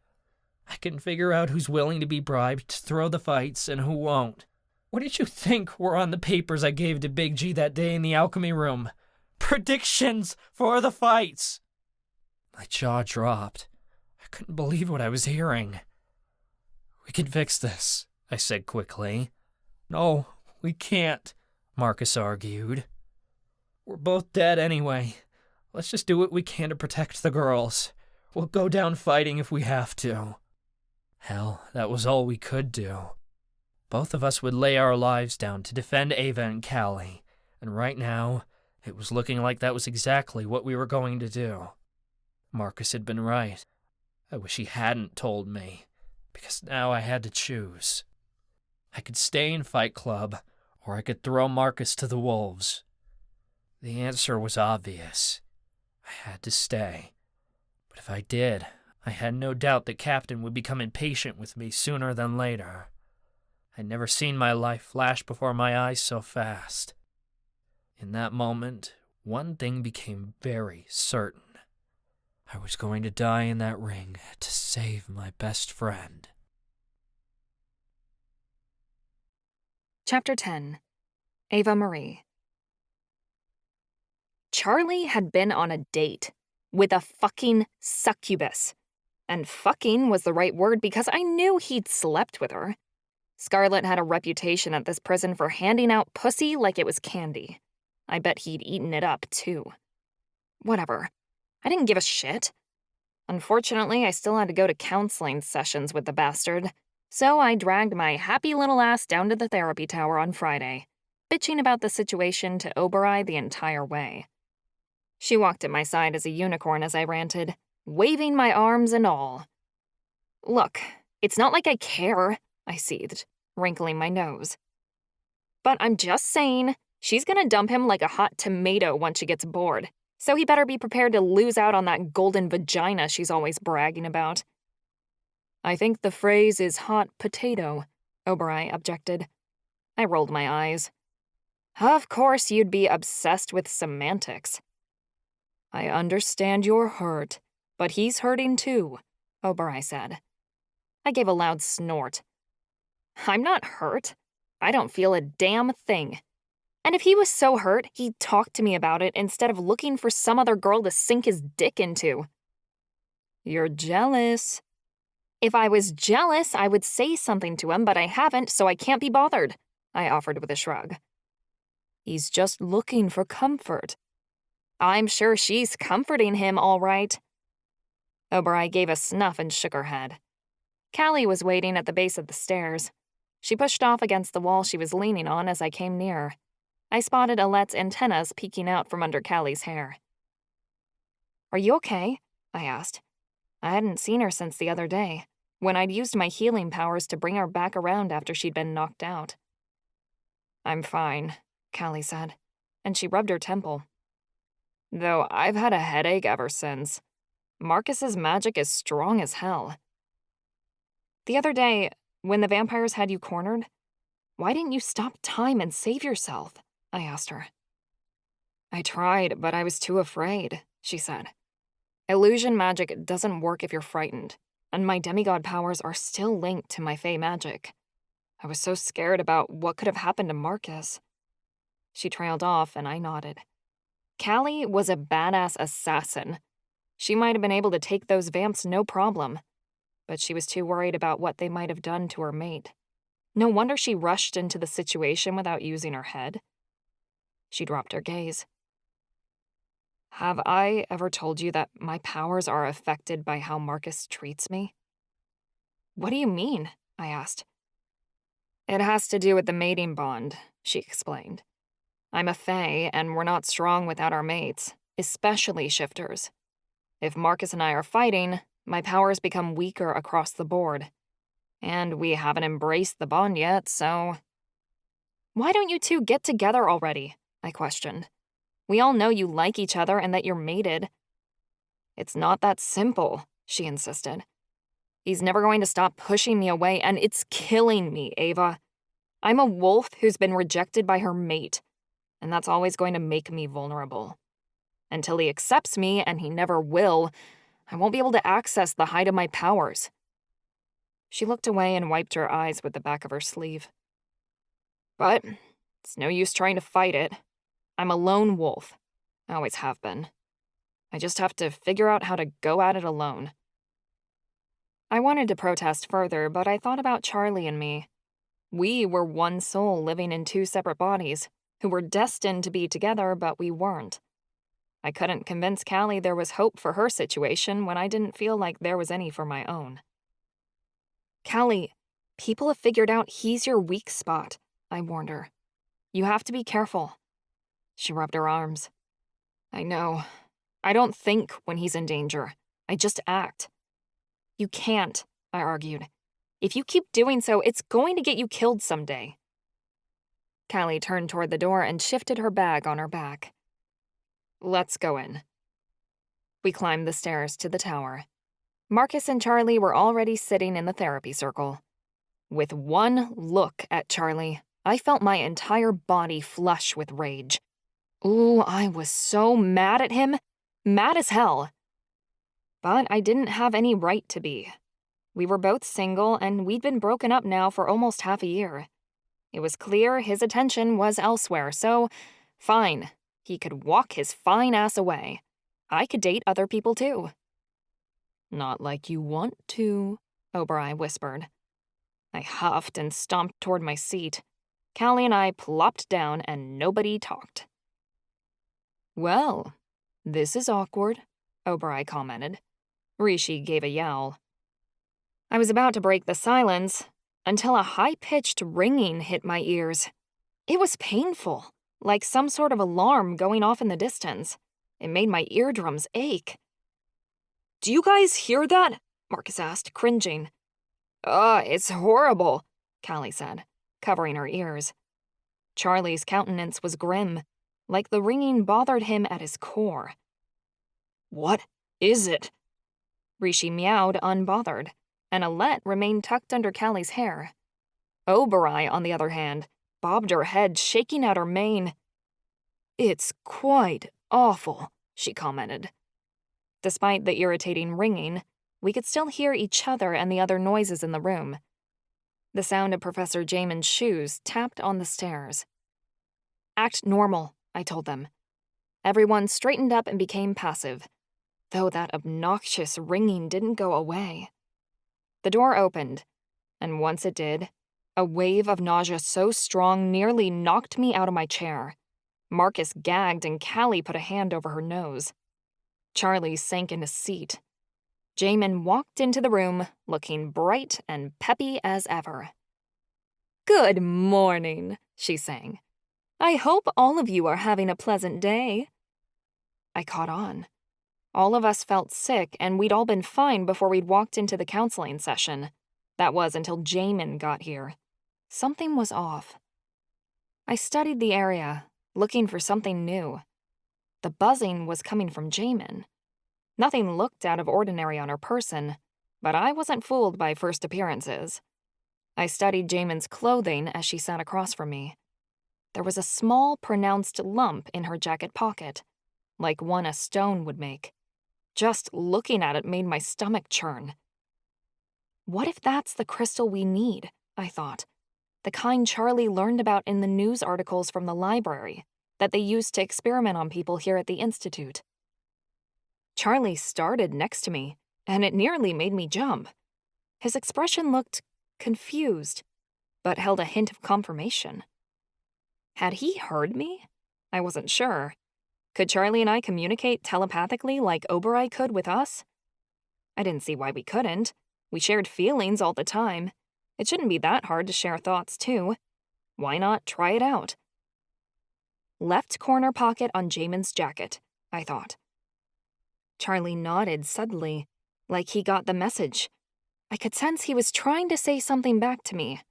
Speaker 4: I can figure out who's willing to be bribed to throw the fights and who won't. What did you think were on the papers I gave to Big G that day in the alchemy room?
Speaker 3: Predictions for the fights.
Speaker 4: My jaw dropped. I couldn't believe what I was hearing. We can fix this, I said quickly.
Speaker 3: No, we can't,
Speaker 4: Marcus argued.
Speaker 3: We're both dead anyway. Let's just do what we can to protect the girls. We'll go down fighting if we have to.
Speaker 4: Hell, that was all we could do. Both of us would lay our lives down to defend Ava and Callie, and right now, it was looking like that was exactly what we were going to do. Marcus had been right. I wish he hadn't told me, because now I had to choose. I could stay in Fight Club, or I could throw Marcus to the wolves. The answer was obvious. I had to stay. But if I did, I had no doubt that Captain would become impatient with me sooner than later. I'd never seen my life flash before my eyes so fast. In that moment, one thing became very certain. I was going to die in that ring to save my best friend.
Speaker 5: Chapter 10. Ava-Marie. Charlie had been on a date with a fucking succubus. And fucking was the right word because I knew he'd slept with her. Scarlett had a reputation at this prison for handing out pussy like it was candy. I bet he'd eaten it up, too. Whatever. I didn't give a shit. Unfortunately, I still had to go to counseling sessions with the bastard, so I dragged my happy little ass down to the therapy tower on Friday, bitching about the situation to Ava-Marie the entire way. She walked at my side as a unicorn as I ranted, waving my arms and all. Look, it's not like I care, I seethed, wrinkling my nose. But I'm just saying, she's gonna dump him like a hot tomato once she gets bored, so he better be prepared to lose out on that golden vagina she's always bragging about. I think the phrase is hot potato, Ava-Marie objected. I rolled my eyes. Of course you'd be obsessed with semantics. I understand you're hurt, but he's hurting too, Ava-Marie said. I gave a loud snort. I'm not hurt. I don't feel a damn thing. And if he was so hurt, he'd talk to me about it instead of looking for some other girl to sink his dick into. You're jealous. If I was jealous, I would say something to him, but I haven't, so I can't be bothered, I offered with a shrug. He's just looking for comfort. I'm sure she's comforting him all right. Ava-Marie gave a snuff and shook her head. Callie was waiting at the base of the stairs. She pushed off against the wall she was leaning on as I came near. I spotted Alette's antennas peeking out from under Callie's hair. Are you okay? I asked. I hadn't seen her since the other day, when I'd used my healing powers to bring her back around after she'd been knocked out. I'm fine, Callie said, and she rubbed her temple. Though I've had a headache ever since. Marcus's magic is strong as hell. The other day, when the vampires had you cornered, why didn't you stop time and save yourself? I asked her. I tried, but I was too afraid, she said. Illusion magic doesn't work if you're frightened, and my demigod powers are still linked to my fey magic. I was so scared about what could have happened to Marcus. She trailed off, and I nodded. Callie was a badass assassin. She might have been able to take those vamps no problem, but she was too worried about what they might have done to her mate. No wonder she rushed into the situation without using her head. She dropped her gaze. Have I ever told you that my powers are affected by how Marcus treats me? What do you mean? I asked. It has to do with the mating bond, she explained. I'm a fae, and we're not strong without our mates, especially shifters. If Marcus and I are fighting, my powers become weaker across the board. And we haven't embraced the bond yet, so... Why don't you two get together already? I questioned. We all know you like each other and that you're mated. It's not that simple, she insisted. He's never going to stop pushing me away, and it's killing me, Ava. I'm a wolf who's been rejected by her mate, and that's always going to make me vulnerable. Until he accepts me, and he never will, I won't be able to access the height of my powers. She looked away and wiped her eyes with the back of her sleeve. But it's no use trying to fight it. I'm a lone wolf. I always have been. I just have to figure out how to go at it alone. I wanted to protest further, but I thought about Charlie and me. We were one soul living in two separate bodies, who were destined to be together, but we weren't. I couldn't convince Callie there was hope for her situation when I didn't feel like there was any for my own. Callie, people have figured out he's your weak spot, I warned her. You have to be careful. She rubbed her arms. I know. I don't think when he's in danger. I just act. You can't, I argued. If you keep doing so, it's going to get you killed someday. Callie turned toward the door and shifted her bag on her back. Let's go in. We climbed the stairs to the tower. Marcus and Charlie were already sitting in the therapy circle. With one look at Charlie, I felt my entire body flush with rage. Ooh, I was so mad at him. Mad as hell. But I didn't have any right to be. We were both single, and we'd been broken up now for almost half a year. It was clear his attention was elsewhere, so fine. He could walk his fine ass away. I could date other people too. Not like you want to, Obereye whispered. I huffed and stomped toward my seat. Callie and I plopped down, and nobody talked. Well, this is awkward, Obereye commented. Rishi gave a yowl. I was about to break the silence until a high-pitched ringing hit my ears. It was painful, like some sort of alarm going off in the distance. It made my eardrums ache. Do you guys hear that? Marcus asked, cringing. It's horrible, Callie said, covering her ears. Charlie's countenance was grim, like the ringing bothered him at his core. What is it? Rishi meowed, unbothered, and Alette remained tucked under Callie's hair. Obereye, on the other hand, bobbed her head, shaking out her mane. It's quite awful, she commented. Despite the irritating ringing, we could still hear each other and the other noises in the room. The sound of Professor Jamin's shoes tapped on the stairs. Act normal, I told them. Everyone straightened up and became passive, though that obnoxious ringing didn't go away. The door opened, and once it did, a wave of nausea so strong nearly knocked me out of my chair. Marcus gagged and Callie put a hand over her nose. Charlie sank in a seat. Jamin walked into the room, looking bright and peppy as ever. Good morning, she sang. I hope all of you are having a pleasant day. I caught on. All of us felt sick, and we'd all been fine before we'd walked into the counseling session. That was until Jamin got here. Something was off. I studied the area, looking for something new. The buzzing was coming from Jamin. Nothing looked out of ordinary on her person, but I wasn't fooled by first appearances. I studied Jamin's clothing as she sat across from me. There was a small, pronounced lump in her jacket pocket, like one a stone would make. Just looking at it made my stomach churn. What if that's the crystal we need, I thought. The kind Charlie learned about in the news articles from the library that they used to experiment on people here at the Institute. Charlie started next to me, and it nearly made me jump. His expression looked confused. but held a hint of confirmation. Had he heard me? I wasn't sure. Could Charlie and I communicate telepathically like Oberoi could with us? I didn't see why we couldn't. We shared feelings all the time. It shouldn't be that hard to share thoughts, too. Why not try it out? Left corner pocket on Jamin's jacket, I thought. Charlie nodded suddenly, like he got the message. I could sense he was trying to say something back to me,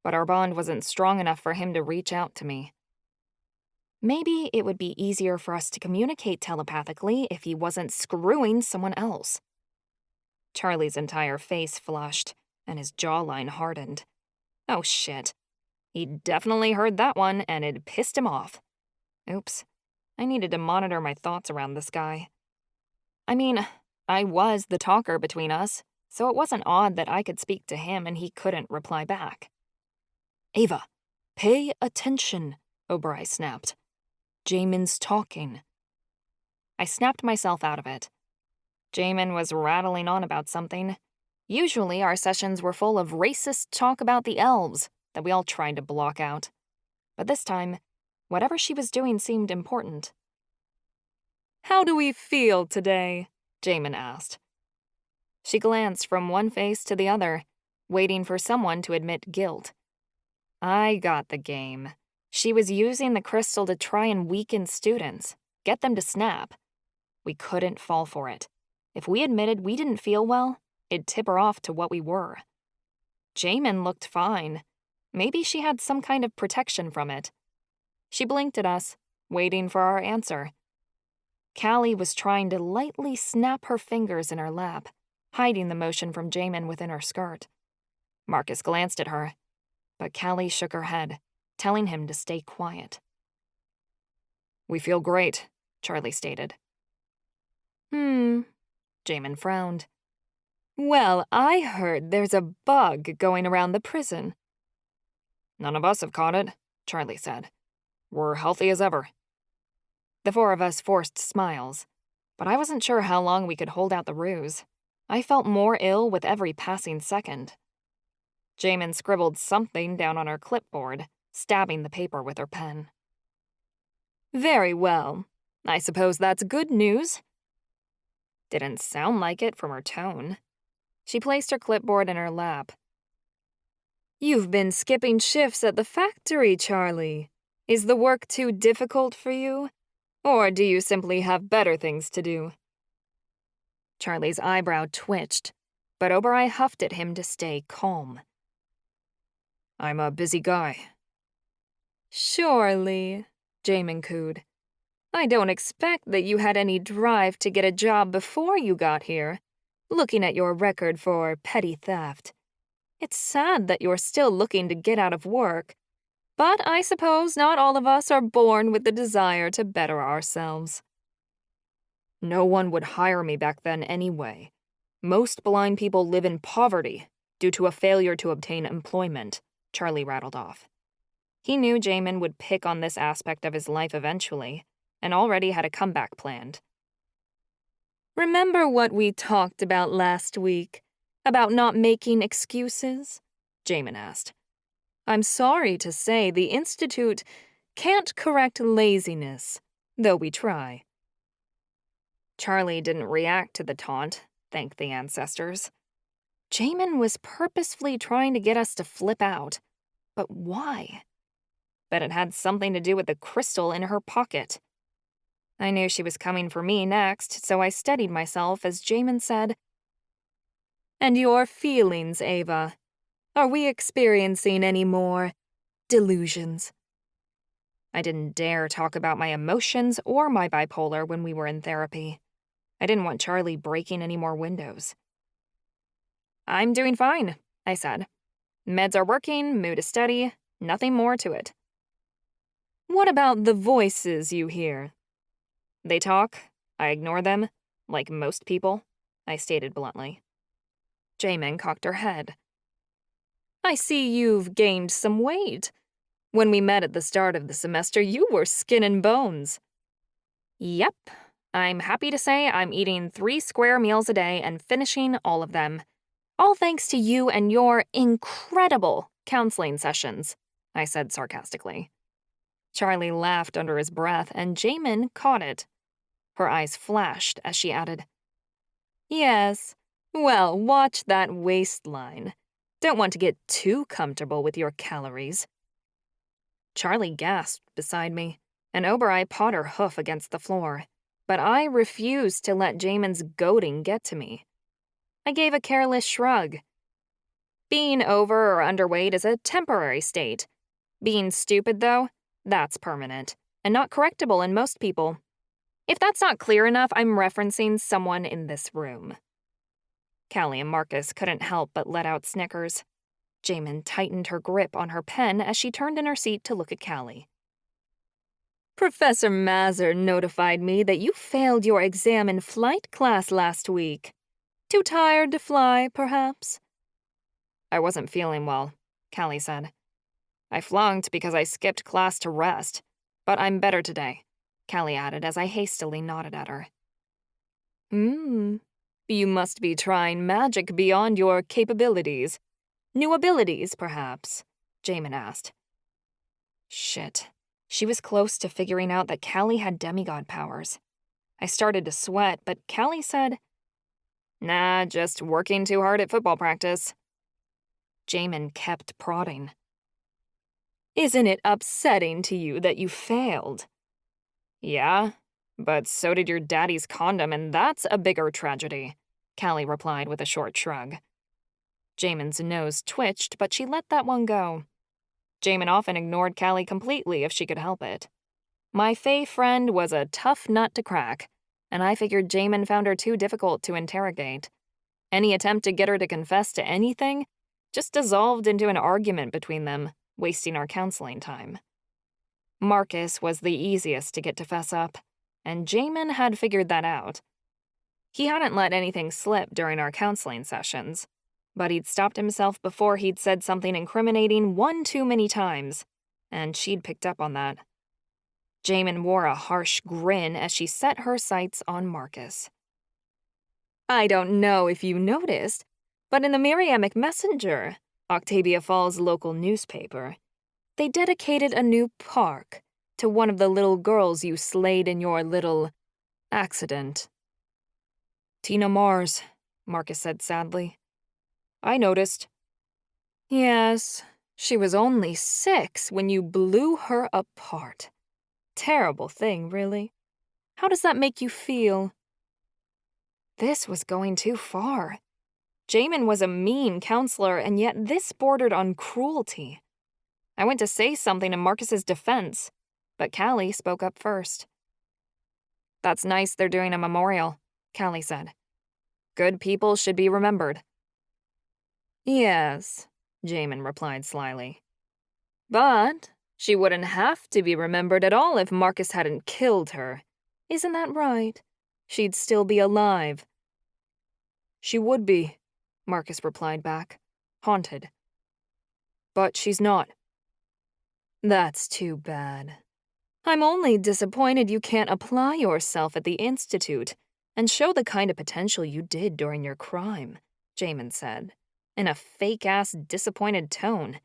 Speaker 5: but our bond wasn't strong enough for him to reach out to me. Maybe it would be easier for us to communicate telepathically if he wasn't screwing someone else. Charlie's entire face flushed, and his jawline hardened. Oh shit. He definitely heard that one, and it pissed him off. Oops. I needed to monitor my thoughts around this guy. I mean, I was the talker between us, so it wasn't odd that I could speak to him and he couldn't reply back. Ava, pay attention, Oberoi snapped. Jamin's talking. I snapped myself out of it. Jamin was rattling on about something. Usually our sessions were full of racist talk about the elves that we all tried to block out. But this time, whatever she was doing seemed important. How do we feel today? Jamin asked. She glanced from one face to the other, waiting for someone to admit guilt. I got the game. She was using the crystal to try and weaken students, get them to snap. We couldn't fall for it. If we admitted we didn't feel well, it'd tip her off to what we were. Jamin looked fine. Maybe she had some kind of protection from it. She blinked at us, waiting for our answer. Callie was trying to lightly snap her fingers in her lap, hiding the motion from Jamin within her skirt. Marcus glanced at her, but Callie shook her head, telling him to stay quiet. We feel great, Charlie stated. Jamin frowned. Well, I heard there's a bug going around the prison. None of us have caught it, Charlie said. We're healthy as ever. The four of us forced smiles, but I wasn't sure how long we could hold out the ruse. I felt more ill with every passing second. Jamin scribbled something down on her clipboard, stabbing the paper with her pen. Very well. I suppose that's good news. Didn't sound like it from her tone. She placed her clipboard in her lap. You've been skipping shifts at the factory, Charlie. Is the work too difficult for you? Or do you simply have better things to do? Charlie's eyebrow twitched, but Oberoi huffed at him to stay calm. I'm a busy guy. Surely, Jamin cooed. I don't expect that you had any drive to get a job before you got here, looking at your record for petty theft. It's sad that you're still looking to get out of work, but I suppose not all of us are born with the desire to better ourselves. No one would hire me back then anyway. Most blind people live in poverty due to a failure to obtain employment, Charlie rattled off. He knew Jamin would pick on this aspect of his life eventually, and already had a comeback planned. Remember what we talked about last week? About not making excuses? Jamin asked. I'm sorry to say the Institute can't correct laziness, though we try. Charlie didn't react to the taunt, thank the ancestors. Jamin was purposefully trying to get us to flip out. But why? Bet it had something to do with the crystal in her pocket. I knew she was coming for me next, so I steadied myself as Jamin said, And your feelings, Ava? Are we experiencing any more delusions? I didn't dare talk about my emotions or my bipolar when we were in therapy. I didn't want Charlie breaking any more windows. I'm doing fine, I said. Meds are working, mood is steady, nothing more to it. What about the voices you hear? They talk, I ignore them, like most people, I stated bluntly. Jamin cocked her head. I see you've gained some weight. When we met at the start of the semester, you were skin and bones. Yep, I'm happy to say I'm eating 3 square meals a day and finishing all of them. All thanks to you and your incredible counseling sessions, I said sarcastically. Charlie laughed under his breath, and Jamin caught it. Her eyes flashed as she added, Yes, well, watch that waistline. Don't want to get too comfortable with your calories. Charlie gasped beside me, and Obereye pawed her hoof against the floor, but I refused to let Jamin's goading get to me. I gave a careless shrug. Being over or underweight is a temporary state. Being stupid, though, that's permanent, and not correctable in most people. If that's not clear enough, I'm referencing someone in this room. Callie and Marcus couldn't help but let out snickers. Jamin tightened her grip on her pen as she turned in her seat to look at Callie. Professor Mazur notified me that you failed your exam in flight class last week. Too tired to fly, perhaps? I wasn't feeling well, Callie said. I flunked because I skipped class to rest, but I'm better today, Callie added as I hastily nodded at her. You must be trying magic beyond your capabilities. New abilities, perhaps, Jamin asked. Shit. She was close to figuring out that Callie had demigod powers. I started to sweat, but Callie said, Nah, just working too hard at football practice. Jamin kept prodding. Isn't it upsetting to you that you failed? Yeah, but so did your daddy's condom, and that's a bigger tragedy, Callie replied with a short shrug. Jamin's nose twitched, but she let that one go. Jamin often ignored Callie completely if she could help it. My fae friend was a tough nut to crack, and I figured Jamin found her too difficult to interrogate. Any attempt to get her to confess to anything just dissolved into an argument between them, wasting our counseling time. Marcus was the easiest to get to fess up, and Jamin had figured that out. He hadn't let anything slip during our counseling sessions, but he'd stopped himself before he'd said something incriminating one too many times, and she'd picked up on that. Jamin wore a harsh grin as she set her sights on Marcus. I don't know if you noticed, but in the Miriamic Messenger, Octavia Falls' local newspaper, they dedicated a new park to one of the little girls you slayed in your little accident. Tina Mars, Marcus said sadly. I noticed. Yes, she was only 6 when you blew her apart. Terrible thing, really. How does that make you feel? This was going too far. Jamin was a mean counselor, and yet this bordered on cruelty. I went to say something in Marcus's defense, but Callie spoke up first. That's nice they're doing a memorial, Callie said. Good people should be remembered. Yes, Jamin replied slyly. But she wouldn't have to be remembered at all if Marcus hadn't killed her. Isn't that right? She'd still be alive. She would be, Marcus replied back, haunted. But she's not. That's too bad. I'm only disappointed you can't apply yourself at the Institute and show the kind of potential you did during your crime, Jamin said, in a fake-ass disappointed tone.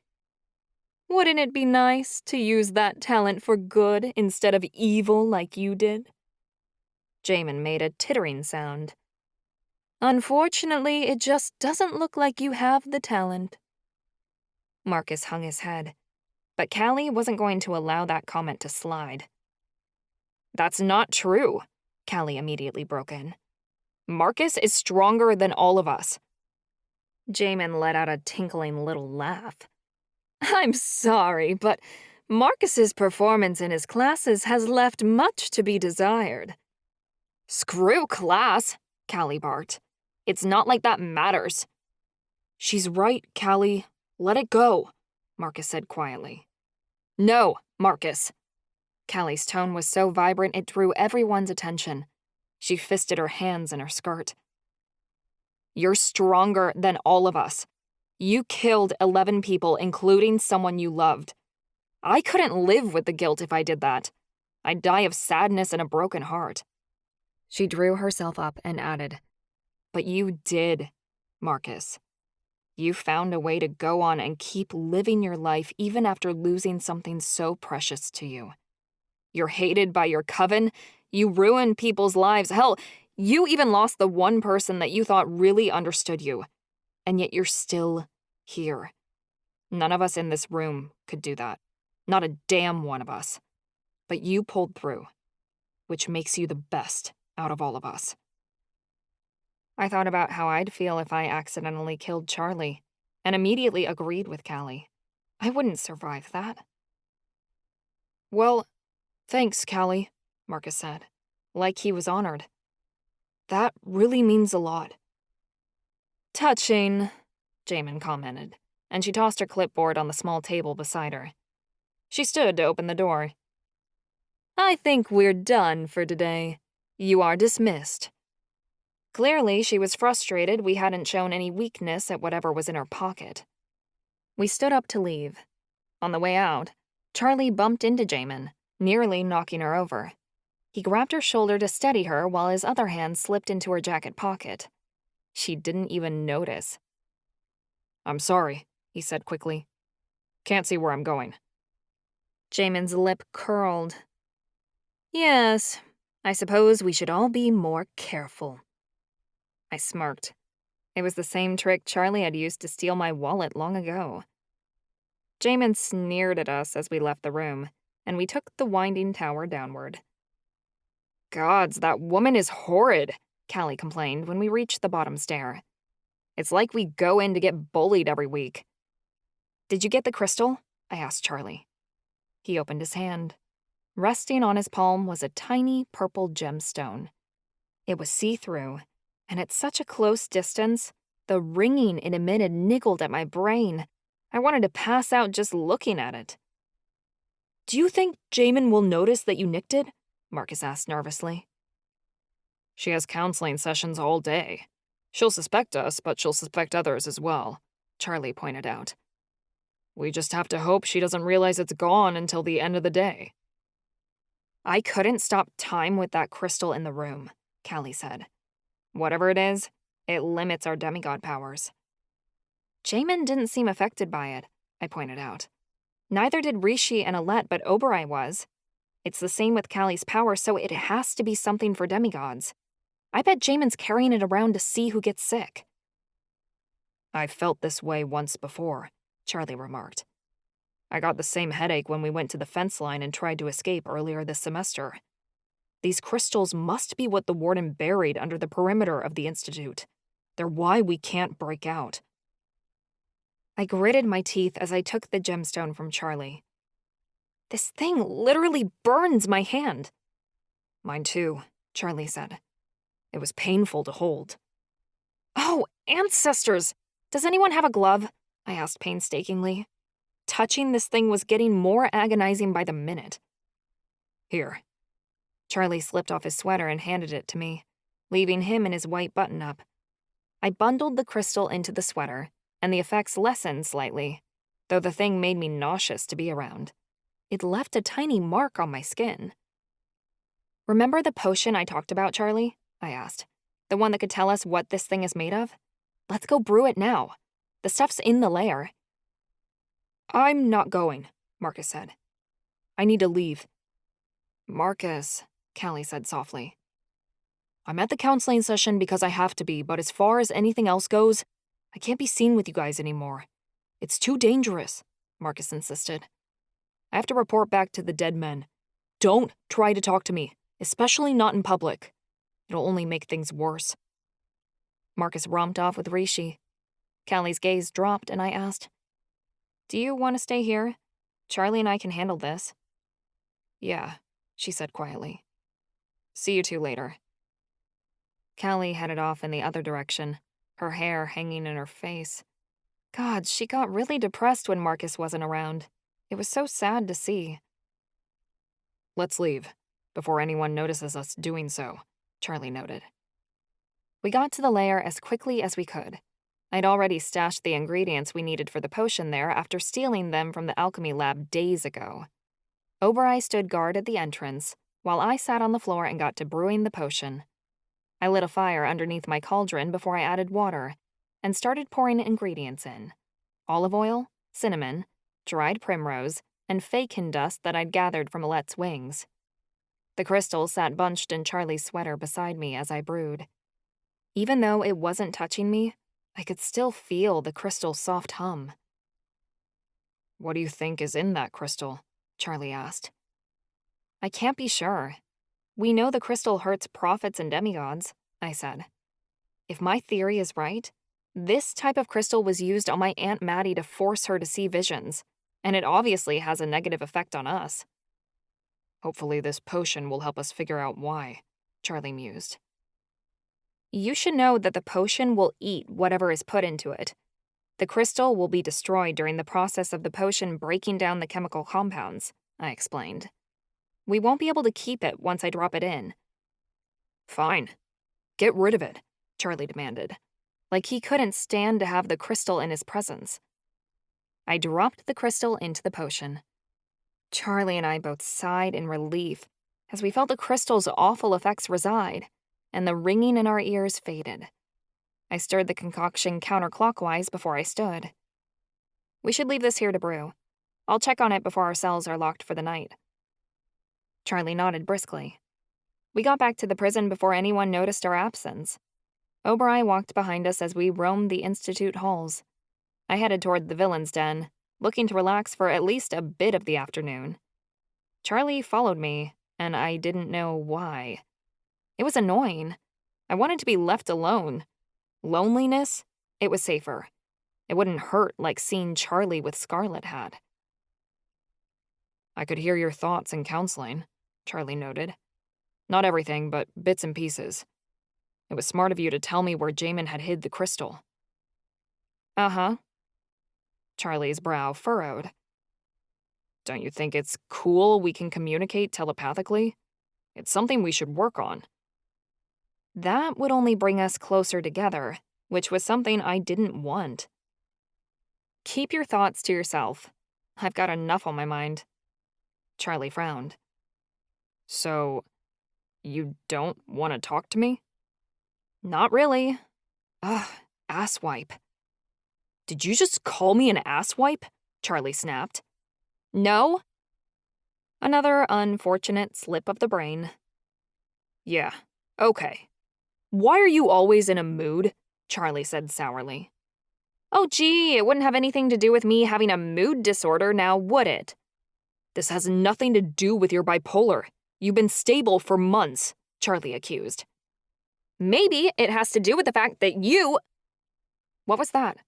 Speaker 5: Wouldn't it be nice to use that talent for good instead of evil like you did? Jamin made a tittering sound. Unfortunately, it just doesn't look like you have the talent. Marcus hung his head, but Callie wasn't going to allow that comment to slide. That's not true, Callie immediately broke in. Marcus is stronger than all of us. Jamin let out a tinkling little laugh. I'm sorry, but Marcus's performance in his classes has left much to be desired. Screw class, Callie barked. It's not like that matters. She's right, Callie. Let it go, Marcus said quietly. No, Marcus. Callie's tone was so vibrant it drew everyone's attention. She fisted her hands in her skirt. You're stronger than all of us. You killed 11 people, including someone you loved. I couldn't live with the guilt if I did that. I'd die of sadness and a broken heart. She drew herself up and added, But you did, Marcus. You found a way to go on and keep living your life even after losing something so precious to you. You're hated by your coven. You ruined people's lives. Hell, you even lost the one person that you thought really understood you. And yet you're still here. None of us in this room could do that. Not a damn one of us. But you pulled through, which makes you the best out of all of us. I thought about how I'd feel if I accidentally killed Charlie, and immediately agreed with Callie. I wouldn't survive that. Well, thanks, Callie, Marcus said, like he was honored. That really means a lot. Touching, Jamin commented, and she tossed her clipboard on the small table beside her. She stood to open the door. I think we're done for today. You are dismissed. Clearly, she was frustrated we hadn't shown any weakness at whatever was in her pocket. We stood up to leave. On the way out, Charlie bumped into Jamin, nearly knocking her over. He grabbed her shoulder to steady her while his other hand slipped into her jacket pocket. She didn't even notice. I'm sorry, he said quickly. Can't see where I'm going. Jamin's lip curled. Yes, I suppose we should all be more careful. I smirked. It was the same trick Charlie had used to steal my wallet long ago. Jamin sneered at us as we left the room, and we took the winding tower downward. Gods, that woman is horrid, Callie complained when we reached the bottom stair. It's like we go in to get bullied every week. Did you get the crystal? I asked Charlie. He opened his hand. Resting on his palm was a tiny purple gemstone. It was see-through, and at such a close distance, the ringing it emitted niggled at my brain. I wanted to pass out just looking at it. Do you think Jamin will notice that you nicked it? Marcus asked nervously. She has counseling sessions all day. She'll suspect us, but she'll suspect others as well, Charlie pointed out. We just have to hope she doesn't realize it's gone until the end of the day. I couldn't stop time with that crystal in the room, Callie said. Whatever it is, it limits our demigod powers. Jamin didn't seem affected by it, I pointed out. Neither did Rishi and Alette, but Oberai was. It's the same with Callie's power, so it has to be something for demigods. I bet Jamin's carrying it around to see who gets sick. I felt this way once before, Charlie remarked. I got the same headache when we went to the fence line and tried to escape earlier this semester. These crystals must be what the Warden buried under the perimeter of the Institute. They're why we can't break out. I gritted my teeth as I took the gemstone from Charlie. This thing literally burns my hand. Mine too, Charlie said. It was painful to hold. Oh, ancestors! Does anyone have a glove? I asked painstakingly. Touching this thing was getting more agonizing by the minute. Here. Charlie slipped off his sweater and handed it to me, leaving him in his white button-up. I bundled the crystal into the sweater, and the effects lessened slightly, though the thing made me nauseous to be around. It left a tiny mark on my skin. Remember the potion I talked about, Charlie? I asked. The one that could tell us what this thing is made of? Let's go brew it now. The stuff's in the lair. I'm not going, Marcus said. I need to leave. Marcus, Callie said softly. I'm at the counseling session because I have to be, but as far as anything else goes, I can't be seen with you guys anymore. It's too dangerous, Marcus insisted. I have to report back to the dead men. Don't try to talk to me, especially not in public. It'll only make things worse. Marcus romped off with Rishi. Callie's gaze dropped and I asked, Do you want to stay here? Charlie and I can handle this. Yeah, she said quietly. See you two later. Callie headed off in the other direction, her hair hanging in her face. God, she got really depressed when Marcus wasn't around. It was so sad to see. Let's leave, before anyone notices us doing so, Charlie noted. We got to the lair as quickly as we could. I'd already stashed the ingredients we needed for the potion there after stealing them from the alchemy lab days ago. Oberai stood guard at the entrance, while I sat on the floor and got to brewing the potion. I lit a fire underneath my cauldron before I added water, and started pouring ingredients in: olive oil, cinnamon, dried primrose, and fakin dust that I'd gathered from Alette's wings. The crystal sat bunched in Charlie's sweater beside me as I brewed. Even though it wasn't touching me, I could still feel the crystal's soft hum.
Speaker 7: "What do you think is in that crystal?" Charlie asked.
Speaker 5: I can't be sure. We know the crystal hurts prophets and demigods, I said. If my theory is right, this type of crystal was used on my Aunt Maddie to force her to see visions, and it obviously has a negative effect on us.
Speaker 7: "Hopefully this potion will help us figure out why," Charlie mused.
Speaker 5: You should know that the potion will eat whatever is put into it. The crystal will be destroyed during the process of the potion breaking down the chemical compounds, I explained. We won't be able to keep it once I drop it in.
Speaker 7: "Fine. Get rid of it," Charlie demanded,
Speaker 5: like he couldn't stand to have the crystal in his presence. I dropped the crystal into the potion. Charlie and I both sighed in relief as we felt the crystal's awful effects reside, and the ringing in our ears faded. I stirred the concoction counterclockwise before I stood. We should leave this here to brew. I'll check on it before our cells are locked for the night. Charlie nodded briskly. We got back to the prison before anyone noticed our absence. Oberai walked behind us as we roamed the Institute halls. I headed toward the villain's den, looking to relax for at least a bit of the afternoon. Charlie followed me, and I didn't know why. It was annoying. I wanted to be left alone. Loneliness? It was safer. It wouldn't hurt like seeing Charlie with Scarlet had.
Speaker 7: "I could hear your thoughts in counseling," Charlie noted. "Not everything, but bits and pieces. It was smart of you to tell me where Jamin had hid the crystal."
Speaker 5: Uh-huh.
Speaker 7: Charlie's brow furrowed. "Don't you think it's cool we can communicate telepathically? It's something we should work on."
Speaker 5: That would only bring us closer together, which was something I didn't want. Keep your thoughts to yourself. I've got enough on my mind. Charlie frowned.
Speaker 7: "So, you don't want to talk to me?"
Speaker 5: Not really.
Speaker 7: Ugh, asswipe. "Did you just call me an asswipe?" Charlie snapped.
Speaker 5: No. Another unfortunate slip of the brain.
Speaker 7: "Yeah, okay. Why are you always in a mood?" Charlie said sourly.
Speaker 5: Oh gee, it wouldn't have anything to do with me having a mood disorder now, would it?
Speaker 7: "This has nothing to do with your bipolar. You've been stable for months," Charlie accused.
Speaker 5: Maybe it has to do with the fact that you... What was that?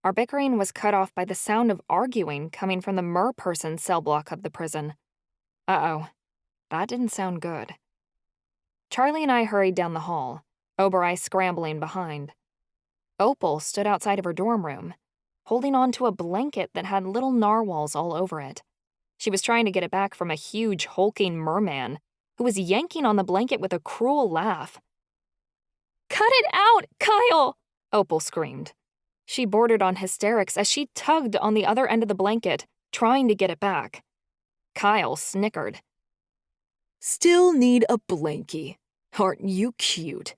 Speaker 5: Our bickering was cut off by the sound of arguing coming from the mer-person cell block of the prison. Uh-oh, that didn't sound good. Charlie and I hurried down the hall, Oberai scrambling behind. Opal stood outside of her dorm room, holding on to a blanket that had little narwhals all over it. She was trying to get it back from a huge, hulking merman who was yanking on the blanket with a cruel laugh. "Cut it out, Kyle!" Opal screamed. She bordered on hysterics as she tugged on the other end of the blanket, trying to get it back. Kyle snickered.
Speaker 7: "Still need a blankie. Aren't you cute?"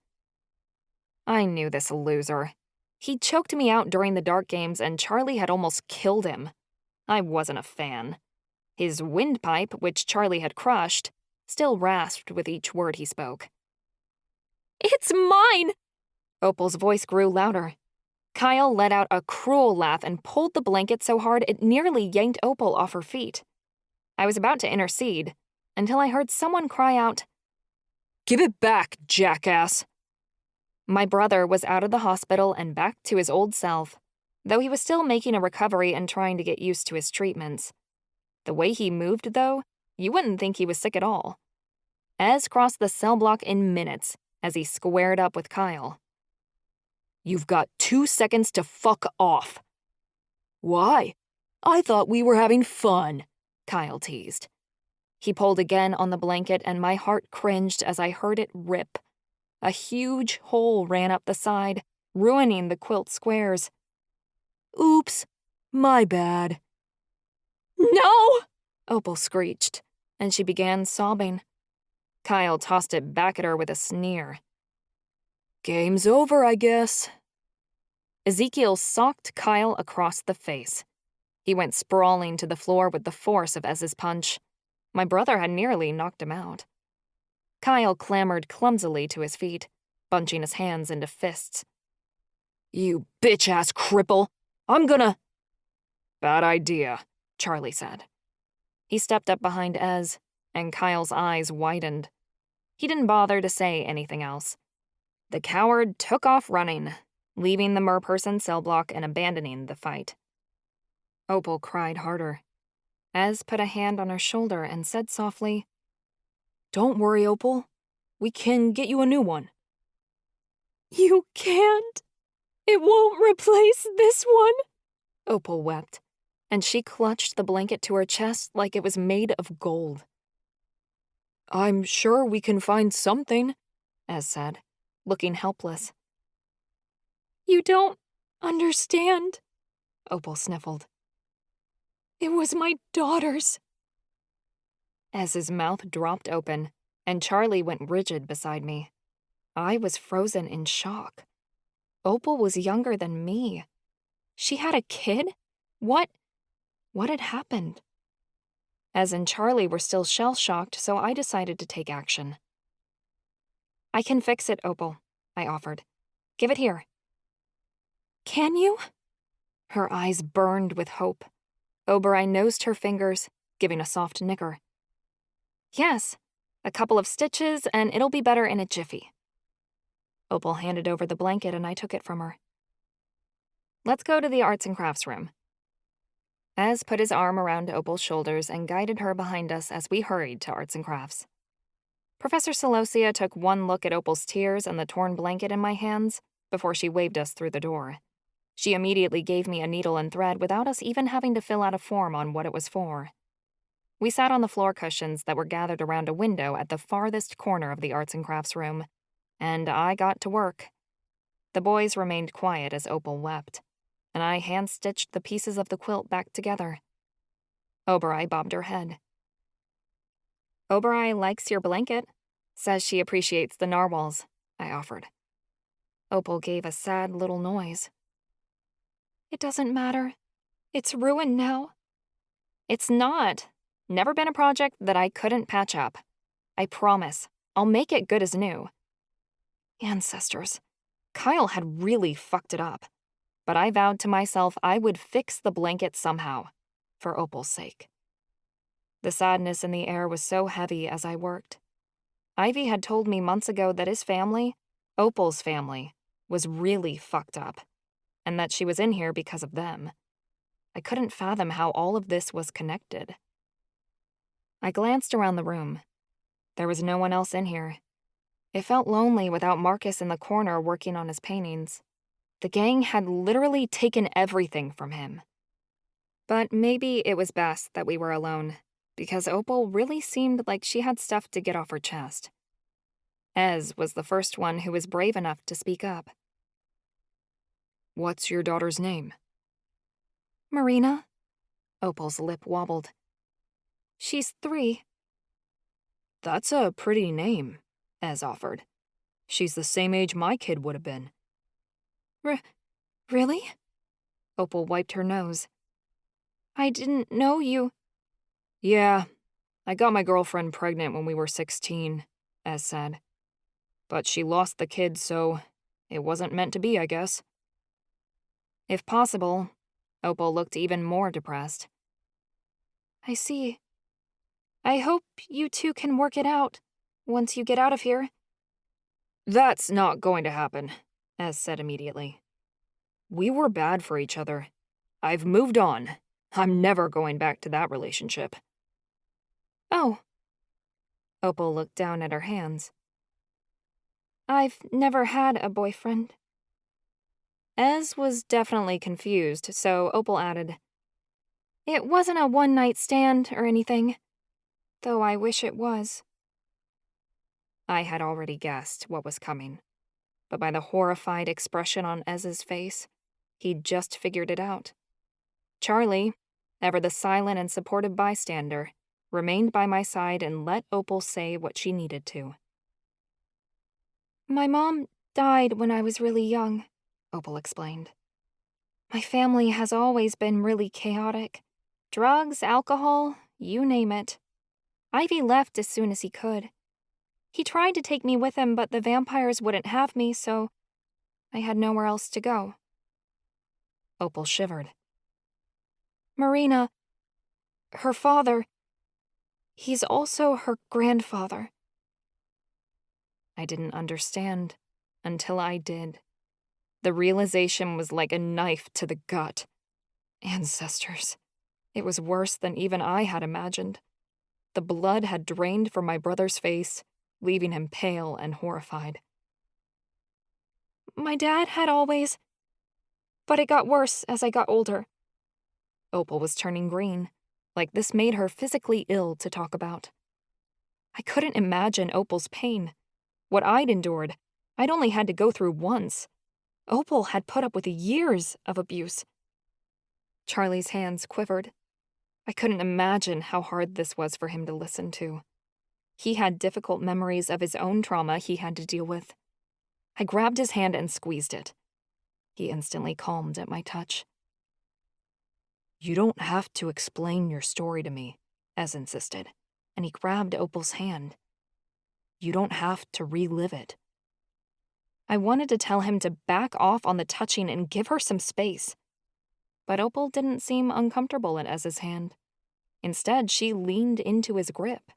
Speaker 5: I knew this loser. He choked me out during the dark games and Charlie had almost killed him. I wasn't a fan. His windpipe, which Charlie had crushed, still rasped with each word he spoke. "It's mine!" Opal's voice grew louder. Kyle let out a cruel laugh and pulled the blanket so hard it nearly yanked Opal off her feet. I was about to intercede until I heard someone cry out,
Speaker 7: "Give it back, jackass!"
Speaker 5: My brother was out of the hospital and back to his old self, though he was still making a recovery and trying to get used to his treatments. The way he moved, though, you wouldn't think he was sick at all. Ez crossed the cell block in minutes as he squared up with Kyle.
Speaker 7: "You've got 2 seconds to fuck off." "Why? I thought we were having fun," Kyle teased.
Speaker 5: He pulled again on the blanket and my heart cringed as I heard it rip. A huge hole ran up the side, ruining the quilt squares.
Speaker 7: "Oops, my bad."
Speaker 5: "No!" Opal screeched, and she began sobbing. Kyle tossed it back at her with a sneer.
Speaker 7: "Game's over, I guess.
Speaker 5: Ezekiel socked Kyle across the face. He went sprawling to the floor with the force of Ez's punch. My brother had nearly knocked him out. Kyle clambered clumsily to his feet, bunching his hands into fists. "You bitch-ass cripple! I'm gonna—" "Bad idea," Charlie said. He stepped up behind Ez, and Kyle's eyes widened. He didn't bother to say anything else. The coward took off running, leaving the merperson cell block and abandoning the fight. Opal cried harder. Ez put a hand on her shoulder and said softly, "Don't worry, Opal. We can get you a new one."
Speaker 8: You can't. It won't replace this one.
Speaker 5: Opal wept, and she clutched the blanket to her chest like it was made of gold.
Speaker 7: "I'm sure we can find something," Ez said, looking helpless.
Speaker 8: You don't understand.
Speaker 5: Opal sniffled.
Speaker 8: It was my daughter's.
Speaker 5: Ez's mouth dropped open, and Charlie went rigid beside me. I was frozen in shock. Opal was younger than me. She had a kid? What had happened? Ez and Charlie were still shell-shocked, so I decided to take action. "I can fix it, Opal," I offered. "Give it here."
Speaker 8: Can you?
Speaker 5: Her eyes burned with hope. Oberai nosed her fingers, giving a soft nicker. "Yes, a couple of stitches, and it'll be better in a jiffy." Opal handed over the blanket, and I took it from her. "Let's go to the arts and crafts room." Ez put his arm around Opal's shoulders and guided her behind us as we hurried to arts and crafts. Professor Celosia took one look at Opal's tears and the torn blanket in my hands before she waved us through the door. She immediately gave me a needle and thread without us even having to fill out a form on what it was for. We sat on the floor cushions that were gathered around a window at the farthest corner of the arts and crafts room, and I got to work. The boys remained quiet as Opal wept, and I hand-stitched the pieces of the quilt back together. Oberai bobbed her head. "Oberai likes your blanket. Says she appreciates the narwhals," I offered. Opal gave a sad little noise.
Speaker 8: It doesn't matter. It's ruined now.
Speaker 5: "It's not. Never been a project that I couldn't patch up. I promise. I'll make it good as new." Ancestors. Kyle had really fucked it up. But I vowed to myself I would fix the blanket somehow, for Opal's sake. The sadness in the air was so heavy as I worked. Ivy had told me months ago that his family, Opal's family, was really fucked up, and that she was in here because of them. I couldn't fathom how all of this was connected. I glanced around the room. There was no one else in here. It felt lonely without Marcus in the corner working on his paintings. The gang had literally taken everything from him. But maybe it was best that we were alone, because Opal really seemed like she had stuff to get off her chest. Ez was the first one who was brave enough to speak up.
Speaker 7: "What's your daughter's name?"
Speaker 8: Marina?
Speaker 5: Opal's lip wobbled.
Speaker 8: She's 3.
Speaker 7: "That's a pretty name," Ez offered. "She's the same age my kid would have been."
Speaker 8: Really?
Speaker 5: Opal wiped her nose.
Speaker 8: I didn't know you.
Speaker 7: "Yeah, I got my girlfriend pregnant when we were 16, Ez said. But she lost the kid, so it wasn't meant to be, I guess."
Speaker 5: If possible, Opal looked even more depressed.
Speaker 8: I see. I hope you two can work it out once you get out of here.
Speaker 7: "That's not going to happen," Ez said immediately. "We were bad for each other. I've moved on. I'm never going back to that relationship."
Speaker 8: Oh.
Speaker 5: Opal looked down at her hands.
Speaker 8: I've never had a boyfriend.
Speaker 5: Ez was definitely confused, so Opal added,
Speaker 8: It wasn't a one-night stand or anything, though I wish it was.
Speaker 5: I had already guessed what was coming, but by the horrified expression on Ez's face, he'd just figured it out. Charlie, ever the silent and supportive bystander, remained by my side and let Opal say what she needed to.
Speaker 8: My mom died when I was really young,
Speaker 5: Opal explained. My family has always been really chaotic. Drugs, alcohol, you name it. Ivy left as soon as he could. He tried to take me with him, but the vampires wouldn't have me, so I had nowhere else to go.
Speaker 7: Opal shivered.
Speaker 5: Marina, her father, he's also her grandfather.
Speaker 7: I didn't understand until I did. The realization was like a knife to the gut. Ancestors. It was worse than even I had imagined. The blood had drained from my brother's face, leaving him pale and horrified.
Speaker 5: My dad had always, but it got worse as I got older.
Speaker 7: Opal was turning green, like this made her physically ill to talk about. I couldn't imagine Opal's pain. What I'd endured, I'd only had to go through once. Opal had put up with years of abuse. Charlie's hands quivered. I couldn't imagine how hard this was for him to listen to. He had difficult memories of his own trauma he had to deal with. I grabbed his hand and squeezed it. He instantly calmed at my touch. You don't have to explain your story to me, Ez insisted, and he grabbed Opal's hand. You don't have to relive it. I wanted to tell him to back off on the touching and give her some space. But Opal didn't seem uncomfortable in Ez's hand. Instead, she leaned into his grip.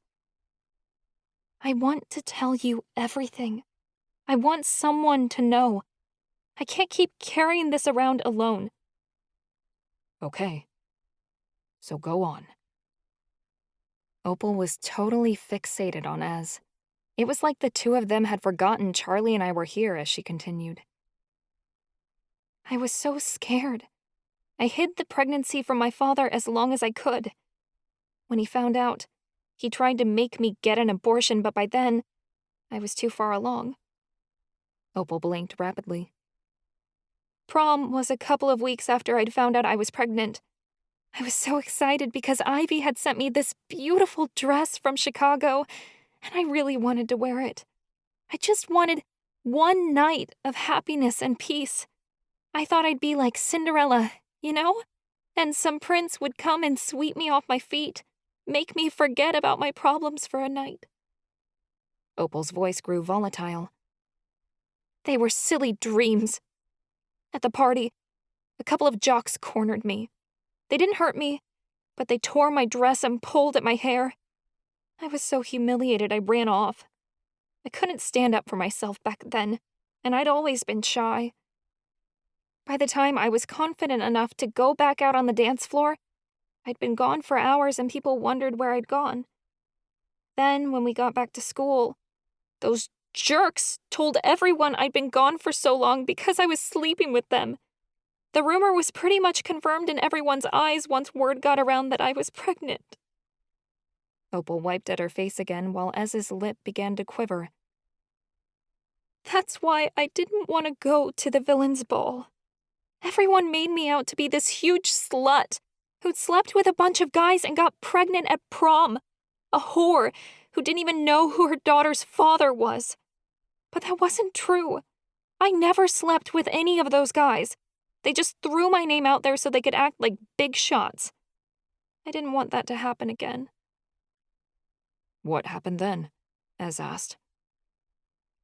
Speaker 5: I want to tell you everything. I want someone to know. I can't keep carrying this around alone.
Speaker 7: Okay. So go on. Opal was totally fixated on Ez. It was like the two of them had forgotten Charlie and I were here as she continued.
Speaker 5: I was so scared. I hid the pregnancy from my father as long as I could. When he found out, he tried to make me get an abortion, but by then, I was too far along.
Speaker 7: Opal blinked rapidly.
Speaker 5: Prom was a couple of weeks after I'd found out I was pregnant. I was so excited because Ivy had sent me this beautiful dress from Chicago, and I really wanted to wear it. I just wanted one night of happiness and peace. I thought I'd be like Cinderella, you know? And some prince would come and sweep me off my feet, make me forget about my problems for a night.
Speaker 7: Opal's voice grew volatile.
Speaker 5: They were silly dreams. At the party, a couple of jocks cornered me. They didn't hurt me, but they tore my dress and pulled at my hair. I was so humiliated I ran off. I couldn't stand up for myself back then, and I'd always been shy. By the time I was confident enough to go back out on the dance floor, I'd been gone for hours and people wondered where I'd gone. Then, when we got back to school, those jerks told everyone I'd been gone for so long because I was sleeping with them. The rumor was pretty much confirmed in everyone's eyes once word got around that I was pregnant.
Speaker 7: Opal wiped at her face again while Ez's lip began to quiver.
Speaker 5: That's why I didn't want to go to the villain's ball. Everyone made me out to be this huge slut who'd slept with a bunch of guys and got pregnant at prom. A whore who didn't even know who her daughter's father was. But that wasn't true. I never slept with any of those guys. They just threw my name out there so they could act like big shots. I didn't want that to happen again.
Speaker 7: What happened then? Ez asked.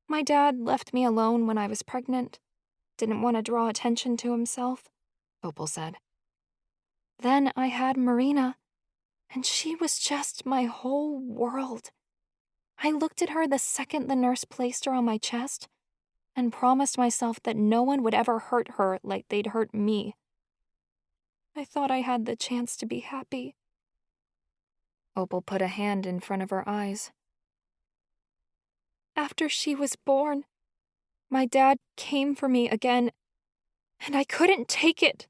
Speaker 5: My dad left me alone when I was pregnant. Didn't want to draw attention to himself,
Speaker 7: Opal said.
Speaker 5: Then I had Marina, and she was just my whole world. I looked at her the second the nurse placed her on my chest and promised myself that no one would ever hurt her like they'd hurt me. I thought I had the chance to be happy.
Speaker 7: Opal put a hand in front of her eyes.
Speaker 5: After she was born, my dad came for me again, and I couldn't take it.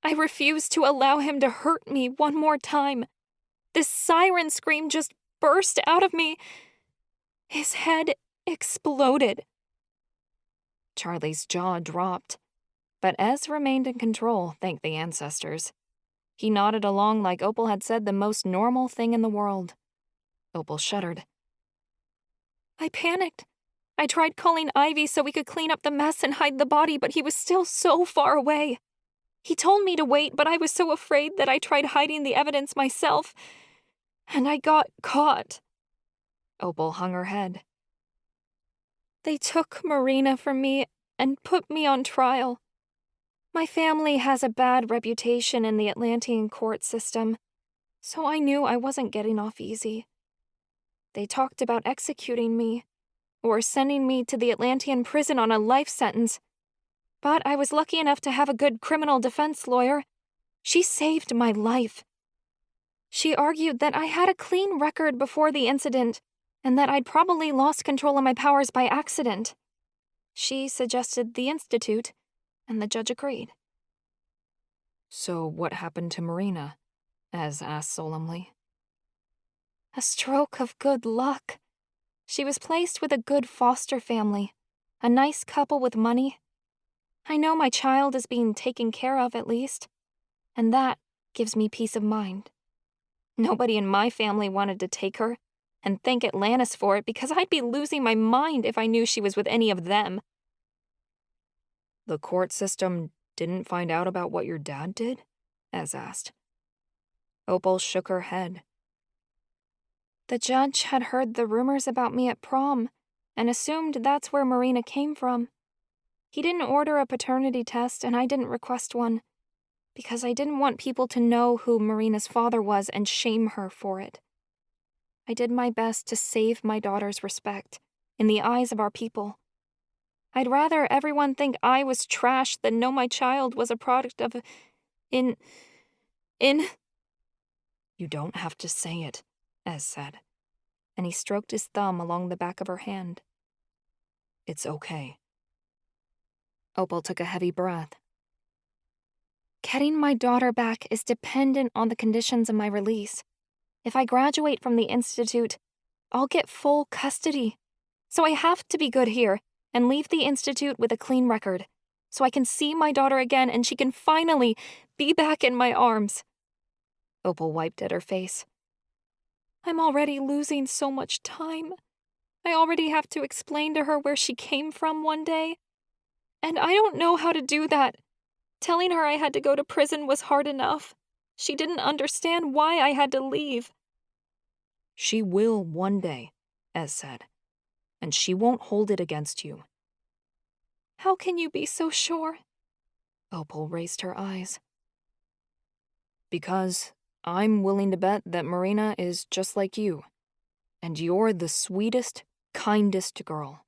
Speaker 5: I refused to allow him to hurt me one more time. This siren scream just burst out of me. His head exploded.
Speaker 7: Charlie's jaw dropped, but Ez remained in control, thank the ancestors. He nodded along like Opal had said the most normal thing in the world. Opal shuddered.
Speaker 5: I panicked. I tried calling Ivy so we could clean up the mess and hide the body, but he was still so far away. He told me to wait, but I was so afraid that I tried hiding the evidence myself, and I got caught. Opal hung her head. They took Marina from me and put me on trial. My family has a bad reputation in the Atlantean court system, so I knew I wasn't getting off easy. They talked about executing me, or sending me to the Atlantean prison on a life sentence, but I was lucky enough to have a good criminal defense lawyer. She saved my life. She argued that I had a clean record before the incident, and that I'd probably lost control of my powers by accident. She suggested the Institute, and the judge agreed.
Speaker 7: So what happened to Marina? Az asked solemnly.
Speaker 5: A stroke of good luck. She was placed with a good foster family, a nice couple with money. I know my child is being taken care of at least, and that gives me peace of mind. Nobody in my family wanted to take her, and thank Atlantis for it, because I'd be losing my mind if I knew she was with any of them.
Speaker 7: The court system didn't find out about what your dad did? Az asked.
Speaker 5: Opal shook her head. The judge had heard the rumors about me at prom, and assumed that's where Marina came from. He didn't order a paternity test, and I didn't request one, because I didn't want people to know who Marina's father was and shame her for it. I did my best to save my daughter's respect in the eyes of our people. I'd rather everyone think I was trash than know my child was a product of You
Speaker 7: don't have to say it, Ez said, and he stroked his thumb along the back of her hand. It's okay.
Speaker 5: Opal took a heavy breath. Getting my daughter back is dependent on the conditions of my release. If I graduate from the Institute, I'll get full custody. So I have to be good here and leave the Institute with a clean record, so I can see my daughter again and she can finally be back in my arms. Opal wiped at her face. I'm already losing so much time. I already have to explain to her where she came from one day. And I don't know how to do that. Telling her I had to go to prison was hard enough. She didn't understand why I had to leave.
Speaker 7: She will one day, Ez said, and she won't hold it against you.
Speaker 5: How can you be so sure? Opal raised her eyes.
Speaker 7: Because I'm willing to bet that Marina is just like you, and you're the sweetest, kindest girl.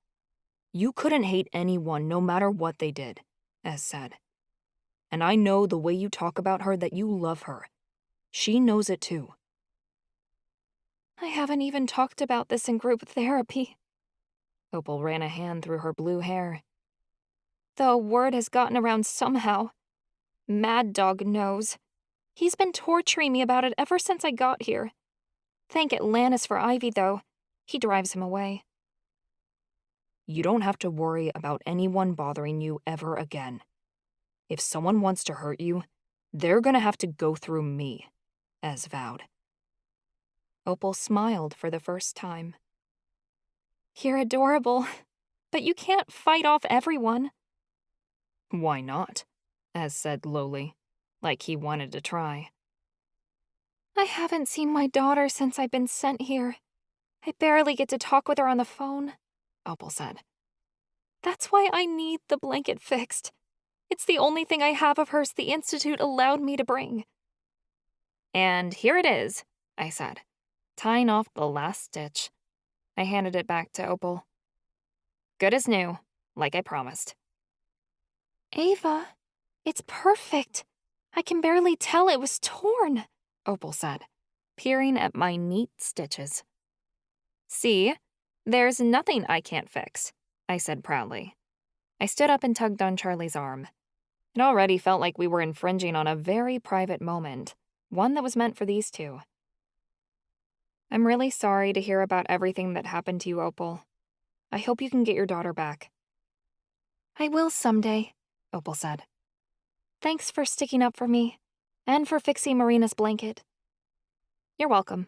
Speaker 7: You couldn't hate anyone no matter what they did, Ez said. And I know the way you talk about her that you love her. She knows it too.
Speaker 5: I haven't even talked about this in group therapy. Opal ran a hand through her blue hair. The word has gotten around somehow. Mad Dog knows. He's been torturing me about it ever since I got here. Thank Atlantis for Ivy, though. He drives him away.
Speaker 7: You don't have to worry about anyone bothering you ever again. If someone wants to hurt you, they're gonna have to go through me, Ez vowed.
Speaker 5: Opal smiled for the first time. You're adorable, but you can't fight off everyone.
Speaker 7: Why not? Ez said lowly, like he wanted to try.
Speaker 5: I haven't seen my daughter since I've been sent here. I barely get to talk with her on the phone, Opal said. That's why I need the blanket fixed. It's the only thing I have of hers the Institute allowed me to bring. And here it is, I said, tying off the last stitch. I handed it back to Opal. Good as new, like I promised. Ava, it's perfect. I can barely tell it was torn, Opal said, peering at my neat stitches. See, there's nothing I can't fix, I said proudly. I stood up and tugged on Charlie's arm. It already felt like we were infringing on a very private moment, one that was meant for these two. I'm really sorry to hear about everything that happened to you, Opal. I hope you can get your daughter back. I will someday, Opal said. Thanks for sticking up for me, and for fixing Marina's blanket. You're welcome.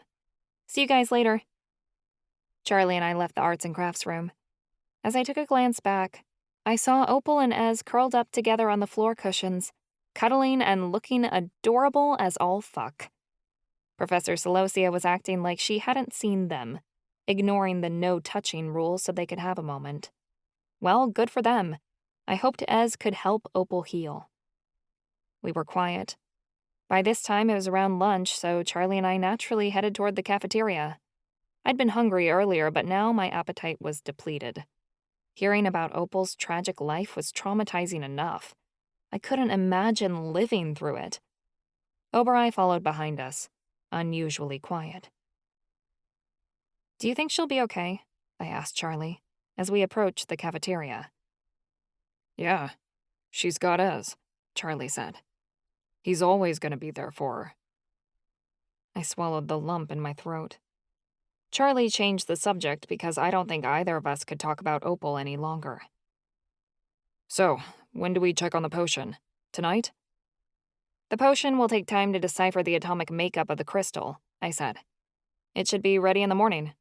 Speaker 5: See you guys later. Charlie and I left the arts and crafts room. As I took a glance back, I saw Opal and Ez curled up together on the floor cushions, cuddling and looking adorable as all fuck. Professor Celosia was acting like she hadn't seen them, ignoring the no-touching rule so they could have a moment. Well, good for them. I hoped Ez could help Opal heal. We were quiet. By this time, it was around lunch, so Charlie and I naturally headed toward the cafeteria. I'd been hungry earlier, but now my appetite was depleted. Hearing about Opal's tragic life was traumatizing enough. I couldn't imagine living through it. Oberai followed behind us, unusually quiet. "Do you think she'll be okay?" I asked Charlie, as we approached the cafeteria.
Speaker 7: "Yeah, she's got Ez," Charlie said. "He's always gonna be there for her."
Speaker 5: I swallowed the lump in my throat. Charlie changed the subject because I don't think either of us could talk about Opal any longer.
Speaker 7: "So, when do we check on the potion? Tonight?"
Speaker 5: "The potion will take time to decipher the atomic makeup of the crystal," I said. "It should be ready in the morning."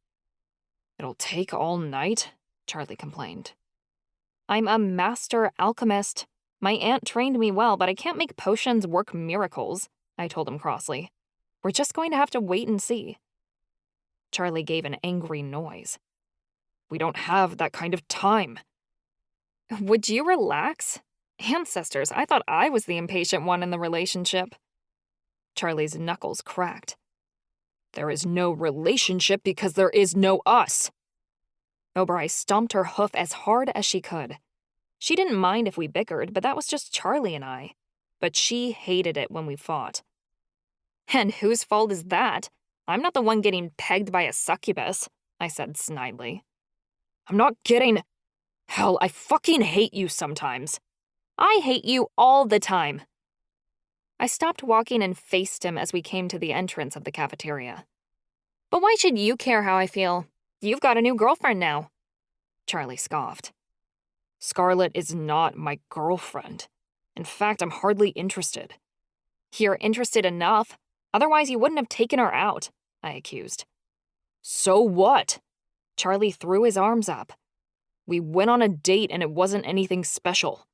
Speaker 7: "It'll take all night?" Charlie complained.
Speaker 5: "I'm a master alchemist. My aunt trained me well, but I can't make potions work miracles," I told him crossly. "We're just going to have to wait and see." Charlie gave an angry noise.
Speaker 7: "We don't have that kind of time."
Speaker 5: "Would you relax? Ancestors, I thought I was the impatient one in the relationship." Charlie's knuckles cracked.
Speaker 7: "There is no relationship because there is no us."
Speaker 5: Oberai stomped her hoof as hard as she could. She didn't mind if we bickered, but that was just Charlie and I. But she hated it when we fought. "And whose fault is that? I'm not the one getting pegged by a succubus," I said snidely.
Speaker 7: "I'm not getting... Hell, I fucking hate you sometimes."
Speaker 5: "I hate you all the time." I stopped walking and faced him as we came to the entrance of the cafeteria. "But why should you care how I feel? You've got a new girlfriend now." Charlie scoffed.
Speaker 7: "Scarlet is not my girlfriend. In fact, I'm hardly interested."
Speaker 5: "You're interested enough. Otherwise, you wouldn't have taken her out," I accused.
Speaker 7: "So what?"
Speaker 5: Charlie threw his arms up.
Speaker 7: "We went on a date and it wasn't anything special."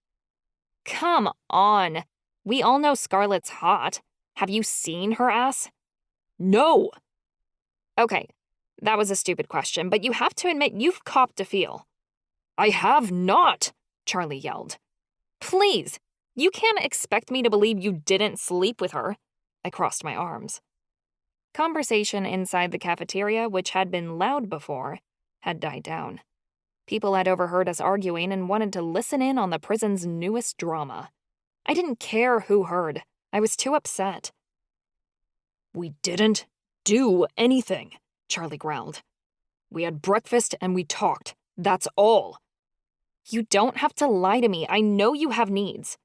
Speaker 5: "Come on. We all know Scarlet's hot. Have you seen her ass?"
Speaker 7: "No!"
Speaker 5: "Okay, that was a stupid question, but you have to admit you've copped a feel."
Speaker 7: "I have not!"
Speaker 5: Charlie yelled. "Please, you can't expect me to believe you didn't sleep with her." I crossed my arms. Conversation inside the cafeteria, which had been loud before, had died down. People had overheard us arguing and wanted to listen in on the prison's newest drama. I didn't care who heard. I was too upset.
Speaker 7: "We didn't do anything," Charlie growled. "We had breakfast and we talked. That's all."
Speaker 5: "You don't have to lie to me. I know you have needs."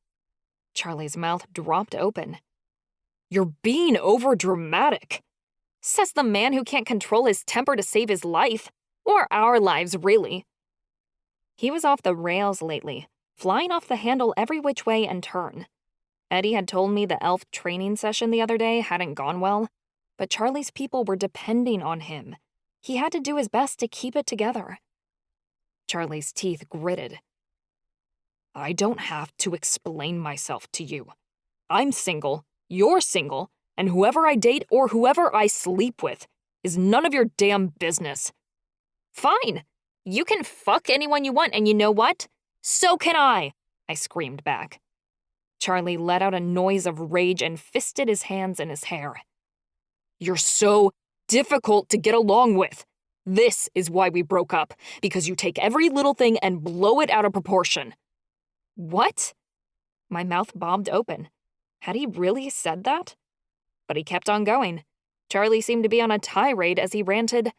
Speaker 5: Charlie's mouth dropped open.
Speaker 7: "You're being overdramatic."
Speaker 5: Says the man who can't control his temper to save his life. Or our lives, really. He was off the rails lately, flying off the handle every which way and turn. Eddie had told me the elf training session the other day hadn't gone well, but Charlie's people were depending on him. He had to do his best to keep it together. Charlie's teeth gritted.
Speaker 7: "I don't have to explain myself to you. I'm single, you're single, and whoever I date or whoever I sleep with is none of your damn business."
Speaker 5: "Fine. You can fuck anyone you want, and you know what? So can I screamed back. Charlie let out a noise of rage and fisted his hands in his hair.
Speaker 7: "You're so difficult to get along with. This is why we broke up, because you take every little thing and blow it out of proportion."
Speaker 5: "What?" My mouth bobbed open. Had he really said that? But he kept on going. Charlie seemed to be on a tirade as he ranted,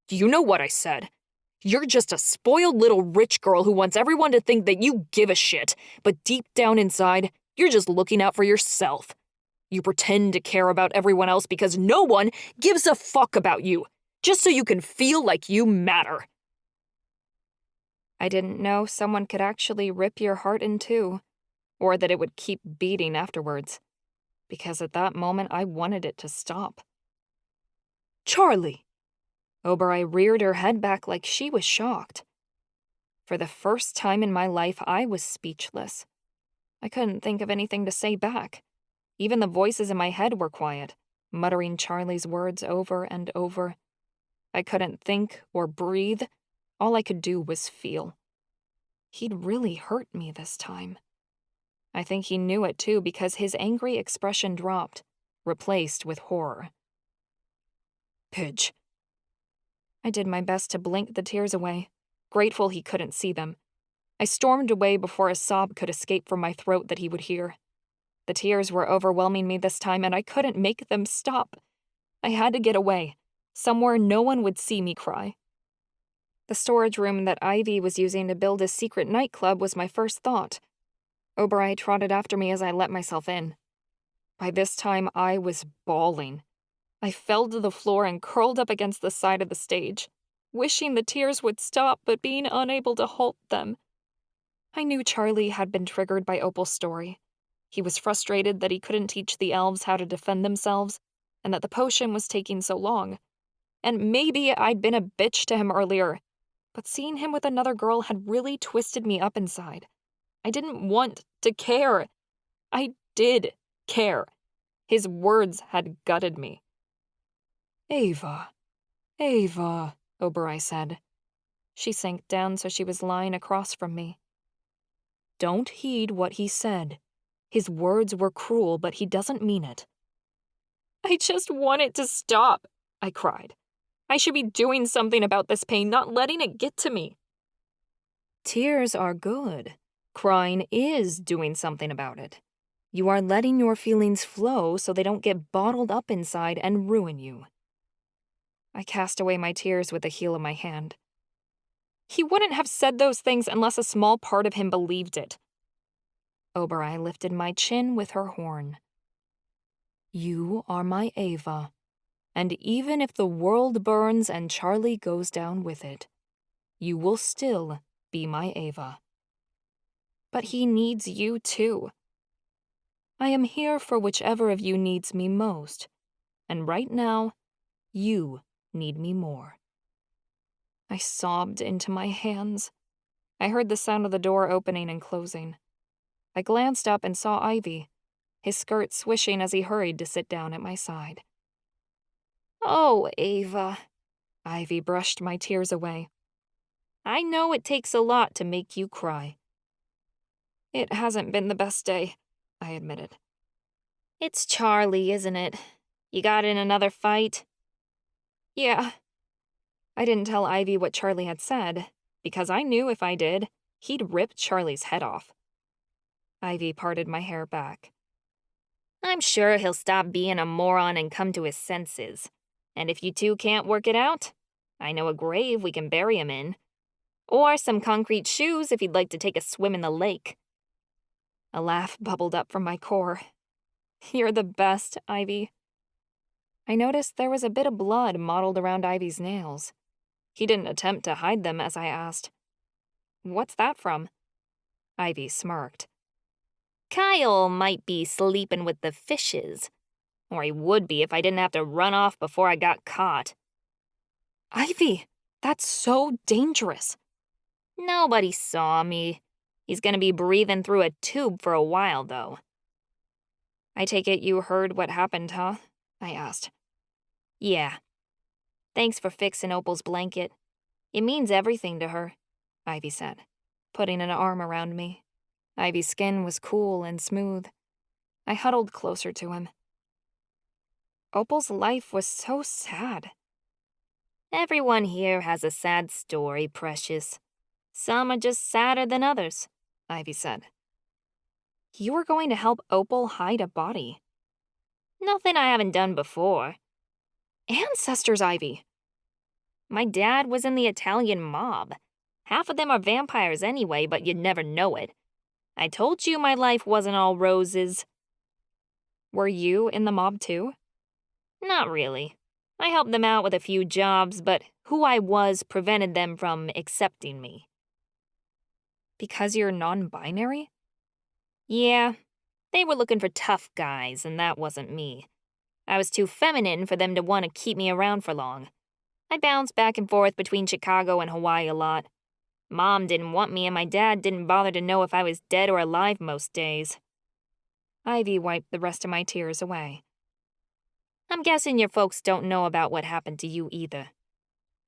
Speaker 7: "You know what I said. You're just a spoiled little rich girl who wants everyone to think that you give a shit, but deep down inside, you're just looking out for yourself. You pretend to care about everyone else because no one gives a fuck about you, just so you can feel like you matter."
Speaker 5: I didn't know someone could actually rip your heart in two, or that it would keep beating afterwards, because at that moment I wanted it to stop.
Speaker 7: "Charlie!"
Speaker 5: Oberai reared her head back like she was shocked. For the first time in my life, I was speechless. I couldn't think of anything to say back. Even the voices in my head were quiet, muttering Charlie's words over and over. I couldn't think or breathe. All I could do was feel. He'd really hurt me this time. I think he knew it too because his angry expression dropped, replaced with horror. Pidge. I did my best to blink the tears away, grateful he couldn't see them. I stormed away before a sob could escape from my throat that he would hear. The tears were overwhelming me this time, and I couldn't make them stop. I had to get away, somewhere no one would see me cry. The storage room that Ivy was using to build a secret nightclub was my first thought. Oberei trotted after me as I let myself in. By this time, I was bawling. I fell to the floor and curled up against the side of the stage, wishing the tears would stop but being unable to halt them. I knew Charlie had been triggered by Opal's story. He was frustrated that he couldn't teach the elves how to defend themselves, and that the potion was taking so long. And maybe I'd been a bitch to him earlier, but seeing him with another girl had really twisted me up inside. I didn't want to care. I did care. His words had gutted me. Ava, Oberei said. She sank down so she was lying across from me. Don't heed what he said. His words were cruel, but he doesn't mean it. I just want it to stop, I cried. I should be doing something about this pain, not letting it get to me. Tears are good. Crying is doing something about it. You are letting your feelings flow so they don't get bottled up inside and ruin you. I cast away my tears with the heel of my hand. He wouldn't have said those things unless a small part of him believed it. Oberei lifted my chin with her horn. You are my Ava, and even if the world burns and Charlie goes down with it, you will still be my Ava. But he needs you too. I am here for whichever of you needs me most, and right now, you need me more. I sobbed into my hands. I heard the sound of the door opening and closing. I glanced up and saw Ivy, his skirt swishing as he hurried to sit down at my side. Oh, Ava. Ivy brushed my tears away. I know it takes a lot to make you cry. It hasn't been the best day, I admitted. It's Charlie, isn't it? You got in another fight? Yeah. I didn't tell Ivy what Charlie had said, because I knew if I did, he'd rip Charlie's head off. Ivy parted my hair back. I'm sure he'll stop being a moron and come to his senses. And if you two can't work it out, I know a grave we can bury him in. Or some concrete shoes if you'd like to take a swim in the lake. A laugh bubbled up from my core. You're the best, Ivy. I noticed there was a bit of blood mottled around Ivy's nails. He didn't attempt to hide them as I asked, What's that from? Ivy smirked. Kyle might be sleeping with the fishes. Or he would be if I didn't have to run off before I got caught. Ivy, that's so dangerous. Nobody saw me. He's gonna be breathing through a tube for a while, though. I take it you heard what happened, huh? I asked. Yeah. Thanks for fixing Opal's blanket. It means everything to her, Ivy said, putting an arm around me. Ivy's skin was cool and smooth. I huddled closer to him. Opal's life was so sad. Everyone here has a sad story, Precious. Some are just sadder than others, Ivy said. You were going to help Opal hide a body. Nothing I haven't done before. Ancestors, Ivy. My dad was in the Italian mob. Half of them are vampires anyway, but you'd never know it. I told you my life wasn't all roses. Were you in the mob too? Not really. I helped them out with a few jobs, but who I was prevented them from accepting me. Because you're non-binary? Yeah. They were looking for tough guys, and that wasn't me. I was too feminine for them to want to keep me around for long. I bounced back and forth between Chicago and Hawaii a lot.
Speaker 8: Mom didn't want me and my dad didn't bother to know if I was dead or alive most days.
Speaker 5: Ivy wiped the rest of my tears away.
Speaker 8: I'm guessing your folks don't know about what happened to you either.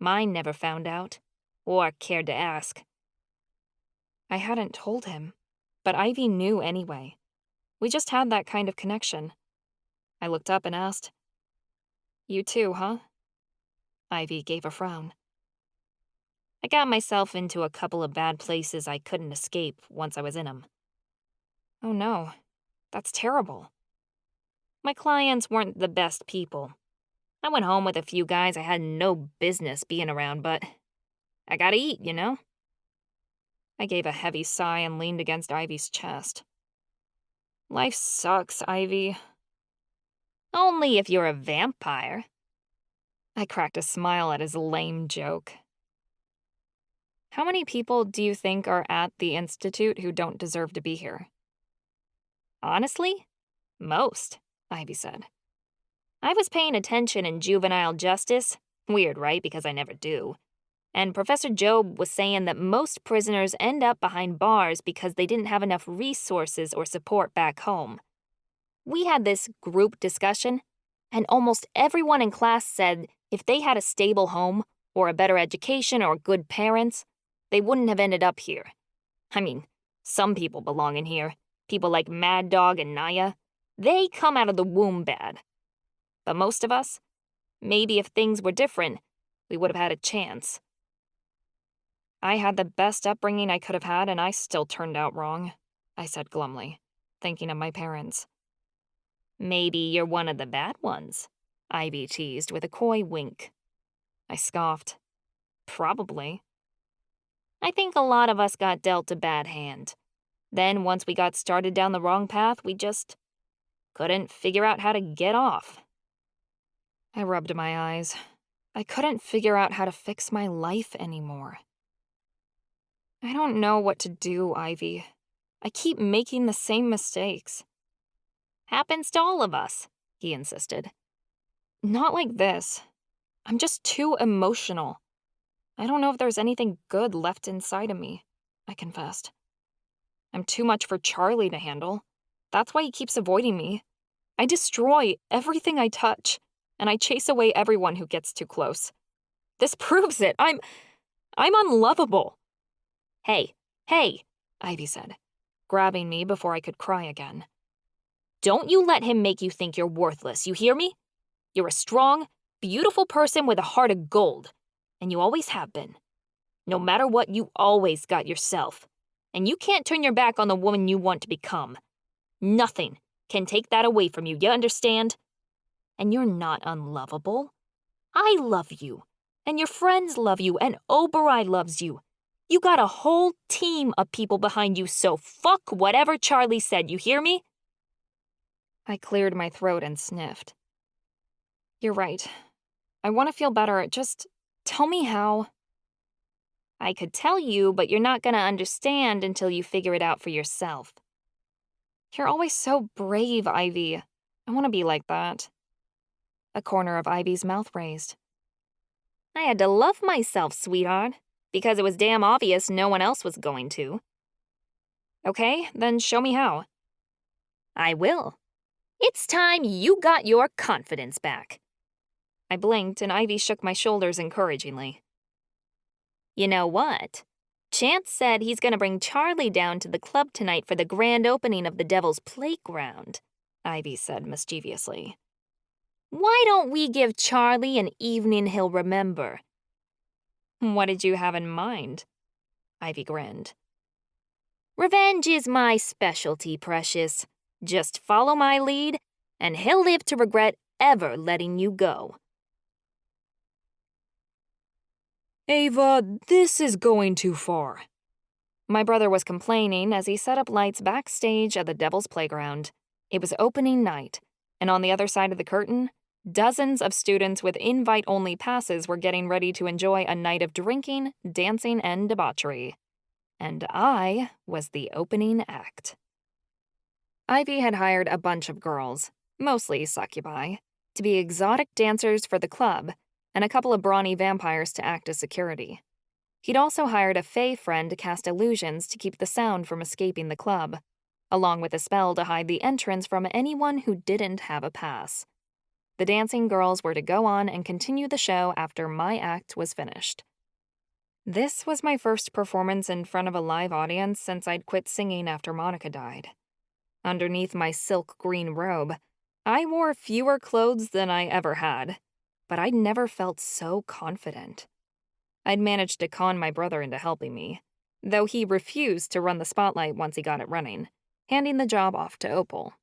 Speaker 8: Mine never found out, or cared to ask.
Speaker 5: I hadn't told him, but Ivy knew anyway. We just had that kind of connection. I looked up and asked, "You too, huh?" Ivy gave a frown.
Speaker 8: I got myself into a couple of bad places I couldn't escape once I was in 'em.
Speaker 5: Oh no, that's terrible.
Speaker 8: My clients weren't the best people. I went home with a few guys I had no business being around, but I gotta eat, you know?
Speaker 5: I gave a heavy sigh and leaned against Ivy's chest. Life sucks, Ivy.
Speaker 8: Only if you're a vampire.
Speaker 5: I cracked a smile at his lame joke. How many people do you think are at the Institute who don't deserve to be here?
Speaker 8: Honestly, most, Ivy said. I was paying attention in juvenile justice. Weird, right? Because I never do. And Professor Job was saying that most prisoners end up behind bars because they didn't have enough resources or support back home. We had this group discussion, and almost everyone in class said if they had a stable home, or a better education, or good parents, they wouldn't have ended up here. I mean, some people belong in here. People like Mad Dog and Naya. They come out of the womb bad. But most of us, maybe if things were different, we would have had a chance.
Speaker 5: I had the best upbringing I could have had, and I still turned out wrong, I said glumly, thinking of my parents.
Speaker 8: Maybe you're one of the bad ones, Ivy teased with a coy wink.
Speaker 5: I scoffed. Probably.
Speaker 8: I think a lot of us got dealt a bad hand. Then once we got started down the wrong path, we just couldn't figure out how to get off.
Speaker 5: I rubbed my eyes. I couldn't figure out how to fix my life anymore. I don't know what to do, Ivy. I keep making the same mistakes.
Speaker 8: Happens to all of us, he insisted.
Speaker 5: Not like this. I'm just too emotional. I don't know if there's anything good left inside of me, I confessed. I'm too much for Charlie to handle. That's why he keeps avoiding me. I destroy everything I touch, and I chase away everyone who gets too close. This proves it. I'm unlovable.
Speaker 8: Hey,
Speaker 5: Ivy said, grabbing me before I could cry again.
Speaker 8: Don't you let him make you think you're worthless, you hear me? You're a strong, beautiful person with a heart of gold, and you always have been. No matter what, you always got yourself, and you can't turn your back on the woman you want to become. Nothing can take that away from you, you understand? And you're not unlovable. I love you, and your friends love you, and Oberoi loves you. You got a whole team of people behind you, so fuck whatever Charlie said, you hear me?
Speaker 5: I cleared my throat and sniffed. You're right. I want to feel better. Just tell me how.
Speaker 8: I could tell you, but you're not gonna understand until you figure it out for yourself.
Speaker 5: You're always so brave, Ivy. I want to be like that. A corner of Ivy's mouth raised.
Speaker 8: I had to love myself, sweetheart, because it was damn obvious no one else was going to.
Speaker 5: Okay, then show me how.
Speaker 8: I will. It's time you got your confidence back.
Speaker 5: I blinked and Ivy shook my shoulders encouragingly.
Speaker 8: You know what? Chance said he's gonna bring Charlie down to the club tonight for the grand opening of the Devil's Playground, Ivy said mischievously. Why don't we give Charlie an evening he'll remember?
Speaker 5: What did you have in mind? Ivy grinned.
Speaker 8: Revenge is my specialty, precious. Just follow my lead, and he'll live to regret ever letting you go.
Speaker 5: Ava, this is going too far. My brother was complaining as he set up lights backstage at the Devil's Playground. It was opening night, and on the other side of the curtain, dozens of students with invite-only passes were getting ready to enjoy a night of drinking, dancing, and debauchery. And I was the opening act. Ivy had hired a bunch of girls, mostly succubi, to be exotic dancers for the club, and a couple of brawny vampires to act as security. He'd also hired a fae friend to cast illusions to keep the sound from escaping the club, along with a spell to hide the entrance from anyone who didn't have a pass. The dancing girls were to go on and continue the show after my act was finished. This was my first performance in front of a live audience since I'd quit singing after Monica died. Underneath my silk green robe, I wore fewer clothes than I ever had, but I'd never felt so confident. I'd managed to con my brother into helping me, though he refused to run the spotlight once he got it running, handing the job off to Opal.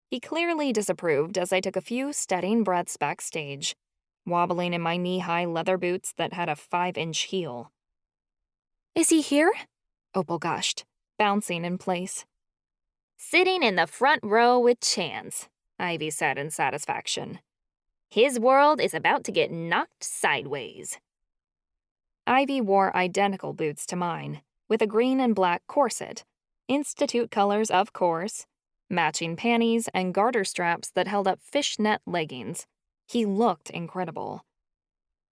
Speaker 5: He clearly disapproved as I took a few steadying breaths backstage, wobbling in my knee-high leather boots that had a 5-inch heel. "Is he here?" Opal gushed, bouncing in place.
Speaker 8: "Sitting in the front row with Chance," Ivy said in satisfaction. "His world is about to get knocked sideways."
Speaker 5: Ivy wore identical boots to mine, with a green and black corset, institute colors of course, matching panties and garter straps that held up fishnet leggings. He looked incredible.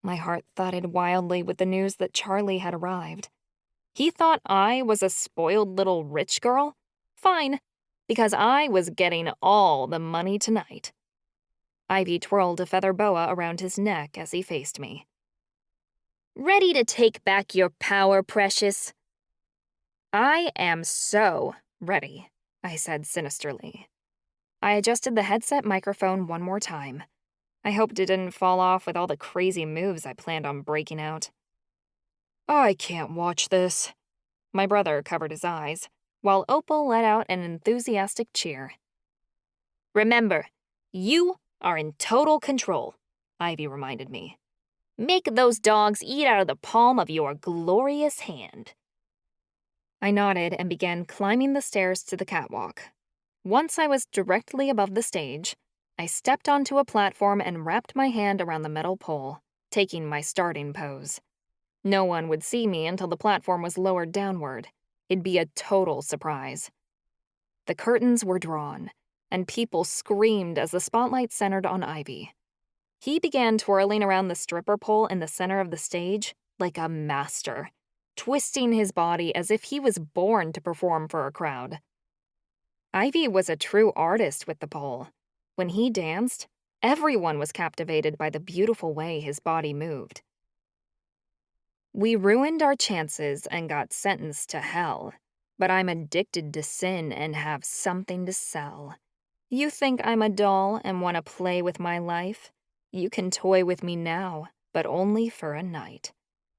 Speaker 5: My heart thudded wildly with the news that Charlie had arrived. He thought I was a spoiled little rich girl? Fine, because I was getting all the money tonight. Ivy twirled a feather boa around his neck as he faced me.
Speaker 8: "Ready to take back your power, precious?"
Speaker 5: "I am so ready," I said sinisterly. I adjusted the headset microphone one more time. I hoped it didn't fall off with all the crazy moves I planned on breaking out. "I can't watch this." My brother covered his eyes, while Opal let out an enthusiastic cheer.
Speaker 8: "Remember, you are in total control," Ivy reminded me. "Make those dogs eat out of the palm of your glorious hand."
Speaker 5: I nodded and began climbing the stairs to the catwalk. Once I was directly above the stage, I stepped onto a platform and wrapped my hand around the metal pole, taking my starting pose. No one would see me until the platform was lowered downward. It'd be a total surprise. The curtains were drawn, and people screamed as the spotlight centered on Ivy. He began twirling around the stripper pole in the center of the stage like a master, twisting his body as if he was born to perform for a crowd. Ivy was a true artist with the pole. When he danced, everyone was captivated by the beautiful way his body moved. We ruined our chances and got sentenced to hell, but I'm addicted to sin and have something to sell. You think I'm a doll and want to play with my life? You can toy with me now, but only for a night.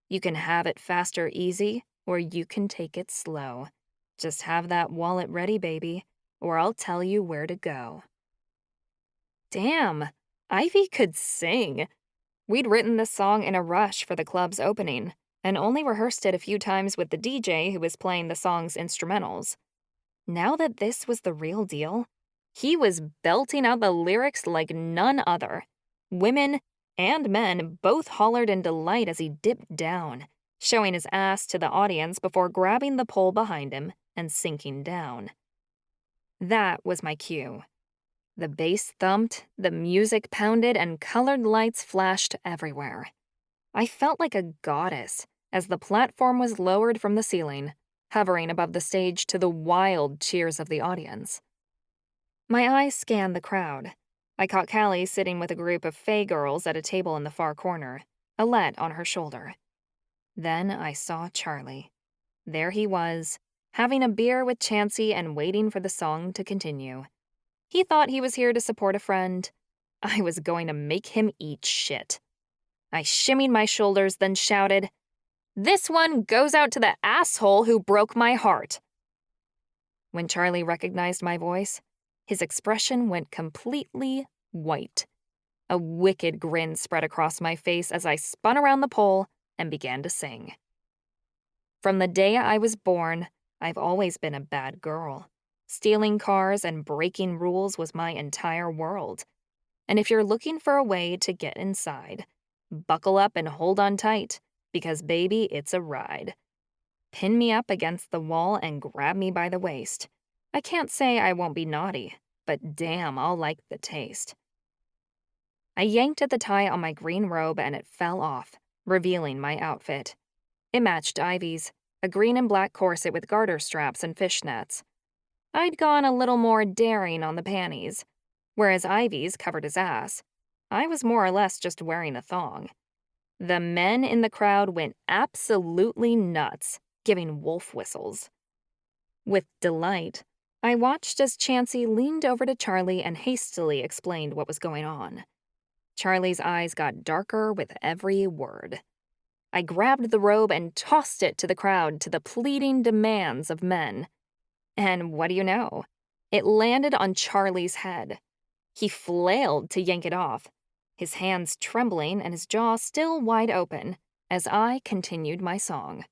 Speaker 5: You can have it fast or easy, or you can take it slow. Just have that wallet ready, baby, or I'll tell you where to go. Damn, Ivy could sing. We'd written this song in a rush for the club's opening, and only rehearsed it a few times with the DJ who was playing the song's instrumentals. Now that this was the real deal, he was belting out the lyrics like none other. Women and men both hollered in delight as he dipped down, showing his ass to the audience before grabbing the pole behind him and sinking down. That was my cue. The bass thumped, the music pounded, and colored lights flashed everywhere. I felt like a goddess as the platform was lowered from the ceiling, hovering above the stage to the wild cheers of the audience. My eyes scanned the crowd. I caught Callie sitting with a group of fae girls at a table in the far corner, Alette on her shoulder. Then I saw Charlie. There he was, having a beer with Chansey and waiting for the song to continue. He thought he was here to support a friend. I was going to make him eat shit. I shimmied my shoulders, then shouted, "This one goes out to the asshole who broke my heart." When Charlie recognized my voice, his expression went completely white. A wicked grin spread across my face as I spun around the pole and began to sing. From the day I was born, I've always been a bad girl. Stealing cars and breaking rules was my entire world. And if you're looking for a way to get inside, buckle up and hold on tight, because baby, it's a ride. Pin me up against the wall and grab me by the waist. I can't say I won't be naughty, but damn, I'll like the taste. I yanked at the tie on my green robe and it fell off, revealing my outfit. It matched Ivy's, a green and black corset with garter straps and fishnets. I'd gone a little more daring on the panties, whereas Ivy's covered his ass. I was more or less just wearing a thong. The men in the crowd went absolutely nuts, giving wolf whistles. With delight, I watched as Chansey leaned over to Charlie and hastily explained what was going on. Charlie's eyes got darker with every word. I grabbed the robe and tossed it to the crowd to the pleading demands of men. And what do you know? It landed on Charlie's head. He flailed to yank it off, his hands trembling and his jaw still wide open, as I continued my song.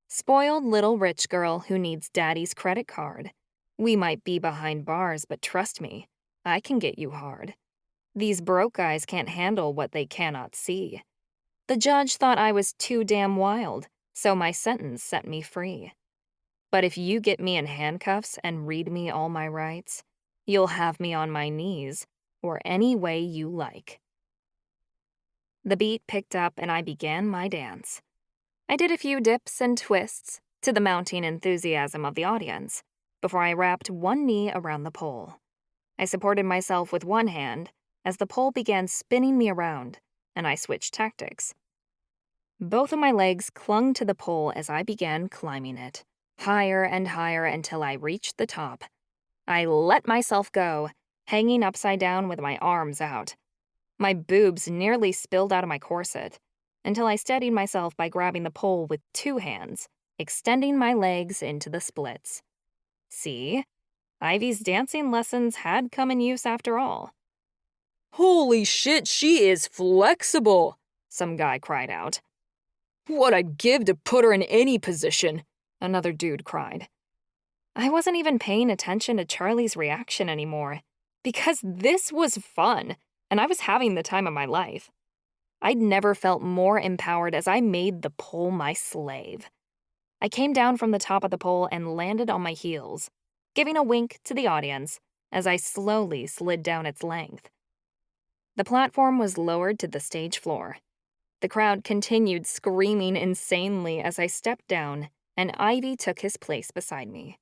Speaker 5: Spoiled little rich girl who needs daddy's credit card. We might be behind bars, but trust me, I can get you hard. These broke guys can't handle what they cannot see. The judge thought I was too damn wild, so my sentence set me free. But if you get me in handcuffs and read me all my rights, you'll have me on my knees, or any way you like. The beat picked up and I began my dance. I did a few dips and twists to the mounting enthusiasm of the audience before I wrapped one knee around the pole. I supported myself with one hand as the pole began spinning me around, and I switched tactics. Both of my legs clung to the pole as I began climbing it, higher and higher until I reached the top. I let myself go, hanging upside down with my arms out. My boobs nearly spilled out of my corset, until I steadied myself by grabbing the pole with two hands, extending my legs into the splits. See? Ivy's dancing lessons had come in use after all.
Speaker 7: Holy shit, she is flexible, some guy cried out. What I'd give to put her in any position, another dude cried.
Speaker 5: I wasn't even paying attention to Charlie's reaction anymore, because this was fun, and I was having the time of my life. I'd never felt more empowered as I made the pole my slave. I came down from the top of the pole and landed on my heels, giving a wink to the audience as I slowly slid down its length. The platform was lowered to the stage floor. The crowd continued screaming insanely as I stepped down, and Ivy took his place beside me.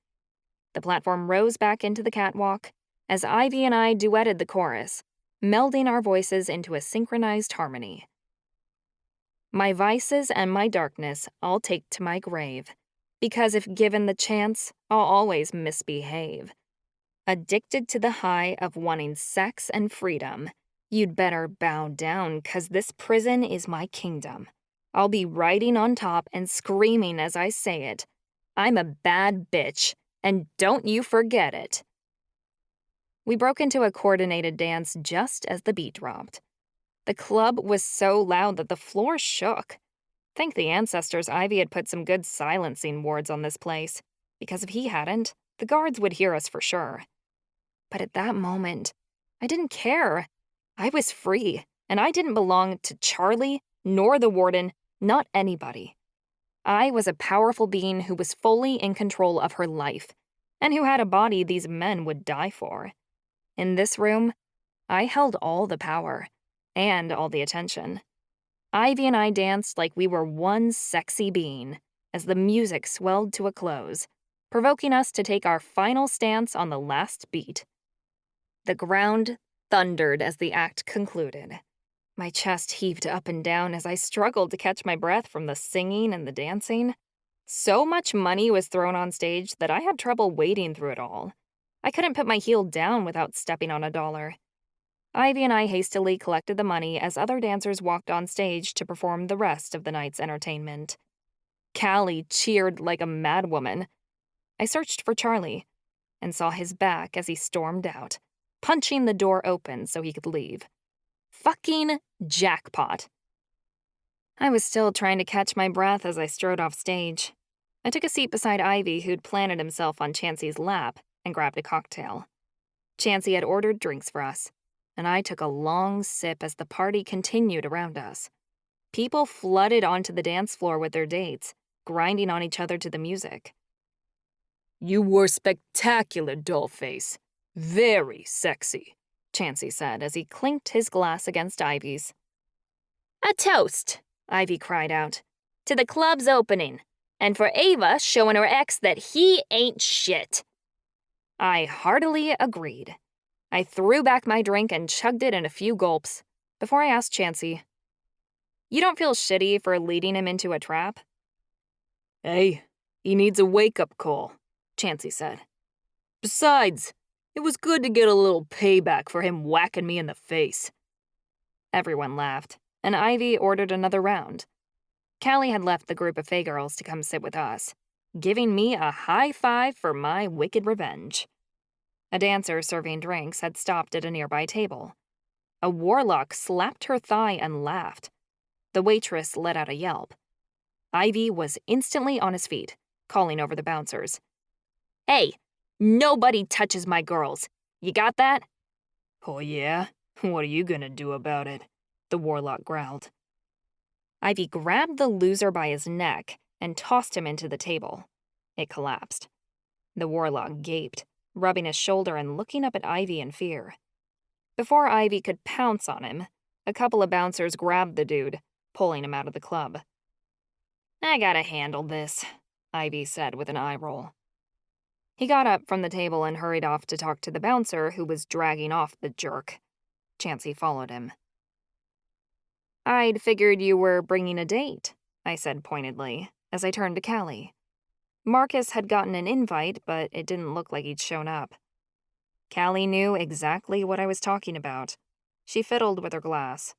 Speaker 5: The platform rose back into the catwalk as Ivy and I duetted the chorus, melding our voices into a synchronized harmony. My vices and my darkness I'll take to my grave, because if given the chance, I'll always misbehave. Addicted to the high of wanting sex and freedom, you'd better bow down, 'cause this prison is my kingdom. I'll be riding on top and screaming as I say it. I'm a bad bitch, and don't you forget it. We broke into a coordinated dance just as the beat dropped. The club was so loud that the floor shook. Thank the ancestors Ivy had put some good silencing wards on this place, because if he hadn't, the guards would hear us for sure. But at that moment, I didn't care. I was free, and I didn't belong to Charlie, nor the warden, not anybody. I was a powerful being who was fully in control of her life, and who had a body these men would die for. In this room, I held all the power, and all the attention. Ivy and I danced like we were one sexy being, as the music swelled to a close, provoking us to take our final stance on the last beat. The ground thundered as the act concluded. My chest heaved up and down as I struggled to catch my breath from the singing and the dancing. So much money was thrown on stage that I had trouble wading through it all. I couldn't put my heel down without stepping on a dollar. Ivy and I hastily collected the money as other dancers walked on stage to perform the rest of the night's entertainment. Callie cheered like a madwoman. I searched for Charlie and saw his back as he stormed out, punching the door open so he could leave. Fucking jackpot. I was still trying to catch my breath as I strode off stage. I took a seat beside Ivy, who'd planted himself on Chansey's lap, and grabbed a cocktail. Chansey had ordered drinks for us, and I took a long sip as the party continued around us. People flooded onto the dance floor with their dates, grinding on each other to the music.
Speaker 7: You were spectacular, dollface. Very sexy,
Speaker 5: Chansey said as he clinked his glass against Ivy's.
Speaker 8: A toast,
Speaker 5: Ivy cried out.
Speaker 8: to the club's opening, and for Ava showing her ex that he ain't shit. I heartily agreed. I threw back my drink and chugged it in a few gulps before I asked Chansey, "You don't feel shitty for leading him into a trap?"
Speaker 7: Hey, he needs a wake-up call, Chansey said. Besides, it was good to get a little payback for him whacking me in the face.
Speaker 5: Everyone laughed, and Ivy ordered another round. Callie had left the group of Fae girls to come sit with us, giving me a high five for my wicked revenge. A dancer serving drinks had stopped at a nearby table. A warlock slapped her thigh and laughed. The waitress let out a yelp. Ivy was instantly on his feet, calling over the bouncers. "Hey, nobody touches my girls. You got that?"
Speaker 7: Oh yeah? What are you gonna do about it? The warlock growled.
Speaker 5: Ivy grabbed the loser by his neck and tossed him into the table. It collapsed. The warlock gaped, rubbing his shoulder and looking up at Ivy in fear. Before Ivy could pounce on him, a couple of bouncers grabbed the dude, pulling him out of the club. "I gotta handle this," Ivy said with an eye roll. He got up from the table and hurried off to talk to the bouncer who was dragging off the jerk. Chansey followed him. "I'd figured you were bringing a date," I said pointedly, as I turned to Callie. Marcus had gotten an invite, but it didn't look like he'd shown up. Callie knew exactly what I was talking about. She fiddled with her glass.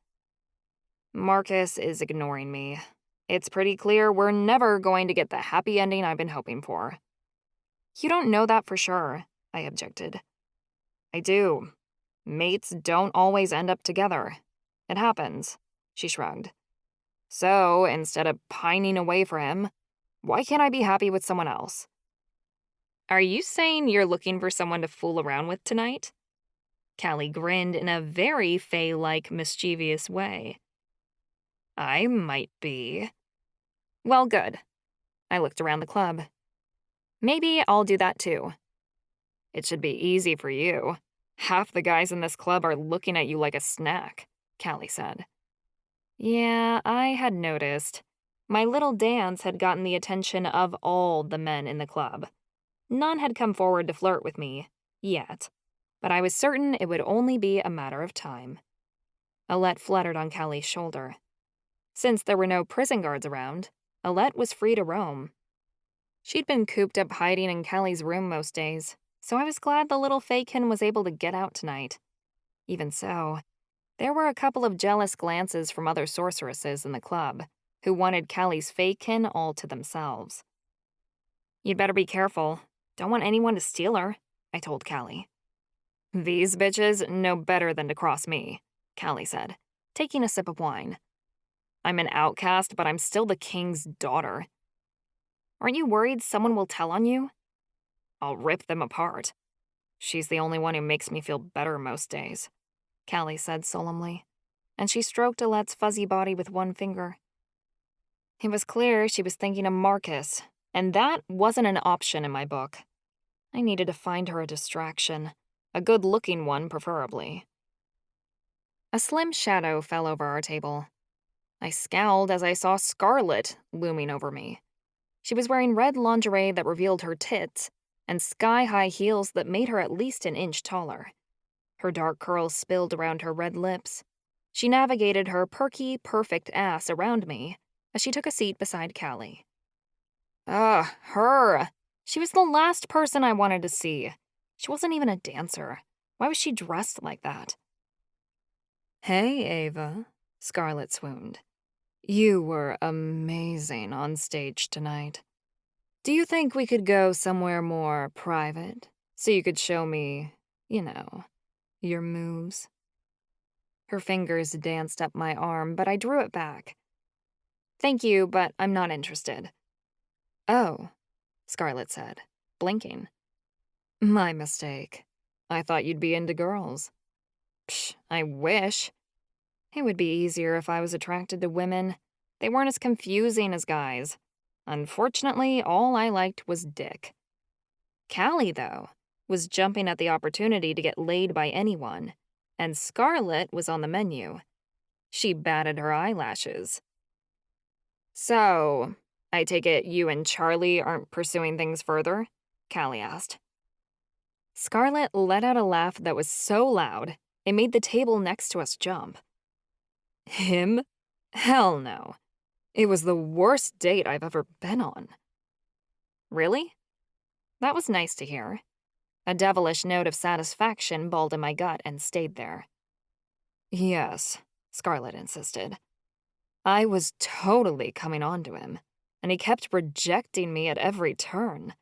Speaker 5: "Marcus is ignoring me. It's pretty clear we're never going to get the happy ending I've been hoping for." "You don't know that for sure," I objected. "I do. Mates don't always end up together. It happens," she shrugged. "So, instead of pining away for him, why can't I be happy with someone else?" "Are you saying you're looking for someone to fool around with tonight?" Callie grinned in a very Fae-like, mischievous way. "I might be." "Well, good." I looked around the club. "Maybe I'll do that too." "It should be easy for you. Half the guys in this club are looking at you like a snack," Callie said. Yeah, I had noticed. My little dance had gotten the attention of all the men in the club. None had come forward to flirt with me, yet, but I was certain it would only be a matter of time. Alette fluttered on Callie's shoulder. Since there were no prison guards around, Alette was free to roam. She'd been cooped up hiding in Callie's room most days, so I was glad the little Faekin was able to get out tonight. Even so, there were a couple of jealous glances from other sorceresses in the club who wanted Callie's Faekin all to themselves. "You'd better be careful. Don't want anyone to steal her," I told Callie. "These bitches know better than to cross me," Callie said, taking a sip of wine. "I'm an outcast, but I'm still the king's daughter." "Aren't you worried someone will tell on you?" "I'll rip them apart. She's the only one who makes me feel better most days," Callie said solemnly, and she stroked Alette's fuzzy body with one finger. It was clear she was thinking of Marcus, and that wasn't an option in my book. I needed to find her a distraction, a good-looking one preferably. A slim shadow fell over our table. I scowled as I saw Scarlet looming over me. She was wearing red lingerie that revealed her tits and sky-high heels that made her at least an inch taller. Her dark curls spilled around her red lips. She navigated her perky, perfect ass around me as she took a seat beside Callie. Her! She was the last person I wanted to see. She wasn't even a dancer. Why was she dressed like that? "Hey, Ava," Scarlet swooned. "You were amazing on stage tonight. Do you think we could go somewhere more private so you could show me, your moves?" Her fingers danced up my arm, but I drew it back. "Thank you, but I'm not interested." "Oh," Scarlet said, blinking. "My mistake. I thought you'd be into girls." "Psh, I wish. It would be easier if I was attracted to women. They weren't as confusing as guys. Unfortunately, all I liked was dick." Callie, though, was jumping at the opportunity to get laid by anyone, and Scarlet was on the menu. She batted her eyelashes. So, I take it you and Charlie aren't pursuing things further? Callie asked. Scarlett let out a laugh that was so loud, it made the table next to us jump. Him? Hell no. It was the worst date I've ever been on. Really? That was nice to hear. A devilish note of satisfaction balled in my gut and stayed there. Yes, Scarlett insisted. I was totally coming on to him, and he kept rejecting me at every turn.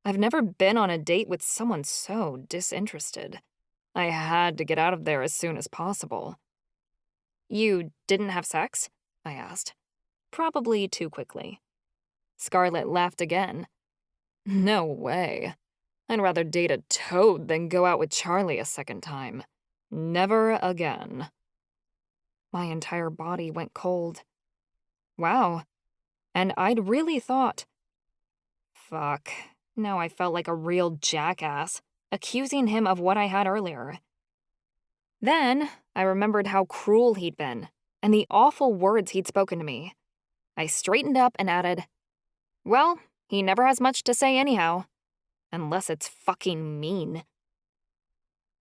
Speaker 5: I've never been on a date with someone so disinterested. I had to get out of there as soon as possible. You didn't have sex? I asked. Probably too quickly. Scarlett laughed again. No way. I'd rather date a toad than go out with Charlie a second time. Never again. My entire body went cold. Wow. And I'd really thought... Fuck. Now I felt like a real jackass, accusing him of what I had earlier. Then, I remembered how cruel he'd been, and the awful words he'd spoken to me. I straightened up and added, well, he never has much to say anyhow. Unless it's fucking mean.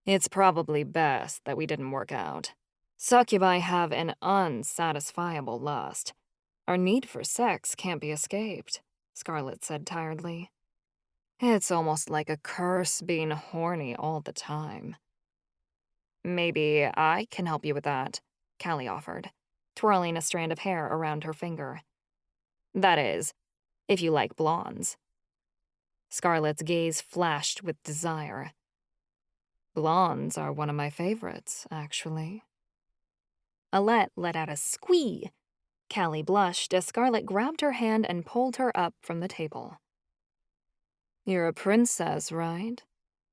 Speaker 5: It's probably best that we didn't work out. Succubi have an unsatisfiable lust. Our need for sex can't be escaped, Scarlett said tiredly. It's almost like a curse being horny all the time. Maybe I can help you with that, Callie offered, twirling a strand of hair around her finger. That is, if you like blondes. Scarlett's gaze flashed with desire. Blondes are one of my favorites, actually. Alette let out a squee. Callie blushed as Scarlett grabbed her hand and pulled her up from the table. You're a princess, right?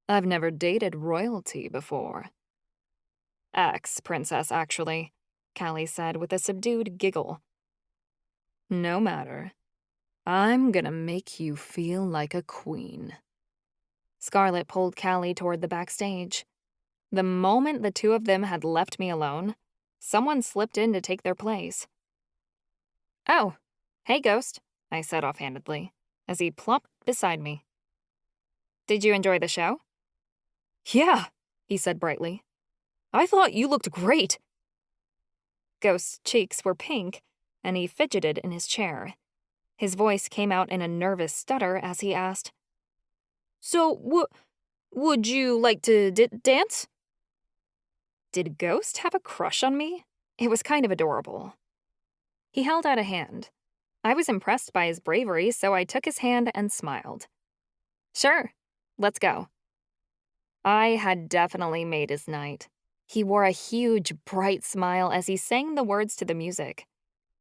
Speaker 5: I've never dated royalty before. Ex-princess, actually, Callie said with a subdued giggle. No matter. I'm gonna make you feel like a queen. Scarlett pulled Callie toward the backstage. The moment the two of them had left me alone, someone slipped in to take their place. Oh, hey, Ghost, I said offhandedly, as he plopped beside me. Did you enjoy the show? Yeah, he said brightly. I thought you looked great. Ghost's cheeks were pink, and he fidgeted in his chair. His voice came out in a nervous stutter as he asked, So, would you like to dance? Did Ghost have a crush on me? It was kind of adorable. He held out a hand. I was impressed by his bravery, so I took his hand and smiled. Sure, let's go. I had definitely made his night. He wore a huge, bright smile as he sang the words to the music.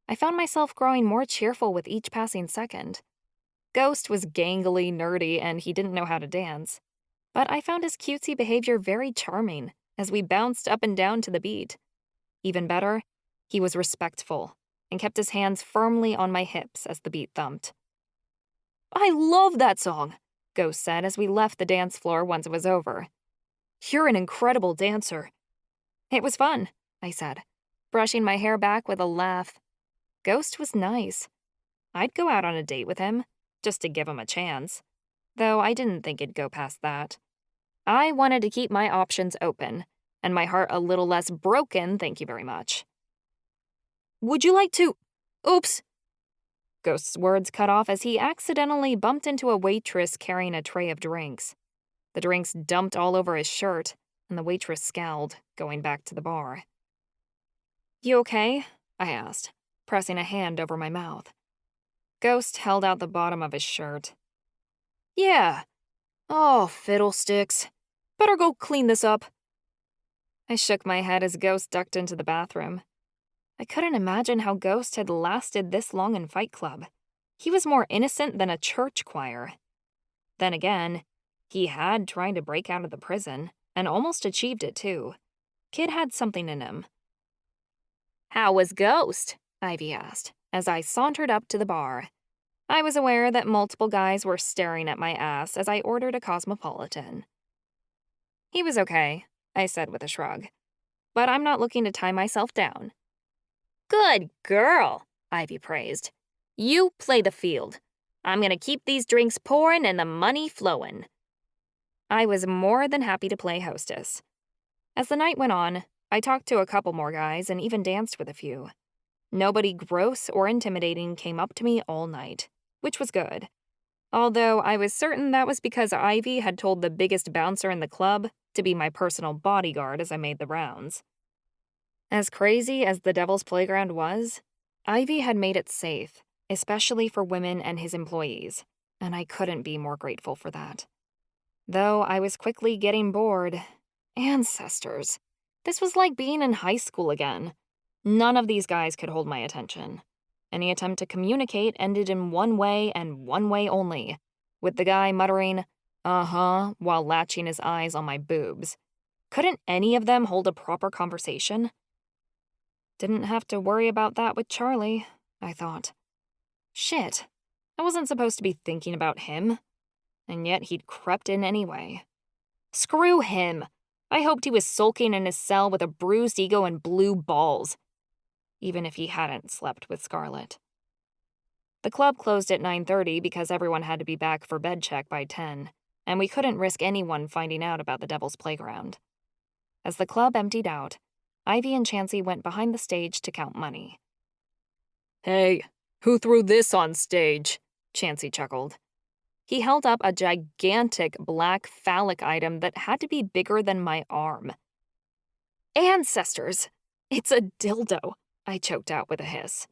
Speaker 5: I found myself growing more cheerful with each passing second. Ghost was gangly, nerdy, and he didn't know how to dance. But I found his cutesy behavior very charming as we bounced up and down to the beat. Even better, he was respectful and kept his hands firmly on my hips as the beat thumped. I love that song, Ghost said as we left the dance floor once it was over. You're an incredible dancer. It was fun, I said, brushing my hair back with a laugh. Ghost was nice. I'd go out on a date with him, just to give him a chance, though I didn't think it'd go past that. I wanted to keep my options open, and my heart a little less broken, thank you very much. Would you like to... Oops! Ghost's words cut off as he accidentally bumped into a waitress carrying a tray of drinks. The drinks dumped all over his shirt, and the waitress scowled, going back to the bar. You okay? I asked, pressing a hand over my mouth. Ghost held out the bottom of his shirt. Yeah. Oh, fiddlesticks. Better go clean this up. I shook my head as Ghost ducked into the bathroom. I couldn't imagine how Ghost had lasted this long in Fight Club. He was more innocent than a church choir. Then again, he had tried to break out of the prison, and almost achieved it too. Kid had something in him. How was Ghost? Ivy asked, as I sauntered up to the bar. I was aware that multiple guys were staring at my ass as I ordered a Cosmopolitan. He was okay, I said with a shrug. But I'm not looking to tie myself down. Good girl, Ivy praised.
Speaker 8: You play the field. I'm gonna keep these drinks pouring and the money flowing. I was more than happy to play hostess. As the night went on, I talked to a couple more guys and even danced with a few. Nobody gross or intimidating came up to me all night, which was good. Although I was certain that was because Ivy had told the biggest bouncer in the club to be my personal bodyguard as I made the rounds. As crazy as the Devil's Playground was, Ivy had made it safe, especially for women and his employees, and I couldn't be more grateful for that. Though I was quickly getting bored. Ancestors. This was like being in high school again. None of these guys could hold my attention. Any attempt to communicate ended in one way and one way only, with the guy muttering, "Uh-huh," while latching his eyes on my boobs. Couldn't any of them hold a proper conversation? Didn't have to worry about that with Charlie, I thought. Shit, I wasn't supposed to be thinking about him. And yet he'd crept in anyway. Screw him. I hoped he was sulking in his cell with a bruised ego and blue balls, even if he hadn't slept with Scarlet. The club closed at 9:30 because everyone had to be back for bed check by 10, and we couldn't risk anyone finding out about the Devil's Playground. As the club emptied out, Ivy and Chansey went behind the stage to count money.
Speaker 7: Hey, who threw this on stage?
Speaker 5: Chansey chuckled. He held up a gigantic black phallic item that had to be bigger than my arm. Ancestors! It's a dildo, I choked out with a hiss.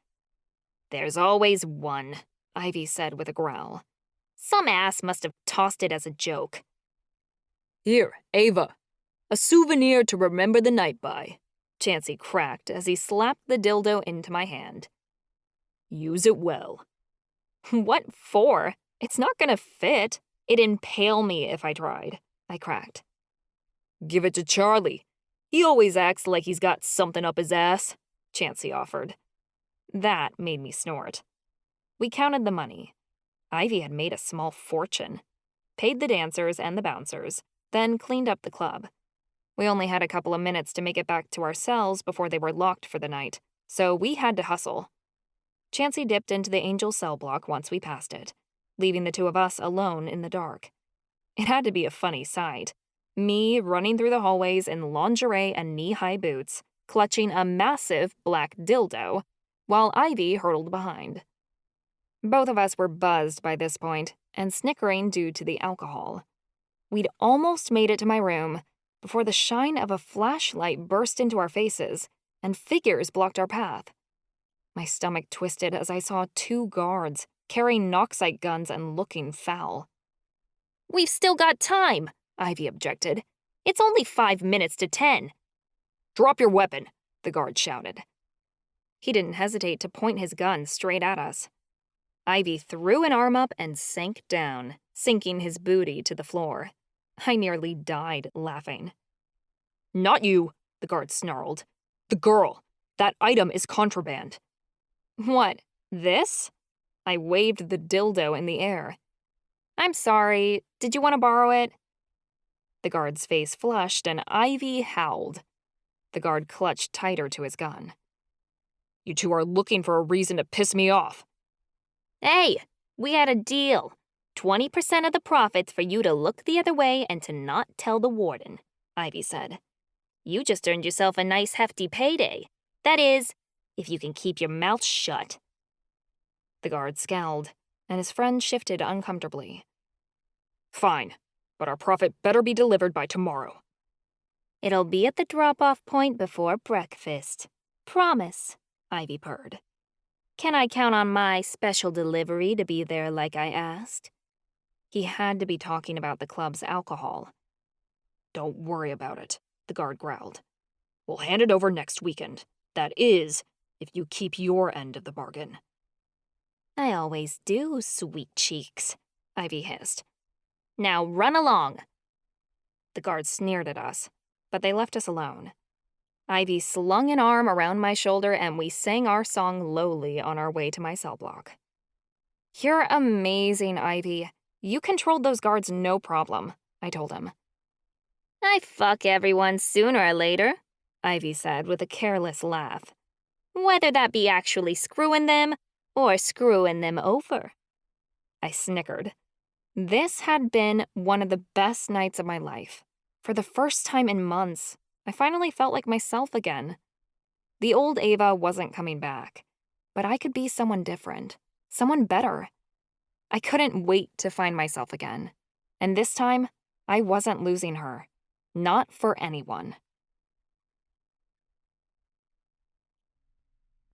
Speaker 5: There's always one, Ivy said with a growl. Some ass must have tossed it as a joke.
Speaker 7: Here, Ava. A souvenir to remember the night by, Chansey cracked as he slapped the dildo into my hand. Use it well.
Speaker 5: What for? It's not gonna fit. It'd impale me if I tried, I cracked.
Speaker 7: Give it to Charlie. He always acts like he's got something up his ass, Chansey offered.
Speaker 5: That made me snort. We counted the money. Ivy had made a small fortune, paid the dancers and the bouncers, then cleaned up the club. We only had a couple of minutes to make it back to our cells before they were locked for the night, so we had to hustle. Chansey dipped into the angel cell block once we passed it, leaving the two of us alone in the dark. It had to be a funny sight. Me running through the hallways in lingerie and knee-high boots, clutching a massive black dildo, while Ivy hurtled behind. Both of us were buzzed by this point and snickering due to the alcohol. We'd almost made it to my room before the shine of a flashlight burst into our faces and figures blocked our path. My stomach twisted as I saw two guards carrying Noxite guns and looking foul. We've still got time, Ivy objected. It's only 5 minutes to 10.
Speaker 7: Drop your weapon,
Speaker 5: the guard shouted. He didn't hesitate to point his gun straight at us. Ivy threw an arm up and sank down, sinking his booty to the floor. I nearly died laughing.
Speaker 7: Not you, the guard snarled. The girl. That item is contraband.
Speaker 5: What, this? I waved the dildo in the air. I'm sorry, did you want to borrow it? The guard's face flushed and Ivy howled. The guard clutched tighter to his gun.
Speaker 7: You two are looking for a reason to piss me off.
Speaker 8: Hey, we had a deal. 20% of the profits for you to look the other way and to not tell the warden, Ivy said. You just earned yourself a nice hefty payday. That is, if you can keep your mouth shut.
Speaker 5: The guard scowled, and his friend shifted uncomfortably.
Speaker 7: Fine, but our profit better be delivered by tomorrow.
Speaker 8: It'll be at the drop-off point before breakfast. Promise, Ivy purred. Can I count on my special delivery to be there like I asked?
Speaker 5: He had to be talking about the club's alcohol.
Speaker 7: Don't worry about it, the guard growled. We'll hand it over next weekend. That is, if you keep your end of the bargain.
Speaker 8: I always do, sweet cheeks, Ivy hissed. Now run along.
Speaker 5: The guards sneered at us, but they left us alone. Ivy slung an arm around my shoulder and we sang our song lowly on our way to my cell block. You're amazing, Ivy. You controlled those guards no problem, I told him.
Speaker 8: I fuck everyone sooner or later,
Speaker 5: Ivy said with a careless laugh.
Speaker 8: Whether that be actually screwing them Or screwing them over. I snickered. This had been one of the best nights of my life. For the first time in months, I finally felt like myself again. The old Ava wasn't coming back, but I could be someone different, someone better. I couldn't wait to find myself again. And this time, I wasn't losing her. Not for anyone.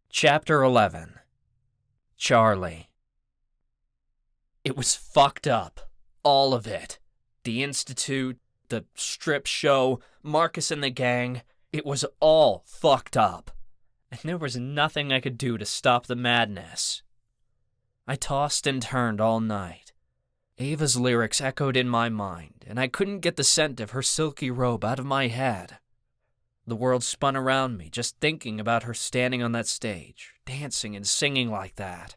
Speaker 2: Chapter 11. Charlie. It was fucked up. All of it. The Institute, the strip show, Marcus and the gang. It was all fucked up. And there was nothing I could do to stop the madness. I tossed and turned all night. Ava's lyrics echoed in my mind, and I couldn't get the scent of her silky robe out of my head. The world spun around me just thinking about her standing on that stage, dancing and singing like that.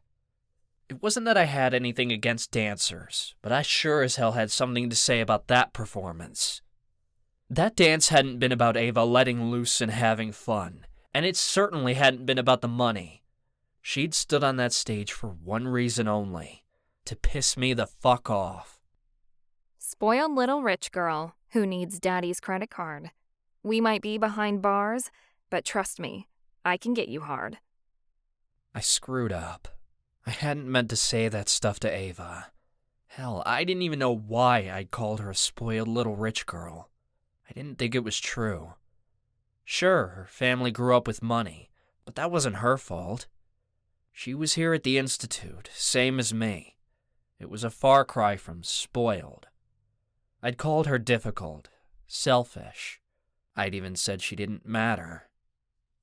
Speaker 2: It wasn't that I had anything against dancers, but I sure as hell had something to say about that performance. That dance hadn't been about Ava letting loose and having fun, and it certainly hadn't been about the money. She'd stood on that stage for one reason only, to piss me the fuck off.
Speaker 1: Spoiled little rich girl who needs daddy's credit card. We might be behind bars, but trust me, I can get you hard.
Speaker 2: I screwed up. I hadn't meant to say that stuff to Ava. Hell, I didn't even know why I'd called her a spoiled little rich girl. I didn't think it was true. Sure, her family grew up with money, but that wasn't her fault. She was here at the Institute, same as me. It was a far cry from spoiled. I'd called her difficult, selfish. I'd even said she didn't matter.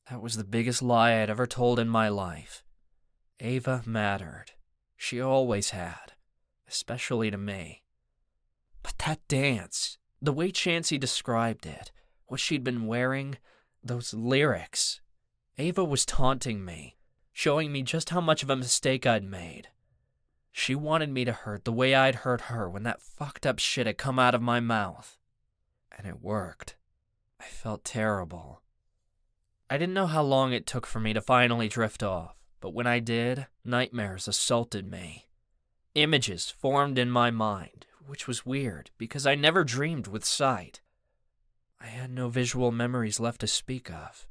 Speaker 2: That was the biggest lie I'd ever told in my life. Ava mattered. She always had, especially to me. But that dance, the way Chansey described it, what she'd been wearing, those lyrics. Ava was taunting me, showing me just how much of a mistake I'd made. She wanted me to hurt the way I'd hurt her when that fucked up shit had come out of my mouth. And it worked. I felt terrible. I didn't know how long it took for me to finally drift off, but when I did, nightmares assaulted me. Images formed in my mind, which was weird because I never dreamed with sight. I had no visual memories left to speak of.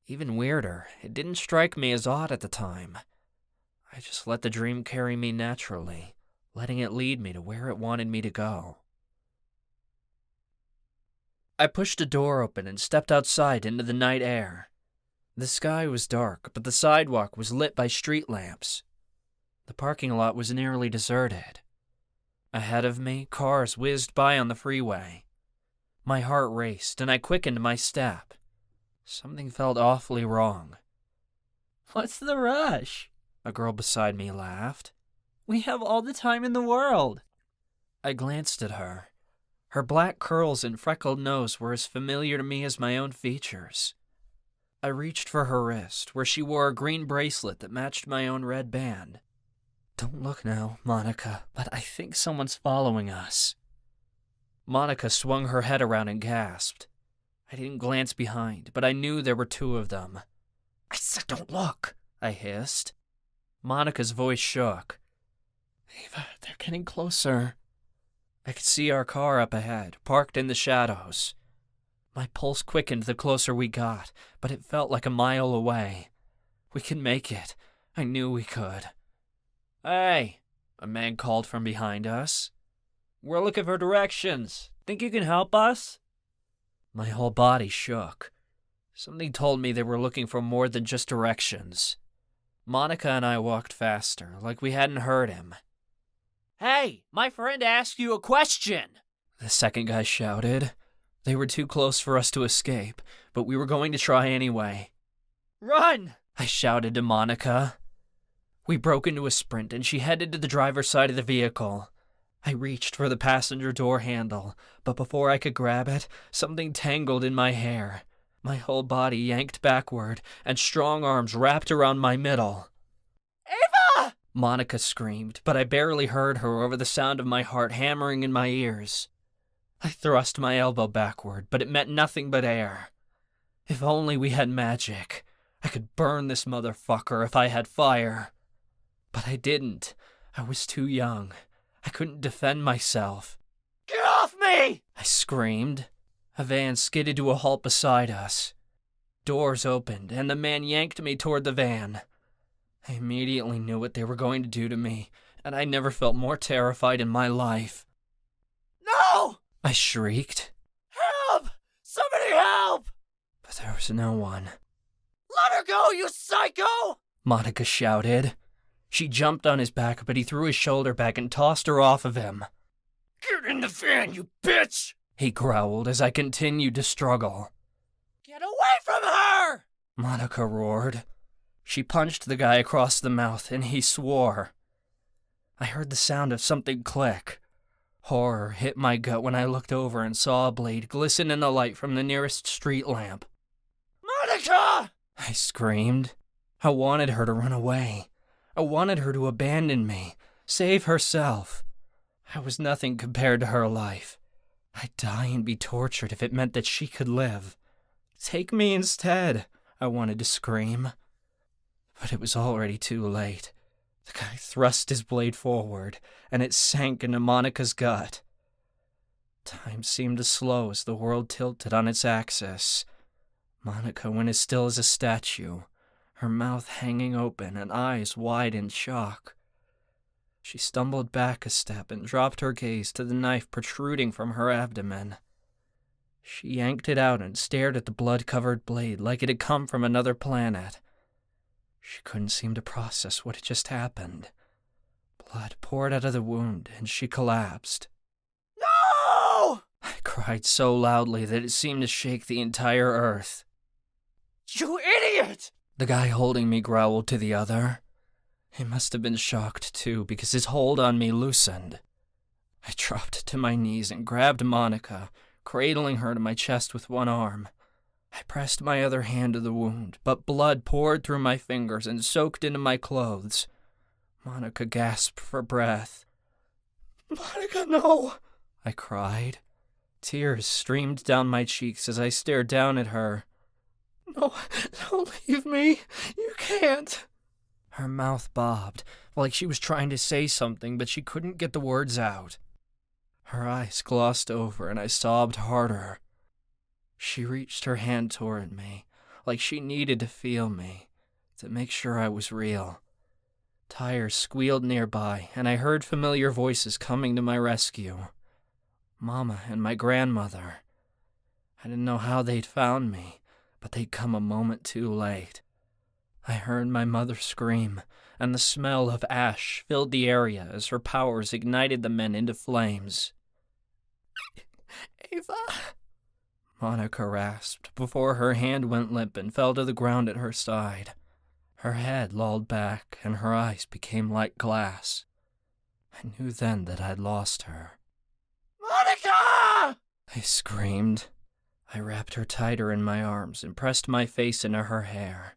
Speaker 2: Even weirder, it didn't strike me as odd at the time. I just let the dream carry me naturally, letting it lead me to where it wanted me to go. I pushed a door open and stepped outside into the night air. The sky was dark, but the sidewalk was lit by street lamps. The parking lot was nearly deserted. Ahead of me, cars whizzed by on the freeway. My heart raced, and I quickened my step. Something felt awfully wrong.
Speaker 3: What's the rush?
Speaker 2: A girl beside me laughed.
Speaker 3: We have all the time in the world.
Speaker 2: I glanced at her. Her black curls and freckled nose were as familiar to me as my own features. I reached for her wrist, where she wore a green bracelet that matched my own red band. Don't look now, Monica, but I think someone's following us. Monica swung her head around and gasped. I didn't glance behind, but I knew there were two of them. I said don't look, I hissed. Monica's voice shook. Ava, they're getting closer. I could see our car up ahead, parked in the shadows. My pulse quickened the closer we got, but it felt like a mile away. We could make it. I knew we could. Hey, a man called from behind us.
Speaker 3: We're looking for directions. Think you can help us?
Speaker 2: My whole body shook. Something told me they were looking for more than just directions. Monica and I walked faster, like we hadn't heard him.
Speaker 3: Hey, my friend asked you a question,
Speaker 2: the second guy shouted. They were too close for us to escape, but we were going to try anyway.
Speaker 3: Run!
Speaker 2: I shouted to Monica. We broke into a sprint, and she headed to the driver's side of the vehicle. I reached for the passenger door handle, but before I could grab it, something tangled in my hair. My whole body yanked backward, and strong arms wrapped around my middle.
Speaker 3: Ava!
Speaker 2: Monica screamed, but I barely heard her over the sound of my heart hammering in my ears. I thrust my elbow backward, but it met nothing but air. If only we had magic. I could burn this motherfucker if I had fire.
Speaker 4: But I didn't. I was too young. I couldn't defend myself.
Speaker 3: Get off me!
Speaker 4: I screamed. A van skidded to a halt beside us. Doors opened, and the man yanked me toward the van. I immediately knew what they were going to do to me, and I never felt more terrified in my life.
Speaker 3: No!
Speaker 4: I shrieked.
Speaker 3: Help! Somebody help!
Speaker 4: But there was no one.
Speaker 3: Let her go, you psycho!
Speaker 4: Monica shouted. She jumped on his back, but he threw his shoulder back and tossed her off of him.
Speaker 3: Get in the van, you bitch!
Speaker 4: He growled as I continued to struggle.
Speaker 3: Get away from her!
Speaker 4: Monica roared. She punched the guy across the mouth, and he swore. I heard the sound of something click. Horror hit my gut when I looked over and saw a blade glisten in the light from the nearest street lamp.
Speaker 3: Monica!
Speaker 4: I screamed. I wanted her to run away. I wanted her to abandon me, save herself. I was nothing compared to her life. I'd die and be tortured if it meant that she could live. Take me instead, I wanted to scream. But it was already too late. The guy thrust his blade forward, and it sank into Monica's gut. Time seemed to slow as the world tilted on its axis. Monica went as still as a statue, her mouth hanging open and eyes wide in shock. She stumbled back a step and dropped her gaze to the knife protruding from her abdomen. She yanked it out and stared at the blood-covered blade like it had come from another planet. She couldn't seem to process what had just happened. Blood poured out of the wound, and she collapsed.
Speaker 3: No!
Speaker 4: I cried so loudly that it seemed to shake the entire earth.
Speaker 3: You idiot!
Speaker 4: The guy holding me growled to the other. He must have been shocked, too, because his hold on me loosened. I dropped to my knees and grabbed Monica, cradling her to my chest with one arm. I pressed my other hand to the wound, but blood poured through my fingers and soaked into my clothes. Monica gasped for breath.
Speaker 3: Monica, no!
Speaker 4: I cried. Tears streamed down my cheeks as I stared down at her.
Speaker 3: No, don't leave me. You can't.
Speaker 4: Her mouth bobbed, like she was trying to say something, but she couldn't get the words out. Her eyes glossed over, and I sobbed harder. She reached her hand toward me, like she needed to feel me, to make sure I was real. Tires squealed nearby, and I heard familiar voices coming to my rescue. Mama and my grandmother. I didn't know how they'd found me, but they'd come a moment too late. I heard my mother scream, and the smell of ash filled the area as her powers ignited the men into flames.
Speaker 3: Ava...
Speaker 4: Monica rasped before her hand went limp and fell to the ground at her side. Her head lolled back, and her eyes became like glass. I knew then that I'd lost her.
Speaker 3: Monica!
Speaker 4: I screamed. I wrapped her tighter in my arms and pressed my face into her hair.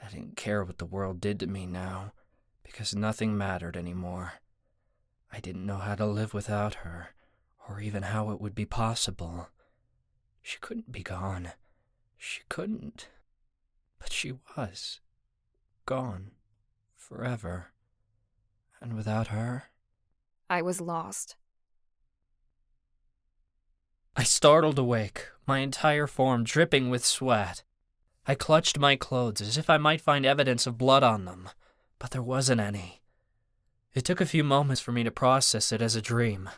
Speaker 4: I didn't care what the world did to me now, because nothing mattered anymore. I didn't know how to live without her, or even how it would be possible. She couldn't be gone. She couldn't. But she was. Gone. Forever. And without her...
Speaker 1: I was lost.
Speaker 4: I startled awake, my entire form dripping with sweat. I clutched my clothes as if I might find evidence of blood on them, but there wasn't any. It took a few moments for me to process it as a dream.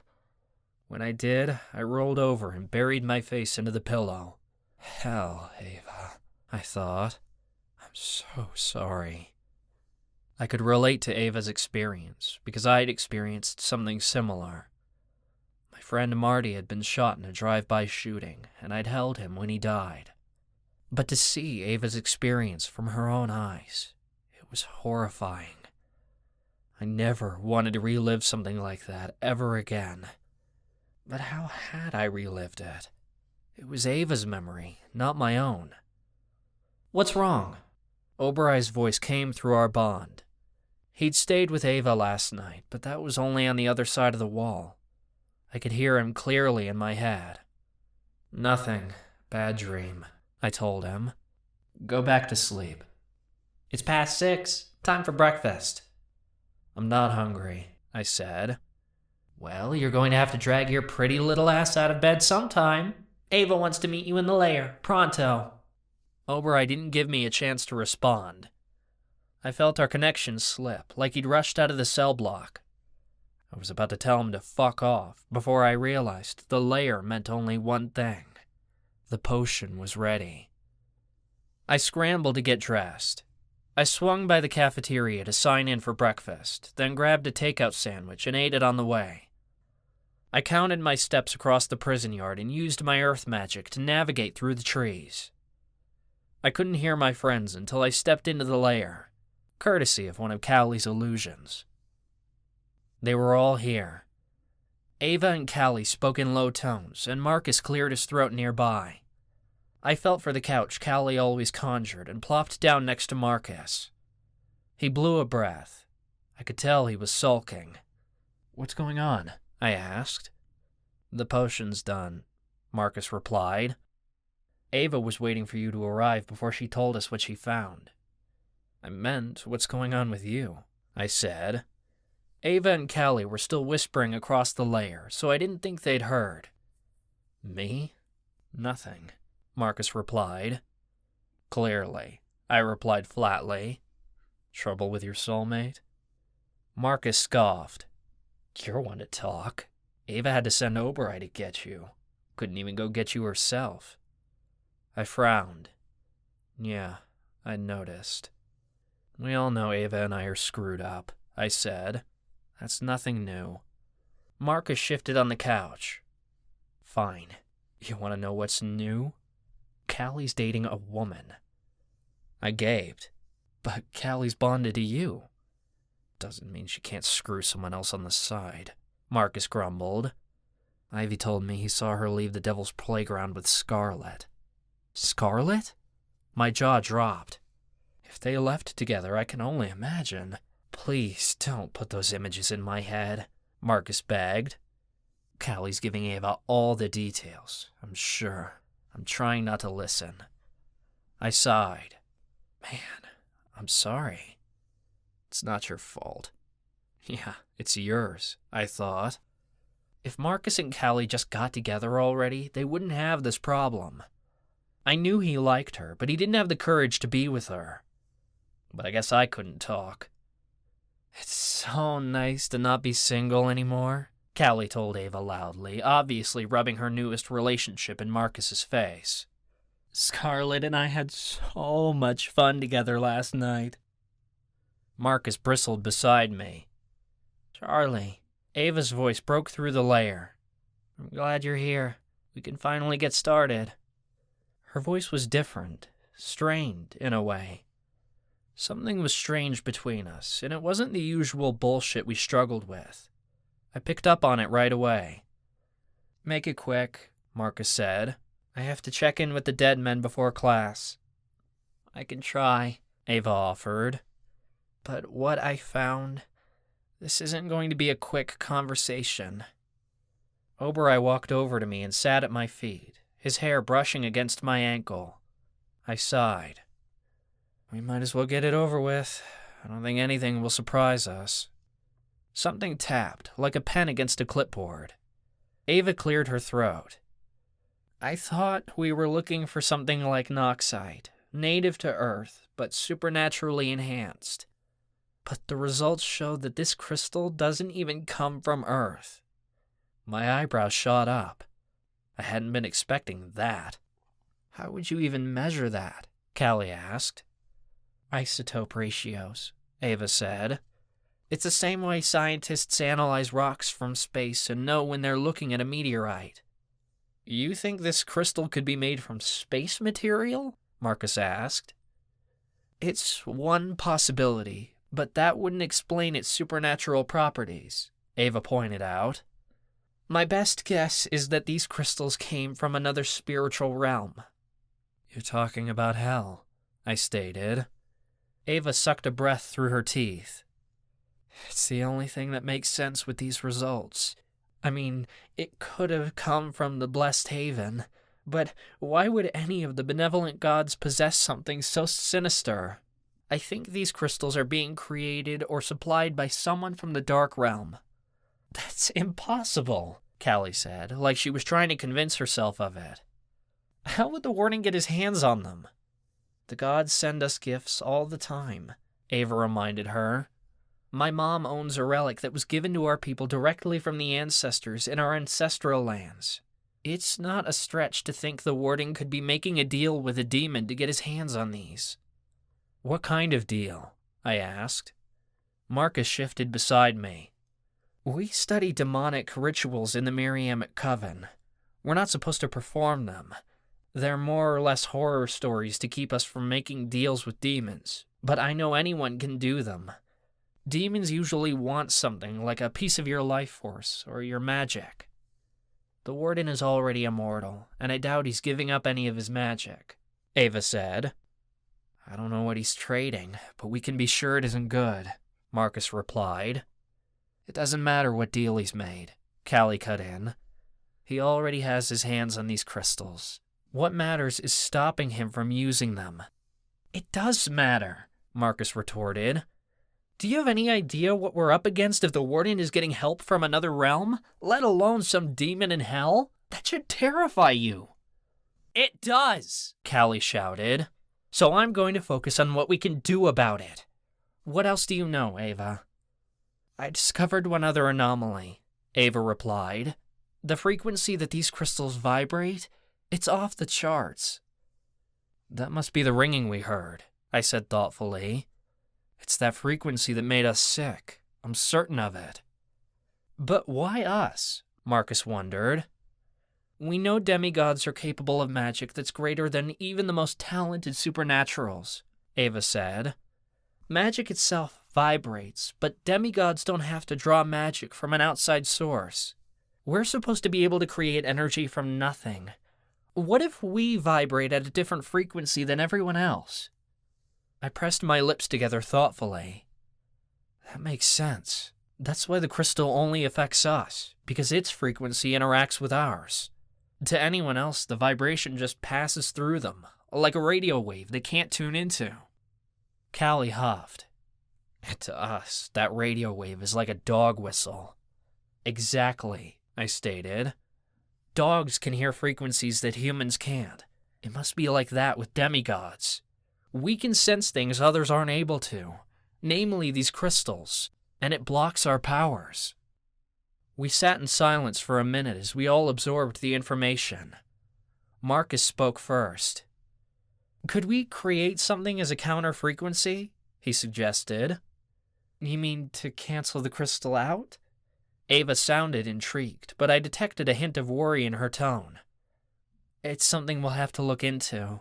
Speaker 4: When I did, I rolled over and buried my face into the pillow. Hell, Ava, I thought. I'm so sorry. I could relate to Ava's experience, because I'd experienced something similar. My friend Marty had been shot in a drive-by shooting, and I'd held him when he died. But to see Ava's experience from her own eyes, it was horrifying. I never wanted to relive something like that ever again. But how had I relived it? It was Ava's memory, not my own. What's wrong? Oberei's voice came through our bond. He'd stayed with Ava last night, but that was only on the other side of the wall. I could hear him clearly in my head. Nothing. Bad dream, I told him. Go back to sleep. It's past 6. Time for breakfast.
Speaker 2: I'm not hungry, I said. Well, you're going to have to drag your pretty little ass out of bed sometime. Ava wants to meet you in the lair, pronto. Oberei didn't give me a chance to respond. I felt our connection slip, like he'd rushed out of the cell block. I was about to tell him to fuck off before I realized the lair meant only one thing. The potion was ready. I scrambled to get dressed. I swung by the cafeteria to sign in for breakfast, then grabbed a takeout sandwich and ate it on the way. I counted my steps across the prison yard and used my earth magic to navigate through the trees. I couldn't hear my friends until I stepped into the lair, courtesy of one of Callie's illusions. They were all here. Ava and Callie spoke in low tones, and Marcus cleared his throat nearby. I felt for the couch Callie always conjured and plopped down next to Marcus. He blew a breath. I could tell he was sulking. "What's going on?" I asked. "The potion's done," Marcus replied. "Ava was waiting for you to arrive before she told us what she found." "I meant, what's going on with you?" I said. Ava and Callie were still whispering across the lair, so I didn't think they'd heard. "Me? Nothing," Marcus replied. "Clearly," I replied flatly. "Trouble with your soulmate?" Marcus scoffed. "You're one to talk. Ava had to send Oberei to get you. Couldn't even go get you herself." I frowned. "Yeah, I noticed. We all know Ava and I are screwed up," I said. "That's nothing new." Marcus shifted on the couch. "Fine. You want to know what's new? Callie's dating a woman." I gaped. "But Callie's bonded to you." "Doesn't mean she can't screw someone else on the side," Marcus grumbled. "Ivy told me he saw her leave the Devil's Playground with Scarlet." "Scarlet?" My jaw dropped. If they left together, I can only imagine. "Please don't put those images in my head," Marcus begged. "Callie's giving Ava all the details, I'm sure. I'm trying not to listen." I sighed. "Man, I'm sorry." "It's not your fault." "Yeah, it's yours," I thought. If Marcus and Callie just got together already, they wouldn't have this problem. I knew he liked her, but he didn't have the courage to be with her. But I guess I couldn't talk. "It's so nice to not be single anymore," Callie told Ava loudly, obviously rubbing her newest relationship in Marcus's face. "Scarlet and I had so much fun together last night." Marcus bristled beside me. "Charlie," Ava's voice broke through the lair. "I'm glad you're here. We can finally get started." Her voice was different, strained in a way. Something was strange between us, and it wasn't the usual bullshit we struggled with. I picked up on it right away. "Make it quick," Marcus said. "I have to check in with the dead men before class." "I can try," Ava offered. "But what I found, this isn't going to be a quick conversation." Oberei walked over to me and sat at my feet, his hair brushing against my ankle. I sighed. "We might as well get it over with. I don't think anything will surprise us." Something tapped, like a pen against a clipboard. Ava cleared her throat. "I thought we were looking for something like Noxite, native to Earth, but supernaturally enhanced. But the results showed that this crystal doesn't even come from Earth." My eyebrows shot up. I hadn't been expecting that. "How would you even measure that?" Callie asked. "Isotope ratios," Ava said. "It's the same way scientists analyze rocks from space and know when they're looking at a meteorite." "You think this crystal could be made from space material?" Marcus asked. "It's one possibility, but that wouldn't explain its supernatural properties," Ava pointed out. "My best guess is that these crystals came from another spiritual realm." "You're talking about hell," I stated. Ava sucked a breath through her teeth. "It's the only thing that makes sense with these results. I mean, it could have come from the Blessed Haven, but why would any of the benevolent gods possess something so sinister?
Speaker 4: I think these crystals are being created or supplied by someone from the Dark Realm. That's impossible, Callie said, like she was trying to convince herself of it. How would the Warden get his hands on them? The gods send us gifts all the time, Ava reminded her. My mom owns a relic that was given to our people directly from the ancestors in our ancestral lands. It's not a stretch to think the Warden could be making a deal with a demon to get his hands on these. What kind of deal? I asked. Marcus shifted beside me. We study demonic rituals in the Miriamic Coven. We're not supposed to perform them. They're more or less horror stories to keep us from making deals with demons, but I know anyone can do them. Demons usually want something like a piece of your life force or your magic. The Warden is already immortal, and I doubt he's giving up any of his magic, Ava said. I don't know what he's trading, but we can be sure it isn't good, Marcus replied. It doesn't matter what deal he's made, Callie cut in. He already has his hands on these crystals. What matters is stopping him from using them. It does matter, Marcus retorted. Do you have any idea what we're up against if the Warden is getting help from another realm, let alone some demon in hell? That should terrify you. It does, Callie shouted. So I'm going to focus on what we can do about it. What else do you know, Ava? I discovered one other anomaly, Ava replied. The frequency that these crystals vibrate, it's off the charts. That must be the ringing we heard, I said thoughtfully. It's that frequency that made us sick. I'm certain of it. But why us? Marcus wondered. We know demigods are capable of magic that's greater than even the most talented supernaturals, Ava said. Magic itself vibrates, but demigods don't have to draw magic from an outside source. We're supposed to be able to create energy from nothing. What if we vibrate at a different frequency than everyone else? I pressed my lips together thoughtfully. That makes sense. That's why the crystal only affects us, because its frequency interacts with ours. To anyone else, the vibration just passes through them, like a radio wave they can't tune into. Callie huffed. And to us, that radio wave is like a dog whistle. Exactly, I stated. Dogs can hear frequencies that humans can't. It must be like that with demigods. We can sense things others aren't able to, namely these crystals, and it blocks our powers. We sat in silence for a minute as we all absorbed the information. Marcus spoke first. Could we create something as a counter-frequency? He suggested. You mean to cancel the crystal out? Ava sounded intrigued, but I detected a hint of worry in her tone. It's something we'll have to look into.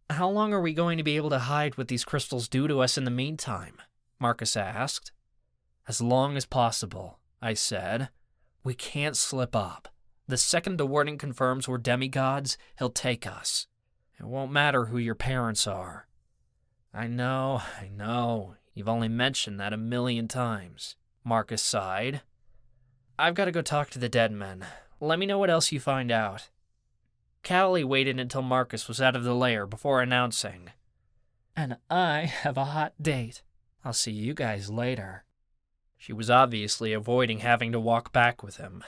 Speaker 4: How long are we going to be able to hide what these crystals do to us in the meantime? Marcus asked. As long as possible, I said. We can't slip up. The second the Warden confirms we're demigods, he'll take us. It won't matter who your parents are. I know. You've only mentioned that 1,000,000 times, Marcus sighed. I've got to go talk to the dead men. Let me know what else you find out. Callie waited until Marcus was out of the lair before announcing. And I have a hot date. I'll see you guys later. She was obviously avoiding having to walk back with him.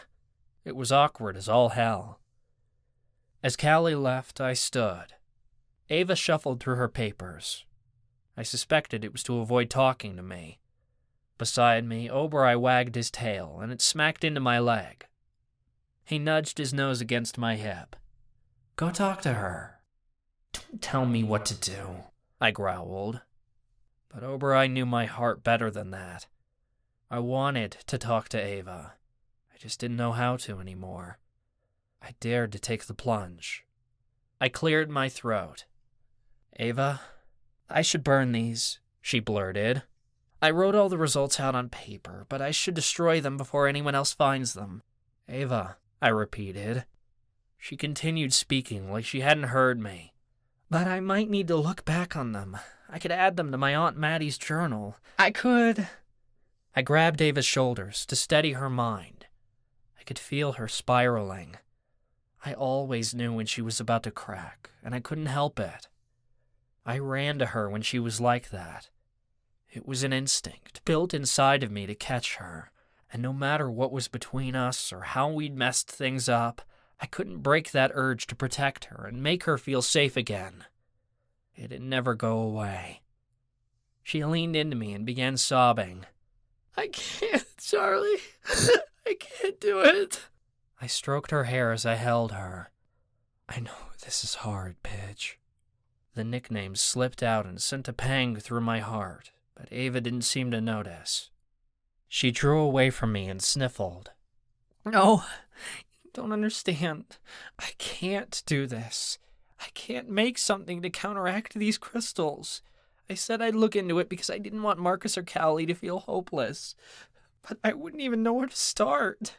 Speaker 4: It was awkward as all hell. As Callie left, I stood. Ava shuffled through her papers. I suspected it was to avoid talking to me. Beside me, Oberoi wagged his tail, and it smacked into my leg. He nudged his nose against my hip. Go talk to her. Don't tell me what to do, I growled. But Oberoi knew my heart better than that. I wanted to talk to Ava. I just didn't know how to anymore. I dared to take the plunge. I cleared my throat. Ava, I should burn these, she blurted. I wrote all the results out on paper, but I should destroy them before anyone else finds them. Ava, I repeated. She continued speaking like she hadn't heard me. But I might need to look back on them. I could add them to my Aunt Maddie's journal. I grabbed Ava's shoulders to steady her mind. I could feel her spiraling. I always knew when she was about to crack, and I couldn't help it.
Speaker 2: I ran to her when she was like that. It was an instinct built inside of me to catch her, and no matter what was between us or how we'd messed things up, I couldn't break that urge to protect her and make her feel safe again. It'd never go away. She leaned into me and began sobbing.
Speaker 9: I can't, Charlie. I can't do it.
Speaker 2: I stroked her hair as I held her. I know this is hard, bitch. The nickname slipped out and sent a pang through my heart, but Ava didn't seem to notice. She drew away from me and sniffled.
Speaker 9: No, you don't understand. I can't do this. I can't make something to counteract these crystals. I said I'd look into it because I didn't want Marcus or Callie to feel hopeless. But I wouldn't even know where to start.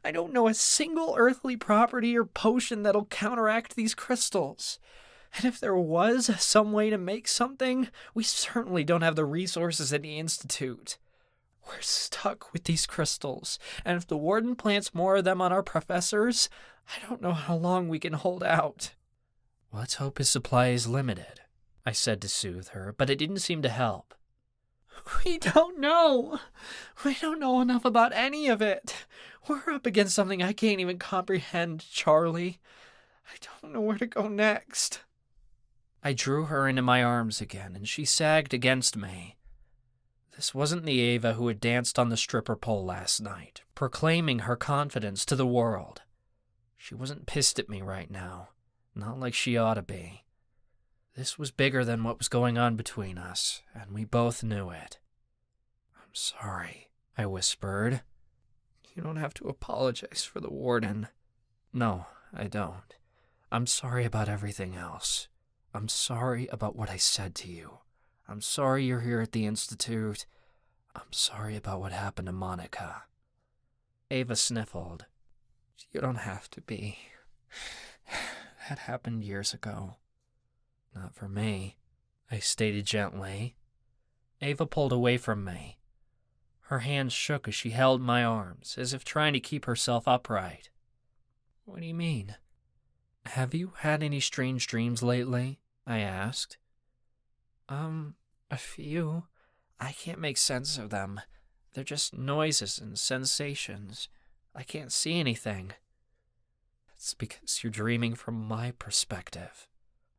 Speaker 9: I don't know a single earthly property or potion that'll counteract these crystals. And if there was some way to make something, we certainly don't have the resources at the Institute. We're stuck with these crystals, and if the Warden plants more of them on our professors, I don't know how long we can hold out.
Speaker 2: Let's hope his supply is limited, I said to soothe her, but it didn't seem to help.
Speaker 9: We don't know. We don't know enough about any of it. We're up against something I can't even comprehend, Charlie. I don't know where to go next.
Speaker 2: I drew her into my arms again, and she sagged against me. This wasn't the Ava who had danced on the stripper pole last night, proclaiming her confidence to the world. She wasn't pissed at me right now, not like she ought to be. This was bigger than what was going on between us, and we both knew it. I'm sorry, I whispered.
Speaker 9: You don't have to apologize for the Warden.
Speaker 2: No, I don't. I'm sorry about everything else. I'm sorry about what I said to you. I'm sorry you're here at the Institute. I'm sorry about what happened to Monica. Ava sniffled.
Speaker 9: You don't have to be. That happened years ago.
Speaker 2: Not for me, I stated gently. Ava pulled away from me. Her hands shook as she held my arms, as if trying to keep herself upright. What do you mean? Have you had any strange dreams lately? I asked.
Speaker 9: A few. I can't make sense of them. They're just noises and sensations. I can't see anything.
Speaker 2: It's because you're dreaming from my perspective,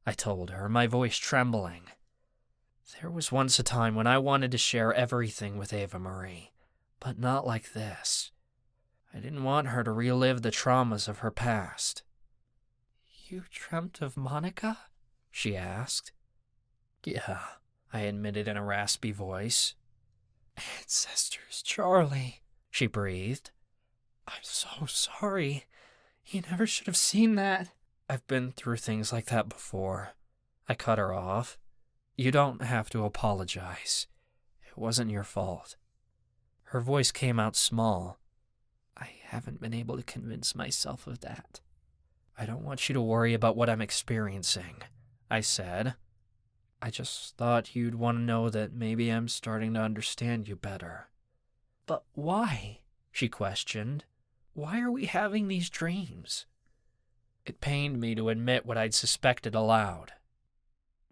Speaker 2: I told her, my voice trembling. There was once a time when I wanted to share everything with Ava-Marie, but not like this. I didn't want her to relive the traumas of her past.
Speaker 9: You dreamt of Monica?
Speaker 2: She asked. Yeah, I admitted in a raspy voice.
Speaker 9: Ancestors, Charlie, she breathed. I'm so sorry. You never should have seen that.
Speaker 2: I've been through things like that before. I cut her off. You don't have to apologize. It wasn't your fault. Her voice came out small.
Speaker 9: I haven't been able to convince myself of that.
Speaker 2: I don't want you to worry about what I'm experiencing, I said. I just thought you'd want to know that maybe I'm starting to understand you better.
Speaker 9: But why? She questioned. Why are we having these dreams?
Speaker 2: It pained me to admit what I'd suspected aloud.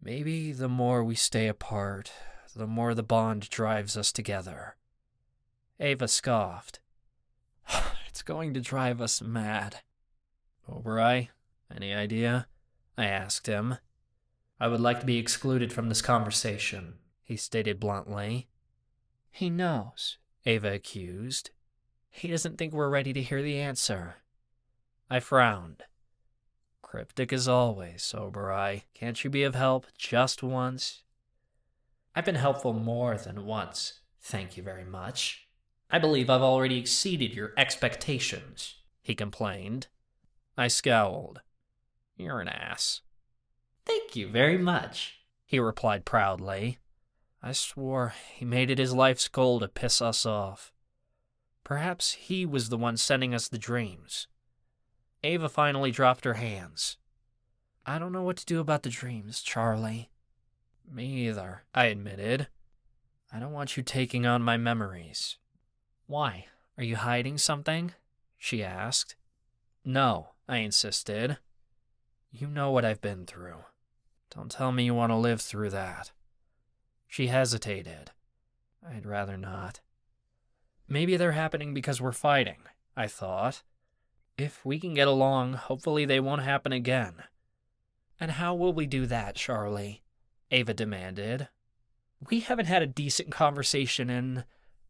Speaker 2: Maybe the more we stay apart, the more the bond drives us together. Ava scoffed.
Speaker 9: It's going to drive us mad.
Speaker 2: Oberai, any idea? I asked him. I would like to be excluded from this conversation, he stated bluntly.
Speaker 9: He knows,
Speaker 2: Ava accused.
Speaker 9: He doesn't think we're ready to hear the answer.
Speaker 2: I frowned. Cryptic as always, Oberai. Can't you be of help just once?
Speaker 9: I've been helpful more than once, thank you very much. I believe I've already exceeded your expectations, he complained.
Speaker 2: I scowled.
Speaker 9: You're an ass. Thank you very much, he replied proudly.
Speaker 2: I swore he made it his life's goal to piss us off. Perhaps he was the one sending us the dreams. Ava finally dropped her hands.
Speaker 9: I don't know what to do about the dreams, Charlie.
Speaker 2: Me either, I admitted. I don't want you taking on my memories.
Speaker 9: Why? Are you hiding something?
Speaker 2: She asked. No, I insisted. You know what I've been through. Don't tell me you want to live through that. She hesitated. I'd rather not. Maybe they're happening because we're fighting, I thought. If we can get along, hopefully they won't happen again.
Speaker 4: And how will we do that, Charlie? Ava demanded. We haven't had a decent conversation in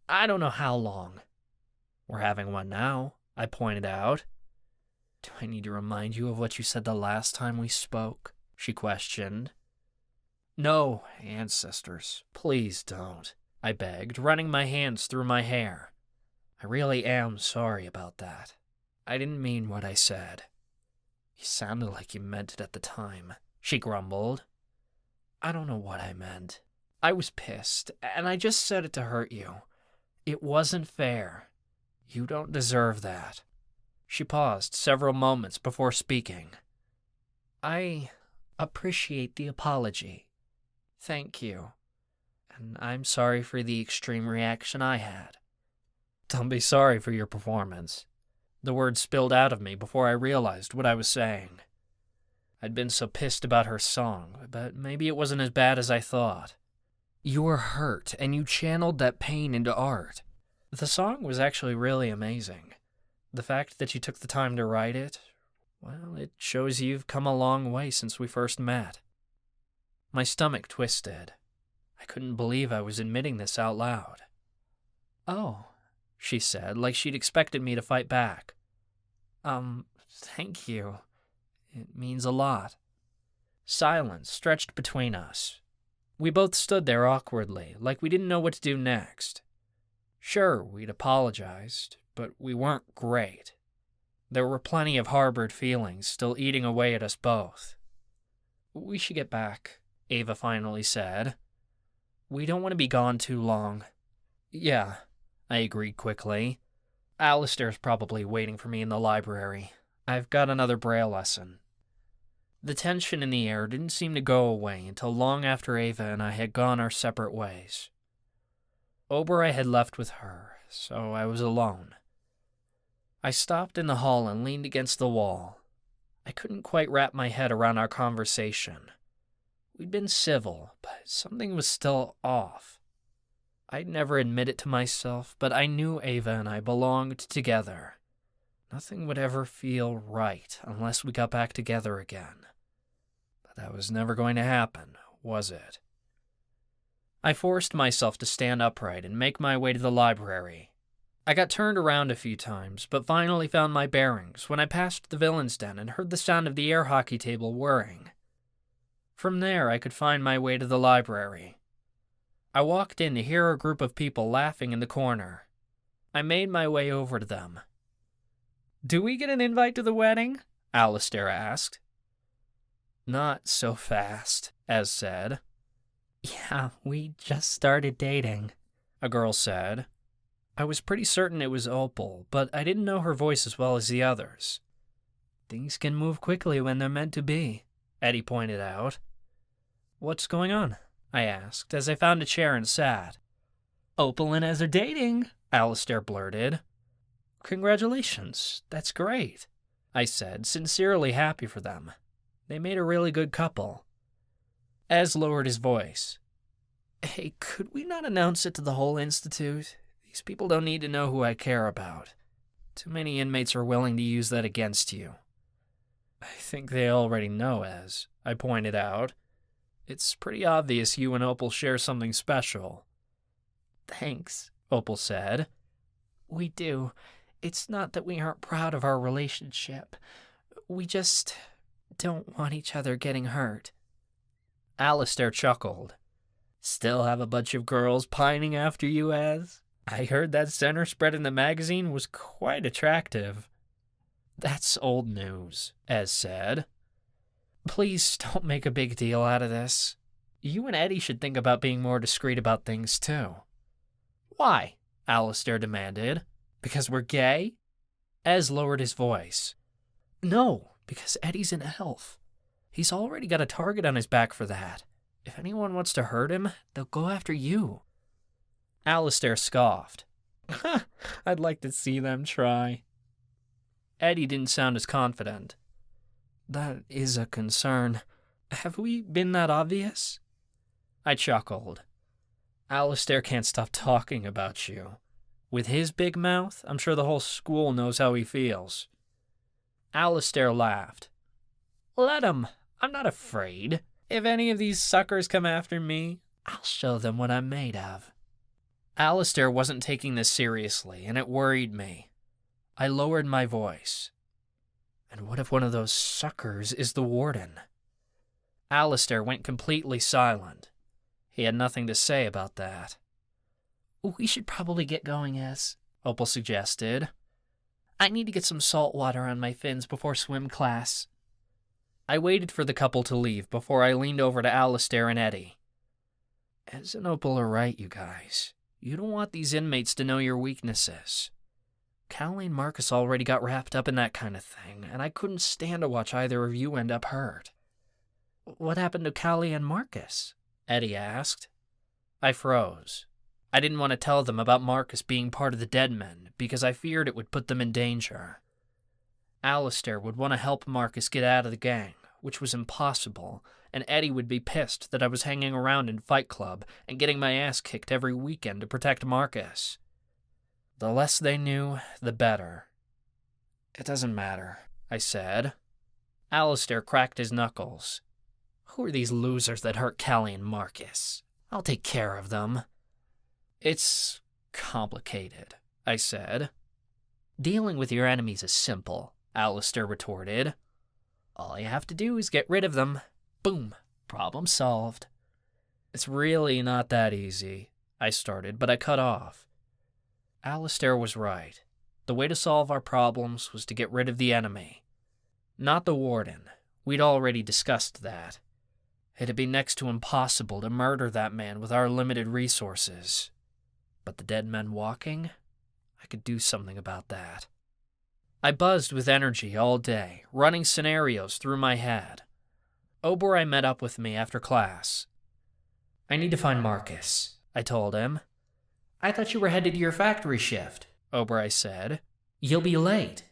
Speaker 4: I don't know how long.
Speaker 2: We're having one now, I pointed out.
Speaker 4: Do I need to remind you of what you said the last time we spoke? She questioned.
Speaker 2: No, ancestors, please don't, I begged, running my hands through my hair. I really am sorry about that. I didn't mean what I said.
Speaker 4: You sounded like you meant it at the time, she grumbled.
Speaker 2: I don't know what I meant.
Speaker 4: I was pissed, and I just said it to hurt you. It wasn't fair.
Speaker 2: You don't deserve that. She paused several moments before speaking.
Speaker 4: I appreciate the apology.
Speaker 2: Thank you. And I'm sorry for the extreme reaction I had. Don't be sorry for your performance. The words spilled out of me before I realized what I was saying. I'd been so pissed about her song, but maybe it wasn't as bad as I thought. You were hurt, and you channeled that pain into art. The song was actually really amazing. The fact that you took the time to write it, well, it shows you've come a long way since we first met. My stomach twisted. I couldn't believe I was admitting this out loud.
Speaker 4: Oh,
Speaker 2: she said, like she'd expected me to fight back.
Speaker 4: Thank you.
Speaker 2: It means a lot. Silence stretched between us. We both stood there awkwardly, like we didn't know what to do next. Sure, we'd apologized, but we weren't great. There were plenty of harbored feelings still eating away at us both.
Speaker 4: We should get back, Ava finally said.
Speaker 2: We don't want to be gone too long.
Speaker 4: Yeah,
Speaker 2: I agreed quickly. Alistair's probably waiting for me in the library. I've got another Braille lesson. The tension in the air didn't seem to go away until long after Ava and I had gone our separate ways. Ober I had left with her, so I was alone. I stopped in the hall and leaned against the wall. I couldn't quite wrap my head around our conversation. We'd been civil, but something was still off. I'd never admit it to myself, but I knew Ava and I belonged together. Nothing would ever feel right unless we got back together again. But that was never going to happen, was it? I forced myself to stand upright and make my way to the library. I got turned around a few times, but finally found my bearings when I passed the villain's den and heard the sound of the air hockey table whirring. From there, I could find my way to the library. I walked in to hear a group of people laughing in the corner. I made my way over to them.
Speaker 4: Do we get an invite to the wedding?
Speaker 2: Alistair asked. Not so fast, Ez said.
Speaker 4: Yeah, we just started dating,
Speaker 2: a girl said. I was pretty certain it was Opal, but I didn't know her voice as well as the others.
Speaker 4: Things can move quickly when they're meant to be,
Speaker 2: Eddie pointed out. What's going on? I asked, as I found a chair and sat.
Speaker 4: Opal and Ez are dating,
Speaker 2: Alistair blurted. Congratulations, that's great, I said, sincerely happy for them. They made a really good couple. Ez lowered his voice. Hey, could we not announce it to the whole institute? These people don't need to know who I care about. Too many inmates are willing to use that against you. I think they already know, Ez, I pointed out. It's pretty obvious you and Opal share something special.
Speaker 4: Thanks,
Speaker 2: Opal said.
Speaker 4: We do. It's not that we aren't proud of our relationship. We just don't want each other getting hurt.
Speaker 2: Alistair chuckled. Still have a bunch of girls pining after you, Ez? I heard that center spread in the magazine was quite attractive. That's old news, Ez said. Please don't make a big deal out of this. You and Eddie should think about being more discreet about things, too. Why? Alistair demanded. Because we're gay? Ez lowered his voice. No, because Eddie's an elf. He's already got a target on his back for that. If anyone wants to hurt him, they'll go after you. Alistair scoffed. I'd like to see them try. Eddie didn't sound as confident. That is a concern.
Speaker 4: Have we been that obvious? I chuckled. Alistair can't stop talking about you. With his big mouth, I'm sure the whole school knows how he feels. Alistair laughed. Let 'em. I'm not afraid. If any of these suckers come after me, I'll show them what I'm made of. Alistair wasn't taking this seriously, and it worried me. I lowered my voice. And what if one of those suckers is the Warden? Alistair went completely silent. He had nothing to say about that. We should probably get going, Opal suggested. I need to get some salt water on my fins before swim class. I waited for the couple to leave before I leaned over to Alistair and Eddie. Ez and Opal are right, you guys. You don't want these inmates to know your weaknesses. Callie and Marcus already got wrapped up in that kind of thing, and I couldn't stand to watch either of you end up hurt. What happened to Callie and Marcus? Eddie asked. I froze. I didn't want to tell them about Marcus being part of the dead men because I feared it would put them in danger. Alistair would want to help Marcus get out of the gang, which was impossible, and Eddie would be pissed that I was hanging around in Fight Club and getting my ass kicked every weekend to protect Marcus. The less they knew, the better. It doesn't matter, I said. Alistair cracked his knuckles. Who are these losers that hurt Callie and Marcus? I'll take care of them. It's complicated, I said. Dealing with your enemies is simple, Alistair retorted. All you have to do is get rid of them. Boom, problem solved. It's really not that easy, I started, but I cut off. Alistair was right. The way to solve our problems was to get rid of the enemy. Not the Warden. We'd already discussed that. It'd be next to impossible to murder that man with our limited resources. But the dead men walking? I could do something about that. I buzzed with energy all day, running scenarios through my head. Oberoi met up with me after class. I need to find Marcus, I told him. I thought you were headed to your factory shift, Oberoi said. You'll be late.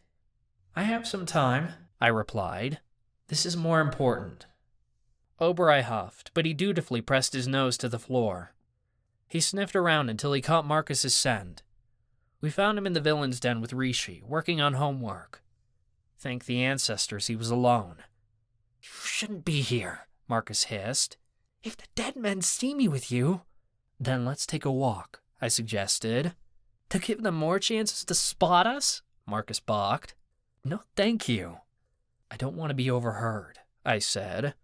Speaker 4: I have some time, I replied. This is more important. Oberoi huffed, but he dutifully pressed his nose to the floor. He sniffed around until he caught Marcus's scent. We found him in the villain's den with Rishi, working on homework. Thank the ancestors he was alone. You shouldn't be here, Marcus hissed. If the dead men see me with you... Then let's take a walk, I suggested. To give them more chances to spot us? Marcus balked. No, thank you. I don't want to be overheard, I said.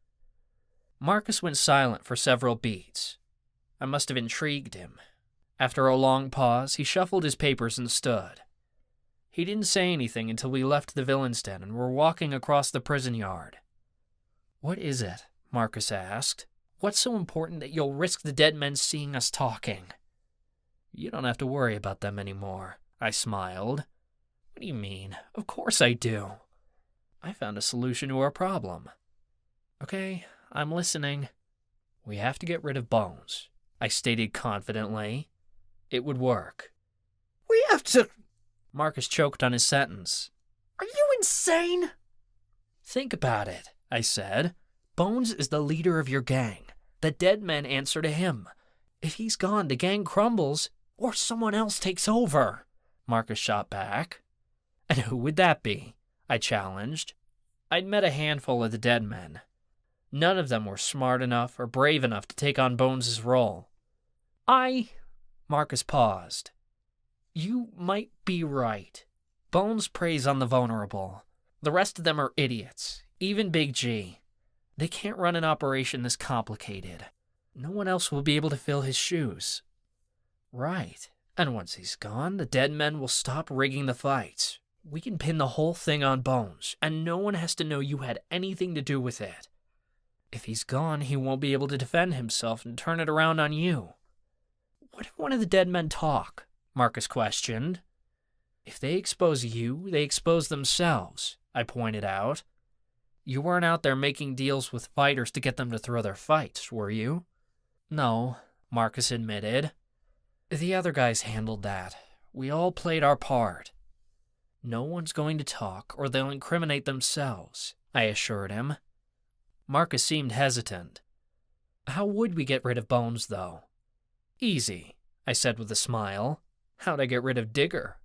Speaker 4: Marcus went silent for several beats. I must have intrigued him. After a long pause, he shuffled his papers and stood. He didn't say anything until we left the villain's den and were walking across the prison yard. What is it? Marcus asked. What's so important that you'll risk the dead men seeing us talking? You don't have to worry about them anymore, I smiled. What do you mean? Of course I do. I found a solution to our problem. Okay, I'm listening. We have to get rid of Bones, I stated confidently. It would work. We have to... Marcus choked on his sentence. Are you insane? Think about it, I said. Bones is the leader of your gang. The dead men answer to him. If he's gone, the gang crumbles, or someone else takes over. Marcus shot back. And who would that be? I challenged. I'd met a handful of the dead men. None of them were smart enough or brave enough to take on Bones' role. Marcus paused. You might be right. Bones preys on the vulnerable. The rest of them are idiots, even Big G. They can't run an operation this complicated. No one else will be able to fill his shoes. Right. And once he's gone, the dead men will stop rigging the fights. We can pin the whole thing on Bones, and no one has to know you had anything to do with it. If he's gone, he won't be able to defend himself and turn it around on you. What if one of the dead men talk? Marcus questioned. If they expose you, they expose themselves, I pointed out. You weren't out there making deals with fighters to get them to throw their fights, were you? No, Marcus admitted. The other guys handled that. We all played our part. No one's going to talk or they'll incriminate themselves, I assured him. Marcus seemed hesitant. How would we get rid of Bones, though? Easy, I said with a smile. How'd I get rid of Digger?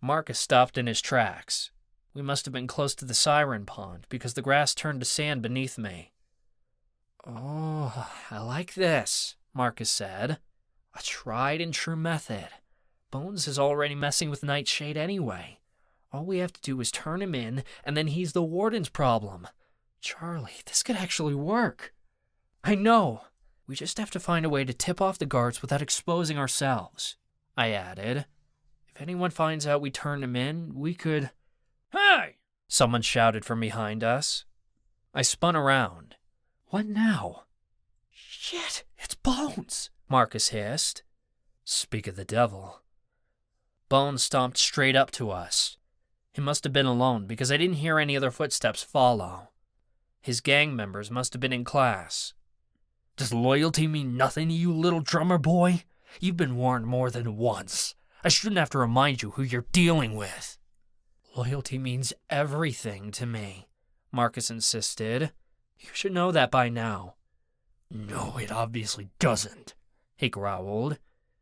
Speaker 4: Marcus stopped in his tracks. We must have been close to the siren pond because the grass turned to sand beneath me. Oh, I like this, Marcus said. A tried and true method. Bones is already messing with Nightshade anyway. All we have to do is turn him in, and then he's the Warden's problem. Charlie, this could actually work. I know. We just have to find a way to tip off the guards without exposing ourselves, I added. If anyone finds out we turned him in, we could...
Speaker 3: Hey!
Speaker 4: Someone shouted from behind us. I spun around. What now? Shit, it's Bones, Marcus hissed. Speak of the devil. Bones stomped straight up to us. He must have been alone because I didn't hear any other footsteps follow. His gang members must have been in class. Does loyalty mean nothing to you, little drummer boy? You've been warned more than once. I shouldn't have to remind you who you're dealing with. Loyalty means everything to me, Marcus insisted. You should know that by now. No, it obviously doesn't, he growled.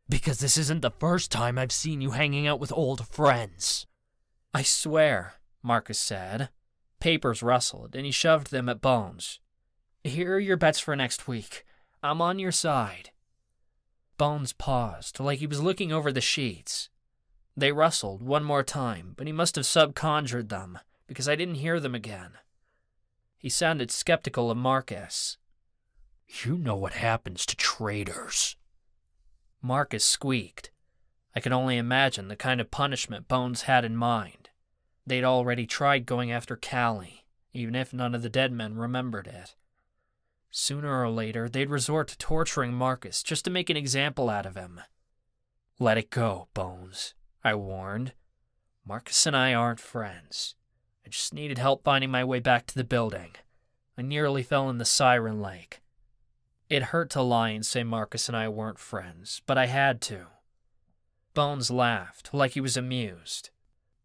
Speaker 4: Because this isn't the first time I've seen you hanging out with old friends. I swear, Marcus said. Papers rustled, and he shoved them at Bones. Here are your bets for next week. I'm on your side. Bones paused, like he was looking over the sheets. They rustled one more time, but he must have subconjured them, because I didn't hear them again. He sounded skeptical of Marcus. You know what happens to traitors. Marcus squeaked. I could only imagine the kind of punishment Bones had in mind. They'd already tried going after Callie, even if none of the dead men remembered it. Sooner or later, they'd resort to torturing Marcus just to make an example out of him. Let it go, Bones, I warned. Marcus and I aren't friends. I just needed help finding my way back to the building. I nearly fell in the Siren Lake. It hurt to lie and say Marcus and I weren't friends, but I had to. Bones laughed, like he was amused.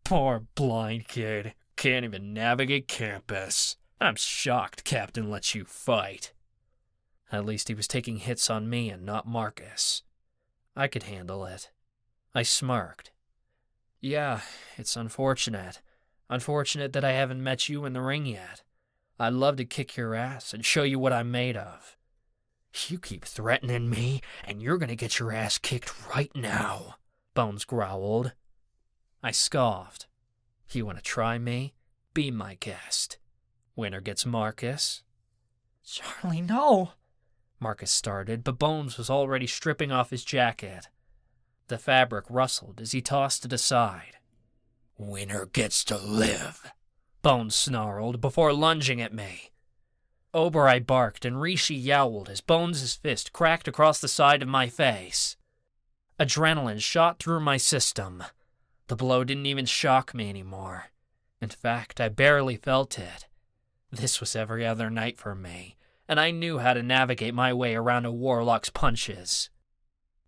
Speaker 4: Poor blind kid. Can't even navigate campus. I'm shocked Captain lets you fight. At least he was taking hits on me and not Marcus. I could handle it. I smirked. Yeah, it's unfortunate. Unfortunate that I haven't met you in the ring yet. I'd love to kick your ass and show you what I'm made of. You keep threatening me, and you're gonna get your ass kicked right now, Bones growled. I scoffed. You wanna try me? Be my guest. Winner gets Marcus. Charlie, no! Marcus started, but Bones was already stripping off his jacket. The fabric rustled as he tossed it aside. Winner gets to live, Bones snarled before lunging at me. Oberai barked and Rishi yowled as Bones' fist cracked across the side of my face. Adrenaline shot through my system. The blow didn't even shock me anymore. In fact, I barely felt it. This was every other night for me, and I knew how to navigate my way around a warlock's punches.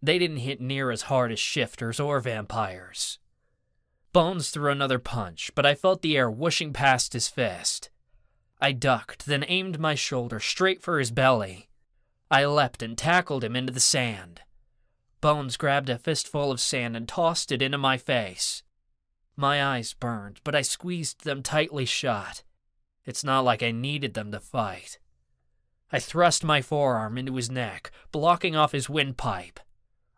Speaker 4: They didn't hit near as hard as shifters or vampires. Bones threw another punch, but I felt the air whooshing past his fist. I ducked, then aimed my shoulder straight for his belly. I leapt and tackled him into the sand. Bones grabbed a fistful of sand and tossed it into my face. My eyes burned, but I squeezed them tightly shut. It's not like I needed them to fight. I thrust my forearm into his neck, blocking off his windpipe.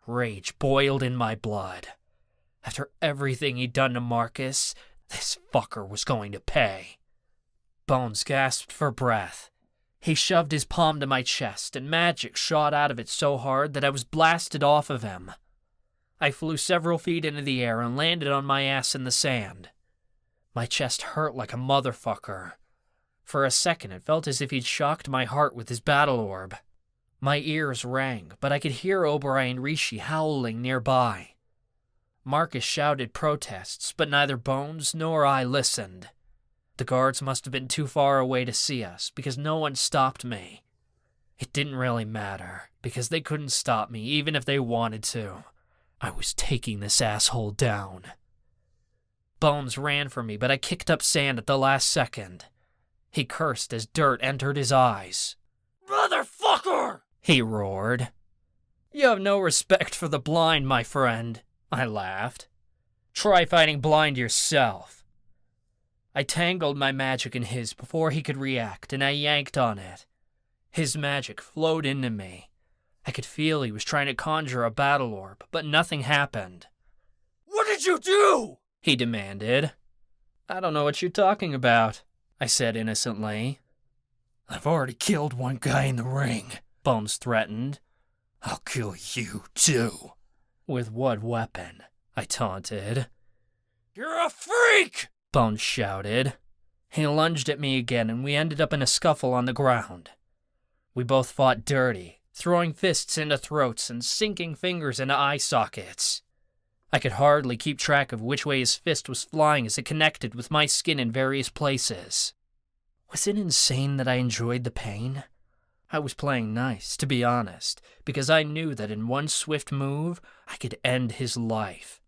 Speaker 4: Rage boiled in my blood. After everything he'd done to Marcus, this fucker was going to pay. Bones gasped for breath. He shoved his palm to my chest, and magic shot out of it so hard that I was blasted off of him. I flew several feet into the air and landed on my ass in the sand. My chest hurt like a motherfucker. For a second, it felt as if he'd shocked my heart with his battle orb. My ears rang, but I could hear Oberai and Rishi howling nearby. Marcus shouted protests, but neither Bones nor I listened. The guards must have been too far away to see us, because no one stopped me. It didn't really matter, because they couldn't stop me, even if they wanted to. I was taking this asshole down. Bones ran for me, but I kicked up sand at the last second. He cursed as dirt entered his eyes.
Speaker 3: Motherfucker!
Speaker 4: He roared. You have no respect for the blind, my friend, I laughed. Try fighting blind yourself. I tangled my magic in his before he could react, and I yanked on it. His magic flowed into me. I could feel he was trying to conjure a battle orb, but nothing happened.
Speaker 3: What did you do?
Speaker 4: He demanded. I don't know what you're talking about, I said innocently.
Speaker 3: I've already killed one guy in the ring,
Speaker 4: Bones threatened.
Speaker 3: I'll kill you, too.
Speaker 4: With what weapon? I taunted.
Speaker 3: You're a freak!
Speaker 4: Bones shouted. He lunged at me again, and we ended up in a scuffle on the ground. We both fought dirty, throwing fists into throats and sinking fingers into eye sockets. I could hardly keep track of which way his fist was flying as it connected with my skin in various places. Was it insane that I enjoyed the pain? I was playing nice, to be honest, because I knew that in one swift move, I could end his life.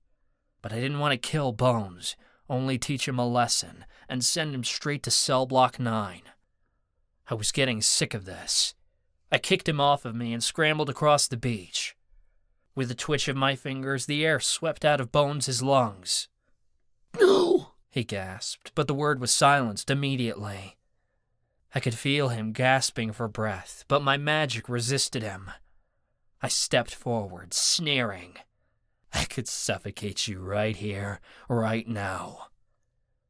Speaker 4: But I didn't want to kill Bones, only teach him a lesson and send him straight to cell block 9. I was getting sick of this. I kicked him off of me and scrambled across the beach. With a twitch of my fingers, the air swept out of Bones' lungs.
Speaker 3: No!
Speaker 4: He gasped, but the word was silenced immediately. I could feel him gasping for breath, but my magic resisted him. I stepped forward, sneering. I could suffocate you right here, right now.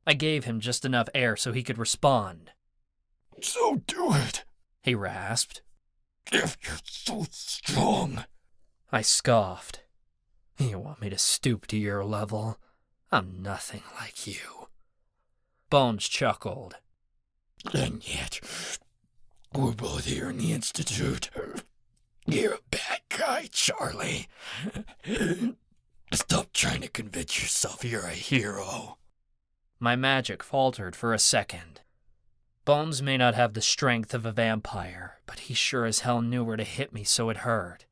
Speaker 4: I gave him just enough air so he could respond.
Speaker 3: So do it,
Speaker 4: he rasped.
Speaker 3: If you're so strong.
Speaker 4: I scoffed. You want me to stoop to your level? I'm nothing like you. Bones chuckled.
Speaker 3: And yet, we're both here in the Institute. You're a bad guy, Charlie. Stop trying to convince yourself you're a hero.
Speaker 4: My magic faltered for a second. Bones may not have the strength of a vampire, but he sure as hell knew where to hit me so it hurt.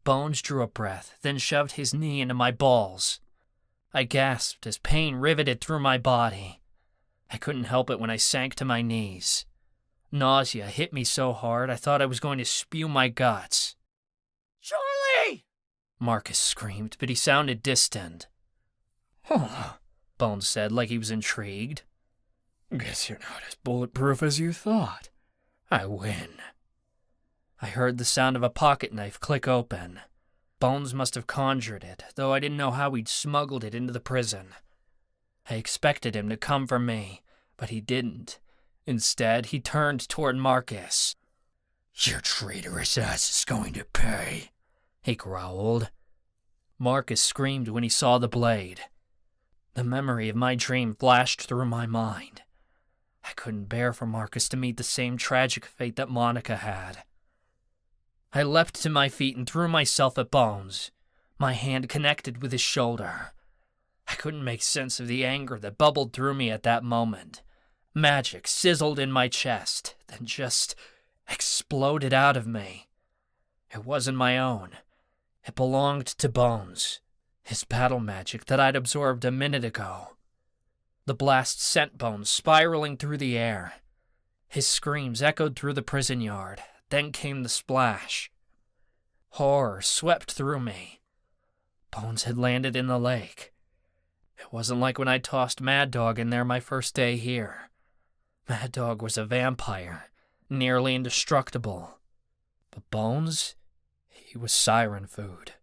Speaker 4: Bones drew a breath, then shoved his knee into my balls. I gasped as pain riveted through my body. I couldn't help it when I sank to my knees. Nausea hit me so hard I thought I was going to spew my guts.
Speaker 3: Charlie!
Speaker 4: Marcus screamed, but he sounded distant.
Speaker 3: Huh,
Speaker 4: Bones said like he was intrigued.
Speaker 3: Guess you're not as bulletproof as you thought.
Speaker 4: I win. I heard the sound of a pocket knife click open. Bones must have conjured it, though I didn't know how he'd smuggled it into the prison. I expected him to come for me, but he didn't. Instead, he turned toward Marcus.
Speaker 3: Your traitorous ass is going to pay,
Speaker 4: he growled. Marcus screamed when he saw the blade. The memory of my dream flashed through my mind. I couldn't bear for Marcus to meet the same tragic fate that Monica had. I leapt to my feet and threw myself at Bones. My hand connected with his shoulder. I couldn't make sense of the anger that bubbled through me at that moment. Magic sizzled in my chest, then just exploded out of me. It wasn't my own. It belonged to Bones, his battle magic that I'd absorbed a minute ago. The blast sent Bones spiraling through the air. His screams echoed through the prison yard. Then came the splash. Horror swept through me. Bones had landed in the lake. It wasn't like when I tossed Mad Dog in there my first day here. Mad Dog was a vampire, nearly indestructible. But Bones, he was siren food.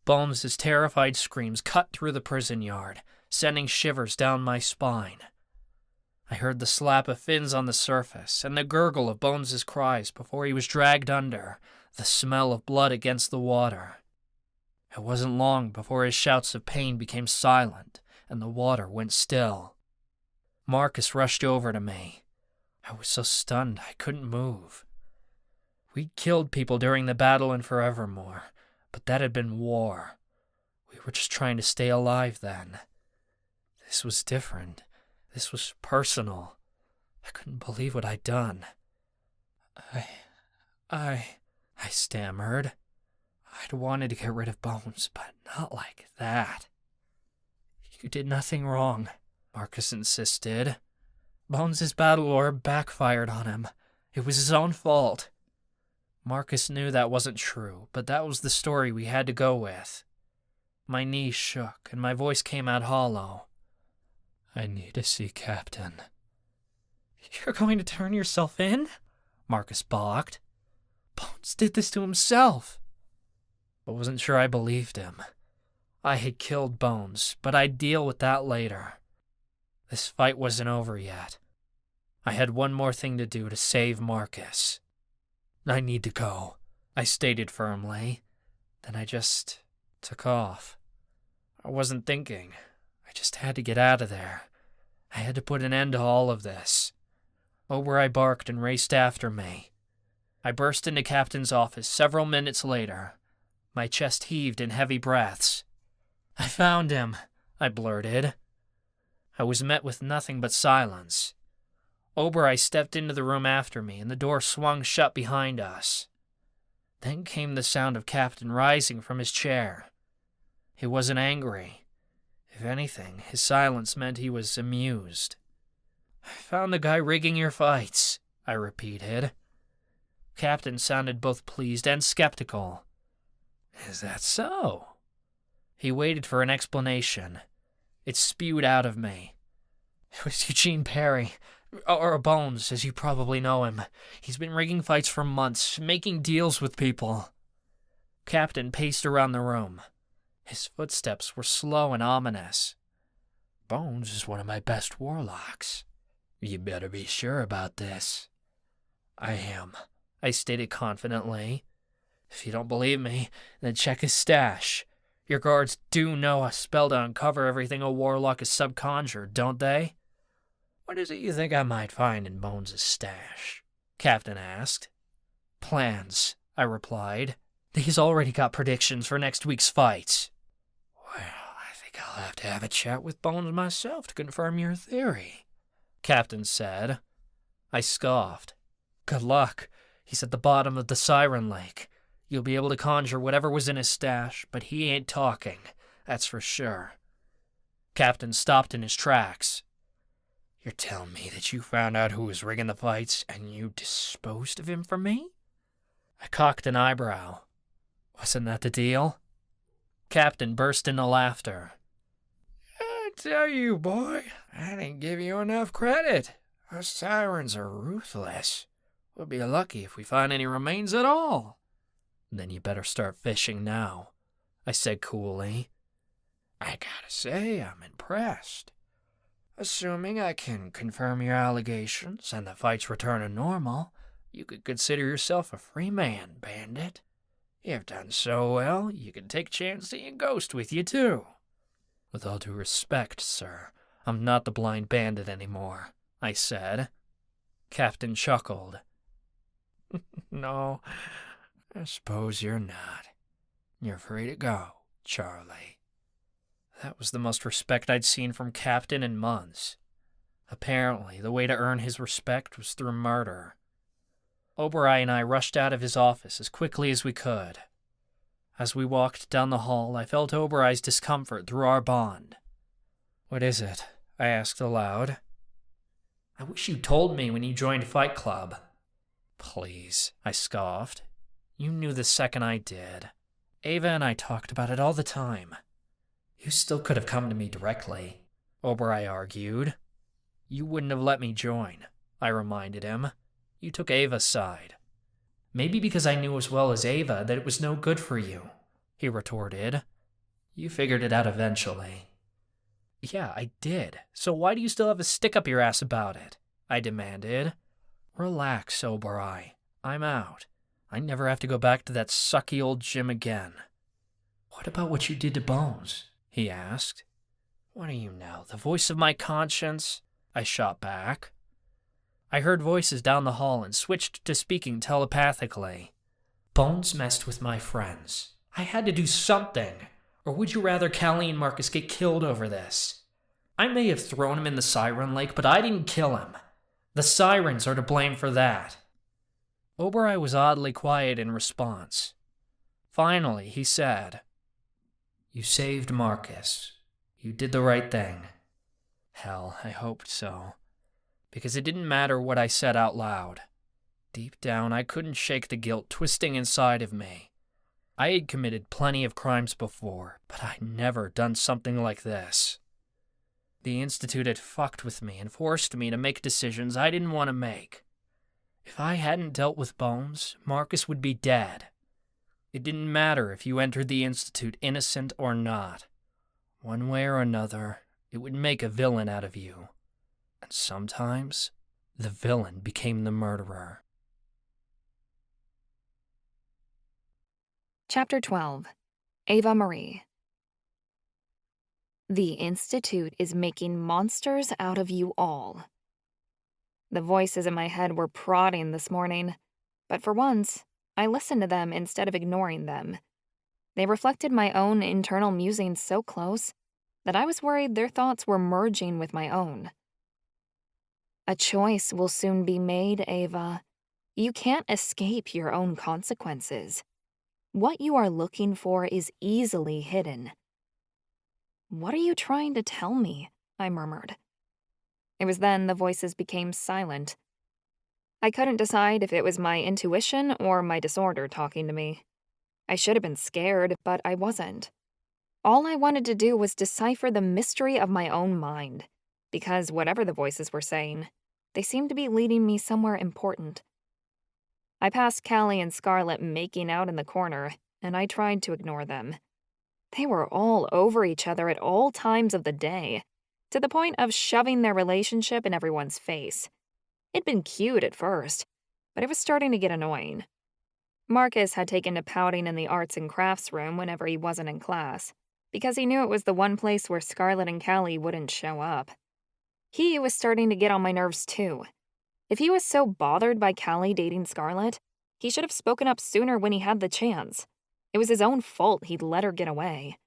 Speaker 4: Bones' terrified screams cut through the prison yard, sending shivers down my spine. I heard the slap of fins on the surface and the gurgle of Bones' cries before he was dragged under, the smell of blood against the water. It wasn't long before his shouts of pain became silent and the water went still. Marcus rushed over to me. I was so stunned I couldn't move. We'd killed people during the battle in Forevermore, but that had been war. We were just trying to stay alive then. This was different. This was personal. I couldn't believe what I'd done. I stammered. I'd wanted to get rid of Bones, but not like that. You did nothing wrong, Marcus insisted. Bones' battle orb backfired on him. It was his own fault. Marcus knew that wasn't true, but that was the story we had to go with. My knees shook, and my voice came out hollow. I need to see Captain. You're going to turn yourself in? Marcus balked. Bones did this to himself. I wasn't sure I believed him. I had killed Bones, but I'd deal with that later. This fight wasn't over yet. I had one more thing to do to save Marcus. I need to go, I stated firmly. Then I just took off. I wasn't thinking. I just had to get out of there. I had to put an end to all of this. Oberei barked and raced after me. I burst into Captain's office several minutes later. My chest heaved in heavy breaths. I found him, I blurted. I was met with nothing but silence. Oberei stepped into the room after me, and the door swung shut behind us. Then came the sound of Captain rising from his chair. He wasn't angry. If anything, his silence meant he was amused. I found the guy rigging your fights, I repeated. Captain sounded both pleased and skeptical. Is that so? He waited for an explanation. It spewed out of me. It was Eugene Perry, or Bones, as you probably know him. He's been rigging fights for months, making deals with people. Captain paced around the room. His footsteps were slow and ominous. Bones is one of my best warlocks. You better be sure about this. I am, I stated confidently. If you don't believe me, then check his stash. Your guards do know a spell to uncover everything a warlock is subconjured, don't they? What is it you think I might find in Bones' stash? Captain asked. Plans, I replied. He's already got predictions for next week's fights. Well, I think I'll have to have a chat with Bones myself to confirm your theory, Captain said. I scoffed. Good luck. He's at the bottom of the Siren Lake. You'll be able to conjure whatever was in his stash, but he ain't talking, that's for sure. Captain stopped in his tracks. You're telling me that you found out who was rigging the fights and you disposed of him for me? I cocked an eyebrow. Wasn't that the deal? Captain burst into laughter. I tell you, boy, I didn't give you enough credit. Us sirens are ruthless. We'll be lucky if we find any remains at all. Then you better start fishing now, I said coolly. I gotta say, I'm impressed. Assuming I can confirm your allegations and the fights return to normal, you could consider yourself a free man, Bandit. You've done so well, you can take Chansey and Ghost with you, too. With all due respect, sir, I'm not the blind bandit anymore, I said. Captain chuckled. No, I suppose you're not. You're free to go, Charlie. That was the most respect I'd seen from Captain in months. Apparently, the way to earn his respect was through murder. Oberei and I rushed out of his office as quickly as we could. As we walked down the hall, I felt Oberei's discomfort through our bond. What is it? I asked aloud. I wish you told me when you joined Fight Club. Please, I scoffed. You knew the second I did. Ava and I talked about it all the time. You still could have come to me directly, Oberei argued. You wouldn't have let me join, I reminded him. You took Ava's side. Maybe because I knew as well as Ava that it was no good for you, he retorted. You figured it out eventually. Yeah, I did. So why do you still have a stick up your ass about it? I demanded. Relax, Oberei. I'm out. I never have to go back to that sucky old gym again. What about what you did to Bones? He asked. What do you know, the voice of my conscience? I shot back. I heard voices down the hall and switched to speaking telepathically. Bones messed with my friends. I had to do something. Or would you rather Callie and Marcus get killed over this? I may have thrown him in the Siren Lake, but I didn't kill him. The Sirens are to blame for that. Oberei was oddly quiet in response. Finally, he said, You saved Marcus. You did the right thing. Hell, I hoped so.
Speaker 2: because it didn't matter what I said out loud. Deep down, I couldn't shake the guilt twisting inside of me. I had committed plenty of crimes before, but I'd never done something like this. The Institute had fucked with me and forced me to make decisions I didn't want to make. If I hadn't dealt with Bones, Marcus would be dead. It didn't matter if you entered the Institute innocent or not. One way or another, it would make a villain out of you. And sometimes, the villain became the murderer.
Speaker 5: Chapter 12. Ava-Marie. The Institute is making monsters out of you all. The voices in my head were prodding this morning, but for once, I listened to them instead of ignoring them. They reflected my own internal musings so close that I was worried their thoughts were merging with my own. A choice will soon be made, Ava. You can't escape your own consequences. What you are looking for is easily hidden. What are you trying to tell me? I murmured. It was then the voices became silent. I couldn't decide if it was my intuition or my disorder talking to me. I should have been scared, but I wasn't. All I wanted to do was decipher the mystery of my own mind, because whatever the voices were saying, they seemed to be leading me somewhere important. I passed Callie and Scarlett making out in the corner, and I tried to ignore them. They were all over each other at all times of the day, to the point of shoving their relationship in everyone's face. It'd been cute at first, but it was starting to get annoying. Marcus had taken to pouting in the arts and crafts room whenever he wasn't in class, because he knew it was the one place where Scarlett and Callie wouldn't show up. He was starting to get on my nerves too. If he was so bothered by Callie dating Scarlett, he should have spoken up sooner when he had the chance. It was his own fault he'd let her get away.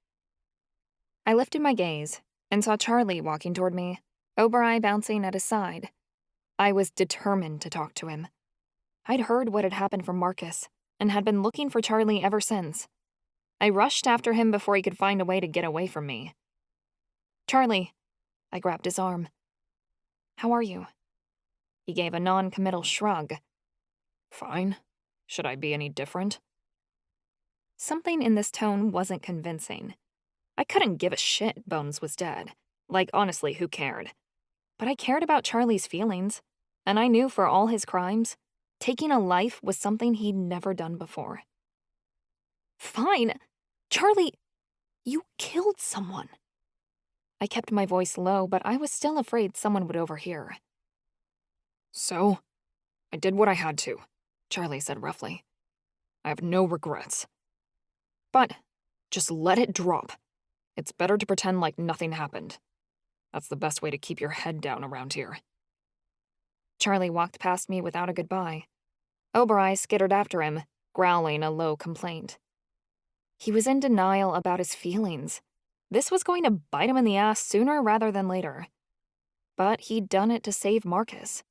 Speaker 5: I lifted my gaze and saw Charlie walking toward me, Oberai bouncing at his side. I was determined to talk to him. I'd heard what had happened from Marcus and had been looking for Charlie ever since. I rushed after him before he could find a way to get away from me. Charlie, I grabbed his arm. How are you? He gave a non-committal shrug. Fine. Should I be any different? Something in this tone wasn't convincing. I couldn't give a shit Bones was dead. Like, honestly, who cared? But I cared about Charlie's feelings, and I knew for all his crimes, taking a life was something he'd never done before. Fine. Charlie, you killed someone. I kept my voice low, but I was still afraid someone would overhear. So, I did what I had to, Charlie said roughly. I have no regrets. But just let it drop. It's better to pretend like nothing happened. That's the best way to keep your head down around here. Charlie walked past me without a goodbye. Oberai skittered after him, growling a low complaint. He was in denial about his feelings. This was going to bite him in the ass sooner rather than later. But he'd done it to save Marcus.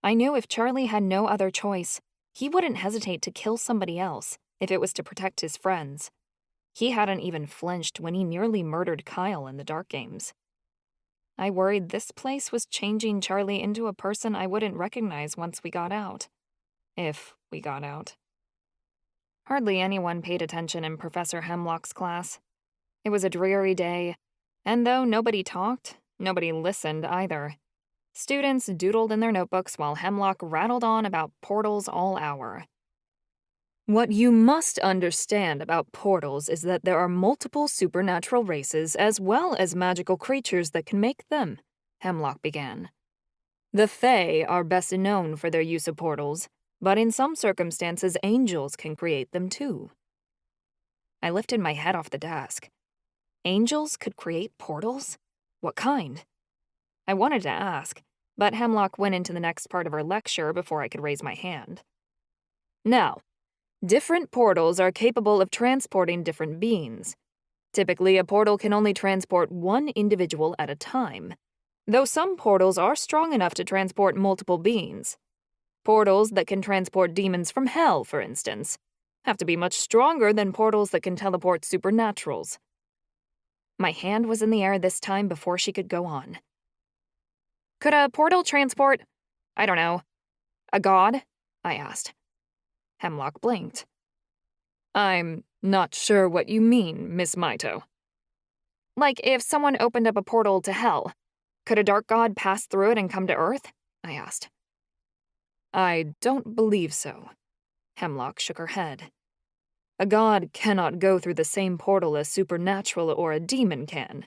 Speaker 5: I knew if Charlie had no other choice, he wouldn't hesitate to kill somebody else if it was to protect his friends. He hadn't even flinched when he nearly murdered Kyle in the Dark Games. I worried this place was changing Charlie into a person I wouldn't recognize once we got out. If we got out. Hardly anyone paid attention in Professor Hemlock's class. It was a dreary day, and though nobody talked, nobody listened either. Students doodled in their notebooks while Hemlock rattled on about portals all hour. What you must understand about portals is that there are multiple supernatural races as well as magical creatures that can make them, Hemlock began. The Fae are best known for their use of portals, but in some circumstances angels can create them too. I lifted my head off the desk. Angels could create portals? What kind? I wanted to ask, but Hemlock went into the next part of her lecture before I could raise my hand. Now, different portals are capable of transporting different beings. Typically, a portal can only transport one individual at a time, though some portals are strong enough to transport multiple beings. Portals that can transport demons from hell, for instance, have to be much stronger than portals that can teleport supernaturals. My hand was in the air this time before she could go on. Could a portal transport, I don't know, a god? I asked. Hemlock blinked. I'm not sure what you mean, Miss Mito. Like if someone opened up a portal to hell, could a dark god pass through it and come to Earth? I asked. I don't believe so. Hemlock shook her head. A god cannot go through the same portal a supernatural or a demon can.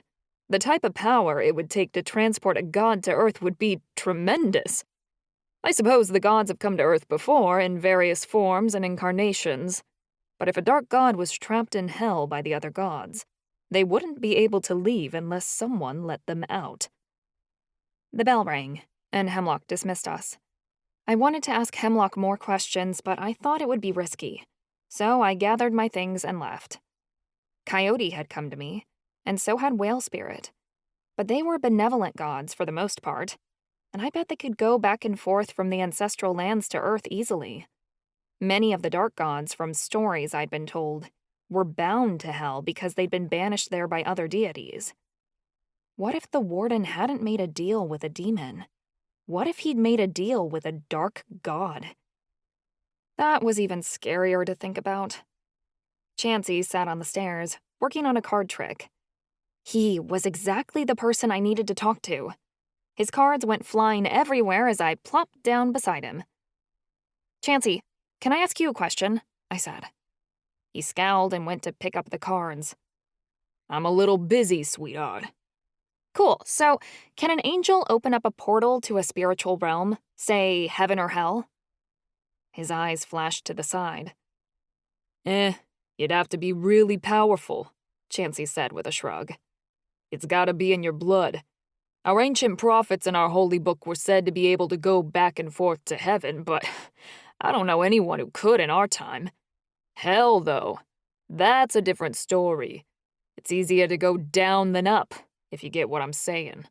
Speaker 5: The type of power it would take to transport a god to Earth would be tremendous. I suppose the gods have come to Earth before in various forms and incarnations, but if a dark god was trapped in hell by the other gods, they wouldn't be able to leave unless someone let them out. The bell rang, and Hemlock dismissed us. I wanted to ask Hemlock more questions, but I thought it would be risky, so I gathered my things and left. Coyote had come to me, and so had Whale Spirit, but they were benevolent gods for the most part, and I bet they could go back and forth from the ancestral lands to Earth easily. Many of the dark gods from stories I'd been told were bound to hell because they'd been banished there by other deities. What if the Warden hadn't made a deal with a demon? What if he'd made a deal with a dark god? That was even scarier to think about. Chansey sat on the stairs, working on a card trick. He was exactly the person I needed to talk to. His cards went flying everywhere as I plopped down beside him. Chansey, can I ask you a question? I said. He scowled and went to pick up the cards. I'm a little busy, sweetheart. Cool, so can an angel open up a portal to a spiritual realm, say heaven or hell? His eyes flashed to the side. You'd have to be really powerful, Chansey said with a shrug. It's gotta be in your blood. Our ancient prophets in our holy book were said to be able to go back and forth to heaven, but I don't know anyone who could in our time. Hell, though, that's a different story. It's easier to go down than up, if you get what I'm saying.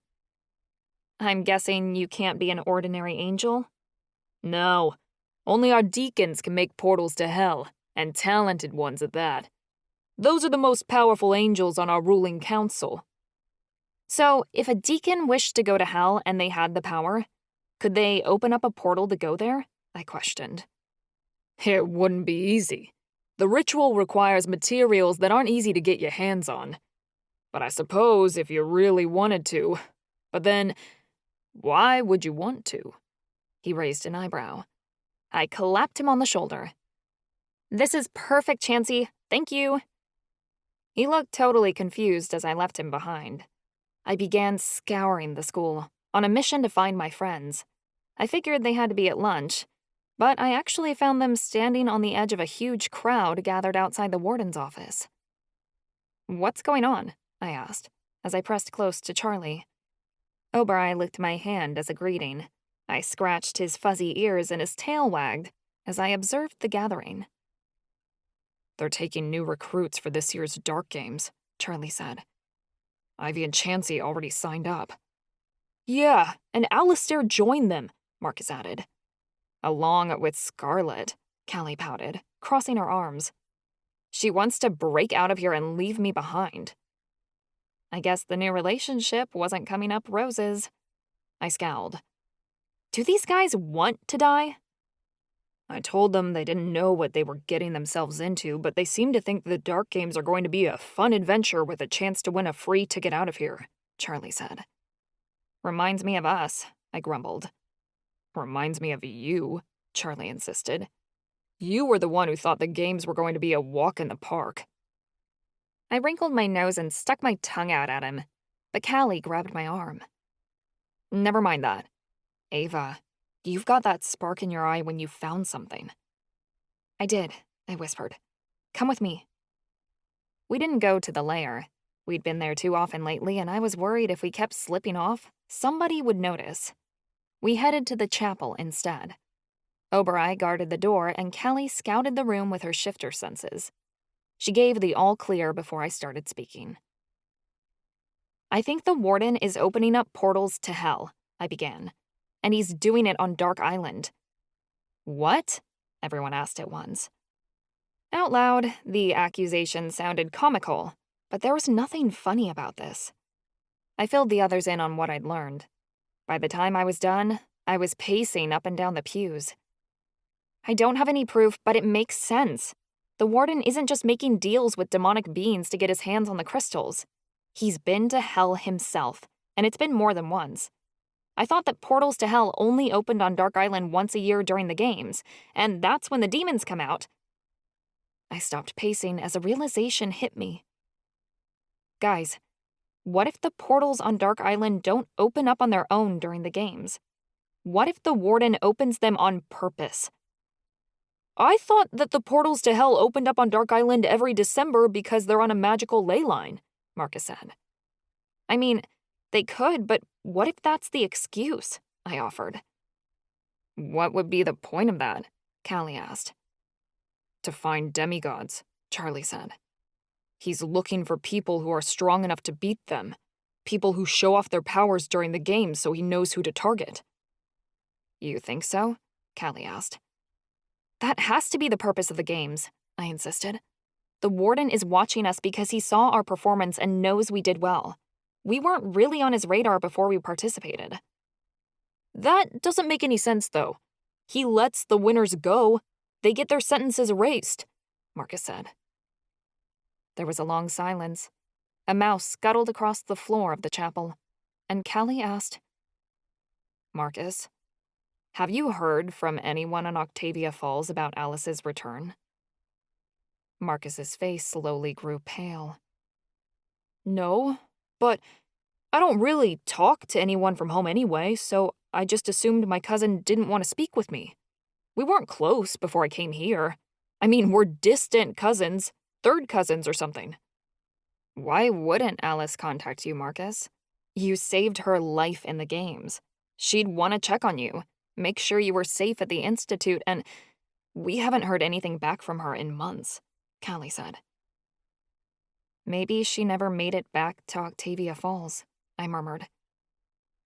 Speaker 5: I'm guessing you can't be an ordinary angel? No, only our deacons can make portals to hell, and talented ones at that. Those are the most powerful angels on our ruling council. So, if a deacon wished to go to hell and they had the power, could they open up a portal to go there? I questioned. It wouldn't be easy. The ritual requires materials that aren't easy to get your hands on. But I suppose if you really wanted to. But then, why would you want to? He raised an eyebrow. I clapped him on the shoulder. This is perfect, Chansey. Thank you. He looked totally confused as I left him behind. I began scouring the school, on a mission to find my friends. I figured they had to be at lunch, but I actually found them standing on the edge of a huge crowd gathered outside the warden's office. What's going on? I asked, as I pressed close to Charlie. Oberai licked my hand as a greeting. I scratched his fuzzy ears and his tail wagged as I observed the gathering. They're taking new recruits for this year's Dark Games, Charlie said. Ivy and Chansey already signed up. Yeah, and Alistair joined them, Marcus added. Along with Scarlet, Callie pouted, crossing her arms. She wants to break out of here and leave me behind. I guess the new relationship wasn't coming up roses. I scowled. Do these guys want to die? I told them they didn't know what they were getting themselves into, but they seem to think the Dark Games are going to be a fun adventure with a chance to win a free ticket out of here, Charlie said. Reminds me of us, I grumbled. Reminds me of you, Charlie insisted. You were the one who thought the games were going to be a walk in the park. I wrinkled my nose and stuck my tongue out at him, but Callie grabbed my arm. Never mind that. Ava, you've got that spark in your eye when you found something. I did, I whispered. Come with me. We didn't go to the lair. We'd been there too often lately, and I was worried if we kept slipping off, somebody would notice. We headed to the chapel instead. Oberai guarded the door, and Callie scouted the room with her shifter senses. She gave the all-clear before I started speaking. I think the Warden is opening up portals to hell, I began. And he's doing it on Dark Island. What? Everyone asked at once. Out loud, the accusation sounded comical, but there was nothing funny about this. I filled the others in on what I'd learned. By the time I was done, I was pacing up and down the pews. I don't have any proof, but it makes sense. The Warden isn't just making deals with demonic beings to get his hands on the crystals. He's been to hell himself, and it's been more than once. I thought that portals to hell only opened on Dark Island once a year during the games, and that's when the demons come out. I stopped pacing as a realization hit me. Guys, what if the portals on Dark Island don't open up on their own during the games? What if the Warden opens them on purpose? I thought that the portals to hell opened up on Dark Island every December because they're on a magical ley line, Marcus said. I mean, they could, but what if that's the excuse? I offered. What would be the point of that? Callie asked. To find demigods, Charlie said. He's looking for people who are strong enough to beat them, people who show off their powers during the game so he knows who to target. You think so? Callie asked. That has to be the purpose of the games, I insisted. The Warden is watching us because he saw our performance and knows we did well. We weren't really on his radar before we participated. That doesn't make any sense, though. He lets the winners go. They get their sentences erased, Marcus said. There was a long silence. A mouse scuttled across the floor of the chapel, and Callie asked, Marcus, have you heard from anyone on Octavia Falls about Alice's return? Marcus's face slowly grew pale. No, but I don't really talk to anyone from home anyway, so I just assumed my cousin didn't want to speak with me. We weren't close before I came here. I mean, we're distant cousins, third cousins or something. Why wouldn't Alice contact you, Marcus? You saved her life in the games. She'd want to check on you, make sure you were safe at the Institute, and we haven't heard anything back from her in months, Callie said. Maybe she never made it back to Octavia Falls, I murmured.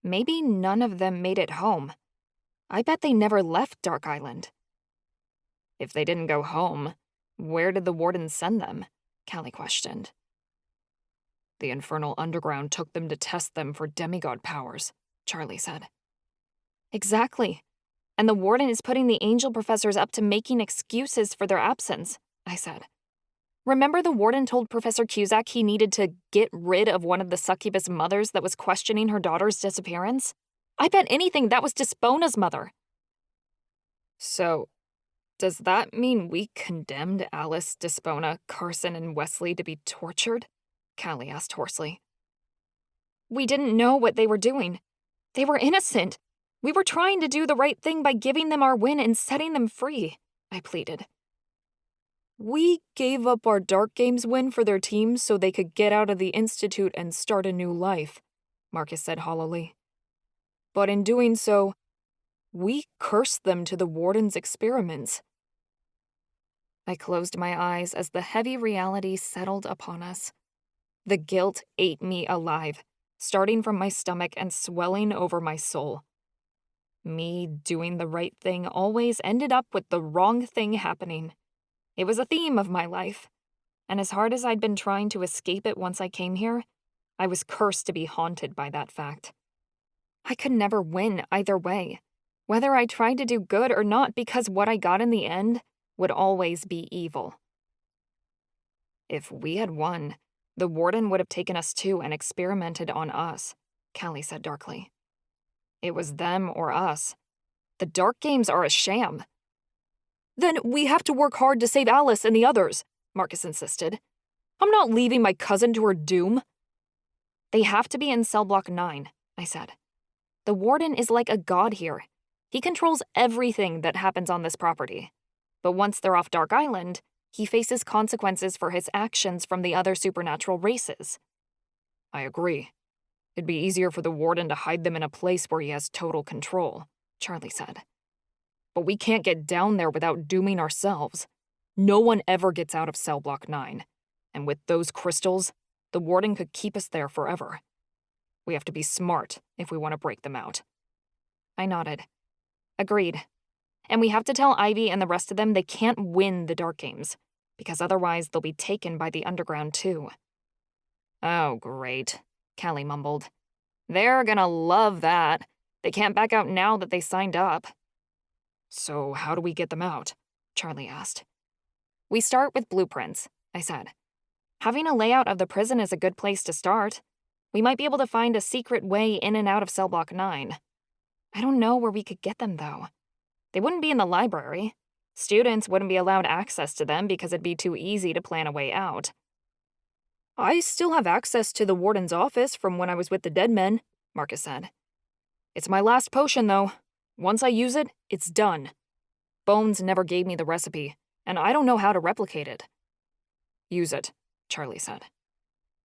Speaker 5: Maybe none of them made it home. I bet they never left Dark Island. If they didn't go home, where did the Warden send them? Callie questioned. The Infernal Underground took them to test them for demigod powers, Charlie said. Exactly. And the Warden is putting the angel professors up to making excuses for their absence, I said. Remember the Warden told Professor Cusack he needed to get rid of one of the succubus mothers that was questioning her daughter's disappearance? I bet anything that was Despona's mother. So, does that mean we condemned Alice, Despona, Carson, and Wesley to be tortured? Callie asked hoarsely. We didn't know what they were doing. They were innocent. We were trying to do the right thing by giving them our win and setting them free, I pleaded. We gave up our Dark Games win for their team so they could get out of the Institute and start a new life, Marcus said hollowly. But in doing so, we cursed them to the Warden's experiments. I closed my eyes as the heavy reality settled upon us. The guilt ate me alive, starting from my stomach and swelling over my soul. Me doing the right thing always ended up with the wrong thing happening. It was a theme of my life, and as hard as I'd been trying to escape it once I came here, I was cursed to be haunted by that fact. I could never win either way, whether I tried to do good or not, because what I got in the end would always be evil. If we had won, the Warden would have taken us too and experimented on us, Callie said darkly. It was them or us. The Dark Games are a sham. Then we have to work hard to save Alice and the others, Marcus insisted. I'm not leaving my cousin to her doom. They have to be in cell block 9, I said. The Warden is like a god here. He controls everything that happens on this property. But once they're off Dark Island, he faces consequences for his actions from the other supernatural races. I agree. It'd be easier for the Warden to hide them in a place where he has total control, Charlie said. But we can't get down there without dooming ourselves. No one ever gets out of cell block 9. And with those crystals, the Warden could keep us there forever. We have to be smart if we want to break them out. I nodded. Agreed. And we have to tell Ivy and the rest of them they can't win the Dark Games, because otherwise they'll be taken by the Underground too. Oh, great, Callie mumbled. They're gonna love that. They can't back out now that they signed up.
Speaker 7: So how do we get them out?
Speaker 5: Charlie asked. We start with blueprints, I said. Having a layout of the prison is a good place to start. We might be able to find a secret way in and out of cell block 9. I don't know where we could get them, though. They wouldn't be in the library. Students wouldn't be allowed access to them because it'd be too easy to plan a way out.
Speaker 7: I still have access to the warden's office from when I was with the dead men, Marcus said. It's my last potion, though. Once I use it, it's done. Bones never gave me the recipe, and I don't know how to replicate it.
Speaker 5: Use it, Charlie said.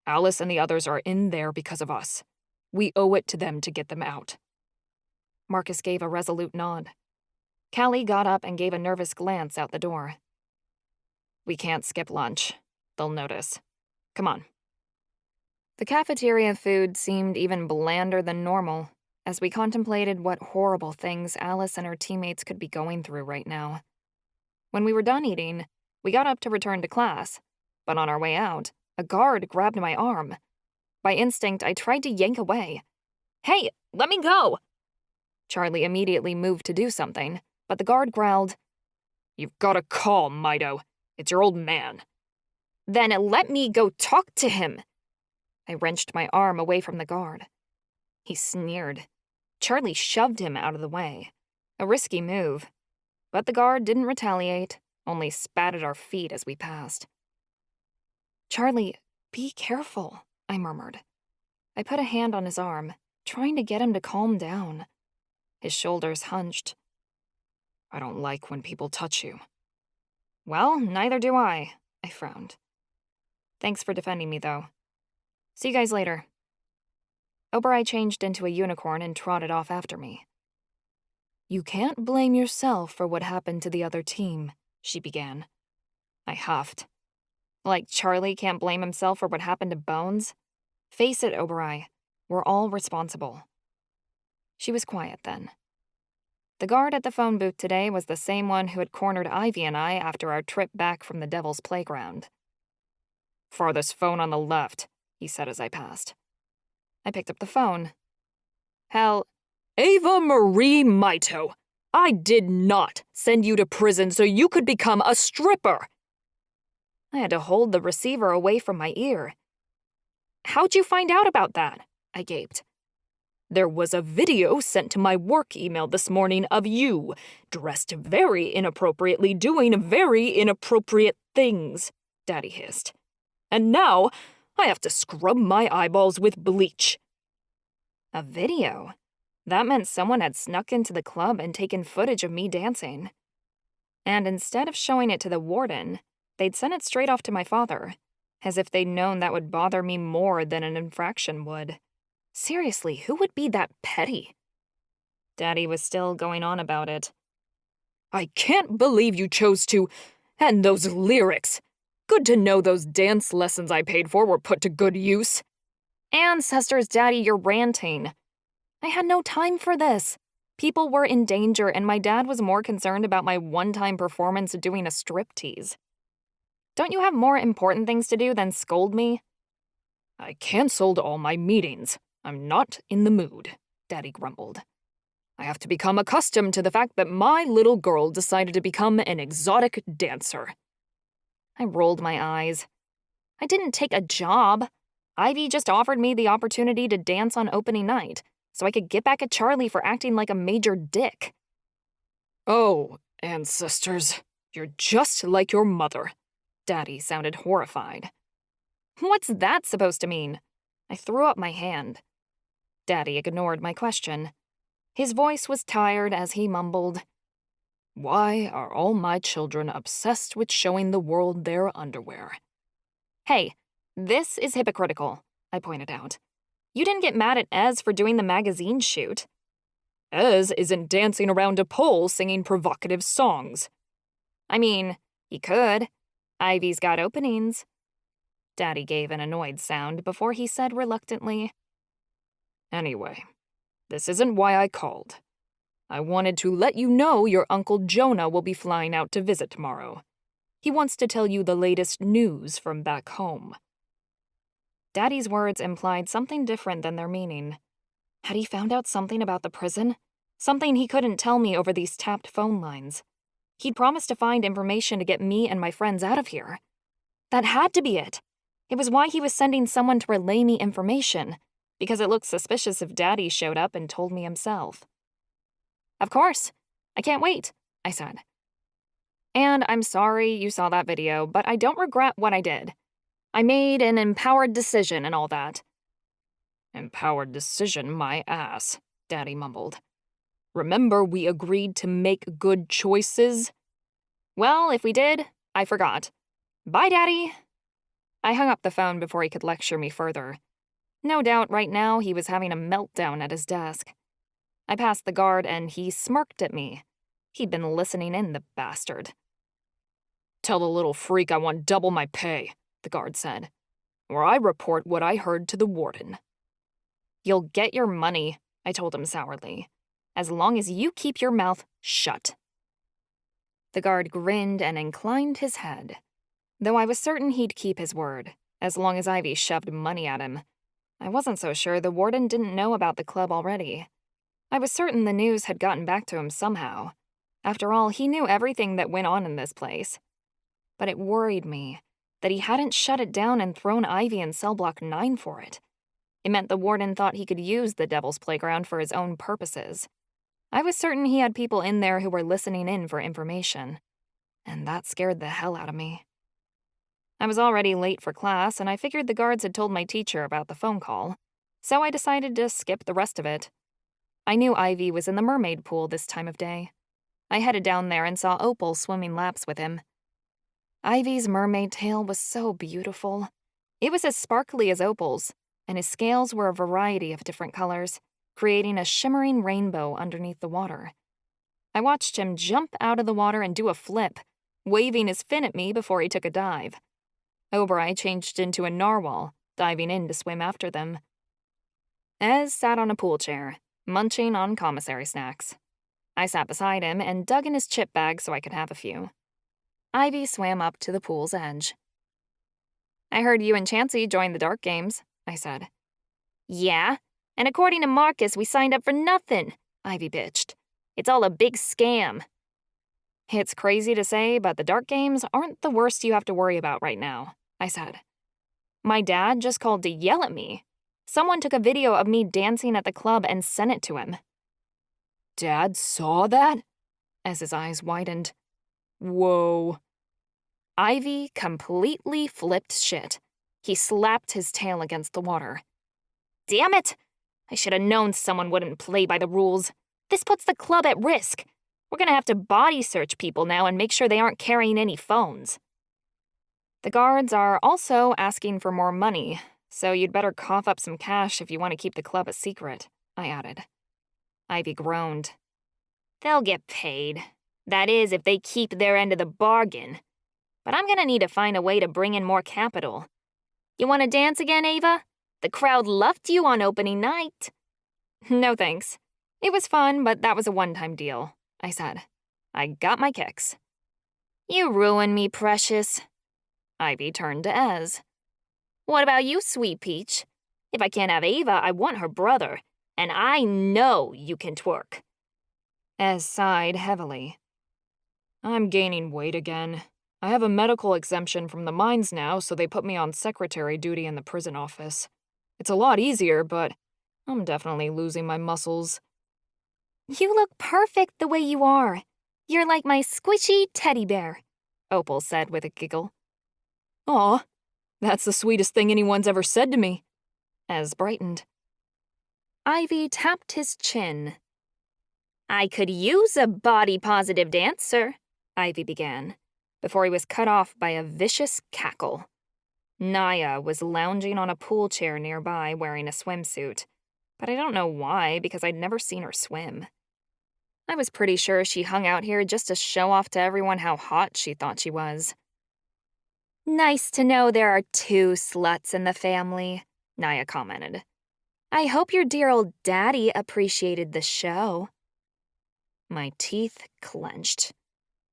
Speaker 7: Alice and the others are in there because of us. We owe it to them to get them out.
Speaker 5: Marcus gave a resolute nod. Callie got up and gave a nervous glance out the door. We can't skip lunch. They'll notice. Come on. The cafeteria food seemed even blander than normal as we contemplated what horrible things Alice and her teammates could be going through right now. When we were done eating, we got up to return to class, but on our way out, a guard grabbed my arm. By instinct, I tried to yank away. Hey, let me go! Charlie immediately moved to do something, but the guard growled,
Speaker 7: You've got to call, Mido. It's your old man.
Speaker 5: Then let me go talk to him. I wrenched my arm away from the guard. He sneered. Charlie shoved him out of the way. A risky move. But the guard didn't retaliate, only spat at our feet as we passed. Charlie, be careful, I murmured. I put a hand on his arm, trying to get him to calm down. His shoulders hunched.
Speaker 7: I don't like when people touch you.
Speaker 5: Well, neither do I frowned. Thanks for defending me, though. See you guys later. Obereye changed into a unicorn and trotted off after me. You can't blame yourself for what happened to the other team, she began. I huffed. Like Charlie can't blame himself for what happened to Bones? Face it, Obereye. We're all responsible. She was quiet then. The guard at the phone booth today was the same one who had cornered Ivy and I after our trip back from the Devil's Playground.
Speaker 7: Farthest phone on the left,
Speaker 5: he said as I passed. I picked up the phone.
Speaker 7: Hell, Ava-Marie Mito, I did not send you to prison so you could become a stripper.
Speaker 5: I had to hold the receiver away from my ear. How'd you find out about that? I gaped.
Speaker 7: There was a video sent to my work email this morning of you, dressed very inappropriately doing very inappropriate things, Daddy hissed. And now, I have to scrub my eyeballs with bleach.
Speaker 5: A video? That meant someone had snuck into the club and taken footage of me dancing. And instead of showing it to the warden, they'd sent it straight off to my father, as if they'd known that would bother me more than an infraction would. Seriously, who would be that petty? Daddy was still going on about it.
Speaker 7: I can't believe you chose to. And those lyrics. Good to know those dance lessons I paid for were put to good use.
Speaker 5: Ancestors, Daddy, you're ranting. I had no time for this. People were in danger, and my dad was more concerned about my one-time performance doing a striptease. Don't you have more important things to do than scold me?
Speaker 7: I canceled all my meetings. I'm not in the mood, Daddy grumbled. I have to become accustomed to the fact that my little girl decided to become an exotic dancer.
Speaker 5: I rolled my eyes. I didn't take a job. Ivy just offered me the opportunity to dance on opening night, so I could get back at Charlie for acting like a major dick.
Speaker 7: Oh, ancestors, you're just like your mother. Daddy sounded horrified.
Speaker 5: What's that supposed to mean? I threw up my hand. Daddy ignored my question. His voice was tired as he mumbled,
Speaker 7: Why are all my children obsessed with showing the world their underwear?
Speaker 5: Hey, this is hypocritical, I pointed out. You didn't get mad at Ez for doing the magazine shoot.
Speaker 7: Ez isn't dancing around a pole singing provocative songs.
Speaker 5: I mean, he could. Ivy's got openings. Daddy gave an annoyed sound before he said reluctantly,
Speaker 7: Anyway, this isn't why I called. I wanted to let you know your Uncle Jonah will be flying out to visit tomorrow. He wants to tell you the latest news from back home.
Speaker 5: Daddy's words implied something different than their meaning. Had he found out something about the prison? Something he couldn't tell me over these tapped phone lines. He'd promised to find information to get me and my friends out of here. That had to be it. It was why he was sending someone to relay me information, because it looked suspicious if Daddy showed up and told me himself. Of course. I can't wait, I said. And I'm sorry you saw that video, but I don't regret what I did. I made an empowered decision and all that. Empowered decision, my ass, Daddy mumbled. Remember we agreed to make good choices? Well, if we did, I forgot. Bye, Daddy. I hung up the phone before he could lecture me further. No doubt right now he was having a meltdown at his desk. I passed the guard and he smirked at me. He'd been listening in, the bastard. Tell the little freak I want double my pay, the guard said, or I report what I heard to the warden. You'll get your money, I told him sourly, as long as you keep your mouth shut. The guard grinned and inclined his head, though I was certain he'd keep his word, as long as Ivy shoved money at him. I wasn't so sure the warden didn't know about the club already. I was certain the news had gotten back to him somehow. After all, he knew everything that went on in this place. But it worried me that he hadn't shut it down and thrown Ivy in cell block 9 for it. It meant the warden thought he could use the Devil's Playground for his own purposes. I was certain he had people in there who were listening in for information, and that scared the hell out of me. I was already late for class, and I figured the guards had told my teacher about the phone call, so I decided to skip the rest of it. I knew Ivy was in the mermaid pool this time of day. I headed down there and saw Opal swimming laps with him. Ivy's mermaid tail was so beautiful. It was as sparkly as Opal's, and his scales were a variety of different colors, creating a shimmering rainbow underneath the water. I watched him jump out of the water and do a flip, waving his fin at me before he took a dive. Obereye changed into a narwhal, diving in to swim after them. Ez sat on a pool chair, munching on commissary snacks. I sat beside him and dug in his chip bag so I could have a few. Ivy swam up to the pool's edge. I heard you and Chansey joined the dark games, I said.
Speaker 8: Yeah, and according to Marcus, we signed up for nothing, Ivy bitched. It's all a big scam.
Speaker 5: It's crazy to say, but the dark games aren't the worst you have to worry about right now, I said. My dad just called to yell at me. Someone took a video of me dancing at the club and sent it to him. Dad saw that? As his eyes widened. Whoa. Ivy completely flipped shit. He slapped his tail against the water.
Speaker 8: Damn it! I should have known someone wouldn't play by the rules. This puts the club at risk. We're gonna have to body search people now and make sure they aren't carrying any phones.
Speaker 5: The guards are also asking for more money, so you'd better cough up some cash if you want to keep the club a secret, I added. Ivy groaned.
Speaker 8: They'll get paid. That is, if they keep their end of the bargain. But I'm gonna need to find a way to bring in more capital. You want to dance again, Ava? The crowd loved you on opening night.
Speaker 5: No thanks. It was fun, but that was a one-time deal, I said. I got my kicks.
Speaker 8: You ruined me, precious.
Speaker 5: Ivy turned to Ez.
Speaker 8: What about you, sweet peach? If I can't have Ava, I want her brother. And I know you can twerk.
Speaker 5: Ez sighed heavily. I'm gaining weight again. I have a medical exemption from the mines now, so they put me on secretary duty in the prison office. It's a lot easier, but I'm definitely losing my muscles.
Speaker 8: You look perfect the way you are. You're like my squishy teddy bear,
Speaker 5: Opal said with a giggle. Aw, that's the sweetest thing anyone's ever said to me. Ez brightened. Ivy tapped his chin.
Speaker 8: I could use a body-positive dancer, Ivy began, before he was cut off by a vicious cackle.
Speaker 5: Naya was lounging on a pool chair nearby wearing a swimsuit, but I don't know why because I'd never seen her swim. I was pretty sure she hung out here just to show off to everyone how hot she thought she was.
Speaker 8: Nice to know there are 2 sluts in the family, Naya commented. I hope your dear old daddy appreciated the show.
Speaker 5: My teeth clenched.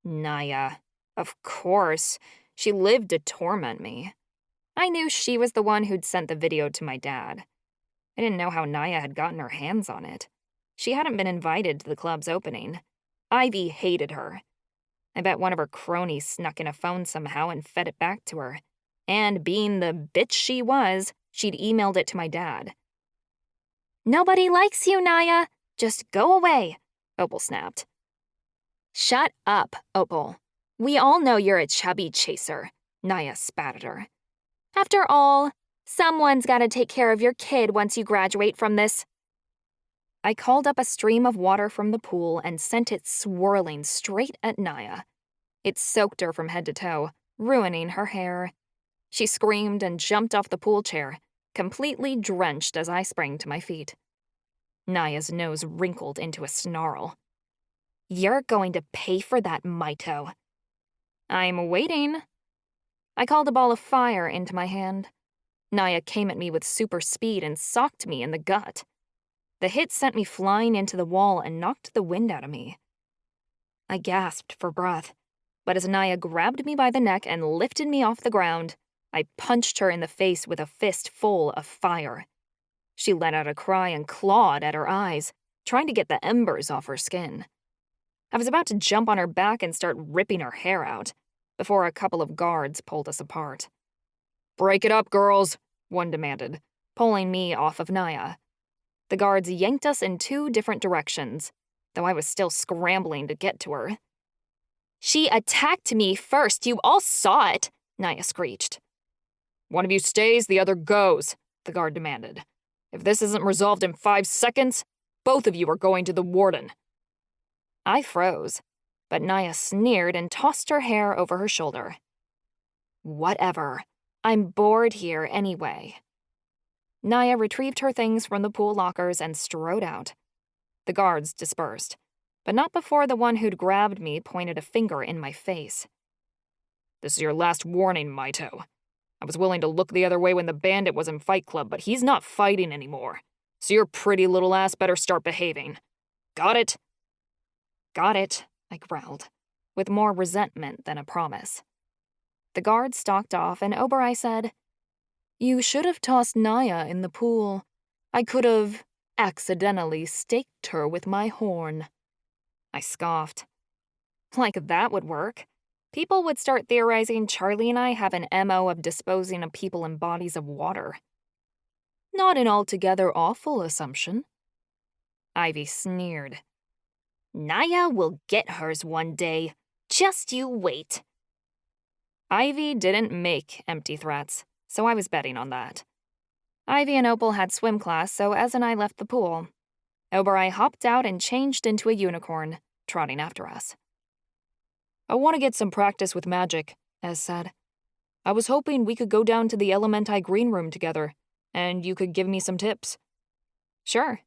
Speaker 5: Naya. Of course. She lived to torment me. I knew she was the one who'd sent the video to my dad. I didn't know how Naya had gotten her hands on it. She hadn't been invited to the club's opening. Ivy hated her. I bet one of her cronies snuck in a phone somehow and fed it back to her. And being the bitch she was, she'd emailed it to my dad.
Speaker 8: Nobody likes you, Naya. Just go away, Opal snapped. Shut up, Opal. We all know you're a chubby chaser, Naya spat at her. After all, someone's gotta take care of your kid once you graduate from this.
Speaker 5: I called up a stream of water from the pool and sent it swirling straight at Naya. It soaked her from head to toe, ruining her hair. She screamed and jumped off the pool chair, completely drenched as I sprang to my feet. Naya's nose wrinkled into a snarl.
Speaker 8: You're going to pay for that, Mito.
Speaker 5: I'm waiting. I called a ball of fire into my hand. Naya came at me with super speed and socked me in the gut. The hit sent me flying into the wall and knocked the wind out of me. I gasped for breath, but as Naya grabbed me by the neck and lifted me off the ground, I punched her in the face with a fist full of fire. She let out a cry and clawed at her eyes, trying to get the embers off her skin. I was about to jump on her back and start ripping her hair out, before a couple of guards pulled us apart.
Speaker 7: Break it up, girls,
Speaker 5: one demanded, pulling me off of Naya. The guards yanked us in 2 different directions, though I was still scrambling to get to her.
Speaker 8: She attacked me first. You all saw it, Naya screeched.
Speaker 7: One of you stays, the other goes, the guard demanded. If this isn't resolved in 5 seconds, both of you are going to the Warden.
Speaker 5: I froze, but Naya sneered and tossed her hair over her shoulder. Whatever. I'm bored here anyway. Naya retrieved her things from the pool lockers and strode out. The guards dispersed, but not before the one who'd grabbed me pointed a finger in my face.
Speaker 7: This is your last warning, Mito. I was willing to look the other way when the bandit was in Fight Club, but he's not fighting anymore. So your pretty little ass better start behaving. Got it?
Speaker 5: Got it, I growled, with more resentment than a promise. The guard stalked off, and Oberai said, You should have tossed Naya in the pool. I could have accidentally staked her with my horn. I scoffed. Like that would work. People would start theorizing Charlie and I have an MO of disposing of people in bodies of water. Not an altogether awful assumption. Ivy sneered.
Speaker 8: Naya will get hers one day. Just you wait.
Speaker 5: Ivy didn't make empty threats, so I was betting on that. Ivy and Opal had swim class, so Ez and I left the pool. Oberai hopped out and changed into a unicorn, trotting after us.
Speaker 7: I want to get some practice with magic, Ez said. I was hoping we could go down to the Elementi green room together, and you could give me some tips.
Speaker 5: Sure.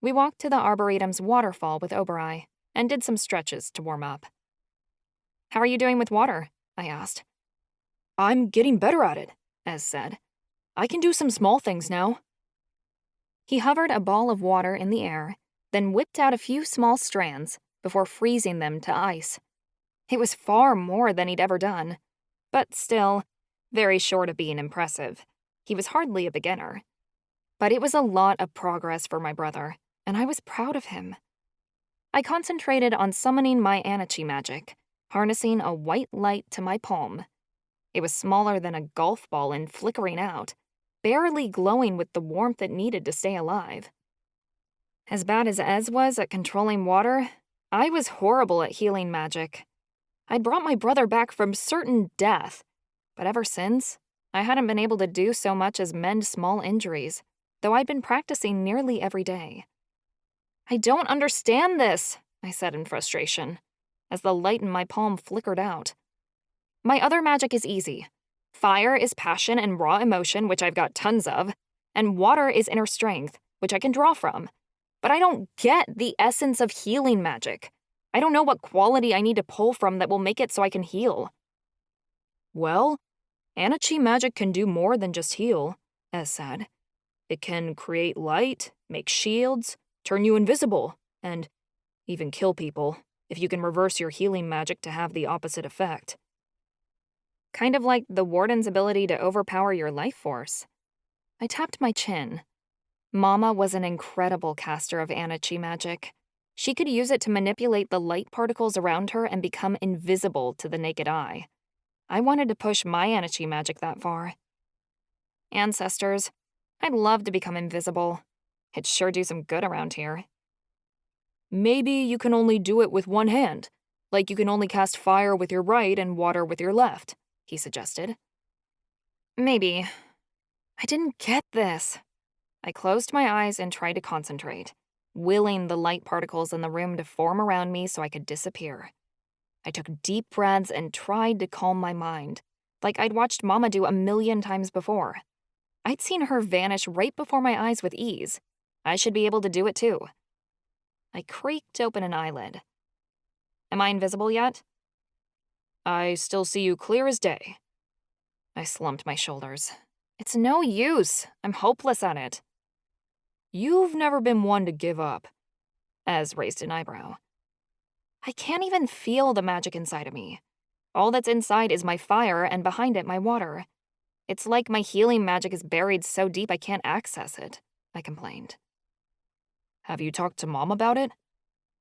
Speaker 5: We walked to the Arboretum's waterfall with Oberai and did some stretches to warm up. How are you doing with water? I asked.
Speaker 7: I'm getting better at it, Ez said. I can do some small things now.
Speaker 5: He hovered a ball of water in the air, then whipped out a few small strands before freezing them to ice. It was far more than he'd ever done, but still, very short of being impressive. He was hardly a beginner. But it was a lot of progress for my brother, and I was proud of him. I concentrated on summoning my Anachi magic, harnessing a white light to my palm. It was smaller than a golf ball and flickering out, barely glowing with the warmth it needed to stay alive. As bad as Ez was at controlling water, I was horrible at healing magic. I'd brought my brother back from certain death, but ever since, I hadn't been able to do so much as mend small injuries, though I'd been practicing nearly every day. I don't understand this, I said in frustration, as the light in my palm flickered out. My other magic is easy. Fire is passion and raw emotion, which I've got tons of, and water is inner strength, which I can draw from. But I don't get the essence of healing magic. I don't know what quality I need to pull from that will make it so I can heal.
Speaker 7: Well, Anachi magic can do more than just heal, Ez said. It can create light, make shields, turn you invisible, and even kill people, if you can reverse your healing magic to have the opposite effect.
Speaker 5: Kind of like the Warden's ability to overpower your life force. I tapped my chin. Mama was an incredible caster of Anachi magic. She could use it to manipulate the light particles around her and become invisible to the naked eye. I wanted to push my Anachi magic that far. Ancestors, I'd love to become invisible. It'd sure do some good around here. Maybe you can only do it with one hand, like you can only cast fire with your right and water with your left, he suggested. Maybe. I didn't get this. I closed my eyes and tried to concentrate, willing the light particles in the room to form around me so I could disappear. I took deep breaths and tried to calm my mind, like I'd watched Mama do 1,000,000 times before. I'd seen her vanish right before my eyes with ease. I should be able to do it too. I creaked open an eyelid. Am I invisible yet? I still see you clear as day. I slumped my shoulders. It's no use. I'm hopeless at it. You've never been one to give up. Ez raised an eyebrow. I can't even feel the magic inside of me. All that's inside is my fire and behind it my water. It's like my healing magic is buried so deep I can't access it, I complained. Have you talked to Mom about it?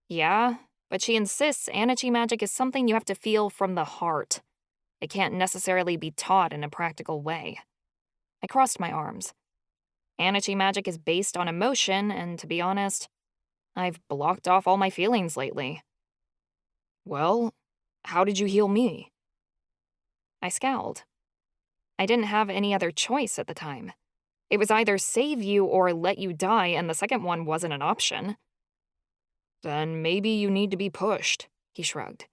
Speaker 5: Yeah, but she insists Anachi magic is something you have to feel from the heart. It can't necessarily be taught in a practical way. I crossed my arms. Anachi magic is based on emotion, and to be honest, I've blocked off all my feelings lately. Well, how did you heal me? I scowled. I didn't have any other choice at the time. It was either save you or let you die, and the second one wasn't an option. Then maybe you need to be pushed, he shrugged.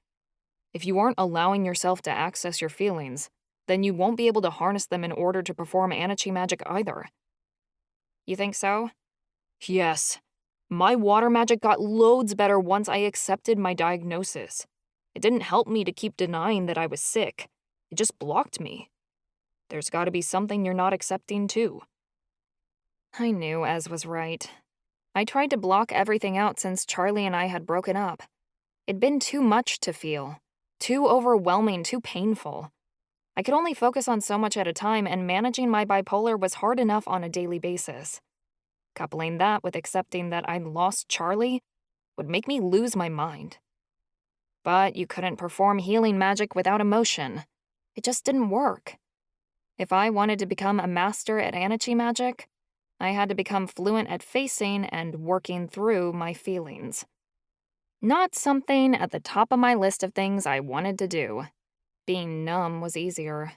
Speaker 5: If you aren't allowing yourself to access your feelings, then you won't be able to harness them in order to perform Anachi magic either. You think so? Yes. My water magic got loads better once I accepted my diagnosis. It didn't help me to keep denying that I was sick. It just blocked me. There's got to be something you're not accepting too. I knew Ez was right. I tried to block everything out since Charlie and I had broken up. It'd been too much to feel. Too overwhelming, too painful. I could only focus on so much at a time, and managing my bipolar was hard enough on a daily basis. Coupling that with accepting that I'd lost Charlie would make me lose my mind. But you couldn't perform healing magic without emotion. It just didn't work. If I wanted to become a master at Anachi magic, I had to become fluent at facing and working through my feelings. Not something at the top of my list of things I wanted to do. Being numb was easier.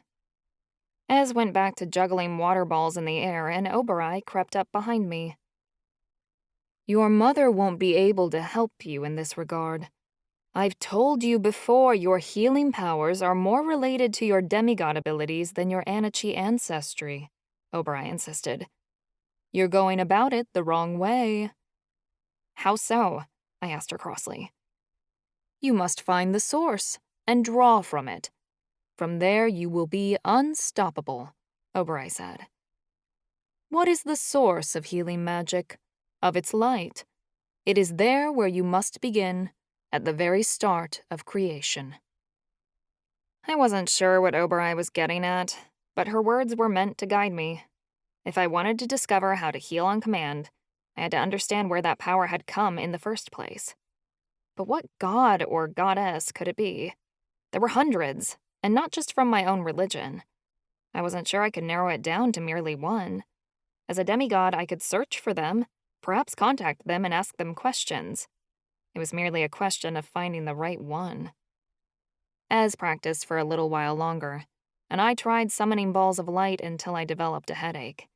Speaker 5: Ez went back to juggling water balls in the air, and Oberai crept up behind me. Your mother won't be able to help you in this regard. I've told you before your healing powers are more related to your demigod abilities than your Anachi ancestry, Oberai insisted. You're going about it the wrong way. How so? I asked her crossly. You must find the source and draw from it. From there you will be unstoppable, Oberai said. What is the source of healing magic? Of its light. It is there where you must begin, at the very start of creation. I wasn't sure what Oberai was getting at, but her words were meant to guide me. If I wanted to discover how to heal on command, I had to understand where that power had come in the first place. But what god or goddess could it be? There were hundreds, and not just from my own religion. I wasn't sure I could narrow it down to merely one. As a demigod, I could search for them, perhaps contact them and ask them questions. It was merely a question of finding the right one. Ez practiced for a little while longer, and I tried summoning balls of light until I developed a headache.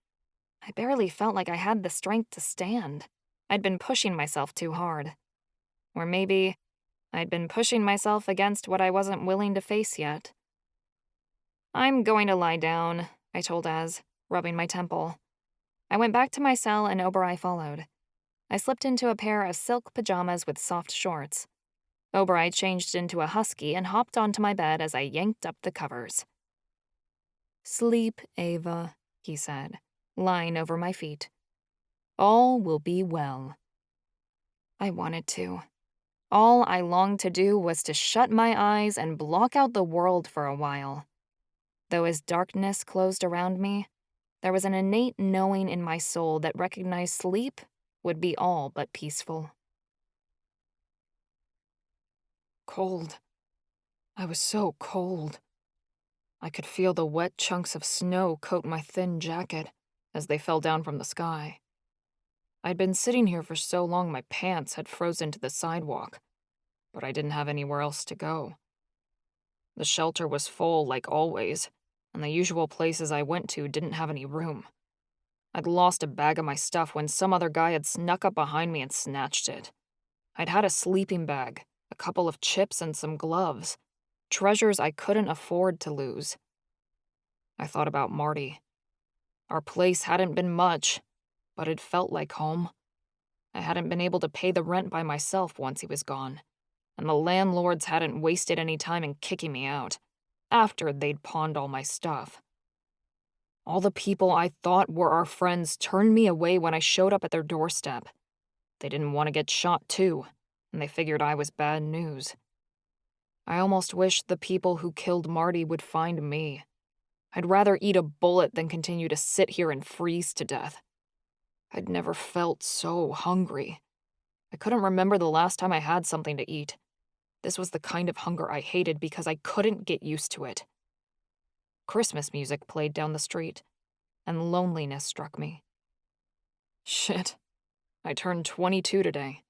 Speaker 5: I barely felt like I had the strength to stand. I'd been pushing myself too hard. Or maybe I'd been pushing myself against what I wasn't willing to face yet. I'm going to lie down, I told Ez, rubbing my temple. I went back to my cell and Oberai followed. I slipped into a pair of silk pajamas with soft shorts. Oberai changed into a husky and hopped onto my bed as I yanked up the covers. Sleep, Ava, he said, lying over my feet. All will be well. I wanted to. All I longed to do was to shut my eyes and block out the world for a while. Though as darkness closed around me, There was an innate knowing in my soul that recognized sleep would be all but peaceful. Cold. I was so cold. I could feel the wet chunks of snow coat my thin jacket as they fell down from the sky. I'd been sitting here for so long my pants had frozen to the sidewalk, but I didn't have anywhere else to go. The shelter was full like always, and the usual places I went to didn't have any room. I'd lost a bag of my stuff when some other guy had snuck up behind me and snatched it. I'd had a sleeping bag, a couple of chips, and some gloves. Treasures I couldn't afford to lose. I thought about Marty. Our place hadn't been much, but it felt like home. I hadn't been able to pay the rent by myself once he was gone, and the landlords hadn't wasted any time in kicking me out, after they'd pawned all my stuff. All the people I thought were our friends turned me away when I showed up at their doorstep. They didn't want to get shot too, and they figured I was bad news. I almost wished the people who killed Marty would find me. I'd rather eat a bullet than continue to sit here and freeze to death. I'd never felt so hungry. I couldn't remember the last time I had something to eat. This was the kind of hunger I hated because I couldn't get used to it. Christmas music played down the street, and loneliness struck me. Shit. I turned 22 today.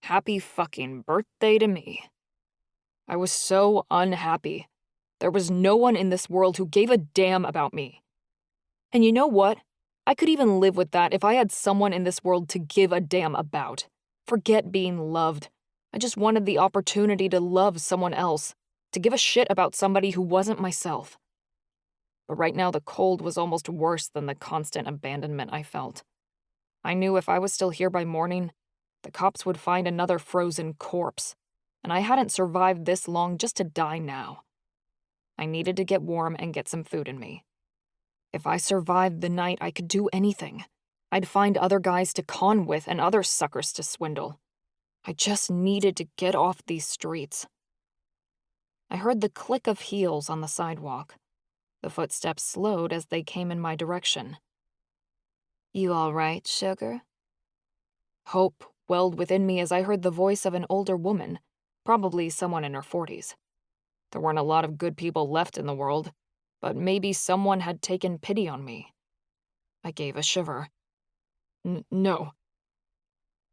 Speaker 5: Happy fucking birthday to me. I was so unhappy. There was no one in this world who gave a damn about me. And you know what? I could even live with that if I had someone in this world to give a damn about. Forget being loved. I just wanted the opportunity to love someone else, to give a shit about somebody who wasn't myself. But right now the cold was almost worse than the constant abandonment I felt. I knew if I was still here by morning, the cops would find another frozen corpse, and I hadn't survived this long just to die now. I needed to get warm and get some food in me. If I survived the night, I could do anything. I'd find other guys to con with and other suckers to swindle. I just needed to get off these streets. I heard the click of heels on the sidewalk. The footsteps slowed as they came in my direction. "You all right, sugar?" Hope welled within me as I heard the voice of an older woman, probably someone in her 40s. There weren't a lot of good people left in the world, but maybe someone had taken pity on me. I gave a shiver. No.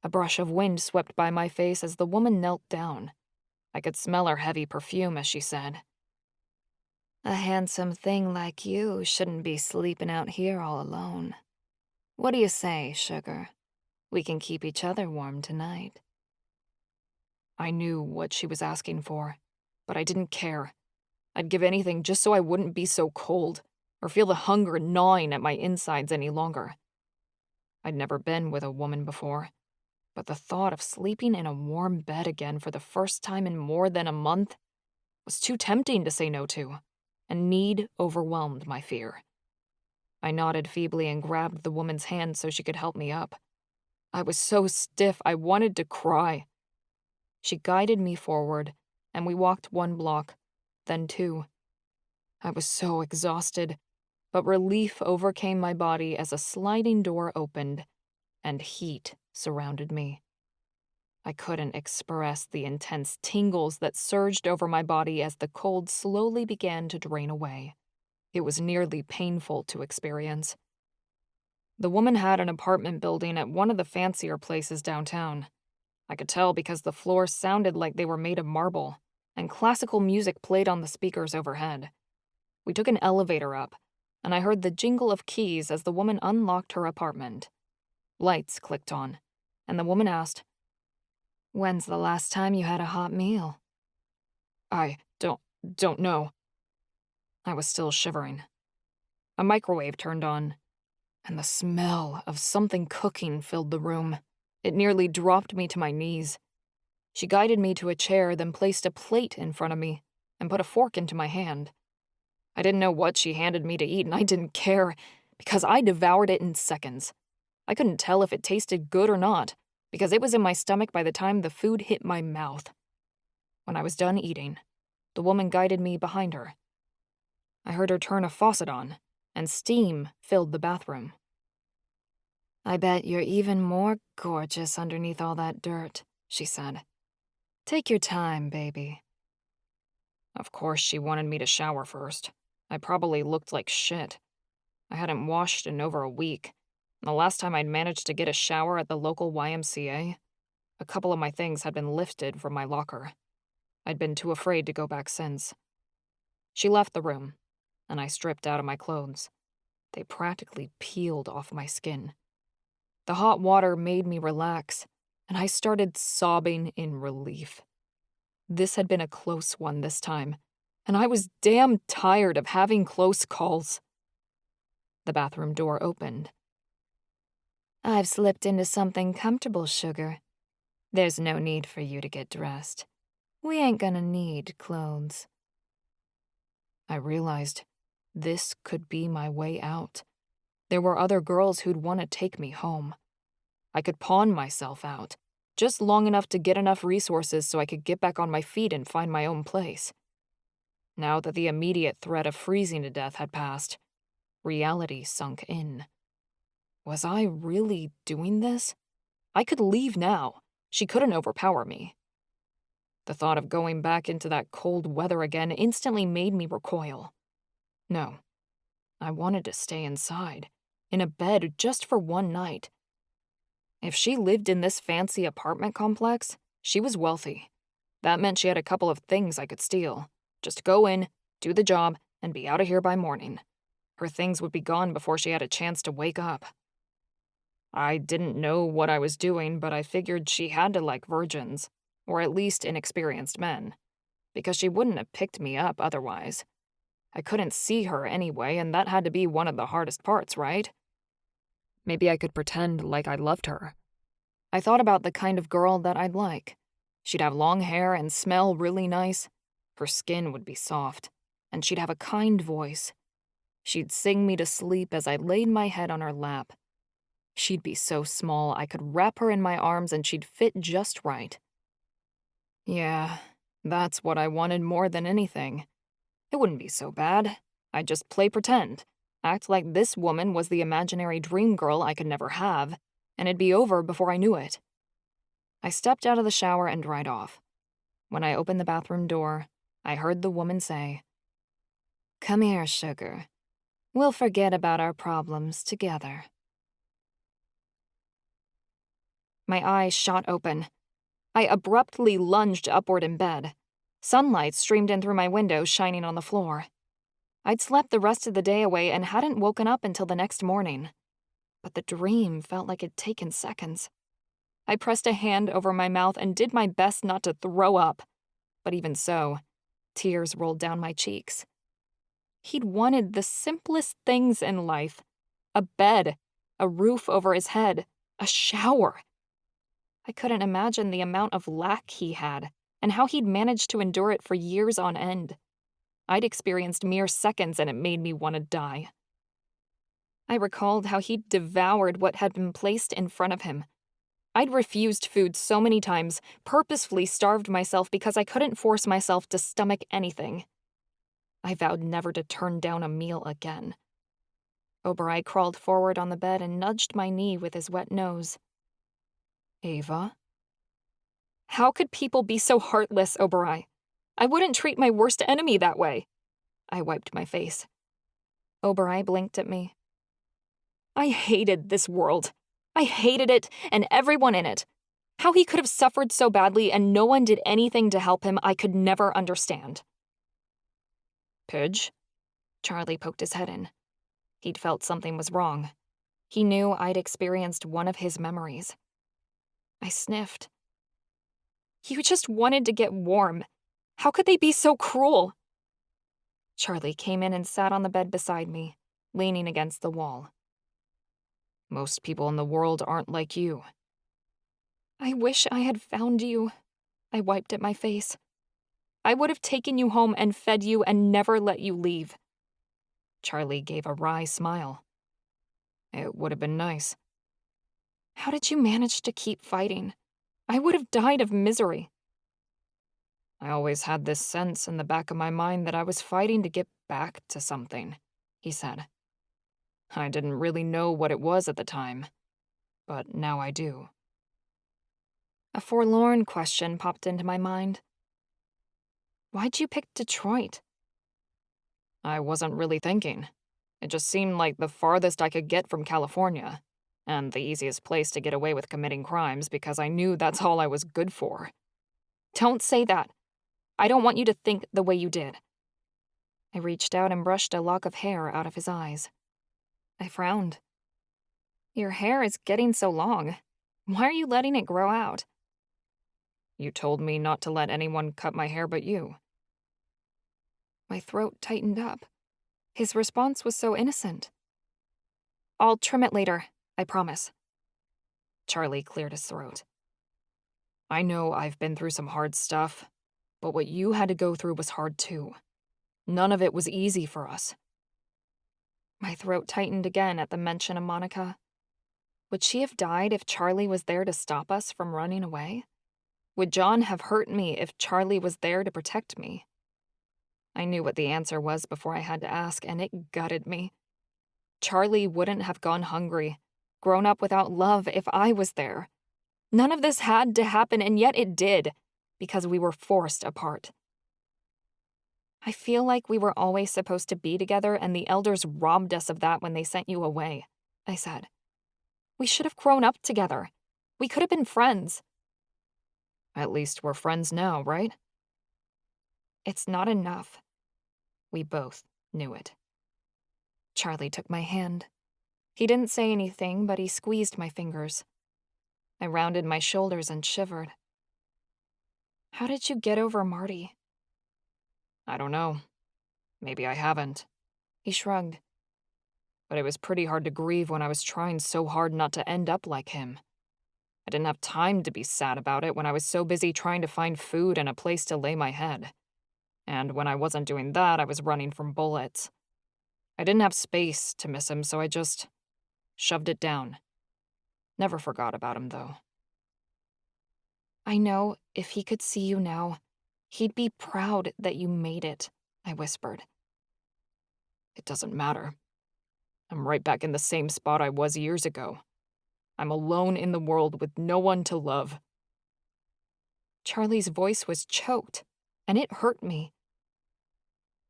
Speaker 5: A brush of wind swept by my face as the woman knelt down. I could smell her heavy perfume as she said, "A handsome thing like you shouldn't be sleeping out here all alone. What do you say, sugar? We can keep each other warm tonight." I knew what she was asking for, but I didn't care. I'd give anything just so I wouldn't be so cold, or feel the hunger gnawing at my insides any longer. I'd never been with a woman before, but the thought of sleeping in a warm bed again for the first time in more than a month was too tempting to say no to, and need overwhelmed my fear. I nodded feebly and grabbed the woman's hand so she could help me up. I was so stiff I wanted to cry. She guided me forward, and we walked 1 block, then 2. I was so exhausted, but relief overcame my body as a sliding door opened, and heat surrounded me. I couldn't express the intense tingles that surged over my body as the cold slowly began to drain away. It was nearly painful to experience. The woman had an apartment building at one of the fancier places downtown. I could tell because the floors sounded like they were made of marble, and classical music played on the speakers overhead. We took an elevator up, and I heard the jingle of keys as the woman unlocked her apartment. Lights clicked on, and the woman asked, "When's the last time you had a hot meal?" I don't know. I was still shivering. A microwave turned on, and the smell of something cooking filled the room. It nearly dropped me to my knees. She guided me to a chair, then placed a plate in front of me and put a fork into my hand. I didn't know what she handed me to eat, and I didn't care, because I devoured it in seconds. I couldn't tell if it tasted good or not, because it was in my stomach by the time the food hit my mouth. When I was done eating, the woman guided me behind her. I heard her turn a faucet on, and steam filled the bathroom.
Speaker 8: I bet you're even more gorgeous underneath all that dirt, she said. Take your time, baby.
Speaker 5: Of course, she wanted me to shower first. I probably looked like shit. I hadn't washed in over a week. The last time I'd managed to get a shower at the local YMCA, a couple of my things had been lifted from my locker. I'd been too afraid to go back since. She left the room, and I stripped out of my clothes. They practically peeled off my skin. The hot water made me relax, and I started sobbing in relief. This had been a close one this time, and I was damn tired of having close calls. The bathroom door opened.
Speaker 8: I've slipped into something comfortable, sugar. There's no need for you to get dressed. We ain't gonna need clothes.
Speaker 5: I realized this could be my way out. There were other girls who'd want to take me home. I could pawn myself out, just long enough to get enough resources so I could get back on my feet and find my own place. Now that the immediate threat of freezing to death had passed, reality sunk in. Was I really doing this? I could leave now. She couldn't overpower me. The thought of going back into that cold weather again instantly made me recoil. No, I wanted to stay inside, in a bed just for one night. If she lived in this fancy apartment complex, she was wealthy. That meant she had a couple of things I could steal. Just go in, do the job, and be out of here by morning. Her things would be gone before she had a chance to wake up. I didn't know what I was doing, but I figured she had to like virgins, or at least inexperienced men, because she wouldn't have picked me up otherwise. I couldn't see her anyway, and that had to be one of the hardest parts, right? Maybe I could pretend like I loved her. I thought about the kind of girl that I'd like. She'd have long hair and smell really nice. Her skin would be soft, and she'd have a kind voice. She'd sing me to sleep as I laid my head on her lap. She'd be so small I could wrap her in my arms and she'd fit just right. Yeah, that's what I wanted more than anything. It wouldn't be so bad. I'd just play pretend, act like this woman was the imaginary dream girl I could never have, and it'd be over before I knew it. I stepped out of the shower and dried off. When I opened the bathroom door, I heard the woman say,
Speaker 8: Come here, sugar. We'll forget about our problems together.
Speaker 5: My eyes shot open. I abruptly lunged upward in bed. Sunlight streamed in through my window, shining on the floor. I'd slept the rest of the day away and hadn't woken up until the next morning. But the dream felt like it'd taken seconds. I pressed a hand over my mouth and did my best not to throw up. But even so, tears rolled down my cheeks. He'd wanted the simplest things in life. A bed, a roof over his head, a shower. I couldn't imagine the amount of lack he had, and how he'd managed to endure it for years on end. I'd experienced mere seconds and it made me want to die. I recalled how he'd devoured what had been placed in front of him. I'd refused food so many times, purposefully starved myself because I couldn't force myself to stomach anything. I vowed never to turn down a meal again. Oberoi crawled forward on the bed and nudged my knee with his wet nose. Ava? How could people be so heartless, Oberoi? I wouldn't treat my worst enemy that way. I wiped my face. Oberoi blinked at me. I hated this world. I hated it and everyone in it. How he could have suffered so badly and no one did anything to help him, I could never understand. Pidge? Charlie poked his head in. He'd felt something was wrong. He knew I'd experienced one of his memories. I sniffed. You just wanted to get warm. How could they be so cruel? Charlie came in and sat on the bed beside me, leaning against the wall. Most people in the world aren't like you. I wish I had found you. I wiped at my face. I would have taken you home and fed you and never let you leave. Charlie gave a wry smile. It would have been nice. How did you manage to keep fighting? I would have died of misery. I always had this sense in the back of my mind that I was fighting to get back to something, he said.
Speaker 7: I didn't really know what it was at the time, but now I do.
Speaker 5: A forlorn question popped into my mind. Why'd you pick Detroit?
Speaker 7: I wasn't really thinking. It just seemed like the farthest I could get from California, and the easiest place to get away with committing crimes because I knew that's all I was good for.
Speaker 5: Don't say that. I don't want you to think the way you did. I reached out and brushed a lock of hair out of his eyes. I frowned. Your hair is getting so long. Why are you letting it grow out?
Speaker 7: You told me not to let anyone cut my hair but you.
Speaker 5: My throat tightened up. His response was so innocent. I'll trim it later, I promise.
Speaker 7: Charlie cleared his throat. I know I've been through some hard stuff, but what you had to go through was hard too. None of it was easy for us.
Speaker 5: My throat tightened again at the mention of Monica. Would she have died if Charlie was there to stop us from running away? Would John have hurt me if Charlie was there to protect me? I knew what the answer was before I had to ask, and it gutted me. Charlie wouldn't have gone hungry, grown up without love if I was there. None of this had to happen, and yet it did, because we were forced apart. I feel like we were always supposed to be together, and the elders robbed us of that when they sent you away, I said. We should have grown up together. We could have been friends.
Speaker 7: At least we're friends now, right?
Speaker 5: It's not enough.
Speaker 7: We both knew it.
Speaker 5: Charlie took my hand. He didn't say anything, but he squeezed my fingers. I rounded my shoulders and shivered. How did you get over Marty?
Speaker 7: I don't know. Maybe I haven't.
Speaker 5: He shrugged.
Speaker 7: But it was pretty hard to grieve when I was trying so hard not to end up like him. I didn't have time to be sad about it when I was so busy trying to find food and a place to lay my head. And when I wasn't doing that, I was running from bullets. I didn't have space to miss him, so I just shoved it down. Never forgot about him, though.
Speaker 5: I know if he could see you now, he'd be proud that you made it, I whispered.
Speaker 7: It doesn't matter. I'm right back in the same spot I was years ago. I'm alone in the world with no one to love.
Speaker 5: Charlie's voice was choked, and it hurt me.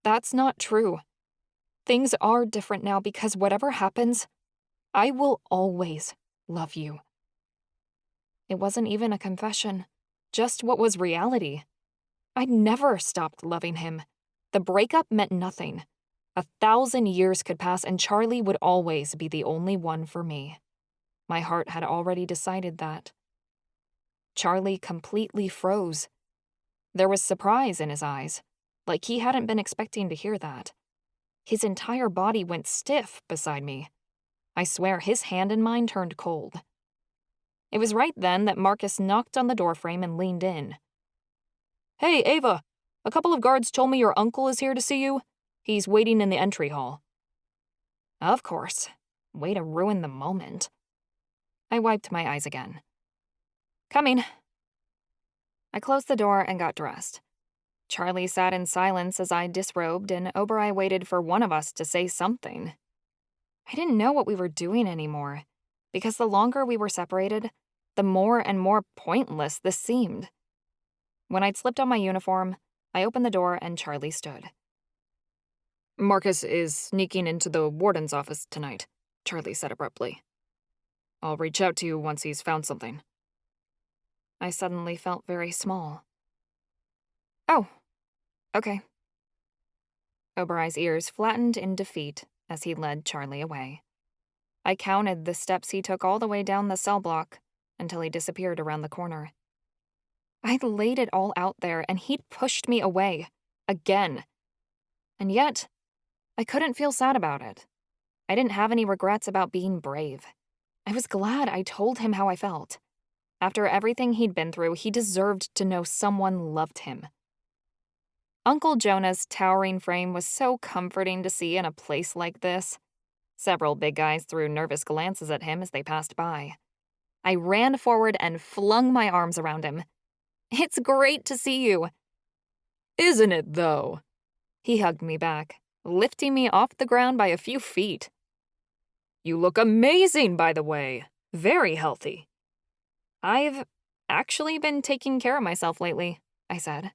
Speaker 5: That's not true. Things are different now because whatever happens, I will always love you. It wasn't even a confession, just what was reality. I'd never stopped loving him. The breakup meant nothing. 1,000 years could pass and Charlie would always be the only one for me. My heart had already decided that. Charlie completely froze. There was surprise in his eyes, like he hadn't been expecting to hear that. His entire body went stiff beside me. I swear his hand in mine turned cold. It was right then that Marcus knocked on the doorframe and leaned in.
Speaker 7: Hey, Ava, a couple of guards told me your uncle is here to see you. He's waiting in the entry hall.
Speaker 5: Of course. Way to ruin the moment. I wiped my eyes again. Coming. I closed the door and got dressed. Charlie sat in silence as I disrobed, and Obereye waited for one of us to say something. I didn't know what we were doing anymore, because the longer we were separated, the more and more pointless this seemed. When I'd slipped on my uniform, I opened the door and Charlie stood.
Speaker 7: Marcus is sneaking into the Warden's office tonight, Charlie said abruptly. I'll reach out to you once he's found something.
Speaker 5: I suddenly felt very small. Oh, okay. Obereye's ears flattened in defeat as he led Charlie away. I counted the steps he took all the way down the cell block until he disappeared around the corner. I'd laid it all out there, and he'd pushed me away. Again. And yet, I couldn't feel sad about it. I didn't have any regrets about being brave. I was glad I told him how I felt. After everything he'd been through, he deserved to know someone loved him. Uncle Jonah's towering frame was so comforting to see in a place like this. Several big guys threw nervous glances at him as they passed by. I ran forward and flung my arms around him. It's great to see you.
Speaker 7: Isn't it, though?
Speaker 5: He hugged me back, lifting me off the ground by a few feet.
Speaker 7: You look amazing, by the way. Very healthy.
Speaker 5: I've actually been taking care of myself lately, I said,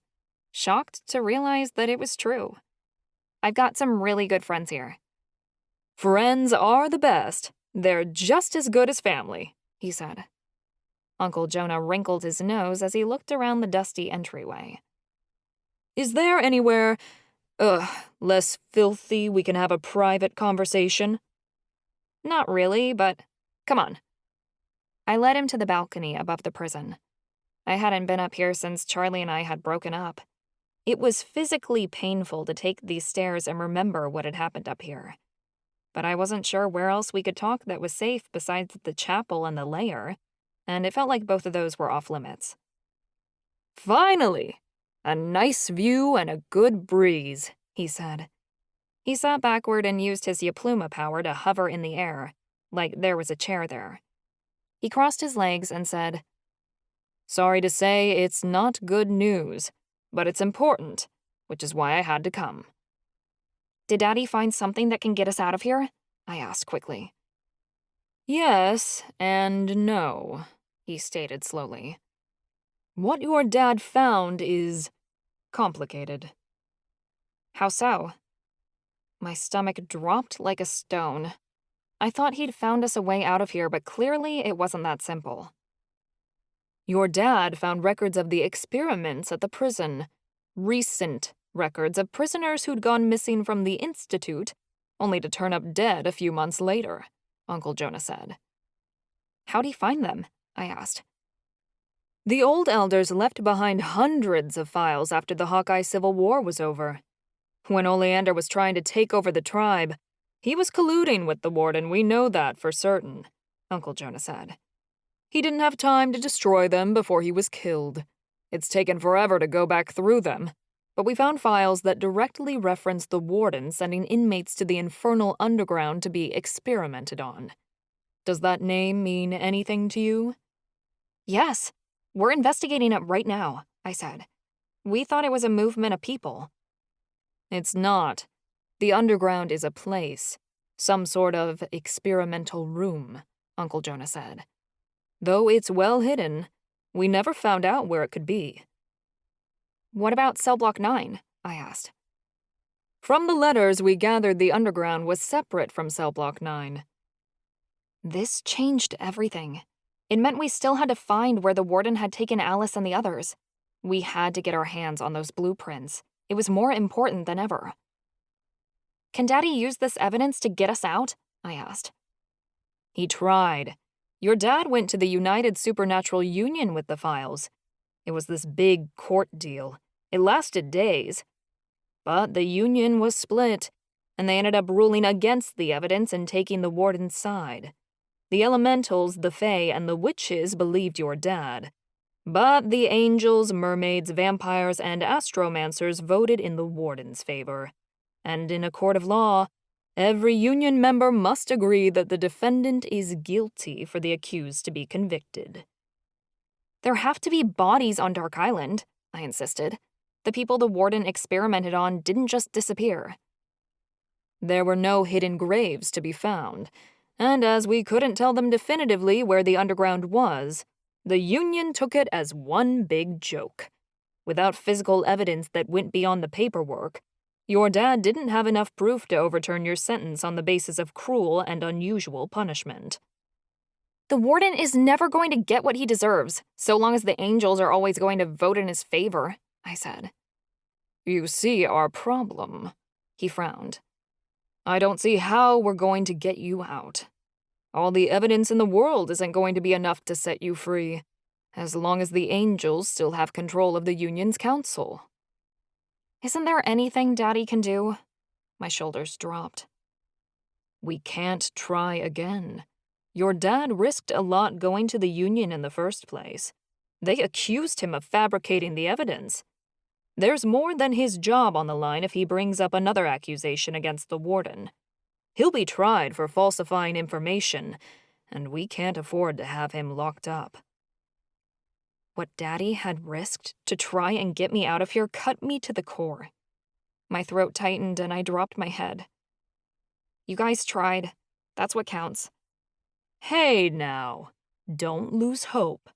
Speaker 5: shocked to realize that it was true. I've got some really good friends here.
Speaker 7: Friends are the best. They're just as good as family, he said.
Speaker 5: Uncle Jonah wrinkled his nose as he looked around the dusty entryway.
Speaker 7: Is there anywhere, less filthy we can have a private conversation?
Speaker 5: Not really, but come on. I led him to the balcony above the prison. I hadn't been up here since Charlie and I had broken up. It was physically painful to take these stairs and remember what had happened up here. But I wasn't sure where else we could talk that was safe besides the chapel and the lair, and it felt like both of those were off limits.
Speaker 7: Finally! A nice view and a good breeze, he said.
Speaker 5: He sat backward and used his Yapluma power to hover in the air, like there was a chair there. He crossed his legs and said,
Speaker 7: Sorry to say it's not good news, but it's important, which is why I had to come.
Speaker 5: Did Daddy find something that can get us out of here? I asked quickly.
Speaker 7: Yes and no, he stated slowly. What your dad found is complicated.
Speaker 5: How so? My stomach dropped like a stone. I thought he'd found us a way out of here, but clearly it wasn't that simple.
Speaker 7: Your dad found records of the experiments at the prison. Recent records of prisoners who'd gone missing from the institute, only to turn up dead a few months later, Uncle Jonah said.
Speaker 5: How'd he find them? I asked.
Speaker 7: The old elders left behind hundreds of files after the Hawkeye Civil War was over. When Oleander was trying to take over the tribe, he was colluding with the Warden, we know that for certain, Uncle Jonah said. He didn't have time to destroy them before he was killed. It's taken forever to go back through them, but we found files that directly reference the Warden sending inmates to the Infernal Underground to be experimented on. Does that name mean anything to you?
Speaker 5: Yes, we're investigating it right now, I said. We thought it was a movement of people.
Speaker 7: It's not. The Underground is a place, some sort of experimental room, Uncle Jonah said. Though it's well hidden, we never found out where it could be.
Speaker 5: What about Cell Block 9? I asked.
Speaker 7: From the letters we gathered, the Underground was separate from Cell Block 9.
Speaker 5: This changed everything. It meant we still had to find where the Warden had taken Alice and the others. We had to get our hands on those blueprints. It was more important than ever. Can Daddy use this evidence to get us out? I asked.
Speaker 7: He tried. Your dad went to the United Supernatural Union with the files. It was this big court deal. It lasted days. But the Union was split, and they ended up ruling against the evidence and taking the Warden's side. The Elementals, the Fae, and the Witches believed your dad. But the angels, mermaids, vampires, and astromancers voted in the Warden's favor. And in a court of law, every Union member must agree that the defendant is guilty for the accused to be convicted.
Speaker 5: There have to be bodies on Dark Island, I insisted. The people the Warden experimented on didn't just disappear.
Speaker 7: There were no hidden graves to be found, and as we couldn't tell them definitively where the Underground was, the Union took it as one big joke. Without physical evidence that went beyond the paperwork, your dad didn't have enough proof to overturn your sentence on the basis of cruel and unusual punishment.
Speaker 5: The Warden is never going to get what he deserves, so long as the angels are always going to vote in his favor, I said.
Speaker 7: You see our problem, he frowned. I don't see how we're going to get you out. All the evidence in the world isn't going to be enough to set you free, as long as the angels still have control of the Union's council.
Speaker 5: Isn't there anything Daddy can do? My shoulders dropped.
Speaker 7: We can't try again. Your dad risked a lot going to the Union in the first place. They accused him of fabricating the evidence. There's more than his job on the line if he brings up another accusation against the Warden. He'll be tried for falsifying information, and we can't afford to have him locked up.
Speaker 5: What Daddy had risked to try and get me out of here cut me to the core. My throat tightened and I dropped my head. You guys tried. That's what counts.
Speaker 7: Hey now, don't lose hope.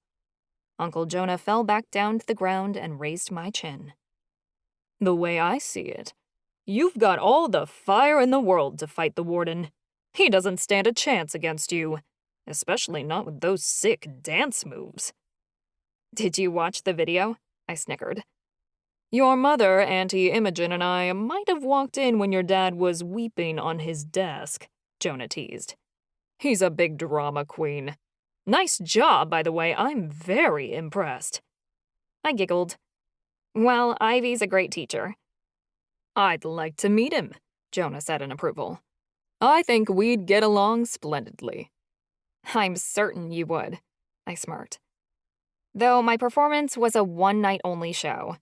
Speaker 5: Uncle Jonah fell back down to the ground and raised my chin.
Speaker 7: The way I see it, you've got all the fire in the world to fight the Warden. He doesn't stand a chance against you, especially not with those sick dance moves.
Speaker 5: Did you watch the video? I snickered.
Speaker 7: Your mother, Auntie Imogen, and I might have walked in when your dad was weeping on his desk, Jonah teased. He's a big drama queen. Nice job, by the way. I'm very impressed.
Speaker 5: I giggled. Well, Ivy's a great teacher.
Speaker 7: I'd like to meet him, Jonah said in approval. I think we'd get along splendidly.
Speaker 5: I'm certain you would, I smirked. Though my performance was a one-night-only show.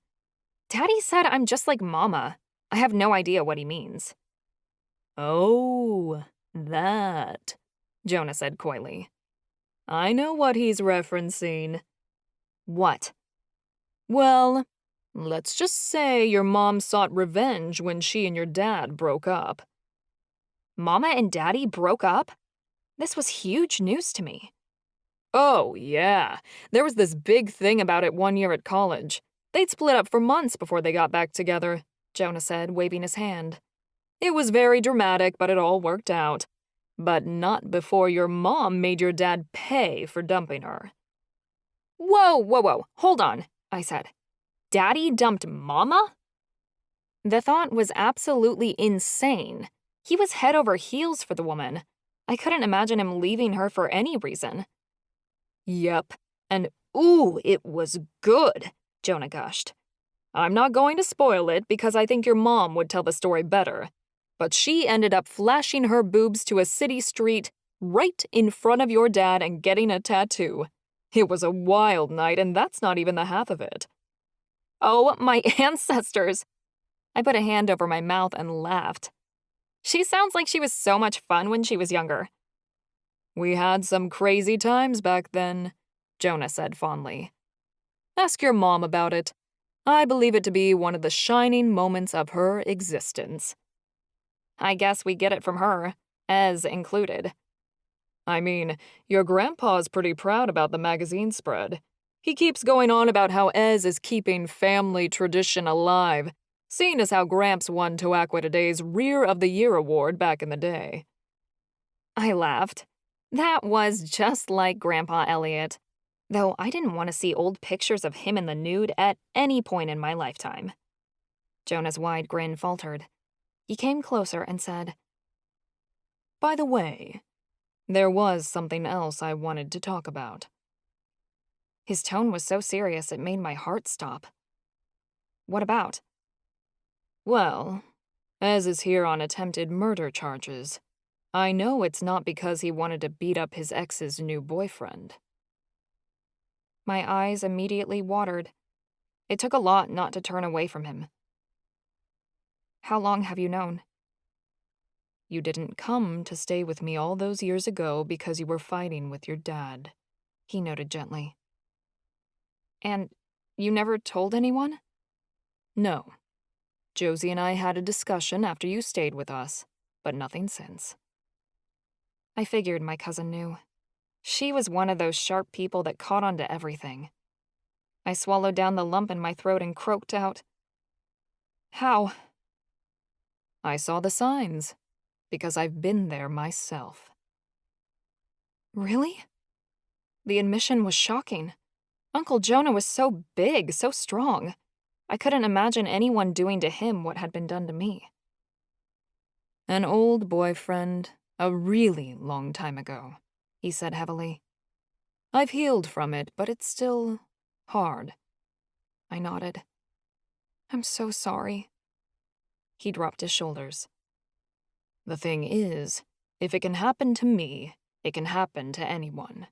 Speaker 5: Daddy said I'm just like Mama. I have no idea what he means.
Speaker 7: Oh, that, Jonah said coyly. I know what he's referencing.
Speaker 5: What?
Speaker 7: Well, let's just say your mom sought revenge when she and your dad broke up.
Speaker 5: Mama and Daddy broke up? This was huge news to me.
Speaker 7: Oh, yeah. There was this big thing about it one year at college. They'd split up for months before they got back together, Jonah said, waving his hand. It was very dramatic, but it all worked out. But not before your mom made your dad pay for dumping her.
Speaker 5: Whoa, hold on, I said. Daddy dumped Mama? The thought was absolutely insane. He was head over heels for the woman. I couldn't imagine him leaving her for any reason.
Speaker 7: Yep, and ooh, it was good, Jonah gushed. I'm not going to spoil it because I think your mom would tell the story better. But she ended up flashing her boobs to a city street right in front of your dad and getting a tattoo. It was a wild night, and that's not even the half of it.
Speaker 5: Oh, my ancestors! I put a hand over my mouth and laughed. She sounds like she was so much fun when she was younger.
Speaker 7: We had some crazy times back then, Jonah said fondly. Ask your mom about it. I believe it to be one of the shining moments of her existence.
Speaker 5: I guess we get it from her, Ez included.
Speaker 7: I mean, your grandpa's pretty proud about the magazine spread. He keeps going on about how Ez is keeping family tradition alive, seeing as how Gramps won Toaqua Today's Rear of the Year award back in the day.
Speaker 5: I laughed. That was just like Grandpa Elliot, though I didn't want to see old pictures of him in the nude at any point in my lifetime. Jonah's wide grin faltered. He came closer and said,
Speaker 7: By the way, there was something else I wanted to talk about.
Speaker 5: His tone was so serious it made my heart stop. What about?
Speaker 7: Well, Ez is here on attempted murder charges. I know it's not because he wanted to beat up his ex's new boyfriend.
Speaker 5: My eyes immediately watered. It took a lot not to turn away from him. How long have you known?
Speaker 7: You didn't come to stay with me all those years ago because you were fighting with your dad, he noted gently.
Speaker 5: And you never told anyone?
Speaker 7: No. Josie and I had a discussion after you stayed with us, but nothing since.
Speaker 5: I figured my cousin knew. She was one of those sharp people that caught on to everything. I swallowed down the lump in my throat and croaked out, How?
Speaker 7: I saw the signs, because I've been there myself.
Speaker 5: Really? The admission was shocking. Uncle Jonah was so big, so strong. I couldn't imagine anyone doing to him what had been done to me.
Speaker 7: An old boyfriend, a really long time ago, he said heavily. I've healed from it, but it's still hard.
Speaker 5: I nodded. I'm so sorry.
Speaker 7: He dropped his shoulders. The thing is, if it can happen to me, it can happen to anyone.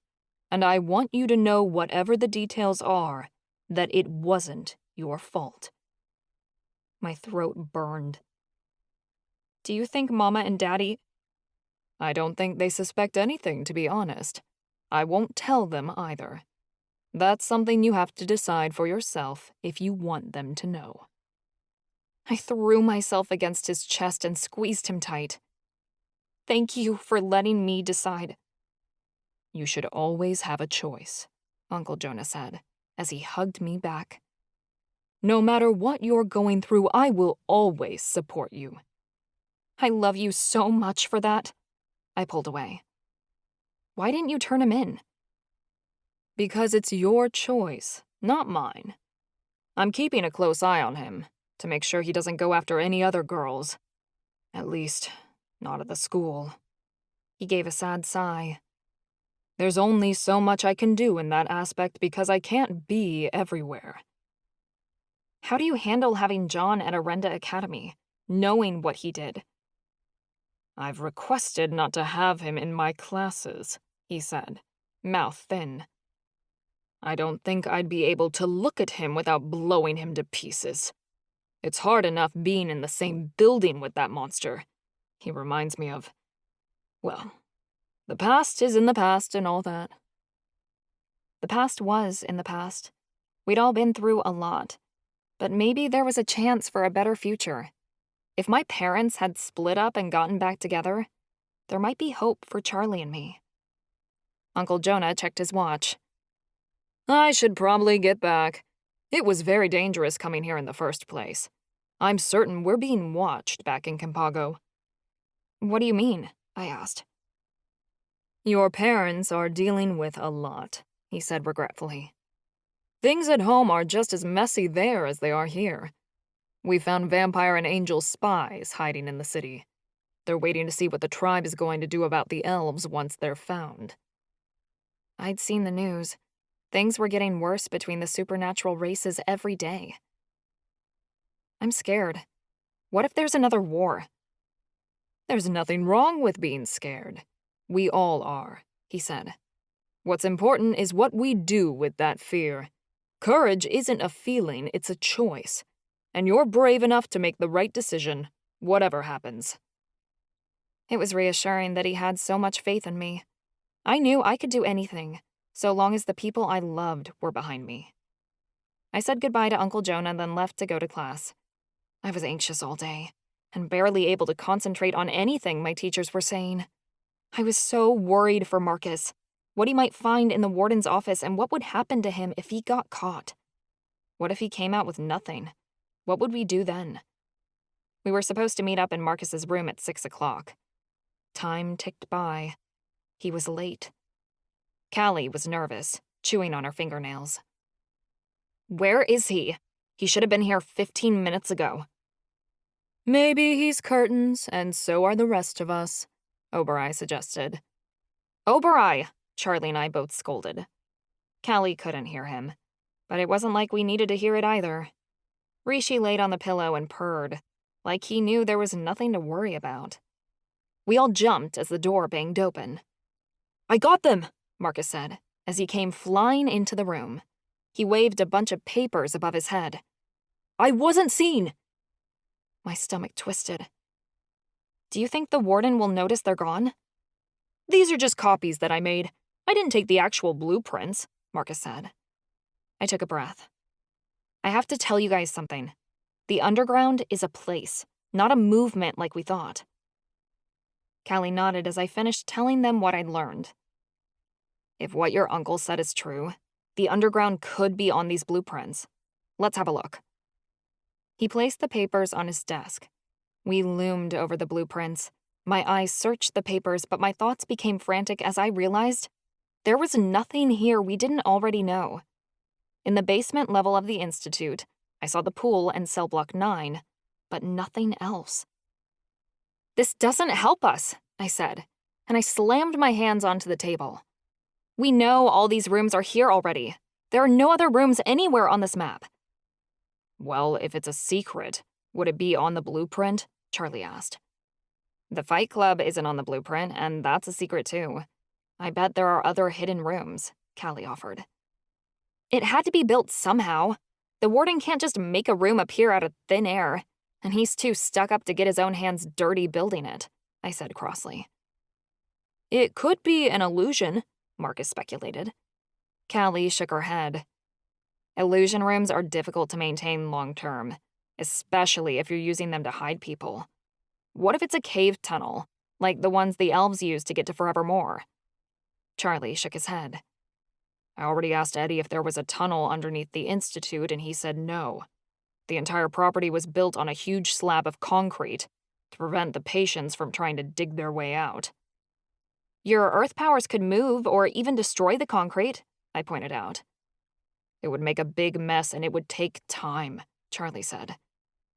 Speaker 7: And I want you to know, whatever the details are, that it wasn't your fault.
Speaker 5: My throat burned. Do you think Mama and Daddy...
Speaker 7: I don't think they suspect anything, to be honest. I won't tell them either. That's something you have to decide for yourself if you want them to know.
Speaker 5: I threw myself against his chest and squeezed him tight. Thank you for letting me decide.
Speaker 7: You should always have a choice, Uncle Jonah said, as he hugged me back. No matter what you're going through, I will always support you.
Speaker 5: I love you so much for that. I pulled away. Why didn't you turn him in?
Speaker 7: Because it's your choice, not mine. I'm keeping a close eye on him to make sure he doesn't go after any other girls. At least, not at the school.
Speaker 5: He gave a sad sigh.
Speaker 7: There's only so much I can do in that aspect because I can't be everywhere.
Speaker 5: How do you handle having John at Arenda Academy, knowing what he did?
Speaker 7: I've requested not to have him in my classes, he said, mouth thin. I don't think I'd be able to look at him without blowing him to pieces. It's hard enough being in the same building with that monster. He reminds me of, well, the past is in the past and all that.
Speaker 5: The past was in the past. We'd all been through a lot. But maybe there was a chance for a better future. If my parents had split up and gotten back together, there might be hope for Charlie and me. Uncle Jonah checked his watch.
Speaker 7: I should probably get back. It was very dangerous coming here in the first place. I'm certain we're being watched back in Campago.
Speaker 5: What do you mean? I asked.
Speaker 7: Your parents are dealing with a lot, he said regretfully. Things at home are just as messy there as they are here. We found vampire and angel spies hiding in the city. They're waiting to see what the tribe is going to do about the elves once they're found.
Speaker 5: I'd seen the news. Things were getting worse between the supernatural races every day. I'm scared. What if there's another war?
Speaker 7: There's nothing wrong with being scared. We all are, he said. What's important is what we do with that fear. Courage isn't a feeling, it's a choice. And you're brave enough to make the right decision, whatever happens.
Speaker 5: It was reassuring that he had so much faith in me. I knew I could do anything, so long as the people I loved were behind me. I said goodbye to Uncle Jonah and then left to go to class. I was anxious all day, and barely able to concentrate on anything my teachers were saying. I was so worried for Marcus, what he might find in the warden's office and what would happen to him if he got caught. What if he came out with nothing? What would we do then? We were supposed to meet up in Marcus's room at 6 o'clock. Time ticked by. He was late. Callie was nervous, chewing on her fingernails. Where is he? He should have been here 15 minutes ago.
Speaker 7: Maybe he's curtains, and so are the rest of us, Oberai suggested.
Speaker 5: Oberai! Charlie and I both scolded. Callie couldn't hear him, but it wasn't like we needed to hear it either. Rishi laid on the pillow and purred, like he knew there was nothing to worry about. We all jumped as the door banged open. I got them, Marcus said, as he came flying into the room. He waved a bunch of papers above his head. I wasn't seen! My stomach twisted. Do you think the warden will notice they're gone? These are just copies that I made. I didn't take the actual blueprints, Marcus said. I took a breath. I have to tell you guys something. The underground is a place, not a movement like we thought. Callie nodded as I finished telling them what I'd learned. If what your uncle said is true, the underground could be on these blueprints. Let's have a look. He placed the papers on his desk. We loomed over the blueprints. My eyes searched the papers, but my thoughts became frantic as I realized there was nothing here we didn't already know. In the basement level of the Institute, I saw the pool and cell block 9, but nothing else. This doesn't help us, I said, and I slammed my hands onto the table. We know all these rooms are here already. There are no other rooms anywhere on this map.
Speaker 7: Well, if it's a secret, would it be on the blueprint? Charlie asked.
Speaker 5: The Fight Club isn't on the blueprint, and that's a secret too. I bet there are other hidden rooms, Callie offered. It had to be built somehow. The warden can't just make a room appear out of thin air, and he's too stuck up to get his own hands dirty building it, I said crossly.
Speaker 7: It could be an illusion, Marcus speculated.
Speaker 5: Callie shook her head. Illusion rooms are difficult to maintain long-term, especially if you're using them to hide people. What if it's a cave tunnel, like the ones the elves use to get to Forevermore. Charlie shook his head. I already asked Eddie if there was a tunnel underneath the Institute, and he said no. The entire property was built on a huge slab of concrete to prevent the patients from trying to dig their way out. Your earth powers could move or even destroy the concrete, I pointed out. It would make a big mess and it would take time, Charlie said.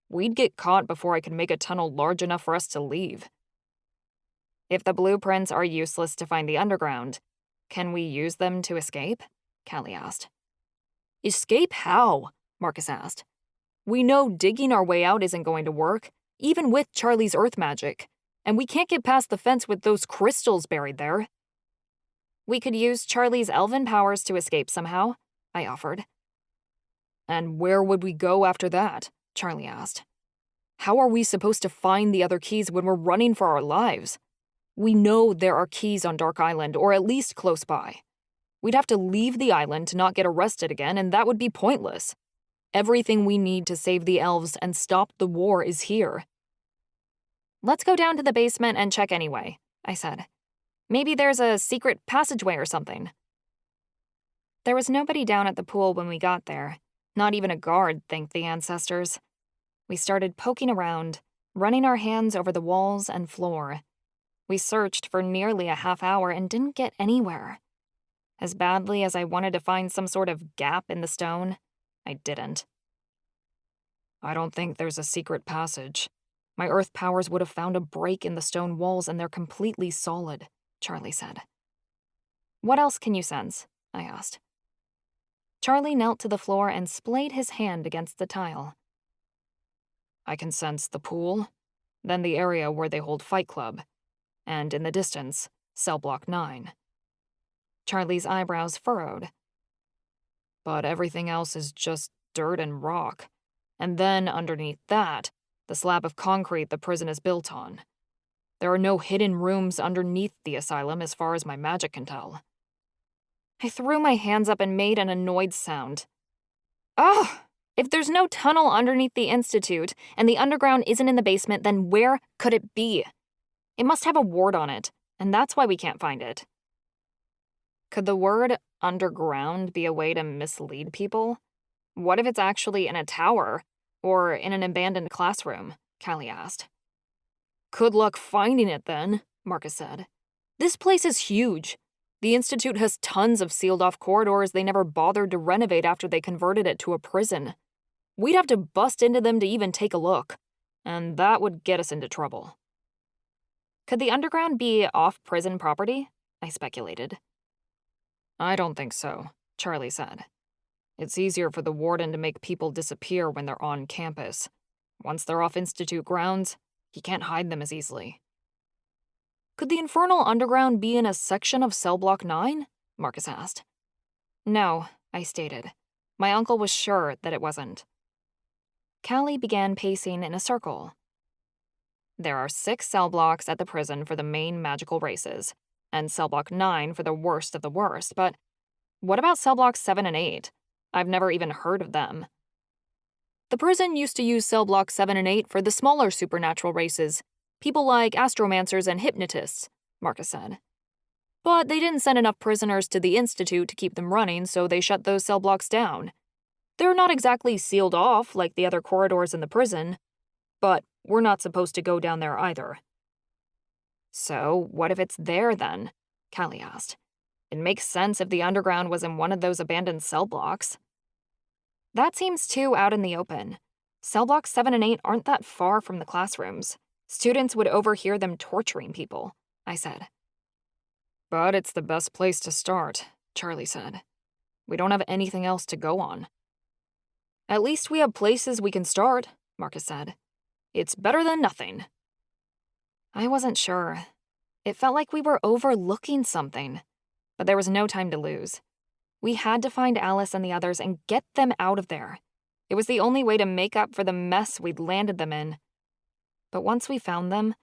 Speaker 5: We'd get caught before I could make a tunnel large enough for us to leave. If the blueprints are useless to find the underground, can we use them to escape? Callie asked. Escape how? Marcus asked. We know digging our way out isn't going to work, even with Charlie's earth magic, and we can't get past the fence with those crystals buried there. We could use Charlie's elven powers to escape somehow, I offered. And where would we go after that? Charlie asked. How are we supposed to find the other keys when we're running for our lives? We know there are keys on Dark Island, or at least close by. We'd have to leave the island to not get arrested again, and that would be pointless. Everything we need to save the elves and stop the war is here. Let's go down to the basement and check anyway, I said. Maybe there's a secret passageway or something. There was nobody down at the pool when we got there. Not even a guard, thank the ancestors. We started poking around, running our hands over the walls and floor. We searched for nearly a half hour and didn't get anywhere. As badly as I wanted to find some sort of gap in the stone, I didn't. I don't think there's a secret passage. My earth powers would have found a break in the stone walls and they're completely solid, Charlie said. What else can you sense? I asked. Charlie knelt to the floor and splayed his hand against the tile. I can sense the pool, then the area where they hold Fight Club, and in the distance, cell block 9. Charlie's eyebrows furrowed. But everything else is just dirt and rock, and then underneath that, the slab of concrete the prison is built on. There are no hidden rooms underneath the asylum as far as my magic can tell. I threw my hands up and made an annoyed sound. Ugh! If there's no tunnel underneath the Institute, and the underground isn't in the basement, then where could it be? It must have a ward on it, and that's why we can't find it. Could the word underground be a way to mislead people? What if it's actually in a tower, or in an abandoned classroom? Callie asked. Good luck finding it then, Marcus said. This place is huge. The Institute has tons of sealed-off corridors they never bothered to renovate after they converted it to a prison. We'd have to bust into them to even take a look, and that would get us into trouble. Could the underground be off-prison property? I speculated. I don't think so, Charlie said. It's easier for the warden to make people disappear when they're on campus. Once they're off Institute grounds, he can't hide them as easily. Could the Infernal underground be in a section of cell block 9? Marcus asked. No, I stated. My uncle was sure that it wasn't. Callie began pacing in a circle. There are 6 cell blocks at the prison for the main magical races, and cell block 9 for the worst of the worst, but what about cell blocks 7 and 8? I've never even heard of them. The prison used to use cell blocks 7 and 8 for the smaller supernatural races, people like astromancers and hypnotists, Marcus said. But they didn't send enough prisoners to the Institute to keep them running, so they shut those cell blocks down. They're not exactly sealed off like the other corridors in the prison, but we're not supposed to go down there either. So, what if it's there then? Callie asked. It makes sense if the underground was in one of those abandoned cell blocks. That seems too out in the open. Cell blocks 7 and 8 aren't that far from the classrooms. Students would overhear them torturing people, I said. But it's the best place to start, Charlie said. We don't have anything else to go on. At least we have places we can start, Marcus said. It's better than nothing. I wasn't sure. It felt like we were overlooking something, but there was no time to lose. We had to find Alice and the others and get them out of there. It was the only way to make up for the mess we'd landed them in. But once we found them,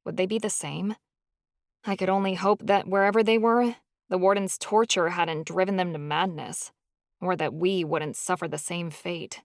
Speaker 5: would they be the same? I could only hope that wherever they were, the warden's torture hadn't driven them to madness, or that we wouldn't suffer the same fate.